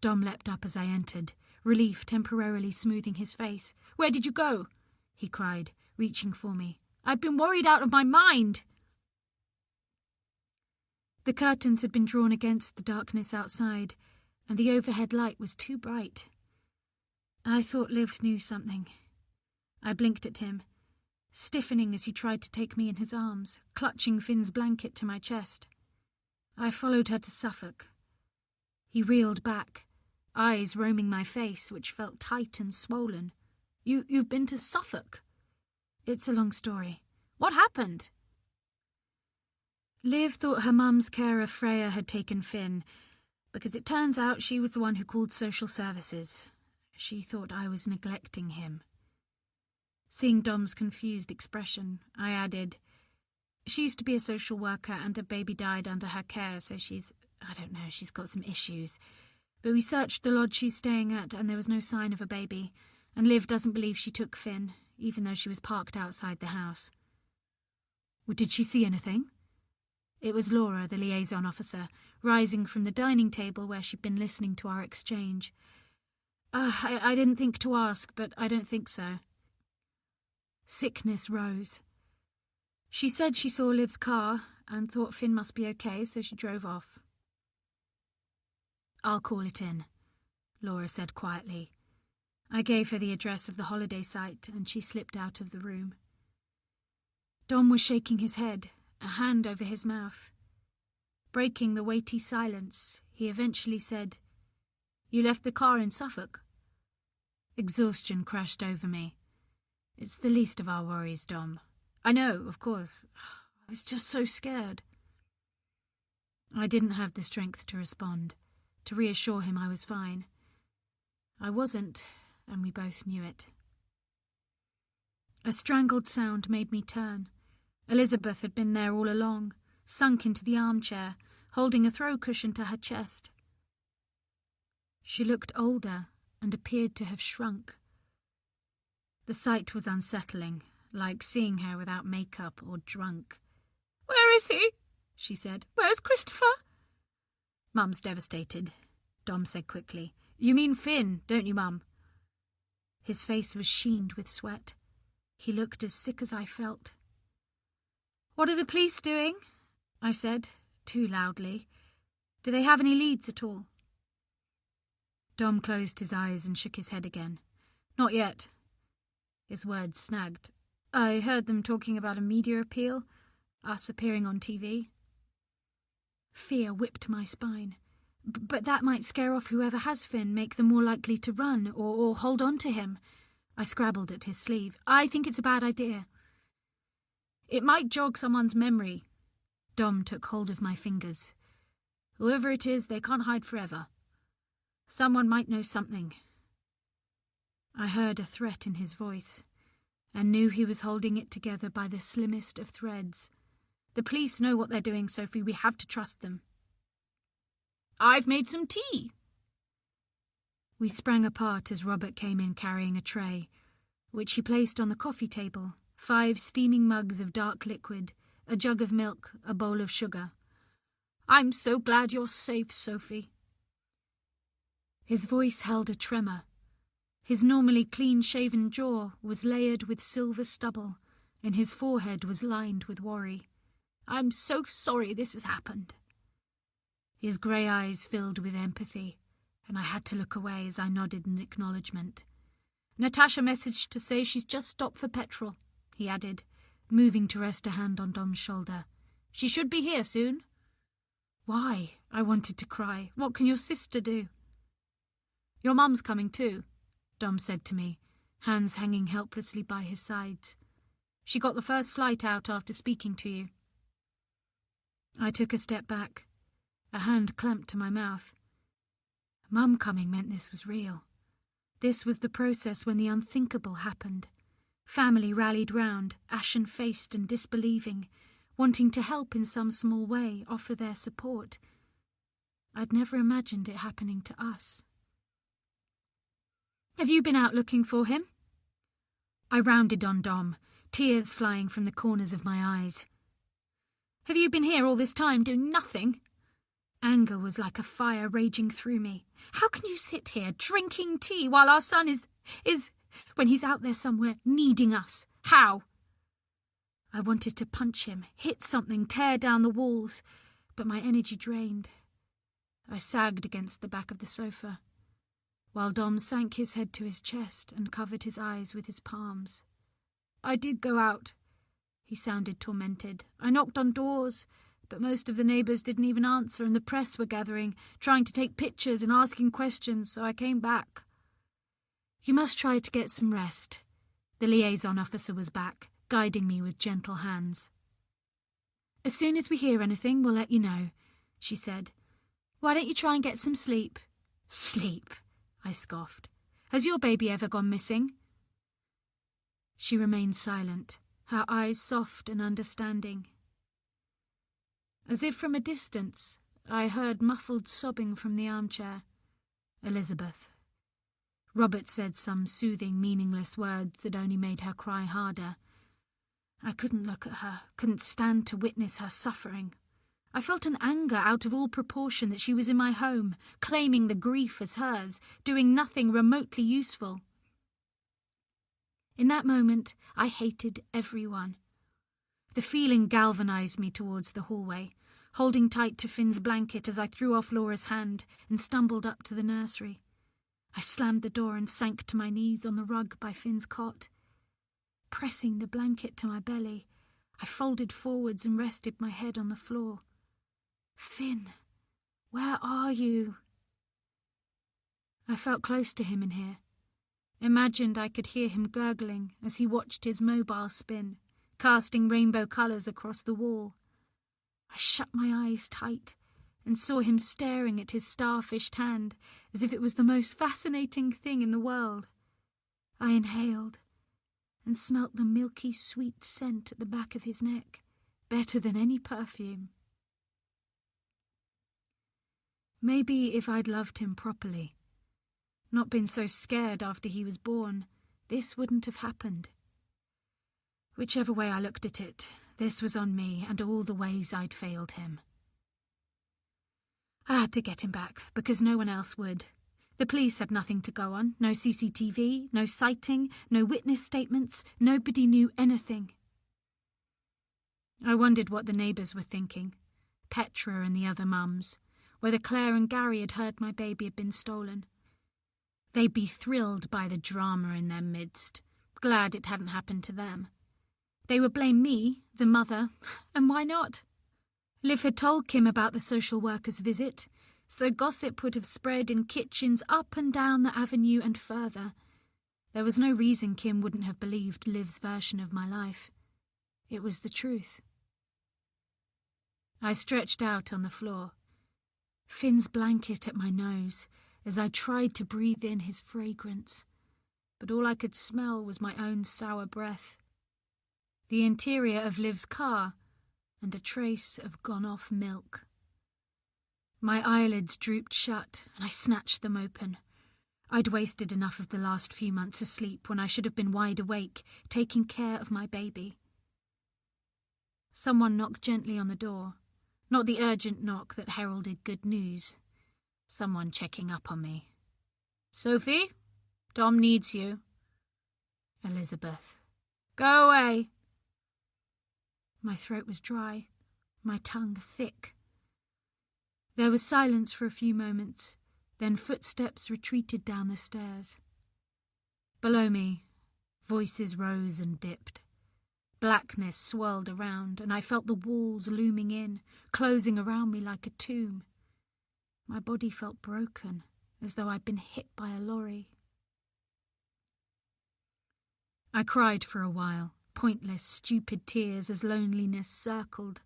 Dom leapt up as I entered, relief temporarily smoothing his face. "Where did you go?" he cried, reaching for me. "I'd been worried out of my mind." The curtains had been drawn against the darkness outside, and the overhead light was too bright. I thought Liv knew something. I blinked at him, stiffening as he tried to take me in his arms, clutching Finn's blanket to my chest. I followed her to Suffolk. He reeled back, eyes roaming my face, which felt tight and swollen. You've been to Suffolk?" "It's a long story." "What happened?" Liv thought her mum's carer Freya had taken Finn, because it turns out she was the one who called social services. She thought I was neglecting him. Seeing Dom's confused expression, I added, "She used to be a social worker and her baby died under her care, so she's got some issues. But we searched the lodge she's staying at and there was no sign of a baby. and Liv doesn't believe she took Finn, even though she was parked outside the house. Well, did she see anything? It was Laura, the liaison officer, rising from the dining table where she'd been listening to our exchange. I didn't think to ask, but I don't think so. Sickness rose. She said she saw Liv's car and thought Finn must be okay, so she drove off. I'll call it in, Laura said quietly. I gave her the address of the holiday site and she slipped out of the room. Dom was shaking his head, a hand over his mouth. Breaking the weighty silence, he eventually said, "You left the car in Suffolk?" Exhaustion crashed over me. It's the least of our worries, Dom. I know, of course. I was just so scared. I didn't have the strength to respond, to reassure him I was fine. I wasn't, and we both knew it. A strangled sound made me turn. Elizabeth had been there all along, sunk into the armchair, holding a throw cushion to her chest. She looked older and appeared to have shrunk. The sight was unsettling, like seeing her without makeup or drunk. "Where is he?" she said. "Where's Christopher?" "Mum's devastated," Dom said quickly. "You mean Finn, don't you, Mum?" His face was sheened with sweat. He looked as sick as I felt. "What are the police doing?" I said, too loudly. "Do they have any leads at all?" Dom closed his eyes and shook his head again. "Not yet." His words snagged. "I heard them talking about a media appeal, us appearing on TV." Fear whipped my spine. But that might scare off whoever has Finn, make them more likely to run or hold on to him. I scrabbled at his sleeve. "I think it's a bad idea." "It might jog someone's memory." Dom took hold of my fingers. "Whoever it is, they can't hide forever. Someone might know something." I heard a threat in his voice, and knew he was holding it together by the slimmest of threads. "The police know what they're doing, Sophie. We have to trust them." "I've made some tea." We sprang apart as Robert came in carrying a tray, which he placed on the coffee table, 5 steaming mugs of dark liquid, a jug of milk, a bowl of sugar. "I'm so glad you're safe, Sophie." His voice held a tremor. His normally clean-shaven jaw was layered with silver stubble, and his forehead was lined with worry. "I'm so sorry this has happened." His grey eyes filled with empathy, and I had to look away as I nodded in acknowledgement. "Natasha messaged to say she's just stopped for petrol," he added, moving to rest a hand on Dom's shoulder. "She should be here soon." "Why?" I wanted to cry. "What can your sister do?" "Your mum's coming too," Dom said to me, hands hanging helplessly by his sides. "She got the first flight out after speaking to you." I took a step back, a hand clamped to my mouth. Mum coming meant this was real. This was the process when the unthinkable happened. Family rallied round, ashen-faced and disbelieving, wanting to help in some small way, offer their support. I'd never imagined it happening to us. "Have you been out looking for him?" I rounded on Dom, tears flying from the corners of my eyes. "Have you been here all this time doing nothing?" Anger was like a fire raging through me. "How can you sit here drinking tea while our son is when he's out there somewhere needing us? How?" I wanted to punch him, hit something, tear down the walls, but my energy drained. I sagged against the back of the sofa, while Dom sank his head to his chest and covered his eyes with his palms. "I did go out," he sounded tormented. "I knocked on doors, but most of the neighbours didn't even answer, and the press were gathering, trying to take pictures and asking questions, so I came back." "You must try to get some rest." The liaison officer was back, guiding me with gentle hands. "As soon as we hear anything, we'll let you know," she said. "Why don't you try and get some sleep?" "Sleep," I scoffed. "Has your baby ever gone missing?" She remained silent, her eyes soft and understanding. As if from a distance, I heard muffled sobbing from the armchair. Elizabeth. Robert said some soothing, meaningless words that only made her cry harder. I couldn't look at her, couldn't stand to witness her suffering. I felt an anger out of all proportion that she was in my home, claiming the grief as hers, doing nothing remotely useful. In that moment, I hated everyone. The feeling galvanized me towards the hallway, holding tight to Finn's blanket as I threw off Laura's hand and stumbled up to the nursery. I slammed the door and sank to my knees on the rug by Finn's cot. Pressing the blanket to my belly, I folded forwards and rested my head on the floor. Finn, where are you? I felt close to him in here. Imagined I could hear him gurgling as he watched his mobile spin, casting rainbow colours across the wall. I shut my eyes tight and saw him staring at his starfished hand as if it was the most fascinating thing in the world. I inhaled and smelt the milky sweet scent at the back of his neck, better than any perfume. Maybe if I'd loved him properly, not been so scared after he was born, this wouldn't have happened. Whichever way I looked at it, this was on me and all the ways I'd failed him. I had to get him back, because no one else would. The police had nothing to go on, no CCTV, no sighting, no witness statements, nobody knew anything. I wondered what the neighbours were thinking, Petra and the other mums, whether Claire and Gary had heard my baby had been stolen. They'd be thrilled by the drama in their midst, glad it hadn't happened to them. They would blame me, the mother, and why not? Liv had told Kim about the social worker's visit, so gossip would have spread in kitchens up and down the avenue and further. There was no reason Kim wouldn't have believed Liv's version of my life. It was the truth. I stretched out on the floor, Finn's blanket at my nose, as I tried to breathe in his fragrance, but all I could smell was my own sour breath, the interior of Liv's car, and a trace of gone-off milk. My eyelids drooped shut, and I snatched them open. I'd wasted enough of the last few months asleep when I should have been wide awake, taking care of my baby. Someone knocked gently on the door, not the urgent knock that heralded good news. Someone checking up on me. "Sophie, Dom needs you." Elizabeth. "Go away." My throat was dry, my tongue thick. There was silence for a few moments, then footsteps retreated down the stairs. Below me, voices rose and dipped. Blackness swirled around, and I felt the walls looming in, closing around me like a tomb. My body felt broken, as though I'd been hit by a lorry. I cried for a while, pointless, stupid tears as loneliness circled.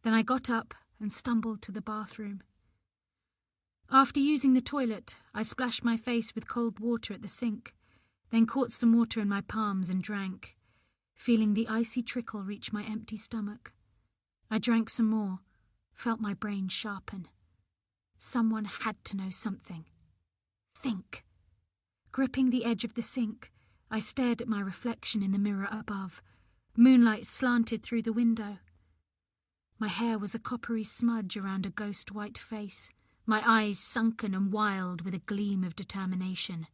Then I got up and stumbled to the bathroom. After using the toilet, I splashed my face with cold water at the sink, then caught some water in my palms and drank, feeling the icy trickle reach my empty stomach. I drank some more, felt my brain sharpen. Someone had to know something. Think. Gripping the edge of the sink, I stared at my reflection in the mirror above. Moonlight slanted through the window. My hair was a coppery smudge around a ghost-white face, my eyes sunken and wild with a gleam of determination.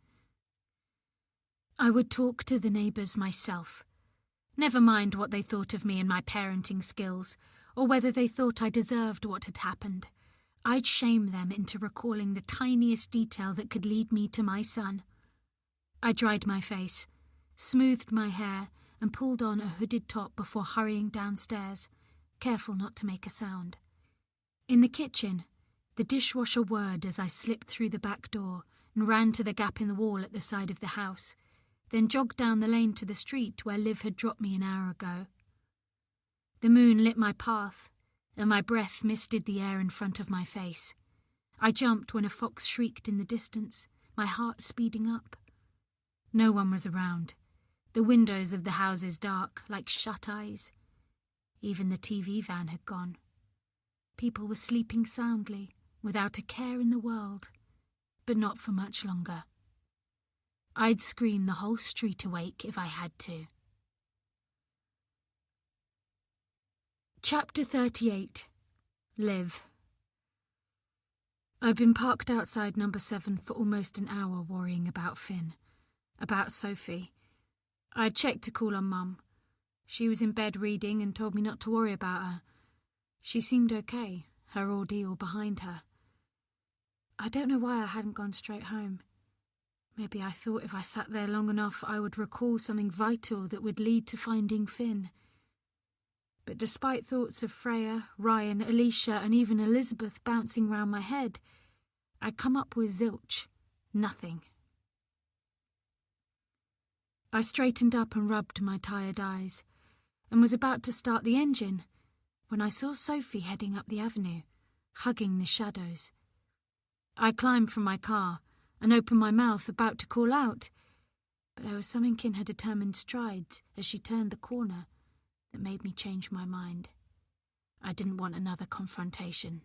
I would talk to the neighbours myself. Never mind what they thought of me and my parenting skills, or whether they thought I deserved what had happened. I'd shame them into recalling the tiniest detail that could lead me to my son. I dried my face, smoothed my hair, and pulled on a hooded top before hurrying downstairs, careful not to make a sound. In the kitchen, the dishwasher whirred as I slipped through the back door and ran to the gap in the wall at the side of the house, then jogged down the lane to the street where Liv had dropped me an hour ago. The moon lit my path, and my breath misted the air in front of my face. I jumped when a fox shrieked in the distance, my heart speeding up. No one was around. The windows of the houses dark, like shut eyes. Even the TV van had gone. People were sleeping soundly, without a care in the world, but not for much longer. I'd scream the whole street awake if I had to. Chapter 38. Live. I've been parked outside number 7 for almost an hour worrying about Finn, about Sophie. I'd checked to call on Mum. She was in bed reading and told me not to worry about her. She seemed okay, her ordeal behind her. I don't know why I hadn't gone straight home. Maybe I thought if I sat there long enough I would recall something vital that would lead to finding Finn. But despite thoughts of Freya, Ryan, Alicia and even Elizabeth bouncing round my head, I'd come up with zilch. Nothing. I straightened up and rubbed my tired eyes, and was about to start the engine when I saw Sophie heading up the avenue, hugging the shadows. I climbed from my car and opened my mouth, about to call out, but there was something in her determined strides as she turned the corner that made me change my mind. I didn't want another confrontation.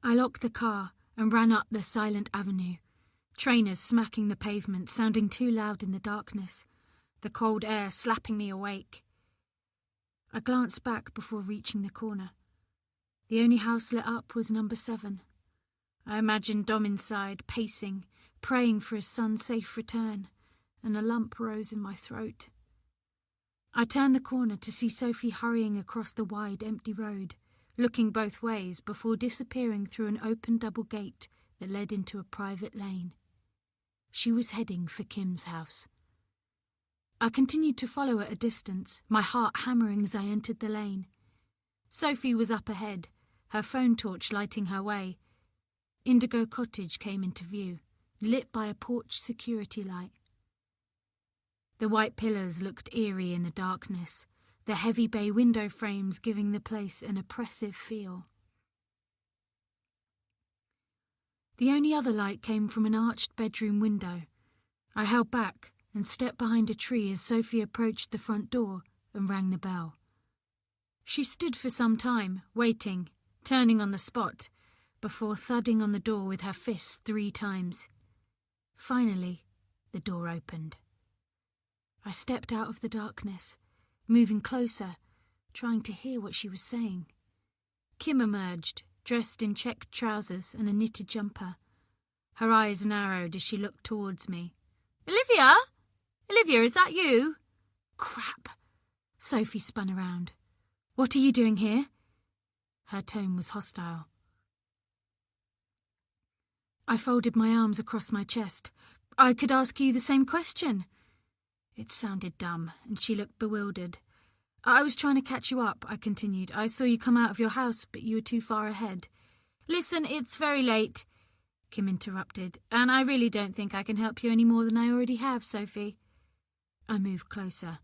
I locked the car and ran up the silent avenue, trainers smacking the pavement, sounding too loud in the darkness, the cold air slapping me awake. I glanced back before reaching the corner. The only house lit up was number 7. I imagined Dom inside, pacing, praying for his son's safe return, and a lump rose in my throat. I turned the corner to see Sophie hurrying across the wide, empty road, looking both ways before disappearing through an open double gate that led into a private lane. She was heading for Kim's house. I continued to follow at a distance, my heart hammering as I entered the lane. Sophie was up ahead, her phone torch lighting her way. Indigo Cottage came into view, lit by a porch security light. The white pillars looked eerie in the darkness, the heavy bay window frames giving the place an oppressive feel. The only other light came from an arched bedroom window. I held back and stepped behind a tree as Sophie approached the front door and rang the bell. She stood for some time, waiting, turning on the spot, before thudding on the door with her fists 3 times. Finally, the door opened. I stepped out of the darkness, moving closer, trying to hear what she was saying. Kim emerged, dressed in checked trousers and a knitted jumper. Her eyes narrowed as she looked towards me. "Olivia? Olivia, is that you?" "Crap." Sophie spun around. "What are you doing here?" Her tone was hostile. I folded my arms across my chest. "I could ask you the same question." It sounded dumb, and she looked bewildered. "I was trying to catch you up," I continued. "I saw you come out of your house, but you were too far ahead." "Listen, it's very late," Kim interrupted, "and I really don't think I can help you any more than I already have, Sophie." I moved closer.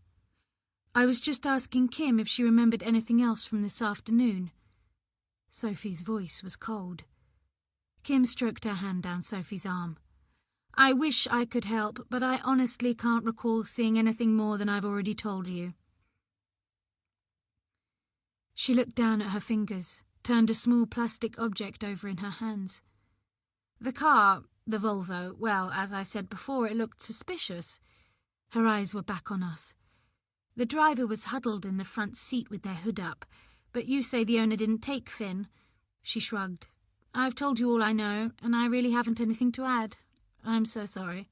"I was just asking Kim if she remembered anything else from this afternoon." Sophie's voice was cold. Kim stroked her hand down Sophie's arm. "I wish I could help, but I honestly can't recall seeing anything more than I've already told you." She looked down at her fingers, turned a small plastic object over in her hands. "The car, the Volvo, well, as I said before, it looked suspicious." Her eyes were back on us. "The driver was huddled in the front seat with their hood up, but you say the owner didn't take Finn." She shrugged. "I've told you all I know, and I really haven't anything to add. I'm so sorry."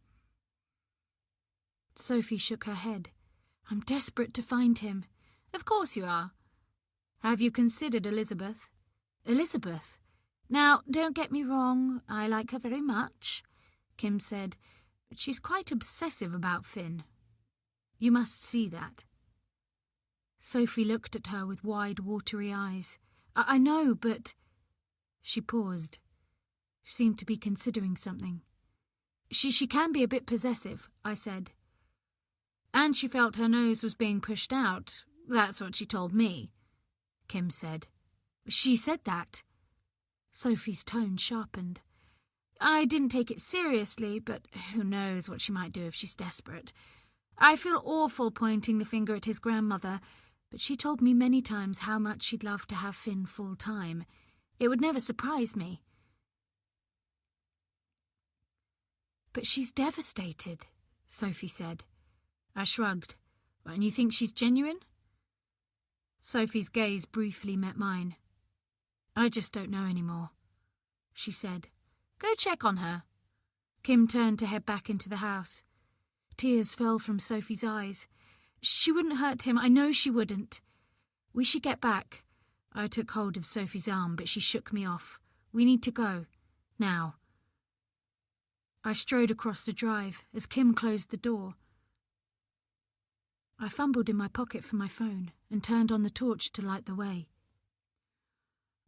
Sophie shook her head. "I'm desperate to find him." "Of course you are. Have you considered Elizabeth?" "Elizabeth? Now, don't get me wrong, I like her very much," Kim said, "but she's quite obsessive about Finn. You must see that." Sophie looked at her with wide, watery eyes. I know, but..." She paused. She seemed to be considering something. She can be a bit possessive," I said. "And she felt her nose was being pushed out. That's what she told me," Kim said. "She said that?" Sophie's tone sharpened. "I didn't take it seriously, but who knows what she might do if she's desperate. I feel awful pointing the finger at his grandmother, but she told me many times how much she'd love to have Finn full-time. It would never surprise me." But she's devastated, Sophie said. I shrugged. And you think she's genuine? Sophie's gaze briefly met mine. I just don't know anymore, she said. Go check on her. Kim turned to head back into the house. Tears fell from Sophie's eyes. She wouldn't hurt him, I know she wouldn't. We should get back. I took hold of Sophie's arm, but she shook me off. We need to go. Now. I strode across the drive as Kim closed the door. I fumbled in my pocket for my phone and turned on the torch to light the way.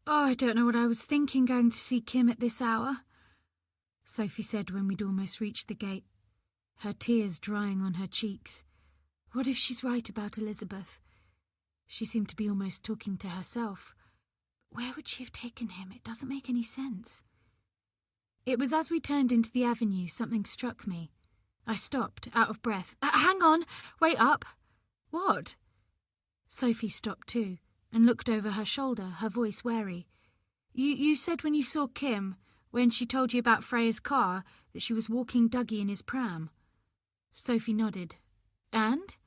Oh, I don't know what I was thinking going to see Kim at this hour, Sophie said when we'd almost reached the gate, her tears drying on her cheeks. What if she's right about Elizabeth? She seemed to be almost talking to herself. Where would she have taken him? It doesn't make any sense. It was as we turned into the avenue something struck me. I stopped, out of breath. Hang on! Wait up! What? Sophie stopped too, and looked over her shoulder, her voice wary. You said when you saw Kim, when she told you about Freya's car, that she was walking Dougie in his pram. Sophie nodded. And?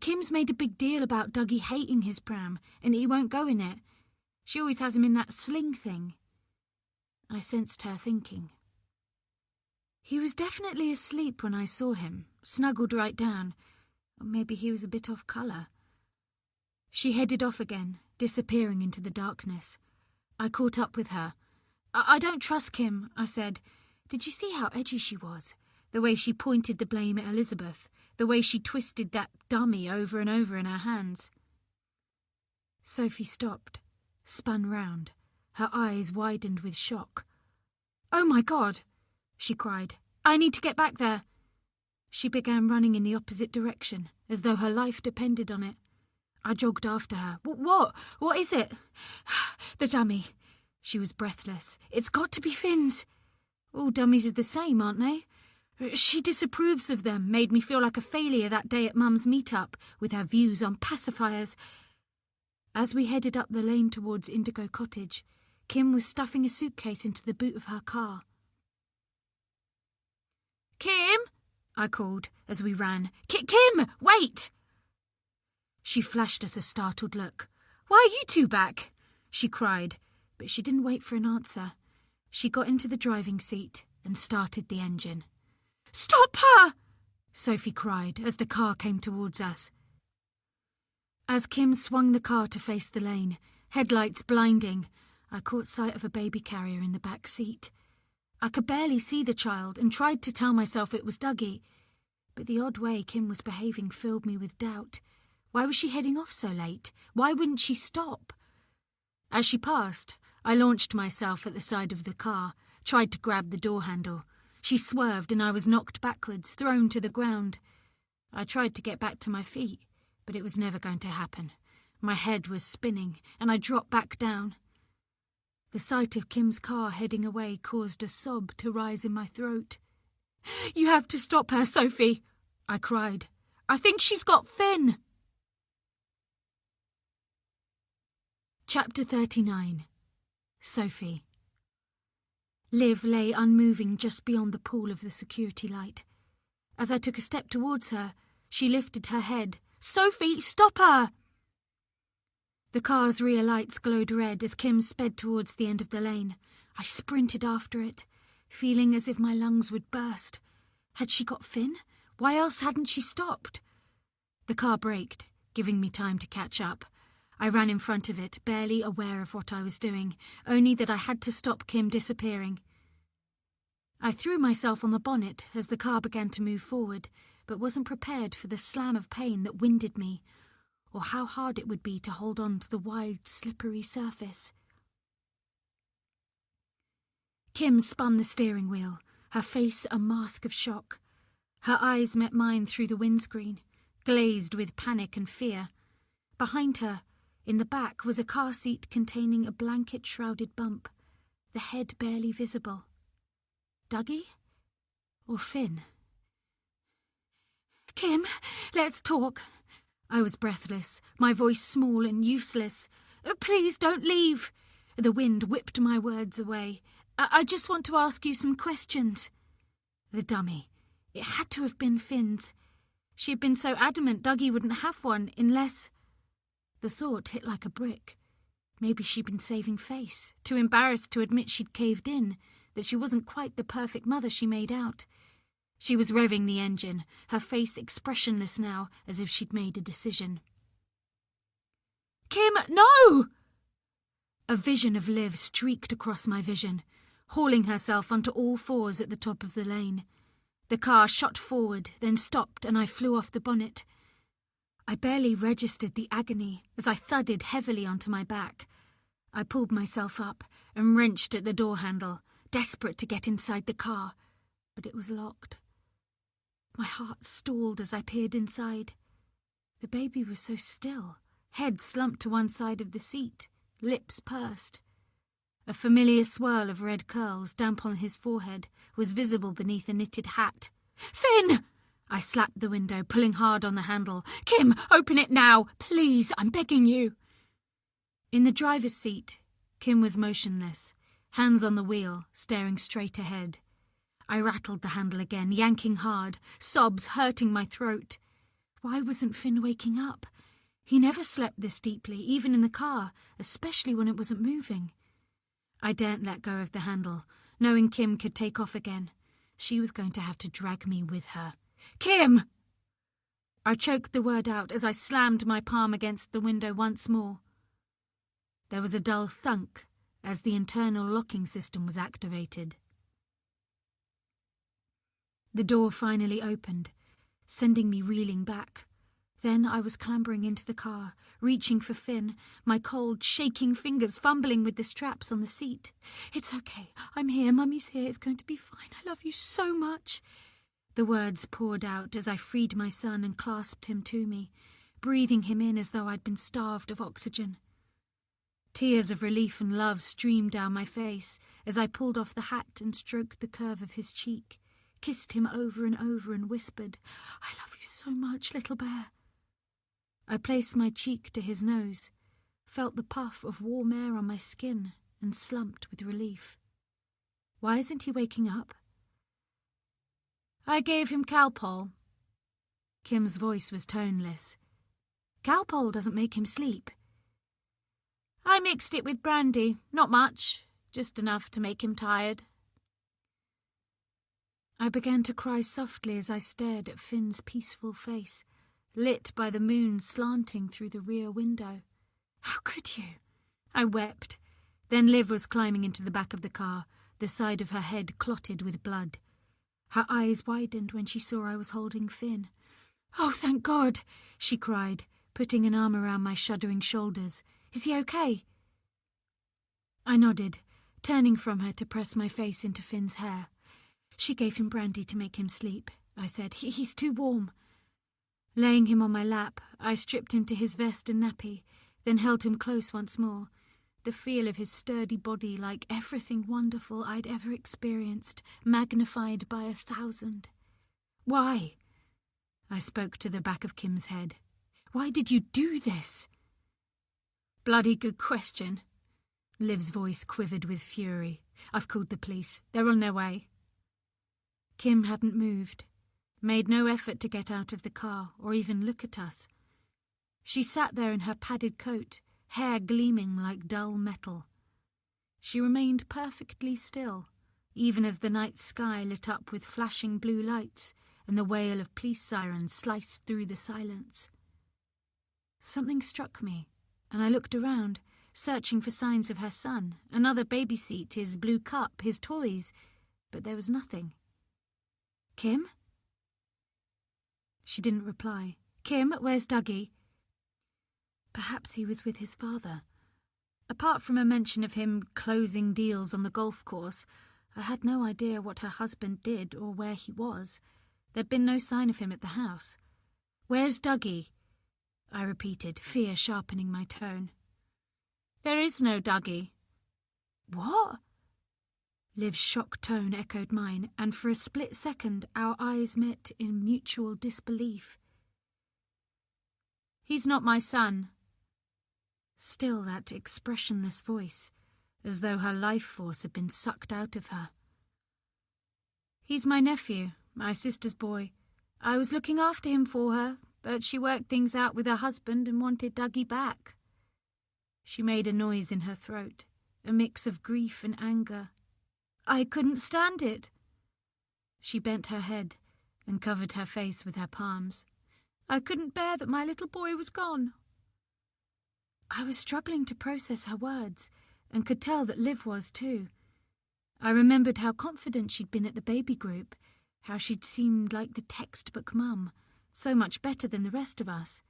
Kim's made a big deal about Dougie hating his pram, and that he won't go in it. She always has him in that sling thing. I sensed her thinking. He was definitely asleep when I saw him, snuggled right down. Or maybe he was a bit off colour. She headed off again, disappearing into the darkness. I caught up with her. I don't trust Kim, I said. Did you see how edgy she was? The way she pointed the blame at Elizabeth. The way she twisted that dummy over and over in her hands. Sophie stopped, spun round. Her eyes widened with shock. Oh my God, she cried. I need to get back there. She began running in the opposite direction, as though her life depended on it. I jogged after her. What? What is it? The dummy. She was breathless. It's got to be Finn's. All dummies are the same, aren't they? She disapproves of them, made me feel like a failure that day at Mum's meet-up, with her views on pacifiers. As we headed up the lane towards Indigo Cottage, Kim was stuffing a suitcase into the boot of her car. Kim! I called as we ran. Kim, wait! She flashed us a startled look. Why are you two back? She cried, but she didn't wait for an answer. She got into the driving seat and started the engine. Stop her! Sophie cried as the car came towards us. As Kim swung the car to face the lane, headlights blinding, I caught sight of a baby carrier in the back seat. I could barely see the child and tried to tell myself it was Dougie, but the odd way Kim was behaving filled me with doubt. Why was she heading off so late? Why wouldn't she stop? As she passed, I launched myself at the side of the car, tried to grab the door handle. She swerved and I was knocked backwards, thrown to the ground. I tried to get back to my feet, but it was never going to happen. My head was spinning and I dropped back down. The sight of Kim's car heading away caused a sob to rise in my throat. You have to stop her, Sophie, I cried. I think she's got Finn. Chapter 39. Sophie. Liv lay unmoving just beyond the pool of the security light. As I took a step towards her, she lifted her head. Sophie, stop her! The car's rear lights glowed red as Kim sped towards the end of the lane. I sprinted after it, feeling as if my lungs would burst. Had she got Finn? Why else hadn't she stopped? The car braked, giving me time to catch up. I ran in front of it, barely aware of what I was doing, only that I had to stop Kim disappearing. I threw myself on the bonnet as the car began to move forward, but wasn't prepared for the slam of pain that winded me, or how hard it would be to hold on to the wide, slippery surface. Kim spun the steering wheel, her face a mask of shock. Her eyes met mine through the windscreen, glazed with panic and fear. Behind her, in the back, was a car seat containing a blanket-shrouded bump, the head barely visible. Dougie? Or Finn? Kim, let's talk. I was breathless, my voice small and useless. Please don't leave. The wind whipped my words away. I just want to ask you some questions. The dummy. It had to have been Finn's. She had been so adamant Dougie wouldn't have one unless... The thought hit like a brick. Maybe she'd been saving face, too embarrassed to admit she'd caved in, that she wasn't quite the perfect mother she made out. She was revving the engine, her face expressionless now, as if she'd made a decision. "Kim, no!" A vision of Liv streaked across my vision, hauling herself onto all fours at the top of the lane. The car shot forward, then stopped, and I flew off the bonnet. I barely registered the agony as I thudded heavily onto my back. I pulled myself up and wrenched at the door handle, desperate to get inside the car, but it was locked. My heart stalled as I peered inside. The baby was so still, head slumped to one side of the seat, lips pursed. A familiar swirl of red curls damp on his forehead was visible beneath a knitted hat. "Finn!" I slapped the window, pulling hard on the handle. "Kim, open it now! Please, I'm begging you!" In the driver's seat, Kim was motionless, hands on the wheel, staring straight ahead. I rattled the handle again, yanking hard, sobs hurting my throat. Why wasn't Finn waking up? He never slept this deeply, even in the car, especially when it wasn't moving. I daren't let go of the handle, knowing Kim could take off again. She was going to have to drag me with her. "Kim!" I choked the word out as I slammed my palm against the window once more. There was a dull thunk as the internal locking system was activated. The door finally opened, sending me reeling back. Then I was clambering into the car, reaching for Finn, my cold, shaking fingers fumbling with the straps on the seat. "It's okay. I'm here. Mummy's here. It's going to be fine. I love you so much." The words poured out as I freed my son and clasped him to me, breathing him in as though I'd been starved of oxygen. Tears of relief and love streamed down my face as I pulled off the hat and stroked the curve of his cheek, kissed him over and whispered, "I love you so much, little bear." I placed my cheek to his nose, felt the puff of warm air on my skin, and slumped with relief. Why isn't he waking up? "I gave him Calpol." Kim's voice was toneless. "Calpol doesn't make him sleep." "I mixed it with brandy. Not much, just enough to make him tired." I began to cry softly as I stared at Finn's peaceful face, lit by the moon slanting through the rear window. "How could you?" I wept. Then Liv was climbing into the back of the car, the side of her head clotted with blood. Her eyes widened when she saw I was holding Finn. "Oh, thank God!" she cried, putting an arm around my shuddering shoulders. "Is he okay?" I nodded, turning from her to press my face into Finn's hair. "She gave him brandy to make him sleep," I said. He's too warm." Laying him on my lap, I stripped him to his vest and nappy, then held him close once more, the feel of his sturdy body like everything wonderful I'd ever experienced, magnified by 1,000. "Why?" I spoke to the back of Kim's head. "Why did you do this?" "Bloody good question." Liv's voice quivered with fury. "I've called the police. They're on their way." Kim hadn't moved, made no effort to get out of the car or even look at us. She sat there in her padded coat, hair gleaming like dull metal. She remained perfectly still, even as the night sky lit up with flashing blue lights and the wail of police sirens sliced through the silence. Something struck me, and I looked around, searching for signs of her son, another baby seat, his blue cup, his toys, but there was nothing. "Kim?" She didn't reply. "Kim, where's Dougie?" Perhaps he was with his father. Apart from a mention of him closing deals on the golf course, I had no idea what her husband did or where he was. There'd been no sign of him at the house. "Where's Dougie?" I repeated, fear sharpening my tone. "There is no Dougie." "What?" Liv's shocked tone echoed mine, and for a split second our eyes met in mutual disbelief. "He's not my son." Still that expressionless voice, as though her life force had been sucked out of her. He's my nephew, my sister's boy. I was looking after him for her, but she worked things out with her husband and wanted Dougie back." She made a noise in her throat, a mix of grief and anger. "I couldn't stand it." She bent her head and covered her face with her palms. "I couldn't bear that my little boy was gone." I was struggling to process her words, and could tell that Liv was too. I remembered how confident she'd been at the baby group, how she'd seemed like the textbook mum, so much better than the rest of us.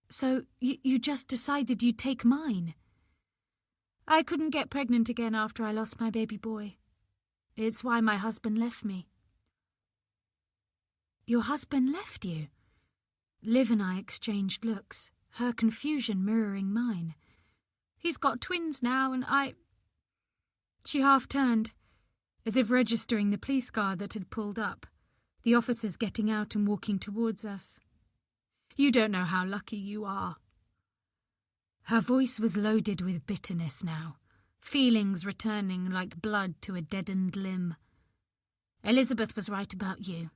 "So you just decided you'd take mine?" "I couldn't get pregnant again after I lost my baby boy. It's why my husband left me." "Your husband left you?" Liv and I exchanged looks, her confusion mirroring mine. "He's got twins now, and I—" She half turned, as if registering the police car that had pulled up, the officers getting out and walking towards us. "You don't know how lucky you are." Her voice was loaded with bitterness now, feelings returning like blood to a deadened limb. "Elizabeth was right about you."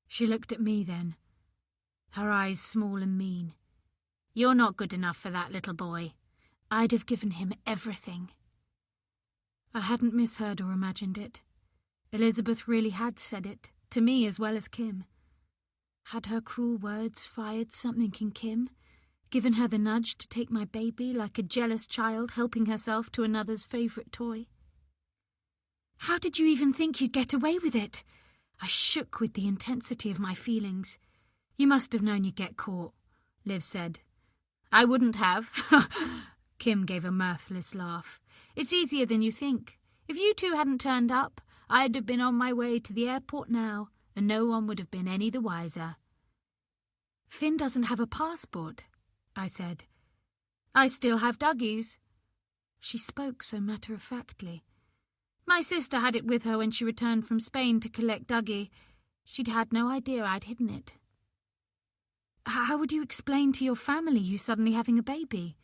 She looked at me then, her eyes small and mean. "You're not good enough for that little boy. I'd have given him everything." I hadn't misheard or imagined it. Elizabeth really had said it, to me as well as Kim. Had her cruel words fired something in Kim, given her the nudge to take my baby like a jealous child helping herself to another's favourite toy? "How did you even think you'd get away with it?" I shook with the intensity of my feelings. "You must have known you'd get caught," Liv said. "I wouldn't have." Kim gave a mirthless laugh. "It's easier than you think. If you two hadn't turned up, I'd have been on my way to the airport now, and no one would have been any the wiser." "Finn doesn't have a passport," I said. "I still have Dougie's." She spoke so matter-of-factly. "My sister had it with her when she returned from Spain to collect Dougie. She'd had no idea I'd hidden it." "How would you explain to your family you suddenly having a baby?"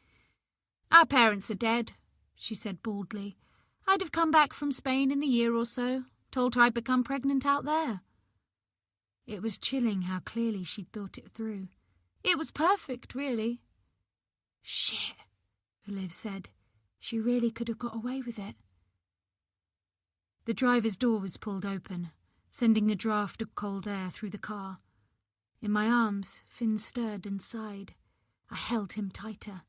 "Our parents are dead," she said baldly. "I'd have come back from Spain in a year or so, told her I'd become pregnant out there." It was chilling how clearly she'd thought it through. "It was perfect, really." "Shit," Liv said. She really could have got away with it. The driver's door was pulled open, sending a draft of cold air through the car. In my arms, Finn stirred and sighed. I held him tighter.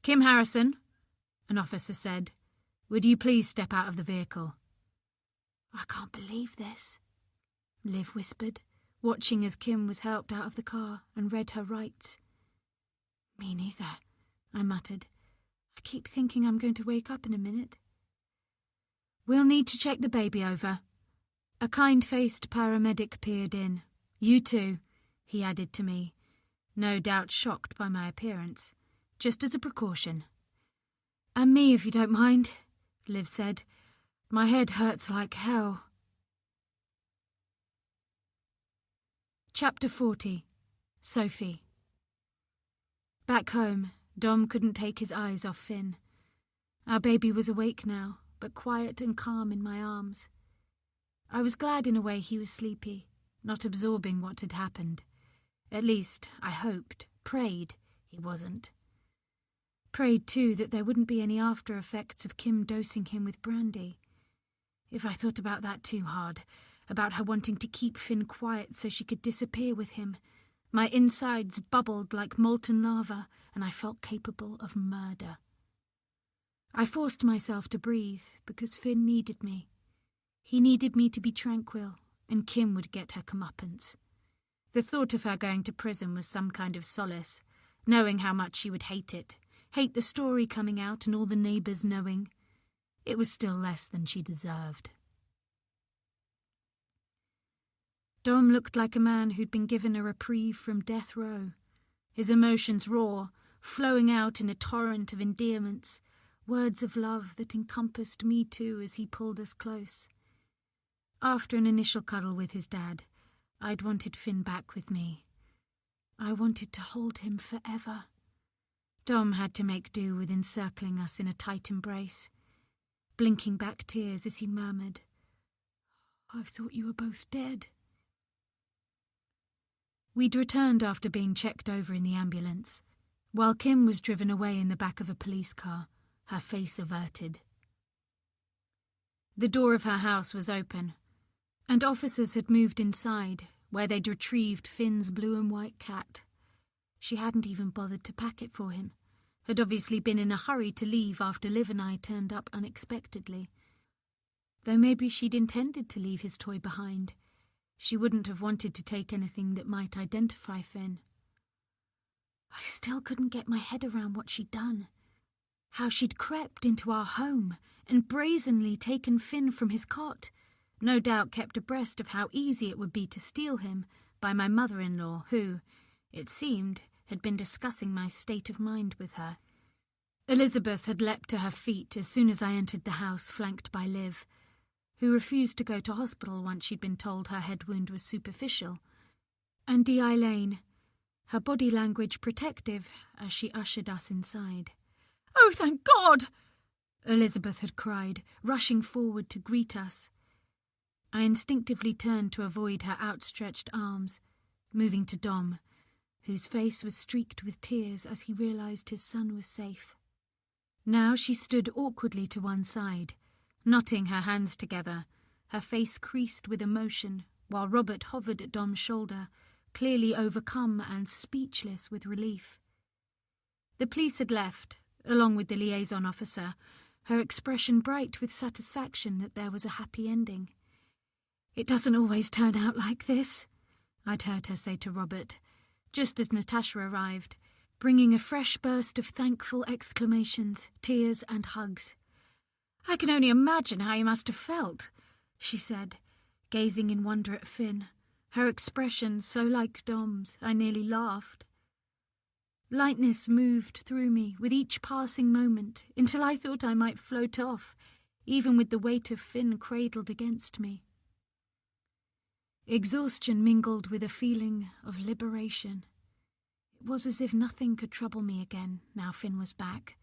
"Kim Harrison," an officer said, "would you please step out of the vehicle?" "I can't believe this," Liv whispered, watching as Kim was helped out of the car and read her rights. "Me neither," I muttered. "I keep thinking I'm going to wake up in a minute." "We'll need to check the baby over." A kind-faced paramedic peered in. "You too," he added to me, no doubt shocked by my appearance, just as a precaution. "And me, if you don't mind," Liv said. "My head hurts like hell." Chapter 40. Sophie. Back home, Dom couldn't take his eyes off Finn. Our baby was awake now, but quiet and calm in my arms. I was glad in a way he was sleepy, not absorbing what had happened. At least, I hoped, prayed, he wasn't. Prayed, too, that there wouldn't be any after-effects of Kim dosing him with brandy. If I thought about that too hard, about her wanting to keep Finn quiet so she could disappear with him, my insides bubbled like molten lava, and I felt capable of murder. I forced myself to breathe, because Finn needed me. He needed me to be tranquil, and Kim would get her comeuppance. The thought of her going to prison was some kind of solace, knowing how much she would hate it, hate the story coming out and all the neighbours knowing. It was still less than she deserved. Dom looked like a man who'd been given a reprieve from death row, his emotions raw, flowing out in a torrent of endearments, words of love that encompassed me too as he pulled us close. After an initial cuddle with his dad, I'd wanted Finn back with me. I wanted to hold him forever. Dom had to make do with encircling us in a tight embrace. blinking back tears as he murmured, "I thought you were both dead." We'd returned after being checked over in the ambulance, while Kim was driven away in the back of a police car, her face averted. The door of her house was open, and officers had moved inside, where they'd retrieved Finn's blue and white cat. She hadn't even bothered to pack it for him, had obviously been in a hurry to leave after Liv and I turned up unexpectedly. Though maybe she'd intended to leave his toy behind. She wouldn't have wanted to take anything that might identify Finn. I still couldn't get my head around what she'd done. How she'd crept into our home and brazenly taken Finn from his cot, no doubt kept abreast of how easy it would be to steal him by my mother-in-law, who, it seemed, had been discussing my state of mind with her. Elizabeth had leapt to her feet as soon as I entered the house, flanked by Liv, who refused to go to hospital once she'd been told her head wound was superficial, and D.I. Lane, her body language protective as she ushered us inside. "Oh, thank God!" Elizabeth had cried, rushing forward to greet us. I instinctively turned to avoid her outstretched arms, moving to Dom, whose face was streaked with tears as he realised his son was safe. Now she stood awkwardly to one side, knotting her hands together, her face creased with emotion, while Robert hovered at Dom's shoulder, clearly overcome and speechless with relief. The police had left, along with the liaison officer, her expression bright with satisfaction that there was a happy ending. "It doesn't always turn out like this," I'd heard her say to Robert, just as Natasha arrived, bringing a fresh burst of thankful exclamations, tears and hugs. "I can only imagine how you must have felt," she said, gazing in wonder at Finn, her expression so like Dom's I nearly laughed. Lightness moved through me with each passing moment until I thought I might float off, even with the weight of Finn cradled against me. Exhaustion mingled with a feeling of liberation. It was as if nothing could trouble me again, now Finn was back.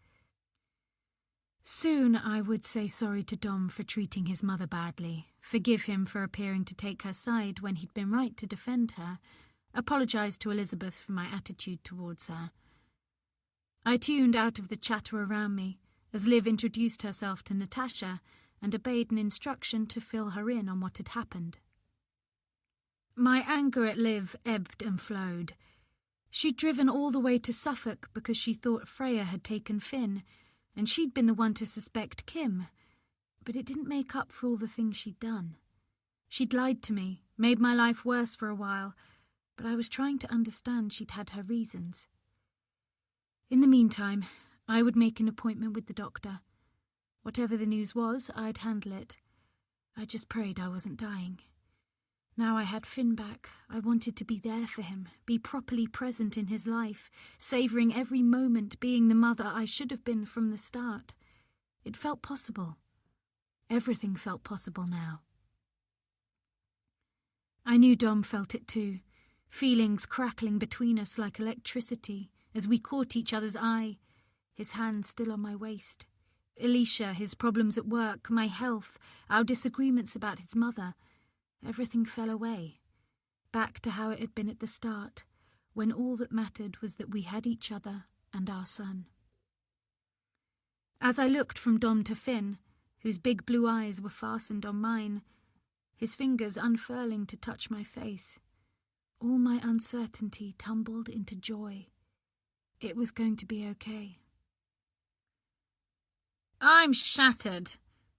Soon I would say sorry to Dom for treating his mother badly, forgive him for appearing to take her side when he'd been right to defend her, apologise to Elizabeth for my attitude towards her. I tuned out of the chatter around me as Liv introduced herself to Natasha and obeyed an instruction to fill her in on what had happened. My anger at Liv ebbed and flowed. She'd driven all the way to Suffolk because she thought Freya had taken Finn, and she'd been the one to suspect Kim, but it didn't make up for all the things she'd done. She'd lied to me, made my life worse for a while, but I was trying to understand she'd had her reasons. In the meantime, I would make an appointment with the doctor. Whatever the news was, I'd handle it. I just prayed I wasn't dying. Now I had Finn back, I wanted to be there for him, be properly present in his life, savouring every moment, being the mother I should have been from the start. It felt possible. Everything felt possible now. I knew Dom felt it too, feelings crackling between us like electricity as we caught each other's eye, his hand still on my waist. Alicia, his problems at work, my health, our disagreements about his mother. Everything fell away, back to how it had been at the start, when all that mattered was that we had each other and our son. As I looked from Dom to Finn, whose big blue eyes were fastened on mine, his fingers unfurling to touch my face, all my uncertainty tumbled into joy. It was going to be okay. "I'm shattered,"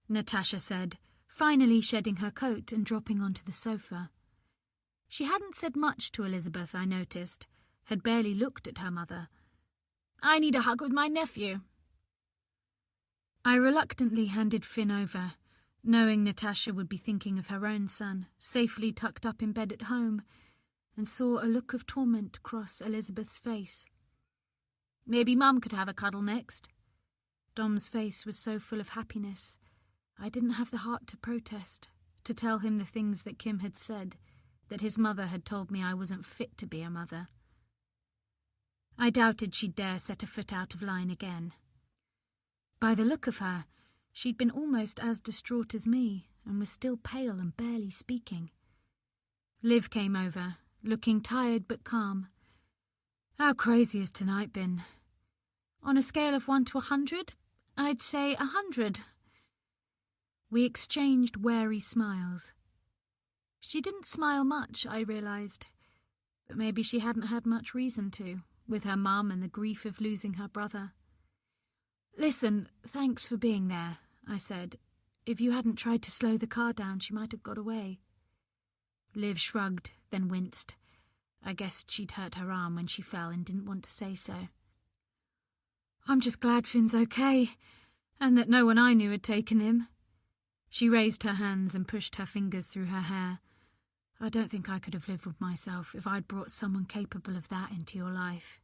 Natasha said, finally shedding her coat and dropping onto the sofa. She hadn't said much to Elizabeth, I noticed, had barely looked at her mother. "I need a hug with my nephew." I reluctantly handed Finn over, knowing Natasha would be thinking of her own son, safely tucked up in bed at home, and saw a look of torment cross Elizabeth's face. "Maybe Mum could have a cuddle next." Dom's face was so full of happiness. I didn't have the heart to protest, to tell him the things that Kim had said, that his mother had told me I wasn't fit to be a mother. I doubted she'd dare set a foot out of line again. By the look of her, She'd been almost as distraught as me, and was still pale and barely speaking. Liv came over, looking tired but calm. How crazy has tonight been? On a scale of 1 to 100, I'd say 100. We exchanged wary smiles. She didn't smile much, I realised, but maybe she hadn't had much reason to, with her mum and the grief of losing her brother. Listen, thanks for being there, I said. If you hadn't tried to slow the car down, she might have got away. Liv shrugged, then winced. I guessed she'd hurt her arm when she fell and didn't want to say so. I'm just glad Finn's okay, and that no one I knew had taken him. She raised her hands and pushed her fingers through her hair. I don't think I could have lived with myself if I'd brought someone capable of that into your life.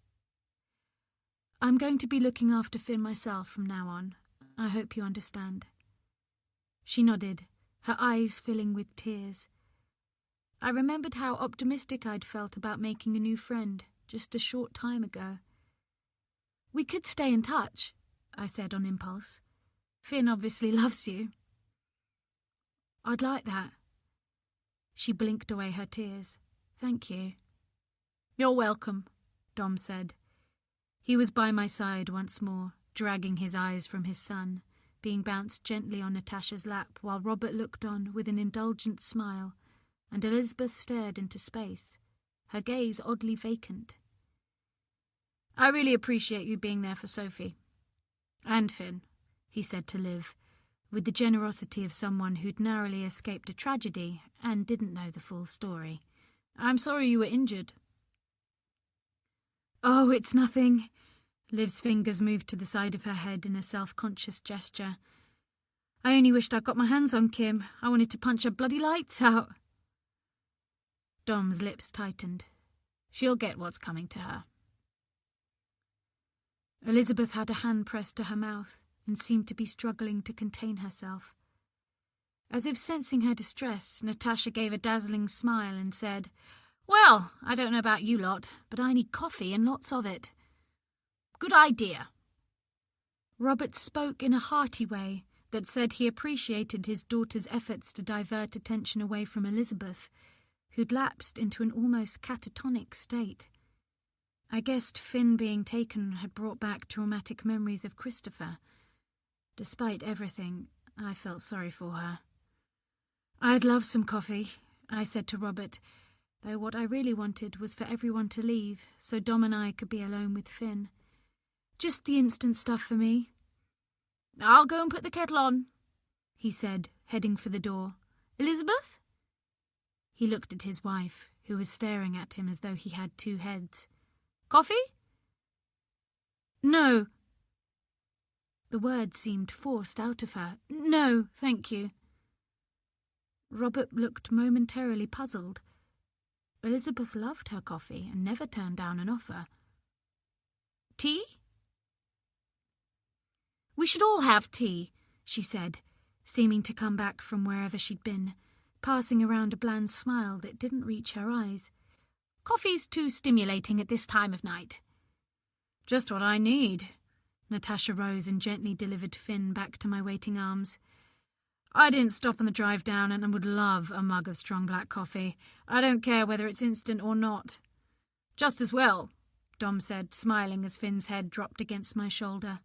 I'm going to be looking after Finn myself from now on. I hope you understand. She nodded, her eyes filling with tears. I remembered how optimistic I'd felt about making a new friend just a short time ago. We could stay in touch, I said on impulse. Finn obviously loves you. I'd like that. She blinked away her tears. Thank you. You're welcome, Dom said. He was by my side once more, dragging his eyes from his son, being bounced gently on Natasha's lap while Robert looked on with an indulgent smile, and Elizabeth stared into space, her gaze oddly vacant. I really appreciate you being there for Sophie. And Finn, he said to Liv, with the generosity of someone who'd narrowly escaped a tragedy and didn't know the full story. I'm sorry you were injured. Oh, it's nothing. Liv's fingers moved to the side of her head in a self-conscious gesture. I only wished I'd got my hands on Kim. I wanted to punch her bloody lights out. Dom's lips tightened. She'll get what's coming to her. Elizabeth had a hand pressed to her mouth and seemed to be struggling to contain herself. As if sensing her distress, Natasha gave a dazzling smile and said, Well, I don't know about you lot, but I need coffee and lots of it. Good idea. Robert spoke in a hearty way that said he appreciated his daughter's efforts to divert attention away from Elizabeth, who'd lapsed into an almost catatonic state. I guessed Finn being taken had brought back traumatic memories of Christopher. Despite everything, I felt sorry for her. I'd love some coffee, I said to Robert, though what I really wanted was for everyone to leave so Dom and I could be alone with Finn. Just the instant stuff for me. I'll go and put the kettle on, he said, heading for the door. Elizabeth? He looked at his wife, who was staring at him as though he had two heads. Coffee? No. The word seemed forced out of her. No, thank you. Robert looked momentarily puzzled. Elizabeth loved her coffee and never turned down an offer. Tea? We should all have tea, she said, seeming to come back from wherever she'd been, passing around a bland smile that didn't reach her eyes. Coffee's too stimulating at this time of night. Just what I need. Natasha rose and gently delivered Finn back to my waiting arms. I didn't stop on the drive down and would love a mug of strong black coffee. I don't care whether it's instant or not. Just as well, Dom said, smiling as Finn's head dropped against my shoulder.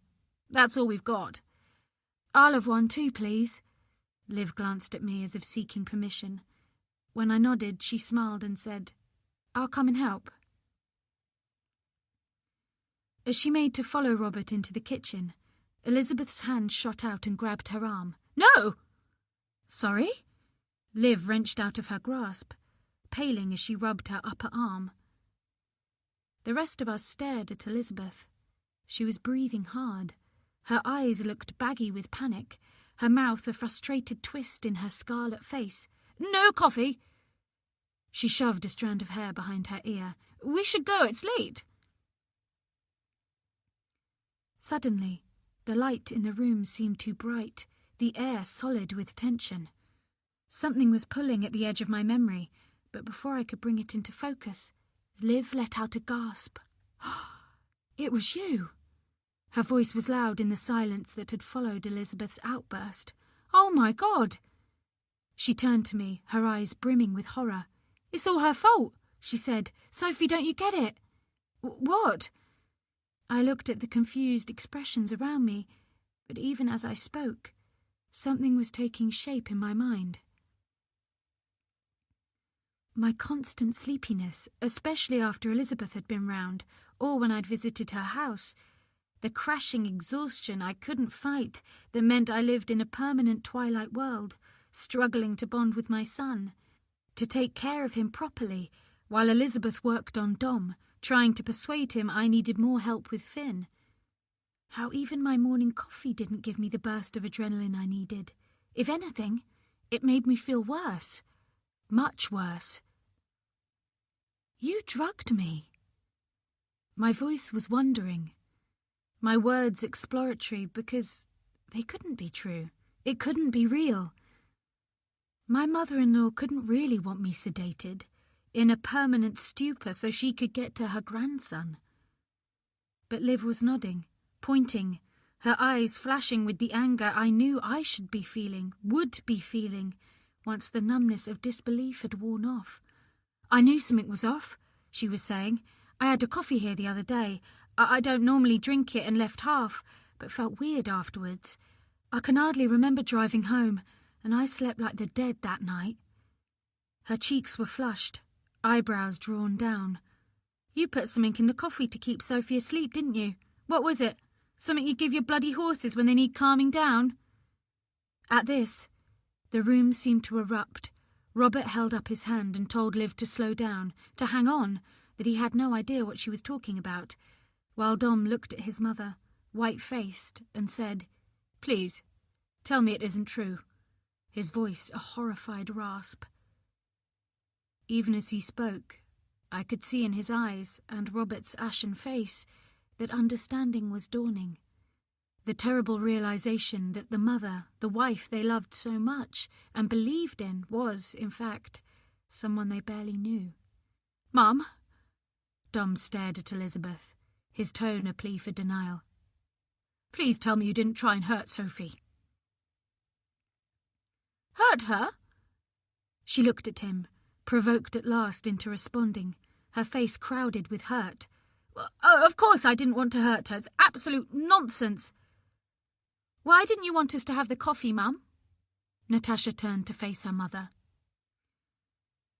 That's all we've got. I'll have one too, please. Liv glanced at me as if seeking permission. When I nodded, she smiled and said, I'll come and help. As she made to follow Robert into the kitchen, Elizabeth's hand shot out and grabbed her arm. No! Sorry? Liv wrenched out of her grasp, paling as she rubbed her upper arm. The rest of us stared at Elizabeth. She was breathing hard. Her eyes looked baggy with panic, her mouth a frustrated twist in her scarlet face. No coffee! She shoved a strand of hair behind her ear. We should go, it's late. Suddenly, the light in the room seemed too bright, the air solid with tension. Something was pulling at the edge of my memory, but before I could bring it into focus, Liv let out a gasp. It was you. Her voice was loud in the silence that had followed Elizabeth's outburst. "Oh, my God!" She turned to me, her eyes brimming with horror. "It's all her fault," she said. "Sophie, don't you get it?" "What?" I looked at the confused expressions around me, but even as I spoke, something was taking shape in my mind. My constant sleepiness, especially after Elizabeth had been round, or when I'd visited her house, the crashing exhaustion I couldn't fight that meant I lived in a permanent twilight world, struggling to bond with my son, to take care of him properly, while Elizabeth worked on Dom, trying to persuade him I needed more help with Finn. How even my morning coffee didn't give me the burst of adrenaline I needed. If anything, it made me feel worse. Much worse. "You drugged me." My voice was wondering, my words exploratory, because they couldn't be true. It couldn't be real. My mother-in-law couldn't really want me sedated, in a permanent stupor so she could get to her grandson. But Liv was nodding, pointing, her eyes flashing with the anger I knew I should be feeling, would be feeling, once the numbness of disbelief had worn off. "I knew something was off," she was saying. "I had a coffee here the other day. I don't normally drink it and left half, but felt weird afterwards. I can hardly remember driving home, and I slept like the dead that night." Her cheeks were flushed, eyebrows drawn down. "You put something in the coffee to keep Sophie asleep, didn't you? What was it? Something you give your bloody horses when they need calming down?" At this, the room seemed to erupt. Robert held up his hand and told Liv to slow down, to hang on, that he had no idea what she was talking about, while Dom looked at his mother, white-faced, and said, "Please, tell me it isn't true," his voice a horrified rasp. Even as he spoke, I could see in his eyes and Robert's ashen face that understanding was dawning. The terrible realization that the mother, the wife they loved so much and believed in, was, in fact, someone they barely knew. "Mum?" Dom stared at Elizabeth, his tone a plea for denial. "Please tell me you didn't try and hurt Sophie." "Hurt her?" She looked at him, provoked at last into responding, her face crowded with hurt. "Of course I didn't want to hurt her. It's absolute nonsense." "Why didn't you want us to have the coffee, Mum?" Natasha turned to face her mother.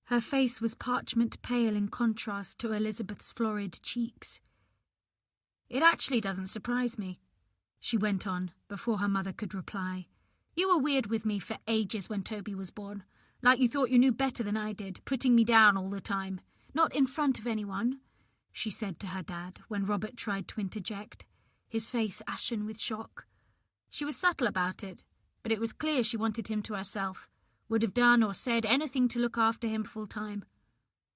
Her face was parchment pale in contrast to Elizabeth's florid cheeks. "It actually doesn't surprise me," she went on, before her mother could reply. "You were weird with me for ages when Toby was born, like you thought you knew better than I did, putting me down all the time. Not in front of anyone," she said to her dad when Robert tried to interject, his face ashen with shock. "She was subtle about it, but it was clear she wanted him to herself, would have done or said anything to look after him full time.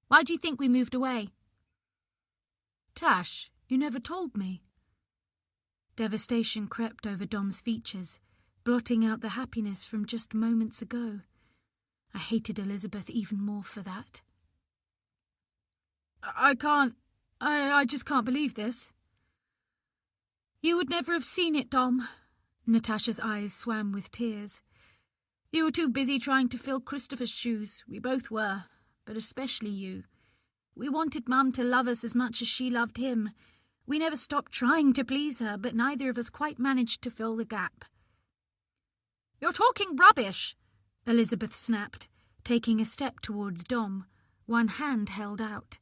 Why do you think we moved away?" "Tash, you never told me." Devastation crept over Dom's features, blotting out the happiness from just moments ago. I hated Elizabeth even more for that. I just can't believe this." "You would never have seen it, Dom." Natasha's eyes swam with tears. "You were too busy trying to fill Christopher's shoes. We both were, but especially you. We wanted Mum to love us as much as she loved him. We never stopped trying to please her, but neither of us quite managed to fill the gap." "You're talking rubbish," Elizabeth snapped, taking a step towards Dom, one hand held out.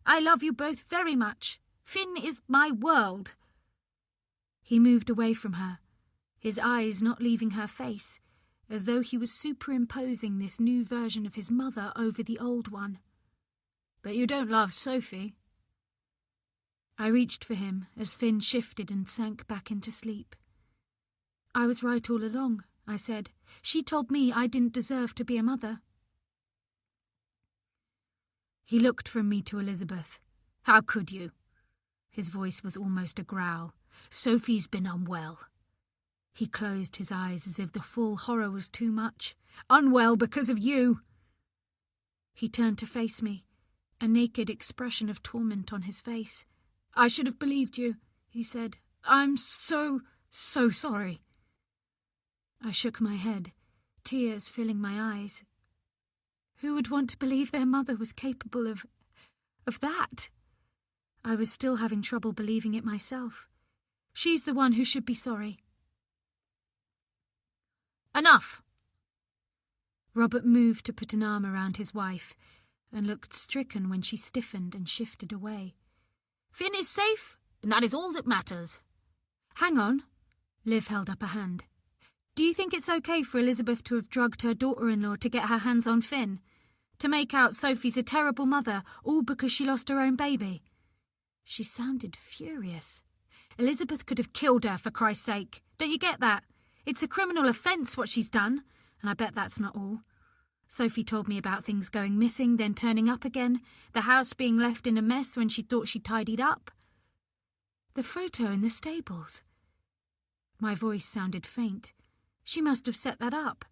"I love you both very much. Finn is my world." He moved away from her, his eyes not leaving her face, as though he was superimposing this new version of his mother over the old one. "But you don't love Sophie." I reached for him as Finn shifted and sank back into sleep. "I was right all along," I said. "She told me I didn't deserve to be a mother." He looked from me to Elizabeth. "How could you?" His voice was almost a growl. "Sophie's been unwell." He closed his eyes as if the full horror was too much. "Unwell because of you." He turned to face me, a naked expression of torment on his face. "I should have believed you," he said. I'm so sorry. I shook my head, tears filling my eyes. Who would want to believe their mother was capable of that? I was still having trouble believing it myself. She's the one who should be sorry. Enough! Robert moved to put an arm around his wife and looked stricken when she stiffened and shifted away. Finn is safe, and that is all that matters. Hang on. Liv held up a hand. Do you think it's okay for Elizabeth to have drugged her daughter-in-law to get her hands on Finn? To make out Sophie's a terrible mother, all because she lost her own baby? She sounded furious. Elizabeth could have killed her, for Christ's sake. Don't you get that? It's a criminal offence what she's done, and I bet that's not all. Sophie told me about things going missing, then turning up again, the house being left in a mess when she thought she'd tidied up. The photo in the stables. My voice sounded faint. She must have set that up.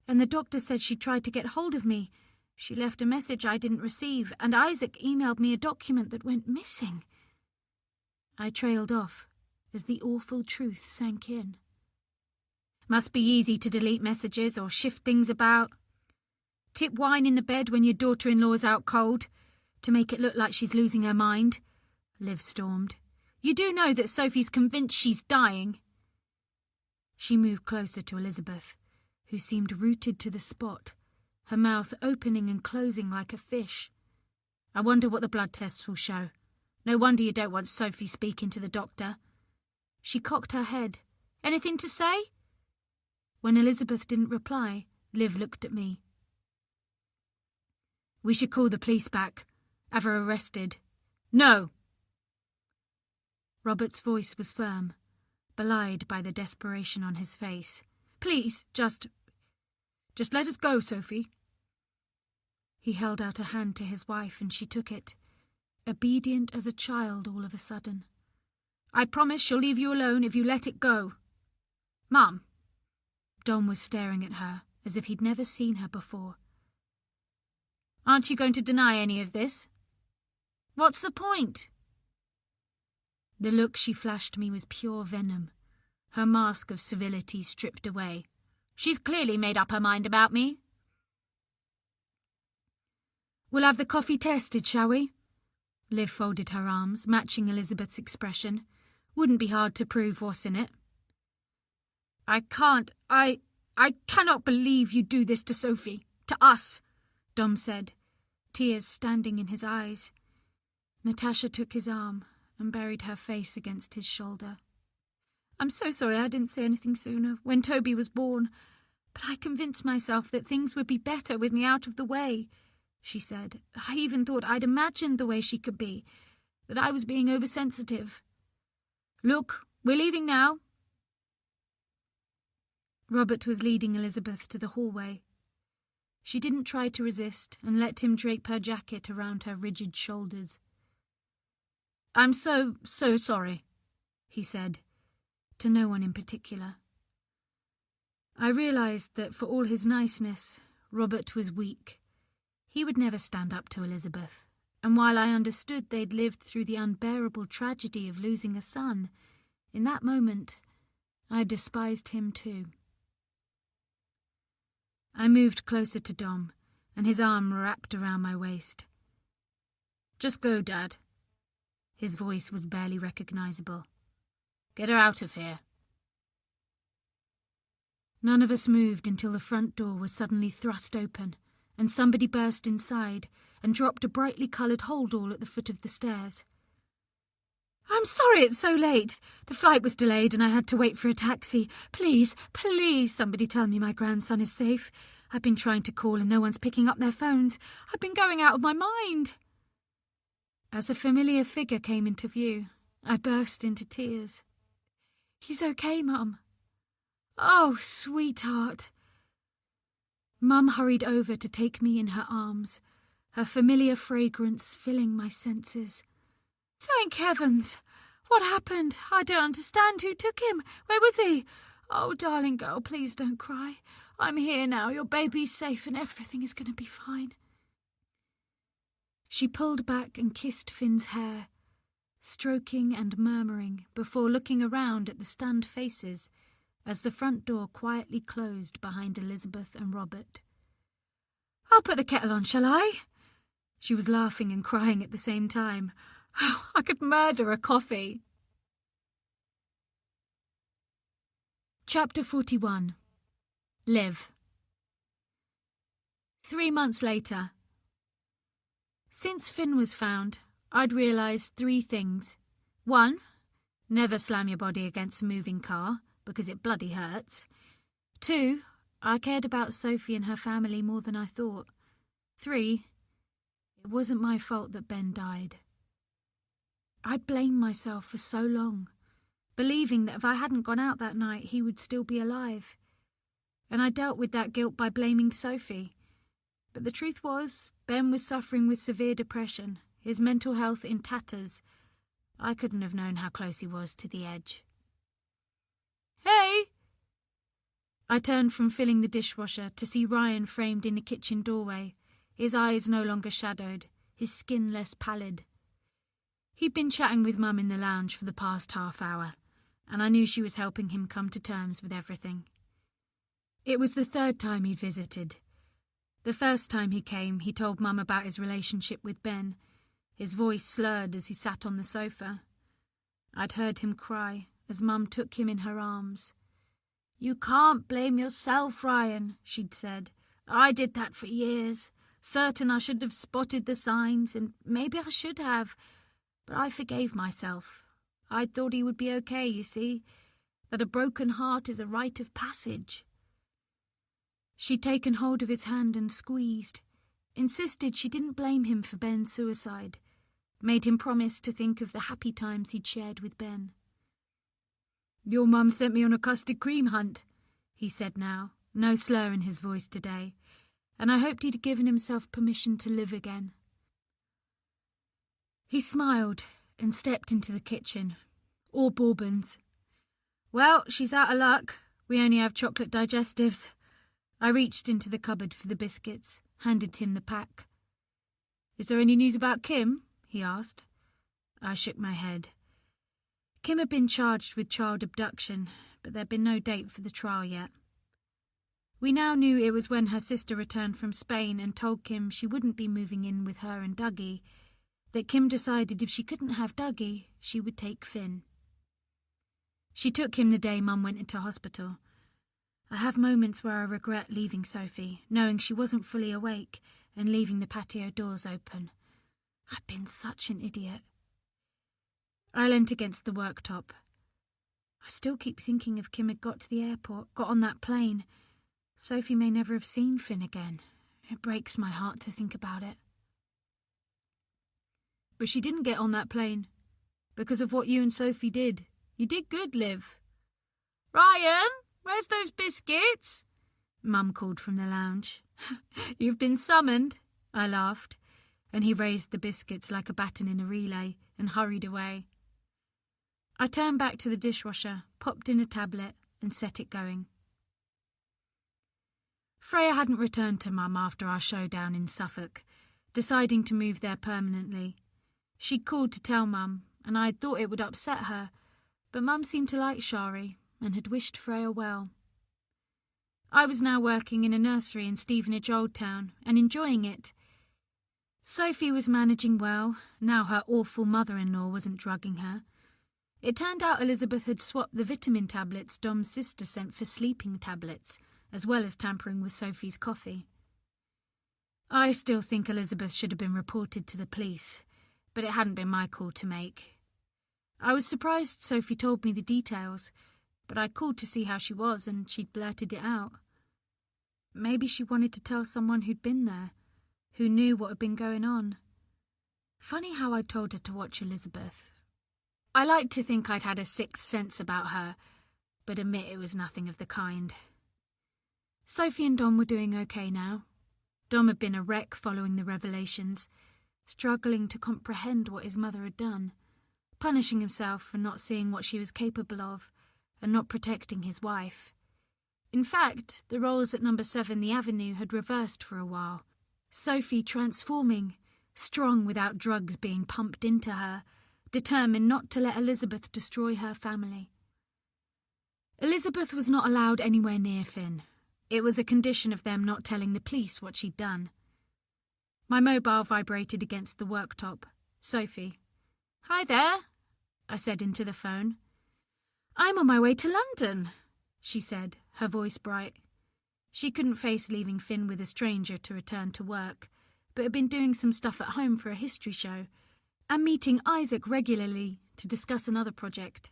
And the doctor said she tried to get hold of me. She left a message I didn't receive, and Isaac emailed me a document that went missing. I trailed off as the awful truth sank in. Must be easy to delete messages or shift things about. Tip wine in the bed when your daughter-in-law's out cold, to make it look like she's losing her mind, Liv stormed. You do know that Sophie's convinced she's dying. She moved closer to Elizabeth, who seemed rooted to the spot, her mouth opening and closing like a fish. I wonder what the blood tests will show. No wonder you don't want Sophie speaking to the doctor. She cocked her head. Anything to say? When Elizabeth didn't reply, Liv looked at me. We should call the police back. Have her arrested. No! Robert's voice was firm, belied by the desperation on his face. Please, just let us go, Sophie. He held out a hand to his wife and she took it, obedient as a child all of a sudden. I promise she'll leave you alone if you let it go. Mum. Dom was staring at her as if he'd never seen her before. Aren't you going to deny any of this? What's the point? The look she flashed me was pure venom, her mask of civility stripped away. She's clearly made up her mind about me. We'll have the coffee tested, shall we? Liv folded her arms, matching Elizabeth's expression. Wouldn't be hard to prove what's in it. I cannot believe you do this to Sophie, to us, Dom said, tears standing in his eyes. Natasha took his arm and buried her face against his shoulder. I'm so sorry I didn't say anything sooner, when Toby was born, but I convinced myself that things would be better with me out of the way, she said. I even thought I'd imagined the way she could be, that I was being oversensitive. Look, we're leaving now. Robert was leading Elizabeth to the hallway. She didn't try to resist and let him drape her jacket around her rigid shoulders. I'm so sorry, he said, to no one in particular. I realised that for all his niceness, Robert was weak. He would never stand up to Elizabeth, and while I understood they'd lived through the unbearable tragedy of losing a son, in that moment I despised him too. I moved closer to Dom, and his arm wrapped around my waist. Just go, Dad. His voice was barely recognisable. Get her out of here. None of us moved until the front door was suddenly thrust open, and somebody burst inside and dropped a brightly coloured holdall at the foot of the stairs. I'm sorry it's so late. The flight was delayed and I had to wait for a taxi. Please, somebody tell me my grandson is safe. I've been trying to call and no one's picking up their phones. I've been going out of my mind. As a familiar figure came into view, I burst into tears. He's okay, Mum. Oh, sweetheart. Mum hurried over to take me in her arms, her familiar fragrance filling my senses. Thank heavens! What happened? I don't understand. Who took him? Where was he? Oh, darling girl, please don't cry. I'm here now. Your baby's safe and everything is going to be fine. She pulled back and kissed Finn's hair, stroking and murmuring before looking around at the stunned faces as the front door quietly closed behind Elizabeth and Robert. "I'll put the kettle on, shall I?" She was laughing and crying at the same time. Oh, I could murder a coffee. Chapter 41. Liv. 3 months later. Since Finn was found, I'd realised 3 things. 1. Never slam your body against a moving car, because it bloody hurts. 2. I cared about Sophie and her family more than I thought. 3. It wasn't my fault that Ben died. I'd blamed myself for so long, believing that if I hadn't gone out that night, he would still be alive. And I dealt with that guilt by blaming Sophie. But the truth was, Ben was suffering with severe depression, his mental health in tatters. I couldn't have known how close he was to the edge. "Hey!" I turned from filling the dishwasher to see Ryan framed in the kitchen doorway, his eyes no longer shadowed, his skin less pallid. He'd been chatting with Mum in the lounge for the past half hour, and I knew she was helping him come to terms with everything. It was the 3rd time he'd visited. The first time he came, he told Mum about his relationship with Ben, his voice slurred as he sat on the sofa. I'd heard him cry as Mum took him in her arms. "You can't blame yourself, Ryan," she'd said. "I did that for years, certain I should have spotted the signs, and maybe I should have. But I forgave myself. I thought he would be okay, you see, that a broken heart is a rite of passage." She'd taken hold of his hand and squeezed, insisted she didn't blame him for Ben's suicide, made him promise to think of the happy times he'd shared with Ben. "Your mum sent me on a custard cream hunt," he said now, no slur in his voice today, and I hoped he'd given himself permission to live again. He smiled and stepped into the kitchen. "Or bourbons." "Well, she's out of luck. We only have chocolate digestives." I reached into the cupboard for the biscuits, handed him the pack. "Is there any news about Kim?" he asked. I shook my head. Kim had been charged with child abduction, but there'd been no date for the trial yet. We now knew it was when her sister returned from Spain and told Kim she wouldn't be moving in with her and Dougie, that Kim decided if she couldn't have Dougie, she would take Finn. She took him the day Mum went into hospital. I have moments where I regret leaving Sophie, knowing she wasn't fully awake, and leaving the patio doors open. I've been such an idiot. I leant against the worktop. I still keep thinking if Kim had got to the airport, got on that plane, Sophie may never have seen Finn again. It breaks my heart to think about it. But she didn't get on that plane. Because of what you and Sophie did. You did good, Liv. "Ryan, where's those biscuits?" Mum called from the lounge. "You've been summoned," I laughed, and he raised the biscuits like a baton in a relay and hurried away. I turned back to the dishwasher, popped in a tablet, and set it going. Freya hadn't returned to Mum after our showdown in Suffolk, deciding to move there permanently. She'd called to tell Mum, and I had thought it would upset her, but Mum seemed to like Shari and had wished Freya well. I was now working in a nursery in Stevenage Old Town and enjoying it. Sophie was managing well, now her awful mother-in-law wasn't drugging her. It turned out Elizabeth had swapped the vitamin tablets Dom's sister sent for sleeping tablets, as well as tampering with Sophie's coffee. I still think Elizabeth should have been reported to the police, but it hadn't been my call to make. I was surprised Sophie told me the details, but I called to see how she was and she'd blurted it out. Maybe she wanted to tell someone who'd been there, who knew what had been going on. Funny how I told her to watch Elizabeth. I liked to think I'd had a sixth sense about her, but admit it was nothing of the kind. Sophie and Dom were doing okay now. Dom had been a wreck following the revelations, struggling to comprehend what his mother had done, punishing himself for not seeing what she was capable of and not protecting his wife. In fact, the roles at number 7 The Avenue had reversed for a while. Sophie transforming, strong without drugs being pumped into her, determined not to let Elizabeth destroy her family. Elizabeth was not allowed anywhere near Finn. It was a condition of them not telling the police what she'd done. My mobile vibrated against the worktop. Sophie. "Hi there," I said into the phone. "I'm on my way to London," she said, her voice bright. She couldn't face leaving Finn with a stranger to return to work, but had been doing some stuff at home for a history show, and meeting Isaac regularly to discuss another project.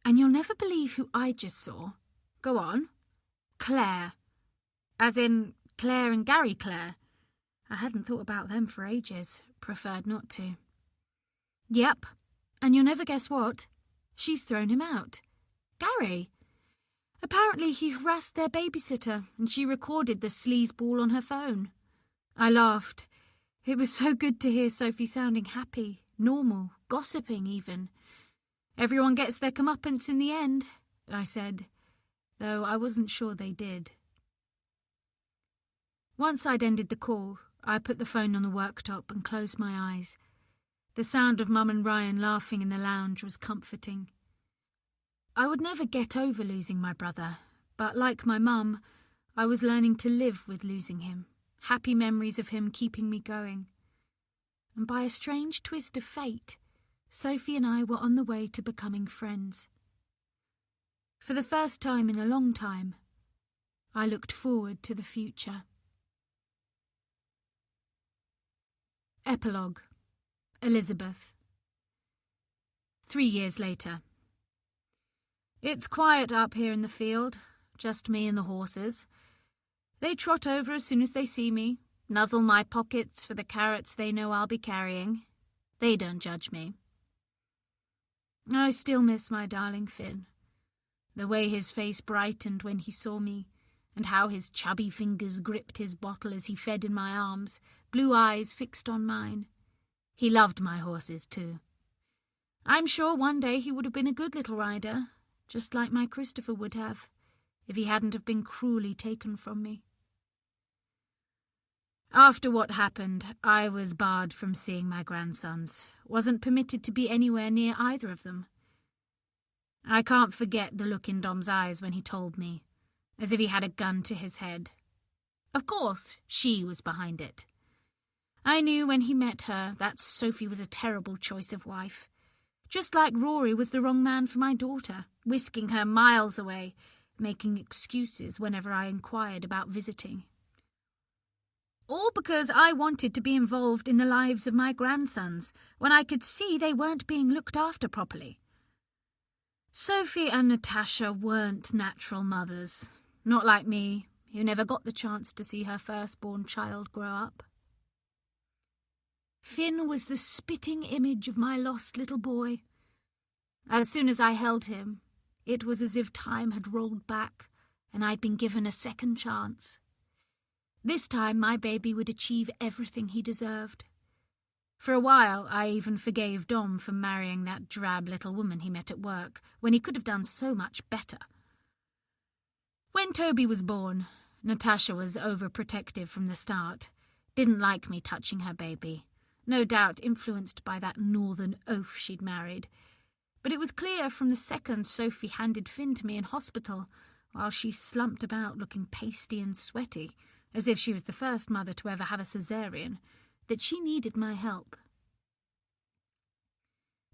"And you'll never believe who I just saw." "Go on." "Claire. As in Claire and Gary Claire. I hadn't thought about them for ages, preferred not to." "Yep, and you'll never guess what? She's thrown him out. Gary. Apparently he harassed their babysitter, and she recorded the sleazeball on her phone." I laughed. It was so good to hear Sophie sounding happy, normal, gossiping even. "Everyone gets their comeuppance in the end," I said, though I wasn't sure they did. Once I'd ended the call, I put the phone on the worktop and closed my eyes. The sound of Mum and Ryan laughing in the lounge was comforting. I would never get over losing my brother, but like my mum, I was learning to live with losing him, happy memories of him keeping me going. And by a strange twist of fate, Sophie and I were on the way to becoming friends. For the first time in a long time, I looked forward to the future. Epilogue. Elizabeth. 3 years later. It's quiet up here in the field, just me and the horses. They trot over as soon as they see me, nuzzle my pockets for the carrots they know I'll be carrying. They don't judge me. I still miss my darling Finn. The way his face brightened when he saw me, and how his chubby fingers gripped his bottle as he fed in my arms, blue eyes fixed on mine. He loved my horses too. I'm sure one day he would have been a good little rider, just like my Christopher would have, if he hadn't have been cruelly taken from me. After what happened, I was barred from seeing my grandsons, wasn't permitted to be anywhere near either of them. I can't forget the look in Dom's eyes when he told me, as if he had a gun to his head. Of course, she was behind it. I knew when he met her that Sophie was a terrible choice of wife, just like Rory was the wrong man for my daughter, whisking her miles away, making excuses whenever I inquired about visiting. All because I wanted to be involved in the lives of my grandsons, when I could see they weren't being looked after properly. Sophie and Natasha weren't natural mothers, not like me, who never got the chance to see her firstborn child grow up. Finn was the spitting image of my lost little boy. As soon as I held him, it was as if time had rolled back and I'd been given a second chance. This time my baby would achieve everything he deserved. For a while I even forgave Dom for marrying that drab little woman he met at work, when he could have done so much better. When Toby was born, Natasha was overprotective from the start, didn't like me touching her baby, no doubt influenced by that northern oaf she'd married. But it was clear from the second Sophie handed Finn to me in hospital, while she slumped about looking pasty and sweaty, as if she was the first mother to ever have a caesarean, that she needed my help.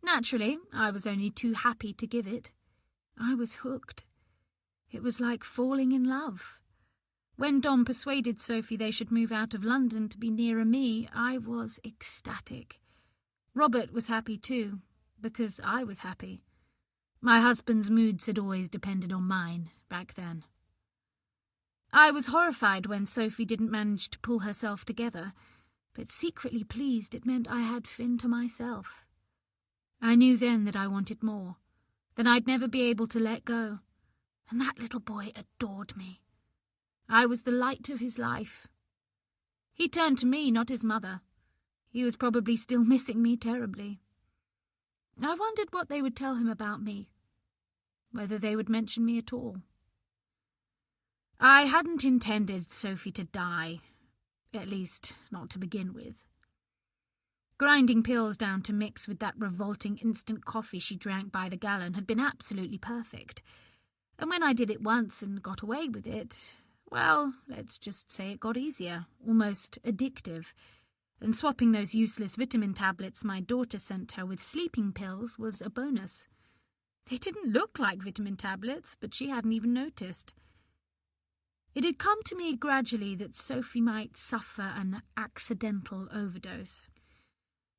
Naturally, I was only too happy to give it. I was hooked. It was like falling in love. When Dom persuaded Sophie they should move out of London to be nearer me, I was ecstatic. Robert was happy too, because I was happy. My husband's moods had always depended on mine, back then. I was horrified when Sophie didn't manage to pull herself together, but secretly pleased it meant I had Finn to myself. I knew then that I wanted more, that I'd never be able to let go, and that little boy adored me. I was the light of his life. He turned to me, not his mother. He was probably still missing me terribly. I wondered what they would tell him about me, whether they would mention me at all. I hadn't intended Sophie to die, at least not to begin with. Grinding pills down to mix with that revolting instant coffee she drank by the gallon had been absolutely perfect. And when I did it once and got away with it, well, let's just say it got easier, almost addictive. And swapping those useless vitamin tablets my daughter sent her with sleeping pills was a bonus. They didn't look like vitamin tablets, but she hadn't even noticed. It had come to me gradually that Sophie might suffer an accidental overdose.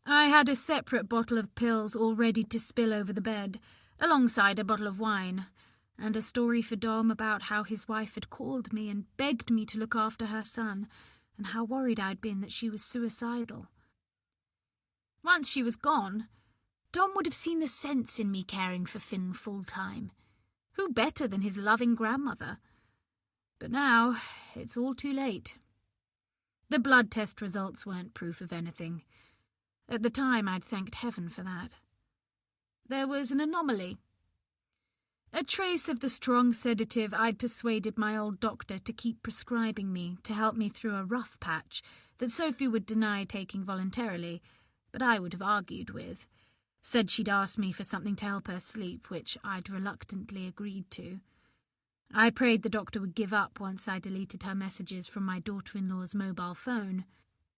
I had a separate bottle of pills all ready to spill over the bed, alongside a bottle of wine, and a story for Dom about how his wife had called me and begged me to look after her son, and how worried I'd been that she was suicidal. Once she was gone, Dom would have seen the sense in me caring for Finn full-time. Who better than his loving grandmother? But now, it's all too late. The blood test results weren't proof of anything. At the time, I'd thanked heaven for that. There was an anomaly. A trace of the strong sedative I'd persuaded my old doctor to keep prescribing me to help me through a rough patch that Sophie would deny taking voluntarily, but I would have argued with. Said she'd asked me for something to help her sleep, which I'd reluctantly agreed to. I prayed the doctor would give up once I deleted her messages from my daughter-in-law's mobile phone.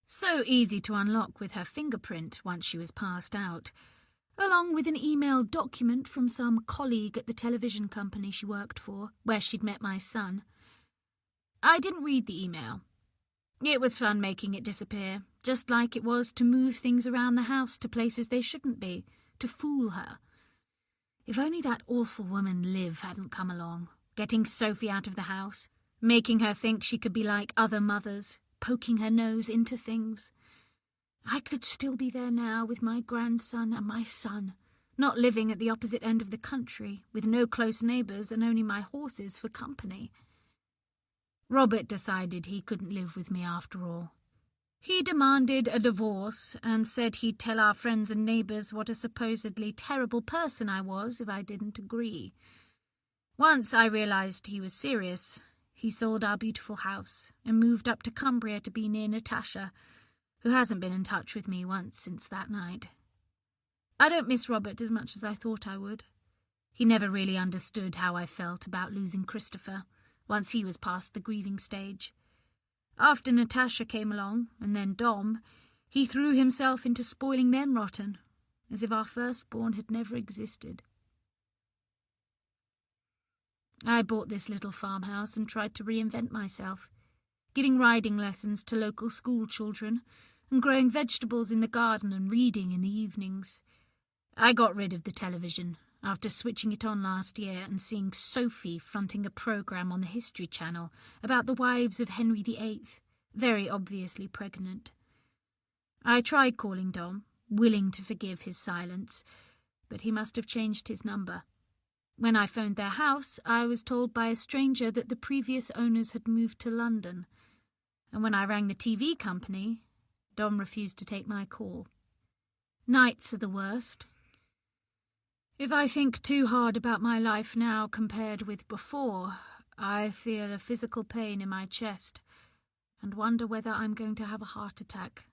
So easy to unlock with her fingerprint once she was passed out, along with an emailed document from some colleague at the television company she worked for, where she'd met my son. I didn't read the email. It was fun making it disappear, just like it was to move things around the house to places they shouldn't be, to fool her. If only that awful woman Liv hadn't come along, getting Sophie out of the house, making her think she could be like other mothers, poking her nose into things. I could still be there now with my grandson and my son, not living at the opposite end of the country, with no close neighbours and only my horses for company. Robert decided he couldn't live with me after all. He demanded a divorce and said he'd tell our friends and neighbours what a supposedly terrible person I was if I didn't agree. Once I realised he was serious, he sold our beautiful house and moved up to Cumbria to be near Natasha, who hasn't been in touch with me once since that night. I don't miss Robert as much as I thought I would. He never really understood how I felt about losing Christopher, once he was past the grieving stage. After Natasha came along, and then Dom, he threw himself into spoiling them rotten, as if our firstborn had never existed. I bought this little farmhouse and tried to reinvent myself, giving riding lessons to local school children, and growing vegetables in the garden and reading in the evenings. I got rid of the television after switching it on last year and seeing Sophie fronting a programme on the History Channel about the wives of Henry VIII, very obviously pregnant. I tried calling Dom, willing to forgive his silence, but he must have changed his number. When I phoned their house, I was told by a stranger that the previous owners had moved to London, and when I rang the TV company, Dom refused to take my call. Nights are the worst. If I think too hard about my life now compared with before, I feel a physical pain in my chest and wonder whether I'm going to have a heart attack.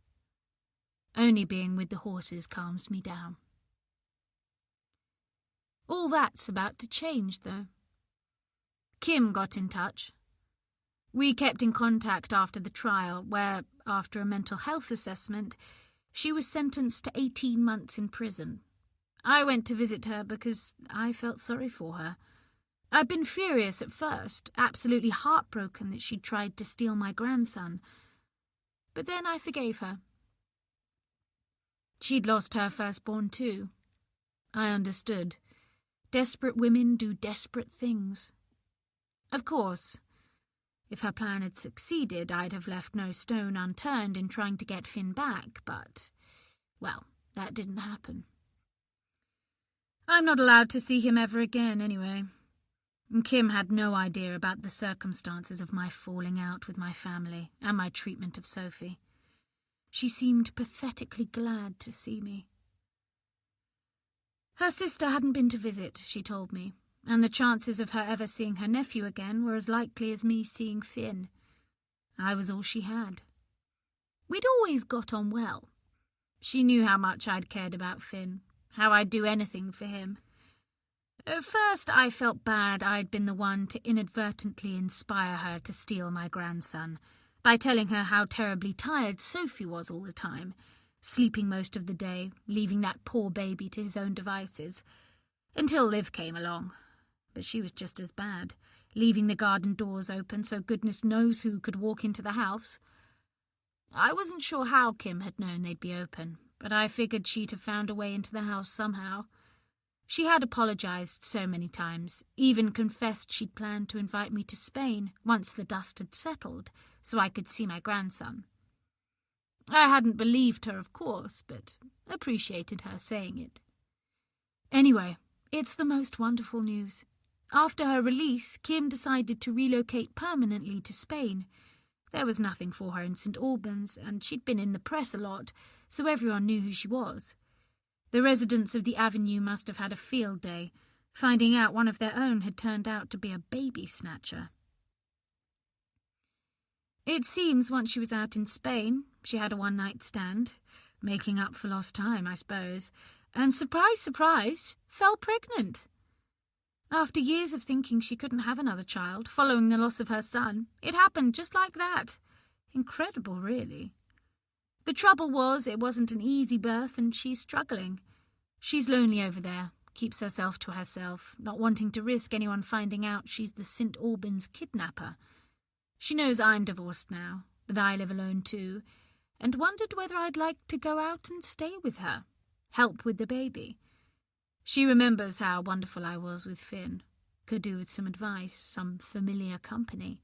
Only being with the horses calms me down. All that's about to change, though. Kim got in touch. We kept in contact after the trial, where, after a mental health assessment, she was sentenced to 18 months in prison. I went to visit her because I felt sorry for her. I'd been furious at first, absolutely heartbroken that she'd tried to steal my grandson. But then I forgave her. She'd lost her firstborn too. I understood. Desperate women do desperate things. Of course, if her plan had succeeded, I'd have left no stone unturned in trying to get Finn back, but, well, that didn't happen. I'm not allowed to see him ever again, anyway. And Kim had no idea about the circumstances of my falling out with my family and my treatment of Sophie. She seemed pathetically glad to see me. Her sister hadn't been to visit, she told me, and the chances of her ever seeing her nephew again were as likely as me seeing Finn. I was all she had. We'd always got on well. She knew how much I'd cared about Finn, how I'd do anything for him. At first I felt bad I'd been the one to inadvertently inspire her to steal my grandson, by telling her how terribly tired Sophie was all the time, sleeping most of the day, leaving that poor baby to his own devices, until Liv came along. But she was just as bad, leaving the garden doors open so goodness knows who could walk into the house. I wasn't sure how Kim had known they'd be open, but I figured she'd have found a way into the house somehow. She had apologized so many times, even confessed she'd planned to invite me to Spain once the dust had settled, so I could see my grandson. I hadn't believed her, of course, but appreciated her saying it. Anyway, it's the most wonderful news. After her release, Kim decided to relocate permanently to Spain. There was nothing for her in St. Albans, and she'd been in the press a lot, so everyone knew who she was. The residents of the avenue must have had a field day, finding out one of their own had turned out to be a baby snatcher. It seems once she was out in Spain, she had a one-night stand, making up for lost time, I suppose, and surprise, surprise, fell pregnant. After years of thinking she couldn't have another child, following the loss of her son, it happened just like that. Incredible, really. The trouble was, it wasn't an easy birth, and she's struggling. She's lonely over there, keeps herself to herself, not wanting to risk anyone finding out she's the St. Albans kidnapper. She knows I'm divorced now, that I live alone too, and wondered whether I'd like to go out and stay with her, help with the baby. She remembers how wonderful I was with Finn, could do with some advice, some familiar company.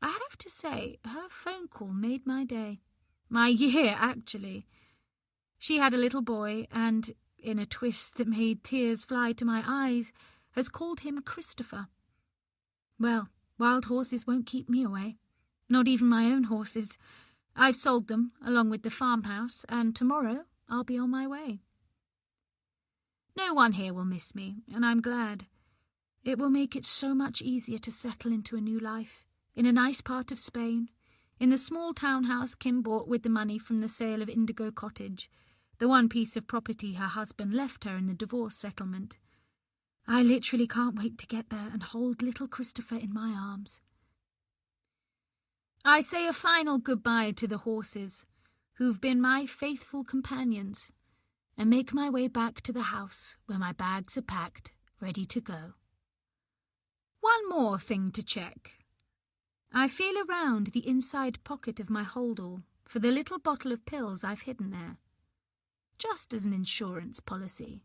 I have to say, her phone call made my day. My year, actually. She had a little boy, and, in a twist that made tears fly to my eyes, has called him Christopher. Well, wild horses won't keep me away. Not even my own horses. I've sold them, along with the farmhouse, and tomorrow I'll be on my way. No one here will miss me, and I'm glad. It will make it so much easier to settle into a new life, in a nice part of Spain, in the small townhouse Kim bought with the money from the sale of Indigo Cottage, the one piece of property her husband left her in the divorce settlement. I literally can't wait to get there and hold little Christopher in my arms. I say a final goodbye to the horses, who've been my faithful companions, and make my way back to the house where my bags are packed, ready to go. One more thing to check. I feel around the inside pocket of my holdall for the little bottle of pills I've hidden there, just as an insurance policy,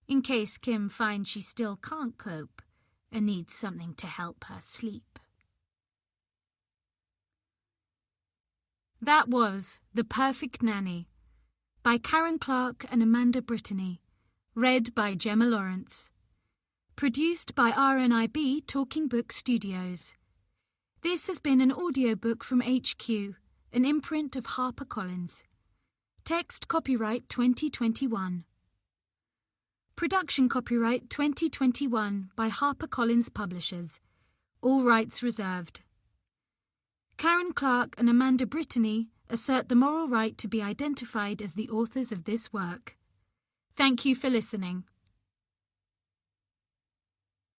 in case Kim finds she still can't cope and needs something to help her sleep. That was The Perfect Nanny by Karen Clarke and Amanda Brittany, read by Gemma Lawrence. Produced by RNIB Talking Book Studios. This has been an audiobook from HQ, an imprint of HarperCollins. Text copyright 2021. Production copyright 2021 by HarperCollins Publishers. All rights reserved. Karen Clarke and Amanda Brittany assert the moral right to be identified as the authors of this work. Thank you for listening.